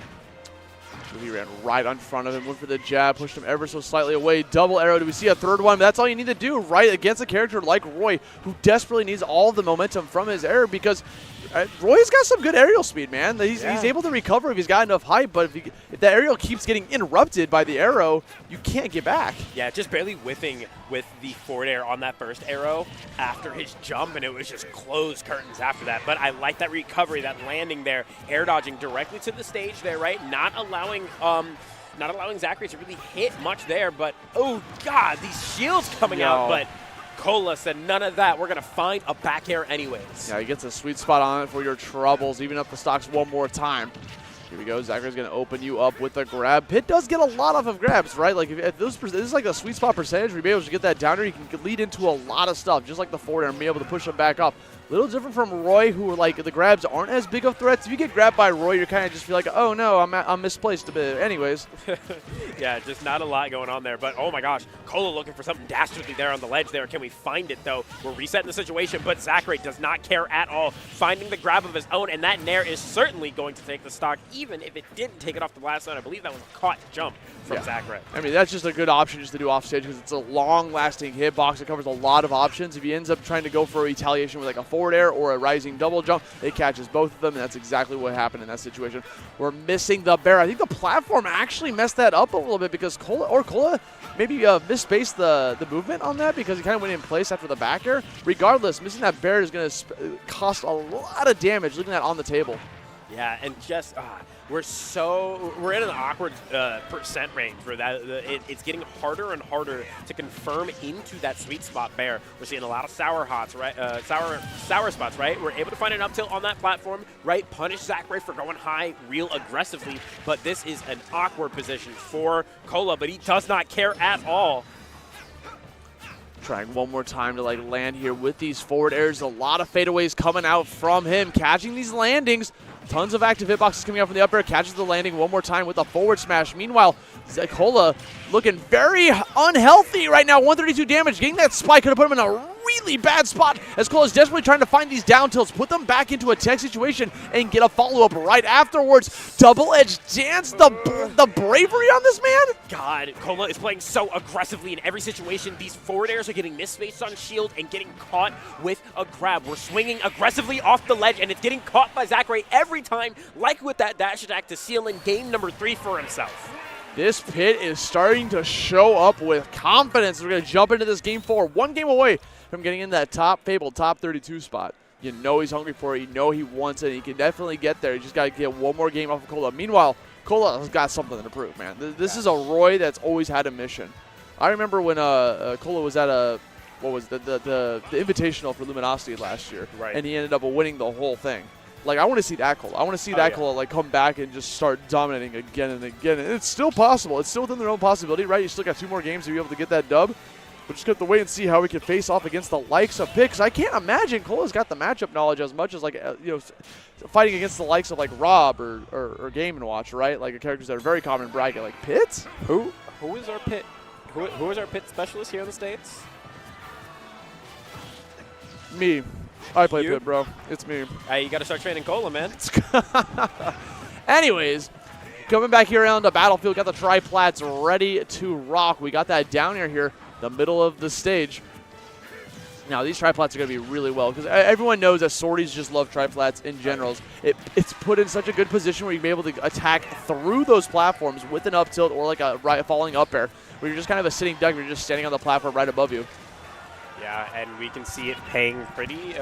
He ran right in front of him, went for the jab, pushed him ever so slightly away. Double arrow. Do we see a third one? But that's all you need to do, right, against a character like Roy, who desperately needs all the momentum from his air, because Roy's got some good aerial speed, man. He's able to recover if he's got enough height, but if the aerial keeps getting interrupted by the arrow, you can't get back. Yeah, just barely whiffing with the forward air on that first arrow after his jump, and it was just closed curtains after that. But I like that recovery, that landing there, air dodging directly to the stage there, right? Not allowing not allowing Zachary to really hit much there. But, oh, God, these shields coming out. But Cola said none of that. We're going to find a back air anyways. Yeah, he gets a sweet spot on it for your troubles. Even up the stocks one more time. Here we go. Zachary's going to open you up with a grab. Pit does get a lot off of grabs, right? Like, if this is like a sweet spot percentage. We'll be able to get that down there. You can lead into a lot of stuff, just like the forward air, and be able to push them back up. Little different from Roy, who like the grabs aren't as big of threats. If you get grabbed by Roy, you're kind of just feel like, oh no, I'm misplaced a bit. Anyways. Yeah, just not a lot going on there. But, oh my gosh, Cola looking for something dastardly there on the ledge there. Can we find it, though? We're resetting the situation, but Zachary does not care at all. Finding the grab of his own, and that Nair is certainly going to take the stock, even if it didn't take it off the last one. I believe that was a caught jump from Zachary. I mean, that's just a good option just to do off stage because it's a long-lasting hitbox. It covers a lot of options. If he ends up trying to go for a retaliation with like a forward air or a rising double jump, it catches both of them, and that's exactly what happened in that situation. We're missing the bear. I think the platform actually messed that up a little bit because Cola maybe misspaced the movement on that because he kind of went in place after the back air. Regardless, missing that bear is going to cost a lot of damage, leaving that on the table. Yeah, and just we're in an awkward percent range where it's getting harder and harder to confirm into that sweet spot bear. We're seeing a lot of sour hots, right? Sour spots, right? We're able to find an up tilt on that platform, right? Punish Zachary for going high real aggressively, but this is an awkward position for Cola, but he does not care at all. Trying one more time to like land here with these forward airs. A lot of fadeaways coming out from him, catching these landings. Tons of active hitboxes coming out from the up air. Catches the landing one more time with a forward smash. Meanwhile, Cola looking very unhealthy right now. 132 damage. Getting that spike could have put him in a really bad spot as Cole is desperately trying to find these down tilts, put them back into a tech situation, and get a follow-up right afterwards. Double-edged dance, the bravery on this man? God, Cola is playing so aggressively in every situation. These forward airs are getting misspaced on shield and getting caught with a grab. We're swinging aggressively off the ledge, and it's getting caught by Zachary every time, like with that dash attack to seal in game number 3 for himself. This Pit is starting to show up with confidence. We're going to jump into this game 4, one game away from getting in that top 32 spot. You know he's hungry for it. You know he wants it. He can definitely get there. You just got to get one more game off of Cola. Meanwhile, Cola has got something to prove, man. This is a Roy that's always had a mission. I remember when Cola was at the Invitational for Luminosity last year, right, and he ended up winning the whole thing. Like, I want to see that Cola. I want to see that Cola like come back and just start dominating again and again. And it's still possible. It's still within their own possibility, right? You still got 2 more games to be able to get that dub. We're just going to have to wait and see how we can face off against the likes of Pit. Because I can't imagine Cola's got the matchup knowledge as much as, like, fighting against the likes of, like, Rob or Game & Watch, right? Like, characters that are very common in bracket. Like, Pit? Who is our Pit? Who is our Pit specialist here in the States? Me. I play Pit, bro. It's me. You got to start training Cola, man. Anyways, coming back here around the battlefield, got the triplats ready to rock. We got that down here, the middle of the stage. Now, these triplats are going to be really well because everyone knows that sorties just love triplats in general. It's put in such a good position where you'll be able to attack through those platforms with an up tilt or like a falling up air where you're just kind of a sitting duck. You're just standing on the platform right above you. Yeah, and we can see it paying pretty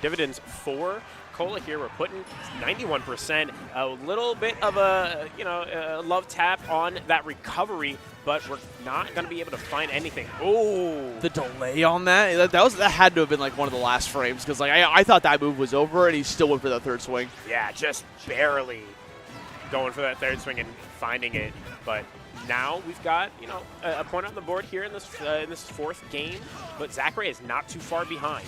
dividends for Cola here. We're putting 91%, a little bit of a love tap on that recovery, but we're not going to be able to find anything. Oh, the delay on that had to have been like one of the last frames because like I thought that move was over and he still went for that third swing. Yeah, just barely going for that third swing and finding it, but. Now we've got, a point on the board here in this 4th game, but Zachary is not too far behind.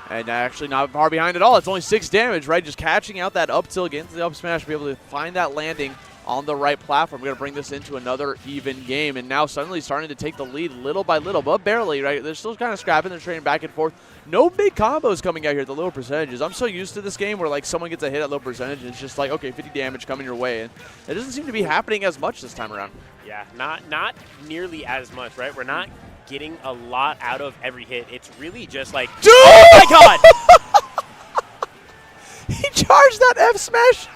And actually not far behind at all. It's only 6 damage, right? Just catching out that up tilt, getting to the up smash, be able to find that landing on the right platform. We're going to bring this into another even game, and now suddenly starting to take the lead little by little, but barely, right? They're still kind of scrapping. They're trading back and forth. No big combos coming out here at the lower percentages. I'm so used to this game where, like, someone gets a hit at low percentage, and it's just like, okay, 50 damage coming your way, and it doesn't seem to be happening as much this time around. Yeah, not nearly as much, right? We're not getting a lot out of every hit. It's really just like, dude! Oh my God! He charged that F smash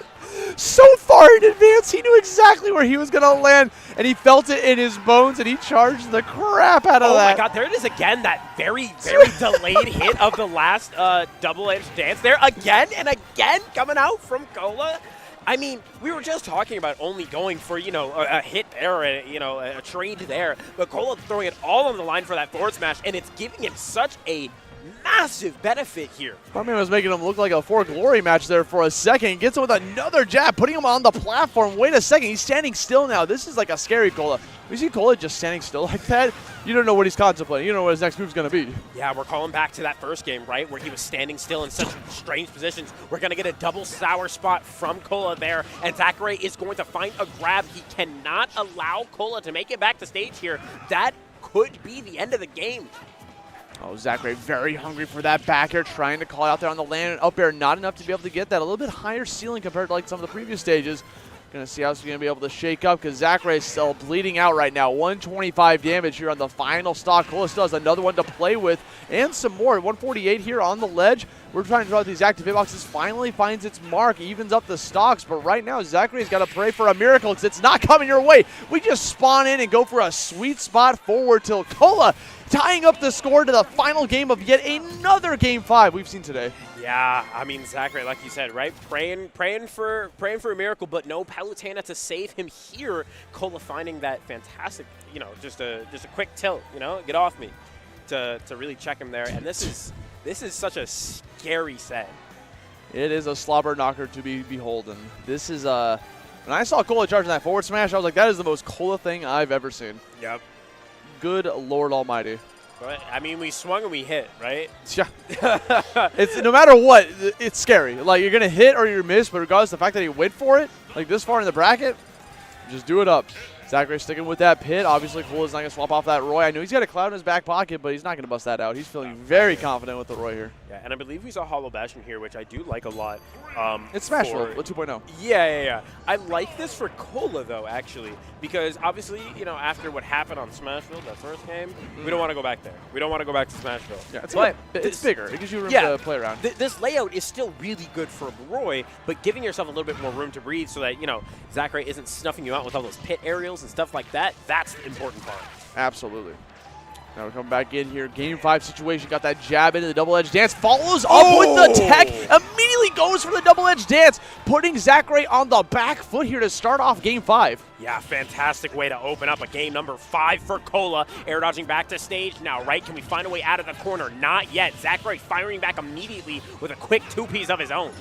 so far in advance. He knew exactly where he was going to land, and he felt it in his bones, and he charged the crap out of that. Oh, my God. There it is again, that very, very delayed hit of the last double-edged dance there. Again and again coming out from Cola. I mean, we were just talking about only going for, a hit there, or a trade there, but Cola throwing it all on the line for that forward smash, and it's giving him such a massive benefit here. My man was making him look like a For Glory match there for a second. Gets him with another jab, putting him on the platform. Wait a second, he's standing still now. This is like a scary Cola. We see Cola just standing still like that. You don't know what he's contemplating. You don't know what his next move's going to be. Yeah, we're calling back to that first game, right, where he was standing still in such strange positions. We're going to get a double sour spot from Cola there, and Zachary is going to find a grab. He cannot allow Cola to make it back to stage here. That could be the end of the game. Oh, Zachary very hungry for that back air, trying to call out there on the land and up air. Not enough to be able to get that. A little bit higher ceiling compared to like some of the previous stages. Going to see how he's going to be able to shake up because Zachary is still bleeding out right now. 125 damage here on the final stock. Cola still has another one to play with and some more. 148 here on the ledge. We're trying to draw these active hitboxes. Finally finds its mark, evens up the stocks. But right now, Zachary's got to pray for a miracle because it's not coming your way. We just spawn in and go for a sweet spot forward till Cola tying up the score to the final game of yet another Game 5 we've seen today. Yeah, I mean, Zachary, like you said, right? Praying for a miracle, but no Palutena to save him here. Cola finding that fantastic, just a quick tilt, get off me, to really check him there. And this is such a scary set. It is a slobber knocker to be beholden. This is when I saw Cola charging that forward smash, I was like, that is the most Cola thing I've ever seen. Yep. Good Lord Almighty. But, I mean, we swung and we hit, right? Yeah. It's no matter what, it's scary. Like, you're going to hit or you miss, but regardless of the fact that he went for it, like this far in the bracket, just do it up. Zachary sticking with that pit. Obviously, Cola's not going to swap off that Roy. I know he's got a cloud in his back pocket, but he's not going to bust that out. He's feeling very confident with the Roy here. Yeah, and I believe we saw Hollow Bastion here, which I do like a lot. It's Smashville 2.0. Yeah. I like this for Cola, though, actually, because obviously, after what happened on Smashville, that first game, we don't want to go back there. We don't want to go back to Smashville. Yeah, it's bigger. It gives you room to play around. This layout is still really good for Roy, but giving yourself a little bit more room to breathe so that, Zachary isn't snuffing you out with all those pit aerials and stuff like that, that's the important part. Absolutely. Now we're coming back in here. Game 5 situation. Got that jab into the double-edged dance. Follows up with the tech. Immediately goes for the double-edged dance. Putting Zachary on the back foot here to start off Game 5. Yeah, fantastic way to open up a game number 5 for Cola. Air dodging back to stage now, right? Can we find a way out of the corner? Not yet. Zachary firing back immediately with a quick 2-piece of his own.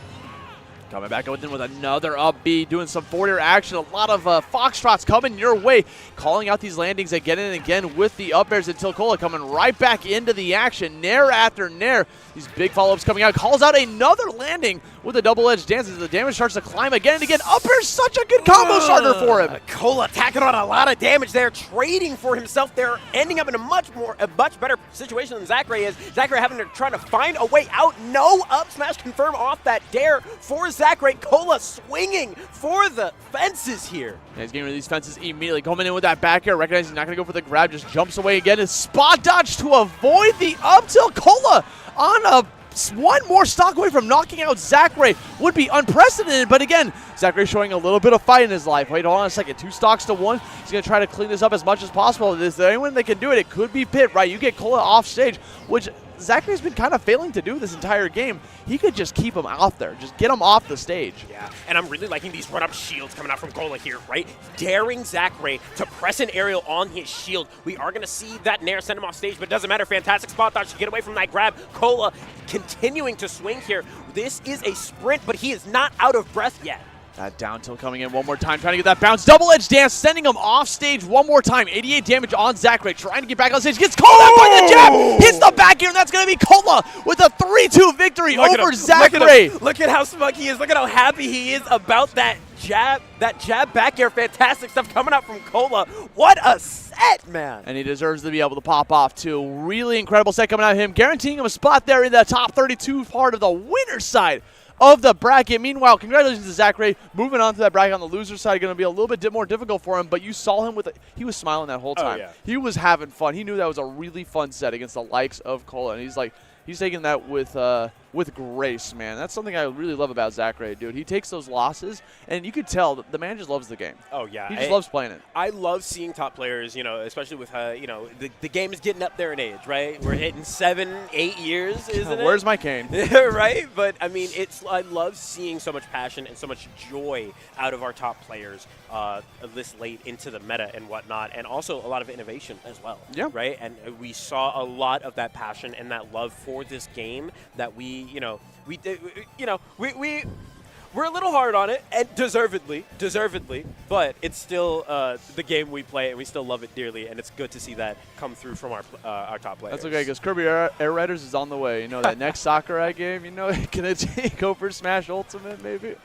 Coming back in with another up B, doing some forward action. A lot of foxtrots coming your way. Calling out these landings again and again with the up airs until Cola coming right back into the action. Nair after nair. These big follow-ups coming out. Calls out another landing with a double-edged dance as the damage starts to climb again and again. Up air's such a good combo starter for him. Cola tacking on a lot of damage there, trading for himself there, ending up in a much better situation than Zachary is. Zachary having to try to find a way out. No up smash confirm off that dare for Zachary. Cola swinging for the fences here. Yeah, he's getting rid of these fences immediately. Coming in with that back air, recognizing he's not going to go for the grab, just jumps away again. And spot dodge to avoid the up tilt. Cola on one more stock away from knocking out Zachary. Would be unprecedented, but again, Zachary showing a little bit of fight in his life. Wait, hold on a second. 2 stocks to 1. He's going to try to clean this up as much as possible. Is there anyone that can do it? It could be Pit, right? You get Cola off stage, which Zachary's been kind of failing to do this entire game. He could just keep him out there. Just get him off the stage. Yeah, and I'm really liking these run-up shields coming out from Cola here, right? Daring Zachary to press an aerial on his shield. We are going to see that Nair send him off stage, but it doesn't matter. Fantastic spot dodge to get away from that grab. Cola continuing to swing here. This is a sprint, but he is not out of breath yet. That down tilt coming in one more time, trying to get that bounce. Double-edged dance, sending him off stage one more time. 88 damage on Zachary, trying to get back on stage. Gets called out by the jab, hits the back here, and that's going to be Cola with a 3-2 victory over Zachary. Look at how smug he is. Look at how happy he is about that jab back air. Fantastic stuff coming out from Cola. What a set, man. And he deserves to be able to pop off, too. Really incredible set coming out of him, guaranteeing him a spot there in the top 32 part of the winner's side of the bracket. Meanwhile, congratulations to Zachary. Moving on to that bracket on the loser side, going to be a little bit more difficult for him, but you saw him he was smiling that whole time. Oh, yeah. He was having fun. He knew that was a really fun set against the likes of Cola, and he's taking that with with grace, man. That's something I really love about Zachary, dude. He takes those losses, and you could tell that the man just loves the game. Oh, yeah. He just loves playing it. I love seeing top players, especially with, the game is getting up there in age, right? We're hitting 7, 8 years, isn't it? Where's my cane? Right? But, I mean, I love seeing so much passion and so much joy out of our top players this late into the meta and whatnot, and also a lot of innovation as well. Yeah. Right? And we saw a lot of that passion and that love for this game that we're a little hard on it, and deservedly, but it's still the game we play, and we still love it dearly, and it's good to see that come through from our top players. That's okay, because Kirby Air Raiders is on the way. You know, that next Sakurai game, can it take over Smash Ultimate, maybe?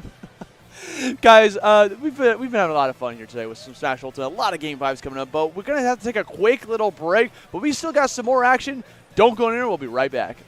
Guys, we've been having a lot of fun here today with some Smash Ultimate. A lot of game vibes coming up, but we're going to have to take a quick little break, but we still got some more action. Don't go anywhere. We'll be right back.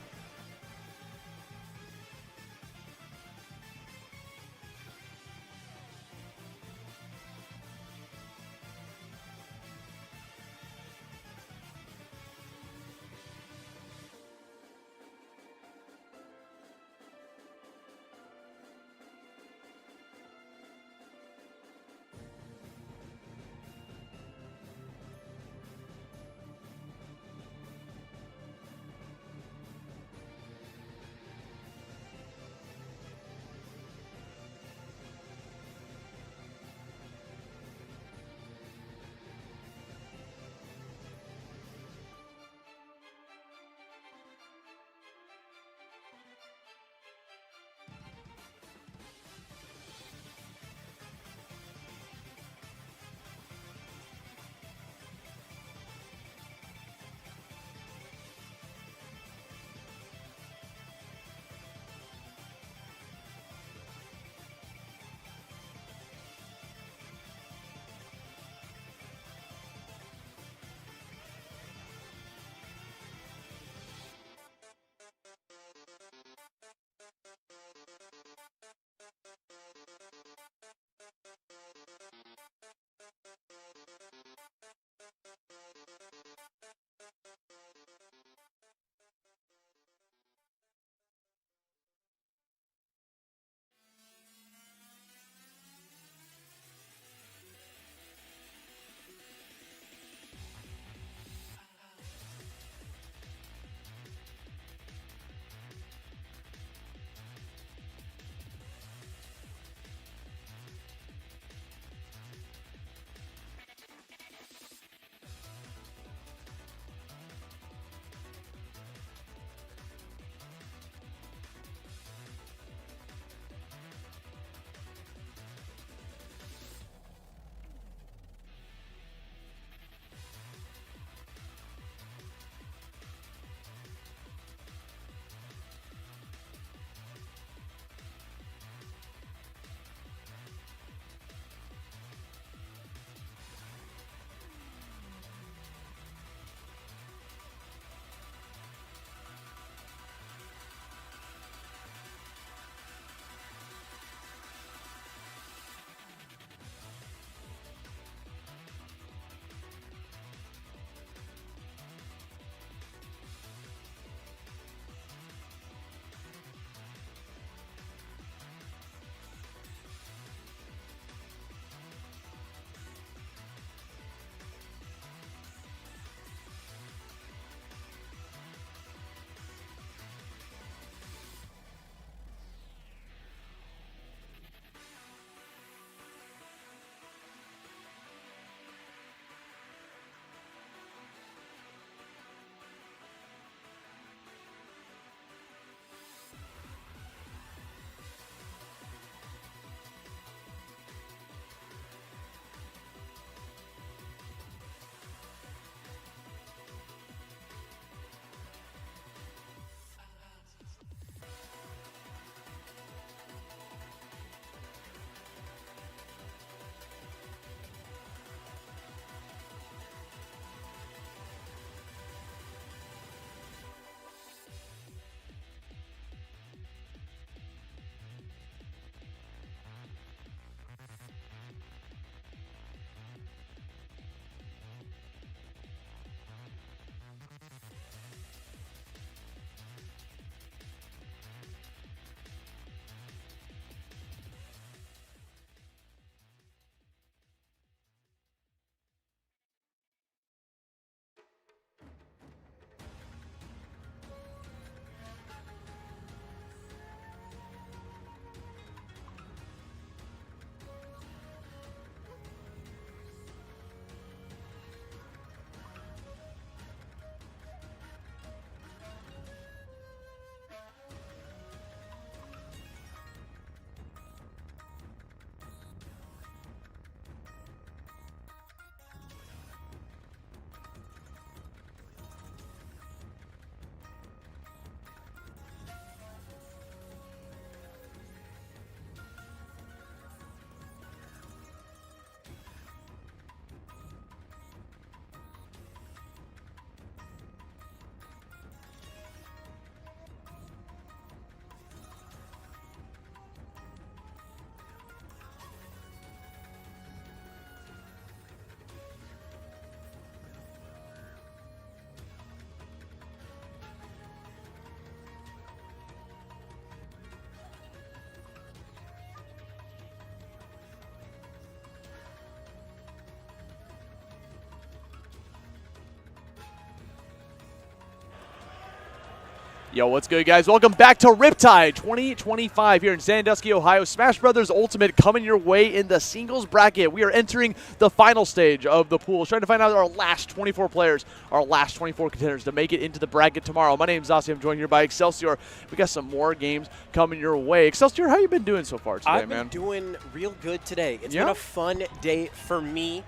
Yo, what's good, guys? Welcome back to Riptide 2025 here in Sandusky, Ohio. Smash Brothers Ultimate coming your way in the singles bracket. We are entering the final stage of the pool, trying to find out our last 24 players, our last 24 contenders to make it into the bracket tomorrow. My name is Zossi. I'm joined here by Excelsior. We got some more games coming your way. Excelsior, how you been doing so far today, man? I've been doing real good today. It's Yeah? been a fun day for me.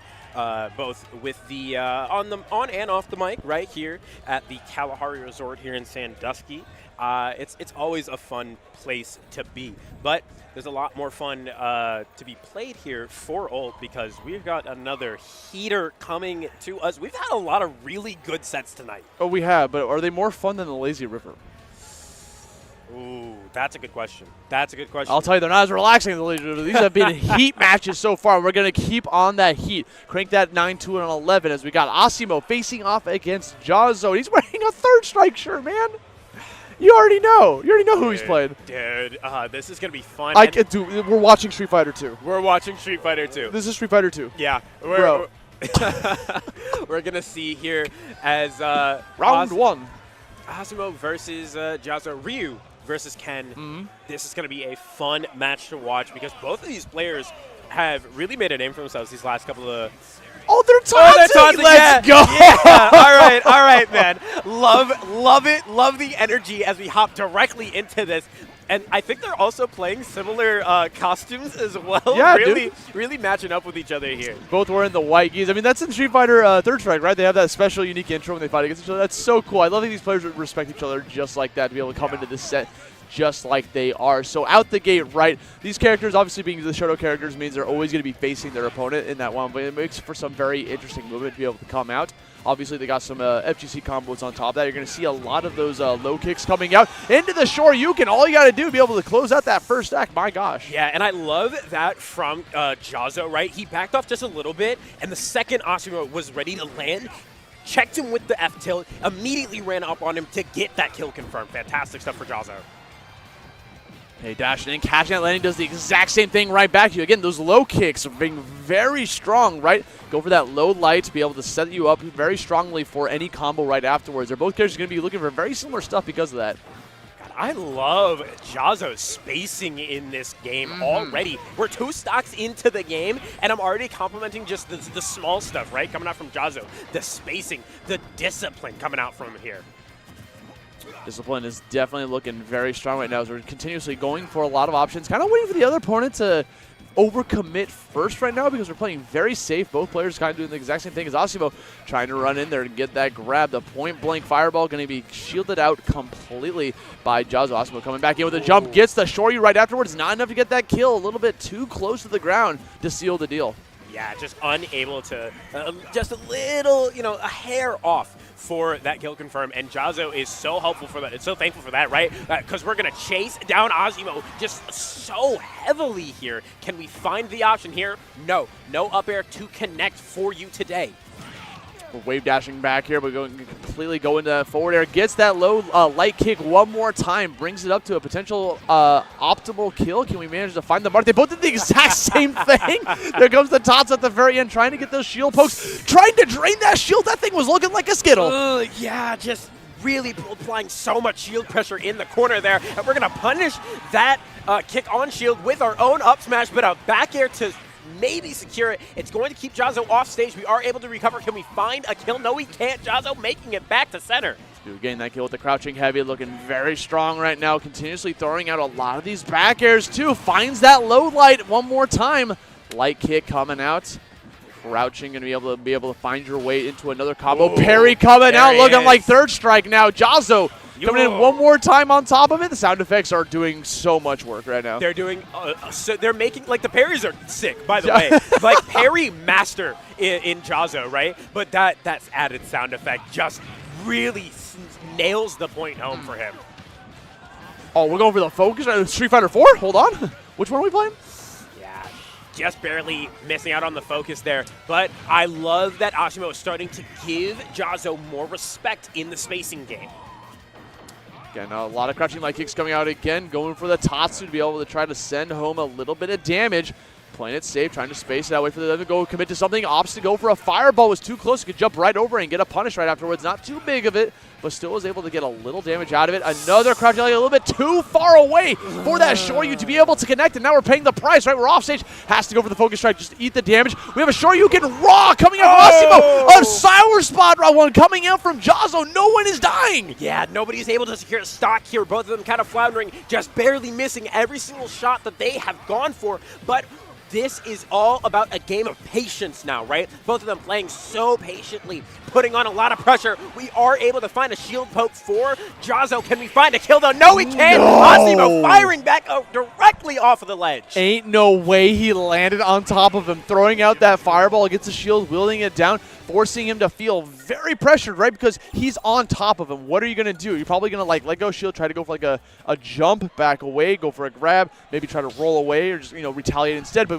Both with the on and off the mic right here at the Kalahari Resort here in Sandusky. It's always a fun place to be, but there's a lot more fun to be played here for Ult because we've got another heater coming to us. We've had a lot of really good sets tonight. Oh, we have, but are they more fun than the Lazy River? Ooh, that's a good question. That's a good question. I'll tell you, they're not as relaxing as the Lazy River. These have been heat matches so far. We're going to keep on that heat. Crank that 9-2 and 11 as we got Asimo facing off against Jazzo. He's wearing a third strike shirt, man. You already know. You already know who he's playing. Dude, this is going to be fun. We're watching Street Fighter 2. We're watching Street Fighter 2. This is Street Fighter 2. Yeah. Bro. We're going to see here as Round one. Asimo versus Jazzo. Ryu versus Ken. This is going to be a fun match to watch because both of these players have really made a name for themselves these last couple of... Oh, they're taunting! Let's go! Yeah. All right, man. Love it. Love the energy as we hop directly into this. And I think they're also playing similar costumes as well. Yeah, really matching up with each other here. Both wearing the white geese. I mean, that's in Street Fighter Third Strike, right? They have that special, unique intro when they fight against each other. That's so cool. I love that these players respect each other just like that, to be able to come into this set just like they are. So out the gate, right, these characters, obviously being the Shoto characters, means they're always going to be facing their opponent in that one, but it makes for some very interesting movement to be able to come out. Obviously, they got some FGC combos on top of that. You're going to see a lot of those low kicks coming out into the Shoryuken. All you got to do to be able to close out that first act. My gosh. Yeah, and I love that from Jazzo, right? He backed off just a little bit, and the second Asimo was ready to land, checked him with the F-tilt, immediately ran up on him to get that kill confirmed. Fantastic stuff for Jazzo. Hey, dashing in, catching that landing, does the exact same thing right back to you. Again, those low kicks are being very strong, right? Go for that low light to be able to set you up very strongly for any combo right afterwards. They're both characters going to be looking for very similar stuff because of that. God, I love Jazzo's spacing in this game already. We're 2 stocks into the game, and I'm already complimenting just the small stuff, right? Coming out from Jazzo. The spacing, the discipline coming out from here. Discipline is definitely looking very strong right now as we're continuously going for a lot of options. Kind of waiting for the other opponent to overcommit first right now because we're playing very safe. Both players kind of doing the exact same thing as Asimo, trying to run in there and get that grab. The point-blank fireball going to be shielded out completely by Jazzo. Asimo coming back in with a jump, gets the Shoryu right afterwards. Not enough to get that kill. A little bit too close to the ground to seal the deal. Yeah, just unable to, just a little, a hair off for that kill confirm. And Jazzo is so helpful for that. It's so thankful for that, right? Because we're going to chase down Asimo just so heavily here. Can we find the option here? No. No up air to connect for you today. We're wave dashing back here, but going to completely go into forward air. Gets that low light kick one more time. Brings it up to a potential optimal kill. Can we manage to find the mark? They both did the exact same thing. There comes the tots at the very end, trying to get those shield pokes. Trying to drain that shield. That thing was looking like a Skittle. Yeah, just really applying so much shield pressure in the corner there. And we're going to punish that kick on shield with our own up smash, but a back air to maybe secure it. It's going to keep Jazzo off stage. We are able to recover. Can we find a kill? No, we can't. Jazzo making it back to center. Getting that kill with the crouching heavy, looking very strong right now. Continuously throwing out a lot of these back airs too. Finds that low light one more time. Light kick coming out. Crouching and be able to find your way into another combo. Ooh, Parry coming out, looking like third strike now. Jazzo coming in one more time on top of it. The sound effects are doing so much work right now. They're doing, so they're making, like the parries are sick, by the way. Like parry master in Jazzo, right? But that's added sound effect just really nails the point home for him. Oh, we're going for the focus. Street Fighter 4? Hold on. Which one are we playing? Yeah, just barely missing out on the focus there. But I love that Asimo is starting to give Jazzo more respect in the spacing game. Again, a lot of crouching light kicks coming out again, going for the Tatsu to be able to try to send home a little bit of damage. playing it safe, trying to space it out, wait for them to go commit to something. Opts to go for a fireball, was too close, could jump right over and get a punish right afterwards. Not too big of it, but still was able to get a little damage out of it. Another crouch jelly a little bit too far away for that Shoryu to be able to connect, and now we're paying the price, right? We're off stage, has to go for the focus strike, just eat the damage. We have a Shoryu getting raw coming out from Asimo. A sour spot round one coming out from Jazo. No one is dying. Yeah, nobody's able to secure a stock here. Both of them kind of floundering, just barely missing every single shot that they have gone for. But this is all about a game of patience now, right? Both of them playing so patiently, putting on a lot of pressure. We are able to find a shield poke for Jazo. Can we find a kill, though? No, we can't. Asimo firing back directly off of the ledge. Ain't no way he landed on top of him, throwing out that fireball against the shield, wielding it down, forcing him to feel very pressured, right? Because he's on top of him. What are you going to do? You're probably going to let go shield, try to go for a jump back away, go for a grab, maybe try to roll away or just, retaliate instead. But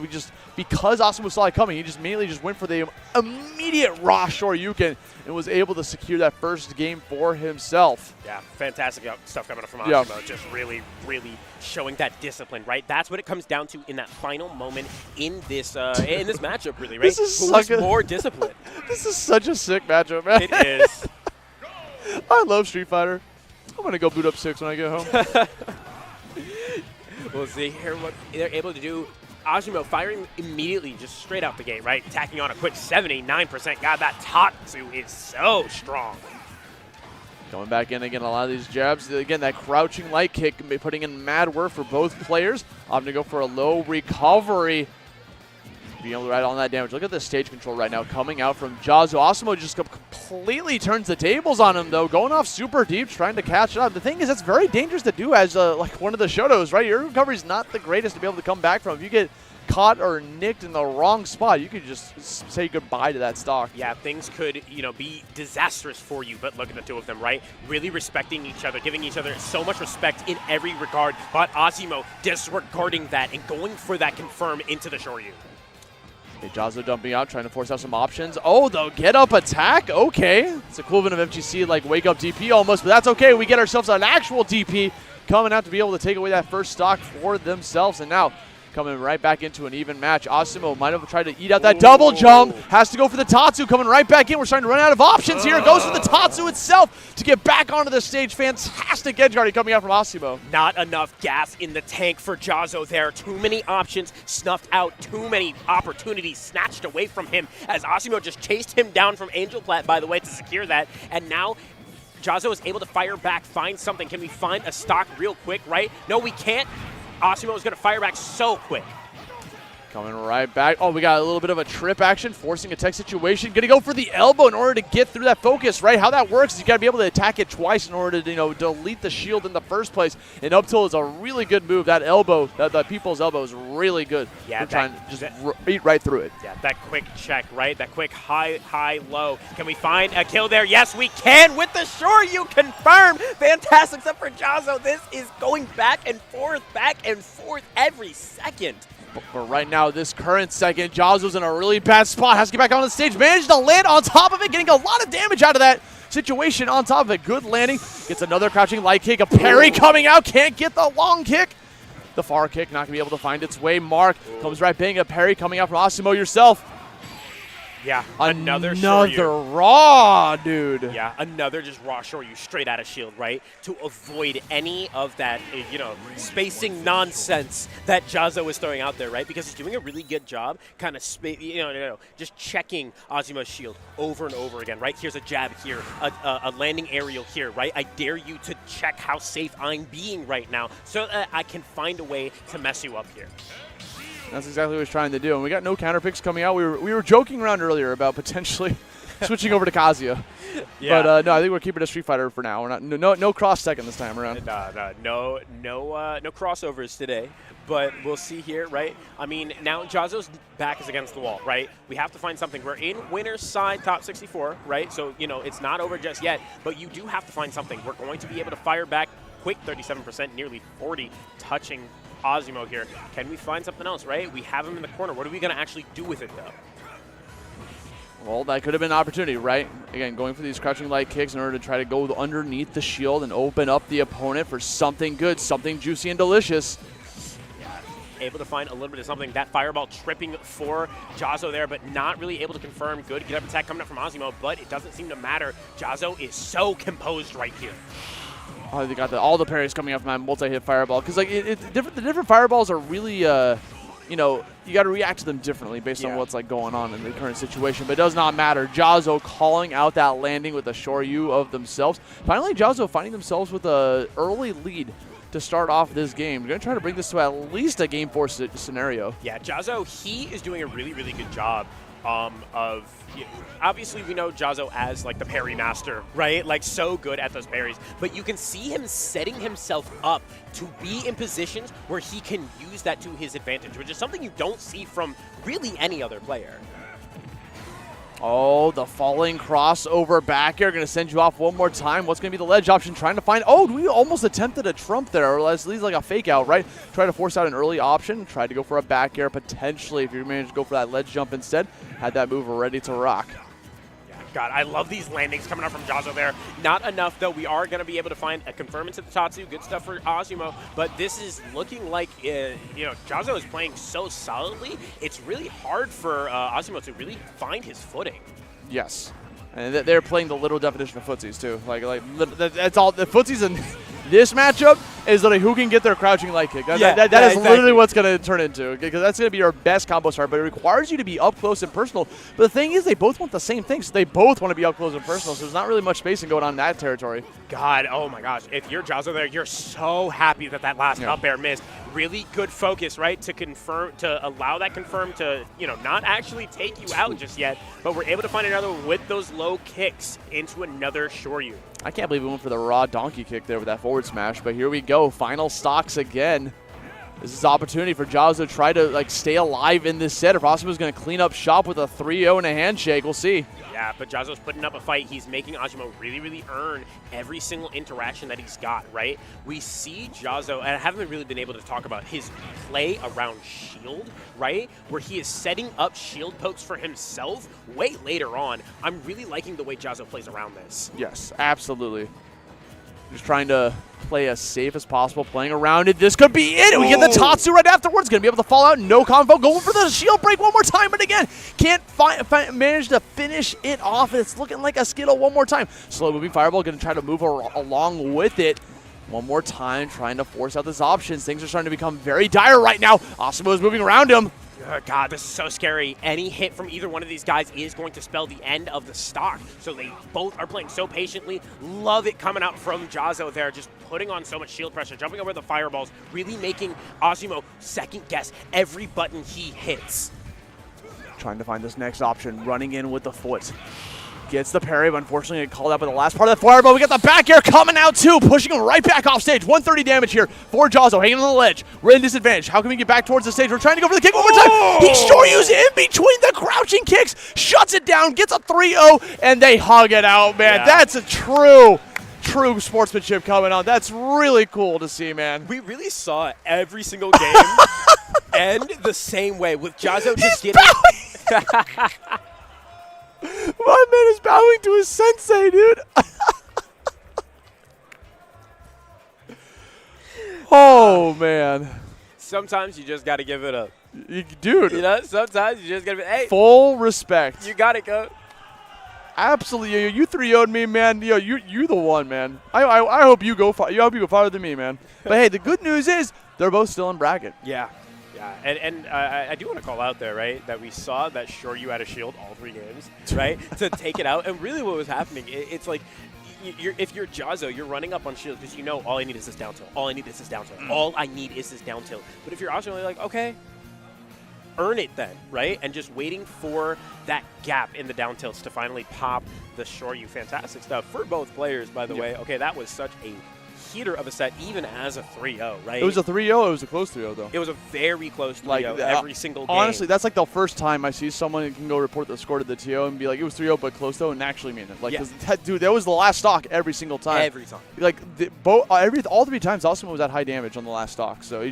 because Asimo saw it coming, he just immediately went for the immediate raw Shoryuken and was able to secure that first game for himself. Yeah, fantastic stuff coming up from Asimo. Yeah. Just really, really showing that discipline, right? That's what it comes down to in that final moment in this matchup, really, right? Who's more disciplined? This is such a sick matchup, man. It is. I love Street Fighter. I'm going to go boot up 6 when I get home. We'll see here what they're able to do. Asimo firing immediately, just straight out the gate, right? Tacking on a quick 79%. God, that Tatsu is so strong. Coming back in again, a lot of these jabs. Again, that crouching light kick putting in mad work for both players. I'm going to go for a low recovery. Being able to ride on that damage. Look at the stage control right now coming out from Jazo. Asimo just completely turns the tables on him, though. Going off super deep, trying to catch it up. The thing is, that's very dangerous to do as like one of the Shotos, right? Your recovery is not the greatest to be able to come back from. If you get caught or nicked in the wrong spot, you could just say goodbye to that stock. Yeah, things could, be disastrous for you, but look at the two of them, right? Really respecting each other, giving each other so much respect in every regard, but Asimo disregarding that and going for that confirm into the Shoryu. Okay, Jazo dumping out, trying to force out some options. Oh, the get-up attack? Okay. It's equivalent of MGC, like wake-up DP almost, but that's okay. We get ourselves an actual DP coming out to be able to take away that first stock for themselves, and now coming right back into an even match. Asimo might have tried to eat out that double jump. Has to go for the Tatsu, coming right back in. We're starting to run out of options here. Goes for the Tatsu itself to get back onto the stage. Fantastic edge guarding coming out from Asimo. Not enough gas in the tank for Jazo there. Too many options snuffed out. Too many opportunities snatched away from him as Asimo just chased him down from Angel Plat, by the way, to secure that. And now Jazo is able to fire back, find something. Can we find a stock real quick, right? No, we can't. Asimo is going to fire back so quick. Coming right back. Oh, we got a little bit of a trip action, forcing a tech situation. Going to go for the elbow in order to get through that focus, right? How that works is you got to be able to attack it twice in order to, delete the shield in the first place. And up tilt is a really good move. That elbow, that people's elbow is really good. Yeah, we're trying to just eat right through it. Yeah, that quick check, right? That quick high, low. Can we find a kill there? Yes, we can with the Shoryu confirmed. Fantastic stuff for Jazo. This is going back and forth every second. But right now, this current second, Jazo's in a really bad spot. Has to get back on the stage. Managed to land on top of it, getting a lot of damage out of that situation on top of it. Good landing. Gets another crouching light kick. A parry coming out. Can't get the long kick. The far kick not going to be able to find its way. Mark comes right bang. A parry coming out from Asimo yourself. Yeah, another Shoryu. Raw, dude. Yeah, another just raw Shoryu straight out of shield, right? To avoid any of that, spacing nonsense that Jazo is throwing out there, right? Because he's doing a really good job kind of, just checking Asimo's shield over and over again, right? Here's a jab here, a landing aerial here, right? I dare you to check how safe I'm being right now so that I can find a way to mess you up here. That's exactly what he's trying to do. And we got no counter picks coming out. We were joking around earlier about potentially switching over to Kazuya. Yeah. But no, I think we're keeping it Street Fighter for now. We're not no cross second this time around. No crossovers today. But we'll see here, right? I mean, now Jazo's back is against the wall, right? We have to find something. We're in winner's side top 64, right? So, it's not over just yet, but you do have to find something. We're going to be able to fire back quick 37%, nearly 40, touching Asimo here. Can we find something else, right? We have him in the corner. What are we going to actually do with it, though? Well, that could have been an opportunity, right? Again, going for these crouching light kicks in order to try to go underneath the shield and open up the opponent for something good, something juicy and delicious. able to find a little bit of something. That fireball tripping for Jazzo there, but not really able to confirm. Good get up attack coming up from Osimo, but it doesn't seem to matter. Jazzo is so composed right here. Oh, they got all the parries coming up from that multi-hit fireball. Because like the different fireballs are really, you know, you got to react to them differently based on what's like going on in the current situation. But it does not matter. Jazzo calling out that landing with a Shoryu of themselves. Finally, Jazzo finding themselves with an early lead to start off this game. We're going to try to bring this to at least a Game 4 scenario. Yeah, Jazzo, he is doing a really, really good job of, obviously we know Jazzo as like the parry master, right? Like so good at those parries, but you can see him setting himself up to be in positions where he can use that to his advantage, which is something you don't see from really any other player. Oh, the falling crossover back air. Going to send you off one more time. What's going to be the ledge option? Trying to find... Oh, we almost attempted a trump there, or at least like a fake out, right? Try to force out an early option. Tried to go for a back air potentially if you manage to go for that ledge jump instead. Had that move ready to rock. God, I love these landings coming up from Jazzo there. Not enough, though. We are going to be able to find a confirm into the Tatsu. Good stuff for Osimo. But this is looking like, Jazzo is playing so solidly. It's really hard for Osimo to really find his footing. Yes. And they're playing the little definition of footsies, too. Like that's all. The footsies in this matchup is like who can get their crouching light kick. That is exactly. Literally what's going to turn into, because that's going to be your best combo start, but it requires you to be up close and personal. But the thing is, they both want the same thing, so they both want to be up close and personal, so there's not really much spacing going on in that territory. God, oh my gosh. If you're Jazzo there, you're so happy that last up air missed. Really good focus, right, to confirm, to allow that confirm to, not actually take you out just yet, but we're able to find another one with those low kicks into another Shoryu. I can't believe we went for the raw donkey kick there with that forward smash, but here we go. Final stocks again. This is an opportunity for Jazzo to try to stay alive in this set. If Osimo's going to clean up shop with a 3-0 and a handshake, we'll see. Yeah, but Jazzo's putting up a fight. He's making Osimo really, really earn every single interaction that he's got, right? We see Jazzo, and I haven't really been able to talk about his play around shield, right? Where he is setting up shield pokes for himself way later on. I'm really liking the way Jazzo plays around this. Yes, absolutely. Just trying to play as safe as possible, playing around it. This could be it. We get the Tatsu right afterwards. Going to be able to fall out. No combo. Going for the shield break one more time, but again, can't manage to finish it off. It's looking like a Skittle one more time. Slow moving fireball. Going to try to move along with it. One more time, trying to force out these options. Things are starting to become very dire right now. Osimo is moving around him. Oh God, this is so scary. Any hit from either one of these guys is going to spell the end of the stock. So they both are playing so patiently. Love it coming out from Jazzo there, just putting on so much shield pressure, jumping over the fireballs, really making Osimo second guess every button he hits. Trying to find this next option, running in with the foot. Gets the parry, but unfortunately it called out by the last part of the fireball. We got the back air coming out too, pushing him right back off stage. 130 damage here for Jazzo, hanging on the ledge. We're in disadvantage. How can we get back towards the stage? We're trying to go for the kick one more time. He Shoryu's in between the crouching kicks, shuts it down, gets a 3-0, and they hug it out, man. Yeah. That's a true sportsmanship coming on. That's really cool to see, man. We really saw every single game end the same way, with Jazzo just getting... My man is bowing to his sensei, dude. Oh, man. Sometimes you just got to give it up. Dude. Sometimes you just got to be, hey. Full respect. You got it, go. Absolutely. You 3-0'd me, man. You're the one, man. I hope you go far. I hope you go farther than me, man. But, hey, the good news is they're both still in bracket. Yeah. Yeah, and I do want to call out there, right, that we saw that Shoryu had a shield all 3 games, right, to take it out. And really what was happening, it's like, if you're Jazzo, you're running up on shield because you know all I need is this down tilt. All I need is this down tilt. All I need is this down tilt. But if you're Osimo, you're like, okay, earn it then, right? And just waiting for that gap in the down tilts to finally pop the Shoryu. Fantastic stuff for both players, by the way. Okay, that was such a heater of a set, even as a 3-0, right? It was a 3-0. It was a close 3-0, though. It was a very close 3-0 every single game. Honestly, that's like the first time I see someone who can go report the score to the TO and be like, it was 3-0 but close, though, and actually mean it. Like, dude, that was the last stock every single time. Every time. Like, all 3 times, Osimo was at high damage on the last stock. So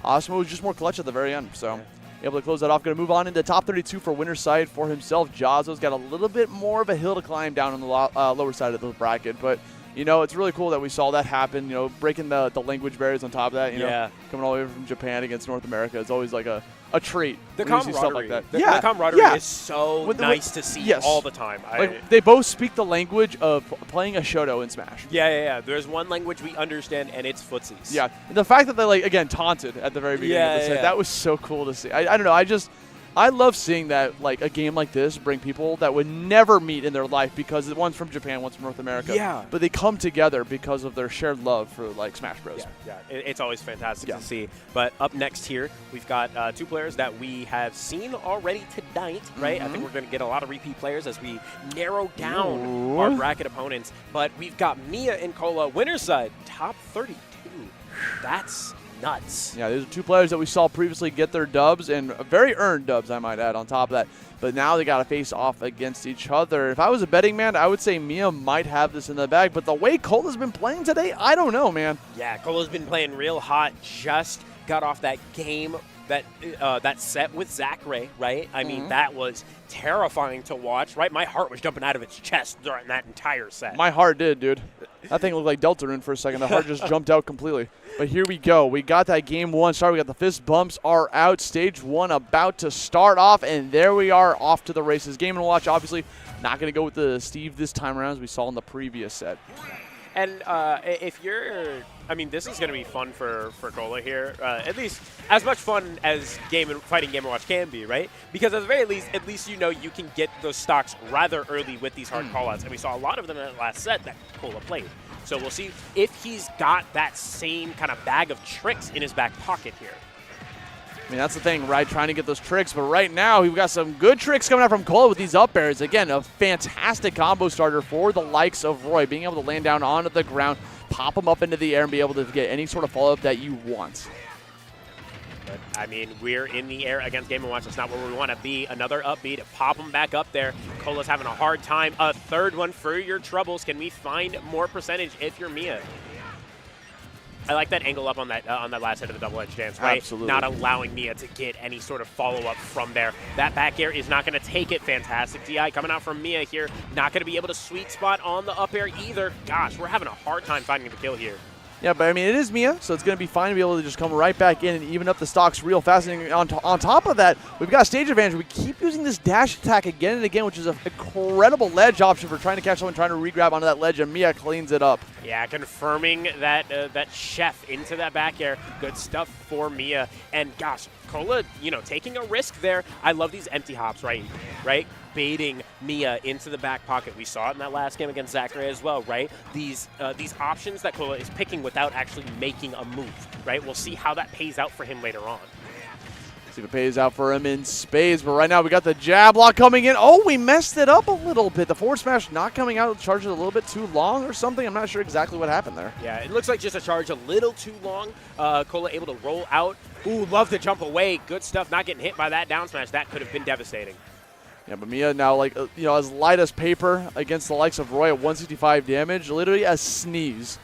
Osimo was just more clutch at the very end. So able to close that off. Going to move on into top 32 for winner's side for himself. Jazzo's got a little bit more of a hill to climb down on the lower side of the bracket, but You know, it's really cool that we saw that happen, you know, breaking the language barriers on top of that, you know, coming all the way from Japan against North America. It's always like a treat. The when you see stuff camaraderie. like that. The camaraderie is so nice to see all the time. Like, they both speak the language of playing a Shoto in Smash. Yeah. There's one language we understand, and it's footsies. Yeah. And the fact that they, like, again, taunted at the very beginning of the set, that was so cool to see. I don't know. I love seeing that, like, a game like this bring people that would never meet in their life because one's from Japan, one's from North America. Yeah. But they come together because of their shared love for, like, Smash Bros. Yeah. It's always fantastic to see. But up next here, we've got 2 players that we have seen already tonight, right? I think we're going to get a lot of repeat players as we narrow down our bracket opponents. But we've got Miya and Cola, winner's side, top 32. That's nuts. Yeah, these are 2 players that we saw previously get their dubs, and very earned dubs, I might add, on top of that. But now they got to face off against each other. If I was a betting man, I would say Miya might have this in the bag. But the way Cola's been playing today, I don't know, man. Yeah, Cola's been playing real hot. Just got off that game, that set with Zachary, right? I mean, that was terrifying to watch, right? My heart was jumping out of its chest during that entire set. My heart did, dude. That thing looked like Deltarune for a second. The heart just jumped out completely. But here we go. We got that game 1 started. We got the fist bumps are out. Stage 1 about to start off, and there we are off to the races. Game & Watch, obviously, not going to go with the Steve this time around as we saw in the previous set. And if you're, I mean, this is going to be fun for Cola here. At least as much fun as fighting Game & Watch can be, right? Because at the very least, you know you can get those stocks rather early with these hard callouts. And we saw a lot of them in that last set that Cola played. So we'll see if he's got that same kind of bag of tricks in his back pocket here. I mean, that's the thing, right? Trying to get those tricks. But right now, we've got some good tricks coming out from Cola with these up airs. Again, a fantastic combo starter for the likes of Roy. Being able to land down onto the ground, pop them up into the air, and be able to get any sort of follow-up that you want. But, I mean, we're in the air against Game & Watch. That's not where we want to be. Another upbeat, pop them back up there. Cola's having a hard time. A third one for your troubles. Can we find more percentage if you're Miya? I like that angle up on that last hit of the double-edge dance, right? Absolutely. Not allowing Miya to get any sort of follow-up from there. That back air is not going to take it. Fantastic DI coming out from Miya here. Not going to be able to sweet spot on the up air either. Gosh, we're having a hard time finding the kill here. Yeah, but I mean, it is Miya, so it's going to be fine to be able to just come right back in and even up the stocks real fast. And on top of that, we've got stage advantage. We keep using this dash attack again and again, which is an incredible ledge option for trying to catch someone trying to re-grab onto that ledge, and Miya cleans it up. Yeah, confirming that chef into that back air. Good stuff for Miya. And gosh, Cola, you know, taking a risk there. I love these empty hops, right? Baiting Miya into the back pocket. We saw it in that last game against Zachary as well, right? These options that Cola is picking without actually making a move, right? We'll see how that pays out for him later on. See if it pays out for him in spades, but right now we got the jab block coming in. Oh, we messed it up a little bit. The forward smash not coming out, charged a little bit too long or something. I'm not sure exactly what happened there. Yeah, it looks like just a charge a little too long. Cola able to roll out. Ooh, love to jump away. Good stuff. Not getting hit by that down smash. That could have been devastating. Yeah, but Miya now, like, you know, as light as paper against the likes of Roy at 165 damage, literally a sneeze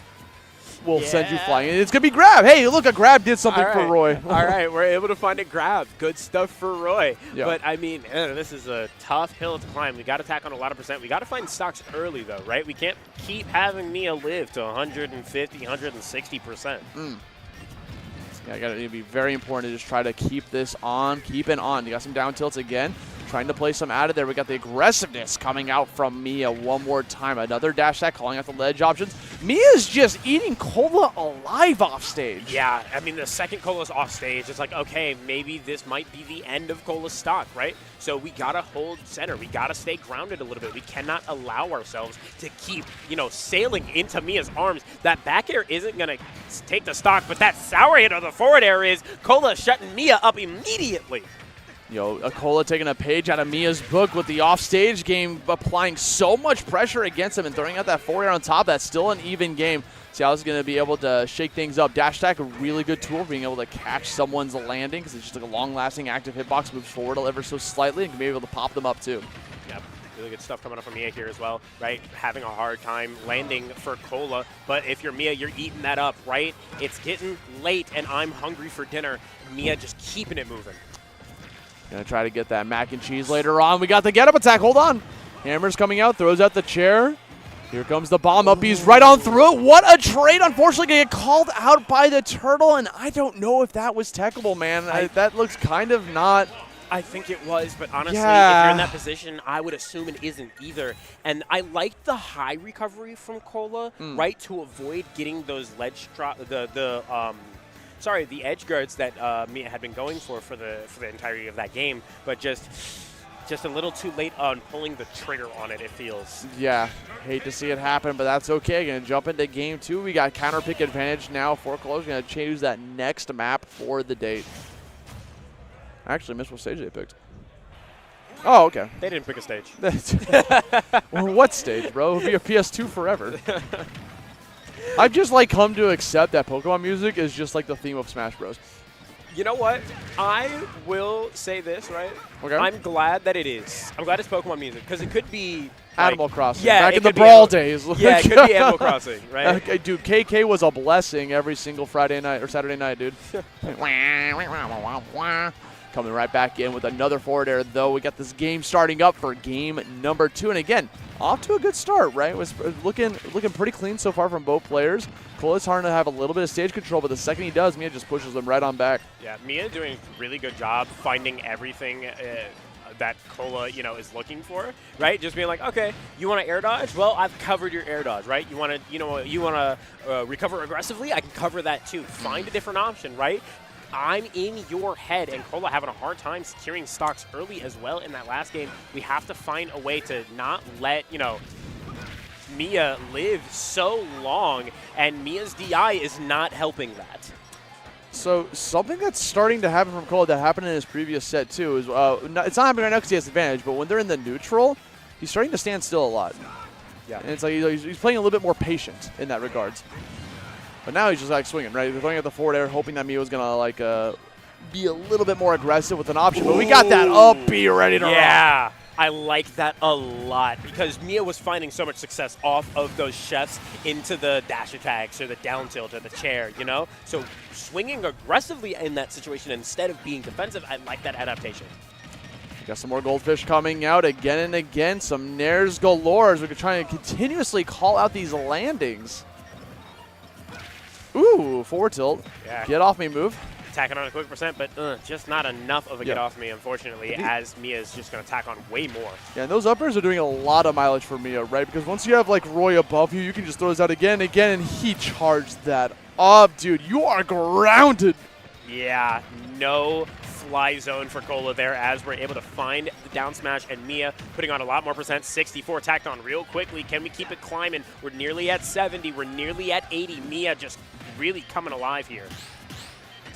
will send you flying. And it's going to be grab. Hey, look, a grab did something for Roy. All right, we're able to find a grab. Good stuff for Roy. Yeah. But, I mean, this is a tough hill to climb. We got to tack on a lot of percent. We got to find stocks early, though, right? We can't keep having Miya live to 150, 160%. Yeah, it'd be very important to just try to keep this on, keep it on. You got some down tilts again. Trying to play some out of there. We got the aggressiveness coming out from Miya one more time. Another dash attack calling out the ledge options. Miya's just eating Cola alive off stage. Yeah, I mean, the second Cola's off stage, it's like, okay, maybe this might be the end of Cola's stock, right? So we got to hold center. We got to stay grounded a little bit. We cannot allow ourselves to keep, you know, sailing into Miya's arms. That back air isn't going to take the stock, but that sour hit of the forward air is. Cola shutting Miya up immediately. You know, Cola taking a page out of Miya's book with the offstage game, applying so much pressure against him and throwing out that forward air on top. That's still an even game. See how he's going to be able to shake things up. Dash attack, a really good tool for being able to catch someone's landing because it's just like a long-lasting active hitbox, moves forward ever so slightly and can be able to pop them up too. Yep. Really good stuff coming up from Miya here as well, right? Having a hard time landing for Cola, but if you're Miya, you're eating that up, right? It's getting late and I'm hungry for dinner. Miya just keeping it moving. Gonna try to get that mac and cheese later on. We got the get-up attack. Hold on. Hammer's coming out, throws out the chair. Here comes the bomb up. He's right on through it. What a trade. Unfortunately, going to get called out by the turtle, and I don't know if that was techable, man. That looks kind of not. I think it was, but honestly, Yeah. if you're in that position, I would assume it isn't either. And I like the high recovery from Cola, right, to avoid getting those ledge the edge guards that Miya had been going for the entirety of that game, but just a little too late on pulling the trigger on it, it feels. Yeah, hate to see it happen, but that's okay. Going to jump into game 2. We got counter pick advantage now for Cola. Going to choose that next map for the date. I actually missed what stage they picked. Oh, okay. They didn't pick a stage. Well, what stage, bro? It'll be a PS2 forever. I've just come to accept that Pokemon music is just the theme of Smash Bros. You know what? I will say this, right? Okay. I'm glad that it is. I'm glad it's Pokemon music, because it could be Animal Crossing. Yeah, back it in the could be Brawl days. Yeah, it could be Animal Crossing, right? Okay, dude, KK was a blessing every single Friday night or Saturday night, dude. Coming right back in with another forward air, though. We got this game starting up for game number 2. And again, off to a good start, right? It was looking pretty clean so far from both players. Cole's starting to have a little bit of stage control, but the second he does, Miya just pushes him right on back. Yeah, Miya doing a really good job finding everything that Cola, is looking for, right? Just being like, okay, you want to air dodge? Well, I've covered your air dodge, right? You want to, recover aggressively? I can cover that too. Find a different option, right? I'm in your head, and Cola having a hard time securing stocks early as well in that last game. We have to find a way to not let, Miya live so long, and Mia's DI is not helping that. So something that's starting to happen from Cola that happened in his previous set too is it's not happening right now because he has advantage, but when they're in the neutral, he's starting to stand still a lot. Yeah, and it's he's playing a little bit more patient in that regards. But now he's just swinging, right? He's throwing at the forward air, hoping that Miya was gonna be a little bit more aggressive with an option. But we got that up B ready to roll. Yeah, I like that a lot because Miya was finding so much success off of those chefs into the dash attacks or the down tilt or the chair, So swinging aggressively in that situation instead of being defensive, I like that adaptation. Got some more goldfish coming out again and again. Some nairs galore as we could try and continuously call out these landings. Ooh, forward tilt. Yeah. Get off me move. Attacking on a quick percent, but just not enough of a get off me, unfortunately, as Mia's just going to attack on way more. Yeah, and those uppers are doing a lot of mileage for Miya, right? Because once you have Roy above you, you can just throw those out again and again, and he charged that up, dude. You are grounded. Yeah, no fly zone for Cola there as we're able to find the down smash, and Miya putting on a lot more percent. 64 tacked on real quickly. Can we keep it climbing? We're nearly at 70. We're nearly at 80. Miya just really coming alive here.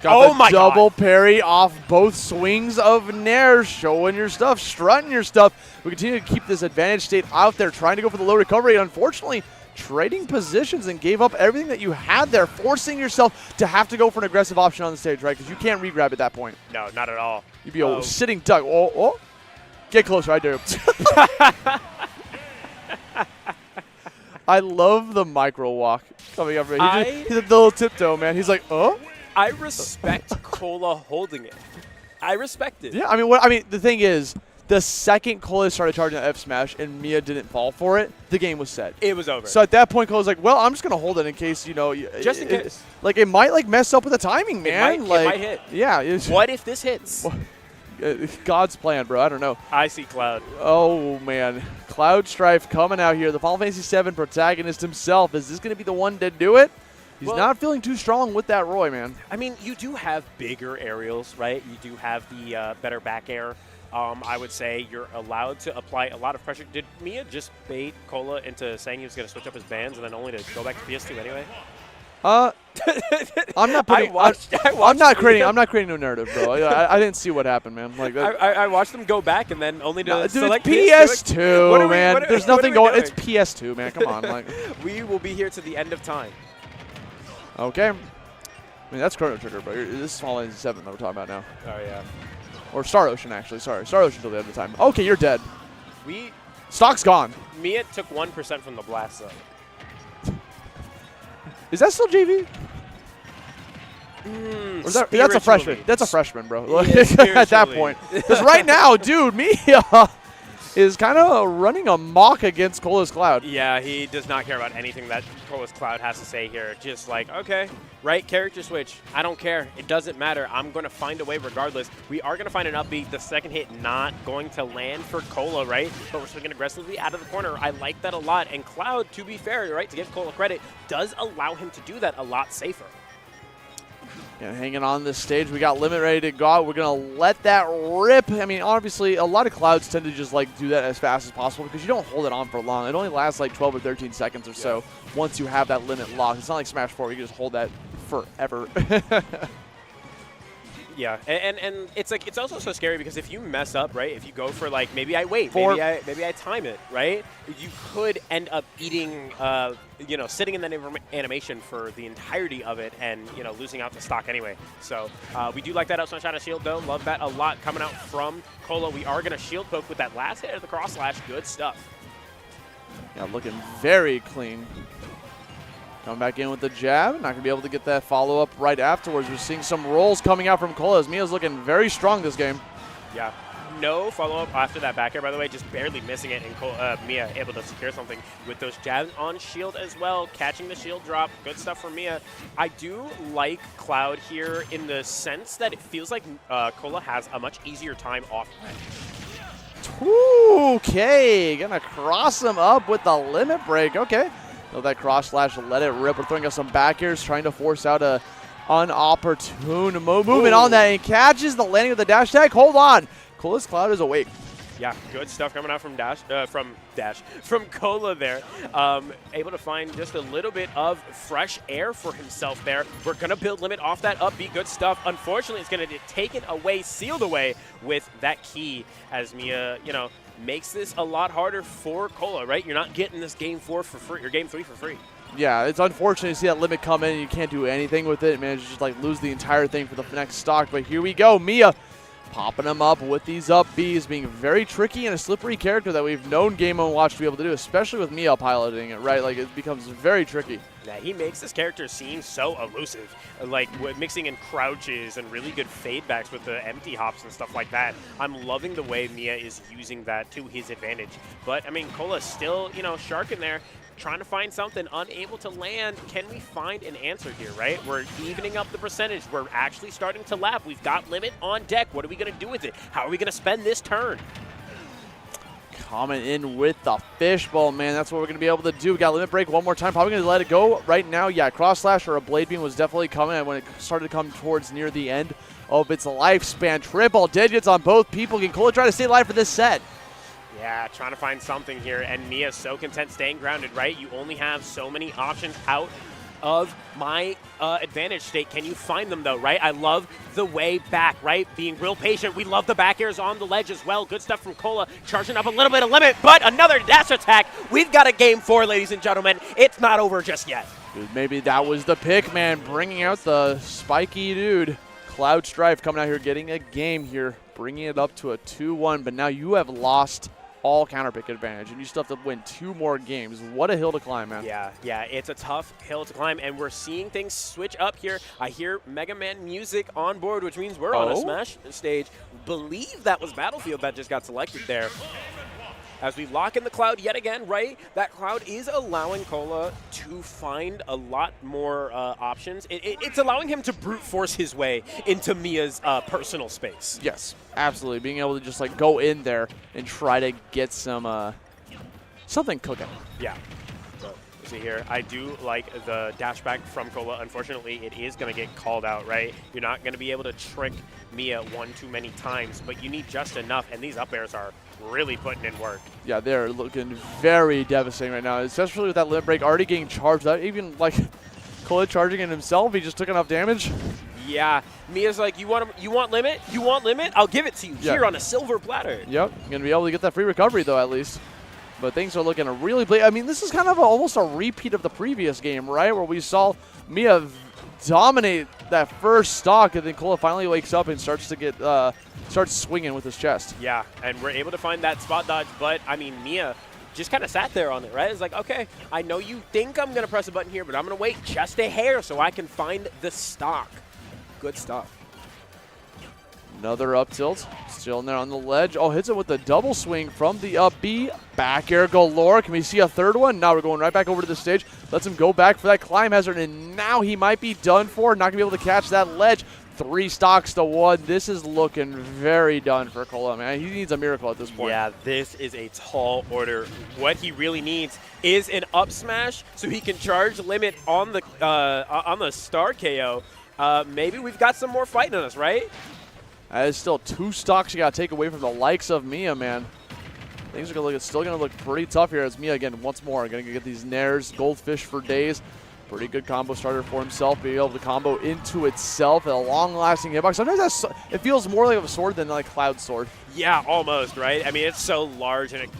Got the double parry off both swings of Nair, showing your stuff, strutting your stuff. We continue to keep this advantage state out there, trying to go for the low recovery. Unfortunately, trading positions and gave up everything that you had there, forcing yourself to have to go for an aggressive option on the stage, right? Because you can't re-grab at that point. No, not at all. You'd be a sitting duck. Oh. Get closer, I do. I love the micro walk coming up. He's a little tiptoe, man. He's like, oh? I respect Cola holding it. I respect it. Yeah, I mean, the thing is, the second Cola started charging the F smash and Miya didn't fall for it, the game was set. It was over. So at that point, Cola's like, well, I'm just going to hold it in case, just in case. It might, mess up with the timing, man. It might hit. Yeah. What if this hits? God's plan, bro. I don't know. I see Cloud. Oh, man. Cloud Strife coming out here. The Final Fantasy VII protagonist himself. Is this going to be the one to do it? He's not feeling too strong with that Roy, man. I mean, you do have bigger aerials, right? You do have the better back air. I would say you're allowed to apply a lot of pressure. Did Miya just bait Cola into saying he was going to switch up his bands and then only to go back to PS2 anyway? I'm not putting. I'm not creating no narrative, bro. I didn't see what happened, man. I watched them go back and then only to select PS2, man. There's nothing going. It's PS2, man. Come on, we will be here to the end of time. Okay. I mean, that's Chrono Trigger, bro. This is Final Fantasy VII that we're talking about now. Oh yeah. Or Star Ocean, actually. Sorry, Star Ocean till the end of time. Okay, you're dead. Stock's gone. Miya took 1% from the blast zone. Is that still JV? That's a freshman. That's a freshman, bro. Yeah, at that point. Because right now, dude, Miya is kind of running amok against Cola's Cloud. Yeah, he does not care about anything that Cola's Cloud has to say here. Just like, okay, right, character switch. I don't care. It doesn't matter. I'm going to find a way regardless. We are going to find an upbeat. The second hit not going to land for Cola, right? But we're swinging aggressively out of the corner. I like that a lot. And Cloud, to be fair, right, to give Cola credit, does allow him to do that a lot safer. Yeah, hanging on this stage, we got Limit ready to go out. We're going to let that rip. I mean, obviously, a lot of Clouds tend to just, like, do that as fast as possible because you don't hold it on for long. It only lasts, like, 12 or 13 seconds or so once you have that limit locked. It's not like Smash 4 where you can just hold that forever. Yeah, and it's like it's also so scary because if you mess up, right? If you go for like maybe I wait, maybe I time it, right? You could end up eating, sitting in that animation for the entirety of it, and losing out to stock anyway. So we do like that up smash out of shield though. Love that a lot coming out from Cola. We are gonna shield poke with that last hit of the cross slash. Good stuff. Yeah, looking very clean. Coming back in with the jab. Not going to be able to get that follow-up right afterwards. We're seeing some rolls coming out from Cola as Miya's looking very strong this game. Yeah. No follow-up after that back air, by the way, just barely missing it, and Miya able to secure something with those jabs on shield as well, catching the shield drop. Good stuff for Miya. I do like Cloud here in the sense that it feels like Cola has a much easier time off range. Okay, gonna cross him up with the limit break. Okay. So that cross slash, let it rip. We're throwing us some back airs, trying to force out a unopportune movement on that. And catches the landing of the dash tag. Hold on. Cola's Cloud is awake. Yeah, good stuff coming out from Cola there. Able to find just a little bit of fresh air for himself there. We're going to build limit off that up B. Good stuff. Unfortunately, it's going to get taken away, sealed away with that key as Miya, makes this a lot harder for Cola, right? You're not getting this game 4 for free, or game 3 for free. Yeah, it's unfortunate to see that limit come in and you can't do anything with it. Man, just like lose the entire thing for the next stock. But here we go. Miya popping them up with these up Bs, being very tricky and a slippery character that we've known Game & Watch to be able to do, especially with Miya piloting it, right? Like, it becomes very tricky. Yeah, he makes this character seem so elusive, like mixing in crouches and really good fade backs with the empty hops and stuff like that. I'm loving the way Miya is using that to his advantage. But, I mean, Cola's still, shark in there, trying to find something, unable to land. Can we find an answer here, right? We're evening up the percentage. We're actually starting to lap. We've got limit on deck. What are we going to do with it? How are we going to spend this turn? Coming in with the fishbowl, man. That's what we're going to be able to do. We got limit break one more time. Probably going to let it go right now. Yeah, cross slash or a blade beam was definitely coming. And when it started to come towards near the end of its lifespan, triple digits on both people. Can Cola try to stay alive for this set? Yeah, trying to find something here, and Miya's so content staying grounded, right? You only have so many options out of my advantage state. Can you find them, though, right? I love the way back, right? Being real patient. We love the back airs on the ledge as well. Good stuff from Cola, charging up a little bit of limit, but another dash attack. We've got a game 4, ladies and gentlemen. It's not over just yet. Dude, maybe that was the pick, man, bringing out the spiky dude. Cloud Strife coming out here, getting a game here, bringing it up to a 2-1, but now you have lost all counter pick advantage, and you still have to win 2 more games. What a hill to climb, man. Yeah, it's a tough hill to climb, and we're seeing things switch up here. I hear Mega Man music on board, which means we're on a Smash stage. Believe that was Battlefield that just got selected there. As we lock in the Cloud yet again, right? That Cloud is allowing Cola to find a lot more options. It's allowing him to brute force his way into Miya's personal space. Yes, absolutely. Being able to just like go in there and try to get some something cooking. Yeah. So, see here, I do like the dash back from Cola. Unfortunately, it is going to get called out, right? You're not going to be able to trick Miya one too many times, but you need just enough, and these up airs are really putting in work. Yeah, they're looking very devastating right now, especially with that limit break already getting charged out. Even like Cola charging in himself, he just took enough damage. Yeah, Miya's like, you want limit? You want limit? I'll give it to you here on a silver platter. Yep, going to be able to get that free recovery though at least. But things are looking really bleak. I mean, this is kind of almost a repeat of the previous game, right? Where we saw Miya dominate that first stock, and then Cola finally wakes up and starts to get starts swinging with his chest. Yeah, and we're able to find that spot dodge, but I mean, Miya just kind of sat there on it, right? It's like, okay, I know you think I'm going to press a button here, but I'm going to wait just a hair so I can find the stock. Good stuff. Another up tilt. Still in there on the ledge. Oh, hits it with the double swing from the up B. Back air galore. Can we see a third one? Now we're going right back over to the stage. Lets him go back for that climb hazard, and now he might be done for. Not going to be able to catch that ledge. 3 stocks to 1. This is looking very done for Cola, man. He needs a miracle at this point. Yeah, this is a tall order. What he really needs is an up smash so he can charge limit on the star KO. Maybe we've got some more fight in us, right? That is still 2 stocks you got to take away from the likes of Miya, man. Things are still going to look pretty tough here as Miya, again, once more, going to get these nairs, goldfish for days. Pretty good combo starter for himself, being able to combo into itself, a long-lasting hitbox. Sometimes it feels more like a sword than like Cloud Sword. Yeah, almost, right? I mean, it's so large and it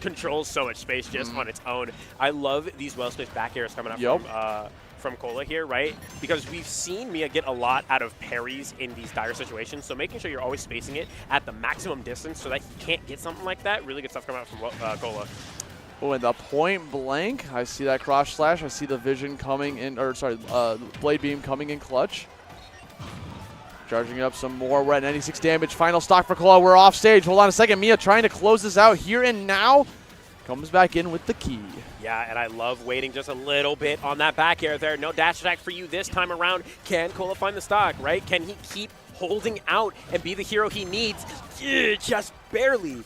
controls so much space just on its own. I love these well-spaced back airs coming up from Cola here, right? Because we've seen Miya get a lot out of parries in these dire situations, so making sure you're always spacing it at the maximum distance so that he can't get something like that. Really good stuff coming out from Cola. Oh, and the point blank, I see that cross slash. I see the vision coming in, or sorry, blade beam coming in clutch. Charging up some more. We're at 96 damage. Final stock for Cola. We're off stage. Hold on a second. Miya trying to close this out here and now. Comes back in with the key. Yeah, and I love waiting just a little bit on that back air there. No dash attack for you this time around. Can Cola find the stock, right? Can he keep holding out and be the hero he needs? Just barely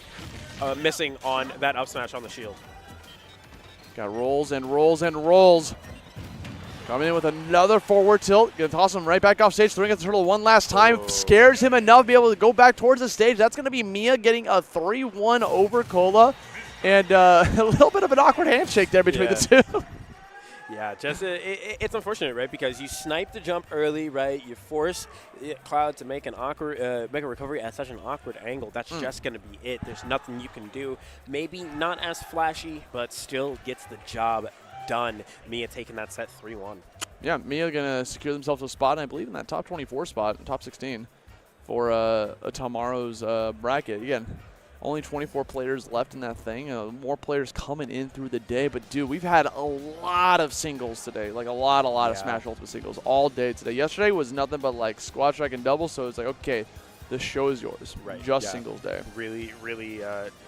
missing on that up smash on the shield. Got rolls and rolls and rolls. Coming in with another forward tilt. Gonna toss him right back off stage. Throwing at the turtle one last time. Scares him enough to be able to go back towards the stage. That's going to be Miya getting a 3-1 over Cola. And a little bit of an awkward handshake there between the two. Yeah, just it's unfortunate, right? Because you snipe the jump early, right? You force Cloud to make an awkward, make a recovery at such an awkward angle. That's just going to be it. There's nothing you can do. Maybe not as flashy, but still gets the job done. Miya taking that set 3-1. Yeah, Miya going to secure themselves a spot, I believe, in that top 24 spot, top 16 for tomorrow's bracket. Again, only 24 players left in that thing. More players coming in through the day. But, dude, we've had a lot of singles today. Like, a lot of Smash Ultimate singles all day today. Yesterday was nothing but, like, squad strike and double. So it's like, okay, the show is yours. Right. Just singles day. Really,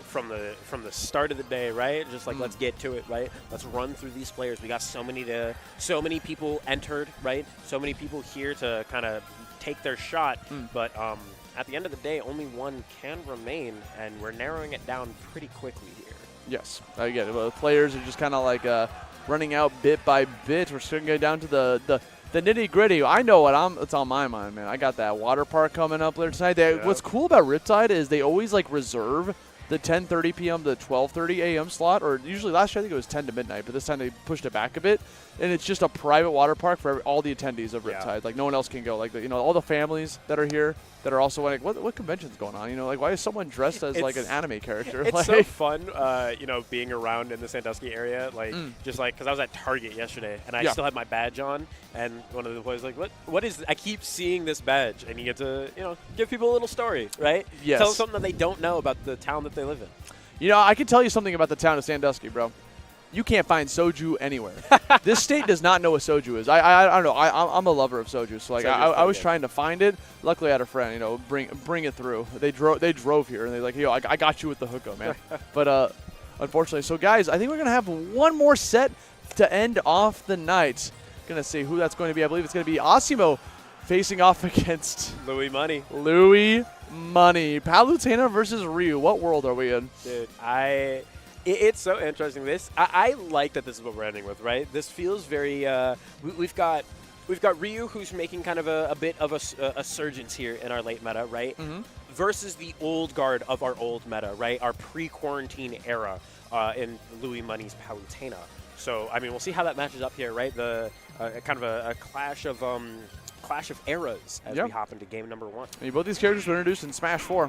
from the start of the day, right? Just like, let's get to it, right? Let's run through these players. We got so many people entered, right? So many people here to kind of take their shot. But, at the end of the day, only one can remain, and we're narrowing it down pretty quickly here. Yes, I get it. The players are just kind of like running out bit by bit. We're starting to go down to the nitty-gritty. I know it's on my mind, man. I got that water park coming up later tonight. What's cool about Riptide is they always like reserve the 10:30 p.m. to 12:30 a.m. slot, or usually last year I think it was 10 to midnight, but this time they pushed it back a bit, and it's just a private water park for all the attendees of Riptide. Like no one else can go. Like all the families that are here that are also like, what convention's going on? Like why is someone dressed as like an anime character? It's like, so fun, being around in the Sandusky area, like just like because I was at Target yesterday and I still had my badge on, and one of the boys was like, what is? I keep seeing this badge, and you get to give people a little story, right? Yes. Tell them something that they don't know about the town that they live in. I can tell you something about the town of Sandusky, bro. You can't find soju anywhere. This state does not know what soju is. I don't know. I'm a lover of soju, so like I was trying to find it. Luckily, I had a friend, bring it through. They drove here, and they're like, yo, I got you with the hookup, man. But unfortunately, so guys, I think we're gonna have one more set to end off the night. Gonna see who that's going to be. I believe it's gonna be Asimo facing off against Louis Money. Louis Money. Palutena versus Ryu. What world are we in? Dude, it's so interesting. I like that this is what we're ending with, right? This feels very. We've got Ryu, who's making kind of a bit of a surgence here in our late meta, right? Versus the old guard of our old meta, right? Our pre-quarantine era in Louis Money's Palutena. So I mean, we'll see how that matches up here, right? The kind of a clash of eras as we hop into game number 1. And both these characters were introduced in Smash 4.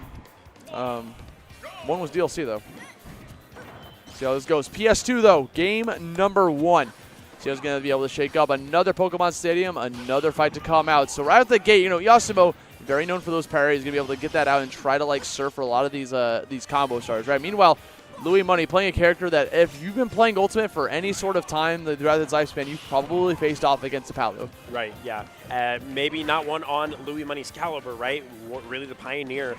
One was DLC though. See how this goes. PS2 though, game number 1. See how it's going to be able to shake up another Pokemon Stadium, another fight to come out. So right out the gate, Yasumo, very known for those parries, going to be able to get that out and try to like surf for a lot of these combo stars, right? Meanwhile, Louis Money playing a character that if you've been playing Ultimate for any sort of time throughout its lifespan, you've probably faced off against the Palu. Right, yeah. Maybe not one on Louis Money's caliber, right? Really the pioneer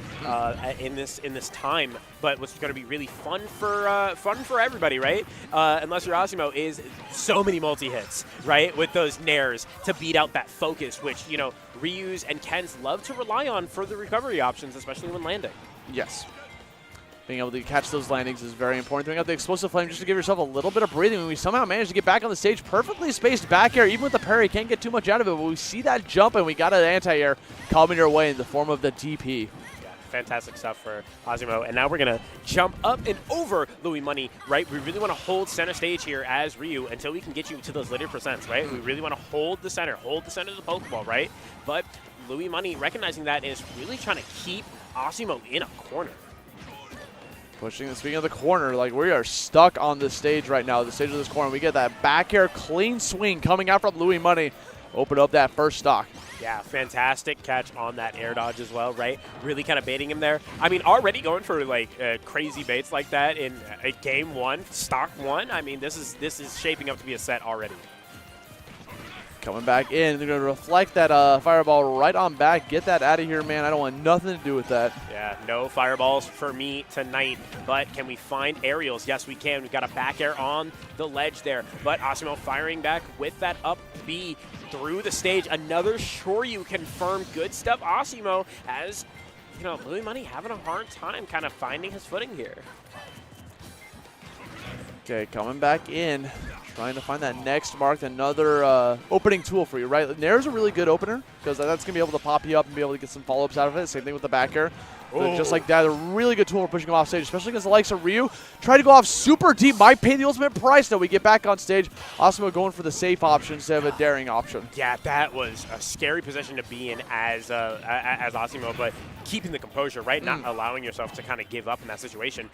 in this time, but what's going to be really fun for everybody, right? Unless your Asimo is so many multi-hits, right? With those nairs to beat out that focus, which, you know, Ryu's and Ken's love to rely on for the recovery options, especially when landing. Yes. Being able to catch those landings is very important. Throwing out the explosive flame just to give yourself a little bit of breathing. When we somehow manage to get back on the stage, perfectly spaced back air, even with the parry, can't get too much out of it. But we see that jump, and we got an anti-air coming our way in the form of the DP. Yeah, fantastic stuff for Asimo. And now we're going to jump up and over Louis Money, right? We really want to hold center stage here as Ryu until we can get you to those later percents, right? We really want to hold the center of the Pokeball, right? But Louis Money, recognizing that, is really trying to keep Asimo in a corner. Pushing, speaking of the corner, like we are stuck on this stage right now, the stage of this corner. We get that back air clean swing coming out from Louis Money. Open up that first stock. Yeah, fantastic catch on that air dodge as well, right? Really kind of baiting him there. I mean, already going for like crazy baits like that in game one, stock one. I mean, this is shaping up to be a set already. Coming back in, they're going to reflect that fireball right on back. Get that out of here, man. I don't want nothing to do with that. Yeah, no fireballs for me tonight. But can we find aerials? Yes, we can. We've got a back air on the ledge there. But Asimo firing back with that up B through the stage. Another Shoryu confirmed. Good stuff, Asimo, as, you know, Louis Money having a hard time kind of finding his footing here. Okay, coming back in. Trying to find that next mark, another opening tool for you, right? Nair's a really good opener because that's going to be able to pop you up and be able to get some follow-ups out of it. Same thing with the back air. So just like that, a really good tool for pushing him off stage, especially against the likes of Ryu. Try to go off super deep, might pay the ultimate price. Now we get back on stage. Asimo going for the safe option instead of a daring option. Yeah, that was a scary position to be in as Asimo, but keeping the composure, right? Not allowing yourself to kind of give up in that situation.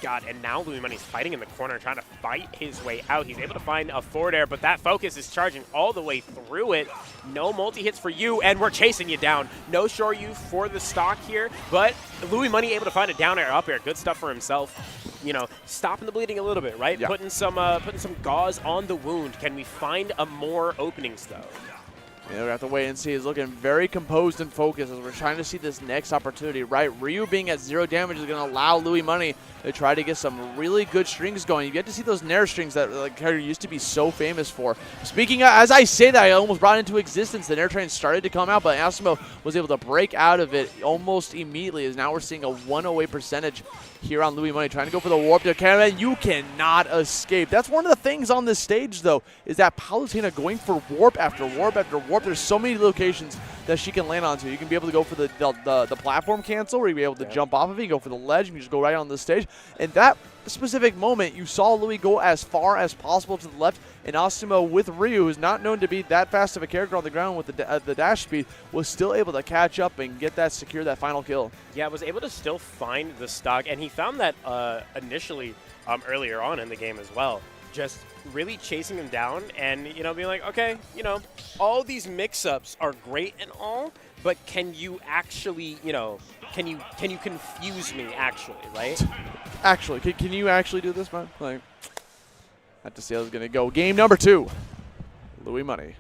God, and now Louis Money's fighting in the corner, trying to fight his way out. He's able to find a forward air, but that focus is charging all the way through it. No multi-hits for you, and we're chasing you down. No Shoryu for the stock here, but Louis Money able to find a down air, up air. Good stuff for himself. You know, stopping the bleeding a little bit, right? Yeah. Putting some gauze on the wound. Can we find more openings, though? Yeah, we have to wait and see. He's looking very composed and focused as we're trying to see this next opportunity, right? Ryu being at 0 damage is going to allow Louis Money to try to get some really good strings going. You get to see those Nair strings that the character used to be so famous for. Speaking of, as I say that, I almost brought into existence. The Nair train started to come out, but Asimo was able to break out of it almost immediately, as now we're seeing a 108 percentage here on Louis Money, trying to go for the warp to camera. You cannot escape. That's one of the things on this stage, though, is that Palutena going for warp after warp after warp. There's so many locations that she can land onto. You can be able to go for the platform cancel, where you'll be able to jump off of it. You go for the ledge, and you just go right on the stage. And that specific moment, you saw Louis go as far as possible to the left, and Asimo with Ryu, who's not known to be that fast of a character on the ground with the dash speed, was still able to catch up and get that secure that final kill. Yeah, was able to still find the stock, and he found that initially earlier on in the game as well. Just really chasing him down and, you know, being like, okay, you know, all these mix-ups are great and all, but can you actually, you know, can you confuse me actually, right? Actually, can you actually do this, man? Like, I have to see how it's going to go. Game number 2. Louis Money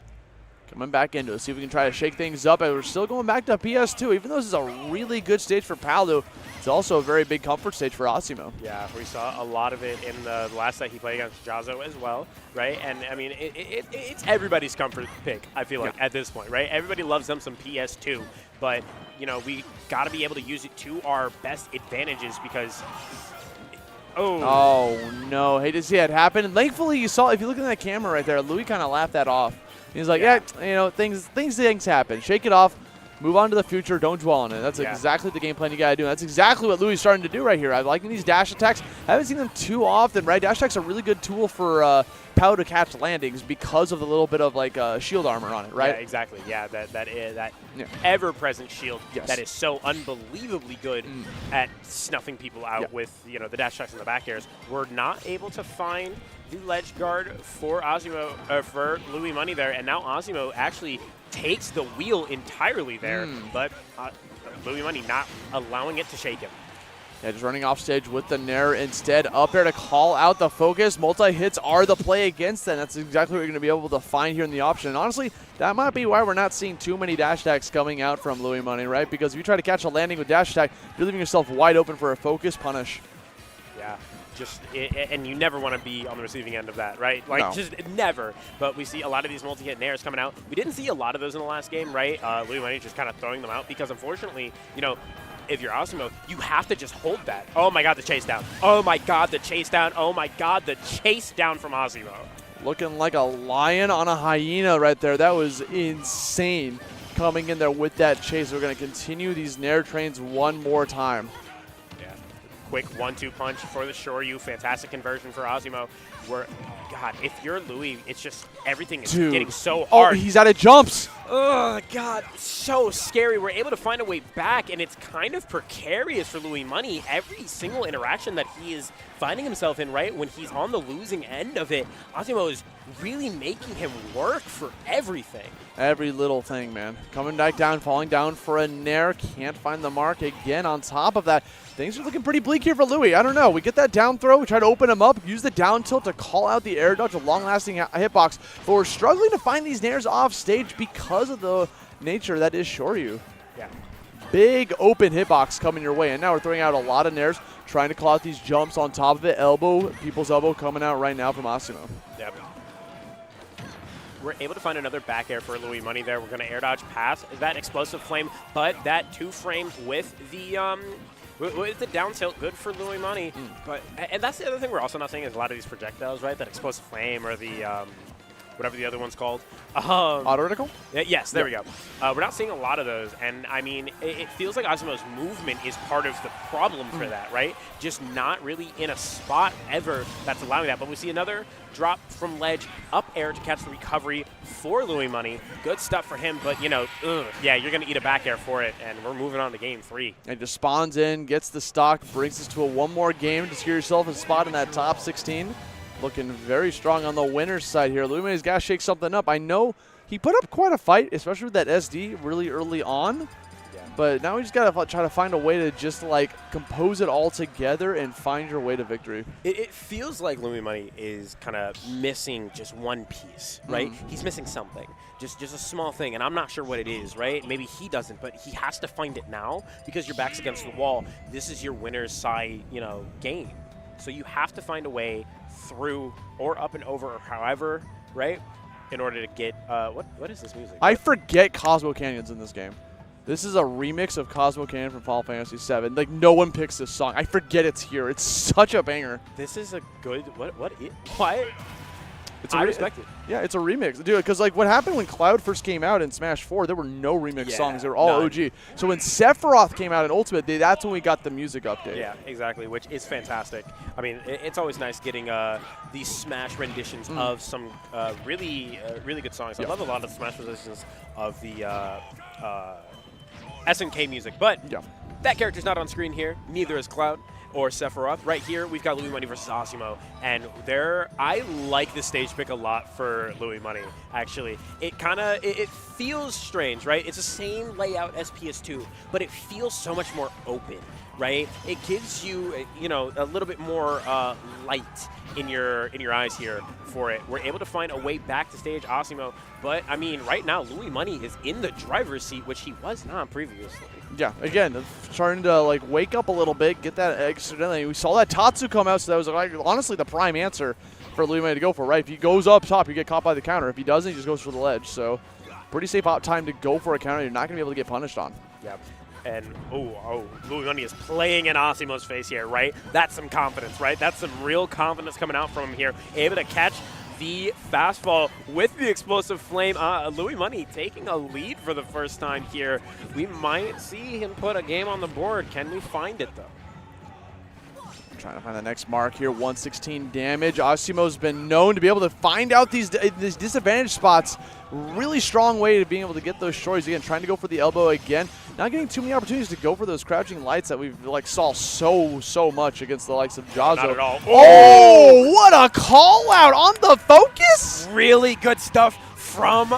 coming back into it. See if we can try to shake things up. And we're still going back to PS2. Even though this is a really good stage for Palu, it's also a very big comfort stage for Asimo. Yeah, we saw a lot of it in the last set he played against Jazo as well, right? And, I mean, it's everybody's comfort pick, I feel like, at this point, right? Everybody loves them some PS2, but, you know, we got to be able to use it to our best advantages because... Oh, no. Hate to see that happen. And thankfully, you saw, if you look at that camera right there, Louis kind of laughed that off. He's like, yeah, you know, things happen. Shake it off. Move on to the future. Don't dwell on it. That's exactly the game plan you got to do. And that's exactly what Louis is starting to do right here. I like these dash attacks. I haven't seen them too often, right? Dash attacks are a really good tool for Palu to catch landings because of the little bit of like shield armor on it, right? Yeah, exactly. Yeah, that ever-present shield that is so unbelievably good at snuffing people out with, you know, the dash attacks and the back airs. We're not able to find the ledge guard for for Louis Money there, and now Asimo actually takes the wheel entirely there, but Louis Money not allowing it to shake him. Yeah, just running off stage with the Nair instead. Up there to call out the focus. Multi-hits are the play against them. That's exactly what you're going to be able to find here in the option. And honestly, that might be why we're not seeing too many dash attacks coming out from Louis Money, right? Because if you try to catch a landing with dash attack, you're leaving yourself wide open for a focus punish. Yeah. And you never want to be on the receiving end of that, right? Like, No. just never. But we see a lot of these multi-hit nairs coming out. We didn't see a lot of those in the last game, right? Louis Money just kind of throwing them out because, unfortunately, you know, if you're Asimo, you have to just hold that. Oh, my God, the chase down. Oh, my God, the chase down. Oh, my God, the chase down from Asimo. Looking like a lion on a hyena right there. That was insane coming in there with that chase. We're going to continue these Nair trains one more time. Quick 1-2 punch for the Shoryu. Fantastic conversion for Asimo. God, if you're Louis, it's just everything is getting so Oh, hard. he's out of jumps. Oh, God, so scary. We're able to find a way back, and it's kind of precarious for Louis Money. Every single interaction that he is finding himself in, right, when he's on the losing end of it, Asimo is really making him work for everything. Every little thing, man. Coming back down, falling down for a Nair. Can't find the mark again. On top of that, things are looking pretty bleak here for Louis. I don't know. We get that down throw. We try to open him up. Use the down tilt to call out the air dodge, a long-lasting hitbox. But we're struggling to find these Nairs off stage because of the nature that is Shoryu. Yeah. Big open hitbox coming your way. And now we're throwing out a lot of Nairs, trying to call out these jumps on top of it. Elbow, people's elbow coming out right now from Asimo. Yep. We're able to find another back air for Louis Money there. We're going to air dodge past that explosive flame, but that 2-frame with the down tilt, good for Louis Money. But and that's the other thing we're also not seeing is a lot of these projectiles, right? That explosive flame or the whatever the other one's called. Auto reticle? Yes, there we go. We're not seeing a lot of those, and I mean, it feels like Asimo's movement is part of the problem for that, right? Just not really in a spot ever that's allowing that. But we see another drop from ledge, up air to catch the recovery for Louis Money. Good stuff for him, but, you know, yeah, you're going to eat a back air for it, and we're moving on to game 3. And just spawns in, gets the stock, brings us to a one more game to secure yourself a spot in that top 16. Looking very strong on the winner's side here. Louis Money's got to shake something up. I know he put up quite a fight, especially with that SD really early on. But now we just got to try to find a way to just, like, compose it all together and find your way to victory. It feels like Louis Money is kind of missing just one piece, right? He's missing something, just a small thing, and I'm not sure what it is, right? Maybe he doesn't, but he has to find it now because your back's against the wall. This is your winner's side, you know, game. So you have to find a way through or up and over or however, right, in order to get what is this music? I forget Cosmo Canyon's in this game. This is a remix of Cosmo Canyon from Final Fantasy VII. Like, no one picks this song. I forget it's here. It's such a banger. This is a good why? I respect it. Yeah, it's a remix. Dude, because, like, what happened when Cloud first came out in Smash 4, there were no remix songs. They were all OG. So when Sephiroth came out in Ultimate, that's when we got the music update. Yeah, exactly, which is fantastic. I mean, it's always nice getting these Smash renditions of some really good songs. I love a lot of the Smash renditions of the SNK music, but that character's not on screen here. Neither is Cloud or Sephiroth. Right here, we've got Louis Money versus Asimo, and I like this stage pick a lot for Louis Money, actually. It feels strange, right? It's the same layout as PS2, but it feels so much more open, right? It gives you, you know, a little bit more light in your eyes here for it. We're able to find a way back to stage Asimo, but, I mean, right now, Louis Money is in the driver's seat, which he was not previously. Yeah, again, starting to, like, wake up a little bit, get that accidentally. We saw that Tatsu come out, so that was, like, honestly the prime answer for Louis Money to go for, right? If he goes up top, you get caught by the counter. If he doesn't, he just goes for the ledge. So pretty safe time to go for a counter you're not going to be able to get punished on. Yep. And, Louis Money is playing in Asimo's face here, right? That's some confidence, right? That's some real confidence coming out from him here. Able to catch the fastball with the explosive flame. Louis Money taking a lead for the first time here. We might see him put a game on the board. Can we find it, though? Trying to find the next mark here. 116 damage. Asimo's been known to be able to find out these disadvantage spots. Really strong way to being able to get those shorties. Again, trying to go for the elbow again. Not getting too many opportunities to go for those crouching lights that we've saw so much against the likes of Jazo. Not at all. Oh, what a call out on the focus! Really good stuff from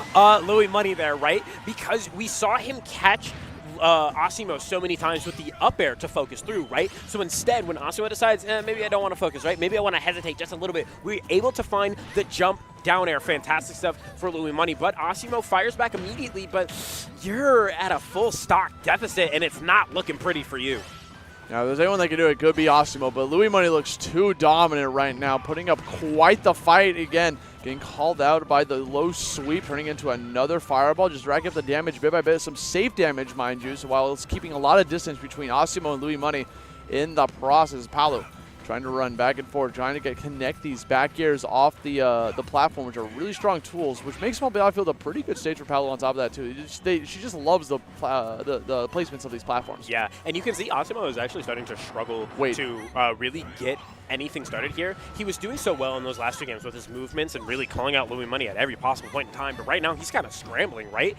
Louis Money there, right? Because we saw him catch Asimo so many times with the up air to focus through, right? So instead, when Asimo decides, maybe I don't want to focus, right? Maybe I want to hesitate just a little bit, we're able to find the jump down air. Fantastic stuff for Louis Money, but Asimo fires back immediately, but you're at a full stock deficit, and it's not looking pretty for you. Now, if there's anyone that can do it, it could be Asimo, but Louis Money looks too dominant right now, putting up quite the fight again. Getting called out by the low sweep, turning into another fireball, just racking up the damage bit by bit. Some safe damage, mind you, so while it's keeping a lot of distance between Asimo and Louis Money in the process. Paolo trying to run back and forth, trying to connect these back airs off the platform, which are really strong tools, which makes Small Battlefield a pretty good stage for Paolo on top of that, too. She just loves the placements of these platforms. Yeah, and you can see Asimo is actually starting to struggle to really get anything started here. He was doing so well in those last 2 games with his movements and really calling out Louis Money at every possible point in time, but right now he's kind of scrambling, right?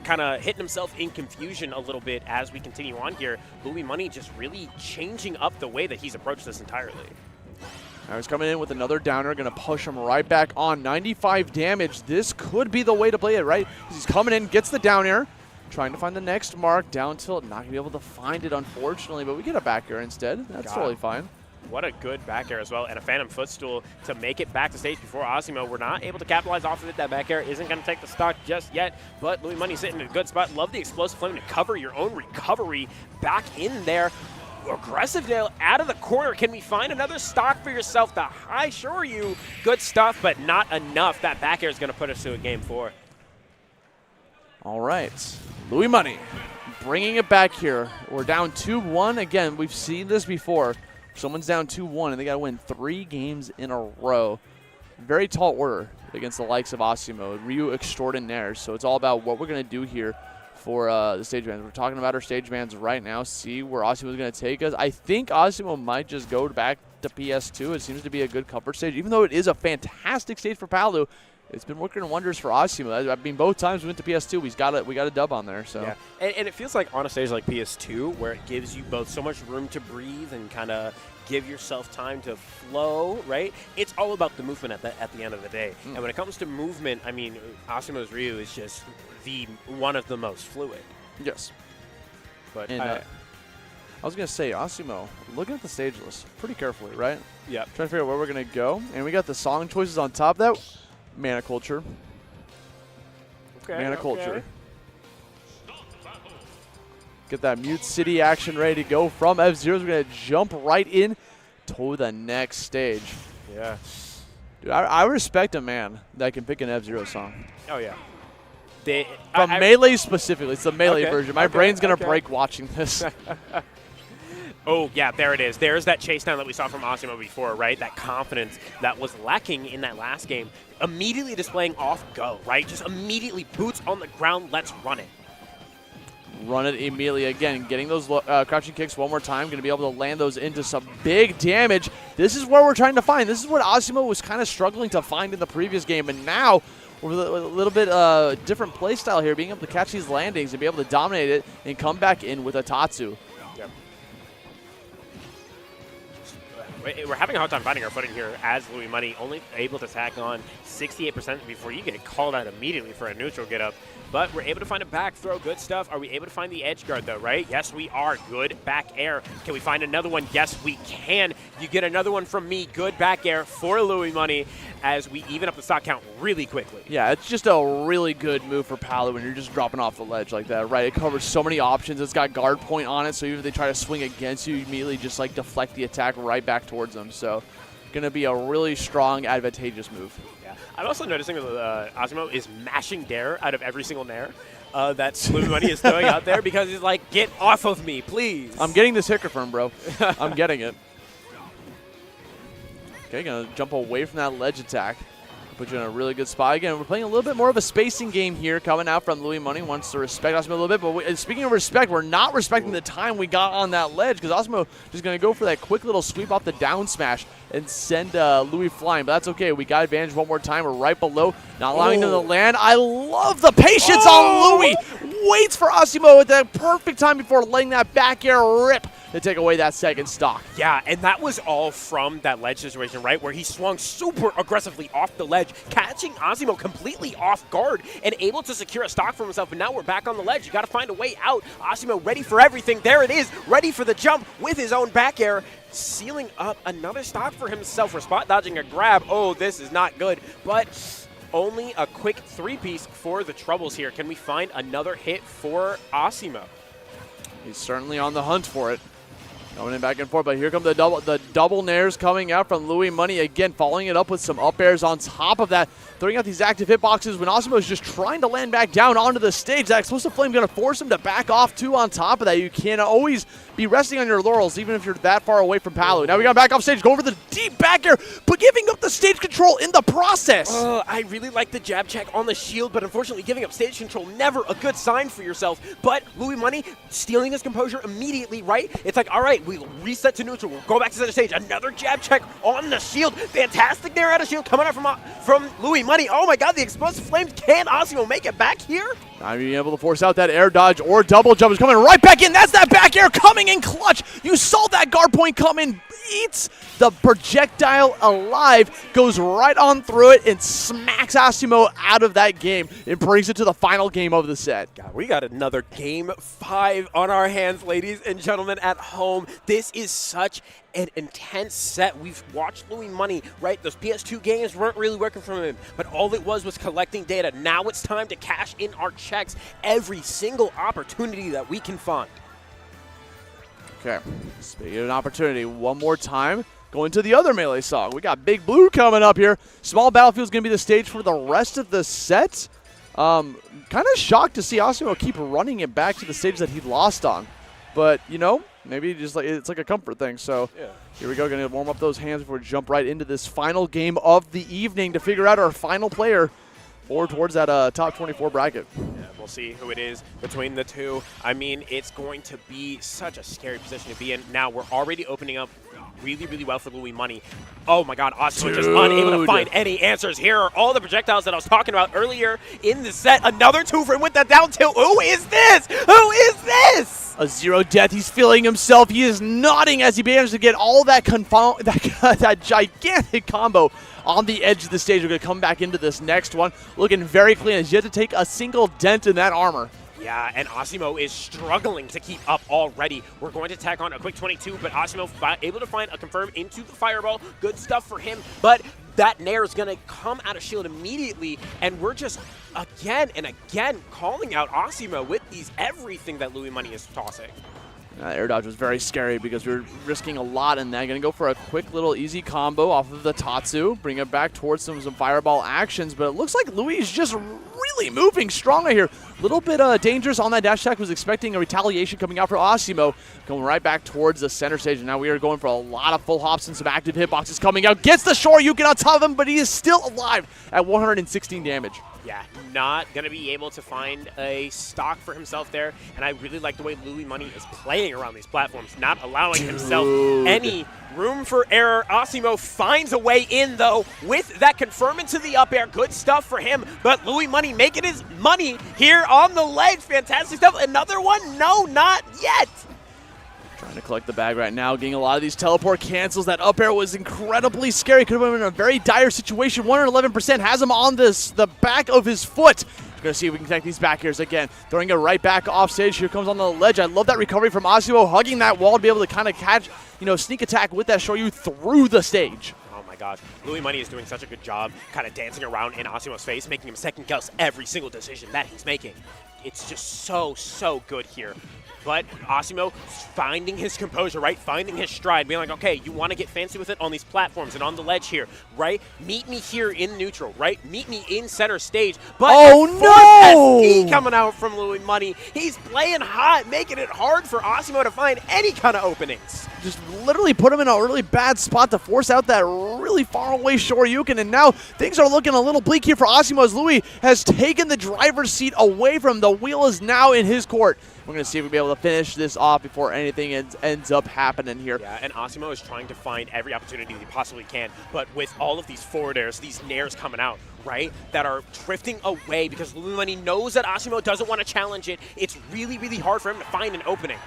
Kind of hitting himself in confusion a little bit as we continue on here. Louis Money just really changing up the way that he's approached this entirely. Now he's coming in with another downer, going to push him right back on. 95 damage. This could be the way to play it, right? He's coming in, gets the down air, trying to find the next mark, down tilt. Not going to be able to find it, unfortunately, but we get a back air instead. That's totally fine. What a good back air as well, and a Phantom Footstool to make it back to stage before Asimo. We're not able to capitalize off of it. That back air isn't going to take the stock just yet, but Louis Money sitting in a good spot. Love the Explosive Flame to cover your own recovery back in there. Aggressive nail out of the corner. Can we find another stock for yourself? The high sure you. Good stuff, but not enough. That back air is going to put us to a game 4. All right. Louis Money bringing it back here. We're down 2-1. Again, we've seen this before. Someone's down 2-1, and they got to win 3 games in a row. Very tall order against the likes of Asimo, Ryu extraordinaire. So it's all about what we're going to do here for the stage bands. We're talking about our stage bands right now, see where Asimo is going to take us. I think Asimo might just go back to PS2. It seems to be a good comfort stage. Even though it is a fantastic stage for Paolo, it's been working wonders for Asimo. I mean, both times we went to PS2, we got a dub on there. So yeah, and it feels like on a stage like PS2, where it gives you both so much room to breathe and kind of give yourself time to flow, right? It's all about the movement at the end of the day. And when it comes to movement, I mean, Asimo's Ryu is just one of the most fluid. Yes. But I was going to say, Asimo, looking at the stage list pretty carefully, right? Yeah. Trying to figure out where we're going to go. And we got the song choices on top of that. Mana Culture. Okay. Mana Culture. Get that Mute City action ready to go from F-Zeros. We're going to jump right in to the next stage. Yeah. Dude, I respect a man that can pick an F-Zero song. Oh, yeah. From Melee specifically. It's the Melee version. My brain's going to break watching this. Oh, yeah, there it is. There's that chase down that we saw from Asimo before, right? That confidence that was lacking in that last game. Immediately displaying off go, right? Just immediately boots on the ground. Let's run it. Run it immediately again. Getting those crouching kicks one more time. Going to be able to land those into some big damage. This is where we're trying to find. This is what Asimo was kind of struggling to find in the previous game. And now, with a little bit different play style here, being able to catch these landings and be able to dominate it and come back in with a Tatsu. Yep. We're having a hard time finding our footing here as Louis Money, only able to tack on 68% before you get called out immediately for a neutral get up. But we're able to find a back throw. Good stuff. Are we able to find the edge guard, though, right? Yes, we are. Good back air. Can we find another one? Yes, we can. You get another one from me. Good back air for Louis Money as we even up the stock count really quickly. Yeah, it's just a really good move for Paolo when you're just dropping off the ledge like that, right? It covers so many options. It's got guard point on it, so even if they try to swing against you, you immediately just like deflect the attack right back towards them. So going to be a really strong, advantageous move. Yeah. I'm also noticing that Asimo is mashing Dare out of every single Nair that Louis Money is throwing out there because he's like, get off of me, please. I'm getting this hit confirm, bro. I'm getting it. Okay, going to jump away from that ledge attack. Put you in a really good spot. Again, we're playing a little bit more of a spacing game here coming out from Louis Money. Wants to respect Asimo a little bit. But speaking of respect, we're not respecting the time we got on that ledge because Asimo just going to go for that quick little sweep off the down smash and send Louis flying. But that's okay. We got advantage one more time. We're right below, not allowing him to land. I love the patience on Louis. Waits for Asimo at the perfect time before letting that back air rip to take away that second stock. Yeah, and that was all from that ledge situation, right, where he swung super aggressively off the ledge, catching Asimo completely off guard and able to secure a stock for himself. But now we're back on the ledge. You got to find a way out. Asimo ready for everything. There it is, ready for the jump with his own back air, sealing up another stock for himself. For spot dodging a grab. Oh, this is not good, but only a quick 3-piece for the troubles here. Can we find another hit for Asimo? He's certainly on the hunt for it. Going in back and forth, but here come the double nairs coming out from Louis Money again, following it up with some up airs on top of that, throwing out these active hitboxes when Asimo is just trying to land back down onto the stage. That explosive flame going to force him to back off too. On top of that, you can't always be resting on your laurels, even if you're that far away from Palu. Now we got back off stage, go over the deep back air, but giving up the stage control in the process. I really like the jab check on the shield, but unfortunately giving up stage control, never a good sign for yourself. But Louis Money stealing his composure immediately, right? It's like, all right, we'll reset to neutral. We'll go back to center stage. Another jab check on the shield. Fantastic there out of shield coming out from Louis Money. Oh my god, the explosive flames. Can Asimo make it back here? Not being able to force out that air dodge or double jump is coming right back in. That's that back air coming in clutch. You saw that guard point come in. Eats the projectile alive, goes right on through it and smacks Asimo out of that game and brings it to the final game of the set. God, we got another game 5 on our hands, ladies and gentlemen at home. This is such an intense set. We've watched Louis Money, right? Those PS2 games weren't really working for him, but all it was collecting data. Now it's time to cash in our checks every single opportunity that we can find. Okay, speaking of an opportunity, one more time, going to the other Melee song. We got Big Blue coming up here. Small Battlefield is going to be the stage for the rest of the set. Kind of shocked to see Asimo keep running it back to the stage that he lost on. But, you know, maybe just like it's like a comfort thing. So yeah. Here we go, going to warm up those hands before we jump right into this final game of the evening to figure out our final player forward towards that top 24 bracket. Yeah, we'll see who it is between the two. I mean, it's going to be such a scary position to be in. Now, we're already opening up really, really well for Louis Money. Oh my god, Asimo just unable to find any answers. Here are all the projectiles that I was talking about earlier in the set. Another 2 for him with that down tilt. Who is this? Who is this? A 0 death. He's feeling himself. He is nodding as he manages to get all that that gigantic combo on the edge of the stage. We're going to come back into this next one looking very clean. He's yet to take a single dent in that armor. Yeah, and Asimo is struggling to keep up already. We're going to tack on a quick 22, but Asimo able to find a confirm into the fireball. Good stuff for him, but that nair is going to come out of shield immediately, and we're just again and again calling out Asimo with everything that Louis Money is tossing. That air dodge was very scary because we were risking a lot in that. Going to go for a quick little easy combo off of the Tatsu, bring it back towards some fireball actions, but it looks like Louis is just really moving strongly here. A little bit dangerous on that dash attack. Was expecting a retaliation coming out for Asimo, going right back towards the center stage. And now we are going for a lot of full hops and some active hitboxes coming out. Gets the Shoryuken on top of him, but he is still alive at 116 damage. Yeah, not going to be able to find a stock for himself there. And I really like the way Louis Money is playing around these platforms, not allowing himself any room for error. Asimo finds a way in, though, with that confirm into the up air. Good stuff for him. But Louis Money making his money here on the ledge. Fantastic stuff. Another one? No, not yet. Trying to collect the bag right now, getting a lot of these teleport cancels. That up air was incredibly scary. Could have been in a very dire situation. 111% has him on the back of his foot. We're going to see if we can connect these back airs again. Throwing it right back off stage. Here comes on the ledge. I love that recovery from Asimo, hugging that wall to be able to kind of catch, sneak attack with that Shoryu through the stage. Oh my gosh, Louis Money is doing such a good job kind of dancing around in Asimo's face, making him second guess every single decision that he's making. It's just so good here. But Asimo finding his composure, right? Finding his stride, being like, okay, you want to get fancy with it on these platforms and on the ledge here, right? Meet me here in neutral, right? Meet me in center stage. But SD coming out from Louis Money. He's playing hot, making it hard for Asimo to find any kind of openings. Just literally put him in a really bad spot to force out that really far away Shoryuken, and now things are looking a little bleak here for Asimo as Louis has taken the driver's seat away from him. The wheel is now in his court. We're going to see if we'll be able to finish this off before anything ends up happening here. Yeah, and Asimo is trying to find every opportunity he possibly can, but with all of these forward airs, these nairs coming out, right, that are drifting away because Louis Money knows that Asimo doesn't want to challenge it, it's really hard for him to find an opening.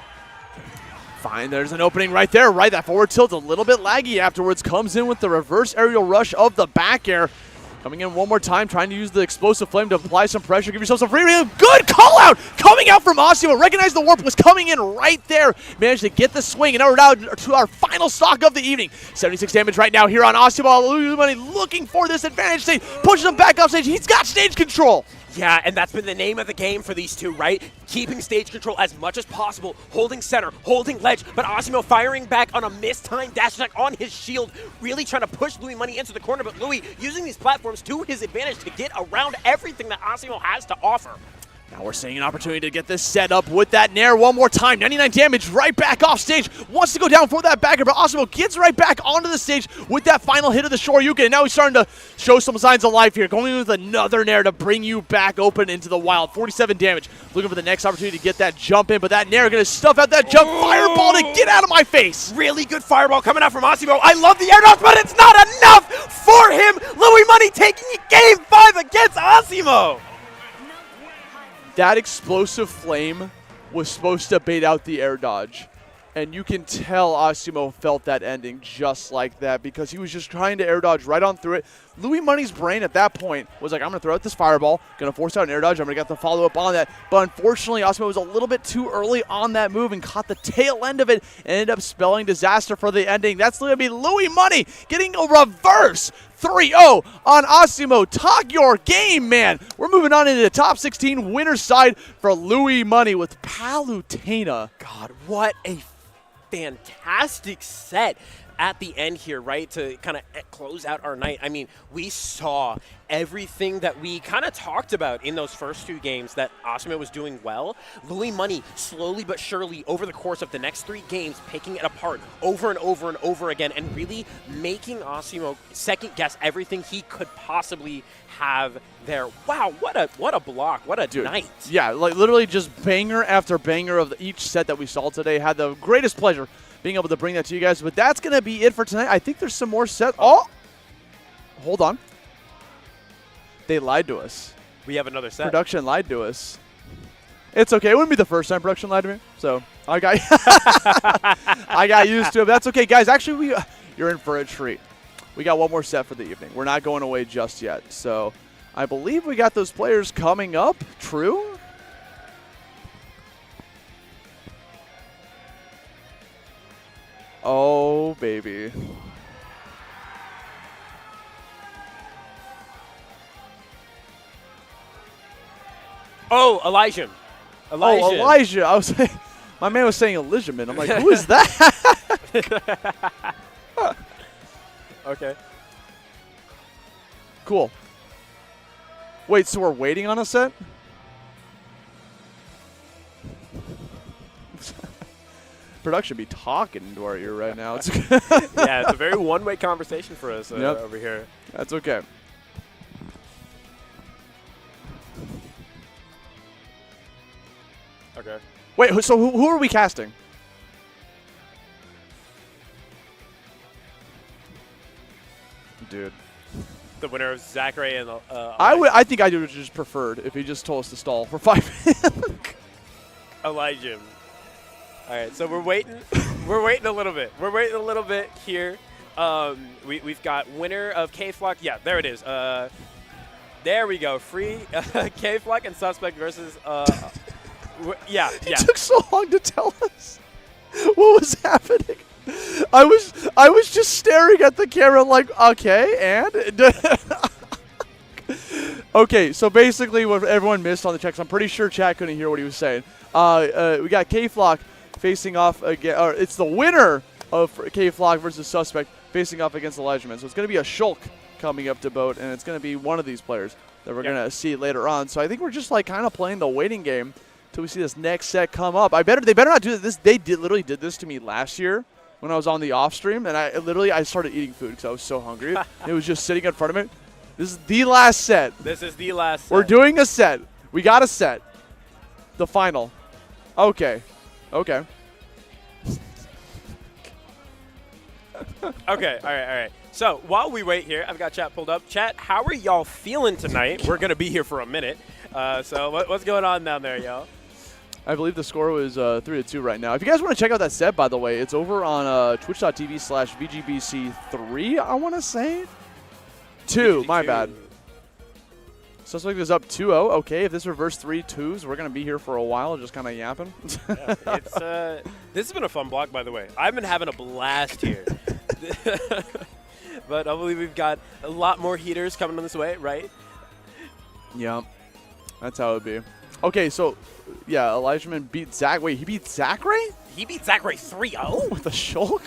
Fine, there's an opening right there, right? That forward tilt a little bit laggy afterwards. Comes in with the reverse aerial rush of the back air. Coming in one more time, trying to use the explosive flame to apply some pressure. Give yourself some free real. Good call out coming out from Asimo. Recognize the warp was coming in right there. Managed to get the swing, and now we're down to our final stock of the evening. 76 damage right now here on Asimo. Lulu Money looking for this advantage stage. Pushes him back off stage. He's got stage control. Yeah, and that's been the name of the game for these two, right? Keeping stage control as much as possible, holding center, holding ledge, but Asimo firing back on a mistimed dash attack on his shield, really trying to push Louis Money into the corner, but Louis using these platforms to his advantage to get around everything that Asimo has to offer. Now we're seeing an opportunity to get this set up with that Nair one more time. 99 damage right back off stage. Wants to go down for that backer, but Asimo gets right back onto the stage with that final hit of the Shoryuken. And now he's starting to show some signs of life here. Going with another Nair to bring you back open into the wild. 47 damage. Looking for the next opportunity to get that jump in, but that Nair going to stuff out that jump. Fireball to get out of my face. Really good fireball coming out from Asimo. I love the air dodge, but it's not enough for him. Louis Money taking game 5 against Asimo. That explosive flame was supposed to bait out the air dodge. And you can tell Asimo felt that ending just like that because he was just trying to air dodge right on through it. Louis Money's brain at that point was like, I'm going to throw out this fireball, going to force out an air dodge, I'm going to get the follow-up on that. But unfortunately, Asimo was a little bit too early on that move and caught the tail end of it and ended up spelling disaster for the ending. That's going to be Louis Money getting a reverse 3-0 on Asimo. Talk your game, man. We're moving on into the top 16 winner's side for Louis Money with Palutena. God, what a fantastic set at the end here, right, to kind of close out our night. I mean, we saw everything that we kind of talked about in those first 2 games that Asimo was doing well. Louis Money slowly but surely over the course of the next 3 games picking it apart over and over and over again and really making Asimo second guess everything he could possibly have there. Wow, what a block, what a night. Yeah, like literally just banger after banger of each set that we saw today. Had the greatest pleasure being able to bring that to you guys, but that's going to be it for tonight. I think there's some more sets. Oh, hold on. They lied to us. We have another set. Production lied to us. It's okay. It wouldn't be the first time production lied to me, so I got I got used to it. But that's okay, guys. Actually, you're in for a treat. We got one more set for the evening. We're not going away just yet, so I believe we got those players coming up. True? Oh, baby. Oh, Elijah. Oh, Elijah. I was saying, my man was saying Elijahman. I'm like, who is that? Okay. Cool. Wait, so we're waiting on a set? Production be talking into our ear right now. It's yeah, it's a very one-way conversation for us over here. That's okay. Okay. Wait, so who are we casting? Dude. The winner of Zachary and I think I would have just preferred if he just told us to stall for 5 minutes. Elijah. All right, so we're waiting. We're waiting a little bit. We're waiting a little bit here. We've got winner of K-Flock. Yeah, there it is. There we go. Free K-Flock and Suspect versus. Yeah. It took so long to tell us what was happening. I was just staring at the camera like, okay, and okay. So basically, what everyone missed on the checks, I'm pretty sure chat couldn't hear what he was saying. We got K-Flock facing off again, or it's the winner of K-Flock versus Suspect facing off against Elijah Man. So it's going to be a Shulk coming up to boat, and it's going to be one of these players that we're going to see later on. So I think we're just like kind of playing the waiting game until we see this next set come up. They better not do this. They literally did this to me last year when I was on the off stream, and I started eating food because I was so hungry. It was just sitting in front of me. This is the last set. This is the last set. We're doing a set. We got a set. The final. Okay. Okay. Okay, all right. So while we wait here, I've got chat pulled up. Chat, how are y'all feeling tonight? We're going to be here for a minute. So what's going on down there, y'all? I believe the score was 3-2 right now. If you guys want to check out that set, by the way, it's over on twitch.tv/VGBC3, I want to say. 2, my bad. Suspect is up 2-0. Okay, if this reverse 3-2s, we're going to be here for a while, just kind of yapping. Yeah, it's this has been a fun block, by the way. I've been having a blast here. But I believe we've got a lot more heaters coming on this way, right? Yeah, that's how it would be. Okay, so, yeah, Elijahman beat Zach. Wait, he beat Zachary? He beat Zachary 3-0? With a Shulk?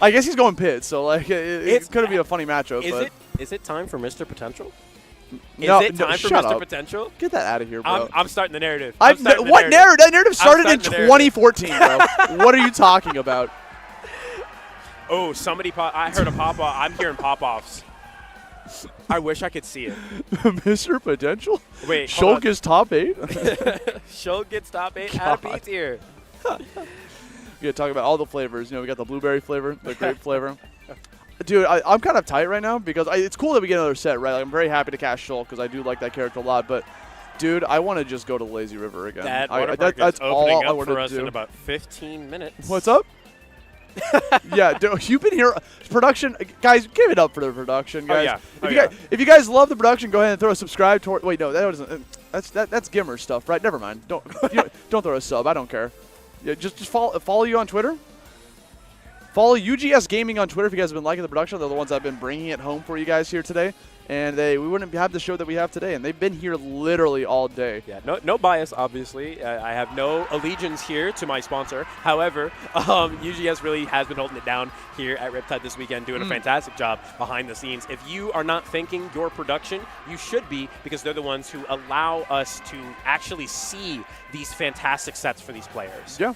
I guess he's going pit, so, like, it could be a funny matchup. Is it time for Mr. Potential? No, Is it time for shut Mr. up. Potential? Get that out of here, bro. I'm starting the narrative. What narrative? That narrative started in 2014, bro. What are you talking about? Oh, I heard a pop-off. I'm hearing pop-offs. I wish I could see it. Mr. Potential? Wait, Shulk is top 8? Shulk gets top 8 out of B tier. We got to talk about all the flavors. You know, we got the blueberry flavor, the grape flavor. Dude, I'm kind of tight right now because it's cool that we get another set, right? Like, I'm very happy to cast Shulk because I do like that character a lot. But, dude, I want to just go to Lazy River again. That water park that's is opening all I up want for to us do. in about 15 minutes. What's up? Yeah, dude, you've been here. Production, guys, give it up for the production, guys. If you guys love the production, go ahead and throw a subscribe toward. Wait, no, that doesn't. That's Gimmer stuff, right? Never mind. Don't throw a sub. I don't care. Yeah, just follow you on Twitter. Follow UGS Gaming on Twitter if you guys have been liking the production. They're the ones that have been bringing it home for you guys here today. And we wouldn't have the show that we have today. And they've been here literally all day. Yeah, no bias, obviously. I have no allegiance here to my sponsor. However, UGS really has been holding it down here at Riptide this weekend, doing a fantastic job behind the scenes. If you are not thanking your production, you should be, because they're the ones who allow us to actually see these fantastic sets for these players. Yeah.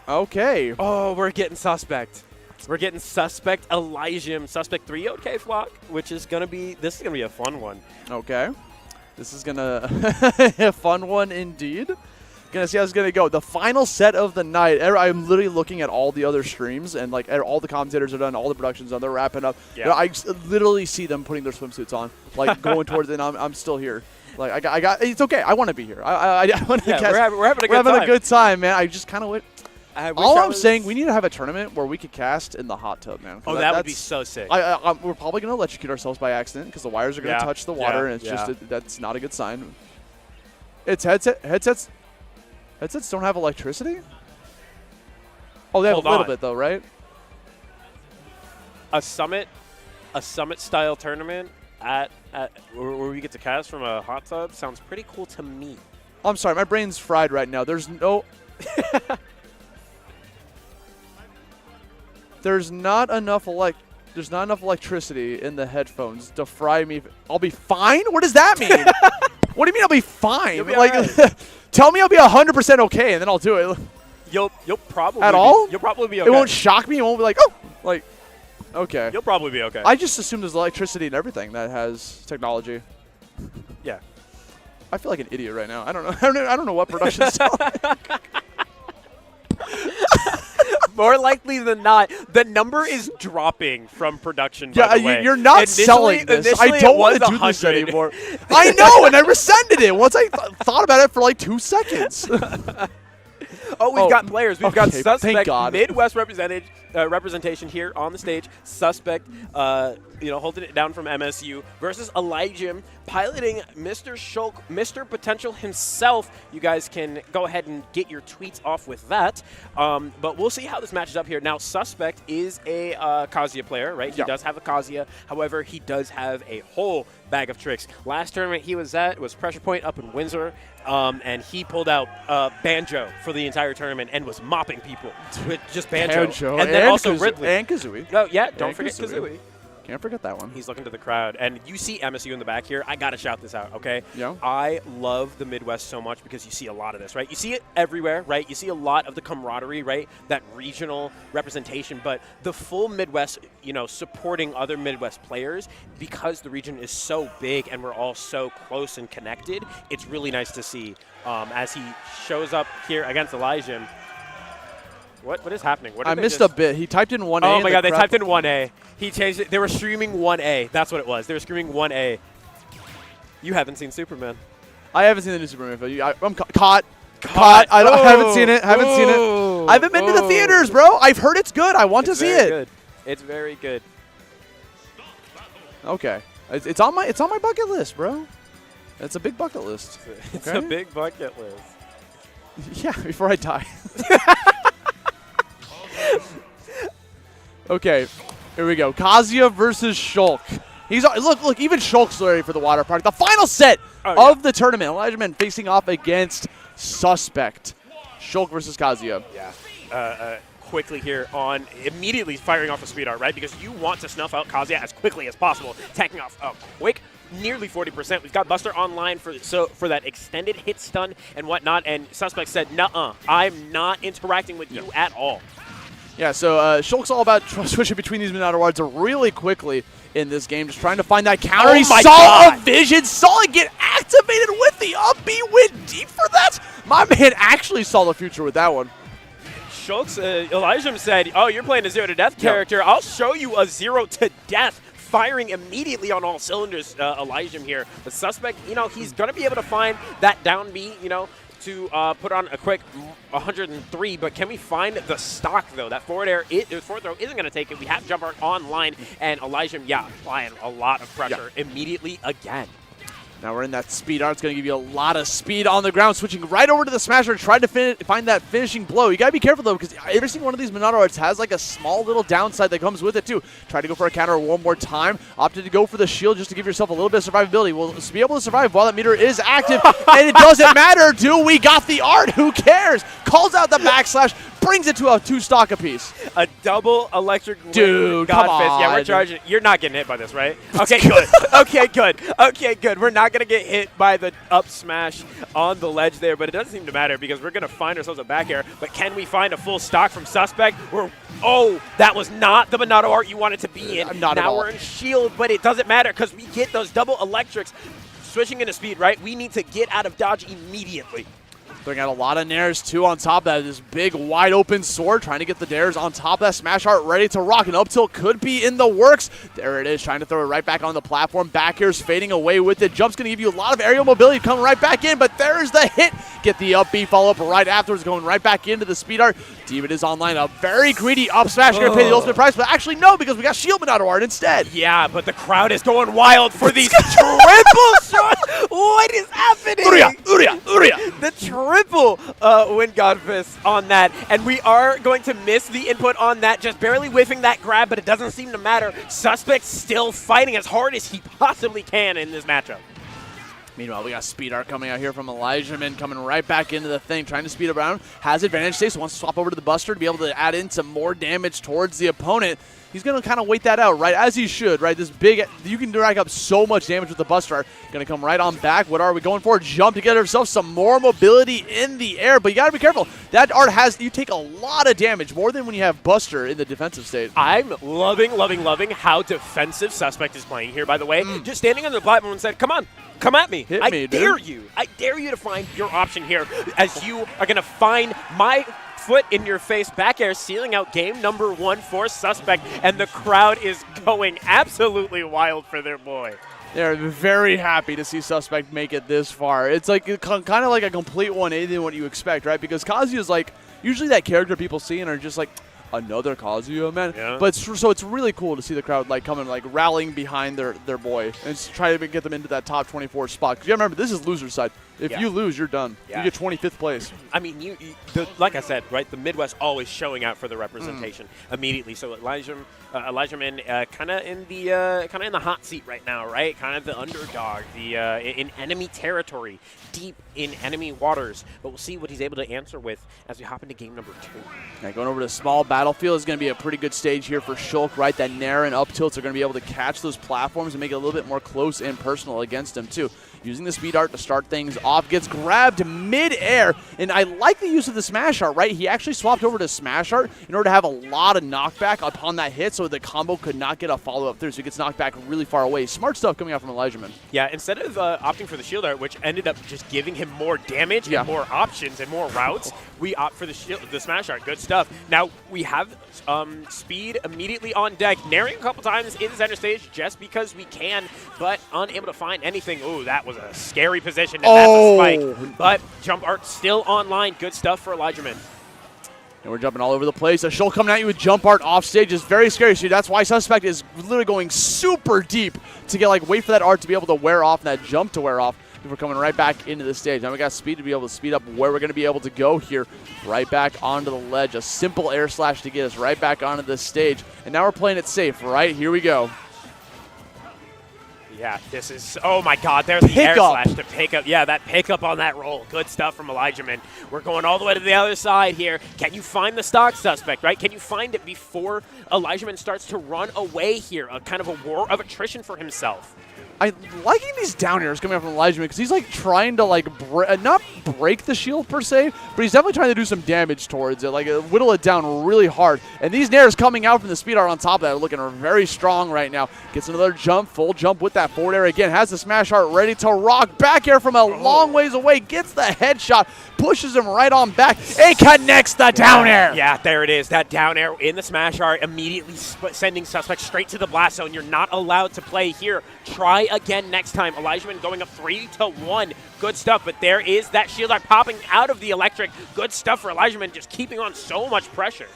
Okay. Oh, we're getting Suspect. We're getting Suspect Elijah, Suspect 3 OK Flock, which is going to be a fun one. Okay. This is going to a fun one indeed. Going to see how it's going to go. The final set of the night. I'm literally looking at all the other streams, and like all the commentators are done, all the production's done. They're wrapping up. Yeah. I literally see them putting their swimsuits on, like going towards it, and I'm still here. Like I got it's okay. I want to be here. I want to we're having a good time, man. I just kind of went. All I'm saying, we need to have a tournament where we could cast in the hot tub, man. Oh, that would be so sick. We're probably going to electrocute ourselves by accident because the wires are going to touch the water, and it's just that's not a good sign. It's headsets don't have electricity? Oh, they have a little bit, though, right? A summit style tournament at where we get to cast from a hot tub sounds pretty cool to me. I'm sorry, my brain's fried right now. There's not enough electricity in the headphones to fry me. I'll be fine? What does that mean? What do you mean I'll be fine? You'll be like, right. Tell me I'll be 100% okay, and then I'll do it. You'll probably You'll probably be okay. It won't shock me. It won't be like, oh, like, okay. You'll probably be okay. I just assume there's electricity in everything that has technology. Yeah. I feel like an idiot right now. I don't know. I don't know what production's telling. More likely than not, the number is dropping from production. Yeah, by the way. You're not selling this. I don't want to do this anymore. I know, and I rescinded it once I thought about it for like 2 seconds. We've got players. We've got Suspect Midwest representation here on the stage. Suspect, holding it down from MSU versus Elijah, piloting Mr. Shulk, Mr. Potential himself. You guys can go ahead and get your tweets off with that. But we'll see how this matches up here. Now, Suspect is a Kazuya player, right? He does have a Kazuya. However, he does have a whole bag of tricks. Last tournament he was at was Pressure Point up in Windsor, and he pulled out Banjo for the entire tournament and was mopping people with just Banjo. And then also Ridley. And Kazooie. Oh, yeah, don't forget Kazooie. Can't forget that one. He's looking to the crowd. And you see MSU in the back here. I got to shout this out, okay? Yeah. I love the Midwest so much because you see a lot of this, right? You see it everywhere, right? You see a lot of the camaraderie, right? That regional representation. But the full Midwest, supporting other Midwest players, because the region is so big and we're all so close and connected, it's really nice to see as he shows up here against Elijah. What is happening? I missed a bit. He typed in 1A. Oh, my God. They typed in 1A. He changed it. They were streaming 1A. That's what it was. They were streaming 1A. You haven't seen Superman. I haven't seen the new Superman film. I'm caught. I haven't seen it. Haven't seen it. I haven't been to the theaters, bro. I've heard it's good. I want to see it. Good. It's very good. Okay. It's on my bucket list, bro. It's a big bucket list. It's a big bucket list. Yeah, before I die. Okay, here we go. Kazuya versus Shulk. Look, even Shulk's ready for the water park. The final set of the tournament. Elijah Man facing off against Suspect. Shulk versus Kazuya. Yeah. Quickly here on immediately firing off a speed art, right? Because you want to snuff out Kazuya as quickly as possible, attacking off quick. Nearly 40%. We've got Buster online for that extended hit stun and whatnot, and Suspect said, "Nuh-uh, I'm not interacting with you at all." Yeah, so Shulk's all about switching between these Minato wards really quickly in this game, just trying to find that counter. He saw a vision, saw it get activated with the up B, went deep for that. My man actually saw the future with that one. Shulk's, Elijah said, "Oh, you're playing a 0 to death character. I'll show you a 0 to death." Firing immediately on all cylinders, Elijah here. The Suspect, he's going to be able to find that down B, to put on a quick 103. But can we find the stock, though? That forward throw isn't going to take it. We have Jump Art online, and Elijah, applying a lot of pressure immediately again. Now we're in that speed art. It's going to give you a lot of speed on the ground, switching right over to the Smasher, trying to find that finishing blow. You got to be careful, though, because every single one of these Minato arts has like a small little downside that comes with it, too. Try to go for a counter one more time. Opted to go for the shield just to give yourself a little bit of survivability. We'll be able to survive while that meter is active, and it doesn't matter, dude. We got the art. Who cares? Calls out the backslash, brings it to a 2 stock apiece. A double electric dude, God come fist. on. Yeah, we're charging. You're not getting hit by this, right? Okay, good. Okay, good. We're not going to get hit by the up smash on the ledge there, but it doesn't seem to matter because we're going to find ourselves a back air. But can we find a full stock from Suspect? That was not the Minato art you wanted to be in. Now we're in shield, but it doesn't matter because we get those double electrics. Switching into speed, right? We need to get out of dodge immediately. Throwing out a lot of nairs, too, on top of that. This big, wide-open sword, trying to get the dares on top of that smash art, ready to rock. An up tilt could be in the works. There it is, trying to throw it right back on the platform. Back air's fading away with it. Jump's going to give you a lot of aerial mobility coming right back in, but there's the hit. Get the up B follow-up right afterwards, going right back into the speed art. Demon is online. A very greedy up smash. Going to pay the ultimate price, but actually, no, because we got shield Minato art instead. Yeah, but the crowd is going wild for these triple shots. What is happening? Uria. The triple Wind God Fist on that. And we are going to miss the input on that, just barely whiffing that grab, but it doesn't seem to matter. Suspect still fighting as hard as he possibly can in this matchup. Meanwhile, we got speed art coming out here from Elijah Man, coming right back into the thing, trying to speed it around. Has advantage state, so wants to swap over to the Buster to be able to add in some more damage towards the opponent. He's going to kind of wait that out, right, as he should, right? This big, you can rack up so much damage with the Buster art. Going to come right on back. What are we going for? Jump to get ourselves some more mobility in the air, but you got to be careful. That art you take a lot of damage, more than when you have Buster in the defensive state. I'm loving how defensive Suspect is playing here, by the way. Just standing on the platform and said, come on. Come at me. I dare you. I dare you to find your option here as you are going to find my foot in your face back air, sealing out game number 1 for Suspect, and the crowd is going absolutely wild for their boy. They're very happy to see Suspect make it this far. It's like kind of like a complete 180 than what you expect, right? Because Kazuya is like usually that character people see and are just like, another Kazuya, man. Yeah. But so it's really cool to see the crowd like coming, like rallying behind their boy and try to get them into that top 24 spot. Because you remember, this is loser side. If you lose, you're done. You get 25th place. I mean, like I said, right? The Midwest always showing out for the representation immediately. So Elijah Man, kind of in the hot seat right now, right? Kind of the underdog, in enemy territory, deep in enemy waters. But we'll see what he's able to answer with as we hop into game number 2. Yeah, going over to small battlefield is going to be a pretty good stage here for Shulk, right? That nair and up tilts are going to be able to catch those platforms and make it a little bit more close and personal against him too. Using the speed art to start things off, gets grabbed mid-air, and I like the use of the smash art, right? He actually swapped over to smash art in order to have a lot of knockback upon that hit so the combo could not get a follow-up through, so he gets knocked back really far away. Smart stuff coming out from Elijah Man. Yeah, instead of opting for the shield art, which ended up just giving him more damage and more options and more routes, we opt for the smash art. Good stuff. Now, we have speed immediately on deck, nairing a couple times in the center stage just because we can, but unable to find anything. Ooh, that was was a scary position, and that's a Oh. spike. But jump art still online. Good stuff for Elijahman. And we're jumping all over the place. A Shul coming at you with jump art off stage is very scary. So that's why Suspect is literally going super deep to get wait for that art to be able to wear off and that jump to wear off before coming right back into the stage. Now we got speed to be able to speed up where we're going to be able to go here. Right back onto the ledge. A simple air slash to get us right back onto this stage. And now we're playing it safe, right? Here we go. Yeah, this is, oh my God, there's the air Pickup. slash to pick up. Yeah, that pickup on that roll. Good stuff from Elijahman. We're going all the way to the other side here. Can you find the stock Suspect, right? Can you find it before Elijahman starts to run away here? A kind of a war of attrition for himself. I'm liking these down airs coming up from Elijahman because he's trying to not break the shield per se, but he's definitely trying to do some damage towards it, whittle it down really hard. And these nairs coming out from the speed art on top of that are looking very strong right now. Gets another jump, full jump with that forward air again. Has the smash art ready to rock. Back air from a long ways away. Gets the headshot, pushes him right on back, and connects the down air. Yeah, there it is. That down air in the smash art immediately sending Suspect straight to the blast zone. You're not allowed to play here. Try again next time. Elijahman going up 3-1. Good stuff, but there is that shield art popping out of the electric. Good stuff for Elijahman, just keeping on so much pressure.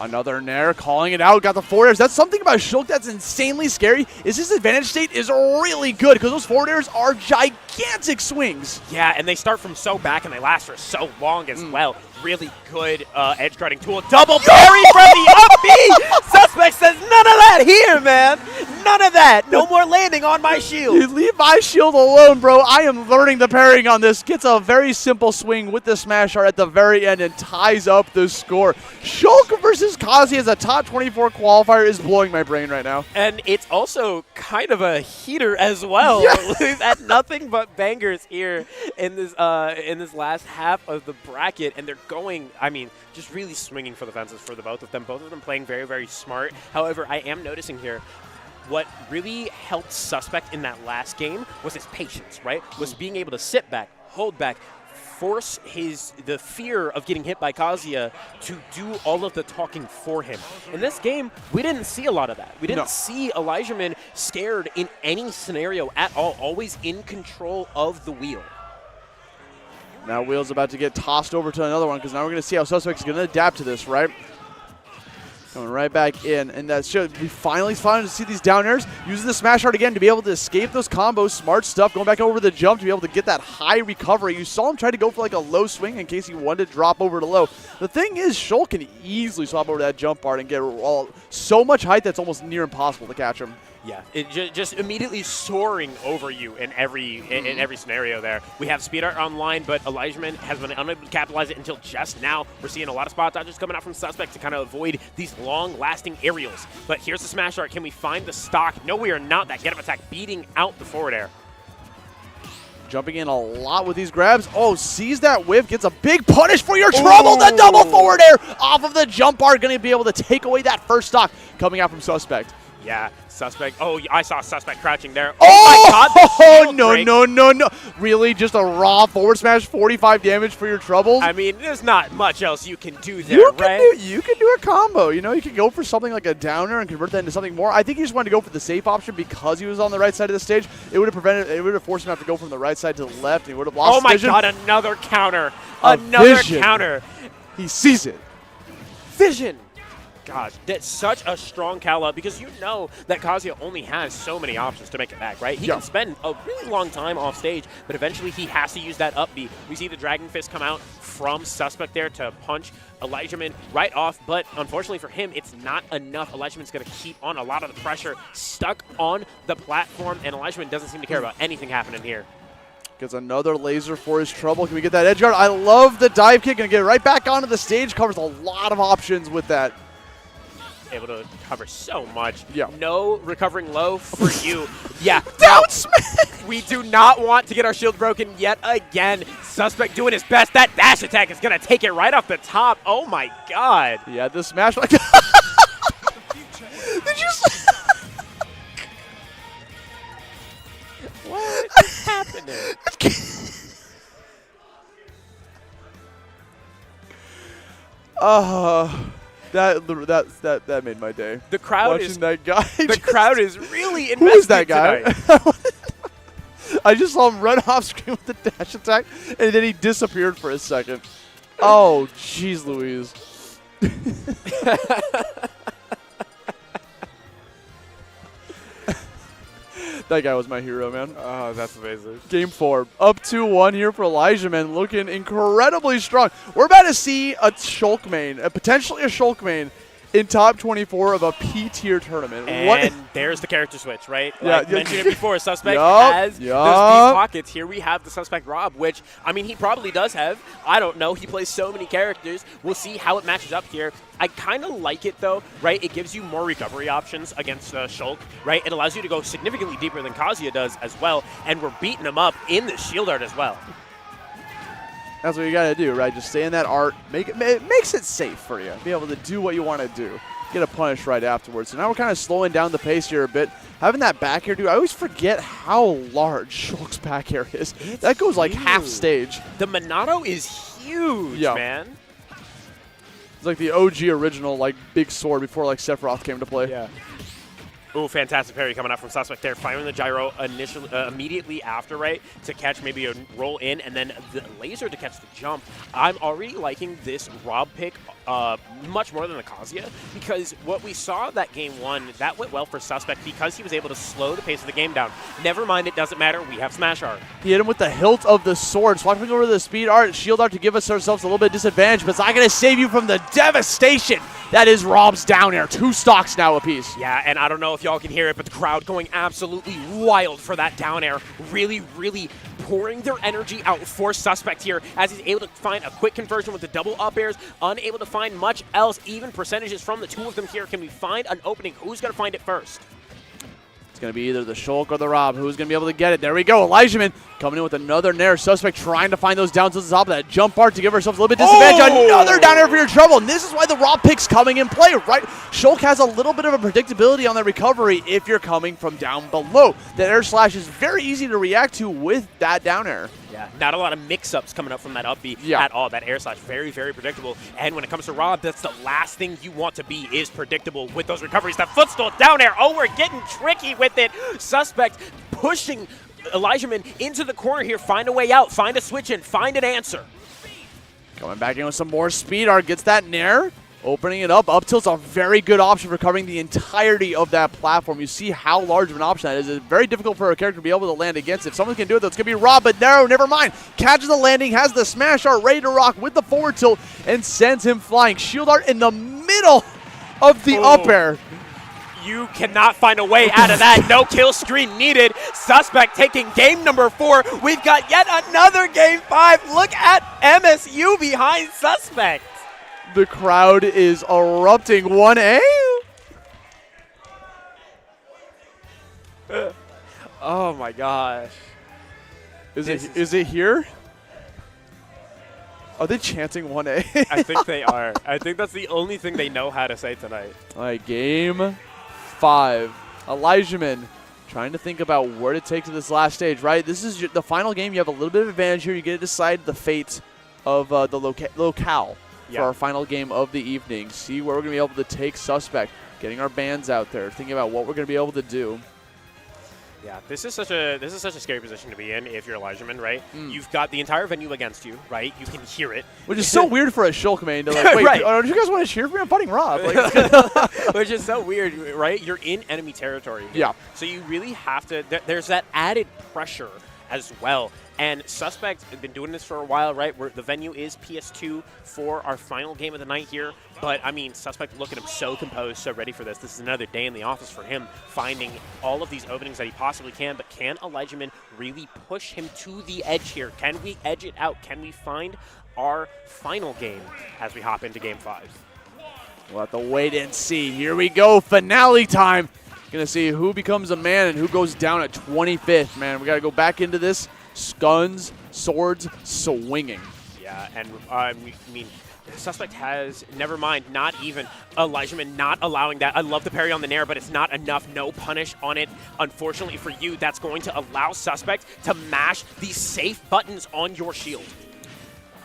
Another Nair calling it out. Got the forward airs. That's something about Shulk that's insanely scary. Is his advantage state is really good because those forward airs are gigantic swings. Yeah, and they start from so back and they last for so long as well. Really good edge guarding tool. Double parry from the up B. Suspect says none of that here, man. None of that. No more landing on my shield. You leave my shield alone, bro. I am learning the parrying on this. Gets a very simple swing with the smash art at the very end and ties up the score. Shulk versus Kazi as a top 24 qualifier is blowing my brain right now. And it's also kind of a heater as well. Yes. We've had nothing but bangers here in this last half of the bracket, and they're going, I mean, just really swinging for the fences for the both of them. Both of them playing very, very smart. However, I am noticing here what really helped Suspect in that last game was his patience, right? Was being able to sit back, hold back, force the fear of getting hit by Kazuya to do all of the talking for him. In this game, we didn't see a lot of that. We didn't see Elijahman scared in any scenario at all, always in control of the wheel. Now Wheel's about to get tossed over to another one because now we're going to see how Suspect's going to adapt to this, right? Coming right back in, and that should we finally to see these down airs. Using the smash art again to be able to escape those combos. Smart stuff. Going back over the jump to be able to get that high recovery. You saw him try to go for a low swing in case he wanted to drop over to low. The thing is, Shul can easily swap over that jump art and get so much height that's almost near impossible to catch him. Yeah, it just immediately soaring over you in every scenario there. We have speed art online, but Elijahman has been unable to capitalize it until just now. We're seeing a lot of spot dodges coming out from Suspect to kind of avoid these long-lasting aerials. But here's the smash art. Can we find the stock? No, we are not. That get-up attack beating out the forward air. Jumping in a lot with these grabs. Oh, sees that whiff, gets a big punish for your trouble. The double forward air off of the jump art. Going to be able to take away that first stock coming out from Suspect. Yeah, Suspect. Oh, I saw Suspect crouching there. Oh, my God, the shield break. no. Really? Just a raw forward smash, 45 damage for your troubles? I mean, there's not much else you can do there, right? You can do a combo. You know, you can go for something like a downer and convert that into something more. I think he just wanted to go for the safe option because he was on the right side of the stage. It would have forced him to have to go from the right side to the left, and he would have lost Oh my vision. God, another counter. Another counter. He sees it. Vision. Gosh, that's such a strong call up because you know that Kazuya only has so many options to make it back, right? He can spend a really long time off stage, but eventually he has to use that up B. We see the Dragon Fist come out from Suspect there to punch Elijahman right off, but unfortunately for him, it's not enough. Elijahman's going to keep on a lot of the pressure stuck on the platform, and Elijahman doesn't seem to care about anything happening here. Gets another laser for his trouble. Can we get that edge guard? I love the dive kick. Going to get right back onto the stage. Covers a lot of options with that. Able to cover so much. Yeah. No recovering low for you. Yeah. Down smash! We do not want to get our shield broken yet again. Suspect doing his best. That dash attack is going to take it right off the top. Oh, my God. Yeah, the smash. Did you What is happening? That made my day. The crowd Watching that guy. The crowd is really invested Who is that guy? tonight. I just saw him run off screen with the dash attack, and then he disappeared for a second. Oh, jeez Louise. That guy was my hero, man. Oh, that's amazing. Game 4. Up 2-1 here for Elijah, man. Looking incredibly strong. We're about to see a Shulk main, potentially a Shulk main, in top 24 of a P-tier tournament. And there's the character switch, right? Yeah, Like mentioned it before, Suspect Yup, has those deep yup. pockets. Here we have the Suspect Rob, which, I mean, he probably does have. I don't know. He plays so many characters. We'll see how it matches up here. I kind of like it, though, right? It gives you more recovery options against Shulk, right? It allows you to go significantly deeper than Kazuya does as well, and we're beating him up in the shield art as well. That's what you got to do, right? Just stay in that art. It makes it safe for you. Be able to do what you want to do. Get a punish right afterwards. So now we're kind of slowing down the pace here a bit. Having that back air, dude, I always forget how large Shulk's back air is. That goes like half stage. The Monado is huge, man. It's like the OG original, like, big sword before, like, Sephiroth came to play. Yeah. Ooh, fantastic parry coming out from Suspect there. Firing the gyro initially, immediately after, right, to catch maybe a roll in, and then the laser to catch the jump. I'm already liking this Rob pick much more than the Kazuya, because what we saw that game 1, that went well for Suspect because he was able to slow the pace of the game down. Never mind, it doesn't matter. We have Smash Art. He hit him with the hilt of the sword, swapping over to the speed art, shield art to give us ourselves a little bit of disadvantage, but it's not going to save you from the devastation that is Rob's down air. 2 stocks now apiece. Yeah, and I don't know if y'all can hear it, but the crowd going absolutely wild for that down air. Really, really pouring their energy out for Suspect here as he's able to find a quick conversion with the double up airs, unable to find much else, even percentages from the 2 of them here. Can we find an opening? Who's going to find it first? It's going to be either the Shulk or the Rob. Who's going to be able to get it? There we go. Elijahman coming in with another Nair. Suspect trying to find those down to the top of that jump part to give ourselves a little bit of disadvantage. Another down air for your trouble. And this is why the Rob pick's coming in play, right? Shulk has a little bit of a predictability on that recovery if you're coming from down below. The air slash is very easy to react to with that down air. Yeah, not a lot of mix-ups coming up from that up B at all. That air slash, very, very predictable. And when it comes to Rob, that's the last thing you want to be, is predictable with those recoveries. That footstool down air. Oh, we're getting tricky with it. Suspect pushing Elijahman into the corner here. Find a way out. Find a switch in. Find an answer. Coming back in with some more speed art. Gets that Nair. Opening it up. Up tilt's a very good option for covering the entirety of that platform. You see how large of an option that is. It's very difficult for a character to be able to land against. If someone can do it, though, it's going to be Rob, but no, never mind. Catches the landing, has the smash art ready to rock with the forward tilt, and sends him flying. Shield art in the middle of the up air. You cannot find a way out of that. No kill screen needed. Suspect taking game number 4. We've got yet another game 5. Look at MSU behind Suspect. The crowd is erupting. 1A. Oh my gosh. Is it here? Are they chanting 1A? I think they are. I think that's the only thing they know how to say tonight. All right, game 5. Elijahman trying to think about where to take to this last stage, right? This is the final game. You have a little bit of advantage here. You get to decide the fate of the locale for our final game of the evening. See where we're going to be able to take Suspect. Getting our bands out there. Thinking about what we're going to be able to do. Yeah, this is such a scary position to be in if you're Elijahman, right? You've got the entire venue against you, right? You can hear it. Which is so weird for a Shulk main to like, wait, right. do you guys want to cheer for me? I'm fighting Rob. Like, which is so weird, right? You're in enemy territory. Yeah. So you really have to, there's that added pressure as well. And Suspect has been doing this for a while, right? The venue is PS2 for our final game of the night here. But, I mean, Suspect, look at him, so composed, so ready for this. This is another day in the office for him, finding all of these openings that he possibly can. But can Elijahman really push him to the edge here? Can we edge it out? Can we find our final game as we hop into Game 5? We'll have to wait and see. Here we go, finale time. Gonna see who becomes a man and who goes down at 25th, man. We gotta go back into this. Guns, swords, swinging. Yeah, and I mean, Suspect has, never mind, not even Elijahman not allowing that. I love the parry on the Nair, but it's not enough. No punish on it. Unfortunately for you, that's going to allow Suspect to mash these safe buttons on your shield.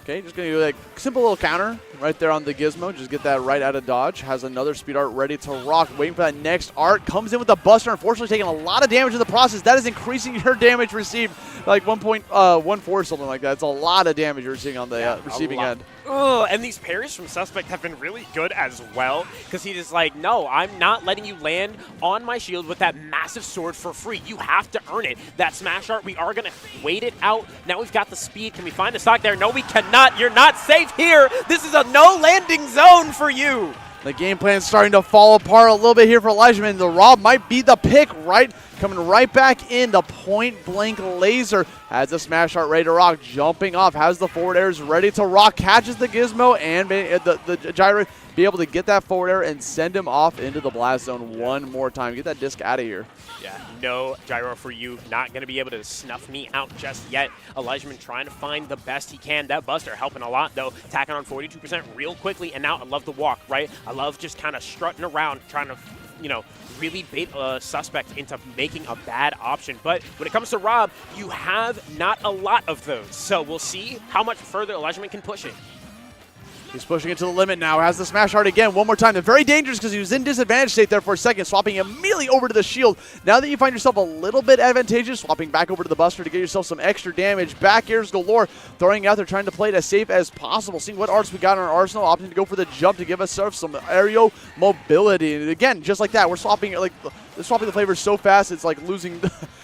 Okay, just going to do like simple little counter right there on the Gizmo. Just get that right out of dodge. Has another speed art ready to rock. Waiting for that next art. Comes in with the Buster. Unfortunately, taking a lot of damage in the process. That is increasing your damage received like 1.14, something like that. It's a lot of damage you're seeing on the receiving end. Oh, and these parries from Suspect have been really good as well, because he is like, no, I'm not letting you land on my shield with that massive sword for free. You have to earn it. That smash art, we are going to wait it out. Now we've got the speed. Can we find the stock there? No, we cannot. You're not safe here. This is a no landing zone for you. The game plan is starting to fall apart a little bit here for Elijahman. The Rob might be the pick, right? Coming right back in. The point-blank laser has the smash art ready to rock. Jumping off. Has the forward airs ready to rock. Catches the Gizmo and the gyro. Be able to get that forward air and send him off into the blast zone one more time. Get that disc out of here. Yeah, no gyro for you. Not going to be able to snuff me out just yet. Elijahman trying to find the best he can. That Buster helping a lot, though. Tacking on 42% real quickly. And now I love the walk, right? I love just kind of strutting around, trying to, you know, really bait a Suspect into making a bad option. But when it comes to Rob, you have not a lot of those. So we'll see how much further Elijahman can push it. He's pushing it to the limit now. Has the smash art again one more time. They're very dangerous because he was in disadvantage state there for a second, swapping immediately over to the shield. Now that you find yourself a little bit advantageous, swapping back over to the Buster to get yourself some extra damage. Back airs galore, throwing out there, trying to play it as safe as possible. Seeing what arts we got in our arsenal, opting to go for the jump to give us some aerial mobility. And again, just like that, we're swapping the flavors so fast, it's like losing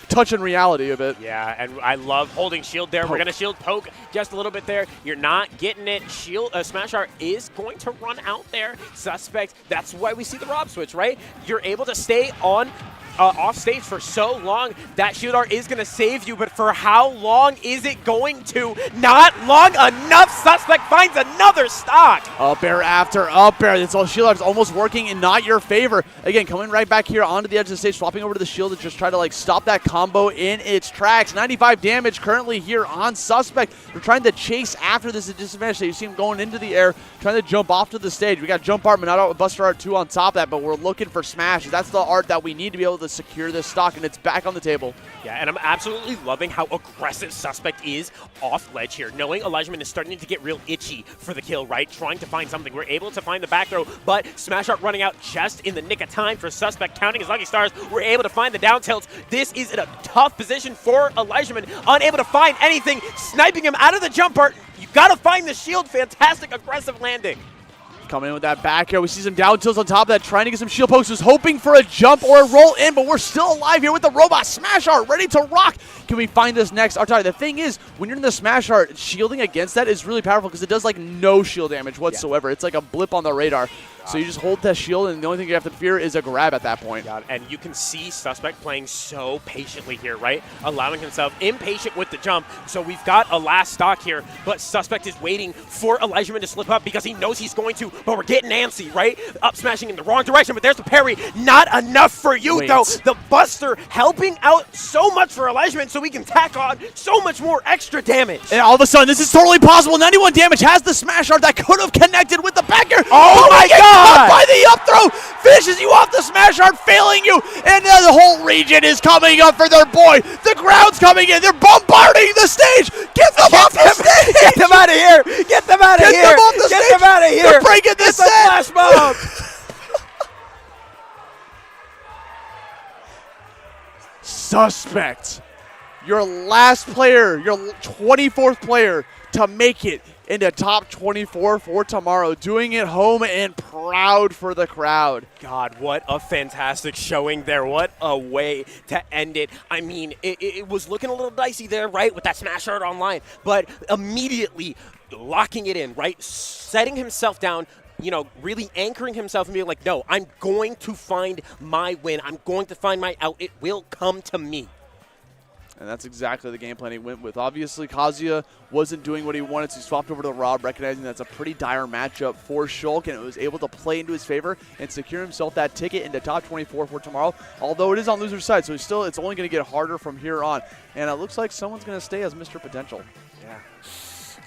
touch in reality a bit. Yeah, and I love holding shield there. We're going to shield poke just a little bit there. You're not getting it. Shield smash art is going to run out there. Suspect, that's why we see the Rob switch, right? You're able to stay on off stage for so long. That shield art is going to save you, but for how long is it going to? Not long enough. Suspect finds another stock. Up air after up air. This shield art is almost working in not your favor. Again, coming right back here onto the edge of the stage, swapping over to the shield to just try to like stop that combo in its tracks. 95 damage currently here on Suspect. They're trying to chase after this at disadvantage. You see him going into the air, trying to jump off to the stage. We got jump art, but not Buster art 2 on top of that, but we're looking for smashes. That's the art that we need to be able to secure this stock, and it's back on the table. Yeah, and I'm absolutely loving how aggressive Suspect is off ledge here. Knowing Elijahman is starting to get real itchy for the kill, right? Trying to find something. We're able to find the back throw, but smash art running out just in the nick of time for Suspect, counting his lucky stars. We're able to find the down tilts. This is in a tough position for Elijahman. Unable to find anything, sniping him out of the jump art. You gotta find the shield. Fantastic aggressive landing. Coming in with that back here. We see some down tilts on top of that, trying to get some shield pokes, hoping for a jump or a roll in, but we're still alive here with the robot smash art ready to rock. Can we find this next art? The thing is, when you're in the smash art, shielding against that is really powerful because it does like no shield damage whatsoever. Yeah. It's like a blip on the radar. So you just hold that shield, and the only thing you have to fear is a grab at that point. And you can see Suspect playing so patiently here, right? Allowing himself impatient with the jump. So we've got a last stock here, but Suspect is waiting for Elijahman to slip up because he knows he's going to, but we're getting antsy, right? Up smashing in the wrong direction, but there's the parry. Not enough for you, though. The Buster helping out so much for Elijahman so we can tack on so much more extra damage. And all of a sudden, this is totally possible. 91 damage has the smash art that could have connected with the backer. Oh my God! By the up throw, finishes you off the smash art, failing you, and the whole region is coming up for their boy. The crowd's coming in. They're bombarding the stage. Get them off the stage. Get them out of here. Get them out of here. Get them off the stage. Get them out of here. They're breaking this set. Flash mob. Suspect, your last player, your 24th player to make it into top 24 for tomorrow, doing it home and proud for the crowd. God, what a fantastic showing there. What a way to end it. I mean, it was looking a little dicey there, right, with that smash art online, but immediately locking it in, right, setting himself down, you know, really anchoring himself and being like, no, I'm going to find my win. I'm going to find my out. It will come to me. And that's exactly the game plan he went with. Obviously, Kazuya wasn't doing what he wanted, so he swapped over to Rob, recognizing that's a pretty dire matchup for Shulk, and it was able to play into his favor and secure himself that ticket into top 24 for tomorrow, although it is on loser's side, so it's only going to get harder from here on. And it looks like someone's going to stay as Mr. Potential. Yeah.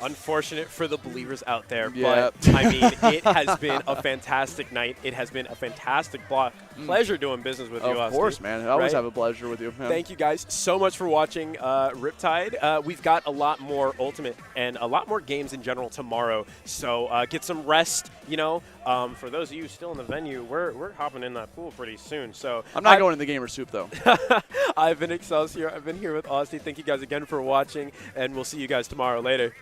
Unfortunate for the believers out there, Yeah. but I mean, it has been a fantastic night. It has been a fantastic block. Pleasure doing business with you, Of course, man. I always have a pleasure with you. Man. Thank you guys so much for watching Riptide. We've got a lot more Ultimate and a lot more games in general tomorrow, so get some rest. You know, for those of you still in the venue, we're hopping in that pool pretty soon. So I'm not going in the gamer soup though. I've been Excelsior. I've been here with Austin. Thank you guys again for watching, and we'll see you guys tomorrow. Later.